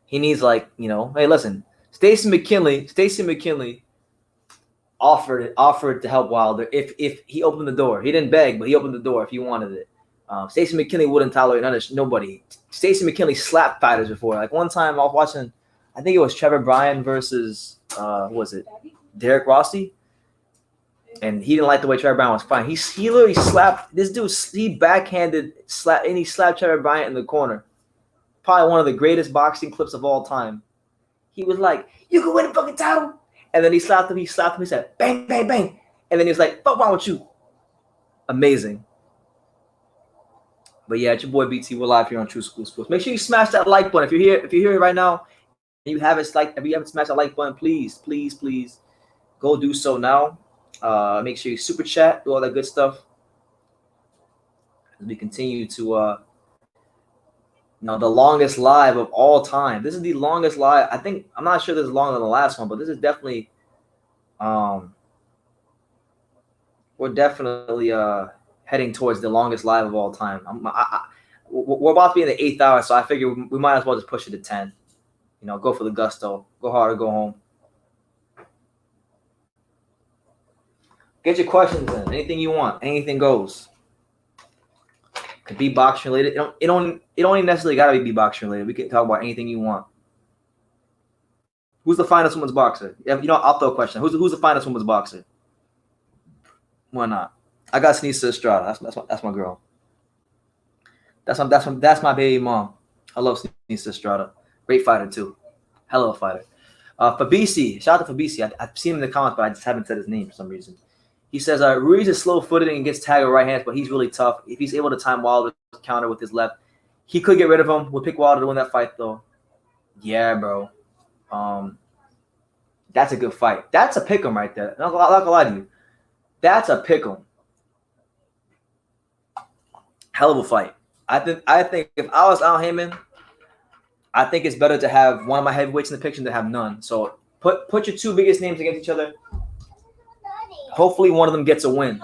He needs, like, hey, listen, Stacey McKinley offered to help Wilder if he opened the door. He didn't beg, but he opened the door if he wanted it. Stacey McKinley wouldn't tolerate nobody. Stacey McKinley slapped fighters before. Like one time I was watching, I think it was Trevor Bryan versus who was it? Derek Rossi. And he didn't like the way Trevor Bryan was fighting. He literally slapped this dude. He slapped Trevor Bryan in the corner. Probably one of the greatest boxing clips of all time. He was like, "You can win the fucking title." And then he slapped him. He said, "Bang, bang, bang." And then he was like, "Fuck wrong with you?" Amazing. But yeah, it's your boy BT. We're live here on True School Sports. Make sure you smash that like button. If you're here right now, and you haven't smashed that like button, please go do so now. Make sure you super chat, do all that good stuff. As we continue to the longest live of all time. This is the longest live. I'm not sure this is longer than the last one, but this is definitely we're definitely heading towards the longest live of all time. We're about to be in the 8th hour, so I figure we might as well just push it to 10. Go for the gusto. Go hard or go home. Get your questions in. Anything you want. Anything goes. Could be boxing related. It don't even necessarily gotta be boxing related. We can talk about anything you want. Who's the finest women's boxer? I'll throw a question. Who's the finest women's boxer? Why not? I got Sneesa Estrada. That's my girl. That's my baby mom. I love Sneesa Estrada. Great fighter too. Hell of a fighter. Fabisi. Shout out to Fabisi. I've seen him in the comments, but I just haven't said his name for some reason. He says, Ruiz is slow-footed and gets tagged with right hands, but he's really tough. If he's able to time Wilder's counter with his left, he could get rid of him. We'll pick Wilder to win that fight, though. Yeah, bro. That's a good fight. That's a pick'em right there. I'm not gonna lie to you. That's a pick'em. Hell of a fight. I think if I was Al Heyman, I think it's better to have one of my heavyweights in the picture than to have none. So put your two biggest names against each other. Hopefully one of them gets a win.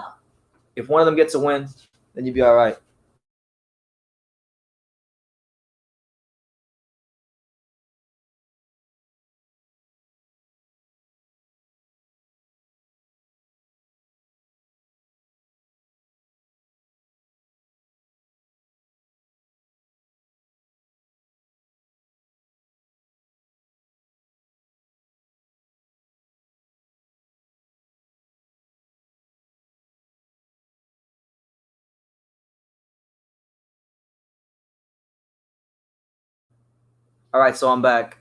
If one of them gets a win, then you'll be all right. All right, so I'm back.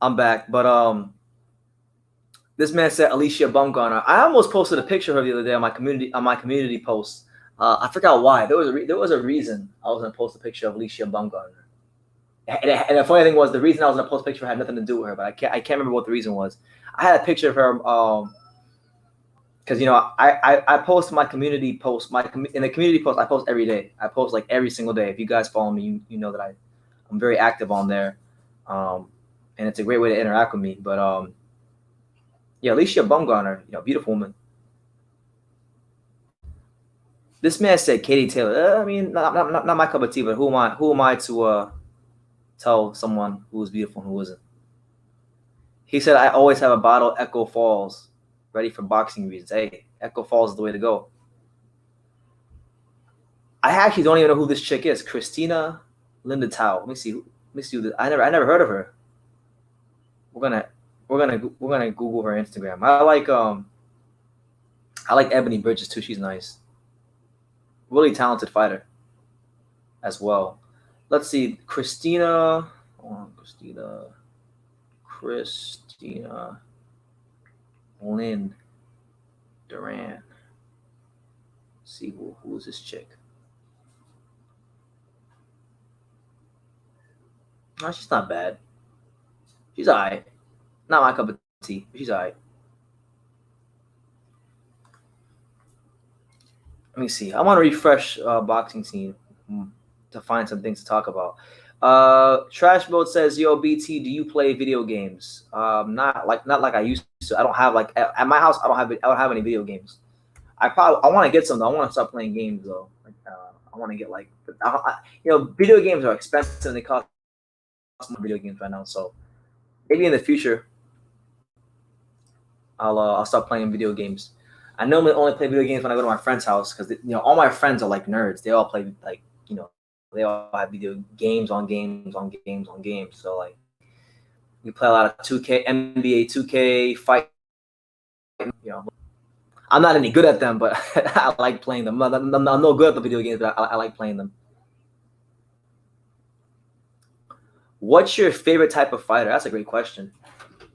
But this man said Alicia Bumgarner. I almost posted a picture of her the other day on my community post. I forgot why. There was a reason I was gonna post a picture of Alicia Bumgarner. And the funny thing was, the reason I was gonna post a picture had nothing to do with her, but I can't remember what the reason was. I had a picture of her because I post my community post. In the community post, I post every day. I post like every single day. If you guys follow me, you know that I'm very active on there. And it's a great way to interact with me. But yeah, Alicia Bumgarner, beautiful woman. This man said Katie Taylor. I mean, not my cup of tea, but who am I to tell someone who is beautiful and who isn't? He said, I always have a bottle of Echo Falls ready for boxing reasons. Hey, Echo Falls is the way to go. I actually don't even know who this chick is. Christina Lindenthal. Let me see who this. I never heard of her. We're gonna Google her Instagram. I like Ebony Bridges too. She's nice. Really talented fighter as well. Let's see, Christina Lynn Duran. Let's see who is this chick? No, she's not bad. She's alright. Not my cup of tea, but she's alright. Let me see. I want to refresh boxing scene to find some things to talk about. Trash Boat says, "Yo, BT, do you play video games?" Not like I used to. I don't have like at my house. I don't have any video games. I want to get some though. I want to start playing games though. Like, I want to get like video games are expensive and they cost more video games right now. So maybe in the future, I'll start playing video games. I normally only play video games when I go to my friend's house because all my friends are like nerds. They all play they all have video games on games on games on games. So like we play a lot of 2K, NBA 2K, fight. I'm not any good at them, but I like playing them. I'm no good at the video games, but I like playing them. What's your favorite type of fighter? That's a great question.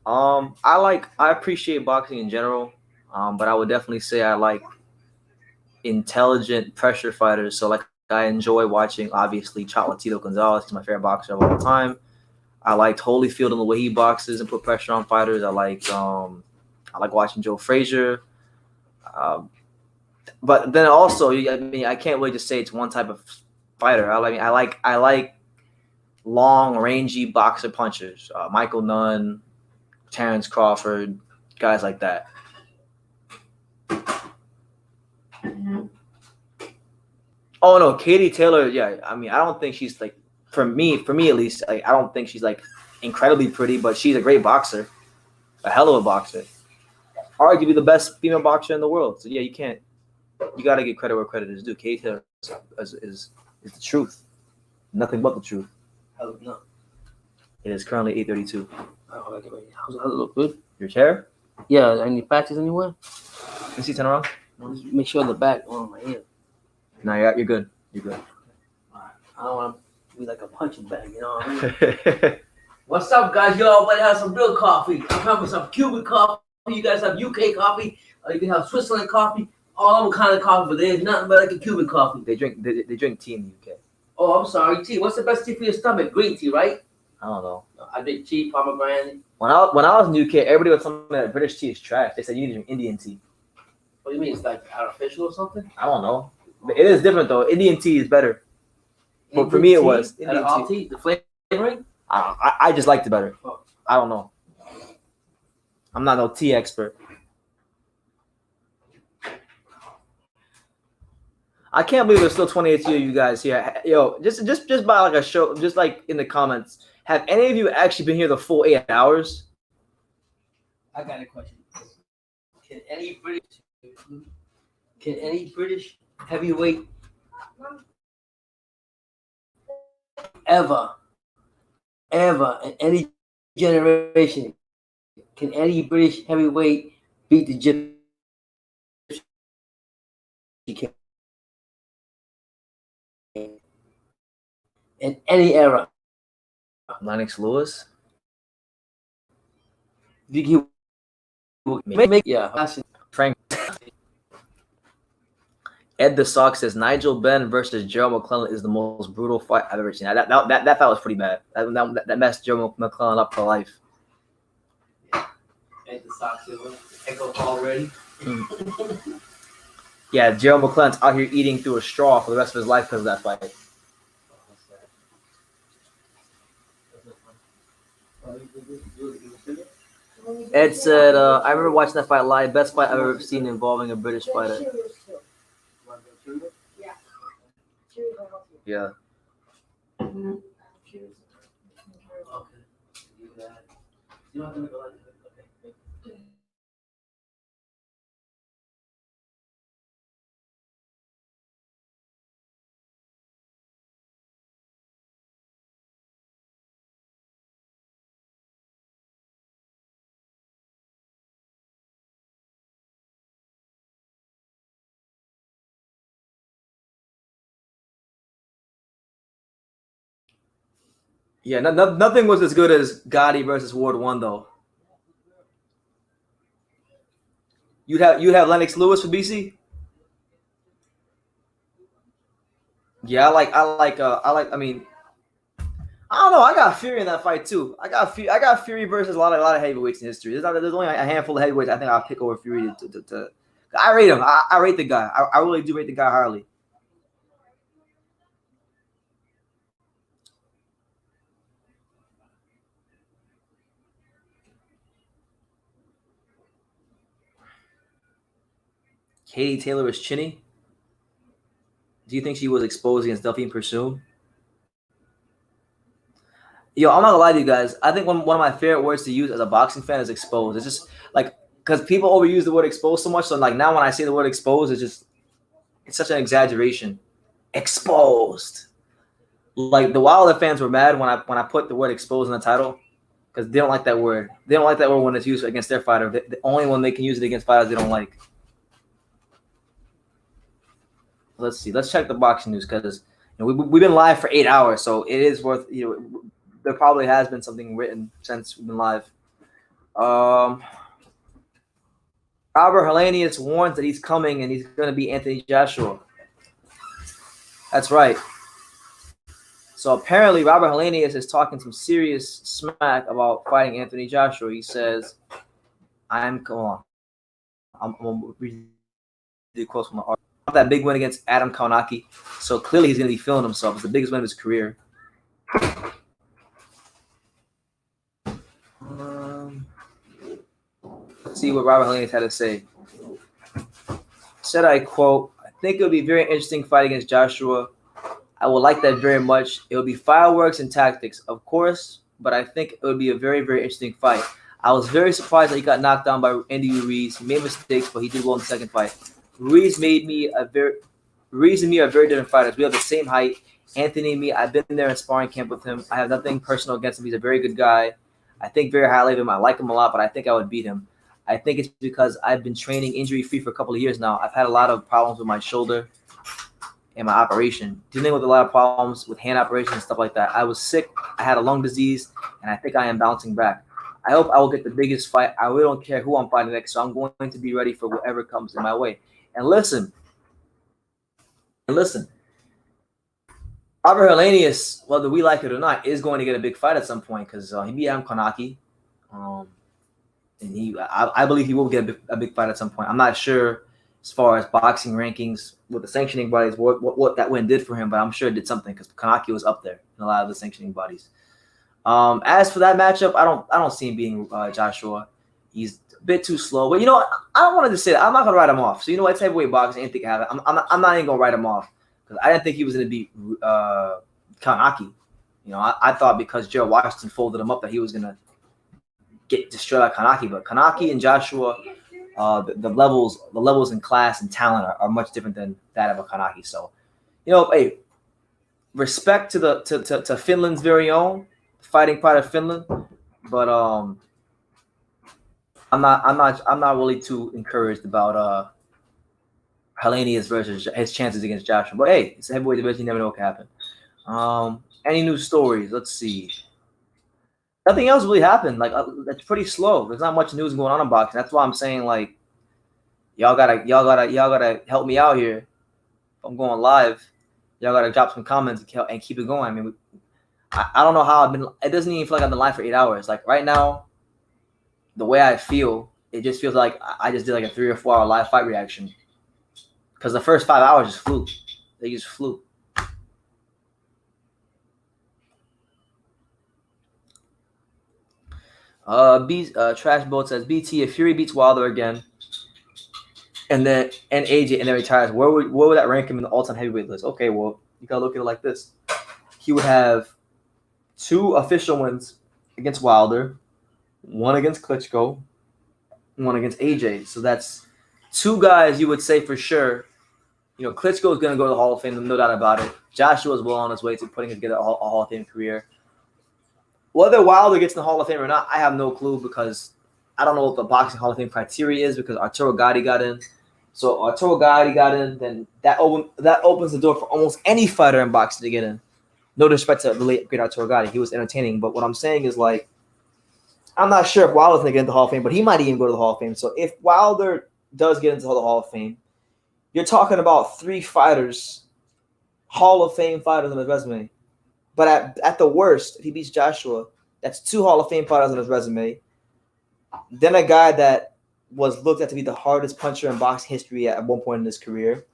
I appreciate boxing in general, but I would definitely say I like intelligent pressure fighters. So like I enjoy watching obviously Chocolatito Gonzalez. He's my favorite boxer of all time. I liked Holyfield and the way he boxes and put pressure on fighters. I like watching Joe Frazier. But then also, I can't really just say it's one type of fighter. I like long, rangy boxer punchers. Michael Nunn, Terrence Crawford, guys like that. Oh no, Katie Taylor. Yeah, I don't think she's like for me at least. I don't think she's like incredibly pretty, but she's a great boxer, a hell of a boxer. Arguably the best female boxer in the world. So yeah, you got to give credit where credit is due. Katie Taylor is the truth, nothing but the truth. No. It is currently 8:32. How's it look good? Your chair? Yeah, any patches anywhere? Let me see, turn around. Make sure the back on my ear. No, you're good. You're good. I don't want to be like a punching bag, you know what I mean? What's up, guys? Y'all better have some real coffee. I'm having some Cuban coffee. You guys have UK coffee. You can have Switzerland coffee. All kind of coffee, but there's nothing but like a Cuban coffee. They drink tea in the UK. Oh, I'm sorry, tea. What's the best tea for your stomach? Green tea, right? I don't know. I drink tea, pomegranate. When I was in the UK, everybody was telling me that British tea is trash. They said you need to drink Indian tea. What do you mean? It's like artificial or something? I don't know. But it is different though. Indian tea is better. But for me, it was Indian tea. The flavoring? I just liked it better. I don't know. I'm not no tea expert. I can't believe there's still 28 of you guys here. Yo, just by like a show, just like in the comments, have any of you actually been here the full 8 hours? I got a question. Can any British heavyweight ever in any generation, can any British heavyweight beat the Gypsy King? In any era. Lennox Lewis? Yeah. Frank. Ed the Sock says Nigel Benn versus Gerald McClellan is the most brutal fight I've ever seen. That fight was pretty bad. That messed Gerald McClellan up for life. Ed the Sock says Echo already. Yeah, Gerald McClellan's out here eating through a straw for the rest of his life because of that fight. Ed said, I remember watching that fight live. Best fight I've ever seen involving a British fighter. Yeah. Yeah, nothing was as good as Gotti versus Ward 1 though. You'd have Lennox Lewis for BC. Yeah, I mean, I don't know. I got Fury in that fight too. I got Fury versus a lot of heavyweights in history. There's only a handful of heavyweights I think I'll pick over Fury to I rate him. I rate the guy. I really do rate the guy highly. Katie Taylor is chinny. Do you think she was exposed against Delphine Pursuit? Yo, I'm not gonna lie to you guys. I think one of my favorite words to use as a boxing fan is exposed. It's just like because people overuse the word exposed so much. So like now when I say the word exposed, it's such an exaggeration. Exposed. Like the Wilder fans were mad when I put the word exposed in the title because they don't like that word. They don't like that word when it's used against their fighter. The only one they can use it against fighters they don't like. Let's see. Let's check the boxing news because we've been live for 8 hours, so it is worth there probably has been something written since we've been live. Robert Helenius warns that he's coming and he's going to be Anthony Joshua. That's right. So apparently Robert Helenius is talking some serious smack about fighting Anthony Joshua. He says, I'm going to read the quotes from the article. That big win against Adam Kaunaki. So clearly he's going to be feeling himself. It's the biggest win of his career. Let's see what Robert Helenius had to say. Said, I quote, I think it would be a very interesting fight against Joshua. I would like that very much. It would be fireworks and tactics, of course, but I think it would be a very, very interesting fight. I was very surprised that he got knocked down by Andy Ruiz. He made mistakes, but he did well in the second fight. Ruiz and me are very different fighters. We have the same height. Anthony and me, I've been there in sparring camp with him. I have nothing personal against him. He's a very good guy. I think very highly of him. I like him a lot, but I think I would beat him. I think it's because I've been training injury-free for a couple of years now. I've had a lot of problems with my shoulder and my operation. Dealing with a lot of problems with hand operations and stuff like that. I was sick. I had a lung disease, and I think I am bouncing back. I hope I will get the biggest fight. I really don't care who I'm fighting next, so I'm going to be ready for whatever comes in my way. And listen, Robert Helenius, whether we like it or not, is going to get a big fight at some point because he beat Adam Kaunaki. And I believe he will get a big fight at some point. I'm not sure as far as boxing rankings with the sanctioning bodies, what that win did for him, but I'm sure it did something because Kaunaki was up there in a lot of the sanctioning bodies. As for that matchup, I don't see him beating Joshua. He's a bit too slow. But I don't want to just say that. I'm not gonna write him off. So it's heavyweight boxing. I didn't think I have it. I'm not even gonna write him off because I didn't think he was gonna beat Kaunaki. I thought because Gerald Washington folded him up that he was gonna get destroyed by Kaunaki. But Kaunaki and Joshua, the levels in class and talent are much different than that of a Kaunaki. So, hey, respect to Finland's very own fighting pride of Finland, but I'm not really too encouraged about Helenius versus his chances against Joshua. But hey, it's a heavyweight division. You never know what can happen. Any new stories? Let's see. Nothing else really happened. It's pretty slow. There's not much news going on in boxing. That's why I'm saying y'all gotta help me out here. If I'm going live, y'all gotta drop some comments and keep it going. I mean, I don't know how I've been. It doesn't even feel like I've been live for 8 hours. Like right now, the way I feel, it just feels like I just did like a 3 or 4 hour live fight reaction. Because the first 5 hours just flew. They just flew. Trash Boat says BT, if Fury beats Wilder again and AJ and then retires, where would that rank him in the all-time heavyweight list? Okay, well, you gotta look at it like this. He would have 2 official wins against Wilder, 1 against Klitschko, 1 against AJ. So that's 2 guys you would say for sure. Klitschko is going to go to the Hall of Fame, no doubt about it. Joshua is well on his way to putting together a Hall of Fame career. Whether Wilder gets in the Hall of Fame or not, I have no clue because I don't know what the boxing Hall of Fame criteria is because Arturo Gatti got in. So Arturo Gatti got in, then that opens the door for almost any fighter in boxing to get in. No disrespect to the late great Arturo Gatti, he was entertaining. But what I'm saying is like, I'm not sure if Wilder's gonna get into the Hall of Fame, but he might even go to the Hall of Fame. So if Wilder does get into the Hall of Fame, you're talking about 3 fighters, Hall of Fame fighters on his resume. But at the worst, if he beats Joshua, that's 2 Hall of Fame fighters on his resume. Then a guy that was looked at to be the hardest puncher in boxing history at one point in his career.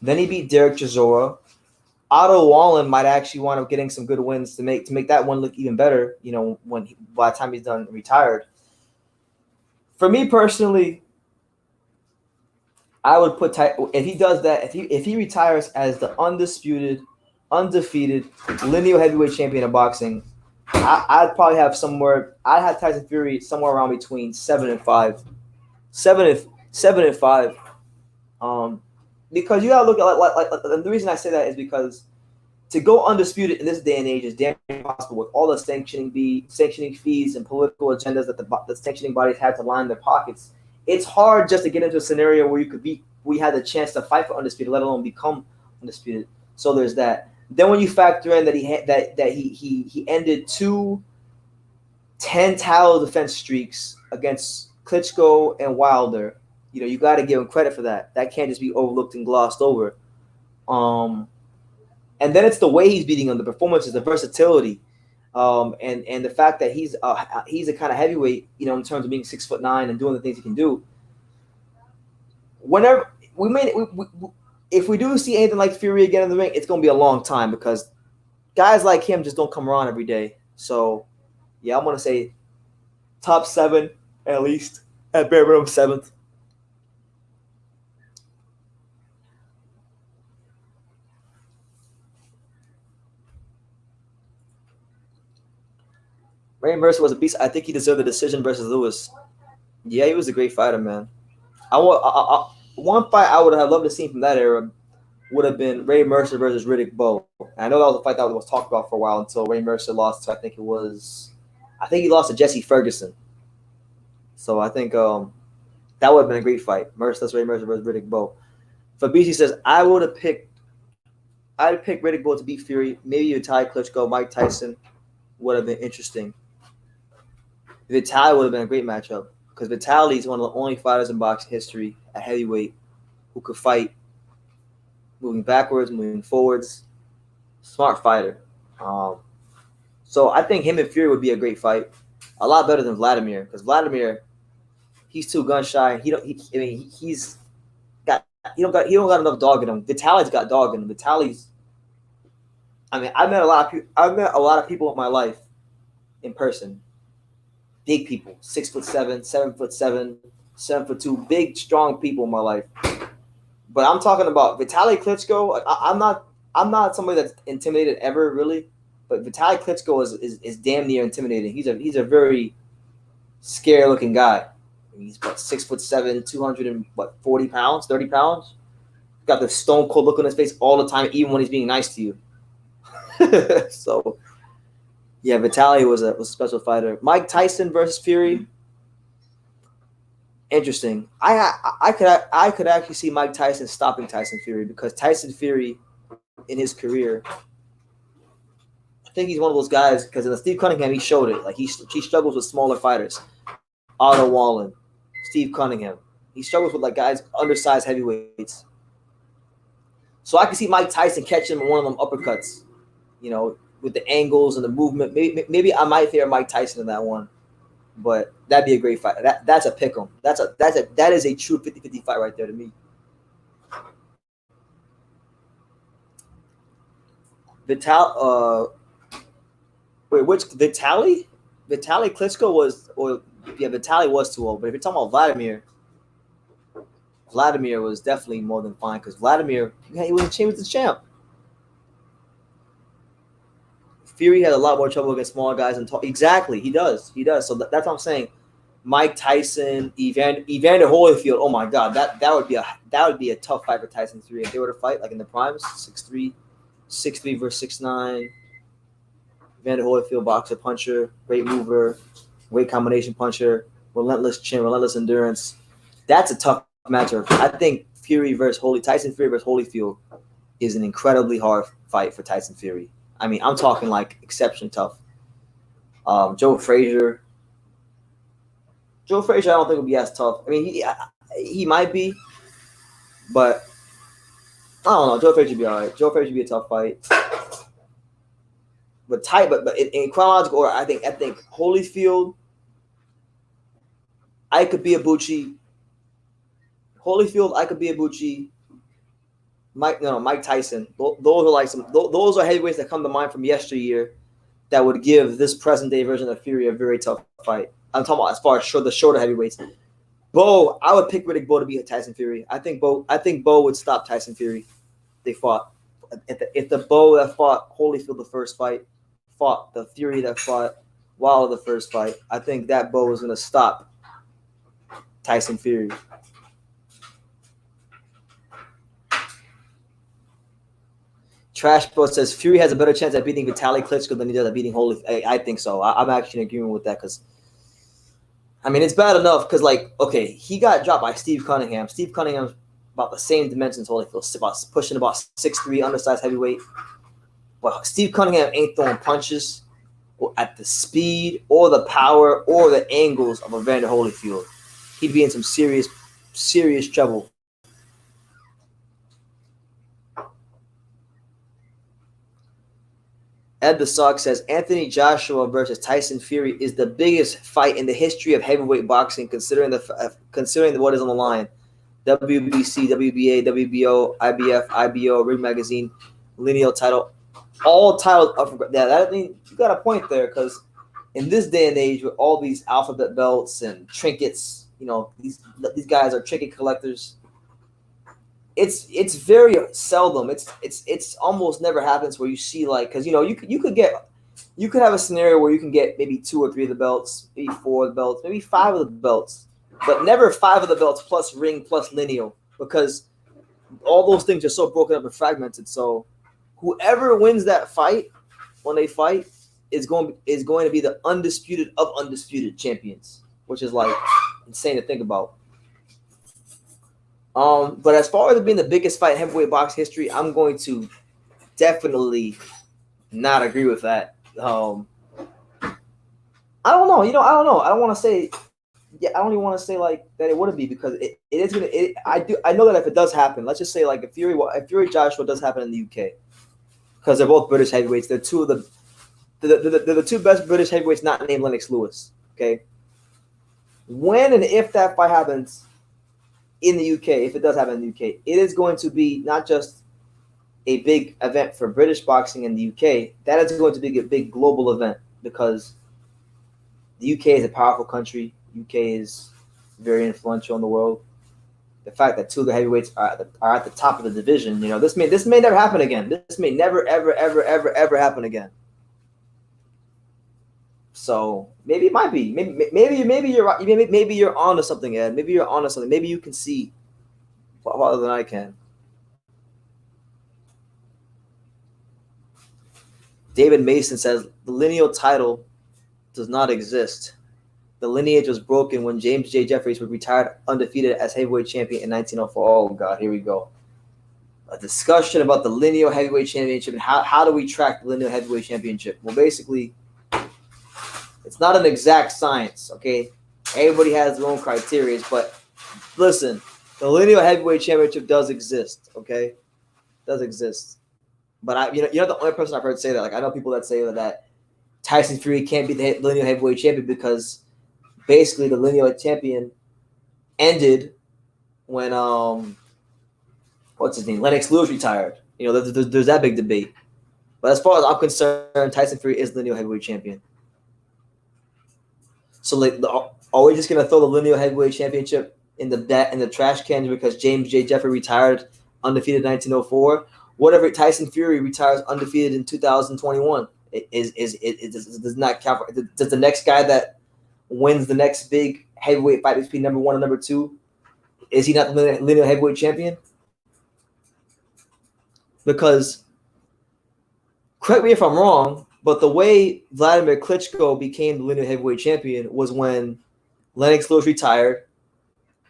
Then he beat Derek Chisora. Otto Wallen might actually wind up getting some good wins to make that one look even better, you know, by the time he's done retired. For me personally, I would put if he does that, if he retires as the undisputed, undefeated lineal heavyweight champion of boxing, I'd probably have I'd have Tyson Fury somewhere around between 7 and 5. 7 and 5. Because you gotta look at like the reason I say that is because to go undisputed in this day and age is damn impossible with all the sanctioning fees and political agendas that the sanctioning bodies have to line their pockets. It's hard just to get into a scenario where we had the chance to fight for undisputed, let alone become undisputed. So there's that. Then when you factor in that he ended 2 10-title defense streaks against Klitschko and Wilder. You know, you got to give him credit for that. That can't just be overlooked and glossed over. And then it's the way he's beating him, the performances, the versatility, and the fact that he's a kind of heavyweight, you know, in terms of being 6'9" and doing the things he can do. Whenever if we do see anything like Fury again in the ring, it's going to be a long time because guys like him just don't come around every day. So, yeah, I'm going to say top 7 at least, at bare minimum 7th. Ray Mercer was a beast. I think he deserved the decision versus Lewis. Yeah, he was a great fighter, man. One fight I would have loved to see from that era would have been Ray Mercer versus Riddick Bowe. And I know that was a fight that was talked about for a while until Ray Mercer lost to, I think he lost to Jesse Ferguson. So I think that would have been a great fight. Ray Mercer versus Riddick Bowe. Fabrici says, I'd pick Riddick Bowe to beat Fury. Maybe Vitaly Klitschko, Mike Tyson would have been interesting. Vitaly would have been a great matchup because Vitaly is one of the only fighters in boxing history at heavyweight who could fight moving backwards, moving forwards. Smart fighter. So I think him and Fury would be a great fight. A lot better than Vladimir because Vladimir, he's too gun shy. He don't got enough dog in him. Vitaly's got dog in him. I've met a lot of people in my life in person. Big people, 6'7", 7'7", 7'2", big, strong people in my life. But I'm talking about Vitaly Klitschko. I'm not somebody that's intimidated ever, really. But Vitaly Klitschko is damn near intimidating. He's a very scary looking guy. He's about 6'7", 240 pounds, 30 pounds. Got the stone cold look on his face all the time, even when he's being nice to you. So. Yeah, Vitaly was a special fighter. Mike Tyson versus Fury. Interesting. I could actually see Mike Tyson stopping Tyson Fury because Tyson Fury, in his career, I think he's one of those guys because in the Steve Cunningham he showed it. Like he struggles with smaller fighters. Otto Wallen, Steve Cunningham. He struggles with like guys undersized heavyweights. So I can see Mike Tyson catching him in one of them uppercuts. You know, with the angles and the movement. Maybe I might favor Mike Tyson in that one. But that'd be a great fight. That's a pick 'em. That is a true 50-50 fight right there to me. Vitaly Klitschko Vitaly was too old. But if you're talking about Vladimir was definitely more than fine because Vladimir, he was a champion's champ. Fury had a lot more trouble against smaller guys and exactly, he does. So that's what I'm saying. Mike Tyson, Evander Holyfield. Oh my God, that would be a tough fight for Tyson Fury if they were to fight like in the primes, 6'3" versus 6'9". Evander Holyfield, boxer, puncher, great mover, great combination puncher, relentless chin, relentless endurance. That's a tough matchup. I think Tyson Fury versus Holyfield is an incredibly hard fight for Tyson Fury. I mean, I'm talking like exception tough. Joe Frazier. I don't think would be as tough. I mean, he might be, but I don't know. Joe Frazier would be all right. Joe Frazier would be a tough fight. But tight, but in chronological order, I think Holyfield, Ikabuchi, Mike Tyson. Those are heavyweights that come to mind from yesteryear that would give this present day version of Fury a very tough fight. I'm talking about as far as the shorter heavyweights. Bo, I would pick Riddick Bowe to beat Tyson Fury. I think Bo would stop Tyson Fury. They fought. If the Bo that fought Holyfield the first fight fought the Fury that fought Wilder the first fight, I think that Bo is going to stop Tyson Fury. Trashbo says Fury has a better chance at beating Vitaly Klitschko than he does at beating Holyfield. I think so. I'm actually in agreement with that because, I mean, it's bad enough because, like, okay, he got dropped by Steve Cunningham. Steve Cunningham's about the same dimensions Holyfield, pushing about 6'3", undersized heavyweight. But Steve Cunningham ain't throwing punches at the speed or the power or the angles of Evander Holyfield. He'd be in some serious trouble. Ed the Sock says Anthony Joshua versus Tyson Fury is the biggest fight in the history of heavyweight boxing, considering what is on the line. WBC, WBA, WBO, IBF, IBO, Ring Magazine, lineal title, all titles up for that. I mean, you got a point there because in this day and age, with all these alphabet belts and trinkets, you know, these guys are trinket collectors. It's very seldom. It's almost never happens where you see, like, because, you know, you could have a scenario where you can get maybe 2 or 3 of the belts, maybe 4 of the belts, maybe 5 of the belts, but never 5 of the belts plus ring plus lineal, because all those things are so broken up and fragmented. So whoever wins that fight, when they fight, is going to be the undisputed of undisputed champions, which is like insane to think about. But as far as it being the biggest fight in heavyweight box history, I'm going to definitely not agree with that. I don't know. I don't know. I don't want to say. Yeah, I don't even want to say like that it wouldn't be, because it is gonna. I know that if it does happen, let's just say like if Fury Joshua does happen in the UK, because they're both British heavyweights. They're two of the two best British heavyweights not named Lennox Lewis. Okay. When and if that fight happens in the UK, if it does happen in the UK, it is going to be not just a big event for British boxing in the UK. That is going to be a big global event, because the UK is a powerful country. UK is very influential in the world. The fact that 2 of the heavyweights are at the top of the division, you know, this may never happen again. This may never ever happen again. So maybe it might be. Maybe you're right. Maybe you're onto something, Ed. Maybe you're onto something. Maybe you can see farther than I can. David Mason says the lineal title does not exist. The lineage was broken when James J. Jeffries was retired undefeated as heavyweight champion in 1904. Oh God, here we go. A discussion about the lineal heavyweight championship and how do we track the lineal heavyweight championship? Well, basically, it's not an exact science, okay? Everybody has their own criteria, but listen, the lineal heavyweight championship does exist, okay? Does exist. But you're not the only person I've heard say that. Like, I know people that say that Tyson Fury can't be the lineal heavyweight champion because basically the lineal champion ended when what's his name? Lennox Lewis retired. You know, there's that big debate. But as far as I'm concerned, Tyson Fury is the lineal heavyweight champion. So, like, are we just gonna throw the lineal heavyweight championship in the trash can because James J. Jeffrey retired undefeated in 1904? What if Tyson Fury retires undefeated in 2021? It does not count. Does the next guy that wins the next big heavyweight fight between number 1 and number 2, is he not the lineal heavyweight champion? Because, correct me if I'm wrong, but the way Vladimir Klitschko became the lineal heavyweight champion was when Lennox Lewis retired,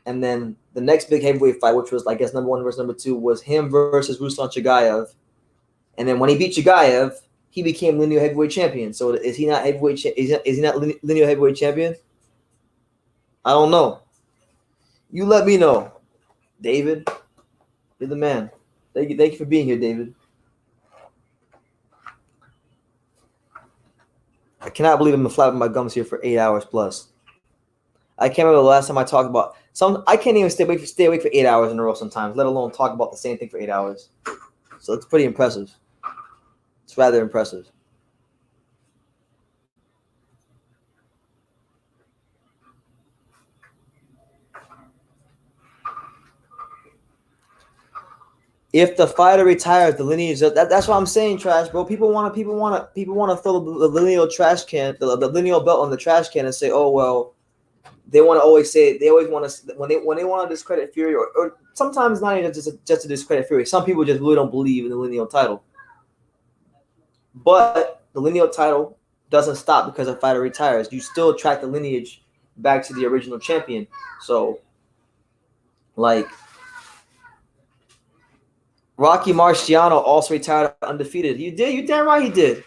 and then the next big heavyweight fight, which was, I guess, number 1 versus number 2, was him versus Ruslan Chagayev. And then when he beat Chagayev, he became lineal heavyweight champion. So is he not heavyweight? Is he not lineal heavyweight champion? I don't know. You let me know, David. You're the man. Thank you for being here, David. I cannot believe I'm flapping my gums here for 8 hours plus. I can't remember the last time I talked about I can't even stay awake for 8 hours in a row sometimes, let alone talk about the same thing for 8 hours. So it's pretty impressive. It's rather impressive. If the fighter retires, the lineage that's what I'm saying, trash, bro. People want to throw the lineal trash can, the lineal belt on the trash can and say, oh well, they want to always say they always want to when they want to discredit Fury or sometimes not even just to discredit Fury. Some people just really don't believe in the lineal title. But the lineal title doesn't stop because a fighter retires. You still track the lineage back to the original champion. So, like, Rocky Marciano also retired undefeated. You did? You damn right he did.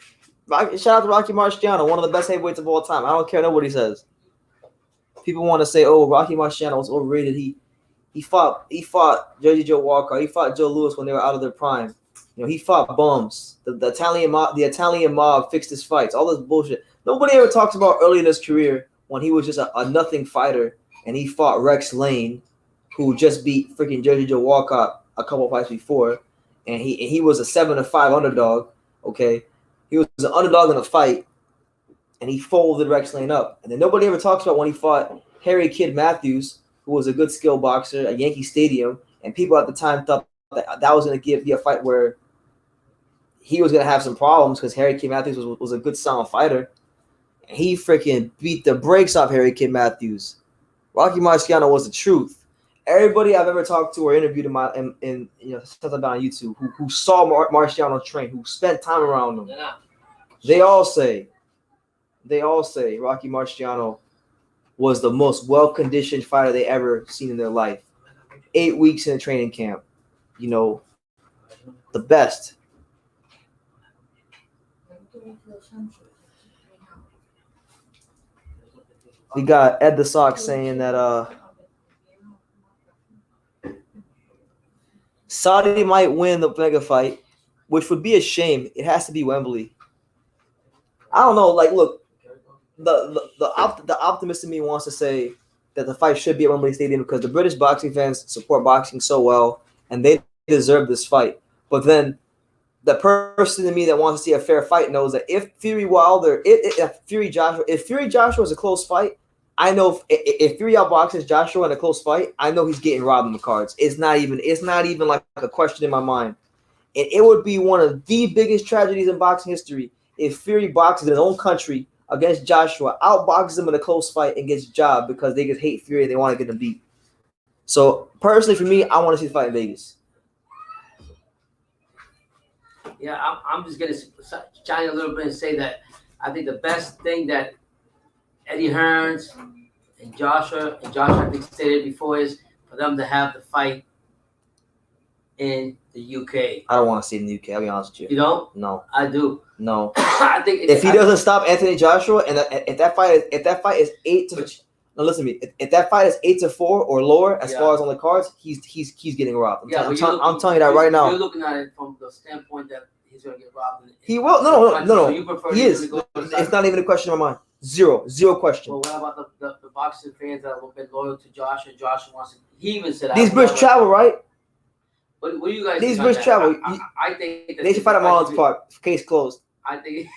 Shout out to Rocky Marciano, one of the best heavyweights of all time. I don't care nobody says. People want to say, "Oh, Rocky Marciano was overrated." He fought Jersey Joe Walker. He fought Joe Louis when they were out of their prime. You know, he fought bums. The Italian mob fixed his fights. All this bullshit. Nobody ever talks about early in his career when he was just a nothing fighter and he fought Rex Lane, who just beat freaking Jersey Joe Walcott a couple fights before, and he was a 7-5 underdog. Okay, he was an underdog in a fight, and he folded Rex Lane up. And then nobody ever talks about when he fought Harry Kid Matthews, who was a good skill boxer at Yankee Stadium, and people at the time thought that was going to be a fight where he was going to have some problems because Harry Kid Matthews was a good sound fighter. And he freaking beat the brakes off Harry Kid Matthews. Rocky Marciano was the truth. Everybody I've ever talked to or interviewed in stuff about on YouTube who saw Marciano train, who spent time around him, they all say Rocky Marciano was the most well-conditioned fighter they ever seen in their life. 8 weeks in a training camp. You know, the best. We got Ed the Sock saying that Saudi might win the mega fight, which would be a shame. It has to be Wembley. I don't know. Like, look, the optimist in me wants to say that the fight should be at Wembley Stadium because the British boxing fans support boxing so well, and they deserve this fight. But then the person in me that wants to see a fair fight knows that if Fury Joshua is a close fight, I know if Fury outboxes Joshua in a close fight, I know he's getting robbed in the cards. It's not even like a question in my mind. And it would be one of the biggest tragedies in boxing history if Fury boxes in his own country against Joshua, outboxes him in a close fight and gets jobbed because they just hate Fury and they want to get him beat. So personally for me, I want to see the fight in Vegas. Yeah, I'm just going to shine a little bit and say that I think the best thing that Eddie Hearns and Joshua I think stated before is for them to have the fight in the UK. I don't want to see it in the UK, I'll be honest with you. You don't? No. I do. No. I think if he doesn't stop Anthony Joshua and if that fight is 8-4 or lower as far as on the cards, he's getting robbed. I'm telling you that right now. You're looking at it from the standpoint that he's going to get robbed. He will. No. So you prefer he is. It's not even a question in my mind. Zero question. Well, what about the boxing fans that have been loyal to Josh and Josh wants to? He even said these Brits travel, right? What do you guys? These Brits travel. I think that they should fight at Marlins Park. Case closed. I think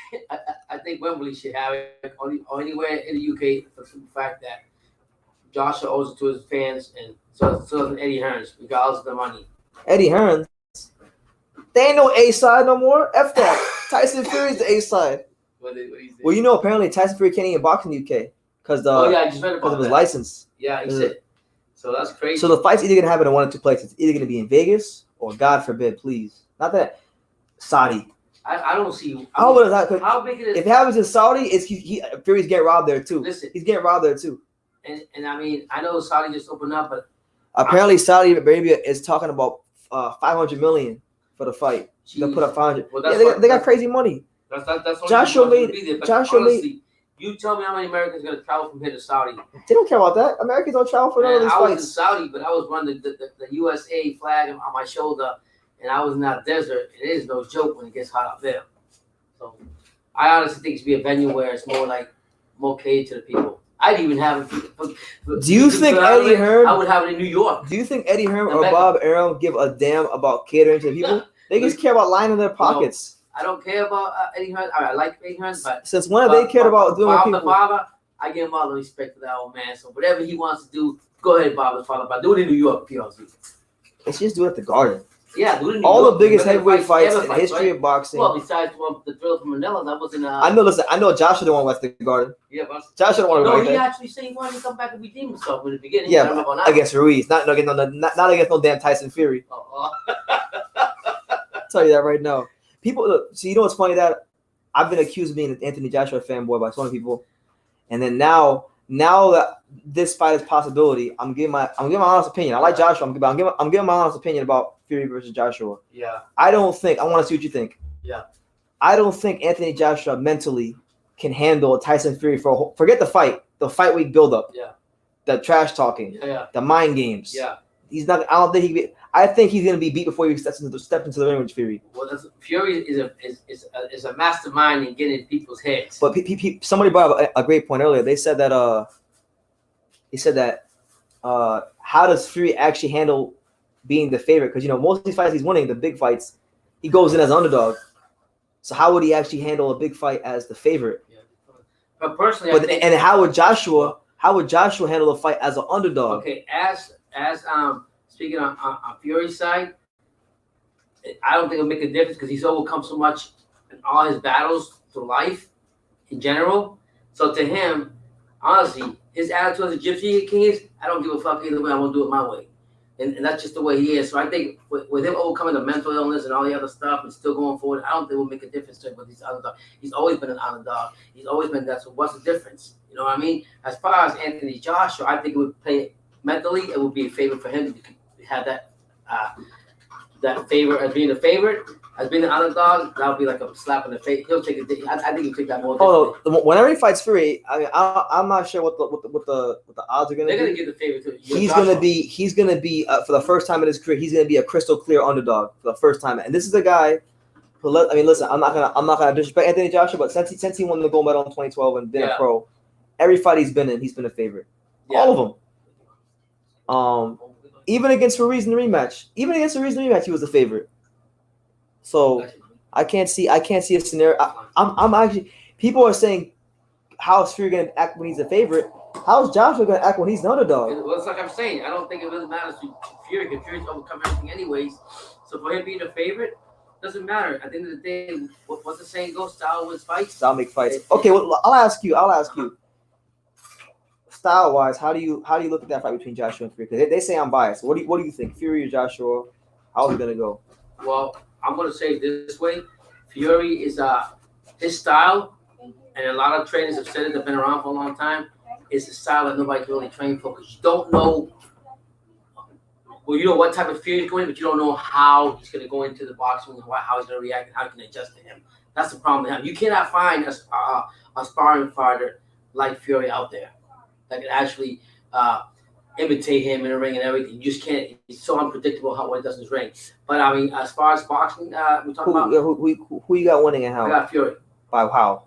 Wembley should have it or anywhere in the UK for the fact that Joshua owes it to his fans and so does Eddie Hearns, regardless of the money. Eddie Hearns? They ain't no A side no more. F that. Tyson Fury's the A side. Well, you know, apparently Tyson Fury can't even box in the UK because I just read about of his license. Yeah, he said. So that's crazy. So the fight's either gonna happen in one of two places. It's either gonna be in Vegas or, God forbid, please, not that Saudi. I don't see how big it is. If it happens in Saudi, Fury's getting robbed there too. Listen, he's getting robbed there too. And I mean, I know Saudi just opened up, but apparently Saudi Arabia is talking about $500 million for the fight. They'll put up 500. Well, they got crazy money. That's what Joshua he wants made- to be there. But Joshua made- honestly, you tell me how many Americans are going to travel from here to Saudi. They don't care about that. Americans don't travel for none of Man, these I was in fights. Saudi, but I was running the USA flag on my shoulder, and I was in that desert. It is no joke when it gets hot up there. So I honestly think it should be a venue where it's more catered to the people. I'd even have it. Do you think Eddie Hearn? I would have it in New York. Do you think Eddie Hearn The or Mecca. Bob Arum give a damn about catering to the people? They just care about lining their pockets. I don't care about Eddie Hearn. I like Eddie Hearn, but Since when have they cared about doing what Bob the people? Father, I give him all the respect for that old man. So whatever he wants to do, go ahead, Bob the Father. But do it in New York, PLC. Let's just do it at the Garden. Yeah, do it in New All York. the biggest Whether heavyweight fights ever in the history right? of boxing. Well, besides the Thriller from Manila, that was in. I know. Listen, I know Joshua don't want to the Garden. Yeah, but Joshua don't want to no, go he there. actually said he wanted to come back and redeem himself in the beginning. Yeah, I don't know about now. against Ruiz, not against no damn Tyson Fury. Oh, I'll tell you that right now. People, look, so you know what's funny, that I've been accused of being an Anthony Joshua fanboy by so many people, and then now that this fight is a possibility, I'm giving my honest opinion. I like Joshua. I'm giving my honest opinion about Fury versus Joshua. Yeah. I want to see what you think. Yeah. I don't think Anthony Joshua mentally can handle Tyson Fury forget the fight week build up. Yeah. The trash talking. Yeah. The mind games. Yeah. He's not. I don't think he. I think he's gonna be beat before he steps into the ring with Fury. Well, Fury is a mastermind in getting in people's heads. But somebody brought up a great point earlier. They said that how does Fury actually handle being the favorite? Because most of these fights he's winning, the big fights, he goes in as an underdog. So how would he actually handle a big fight as the favorite? Yeah. But personally, and how would Joshua handle a fight as an underdog? Okay, as speaking on Fury's side, I don't think it'll make a difference because he's overcome so much in all his battles through life in general. So to him, honestly, his attitude as a Gypsy King is, I don't give a fuck either way. I'm gonna do it my way, and that's just the way he is. So I think with him overcoming the mental illness and all the other stuff and still going forward, I don't think it will make a difference to him with these underdog. He's always been an underdog. He's always been that. So what's the difference? You know what I mean? As far as Anthony Joshua, I think it would play mentally. It would be a favor for him to have that favor as being the favorite, as being the underdog. That would be like a slap in the face. He'll take it. I think he'll take that more. Oh, whenever he fights Fury, I mean, I'm not sure what the odds are gonna be. They're gonna give the favor to He's gonna be for the first time in his career. He's gonna be a crystal clear underdog for the first time. And this is a guy who, listen, I'm not gonna disrespect Anthony Joshua, but since he won the gold medal in 2012 and been a pro, every fight he's been in, he's been a favorite. Yeah. All of them. Even against Ruiz in the rematch, he was a favorite. So I can't see a scenario. I'm actually, people are saying, how's Fury gonna act when he's a favorite? How's Joshua gonna act when he's an underdog? Well, it's like I'm saying. I don't think it really matters to Fury because Fury's overcome everything anyways. So for him being a favorite, doesn't matter. At the end of the day, what's the saying goes? Style wins fights. Style make fights. Okay, well, I'll ask you. Style-wise, how do you look at that fight between Joshua and Fury? Because they say I'm biased. What do you think? Fury or Joshua? How's it gonna go? Well, I'm gonna say it this way: Fury is his style, and a lot of trainers have said it. They've been around for a long time. It's a style that nobody can really train for because you don't know. Well, you know what type of Fury he's going, but you don't know how he's gonna go into the boxing, how he's gonna react, and how you can adjust to him. That's the problem with him. You cannot find a sparring fighter like Fury out there that can actually imitate him in the ring and everything. You just can't. It's so unpredictable what he does in his ring. But I mean, as far as boxing, we're talking about who you got winning and how? I got Fury. By how?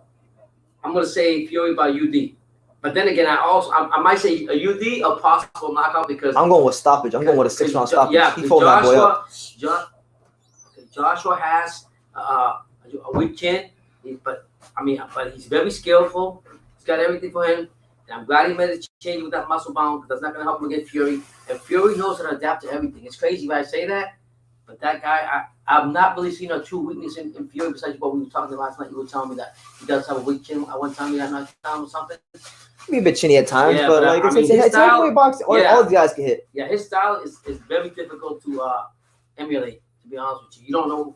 I'm gonna say Fury by UD. But then again, I might say a UD, a possible knockout because I'm going with stoppage. I'm going with a 6-round stoppage. Yeah, he pulled that boy up. Joshua has a weak chin, but he's very skillful. He's got everything for him. And I'm glad he made a change with that muscle bound because that's not going to help him against Fury. And Fury knows how to adapt to everything. It's crazy when I say that, but that guy, I've not really seen a true weakness in Fury besides what we were talking last night. You were telling me that he does have a weak chin. At one time he had knocked down or something. Be a bit chinny at times, yeah, but like it's heavyweight boxing. All the guys can hit. Yeah, his style is very difficult to emulate. To be honest with you, you don't know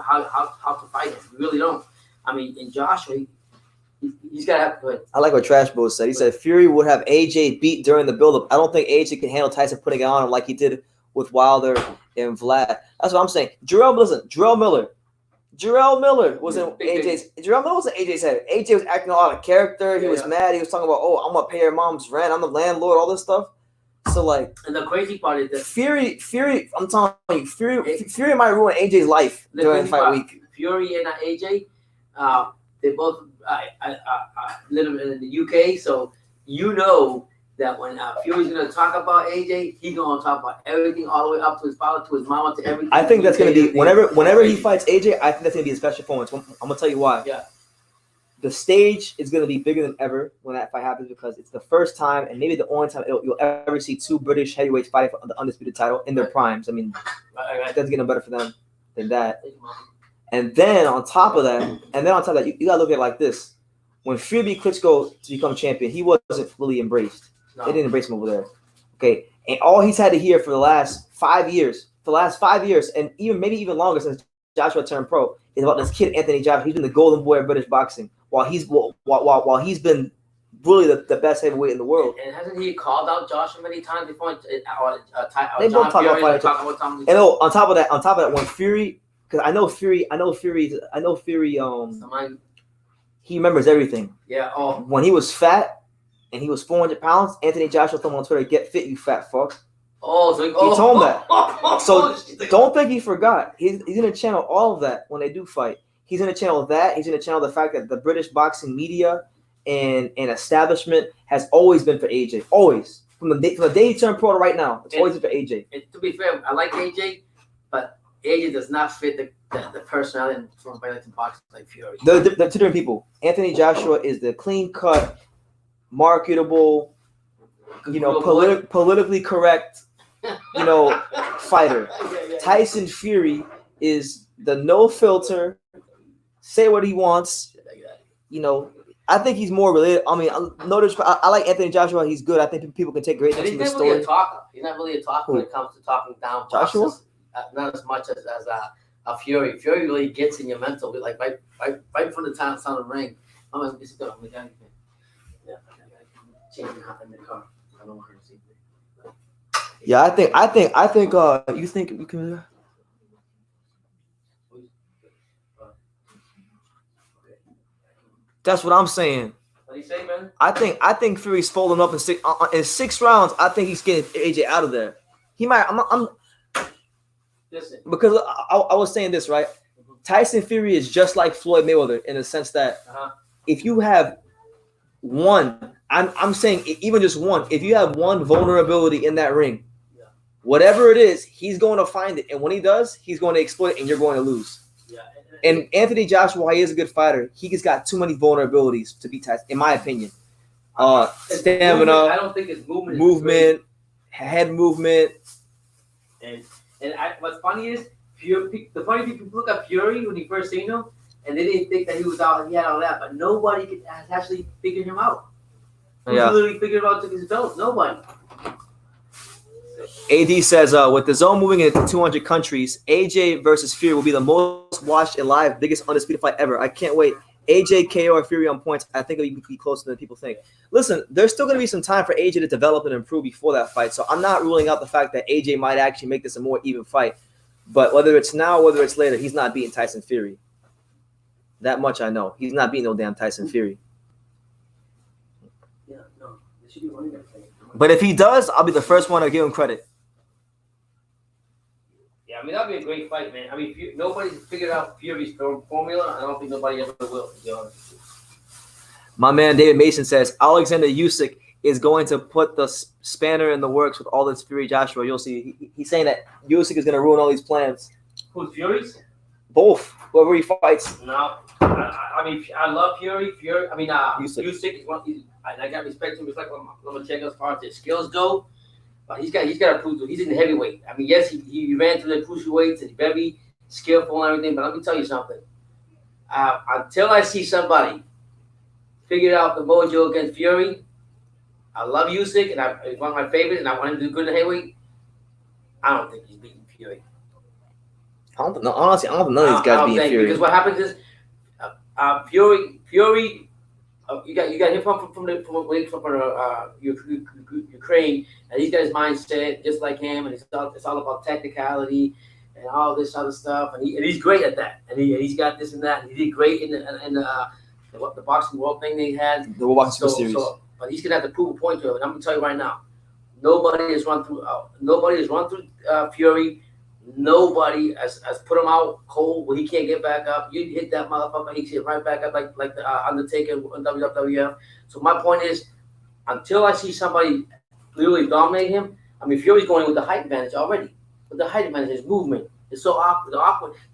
how to fight him. You really don't. I mean, in Joshua, he's got to have. Go ahead. I like what Trash Bro said. He said Fury would have AJ beat during the build-up. I don't think AJ can handle Tyson putting it on him like he did with Wilder and Vlad. That's what I'm saying. Jarrell Miller. Jarrell Miller was in Big AJ's. Jarrell Miller was in AJ's head. AJ was acting all out of character. He was mad. He was talking about, oh, I'm gonna pay your mom's rent. I'm the landlord. All this stuff. So like, and the crazy part is that Fury. I'm telling you, Fury might ruin AJ's life during fight week. Fury and AJ, they both live in the UK, so you know that when Fury's gonna talk about AJ, he's gonna talk about everything all the way up to his father, to his mama, to everything. I think that's gonna be whenever he fights AJ. I think that's gonna be a special performance. I'm gonna tell you why. Yeah. The stage is going to be bigger than ever when that fight happens because it's the first time and maybe the only time you'll ever see two British heavyweights fighting for the undisputed title in their primes. I mean, it doesn't get no better for them than that. And then on top of that, you got to look at it like this. When Fury beat Klitschko to become champion, he wasn't fully embraced. No. They didn't embrace him over there. Okay. And all he's had to hear for the last 5 years, and even longer since Joshua turned pro, is about this kid, Anthony Joshua. He's been the golden boy of British boxing. While he's been really the best heavyweight in the world. And hasn't he called out Joshua many times before? They both talk about fighting. And on top of that, when Fury, because I know Fury. He remembers everything. Yeah. Oh. When he was fat and he was 400 pounds, Anthony Joshua told him on Twitter, "Get fit, you fat fuck." Oh, so he told him that. So don't think he forgot. He's gonna channel all of that when they do fight. He's going to channel that. He's going to channel the fact that the British boxing media and establishment has always been for AJ. Always. From the day he turned pro to right now, it's always been for AJ. And to be fair, I like AJ, but AJ does not fit the personality from fighting boxing like Fury. They're two different people. Anthony Joshua is the clean-cut, marketable, politically correct, fighter. Tyson Fury is the no-filter, say what he wants. I think he's more related. I mean, I like Anthony Joshua. He's good. I think people can take great things from his story. He's not really a talker when it comes to talking down. Joshua? Not as much as a Fury. Fury really gets in your mental, like right from the sound of the ring. I'm like, this is good. Yeah, I gotta change in the car. I don't want her to see me. Yeah, I think. You think you can? That's what I'm saying. What do you say, man? I think Fury's folding up in 6 rounds. I think he's getting AJ out of there. He might. I'm listen, because I was saying this, right? Tyson Fury is just like Floyd Mayweather in the sense that if you have one, I'm saying even just one, if you have one vulnerability in that ring, whatever it is, he's going to find it, and when he does, he's going to exploit it, and you're going to lose. Yeah. And Anthony Joshua, while he is a good fighter, he just got too many vulnerabilities to beat Tyson, in my opinion. Stamina. I don't think his movement, head movement. And what's funny is, the funny thing, people look at Fury when he first seen him, and they didn't think that he had all that, but nobody has actually figured him out. Who literally figured out took his belt? Nobody. AD says, with the zone moving into 200 countries, AJ versus Fury will be the most watched and live, biggest undisputed fight ever. I can't wait. AJ, KO, or Fury on points. I think it'll be closer than people think. Listen, there's still going to be some time for AJ to develop and improve before that fight. So I'm not ruling out the fact that AJ might actually make this a more even fight. But whether it's now or whether it's later, he's not beating Tyson Fury. That much I know. He's not beating no damn Tyson Fury. Yeah, no. There should be one in there. But if he does, I'll be the first one to give him credit. Yeah, I mean, that'd be a great fight, man. I mean, nobody's figured out Fury's formula. I don't think nobody ever will, to be honest. My man David Mason says, Alexander Usyk is going to put the spanner in the works with all this Fury Joshua. You'll see. He's saying that Usyk is going to ruin all these plans. Who's Fury's? Both. Whoever he fights. No. I mean, I love Fury. I mean, Usyk is one. I got respect to him. It's like Lomachenko as far as his skills go. But he's got to prove it. He's in the heavyweight. I mean, yes, he ran through the cruiserweights and he's very skillful and everything. But let me tell you something. Until I see somebody figure out the mojo against Fury, I love Usyk and he's one of my favorites, and I want him to do good in the heavyweight. I don't think he's beating Fury. I don't know. Honestly, I don't know none of these guys beating Fury. Because what happens is Fury. You got him from Ukraine, and he's got his mindset just like him, and it's all about technicality and all this other stuff, and he's great at that, and he's got this and that, and he did great in the boxing world thing they had. The boxing series. But he's gonna have to prove a point to him, and I'm gonna tell you right now, nobody has run through Fury. Nobody has put him out cold where he can't get back up. You hit that motherfucker, he get right back up like the Undertaker in WWF. So my point is, until I see somebody really dominate him, I mean, Fury's going with the height advantage already. With the height advantage, his movement is so awkward.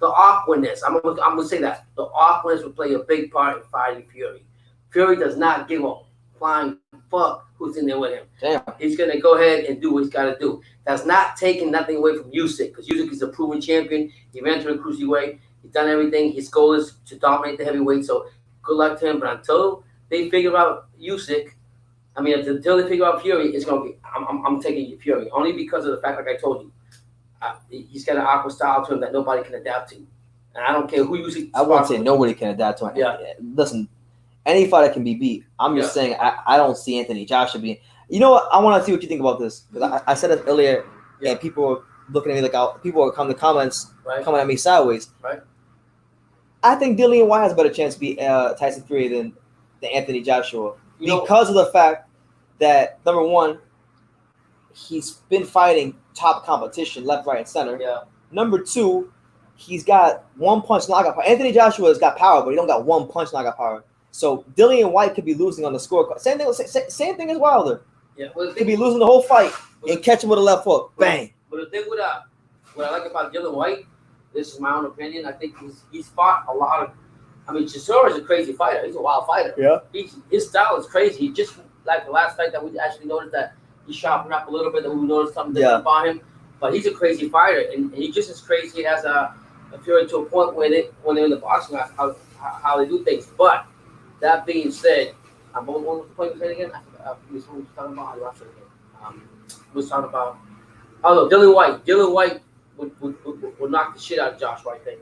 The awkwardness. I'm gonna say that the awkwardness will play a big part in fighting Fury. Fury does not give a flying fuck who's in there with him. Damn. He's gonna go ahead and do what he's got to do. That's not taking nothing away from Usyk, because Usyk is a proven champion. He ran through the cruiserweight. He's done everything. His goal is to dominate the heavyweight. So good luck to him. But until they figure out Usyk, until they figure out Fury, it's gonna be. I'm taking Fury only because of the fact, like I told you, he's got an awkward style to him that nobody can adapt to. And I don't care who Usyk. I wouldn't say nobody can adapt to him. Yeah. Listen, any fighter can be beat. I'm just saying I don't see Anthony Joshua being. You know what? I want to see what you think about this, because I said it earlier, and people are looking at me like people are coming to comments, coming at me sideways. Right. I think Dillian White has a better chance to beat Tyson Fury than Anthony Joshua because of the fact that, number one, he's been fighting top competition, left, right, and center. Yeah. Number two, he's got one punch knockout power. Anthony Joshua has got power, but he don't got one punch knockout power. So Dillian White could be losing on the scorecard. Same thing as Wilder. Yeah, could be losing the whole fight and catch him with a left hook. Bang. But the thing with what I like about Dillian White, this is my own opinion. I think he's fought a lot of. I mean, Chisora is a crazy fighter. He's a wild fighter. Yeah. His style is crazy. He just like the last fight that we actually noticed that he sharpened up a little bit. That we noticed something different about him. But he's a crazy fighter, and he's just as crazy as a Fury to a point where when they're in the boxing match, how they do things. But that being said, what was the point you said again? We was talking about. I lost it again. We was talking about. Oh no, Dillian White. Dillian White would knock the shit out of Joshua, I think.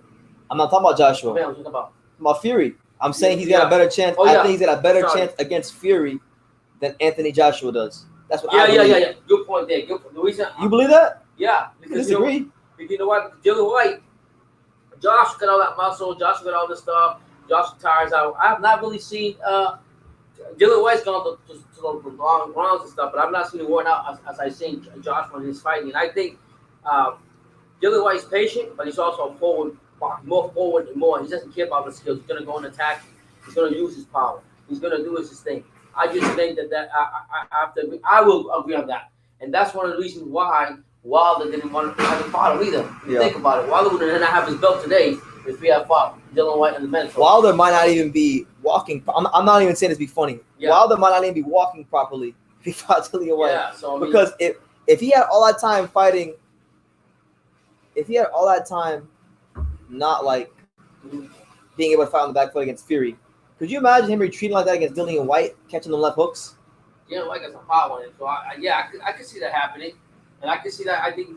I'm not talking about Joshua. Okay, I'm talking about Fury. I'm saying he's got a better chance. I think he's got a better chance against Fury than Anthony Joshua does. That's what I believe. Yeah. Good point there. The reason you believe that? Yeah. Because disagree. You know what? Dillian White, Josh got all that muscle. Josh got all this stuff. Josh tires out. I have not really seen Dillian White's gone to the long rounds and stuff, but I've not seen him worn out as I've seen Josh when he's fighting. And I think Dillian White's patient, but he's also more forward and more. He doesn't care about the skills. He's going to go and attack. He's going to use his power. He's going to do his thing. I just think I will agree on that. And that's one of the reasons why Wilder didn't want to have a fight him either. Think about it. Wilder would not have his belt today if we had fought Dillian White in the men's. Wilder might not even be walking. I'm not even saying this to be funny. Yeah. Wilder might not even be walking properly if he fought Dillian White. Yeah, so because if he had all that time fighting, not like being able to fight on the back foot against Fury, could you imagine him retreating like that against Dillian White, catching them left hooks? Dillian White got some power on him, so I could see that happening, and I could see that. I think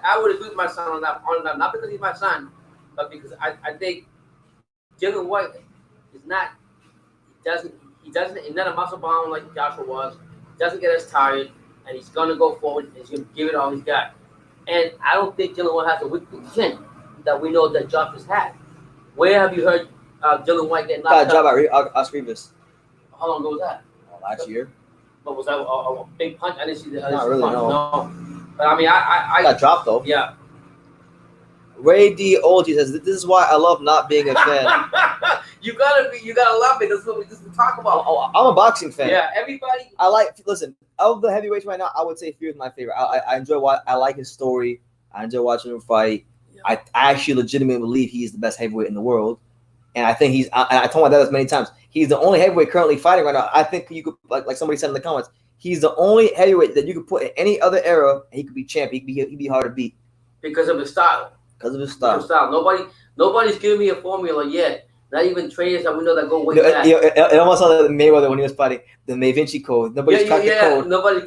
I would agree with my son on that, not because he's my son, but because I think Dillian White is not. He's not a muscle bound like Joshua was. He doesn't get as tired, and he's gonna go forward and he's gonna give it all he's got. And I don't think Dillian White has a weak chin that we know that Joshua's had. Where have you heard Dillian White get knocked out? Job at Oscar Rivas. How long ago was that? Last year. But was that a big punch? I didn't see that. Not really, no. But I mean, I got dropped though. Yeah. Ray D. Olgy says, "This is why I love not being a fan." You gotta love it. That's what we just talk about. Oh, I'm a boxing fan. Yeah, everybody. Listen, of the heavyweights right now, I would say Fury is my favorite. I enjoy I like his story. I enjoy watching him fight. Yeah. I actually legitimately believe he's the best heavyweight in the world. And I think I told my dad this many times, he's the only heavyweight currently fighting right now. I think you could, like somebody said in the comments, he's the only heavyweight that you could put in any other era, and he could be champ. He'd be hard to beat. Because of his style. Nobody's giving me a formula yet. Not even trainers that we know that go way back. It almost sounded like Mayweather when he was fighting the Da Vinci Code. Nobody's cracked the code. Nobody's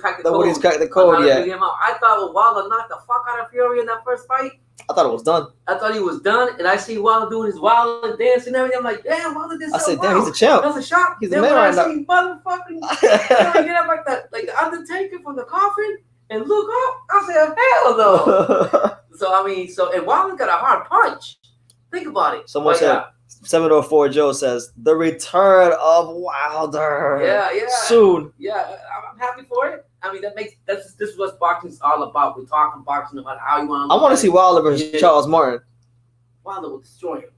cracked the code yet. I thought Wilder knocked the fuck out of Fury in that first fight. I thought it was done. I thought he was done, and I see Wilder doing his Wilder dance and everything. I'm like, damn, Wilder did so well. I said, damn, he's a champ. That's a shock. He's a man right now. Motherfucking get up like the Undertaker from the coffin and look up. I said, hell no. and Wilder got a hard punch. Think about it. Someone said 704 Joe says the return of Wilder. Yeah. Soon. Yeah, I'm happy for it. I mean, this is what boxing's all about. We're talking boxing about how you want. I want to see Wilder versus Charles Martin. Wilder will destroy him.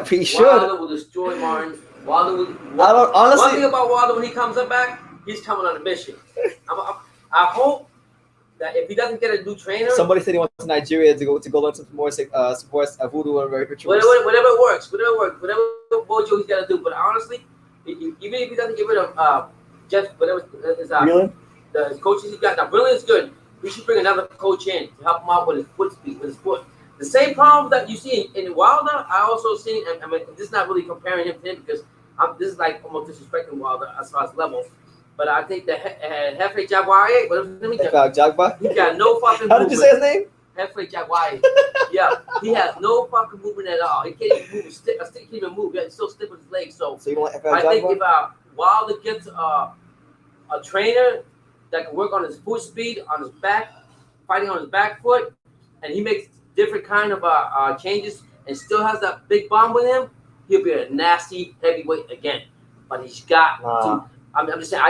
He should. Wilder will destroy Martin. Wilder will. I don't honestly. One thing about Wilder when he comes back, he's coming on a mission. I hope that if he doesn't get a new trainer, somebody said he wants to Nigeria to go learn some more sports, voodoo and rituals. Whatever works, whatever mojo he's got to do. But honestly, even if he doesn't get rid of Jeff, whatever is the coaches he's got now, Brilliant's good. We should bring another coach in to help him out with his foot speed, with his foot. The same problem that you see in Wilder, I also see. I mean, this is not really comparing him to him because this is like almost disrespecting Wilder as far as level. But I think that Hefe Jaguar, whatever his name is, he got no fucking movement. How did you say his name? Hefe Jaguar. Yeah, he has no fucking movement at all. He can't even move. A stick can't even move. He's still stiff with his legs. So you don't like I think if Wilder gets a trainer that can work on his foot speed, on his back, fighting on his back foot, and he makes different kind of changes and still has that big bomb with him, he'll be a nasty heavyweight again. But he's got to. I'm just saying.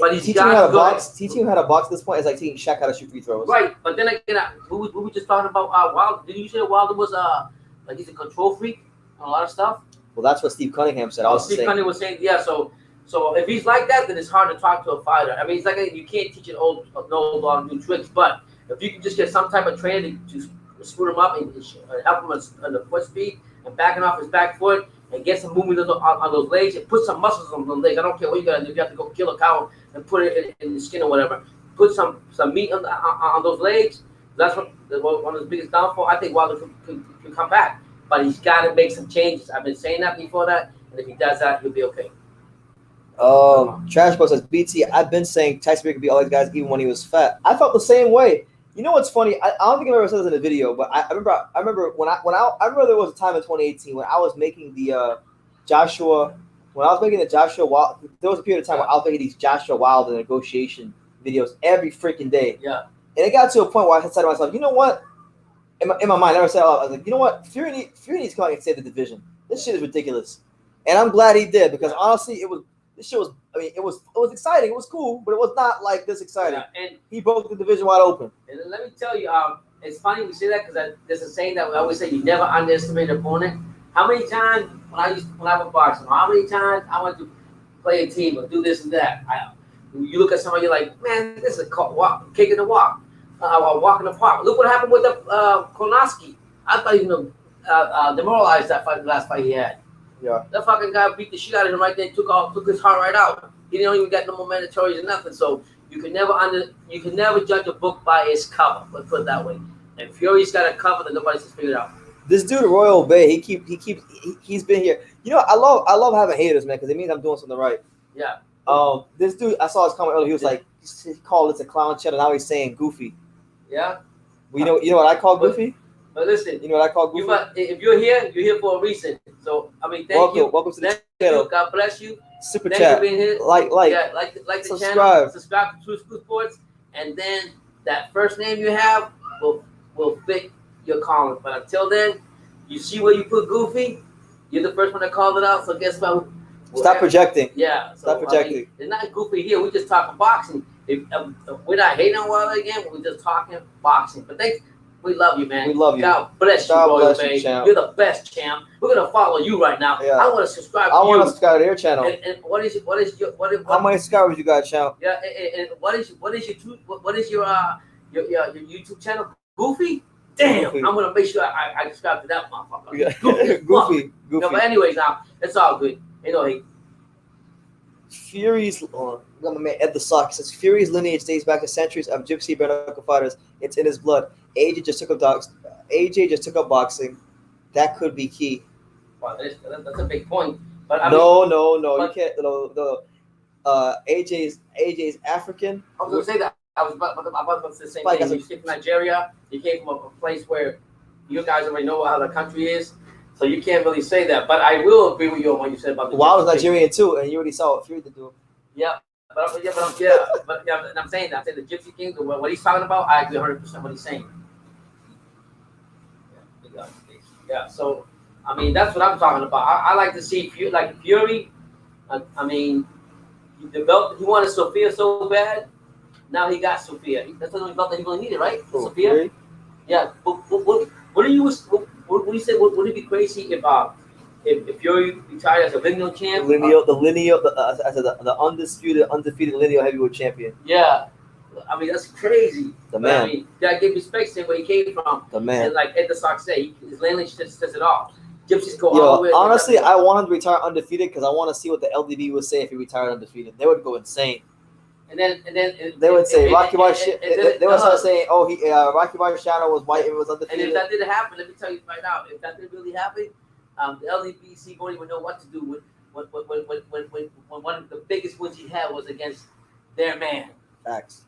But he's teaching him how to box. Teaching him how to box at this point is like teaching Shaq how to shoot free throws. Right, but then again, we were just talking about Wilder. Did you say Wilder was like he's a control freak on a lot of stuff? Well, that's what Steve Cunningham said. Steve Cunningham was saying, yeah. So if he's like that, then it's hard to talk to a fighter. I mean, it's like you can't teach an old dog new tricks. But if you can just get some type of trainer to screw him up and help him on the foot speed and backing off his back foot. And get some movement on those legs and put some muscles on those legs. I don't care what you gotta do. You have to go kill a cow and put it in the skin or whatever. Put some meat on those legs. That's one of the biggest downfall. I think Wilder can come back, but he's got to make some changes. I've been saying that before that, and if he does that, he'll be okay. Trash Bro says BT. I've been saying Tyson Fury could be all these guys even when he was fat. I felt the same way. You know what's funny? I don't think I've ever said this in a video, but I remember when I remember there was a time in 2018 when I was making the Joshua Wilder. There was a period of time where I was making these Joshua Wilder negotiation videos every freaking day. Yeah. And it got to a point where I said to myself, you know what? In my mind, I never said it out loud. I was like, you know what? Fury needs to come out and save the division. This shit is ridiculous. And I'm glad he did because honestly, this shit was. I mean, it was exciting. It was cool, but it was not like this exciting. Yeah, and he broke the division wide open. And let me tell you, it's funny we say that because there's a saying that we always say: you never underestimate an opponent. How many times when I was boxing, how many times I went to play a team or do this and that? You look at somebody, you're like, man, this is a kick in the walk, walk in the park. Look what happened with the Konoski. I thought he was demoralized that fight, the last fight he had. Yeah. That fucking guy beat the shit out of him right there, took his heart right out. He didn't even get no more mandatories or nothing. So you can never judge a book by its cover. Let's put it that way. And Fury's got a cover that nobody's figured out. This dude Royal Bay, he's been here. You know, I love having haters, man, because it means I'm doing something right. Yeah. This dude, I saw his comment earlier. He was like, he called it a clown channel. Now he's saying goofy. Yeah. Well, you know what I call goofy? But listen, you know what I call goofy? If you're here for a reason. So I mean, thank you. Welcome to the channel. God bless you. Super Thank chat. you for being here. Like the subscribe. Channel. Subscribe to True School Sports, and then that first name you have will fit your calling. But until then, you see where you put goofy. You're the first one that called it out. So guess what? Stop projecting. Yeah. So, Stop projecting. I mean, it's not goofy here. We just talking boxing. If we're not hating on Wilder again, we're just talking boxing. But we love you, man. We love you. God bless you, Royal Bay. You're the best, champ. We're gonna follow you right now. Yeah. I want to subscribe. I want to subscribe to your channel. And what is your how many subscribers you got, champ? Yeah. And what is your YouTube channel? Goofy. Damn. Goofy. I'm gonna make sure I subscribe to that motherfucker. Yeah. Goofy. No, but anyways, now it's all good. You know, Fury's. I'm gonna make Ed the Sock says Fury's lineage dates back to centuries of gypsy bare knuckle fighters. It's in his blood. AJ just took up boxing. That could be key. Wow, that's a big point. But no, you can't. AJ's African. I was gonna say that. I was about to say the same thing. You came from Nigeria. You came from a place where you guys already know how the country is, so you can't really say that. But I will agree with you on what you said about the. Well, I was Nigerian too, and you already saw what Fury did do. Yeah. But I'm saying that. I'm saying the Gypsy King, what he's talking about, I agree 100% what he's saying. Yeah. So, I mean, that's what I'm talking about. I like to see Fury. I mean, he developed. He wanted Sophia so bad. Now he got Sophia. That's the only belt that he really needed, right? Cool. Sophia. Fury? Yeah. What do you say? Would it be crazy if Fury retired as a lineal champ? The undefeated lineal heavyweight champion. Yeah. I mean, that's crazy. The man. I mean, gotta give respect to where he came from. The man. And like Ed the Sox say, his lineage says it all. Gypsies go all the way. Honestly, I want him to retire undefeated because I want to see what the LDB would say if he retired undefeated. They would go insane. And then they would say Rocky Marciano. They would start saying, "Oh, Rocky Marciano was white and was undefeated." And if that didn't happen, let me tell you right now, if that didn't really happen, the LDBC won't even know what to do with when one of the biggest wins he had was against their man. Facts.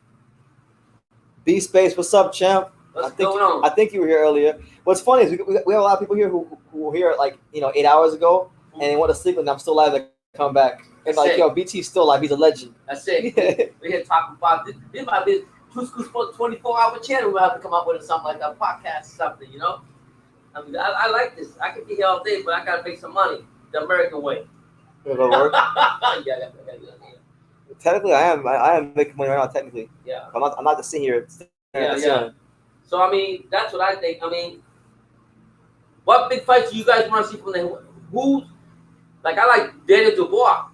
B Space, what's up, champ? What's going on? I think you were here earlier. What's funny is we have a lot of people here who were here 8 hours ago and they want to sleep and I'm still alive to come back. And BT's still alive. He's a legend. That's it. We're here talking about this. This might be True School Sports 24-hour channel. We'll have to come up with something like a podcast or something, you know? I mean, I like this. I could be here all day, but I got to make some money the American way. It'll work. Yeah. Technically, I am making money right now. Technically, yeah. I'm not just sitting here. Yeah. So I mean, that's what I think. I mean, what big fights do you guys want to see from the who? Like I like Daniel Dubois.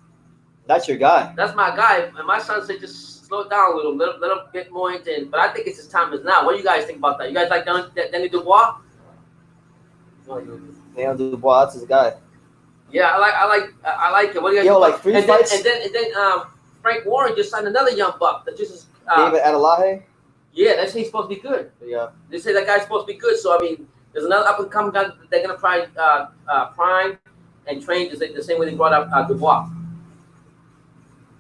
That's your guy. That's my guy. And my son said just slow it down a little, let him get more into it. But I think it's his time is now. What do you guys think about that? You guys like Daniel Dubois? Daniel Dubois, that's his guy. Yeah, I like it. What do you guys think? Like 3 fights? And then Frank Warren just signed another young buck that just David Adelaide. Yeah, they say he's supposed to be good. Yeah. They say that guy's supposed to be good. So I mean, there's another up and coming guy that they're gonna prime and train the same way they brought up Dubois.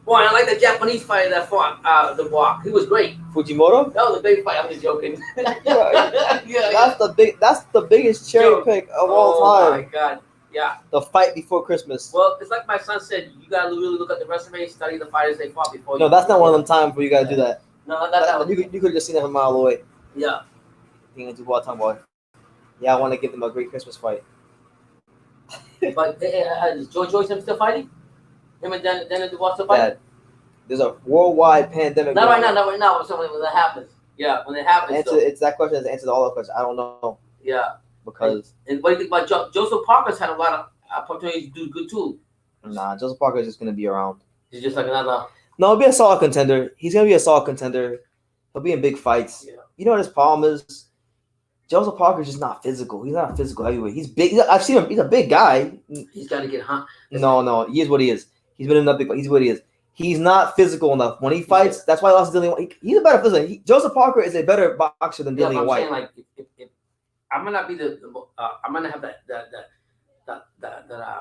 Boy, I like the Japanese fighter that fought Dubois. He was great. Fujimoto? That was a big fight. I'm just joking. That's the biggest cherry pick of all time. Oh my god. Yeah. The fight before Christmas. Well, it's like my son said, you gotta really look at the resume, study the fighters they fought before. No, that's not one of them times where you gotta do that. No, not that one. You could have just seen that from a mile away. Yeah. Dubois, tomboy. Yeah, I want to give them a great Christmas fight. But is Joyce still fighting? Him and Daniel Dubois still fighting? Dad, there's a worldwide pandemic. Not right now. When that happens. Yeah, when it happens. It's that question is the answer to all the questions. I don't know. Yeah. Because. And what do you think about Joseph Parker's had a lot of opportunities to do good too. Nah, Joseph Parker is just gonna be around. He's just like another. No, he'll be a solid contender. He's gonna be a solid contender. He'll be in big fights. Yeah. You know what his problem is? Joseph Parker's just not physical. He's not a physical heavyweight. He's big. I've seen him. He's a big guy. He's got to get hot. No. He is what he is. He's been in that big fight. He's what he is. He's not physical enough. When he fights, that's why he lost to Dillian White. He's a better physical. Joseph Parker is a better boxer than Dillian White. Saying, like, if I'm gonna not be I'm gonna have that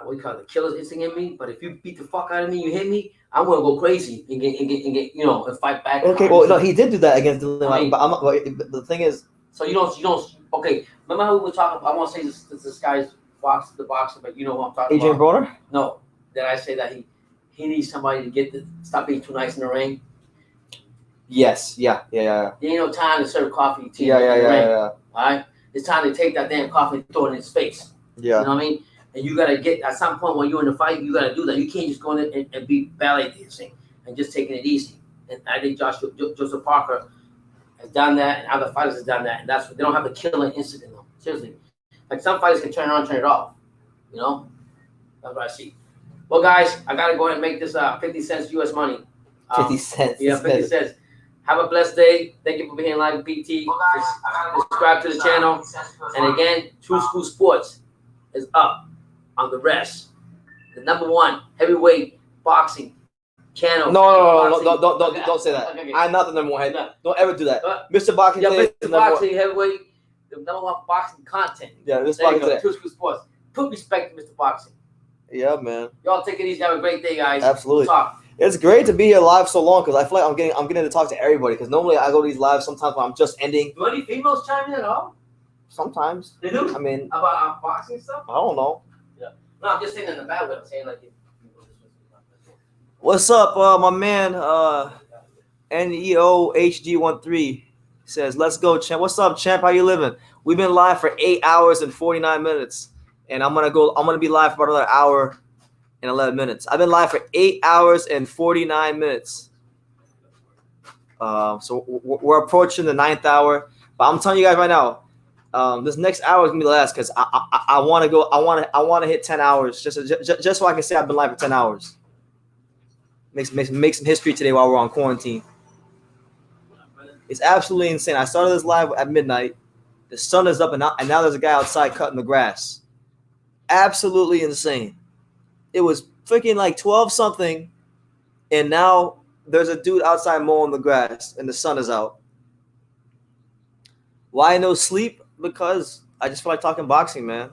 what do you call it, the killer's instinct in me. But if you beat the fuck out of me, you hit me, I'm gonna go crazy and get and fight back. Okay, well, no, he did do that against Dillian White. But I'm not. But the thing is, so you don't. Okay, remember how we were talking about? I won't say this guy's the boxer, but you know who I'm talking Adrian about. Broner? No, did I say that he needs somebody to stop being too nice in the ring? Yes. Yeah. There ain't no time to serve coffee to Yeah. All right, it's time to take that damn coffee and throw it in his face. Yeah. You know what I mean? And you gotta get at some point when you're in the fight, you gotta do that. You can't just go in and be ballet dancing and just taking it easy. And I think Joseph Parker has done that, and other fighters have done that, and that's what they don't have the killing instinct in them. Seriously, like some fighters can turn it on, turn it off. You know, that's what I see. Well, guys, I gotta go ahead and make this 50 cents U.S. money. 50 cents. Yeah, 50 cents. Have a blessed day. Thank you for being live, BT. Subscribe to the channel. And again, True School Sports is up on the rest. The #1 heavyweight boxing channel. No, don't say that. Okay. I'm not the #1 head. Don't ever do that. Mr. Boxing. Yeah, Mr. Boxing heavyweight, the #1 boxing content. Yeah, Mr. Boxing today. True School Sports. Put respect to Mr. Boxing. Yeah, man. Y'all take it easy. Have a great day, guys. Absolutely. We'll talk. It's great to be here live so long because I feel like I'm getting to talk to everybody. Because normally I go to these lives sometimes when I'm just ending. Do any females chime in at all? Sometimes. They do. I mean, about boxing stuff. I don't know. Yeah. No, I'm just saying in the bad way. I'm saying like. What's up, my man? NEO HG13. He says, "Let's go, champ. What's up, champ? How you living? We've been live for 8 hours and 49 minutes, and I'm gonna be live for another hour and 11 minutes. I've been live for 8 hours and 49 minutes. So we're approaching the 9th hour. But I'm telling you guys right now, this next hour is gonna be the last because I want to go. I want to hit 10 hours just so I can say I've been live for 10 hours. Make some history today while we're on quarantine. It's absolutely insane. I started this live at midnight. The sun is up, and now there's a guy outside cutting the grass. Absolutely insane. It was freaking like 12 something, and now there's a dude outside mowing the grass, and the sun is out. Why no sleep? Because I just feel like talking boxing, man.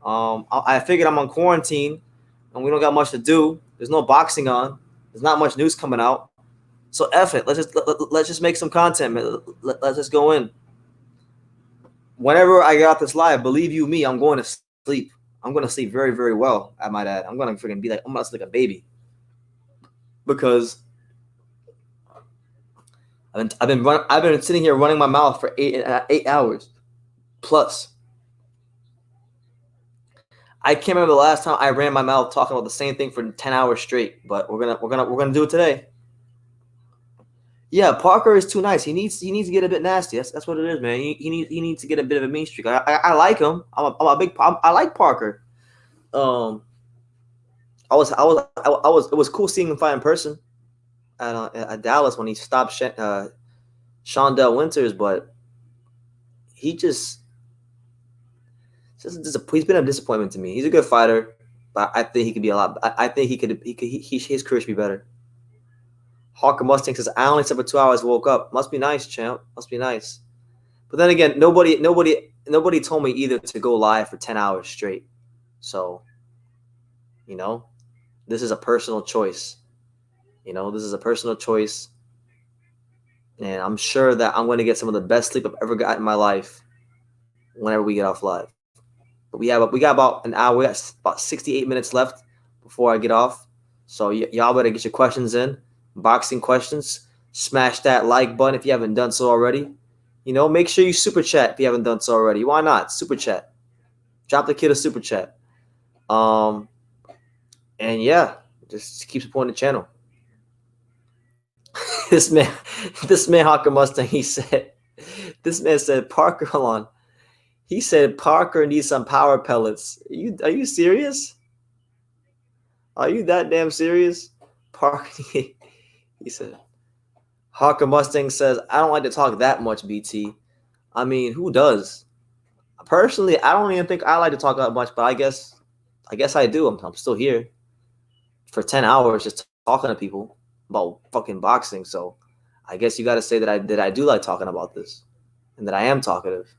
I figured I'm on quarantine, and we don't got much to do. There's no boxing on. There's not much news coming out. So F it. Let's just make some content, man. Let's just go in. Whenever I get off this live, believe you me, I'm going to sleep. I'm going to sleep very, very well, I might add. I'm going to freaking be like, I'm going to sleep like a baby. Because I've been sitting here running my mouth for 8 hours plus. I can't remember the last time I ran my mouth talking about the same thing for 10 hours straight, but we're gonna do it today. Yeah, Parker is too nice. He needs to get a bit nasty. That's what it is, man. He needs to get a bit of a mean streak. I like him. I like Parker. It was cool seeing him fight in person at Dallas when he stopped Shondell Winters, but he's been a disappointment to me. He's a good fighter, but I think he could be a lot. I think his career should be better. Hawker Mustang says, I only slept for 2 hours, woke up. Must be nice, champ. Must be nice. But then again, nobody told me either to go live for 10 hours straight. So, this is a personal choice. This is a personal choice. And I'm sure that I'm going to get some of the best sleep I've ever gotten in my life whenever we get off live. But we got about an hour. We got about 68 minutes left before I get off. So y'all better get your questions in. Boxing questions. Smash that like button if you haven't done so already. Make sure you super chat if you haven't done so already. Why not? Super chat. Drop the kid a super chat. And yeah, just keep supporting the channel. This man Hawker Mustang, this man said Parker, hold on. He said Parker needs some power pellets. Are you serious? Are you that damn serious? Parker, he said. Hawker Mustang says, I don't like to talk that much, BT. I mean, who does? Personally, I don't even think I like to talk that much, but I guess I do. I'm still here for 10 hours just talking to people about fucking boxing. So I guess you got to say that I do like talking about this and that I am talkative.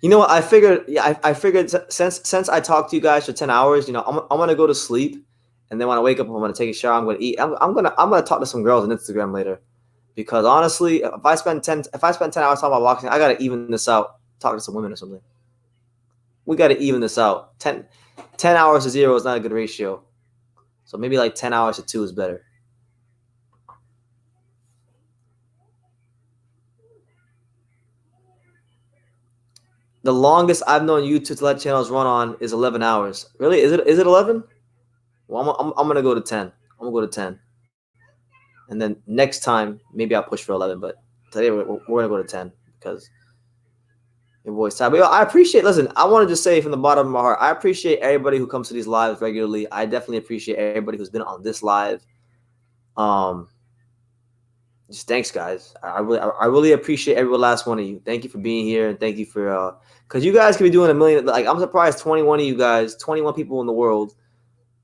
You know what? I figured since I talked to you guys for 10 hours, I'm gonna go to sleep, and then when I wake up, I'm gonna take a shower. I'm gonna eat. I'm gonna talk to some girls on Instagram later, because honestly, if I spend 10 hours talking about boxing, I gotta even this out. Talk to some women or something. We gotta even this out. 10 hours to 0 is not a good ratio, so maybe like 10 hours to 2 is better. The longest I've known YouTube to let channels run on is 11 hours. Really? Is it 11? Well, I'm gonna go to 10. I'm gonna go to 10. And then next time, maybe I'll push for 11. But today we're gonna go to 10 because your boy's tired. But I appreciate. Listen, I want to just say from the bottom of my heart, I appreciate everybody who comes to these lives regularly. I definitely appreciate everybody who's been on this live. Just thanks, guys. I really appreciate every last one of you. Thank you for being here, and thank you for because you guys could be doing a million. Like, I'm surprised 21 of you guys, 21 people in the world,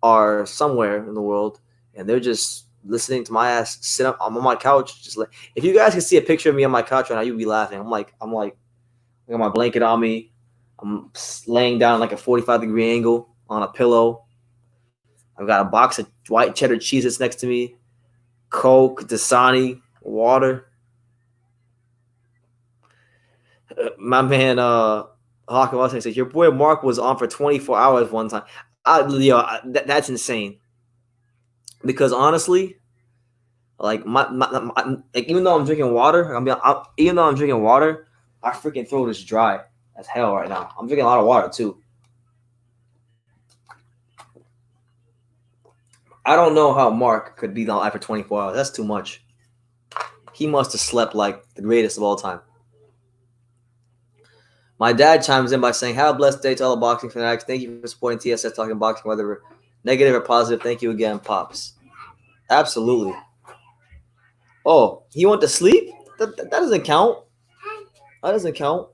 are somewhere in the world, and they're just listening to my ass sit up. I'm on my couch, just like, if you guys can see a picture of me on my couch right now, you'd be laughing. I'm like, I got my blanket on me. I'm laying down like a 45-degree angle on a pillow. I've got a box of white cheddar cheese that's next to me, Coke, Dasani, water. My man, Hawker Mustang says, your boy Mark was on for 24 hours one time. That's insane. Because honestly, Like like even though I'm drinking water, even though I'm drinking water, my freaking throat is dry as hell right now. I'm drinking a lot of water too. I don't know how Mark could be alive for 24 hours. That's too much. He must have slept like the greatest of all time. My dad chimes in by saying, "Have a blessed day to all the boxing fanatics. Thank you for supporting TSS Talking Boxing, whether negative or positive. Thank you again, Pops." Absolutely. Oh, he went to sleep? That doesn't count. That doesn't count.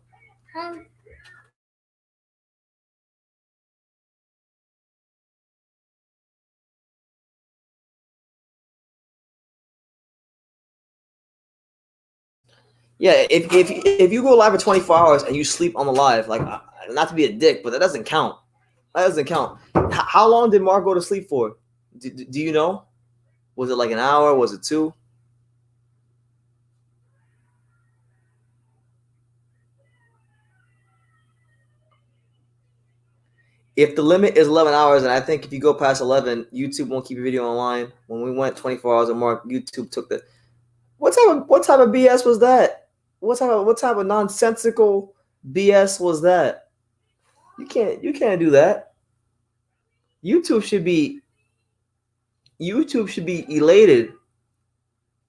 Yeah, if you go live for 24 hours and you sleep on the live, like, not to be a dick, but that doesn't count. That doesn't count. How long did Mark go to sleep for? Do you know? Was it like an hour? Was it 2? If the limit is 11 hours, and I think if you go past 11, YouTube won't keep your video online. When we went 24 hours and Mark, YouTube took the. What type of BS was that? What type of nonsensical BS was that? You can't do that. YouTube should be elated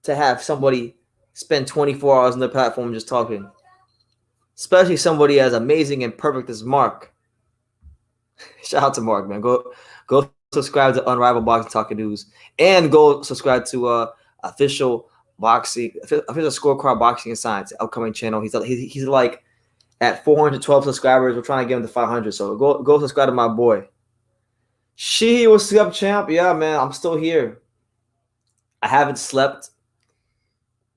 to have somebody spend 24 hours on the platform just talking, especially somebody as amazing and perfect as Mark. Shout out to Mark, man. Go subscribe to Unrivaled Boxing Talking News and go subscribe to official scorecard boxing and science upcoming channel. He's like at 412 subscribers. We're trying to get him to 500. So go subscribe to my boy. She was up, champ. Yeah, man, I'm still here. I haven't slept.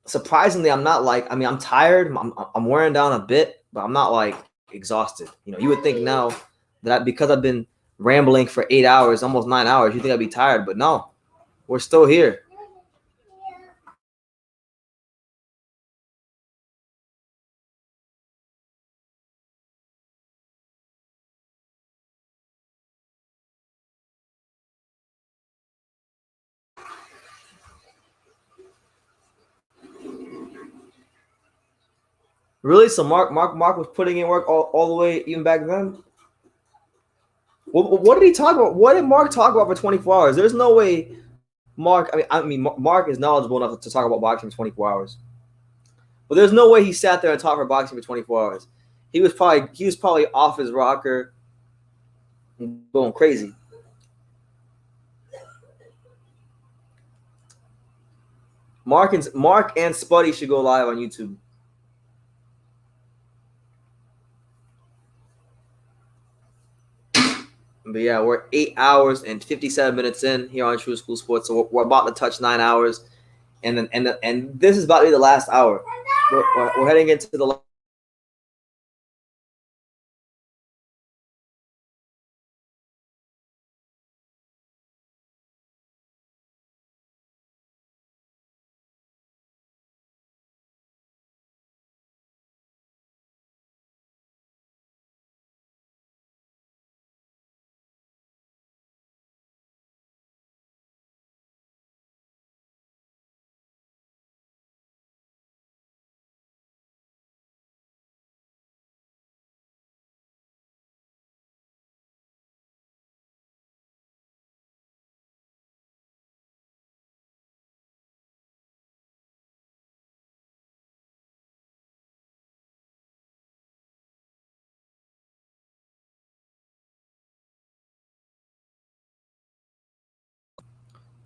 Surprisingly, I'm not like, I'm tired. I'm wearing down a bit, but I'm not like exhausted. You would think now that because I've been rambling for 8 hours, almost 9 hours, you think I'd be tired, but no, we're still here. Really? So Mark was putting in work all the way even back then? What did he talk about? What did Mark talk about for 24 hours? There's no way Mark, Mark is knowledgeable enough to talk about boxing for 24 hours. But there's no way he sat there and talked for boxing for 24 hours. He was probably off his rocker going crazy. Mark and Spuddy should go live on YouTube. But yeah, we're 8 hours and 57 minutes in here on True School Sports. So we're about to touch 9 hours, and this is about to be the last hour. We're heading into the.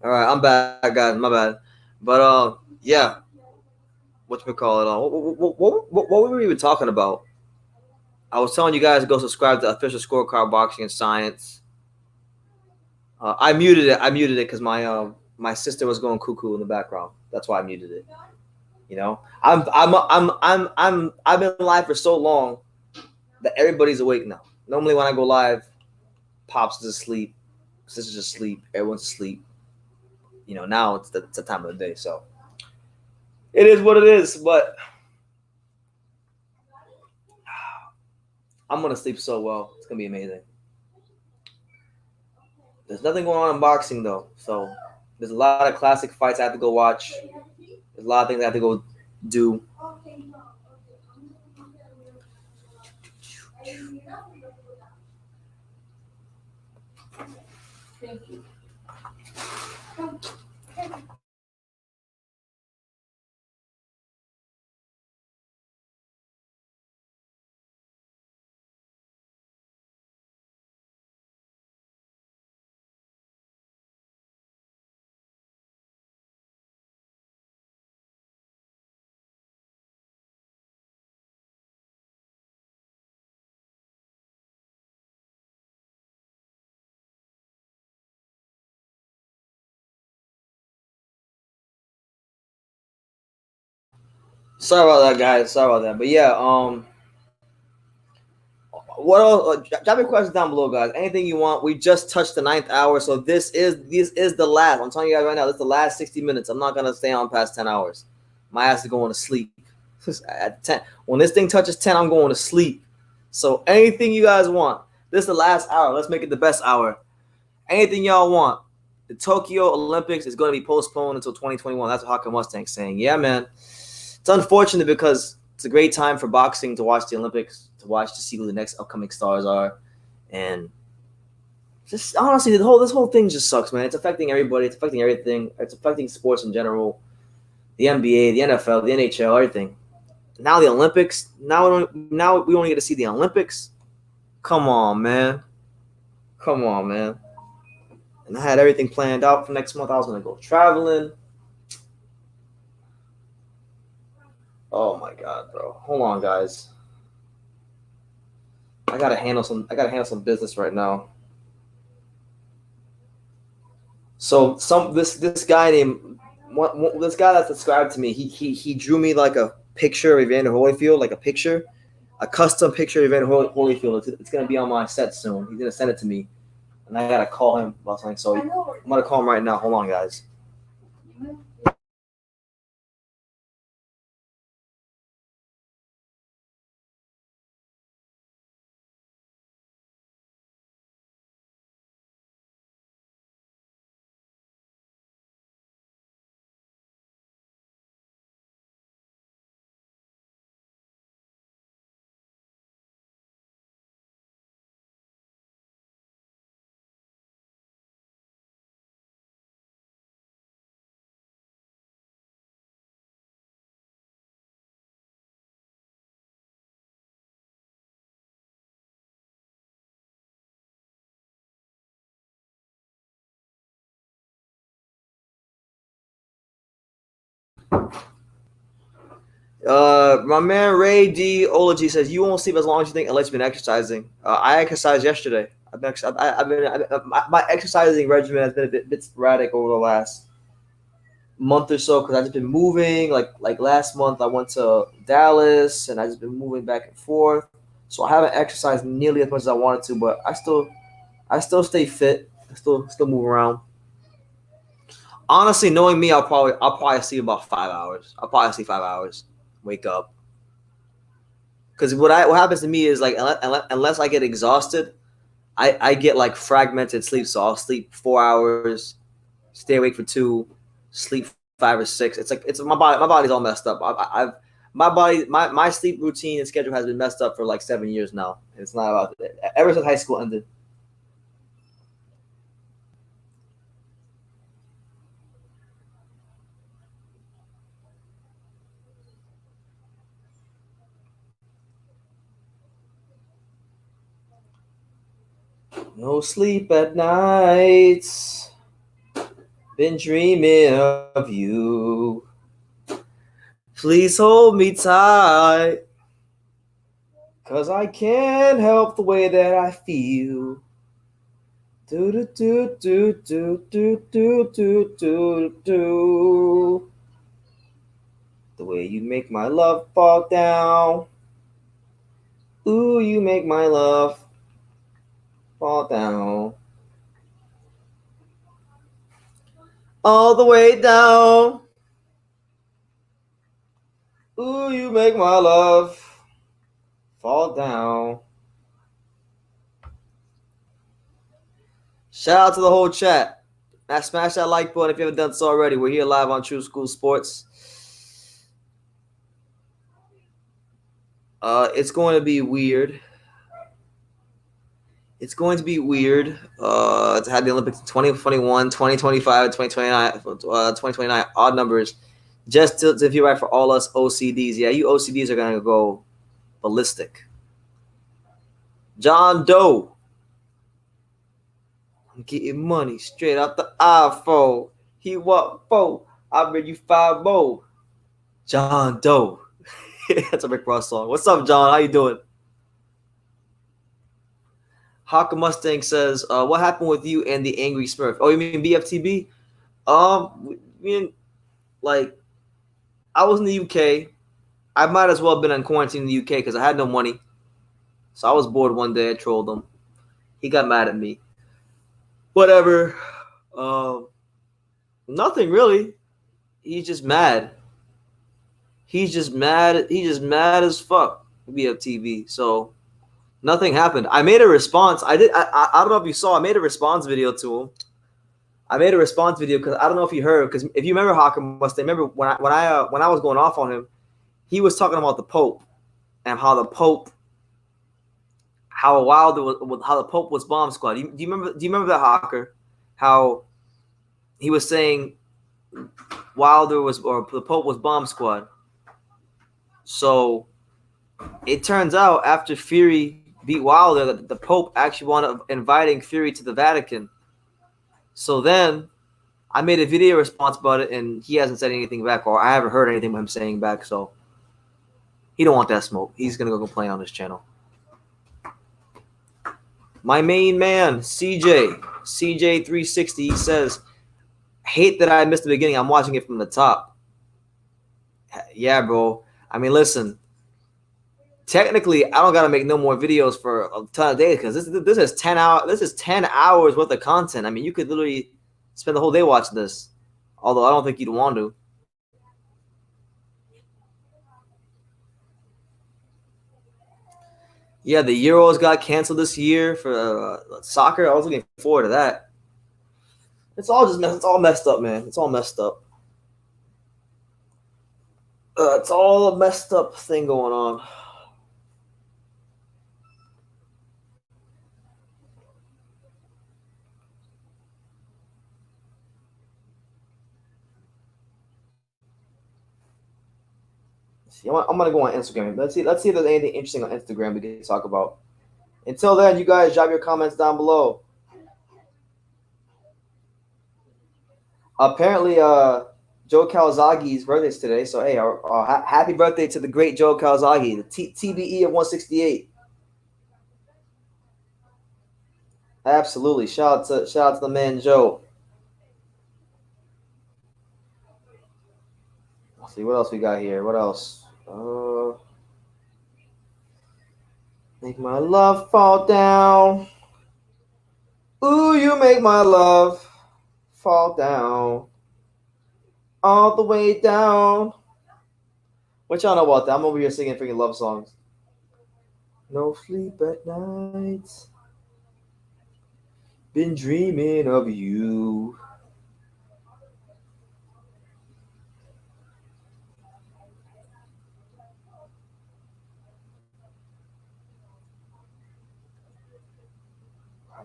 All right, I'm back, guys. My bad. But yeah, what were we even talking about? I was telling you guys to go subscribe to Official Scorecard Boxing and Science. I muted it because my sister was going cuckoo in the background. That's why I muted it. I've been live for so long that everybody's awake now. Normally when I go live, Pops is asleep, sister's asleep, everyone's asleep. Now it's the time of the day, so it is what it is. But I'm gonna sleep so well. It's gonna be amazing. There's nothing going on in boxing though, so There's a lot of classic fights I have to go watch. There's a lot of things I have to go do. Sorry about that, guys. Sorry about that. But yeah, what else? Drop your questions down below, guys. Anything you want. We just touched the 9th hour, so this is the last. I'm telling you guys right now, this is the last 60 minutes. I'm not gonna stay on past 10 hours. My ass is going to sleep at 10. When this thing touches 10, I'm going to sleep. So anything you guys want. This is the last hour. Let's make it the best hour. Anything y'all want. The Tokyo Olympics is going to be postponed until 2021. That's what Hakan Mustang's saying. Yeah, man. It's unfortunate because it's a great time for boxing to watch the Olympics, to see who the next upcoming stars are. And just honestly, this whole thing just sucks, man. It's affecting everybody. It's affecting everything. It's affecting sports in general. The NBA, the NFL, the NHL, everything. Now the Olympics. Now we only get to see the Olympics. Come on, man. Come on, man. And I had everything planned out for next month. I was going to go traveling. Oh my God, bro. Hold on, guys. I gotta handle some business right now. So this guy that subscribed to me, he drew me like a picture of Evander Holyfield, like a custom picture of Evander Holyfield. It's gonna be on my set soon. He's gonna send it to me, and I gotta call him about something. So I'm gonna call him right now. Hold on, guys. My man Ray D. Ology says you won't sleep as long as you think unless you've been exercising. I exercised yesterday. My exercising regimen has been a bit sporadic over the last month or so because I've just been moving. Like last month, I went to Dallas and I just been moving back and forth. So I haven't exercised nearly as much as I wanted to, but I still stay fit. I still move around. Honestly, knowing me, I'll probably sleep about 5 hours. I'll probably sleep 5 hours. Wake up. Because what happens to me is like unless I get exhausted, I get like fragmented sleep. So I'll sleep 4 hours, stay awake for 2, sleep 5 or 6. It's my body's all messed up. My sleep routine and schedule has been messed up for like 7 years now. It's not about it. Ever since high school ended. No sleep at nights. Been dreaming of you. Please hold me tight. 'Cause I can't help the way that I feel. Do do do do do do do do do do. The way you make my love fall down. Ooh, you make my love fall down. All the way down. Ooh, you make my love fall down. Shout out to the whole chat. Smash that like button if you haven't done so already. We're here live on True School Sports. It's going to be weird. It's going to be weird to have the Olympics in 2021, 2025, 2029 odd numbers just to feel right for all us OCDs. Yeah, you OCDs are going to go ballistic. John Doe. I'm getting money straight out the iPhone. He what for? I bring you 5 more. John Doe. That's a Rick Ross song. What's up, John? How you doing? Hawker Mustang says, what happened with you and the Angry Smurf? Oh, you mean BFTB? I was in the UK. I might as well have been on quarantine in the UK because I had no money. So I was bored one day. I trolled him. He got mad at me. Whatever. Nothing really. He's just mad. He's just mad as fuck. BFTV. So nothing happened. I made a response. I don't know if you saw. I made a response video to him. I made a response video because I don't know if you heard. Because if you remember Hawker Mustang, remember when I was going off on him, he was talking about the Pope and how the Pope was bomb squad. Do you remember that, Hawker? How he was saying the Pope was bomb squad. So it turns out after Fury beat Wilder that the Pope actually wound up inviting Fury to the Vatican. So then I made a video response about it, and he hasn't said anything back, or I haven't heard anything from him saying back. So he don't want that smoke. He's gonna go complain on his channel. My main man, CJ360, he says, hate that I missed the beginning. I'm watching it from the top. Yeah, bro. I mean, listen. Technically, I don't gotta make no more videos for a ton of days because this is 10 hours. This is 10 hours worth of content. I mean, you could literally spend the whole day watching this. Although I don't think you'd want to. Yeah, the Euros got canceled this year for soccer. I was looking forward to that. It's all messed up, man. It's all messed up. It's all a messed up thing going on. See, I'm gonna go on Instagram. Let's see if there's anything interesting on Instagram we can talk about. Until then, you guys drop your comments down below. Apparently, Joe Calzaghe's birthday is today. So, hey, happy birthday to the great Joe Calzaghe, the TBE of 168. Absolutely. Shout out to the man, Joe. Let's see, what else we got here? What else? Make my love fall down. Ooh, you make my love fall down. All the way down. What y'all know about that? I'm over here singing freaking love songs. No sleep at night. Been dreaming of you.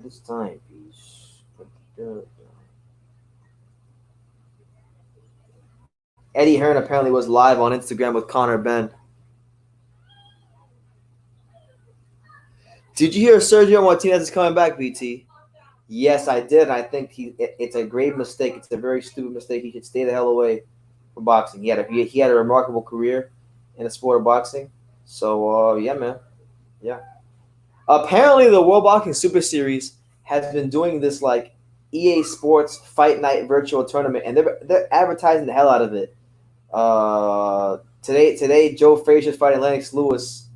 This time, peace. Eddie Hearn apparently was live on Instagram with Conor Benn. Did you hear Sergio Martinez is coming back, BT? Yes, I did. I think it's a grave mistake. It's a very stupid mistake. He should stay the hell away from boxing. He had a remarkable career in the sport of boxing. So, yeah, man. Yeah. Apparently, the World Boxing Super Series has been doing this like EA Sports Fight Night virtual tournament, and they're advertising the hell out of it. Today, Joe Frazier's fighting Lennox Lewis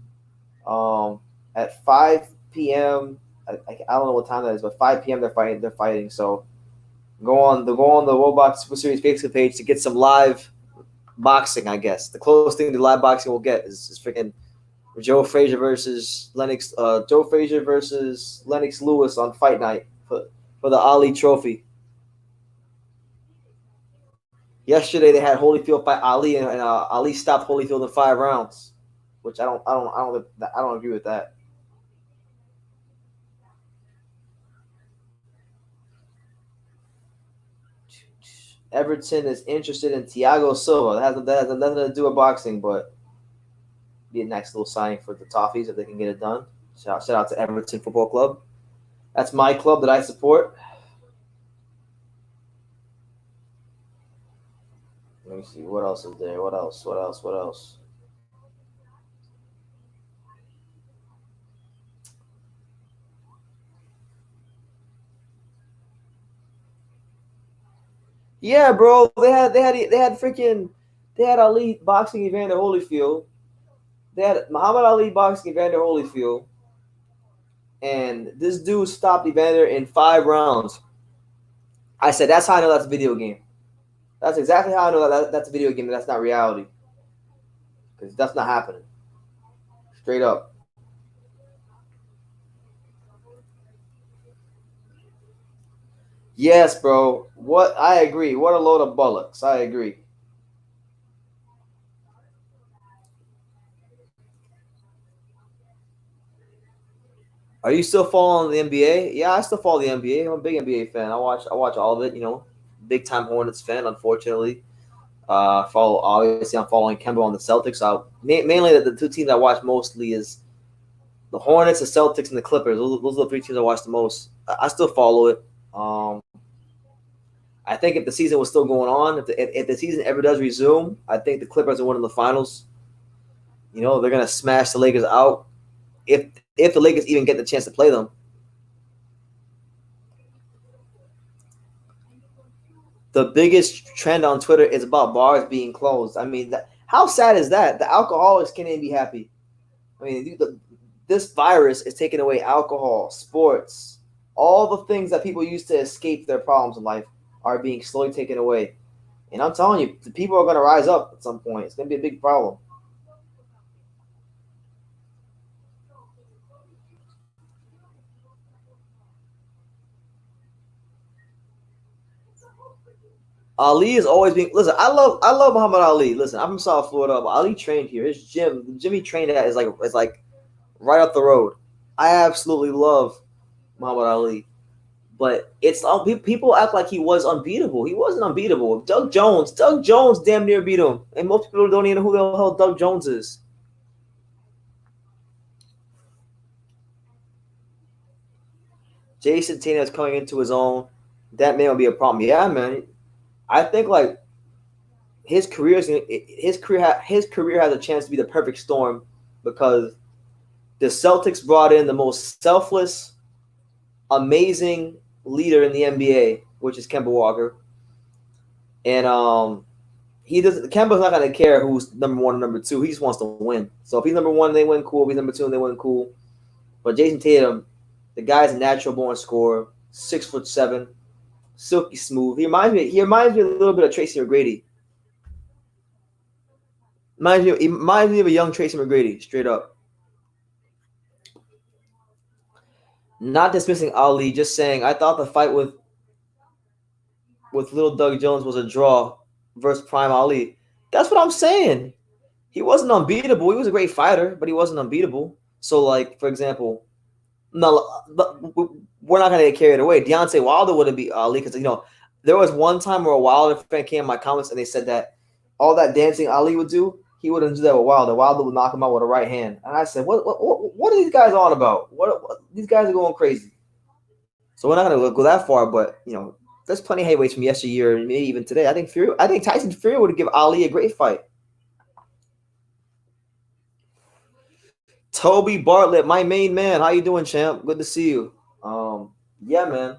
at 5 p.m. I don't know what time that is, but 5 p.m. they're fighting. So go on the World Boxing Super Series Facebook page to get some live boxing. I guess the closest thing to live boxing we'll get is freaking Joe Frazier versus Lennox Lewis on Fight Night for the Ali Trophy. Yesterday they had Holyfield fight Ali, and Ali stopped Holyfield in 5 rounds, which I don't agree with that. Everton is interested in Thiago Silva. That has nothing to do with boxing, but be a nice little signing for the Toffees if they can get it done. Shout out to Everton Football Club. That's my club that I support. Let me see. What else is there? What else? Yeah, bro. They had Ali boxing Evander Holyfield. They had Muhammad Ali boxing Evander Holyfield. And this dude stopped Evander in 5 rounds. I said, that's how I know that's a video game. That's exactly how I know that's a video game and that's not reality. Because that's not happening. Straight up. Yes, bro. I agree. What a load of bullocks. I agree. Are you still following the NBA? Yeah, I still follow the NBA. I'm a big NBA fan. I watch all of it, Big time Hornets fan, unfortunately. I'm following Kemba on the Celtics. Mainly the 2 teams I watch mostly is the Hornets, the Celtics, and the Clippers. Those are the 3 teams I watch the most. I still follow it. I think if the season was still going on, if the season ever does resume, I think the Clippers are winning the finals. They're gonna smash the Lakers out if the Lakers even get the chance to play them. The biggest trend on Twitter is about bars being closed. I mean, how sad is that? The alcoholics can't even be happy. I mean, this virus is taking away alcohol, sports, all the things that people use to escape their problems in life are being slowly taken away. And I'm telling you, the people are going to rise up at some point. It's going to be a big problem. Ali is always being. Listen, I love Muhammad Ali. Listen, I'm from South Florida, but Ali trained here. His gym, the gym he trained at, is like right up the road. I absolutely love Muhammad Ali, but it's people act like he was unbeatable. He wasn't unbeatable. Doug Jones damn near beat him, and most people don't even know who the hell Doug Jones is. Jason Tatum is coming into his own. That may be a problem. Yeah, man. I think like his career has a chance to be the perfect storm because the Celtics brought in the most selfless, amazing leader in the NBA, which is Kemba Walker, and Kemba's not gonna care who's number 1 and number 2. He just wants to win. So if he's number 1, they win, cool. If he's number 2 and they win, cool. But Jason Tatum, the guy's a natural born scorer, 6'7". Silky smooth. He reminds me a little bit of Tracy McGrady. He reminds me of a young Tracy McGrady, straight up. Not dismissing Ali, just saying I thought the fight with little Doug Jones was a draw versus Prime Ali. That's what I'm saying. He wasn't unbeatable. He was a great fighter, but he wasn't unbeatable. So, like, for example, no, we're not going to get carried away. Deontay Wilder wouldn't beat Ali because, there was one time where a Wilder fan came in my comments and they said that all that dancing Ali would do, he wouldn't do that with Wilder. Wilder would knock him out with a right hand. And I said, what are these guys on about? What these guys are going crazy. So we're not going to go that far, but, there's plenty of heavyweights from yesteryear and maybe even today. I think Tyson Fury would give Ali a great fight. Toby Bartlett, my main man. How you doing, champ? Good to see you. Yeah, man.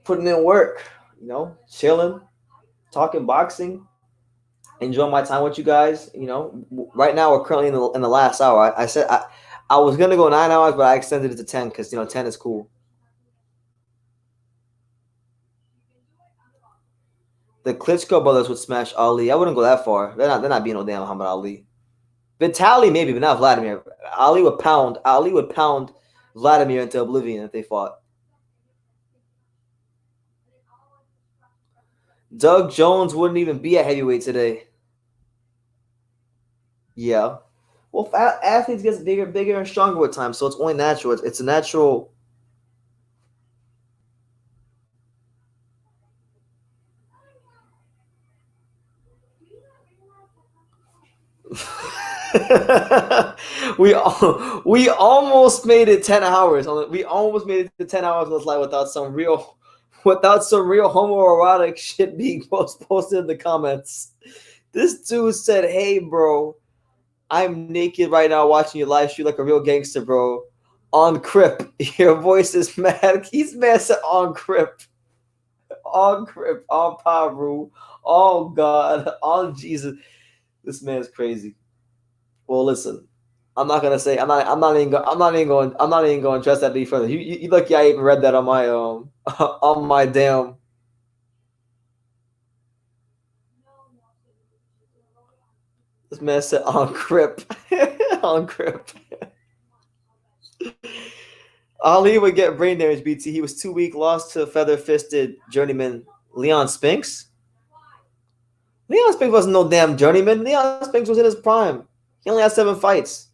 Putting in work, chilling, talking boxing, enjoying my time with you guys. Right now we're currently in the last hour. I said I was gonna go 9 hours, but I extended it to 10 because 10 is cool. The Klitschko brothers would smash Ali. I wouldn't go that far. They're not being no damn Muhammad Ali. Vitaly maybe, but not Vladimir. Ali would pound Vladimir into oblivion if they fought. Doug Jones wouldn't even be a heavyweight today. Yeah. Well, athletes get bigger and stronger with time, so it's only natural. It's a natural. we almost made it 10 hours. We almost made it to 10 hours on this live without some real homoerotic shit being posted in the comments. This dude said, "Hey, bro, I'm naked right now watching you live stream like a real gangster, bro. On Crip, your voice is mad." He's mad said on Crip. On Crip, on Paru, on God, on Jesus. This man's crazy. Well, listen, I'm not even going to address that any further. You lucky I even read that on my on my damn. This man said on Crip. On Crip. Ali would get brain damage, BT. He was too weak, lost to feather-fisted journeyman Leon Spinks. Leon Spinks wasn't no damn journeyman. Leon Spinks was in his prime. He only had 7 fights.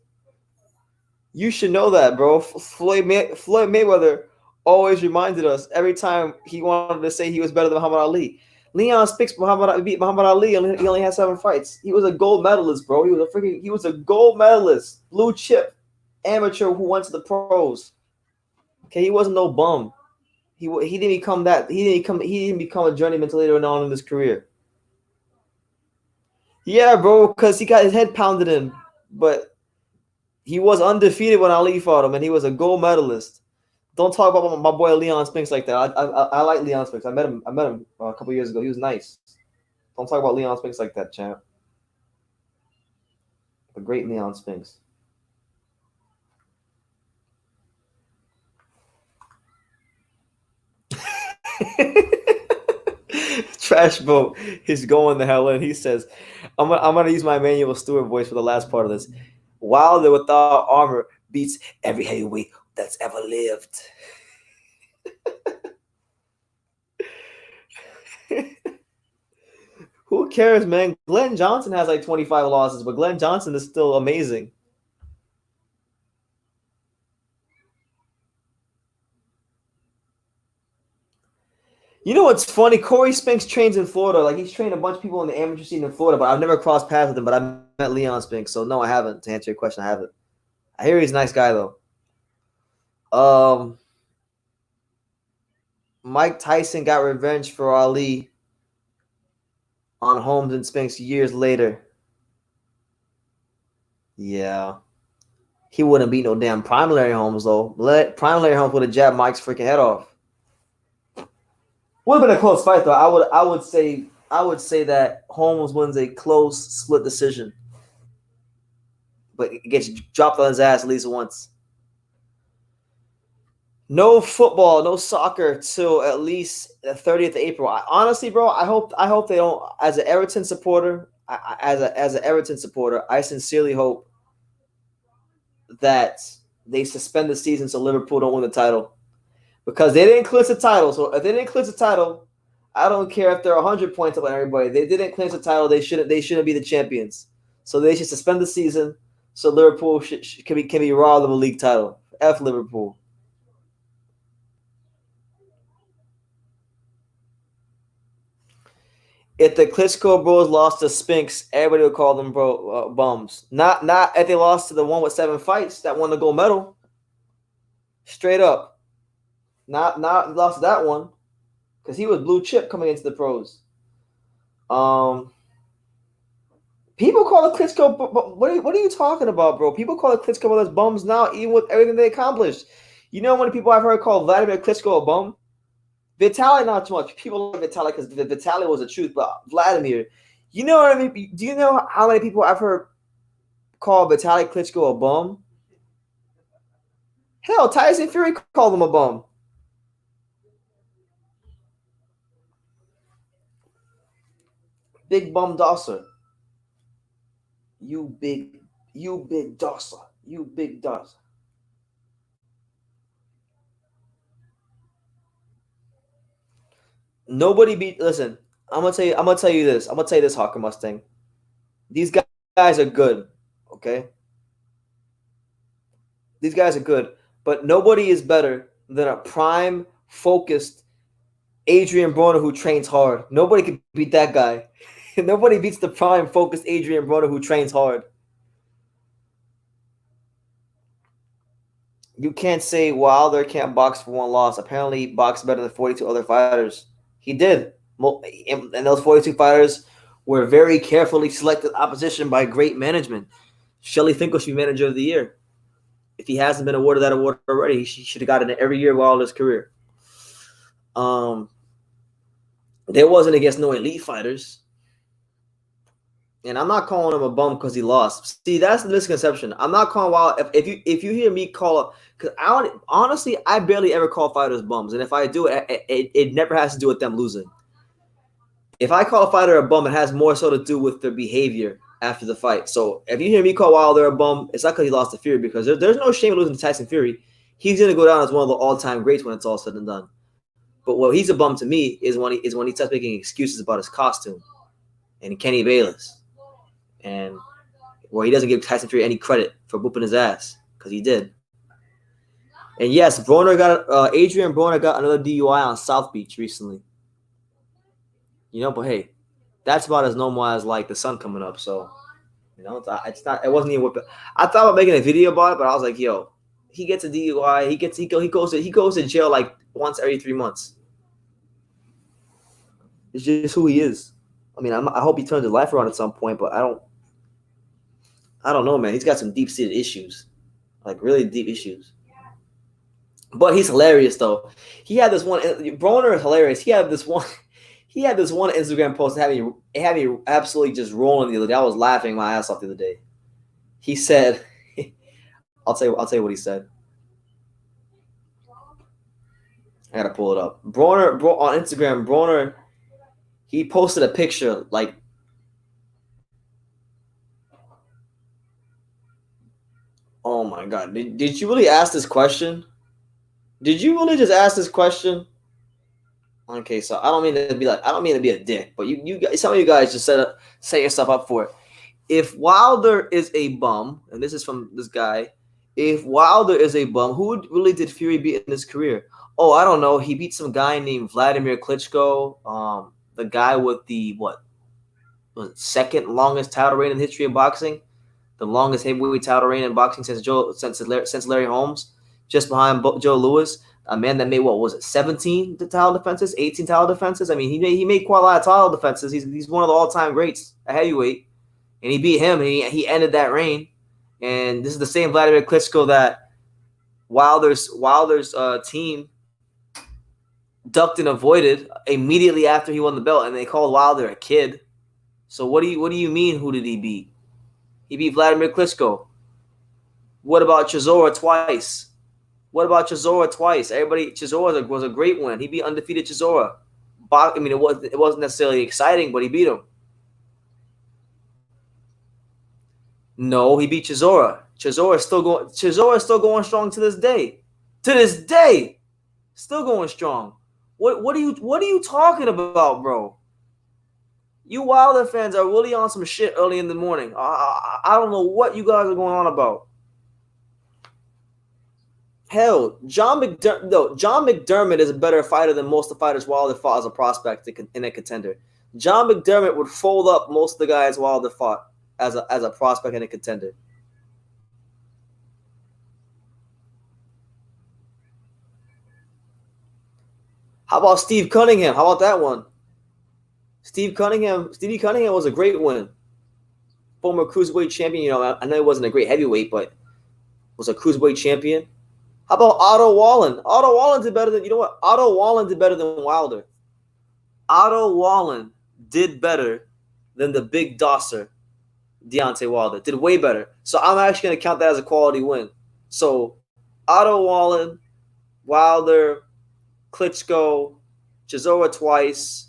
You should know that, bro. Floyd Mayweather always reminded us every time he wanted to say he was better than Muhammad Ali. Leon Spinks beat Muhammad Ali, and he only had 7 fights. He was a gold medalist, bro. He was a gold medalist, blue chip amateur who went to the pros. Okay, he wasn't no bum. He didn't become that. He didn't become a journeyman until later on in his career. Yeah, bro, because he got his head pounded in, but he was undefeated when Ali fought him, and he was a gold medalist. Don't talk about my boy Leon Spinks like that. I like Leon Spinks. I met him a couple years ago. He was nice. Don't talk about Leon Spinks like that, champ. The great Leon Spinks. Trash boat is going the hell in. He says, I'm gonna use my Emmanuel Stewart voice for the last part of this. Wilder without armor beats every heavyweight that's ever lived. Who cares, man? Glenn Johnson has like 25 losses, but Glenn Johnson is still amazing. You know what's funny? Corey Spinks trains in Florida. Like, he's trained a bunch of people in the amateur scene in Florida, but I've never crossed paths with him. But I met Leon Spinks, so no, I haven't. To answer your question, I haven't. I hear he's a nice guy, though. Mike Tyson got revenge for Ali on Holmes and Spinks years later. Yeah. He wouldn't beat no damn Prime Larry Holmes, though. Prime Larry Holmes would have jabbed Mike's freaking head off. Would have been a close fight, though. I would say that Holmes wins a close split decision, but it gets dropped on his ass at least once. No football, no soccer till at least the 30th of April. Honestly, bro, I hope they don't. As an Everton supporter, as an Everton supporter, I sincerely hope that they suspend the season so Liverpool don't win the title. Because they didn't clinch the title. So if they didn't clinch the title, I don't care if they're 100 points up on everybody. They didn't clinch the title. They shouldn't be the champions. So they should suspend the season so Liverpool can be robbed of a league title. F Liverpool. If the Klitschko bros lost to Spinks, everybody would call them bums. Not if they lost to the one with 7 fights that won the gold medal. Straight up. Not lost to that one, because he was blue chip coming into the pros. People call the Klitschko. What are you talking about, bro? People call the Klitschko brothers bums now, even with everything they accomplished. You know how many people I've heard call Vladimir Klitschko a bum? Vitaly, not too much. People like Vitaly because Vitaly was the truth, but Vladimir, you know what I mean? Do you know how many people I've heard call Vitaly Klitschko a bum? Hell, Tyson Fury called him a bum. Big bum Dosser. You big Dosser. You big Dosser. Nobody beat. Listen, I'm gonna tell you this, Hawker Mustang. These guys are good, okay? These guys are good, but nobody is better than a prime, focused Adrian Broner who trains hard. Nobody can beat that guy. Nobody beats the prime, focused Adrian Broner who trains hard. You can't say Wilder can't box for one loss. Apparently, he boxed better than 42 other fighters. He did. And those 42 fighters were very carefully selected opposition by great management. Shelly Finkel should be manager of the year. If he hasn't been awarded that award already, he should have gotten it every year while in his career. There wasn't against no elite fighters. And I'm not calling him a bum because he lost. See, that's the misconception. I'm not calling Wilder. If you hear me call, because honestly, I barely ever call fighters bums. And if I do, it never has to do with them losing. If I call a fighter a bum, it has more so to do with their behavior after the fight. So if you hear me call Wilder a bum, it's not because he lost to Fury, because there's no shame in losing to Tyson Fury. He's going to go down as one of the all-time greats when it's all said and done. But what he's a bum to me is when he starts making excuses about his costume and Kenny Bayless. And where he doesn't give Tyson Fury any credit for whooping his ass, because he did. And yes, Adrian Broner got another DUI on South Beach recently. You know, but hey, that's about as normal as like the sun coming up. So, you know, it's not. It wasn't even whooping. I thought about making a video about it, but I was like, yo, he gets a DUI. He goes to jail like once every 3 months. It's just who he is. I mean, I hope he turns his life around at some point, but I don't know, man. He's got some deep-seated issues, like really deep issues. But he's hilarious, though. He had this one. Broner is hilarious. He had this one Instagram post that had me absolutely just rolling the other day. I was laughing my ass off the other day. He said, "I'll tell you what he said." I gotta pull it up. Broner on Instagram. Broner, he posted a picture like. Oh my God! Did you really ask this question? Did you really just ask this question? Okay, so I don't mean to be a dick, but you guys, some of you guys just set yourself up for it. If Wilder is a bum, and this is from this guy, if Wilder is a bum, who really did Fury beat in his career? Oh, I don't know. He beat some guy named Vladimir Klitschko, the guy with the second longest title reign in the history of boxing. The longest heavyweight title reign in boxing since Larry Holmes, just behind Joe Louis, a man that made 17 title defenses, 18 title defenses. I mean, he made quite a lot of title defenses. He's one of the all-time greats at heavyweight, and he beat him. And he ended that reign. And this is the same Vladimir Klitschko that Wilder's team ducked and avoided immediately after he won the belt, and they called Wilder a kid. So what do you mean? Who did he beat? He beat Vladimir Klitschko. What about Chisora twice? Chisora was a great win. He beat undefeated Chisora. I mean, it wasn't necessarily exciting, but he beat him. No, he beat Chisora. Chisora is still going strong to this day. Still going strong. What are you talking about, bro? You Wilder fans are really on some shit early in the morning. I don't know what you guys are going on about. Hell, John McDermott is a better fighter than most of the fighters Wilder fought as a prospect in a contender. John McDermott would fold up most of the guys Wilder fought as a prospect and a contender. How about Steve Cunningham? How about that one? Stevie Cunningham was a great win. Former cruiserweight champion. You know, I know he wasn't a great heavyweight, but was a cruiserweight champion. How about Otto Wallen? Otto Wallen did better than Wilder. Otto Wallen did better than the big dosser, Deontay Wilder. Did way better. So I'm actually going to count that as a quality win. So Otto Wallen, Wilder, Klitschko, Chisora twice,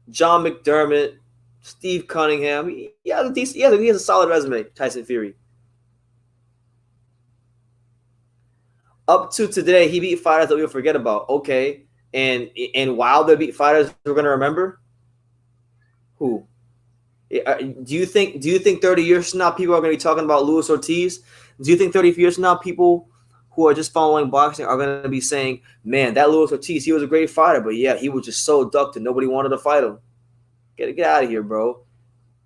John McDermott, Steve Cunningham. He has a solid resume, Tyson Fury. Up to today, he beat fighters that we'll forget about. Okay. And Wilder beat fighters we're going to remember. Who? Do you think 30 years from now people are going to be talking about Luis Ortiz? Do you think 30 years from now people who are just following boxing are going to be saying, man, that Luis Ortiz, he was a great fighter, but yeah, he was just so ducked and nobody wanted to fight him. Get out of here, bro.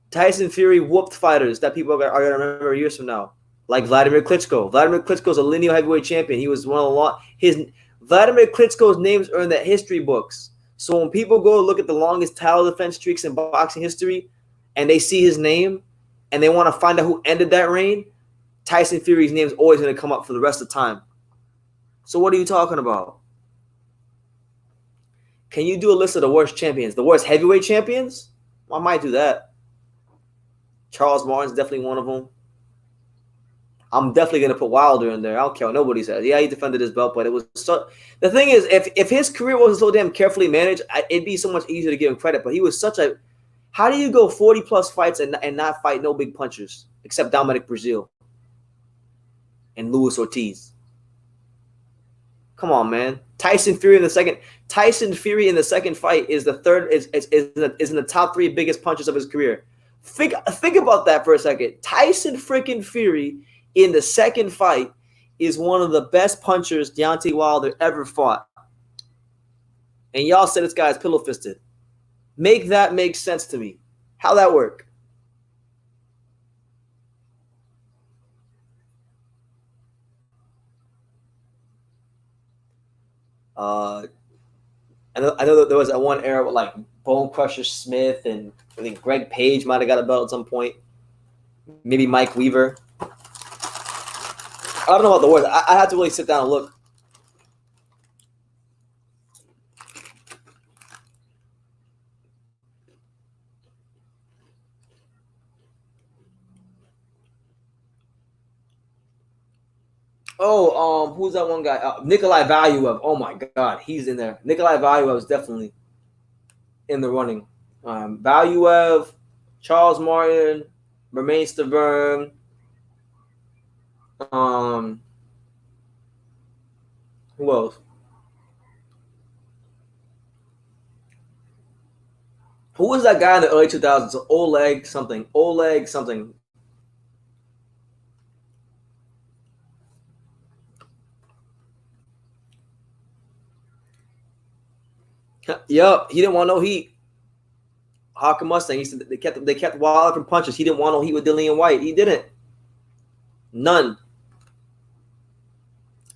Tyson Fury whooped fighters that people are going to remember years from now, like Vladimir Klitschko. Vladimir Klitschko's a lineal heavyweight champion. He was one of the Vladimir Klitschko's names are in the history books. So when people go look at the longest title defense streaks in boxing history and they see his name and they want to find out who ended that reign, Tyson Fury's name is always going to come up for the rest of the time. So what are you talking about? Can you do a list of the worst champions? The worst heavyweight champions? I might do that. Charles Martin's definitely one of them. I'm definitely going to put Wilder in there. I don't care what nobody says. Yeah, he defended his belt, but it was so. The thing is, if his career wasn't so damn carefully managed, it'd be so much easier to give him credit. But he was such a. How do you go 40+ fights and not fight no big punchers except Dominic Breazeale and Luis Ortiz? Come on, man. Tyson Fury in the second fight is the third is in the top 3 biggest punches of his career. Think about that for a second. Tyson freaking Fury in the second fight is one of the best punchers Deontay Wilder ever fought. And y'all said this guy is pillow fisted. Make that make sense to me. How'd that work? I know that there was that one era with like Bone Crusher Smith and I think Greg Page might have got a belt at some point. Maybe Mike Weaver. I don't know about the words. I had to really sit down and look. Oh, who's that one guy? Nikolai Valuev. Oh my God, he's in there. Nikolai Valuev is definitely in the running. Valuev, Charles Martin, Romain Stavern. Who else? Who was that guy in the early 2000s? Oleg something. Yup, he didn't want no heat. Hawker Mustang. He said they kept Wilder from punches. He didn't want no heat with Dillian White. He didn't. None.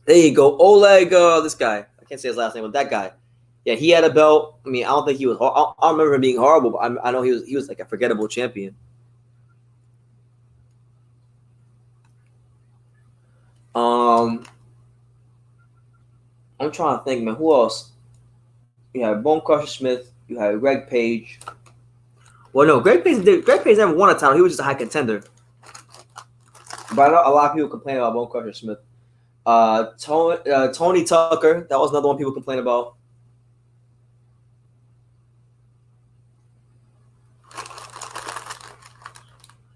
There you go. Oleg, this guy. I can't say his last name, but that guy. Yeah, he had a belt. I mean, I don't think he was. I don't remember him being horrible, but I know he was like a forgettable champion. I'm trying to think, man. Who else? You had Bone Crusher Smith. You had Greg Page. Well, no, Greg Page never won a title. He was just a high contender. But I know a lot of people complain about Bone Crusher Smith. Tony Tucker. That was another one people complain about.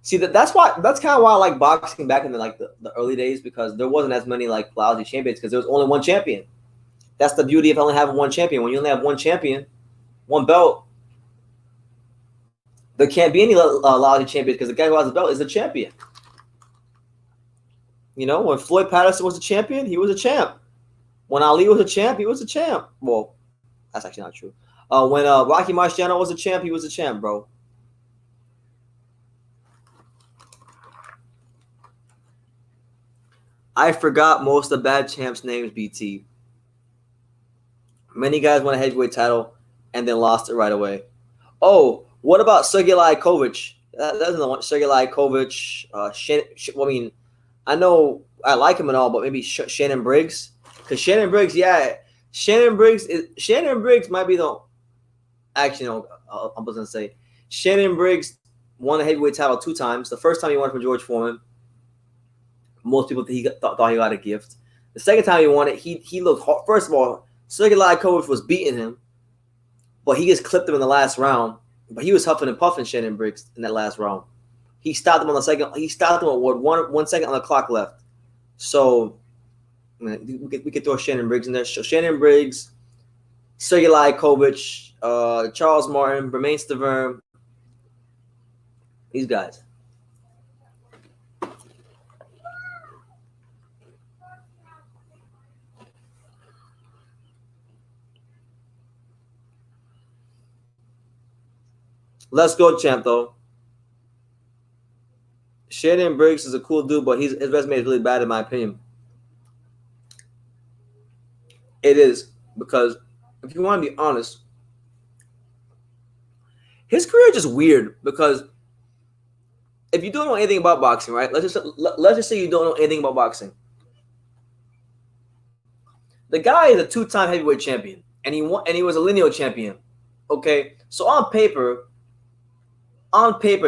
See, that's kind of why I like boxing back in the early days, because there wasn't as many like lousy champions because there was only one champion. That's the beauty of only having one champion. When you only have one champion, one belt, there can't be any lousy champions because the guy who has the belt is a champion. You know, when Floyd Patterson was a champion, he was a champ. When Ali was a champ, he was a champ. Well, that's actually not true. When Rocky Marciano was a champ, he was a champ, bro. I forgot most of the bad champs' names, BT. Many guys won a heavyweight title and then lost it right away. Oh, what about Sergey Liakovic? That's the one. Sergey Liakovic. I mean, I know I like him and all, but maybe Shannon Briggs. Because Shannon Briggs might be the. Actually, no, I was going to say. Shannon Briggs won a heavyweight title 2 times. The first time he won it from George Foreman. Most people thought he got a gift. The second time he won it, he looked hard. First of all, Sergey Liakovic was beating him, but he just clipped him in the last round. But he was huffing and puffing Shannon Briggs in that last round. He stopped him on the second. He stopped him with 1 second on the clock left. So we could throw Shannon Briggs in there. So Shannon Briggs, Sergey Liakovic, Charles Martin, Romain Stavern, These guys. Let's go, champ, though. Shannon Briggs is a cool dude, but his resume is really bad in my opinion. It is, because if you want to be honest, his career is just weird, because if you don't know anything about boxing, right? Let's just say you don't know anything about boxing. The guy is a 2-time heavyweight champion, and he was a lineage champion. Okay, so on paper,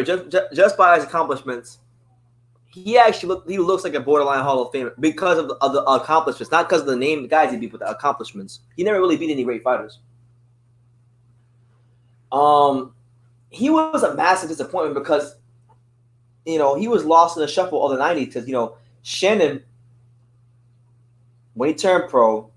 just by his accomplishments, he looks like a borderline Hall of Famer because of the accomplishments, not because of the name, the guys he beat, but the accomplishments. He never really beat any great fighters. He was a massive disappointment because, he was lost in the shuffle of the 90s because, Shannon, when he turned pro,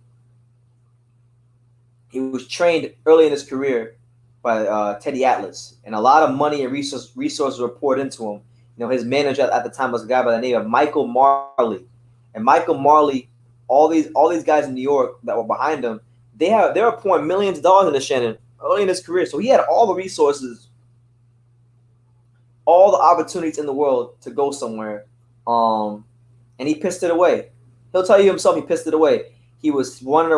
he was trained early in his career by Teddy Atlas, and a lot of money and resources were poured into him. His manager at the time was a guy by the name of Michael Marley, and Michael Marley, all these guys in New York that were behind him, they were pouring millions of dollars into Shannon early in his career. So he had all the resources, all the opportunities in the world to go somewhere, and he pissed it away. He'll tell you himself he pissed it away. He was running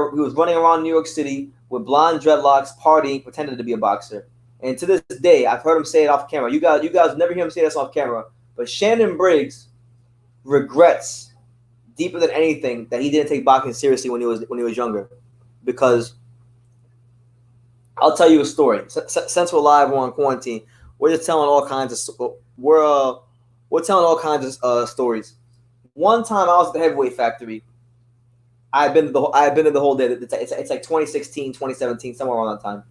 around New York City with blonde dreadlocks, partying, pretending to be a boxer. And to this day, I've heard him say it off camera. You guys never hear him say this off camera. But Shannon Briggs regrets deeper than anything that he didn't take boxing seriously when he was younger. Because I'll tell you a story. Since we're live, we're on quarantine, we're just telling all kinds of stories. One time I was at the Heavyweight Factory. I've been to the whole day. It's like 2016, 2017, somewhere around that time.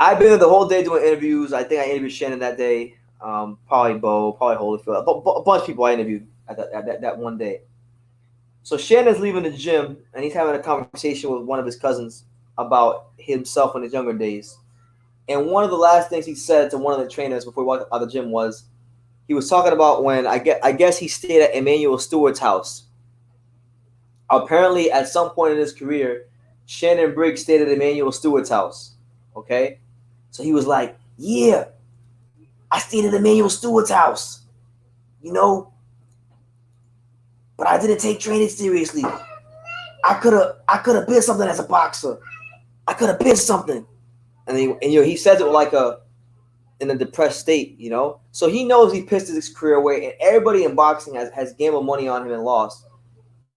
I've been there the whole day doing interviews. I think I interviewed Shannon that day. Probably Bo, probably Holyfield. A bunch of people I interviewed at that one day. So Shannon's leaving the gym, and he's having a conversation with one of his cousins about himself in his younger days. And one of the last things he said to one of the trainers before he walked out of the gym was, he was talking about when I guess he stayed at Emmanuel Stewart's house. Apparently, at some point in his career, Shannon Briggs stayed at Emmanuel Stewart's house. Okay? So he was like, yeah, I stayed at Emmanuel Stewart's house, but I didn't take training seriously. I could have been something as a boxer. I could have been something. And he says it like in a depressed state, So he knows he pissed his career away, and everybody in boxing has gambled money on him and lost.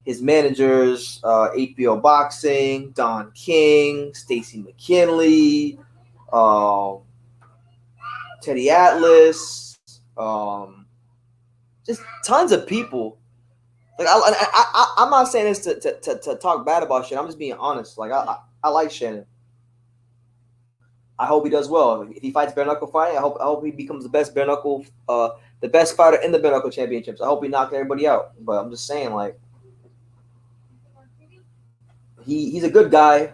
His managers, HBO Boxing, Don King, Stacy McKinley, Teddy Atlas, just tons of people. Like I'm not saying this to talk bad about Shannon. I'm just being honest. Like I like Shannon. I hope he does well. If he fights bare knuckle fighting, I hope he becomes the best bare knuckle, the best fighter in the bare knuckle championships. I hope he knocks everybody out. But I'm just saying, like, he's a good guy.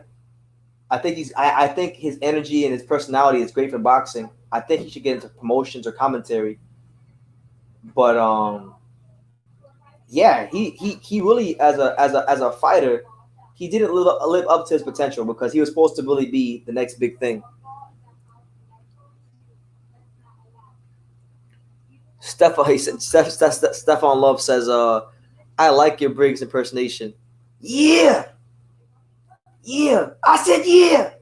I think his energy and his personality is great for boxing. I think he should get into promotions or commentary. But yeah, he really as a fighter, he didn't live up to his potential because he was supposed to really be the next big thing. Stefan Love says, I like your Briggs impersonation. Yeah. Yeah. I said, yeah.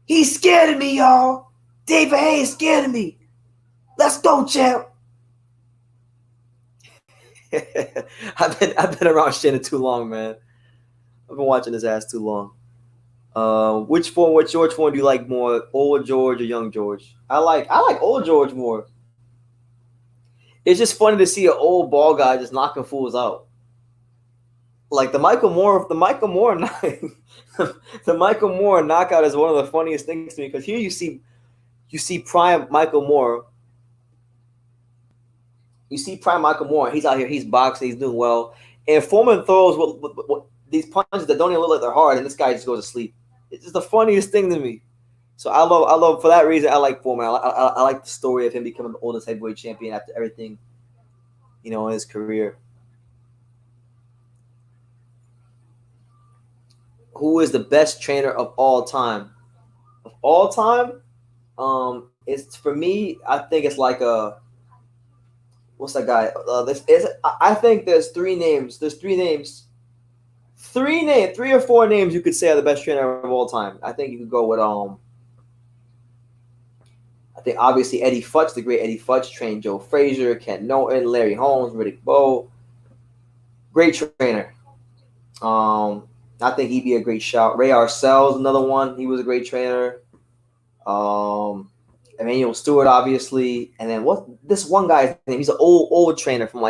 He's scared of me, y'all. David Hayes scared of me. Let's go, champ. I've been around Shannon too long, man. I've been watching his ass too long. Which George form do you like more, old George or young George? I like old George more. It's just funny to see an old ball guy just knocking fools out. Like the Michael Moore knockout is one of the funniest things to me because here you see prime Michael Moore. You see prime Michael Moore. He's out here. He's boxing. He's doing well. And Foreman throws what these punches that don't even look like they're hard, and this guy just goes to sleep. It's just the funniest thing to me. So I love for that reason. I like Foreman. I like the story of him becoming the oldest heavyweight champion after everything, in his career. Who is the best trainer of all time? Of all time, it's for me. I think it's like what's that guy? I think there's three names. Three or four names you could say are the best trainer of all time. I think you could go with I think obviously Eddie Futch, the great Eddie Futch, trained Joe Frazier, Ken Norton, Larry Holmes, Riddick Bowe. Great trainer. I think he'd be a great shout. Ray Arcel's another one. He was a great trainer. Emmanuel Stewart, obviously, and then this one guy's name? He's an old trainer from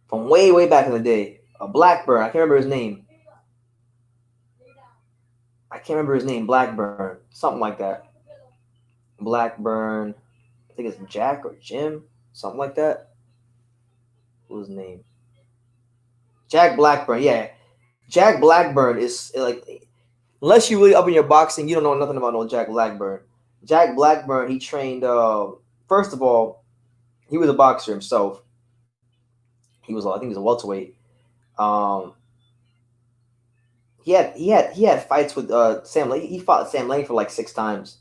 from way back in the day. Blackburn. I can't remember his name. Blackburn. Something like that. Blackburn. I think it's Jack or Jim. Something like that. What was his name? Jack Blackburn. Yeah. Jack Blackburn is like, unless you really up in your boxing, you don't know nothing about no Jack Blackburn. Jack Blackburn, he trained, first of all, he was a boxer himself. I think he was a welterweight. He had fights with Sam Lane. He fought Sam Lane for like 6 times.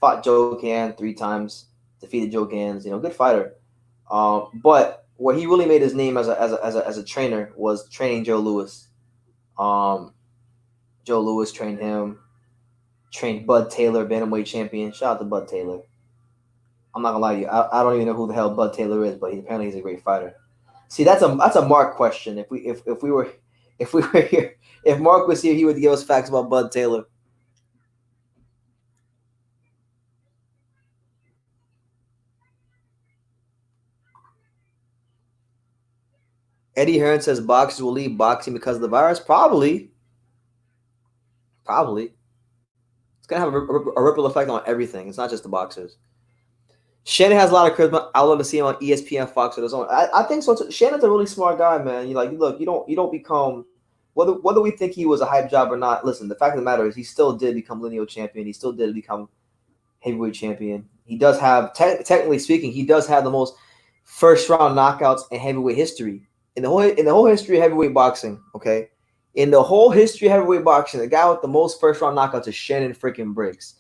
Fought Joe Can 3 times. Defeated Joe Cans. Good fighter. But where he really made his name as a trainer was training Joe Louis. Joe Louis trained him. Trained Bud Taylor, bantamweight champion. Shout out to Bud Taylor. I'm not gonna lie to you. I don't even know who the hell Bud Taylor is, but apparently he's a great fighter. See, that's a Mark question. If we were here, if Mark was here, he would give us facts about Bud Taylor. Eddie Hearn says boxers will leave boxing because of the virus. Probably. It's going to have a ripple effect on everything. It's not just the boxers. Shannon has a lot of charisma. I would love to see him on ESPN, Fox, or his own. I think so too. Shannon's a really smart guy, man. You don't become, whether we think he was a hype job or not. Listen, the fact of the matter is he still did become lineal champion. He still did become heavyweight champion. He does have, technically speaking, he does have the most first round knockouts in heavyweight history. In the whole history of heavyweight boxing, okay? In the whole history of heavyweight boxing, the guy with the most first round knockouts is Shannon freaking Briggs.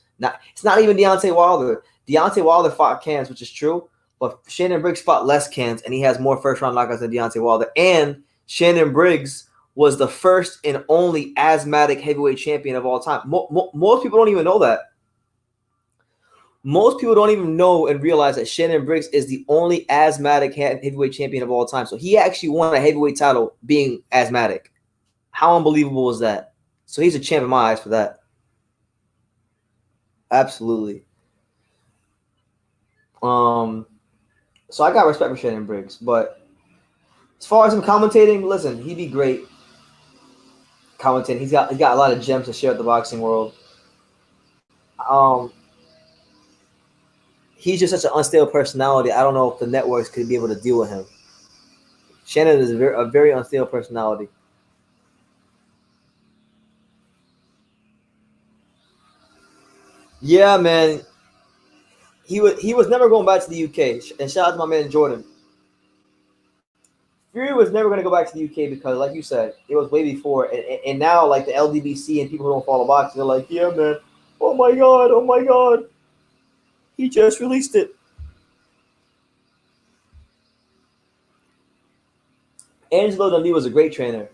It's not even Deontay Wilder. Deontay Wilder fought cans, which is true, but Shannon Briggs fought less cans, and he has more first round knockouts than Deontay Wilder. And Shannon Briggs was the first and only asthmatic heavyweight champion of all time. Most people don't even know that. Most people don't even know and realize that Shannon Briggs is the only asthmatic heavyweight champion of all time. So he actually won a heavyweight title being asthmatic. How unbelievable is that? So he's a champ in my eyes for that. Absolutely. So I got respect for Shannon Briggs, but as far as him commentating, listen, he'd be great commentating. He's got a lot of gems to share with the boxing world. He's just such an unstable personality. I don't know if the networks could be able to deal with him. Shannon is a very unstable personality. Yeah, man. He was never going back to the UK. And shout out to my man Jordan. Fury was never going to go back to the UK because, like you said, it was way before. And now, like the LDBC and people who don't follow boxing, they're like, yeah, man. Oh my God. He just released it. Angelo Dundee was a great trainer,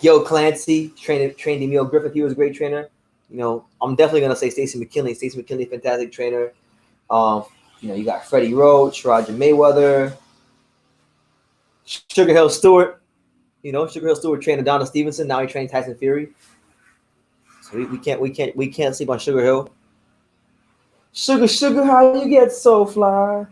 Gil Clancy trained Emil Griffith. He was a great trainer. I'm definitely gonna say Stacey McKinley. Stacey McKinley, fantastic trainer. You got Freddie Roach, Roger Mayweather, Sugar Hill Stewart. Sugar Hill Stewart trained Adonis Stevenson. Now he trains Tyson Fury. So we can't sleep on Sugar Hill. Sugar, how you get so fly?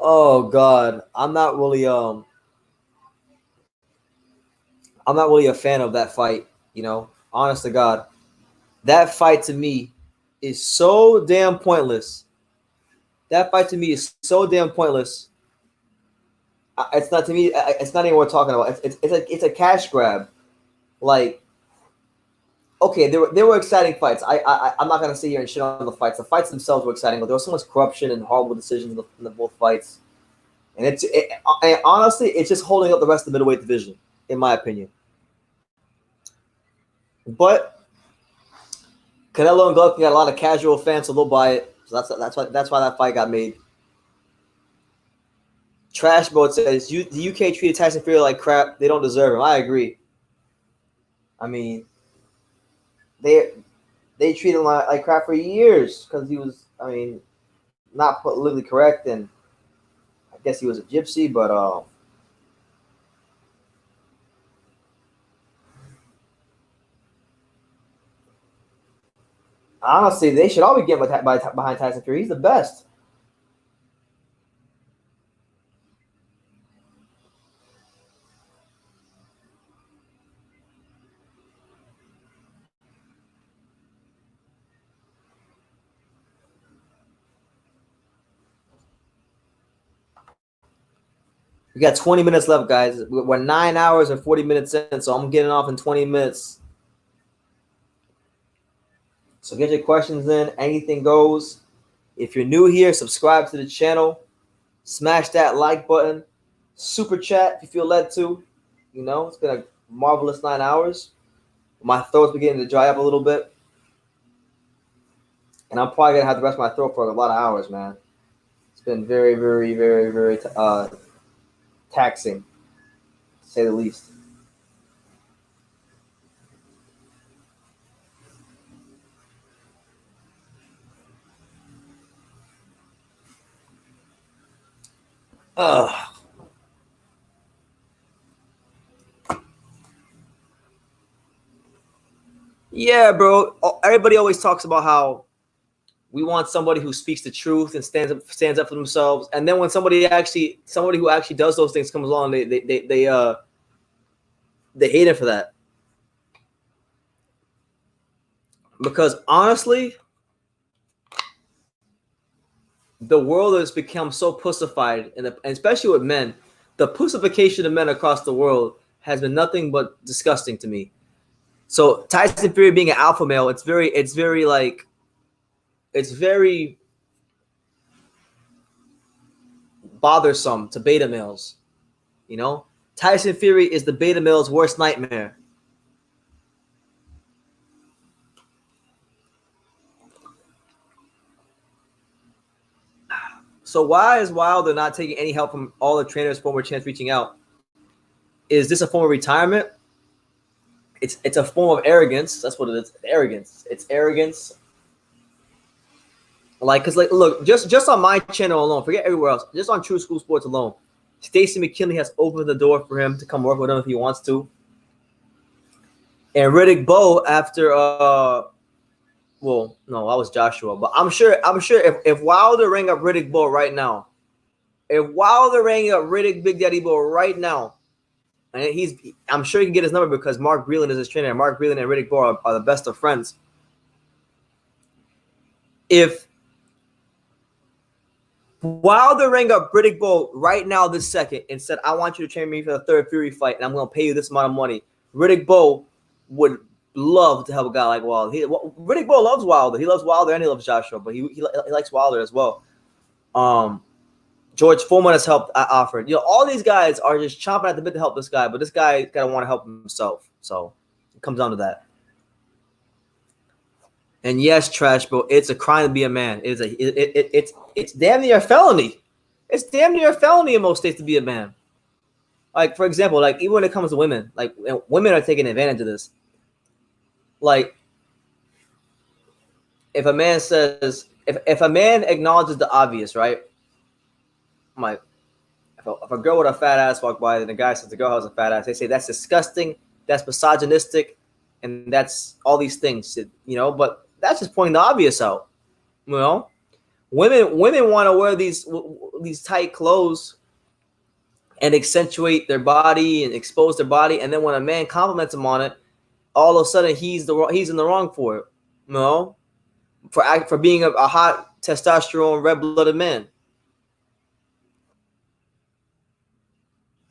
Oh God, I'm not really a fan of that fight. Honest to God, that fight to me is so damn pointless. That fight to me is so damn pointless. It's not to me. It's not even worth talking about. It's a cash grab. Like, okay, there were exciting fights. I'm not gonna sit here and shit on the fights. The fights themselves were exciting, but there was so much corruption and horrible decisions in the both fights. And and honestly, it's just holding up the rest of the middleweight division, in my opinion. But Canelo and Golovkin got a lot of casual fans, so they'll buy it. So that's why that fight got made. Trash Boat says the UK treated Tyson Fury like crap. They don't deserve him. I agree. I mean, they treated him like crap for years because he was, I mean, not politically correct, and I guess he was a gypsy, but honestly, they should all be getting behind Tyson Fury. He's the best. We got 20 minutes left, guys. We're 9 hours and 40 minutes in, so I'm getting off in 20 minutes. So get your questions in. Anything goes. If you're new here, subscribe to the channel. Smash that like button. Super chat if you feel led to. You know, it's been a marvelous 9 hours. My throat's beginning to dry up a little bit. And I'm probably going to have the rest of my throat for a lot of hours, man. It's been very, very, very, very taxing, to say the least. Yeah, bro. Everybody always talks about how we want somebody who speaks the truth and stands up for themselves. And then when somebody who actually does those things comes along, they hate it for that. Because honestly, the world has become so pussified, and especially with men, the pussification of men across the world has been nothing but disgusting to me. So Tyson Fury being an alpha male, it's very bothersome to beta males. You know, Tyson Fury is the beta male's worst nightmare. So why is Wilder not taking any help from all the trainers, former champs reaching out? Is this a form of retirement? It's a form of arrogance. That's what it is. Arrogance. It's arrogance. Like, cause like, look, just on my channel alone, forget everywhere else. Just on True School Sports alone, Stacey McKinley has opened the door for him to come work with him if he wants to. And Riddick Bowe after well, no, that was Joshua. But I'm sure if Wilder rang up Riddick Bowe right now, if Wilder rang up Big Daddy Bowe right now, and I'm sure he can get his number because Mark Breland is his trainer. Mark Breland and Riddick Bowe are the best of friends. If Wilder rang up Riddick Bowe right now this second and said, I want you to train me for the third Fury fight, and I'm going to pay you this amount of money, Riddick Bowe would love to help a guy like Wilder. Riddick Bowe loves Wilder. He loves Wilder and he loves Joshua, but he likes Wilder as well. George Foreman has helped offered. You know, all these guys are just chomping at the bit to help this guy, but this guy got to want to help himself. So it comes down to that. And yes, Trash Bro, it's a crime to be a man. It's damn near a felony. It's damn near a felony in most states to be a man. Like, for example, like even when it comes to women, like women are taking advantage of this. Like, if a man says, if a man acknowledges the obvious, right? I'm like, if a girl with a fat ass walk by and the guy says the girl has a fat ass, they say that's disgusting, that's misogynistic, and that's all these things, you know. But that's just pointing the obvious out, you know. Women want to wear these tight clothes and accentuate their body and expose their body, and then when a man compliments them on it, all of a sudden he's in the wrong for it. No, for being a hot testosterone red-blooded man.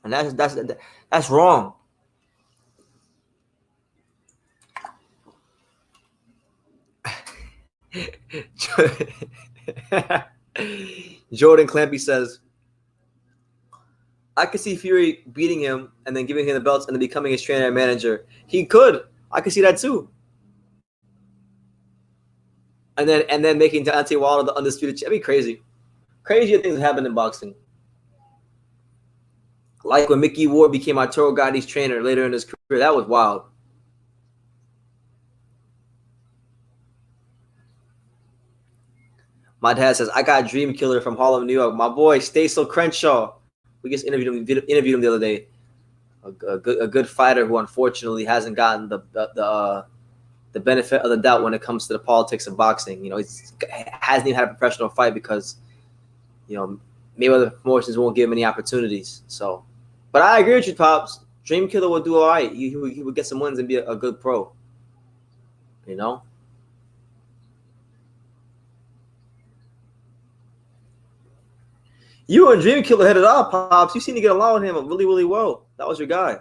And that's wrong. Jordan Clampy says, I could see Fury beating him and then giving him the belts and then becoming his trainer and manager. He could. I could see that too. And then making Deontay Wilder the undisputed champion. That'd be crazy. Crazier things happen in boxing. Like when Mickey Ward became Arturo Gotti's trainer later in his career. That was wild. My dad says, I got Dream Killer from Harlem, New York. My boy, Stasel Crenshaw. We just interviewed him the other day. A good fighter who unfortunately hasn't gotten the benefit of the doubt when it comes to the politics of boxing. You know, he hasn't even had a professional fight because, you know, Mayweather Promotions won't give him any opportunities. So, but I agree with you, Pops. Dream Killer would do all right. He would get some wins and be a good pro. You know? You and Dream Killer hit it off, Pops. You seem to get along with him really, really well. That was your guy.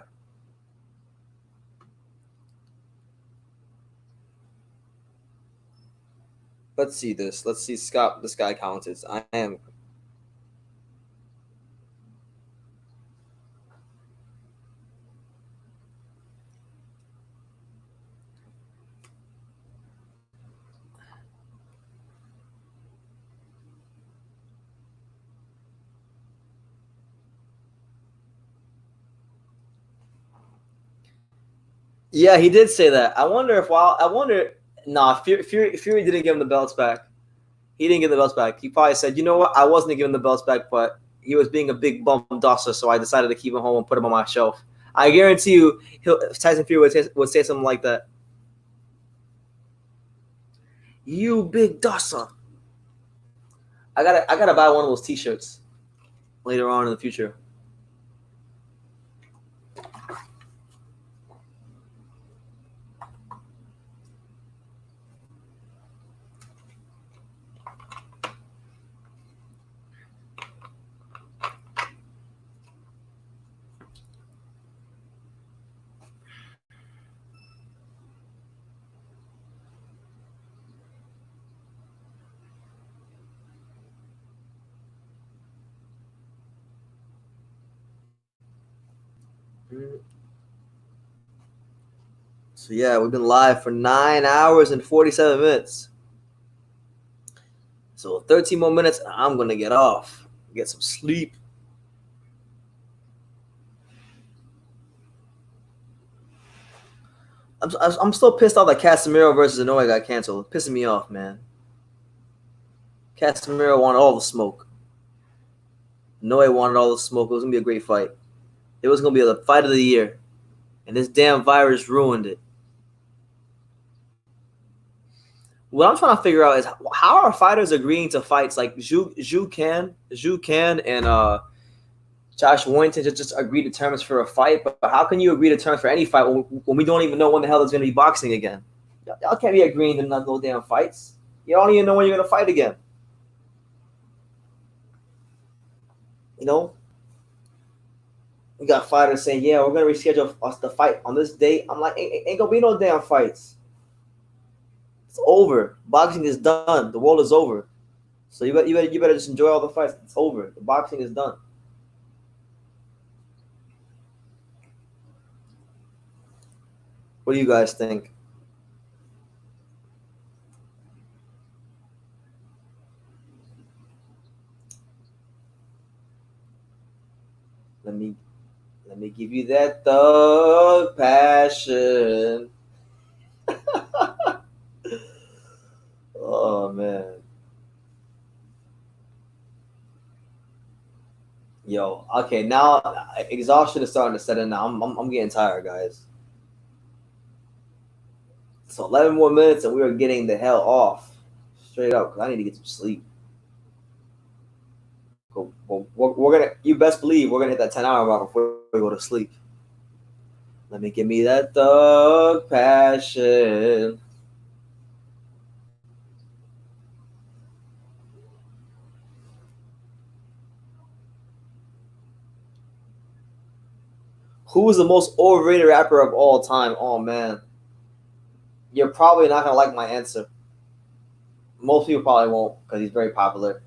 Let's see this. Let's see Scott. This guy counted. I am. Yeah, he did say that. I wonder. Nah, Fury didn't give him the belts back. He didn't give the belts back. He probably said, you know what? I wasn't giving the belts back, but he was being a big bum dosser, so I decided to keep him home and put him on my shelf. I guarantee you, Tyson Fury would say something like that. You big dosser. I gotta buy one of those T-shirts later on in the future. So yeah, we've been live for 9 hours and 47 minutes. So 13 more minutes, and I'm gonna get off, get some sleep. I'm still pissed off that Casemiro versus Inoue got canceled. It's pissing me off, man. Casemiro wanted all the smoke. Inoue wanted all the smoke. It was gonna be a great fight. It was gonna be the fight of the year, and this damn virus ruined it. What I'm trying to figure out is how are fighters agreeing to fights like Zhu Can and Josh Warrington just agreed to terms for a fight, but how can you agree to terms for any fight when we don't even know when the hell there's going to be boxing again? Y'all can't be agreeing to no damn fights. You don't even know when you're going to fight again. You know? We got fighters saying, yeah, we're going to reschedule us the fight on this date. I'm like, ain't going to be no damn fights. It's over. Boxing is done. The world is over. So you better just enjoy all the fights. It's over. The boxing is done. What do you guys think? Let me give you that thug passion. Oh man. Yo, okay, now exhaustion is starting to set in now. I'm getting tired, guys. So 11 more minutes and we are getting the hell off. Straight up, because I need to get some sleep. We're gonna, you best believe we're gonna hit that 10-hour mark before we go to sleep. Let me give me that thug passion. Who is the most overrated rapper of all time? Oh man, you're probably not gonna like my answer. Most people probably won't because he's very popular.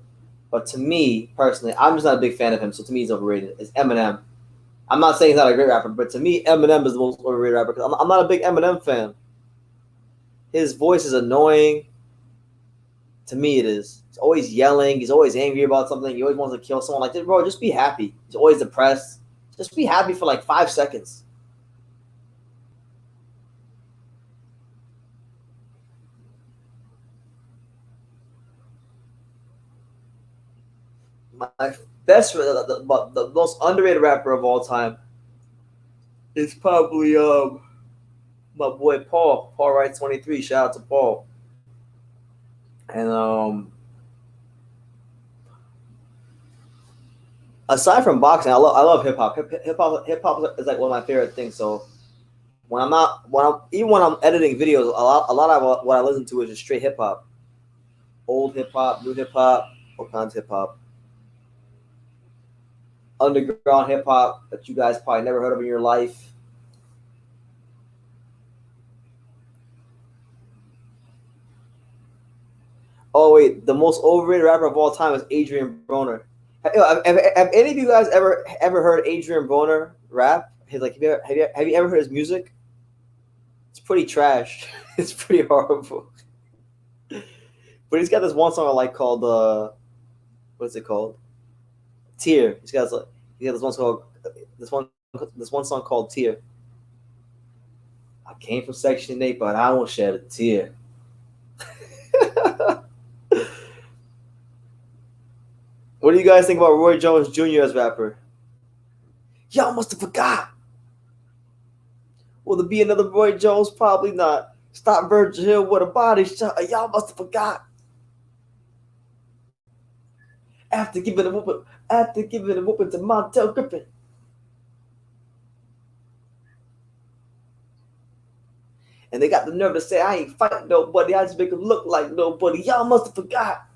But to me personally, I'm just not a big fan of him. So to me, he's overrated. It's Eminem. I'm not saying he's not a great rapper, but to me, Eminem is the most overrated rapper because I'm not a big Eminem fan. His voice is annoying. To me, it is. He's always yelling. He's always angry about something. He always wants to kill someone. Like, bro, just be happy. He's always depressed. Just be happy for like 5 seconds. My best, the most underrated rapper of all time is probably my boy Paul. Paul Wright 23. Shout out to Paul. And aside from boxing, I love hip hop. Hip hop is like one of my favorite things. So when I'm editing videos, a lot of what I listen to is just straight hip hop, old hip hop, new hip hop, all kinds of hip hop, underground hip hop that you guys probably never heard of in your life. Oh wait, the most overrated rapper of all time is Adrian Broner. Have any of you guys ever heard Adrian Broner rap? Have you ever heard his music? It's pretty trash. It's pretty horrible. But he's got this one song I like called what's it called? Tear. He's got this one song called Tear. I came from Section 8, but I won't shed a tear. What do you guys think about Roy Jones Jr. as rapper? Y'all must have forgot. Will there be another Roy Jones? Probably not. Stop Virgil Hill with a body shot. Y'all must have forgot. After giving a whooping to Montel Griffin. And they got the nerve to say, I ain't fighting nobody. I just make him look like nobody. Y'all must have forgot.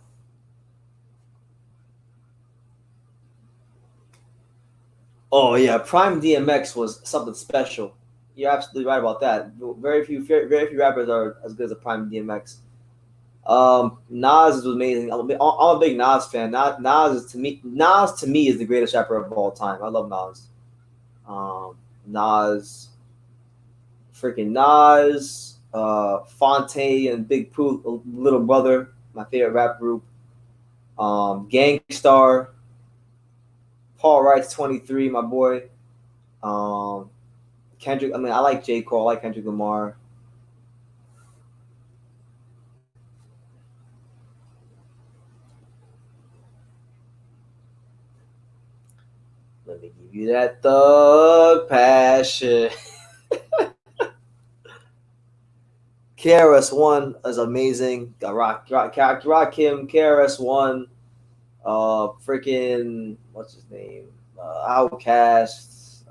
Oh, yeah. Prime DMX was something special. You're absolutely right about that. Very few rappers are as good as a Prime DMX. Nas was amazing. I'm a big Nas fan. Nas to me is the greatest rapper of all time. I love Nas. Nas, Fonte and Big Pooh, Little Brother, my favorite rap group. Gangstar, Paul Wright's 23, my boy. Kendrick. I mean, I like J. Cole. I like Kendrick Lamar. Let me give you that thug passion. KRS-One is amazing. Got Rakim, KRS-One, freaking what's his name? Outkast,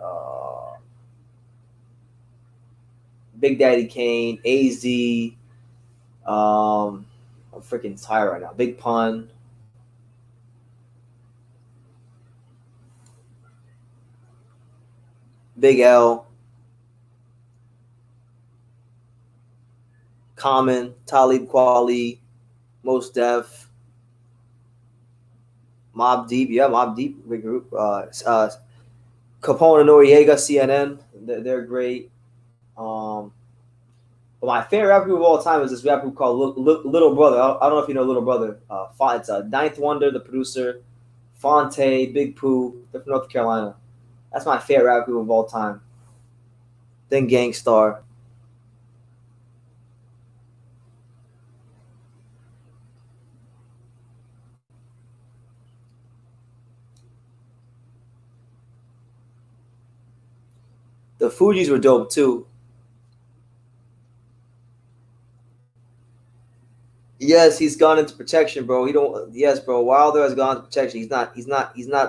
Big Daddy Kane, AZ. I'm freaking tired right now. Big Pun. Big L. Common, Talib Kweli, Mos Def, Mobb Deep, big group. Capone and Noriega, CNN, they're great. But my favorite rap group of all time is this rap group called Little Brother. I don't know if you know Little Brother. It's Ninth Wonder, the producer, Fonte, Big Pooh, they're from North Carolina. That's my favorite rap group of all time. Then Gangstar. The Fugees were dope too. Yes, he's gone into protection, bro. Yes, bro. Wilder has gone into protection. He's not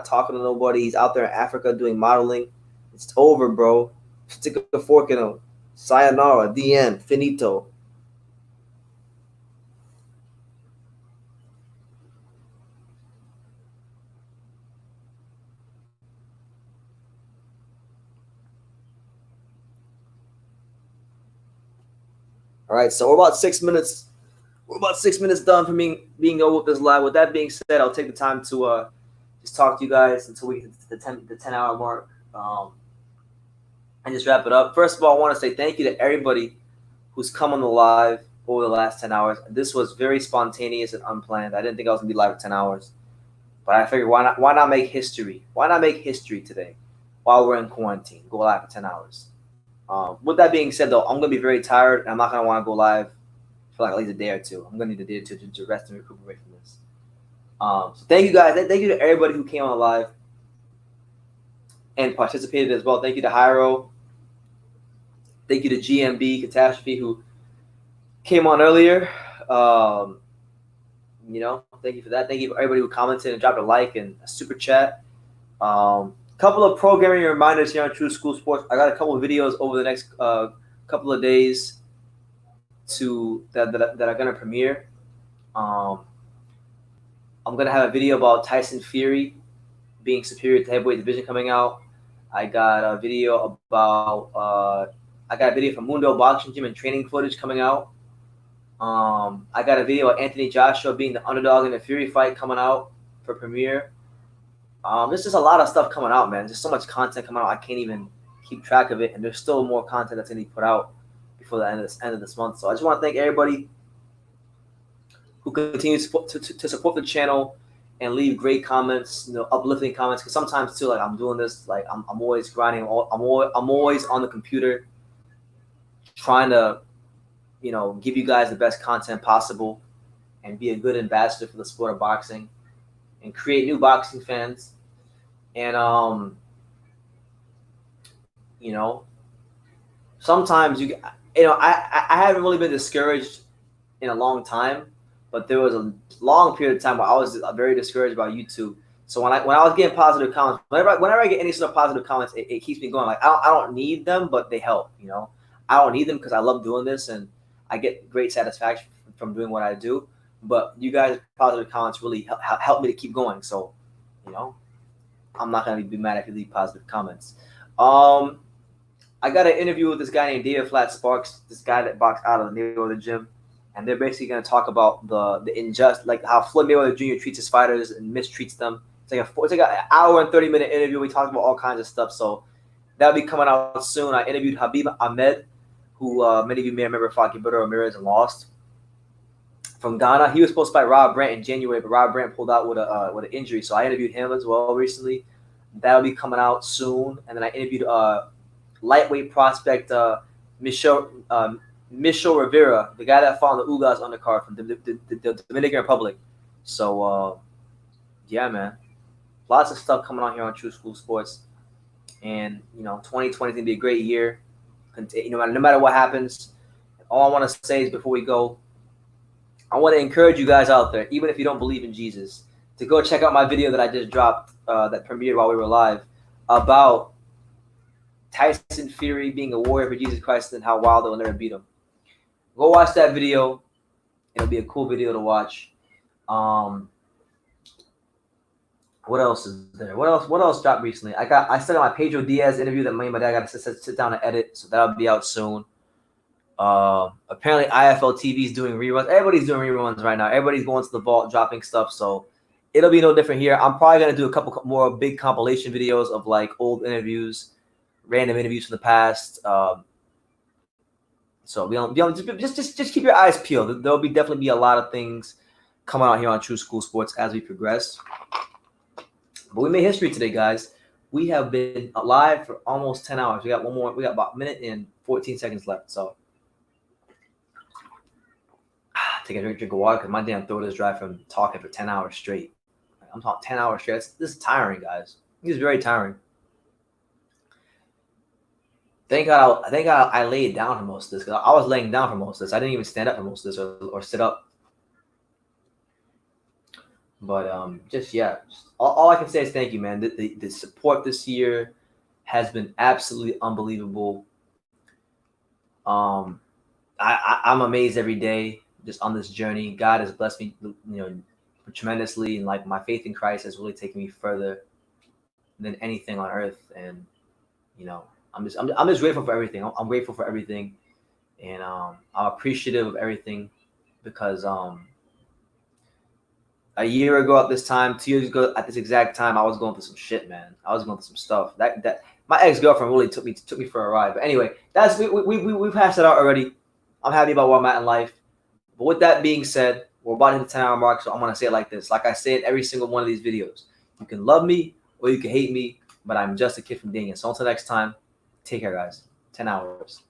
talking to nobody. He's out there in Africa doing modeling. It's over, bro. Stick a fork in him. Sayonara. The end. Finito. All right, so we're about 6 minutes. We're about 6 minutes done from being over with this live. With that being said, I'll take the time to just talk to you guys until we get to the 10-hour mark, and just wrap it up. First of all, I want to say thank you to everybody who's come on the live over the last 10 hours. This was very spontaneous and unplanned. I didn't think I was gonna be live for 10 hours, but I figured why not make history? Why not make history today while we're in quarantine? Go live for 10 hours. With that being said, though, I'm gonna be very tired, and I'm not gonna want to go live for like at least a day or two. I'm gonna need a day or two to rest and recuperate from this. So thank you guys. Thank you to everybody who came on live and participated as well. Thank you to Hyro. Thank you to GMB Catastrophe who came on earlier. Thank you for that. Thank you for everybody who commented and dropped a like and a super chat. Couple of programming reminders here on True School Sports. I got a couple of videos over the next couple of days that are gonna premiere. I'm gonna have a video about Tyson Fury being superior to heavyweight division coming out. I got a video from Mundo Boxing Gym and training footage coming out. I got a video of Anthony Joshua being the underdog in the Fury fight coming out for premiere. There's just a lot of stuff coming out, man. There's so much content coming out. I can't even keep track of it, and there's still more content that's going to be put out before the end of this month. So I just want to thank everybody who continues to support the channel and leave great comments, uplifting comments. Because sometimes too, like I'm doing this, like I'm always grinding. I'm always on the computer, trying to, give you guys the best content possible, and be a good ambassador for the sport of boxing, and create new boxing fans. And sometimes I haven't really been discouraged in a long time, but there was a long period of time where I was very discouraged about YouTube. So when I was getting positive comments, whenever I get any sort of positive comments, it keeps me going. Like I don't need them, but they help. I don't need them because I love doing this and I get great satisfaction from doing what I do. But you guys' positive comments really help me to keep going. So, I'm not going to be mad if you leave positive comments. I got an interview with this guy named David Flat Sparks, this guy that boxed out of the neighborhood gym. And they're basically going to talk about the injustice, like how Floyd Mayweather Jr. treats his fighters and mistreats them. It's like an hour and 30-minute interview. We talked about all kinds of stuff. So that'll be coming out soon. I interviewed Habib Ahmed, who many of you may remember fought Gilberto Ramirez and lost, from Ghana. He was supposed to fight Rob Brandt in January, but Rob Brandt pulled out with an injury. So I interviewed him as well recently. That'll be coming out soon. And then I interviewed lightweight prospect Michel Rivera, the guy that fought on the Ugas undercard from the Dominican Republic. So yeah, man, lots of stuff coming on here on True School Sports. And 2020 is gonna be a great year. No matter what happens, all I want to say is before we go, I want to encourage you guys out there, even if you don't believe in Jesus, to go check out my video that I just dropped that premiered while we were live about Tyson Fury being a warrior for Jesus Christ and how Wilder will never beat him. Go watch that video. It'll be a cool video to watch. What else is there? What else dropped recently? I still got my Pedro Diaz interview that me and my dad got to sit down and edit, so that'll be out soon. Apparently IFL TV is doing reruns. Everybody's doing reruns right now. Everybody's going to the vault, dropping stuff, so it'll be no different here. I'm probably gonna do a couple more big compilation videos of like old interviews, random interviews from the past. So just keep your eyes peeled. There'll definitely be a lot of things coming out here on True School Sports as we progress. But we made history today, guys. We have been live for almost 10 hours. We got one more. We got about a minute and 14 seconds left. So take a drink of water because my damn throat is dry from talking for 10 hours straight. I'm talking 10 hours straight. This is tiring, guys. This is very tiring. Thank God I laid down for most of this because I was laying down for most of this. I didn't even stand up for most of this or sit up. But all I can say is thank you, man. The support this year has been absolutely unbelievable. I'm amazed every day just on this journey. God has blessed me, tremendously, and like my faith in Christ has really taken me further than anything on earth. And I'm just grateful for everything. I'm grateful for everything, and I'm appreciative of everything because a year ago at this time, 2 years ago at this exact time, I was going through some shit, man. I was going through some stuff. That my ex-girlfriend really took me for a ride. But anyway, we've hashed it out already. I'm happy about where I'm at in life. But with that being said, we're about to hit the 10-hour mark, so I'm gonna say it like this. Like I say in every single one of these videos, you can love me or you can hate me, but I'm just a kid from Dillian. So until next time, take care, guys. 10 hours.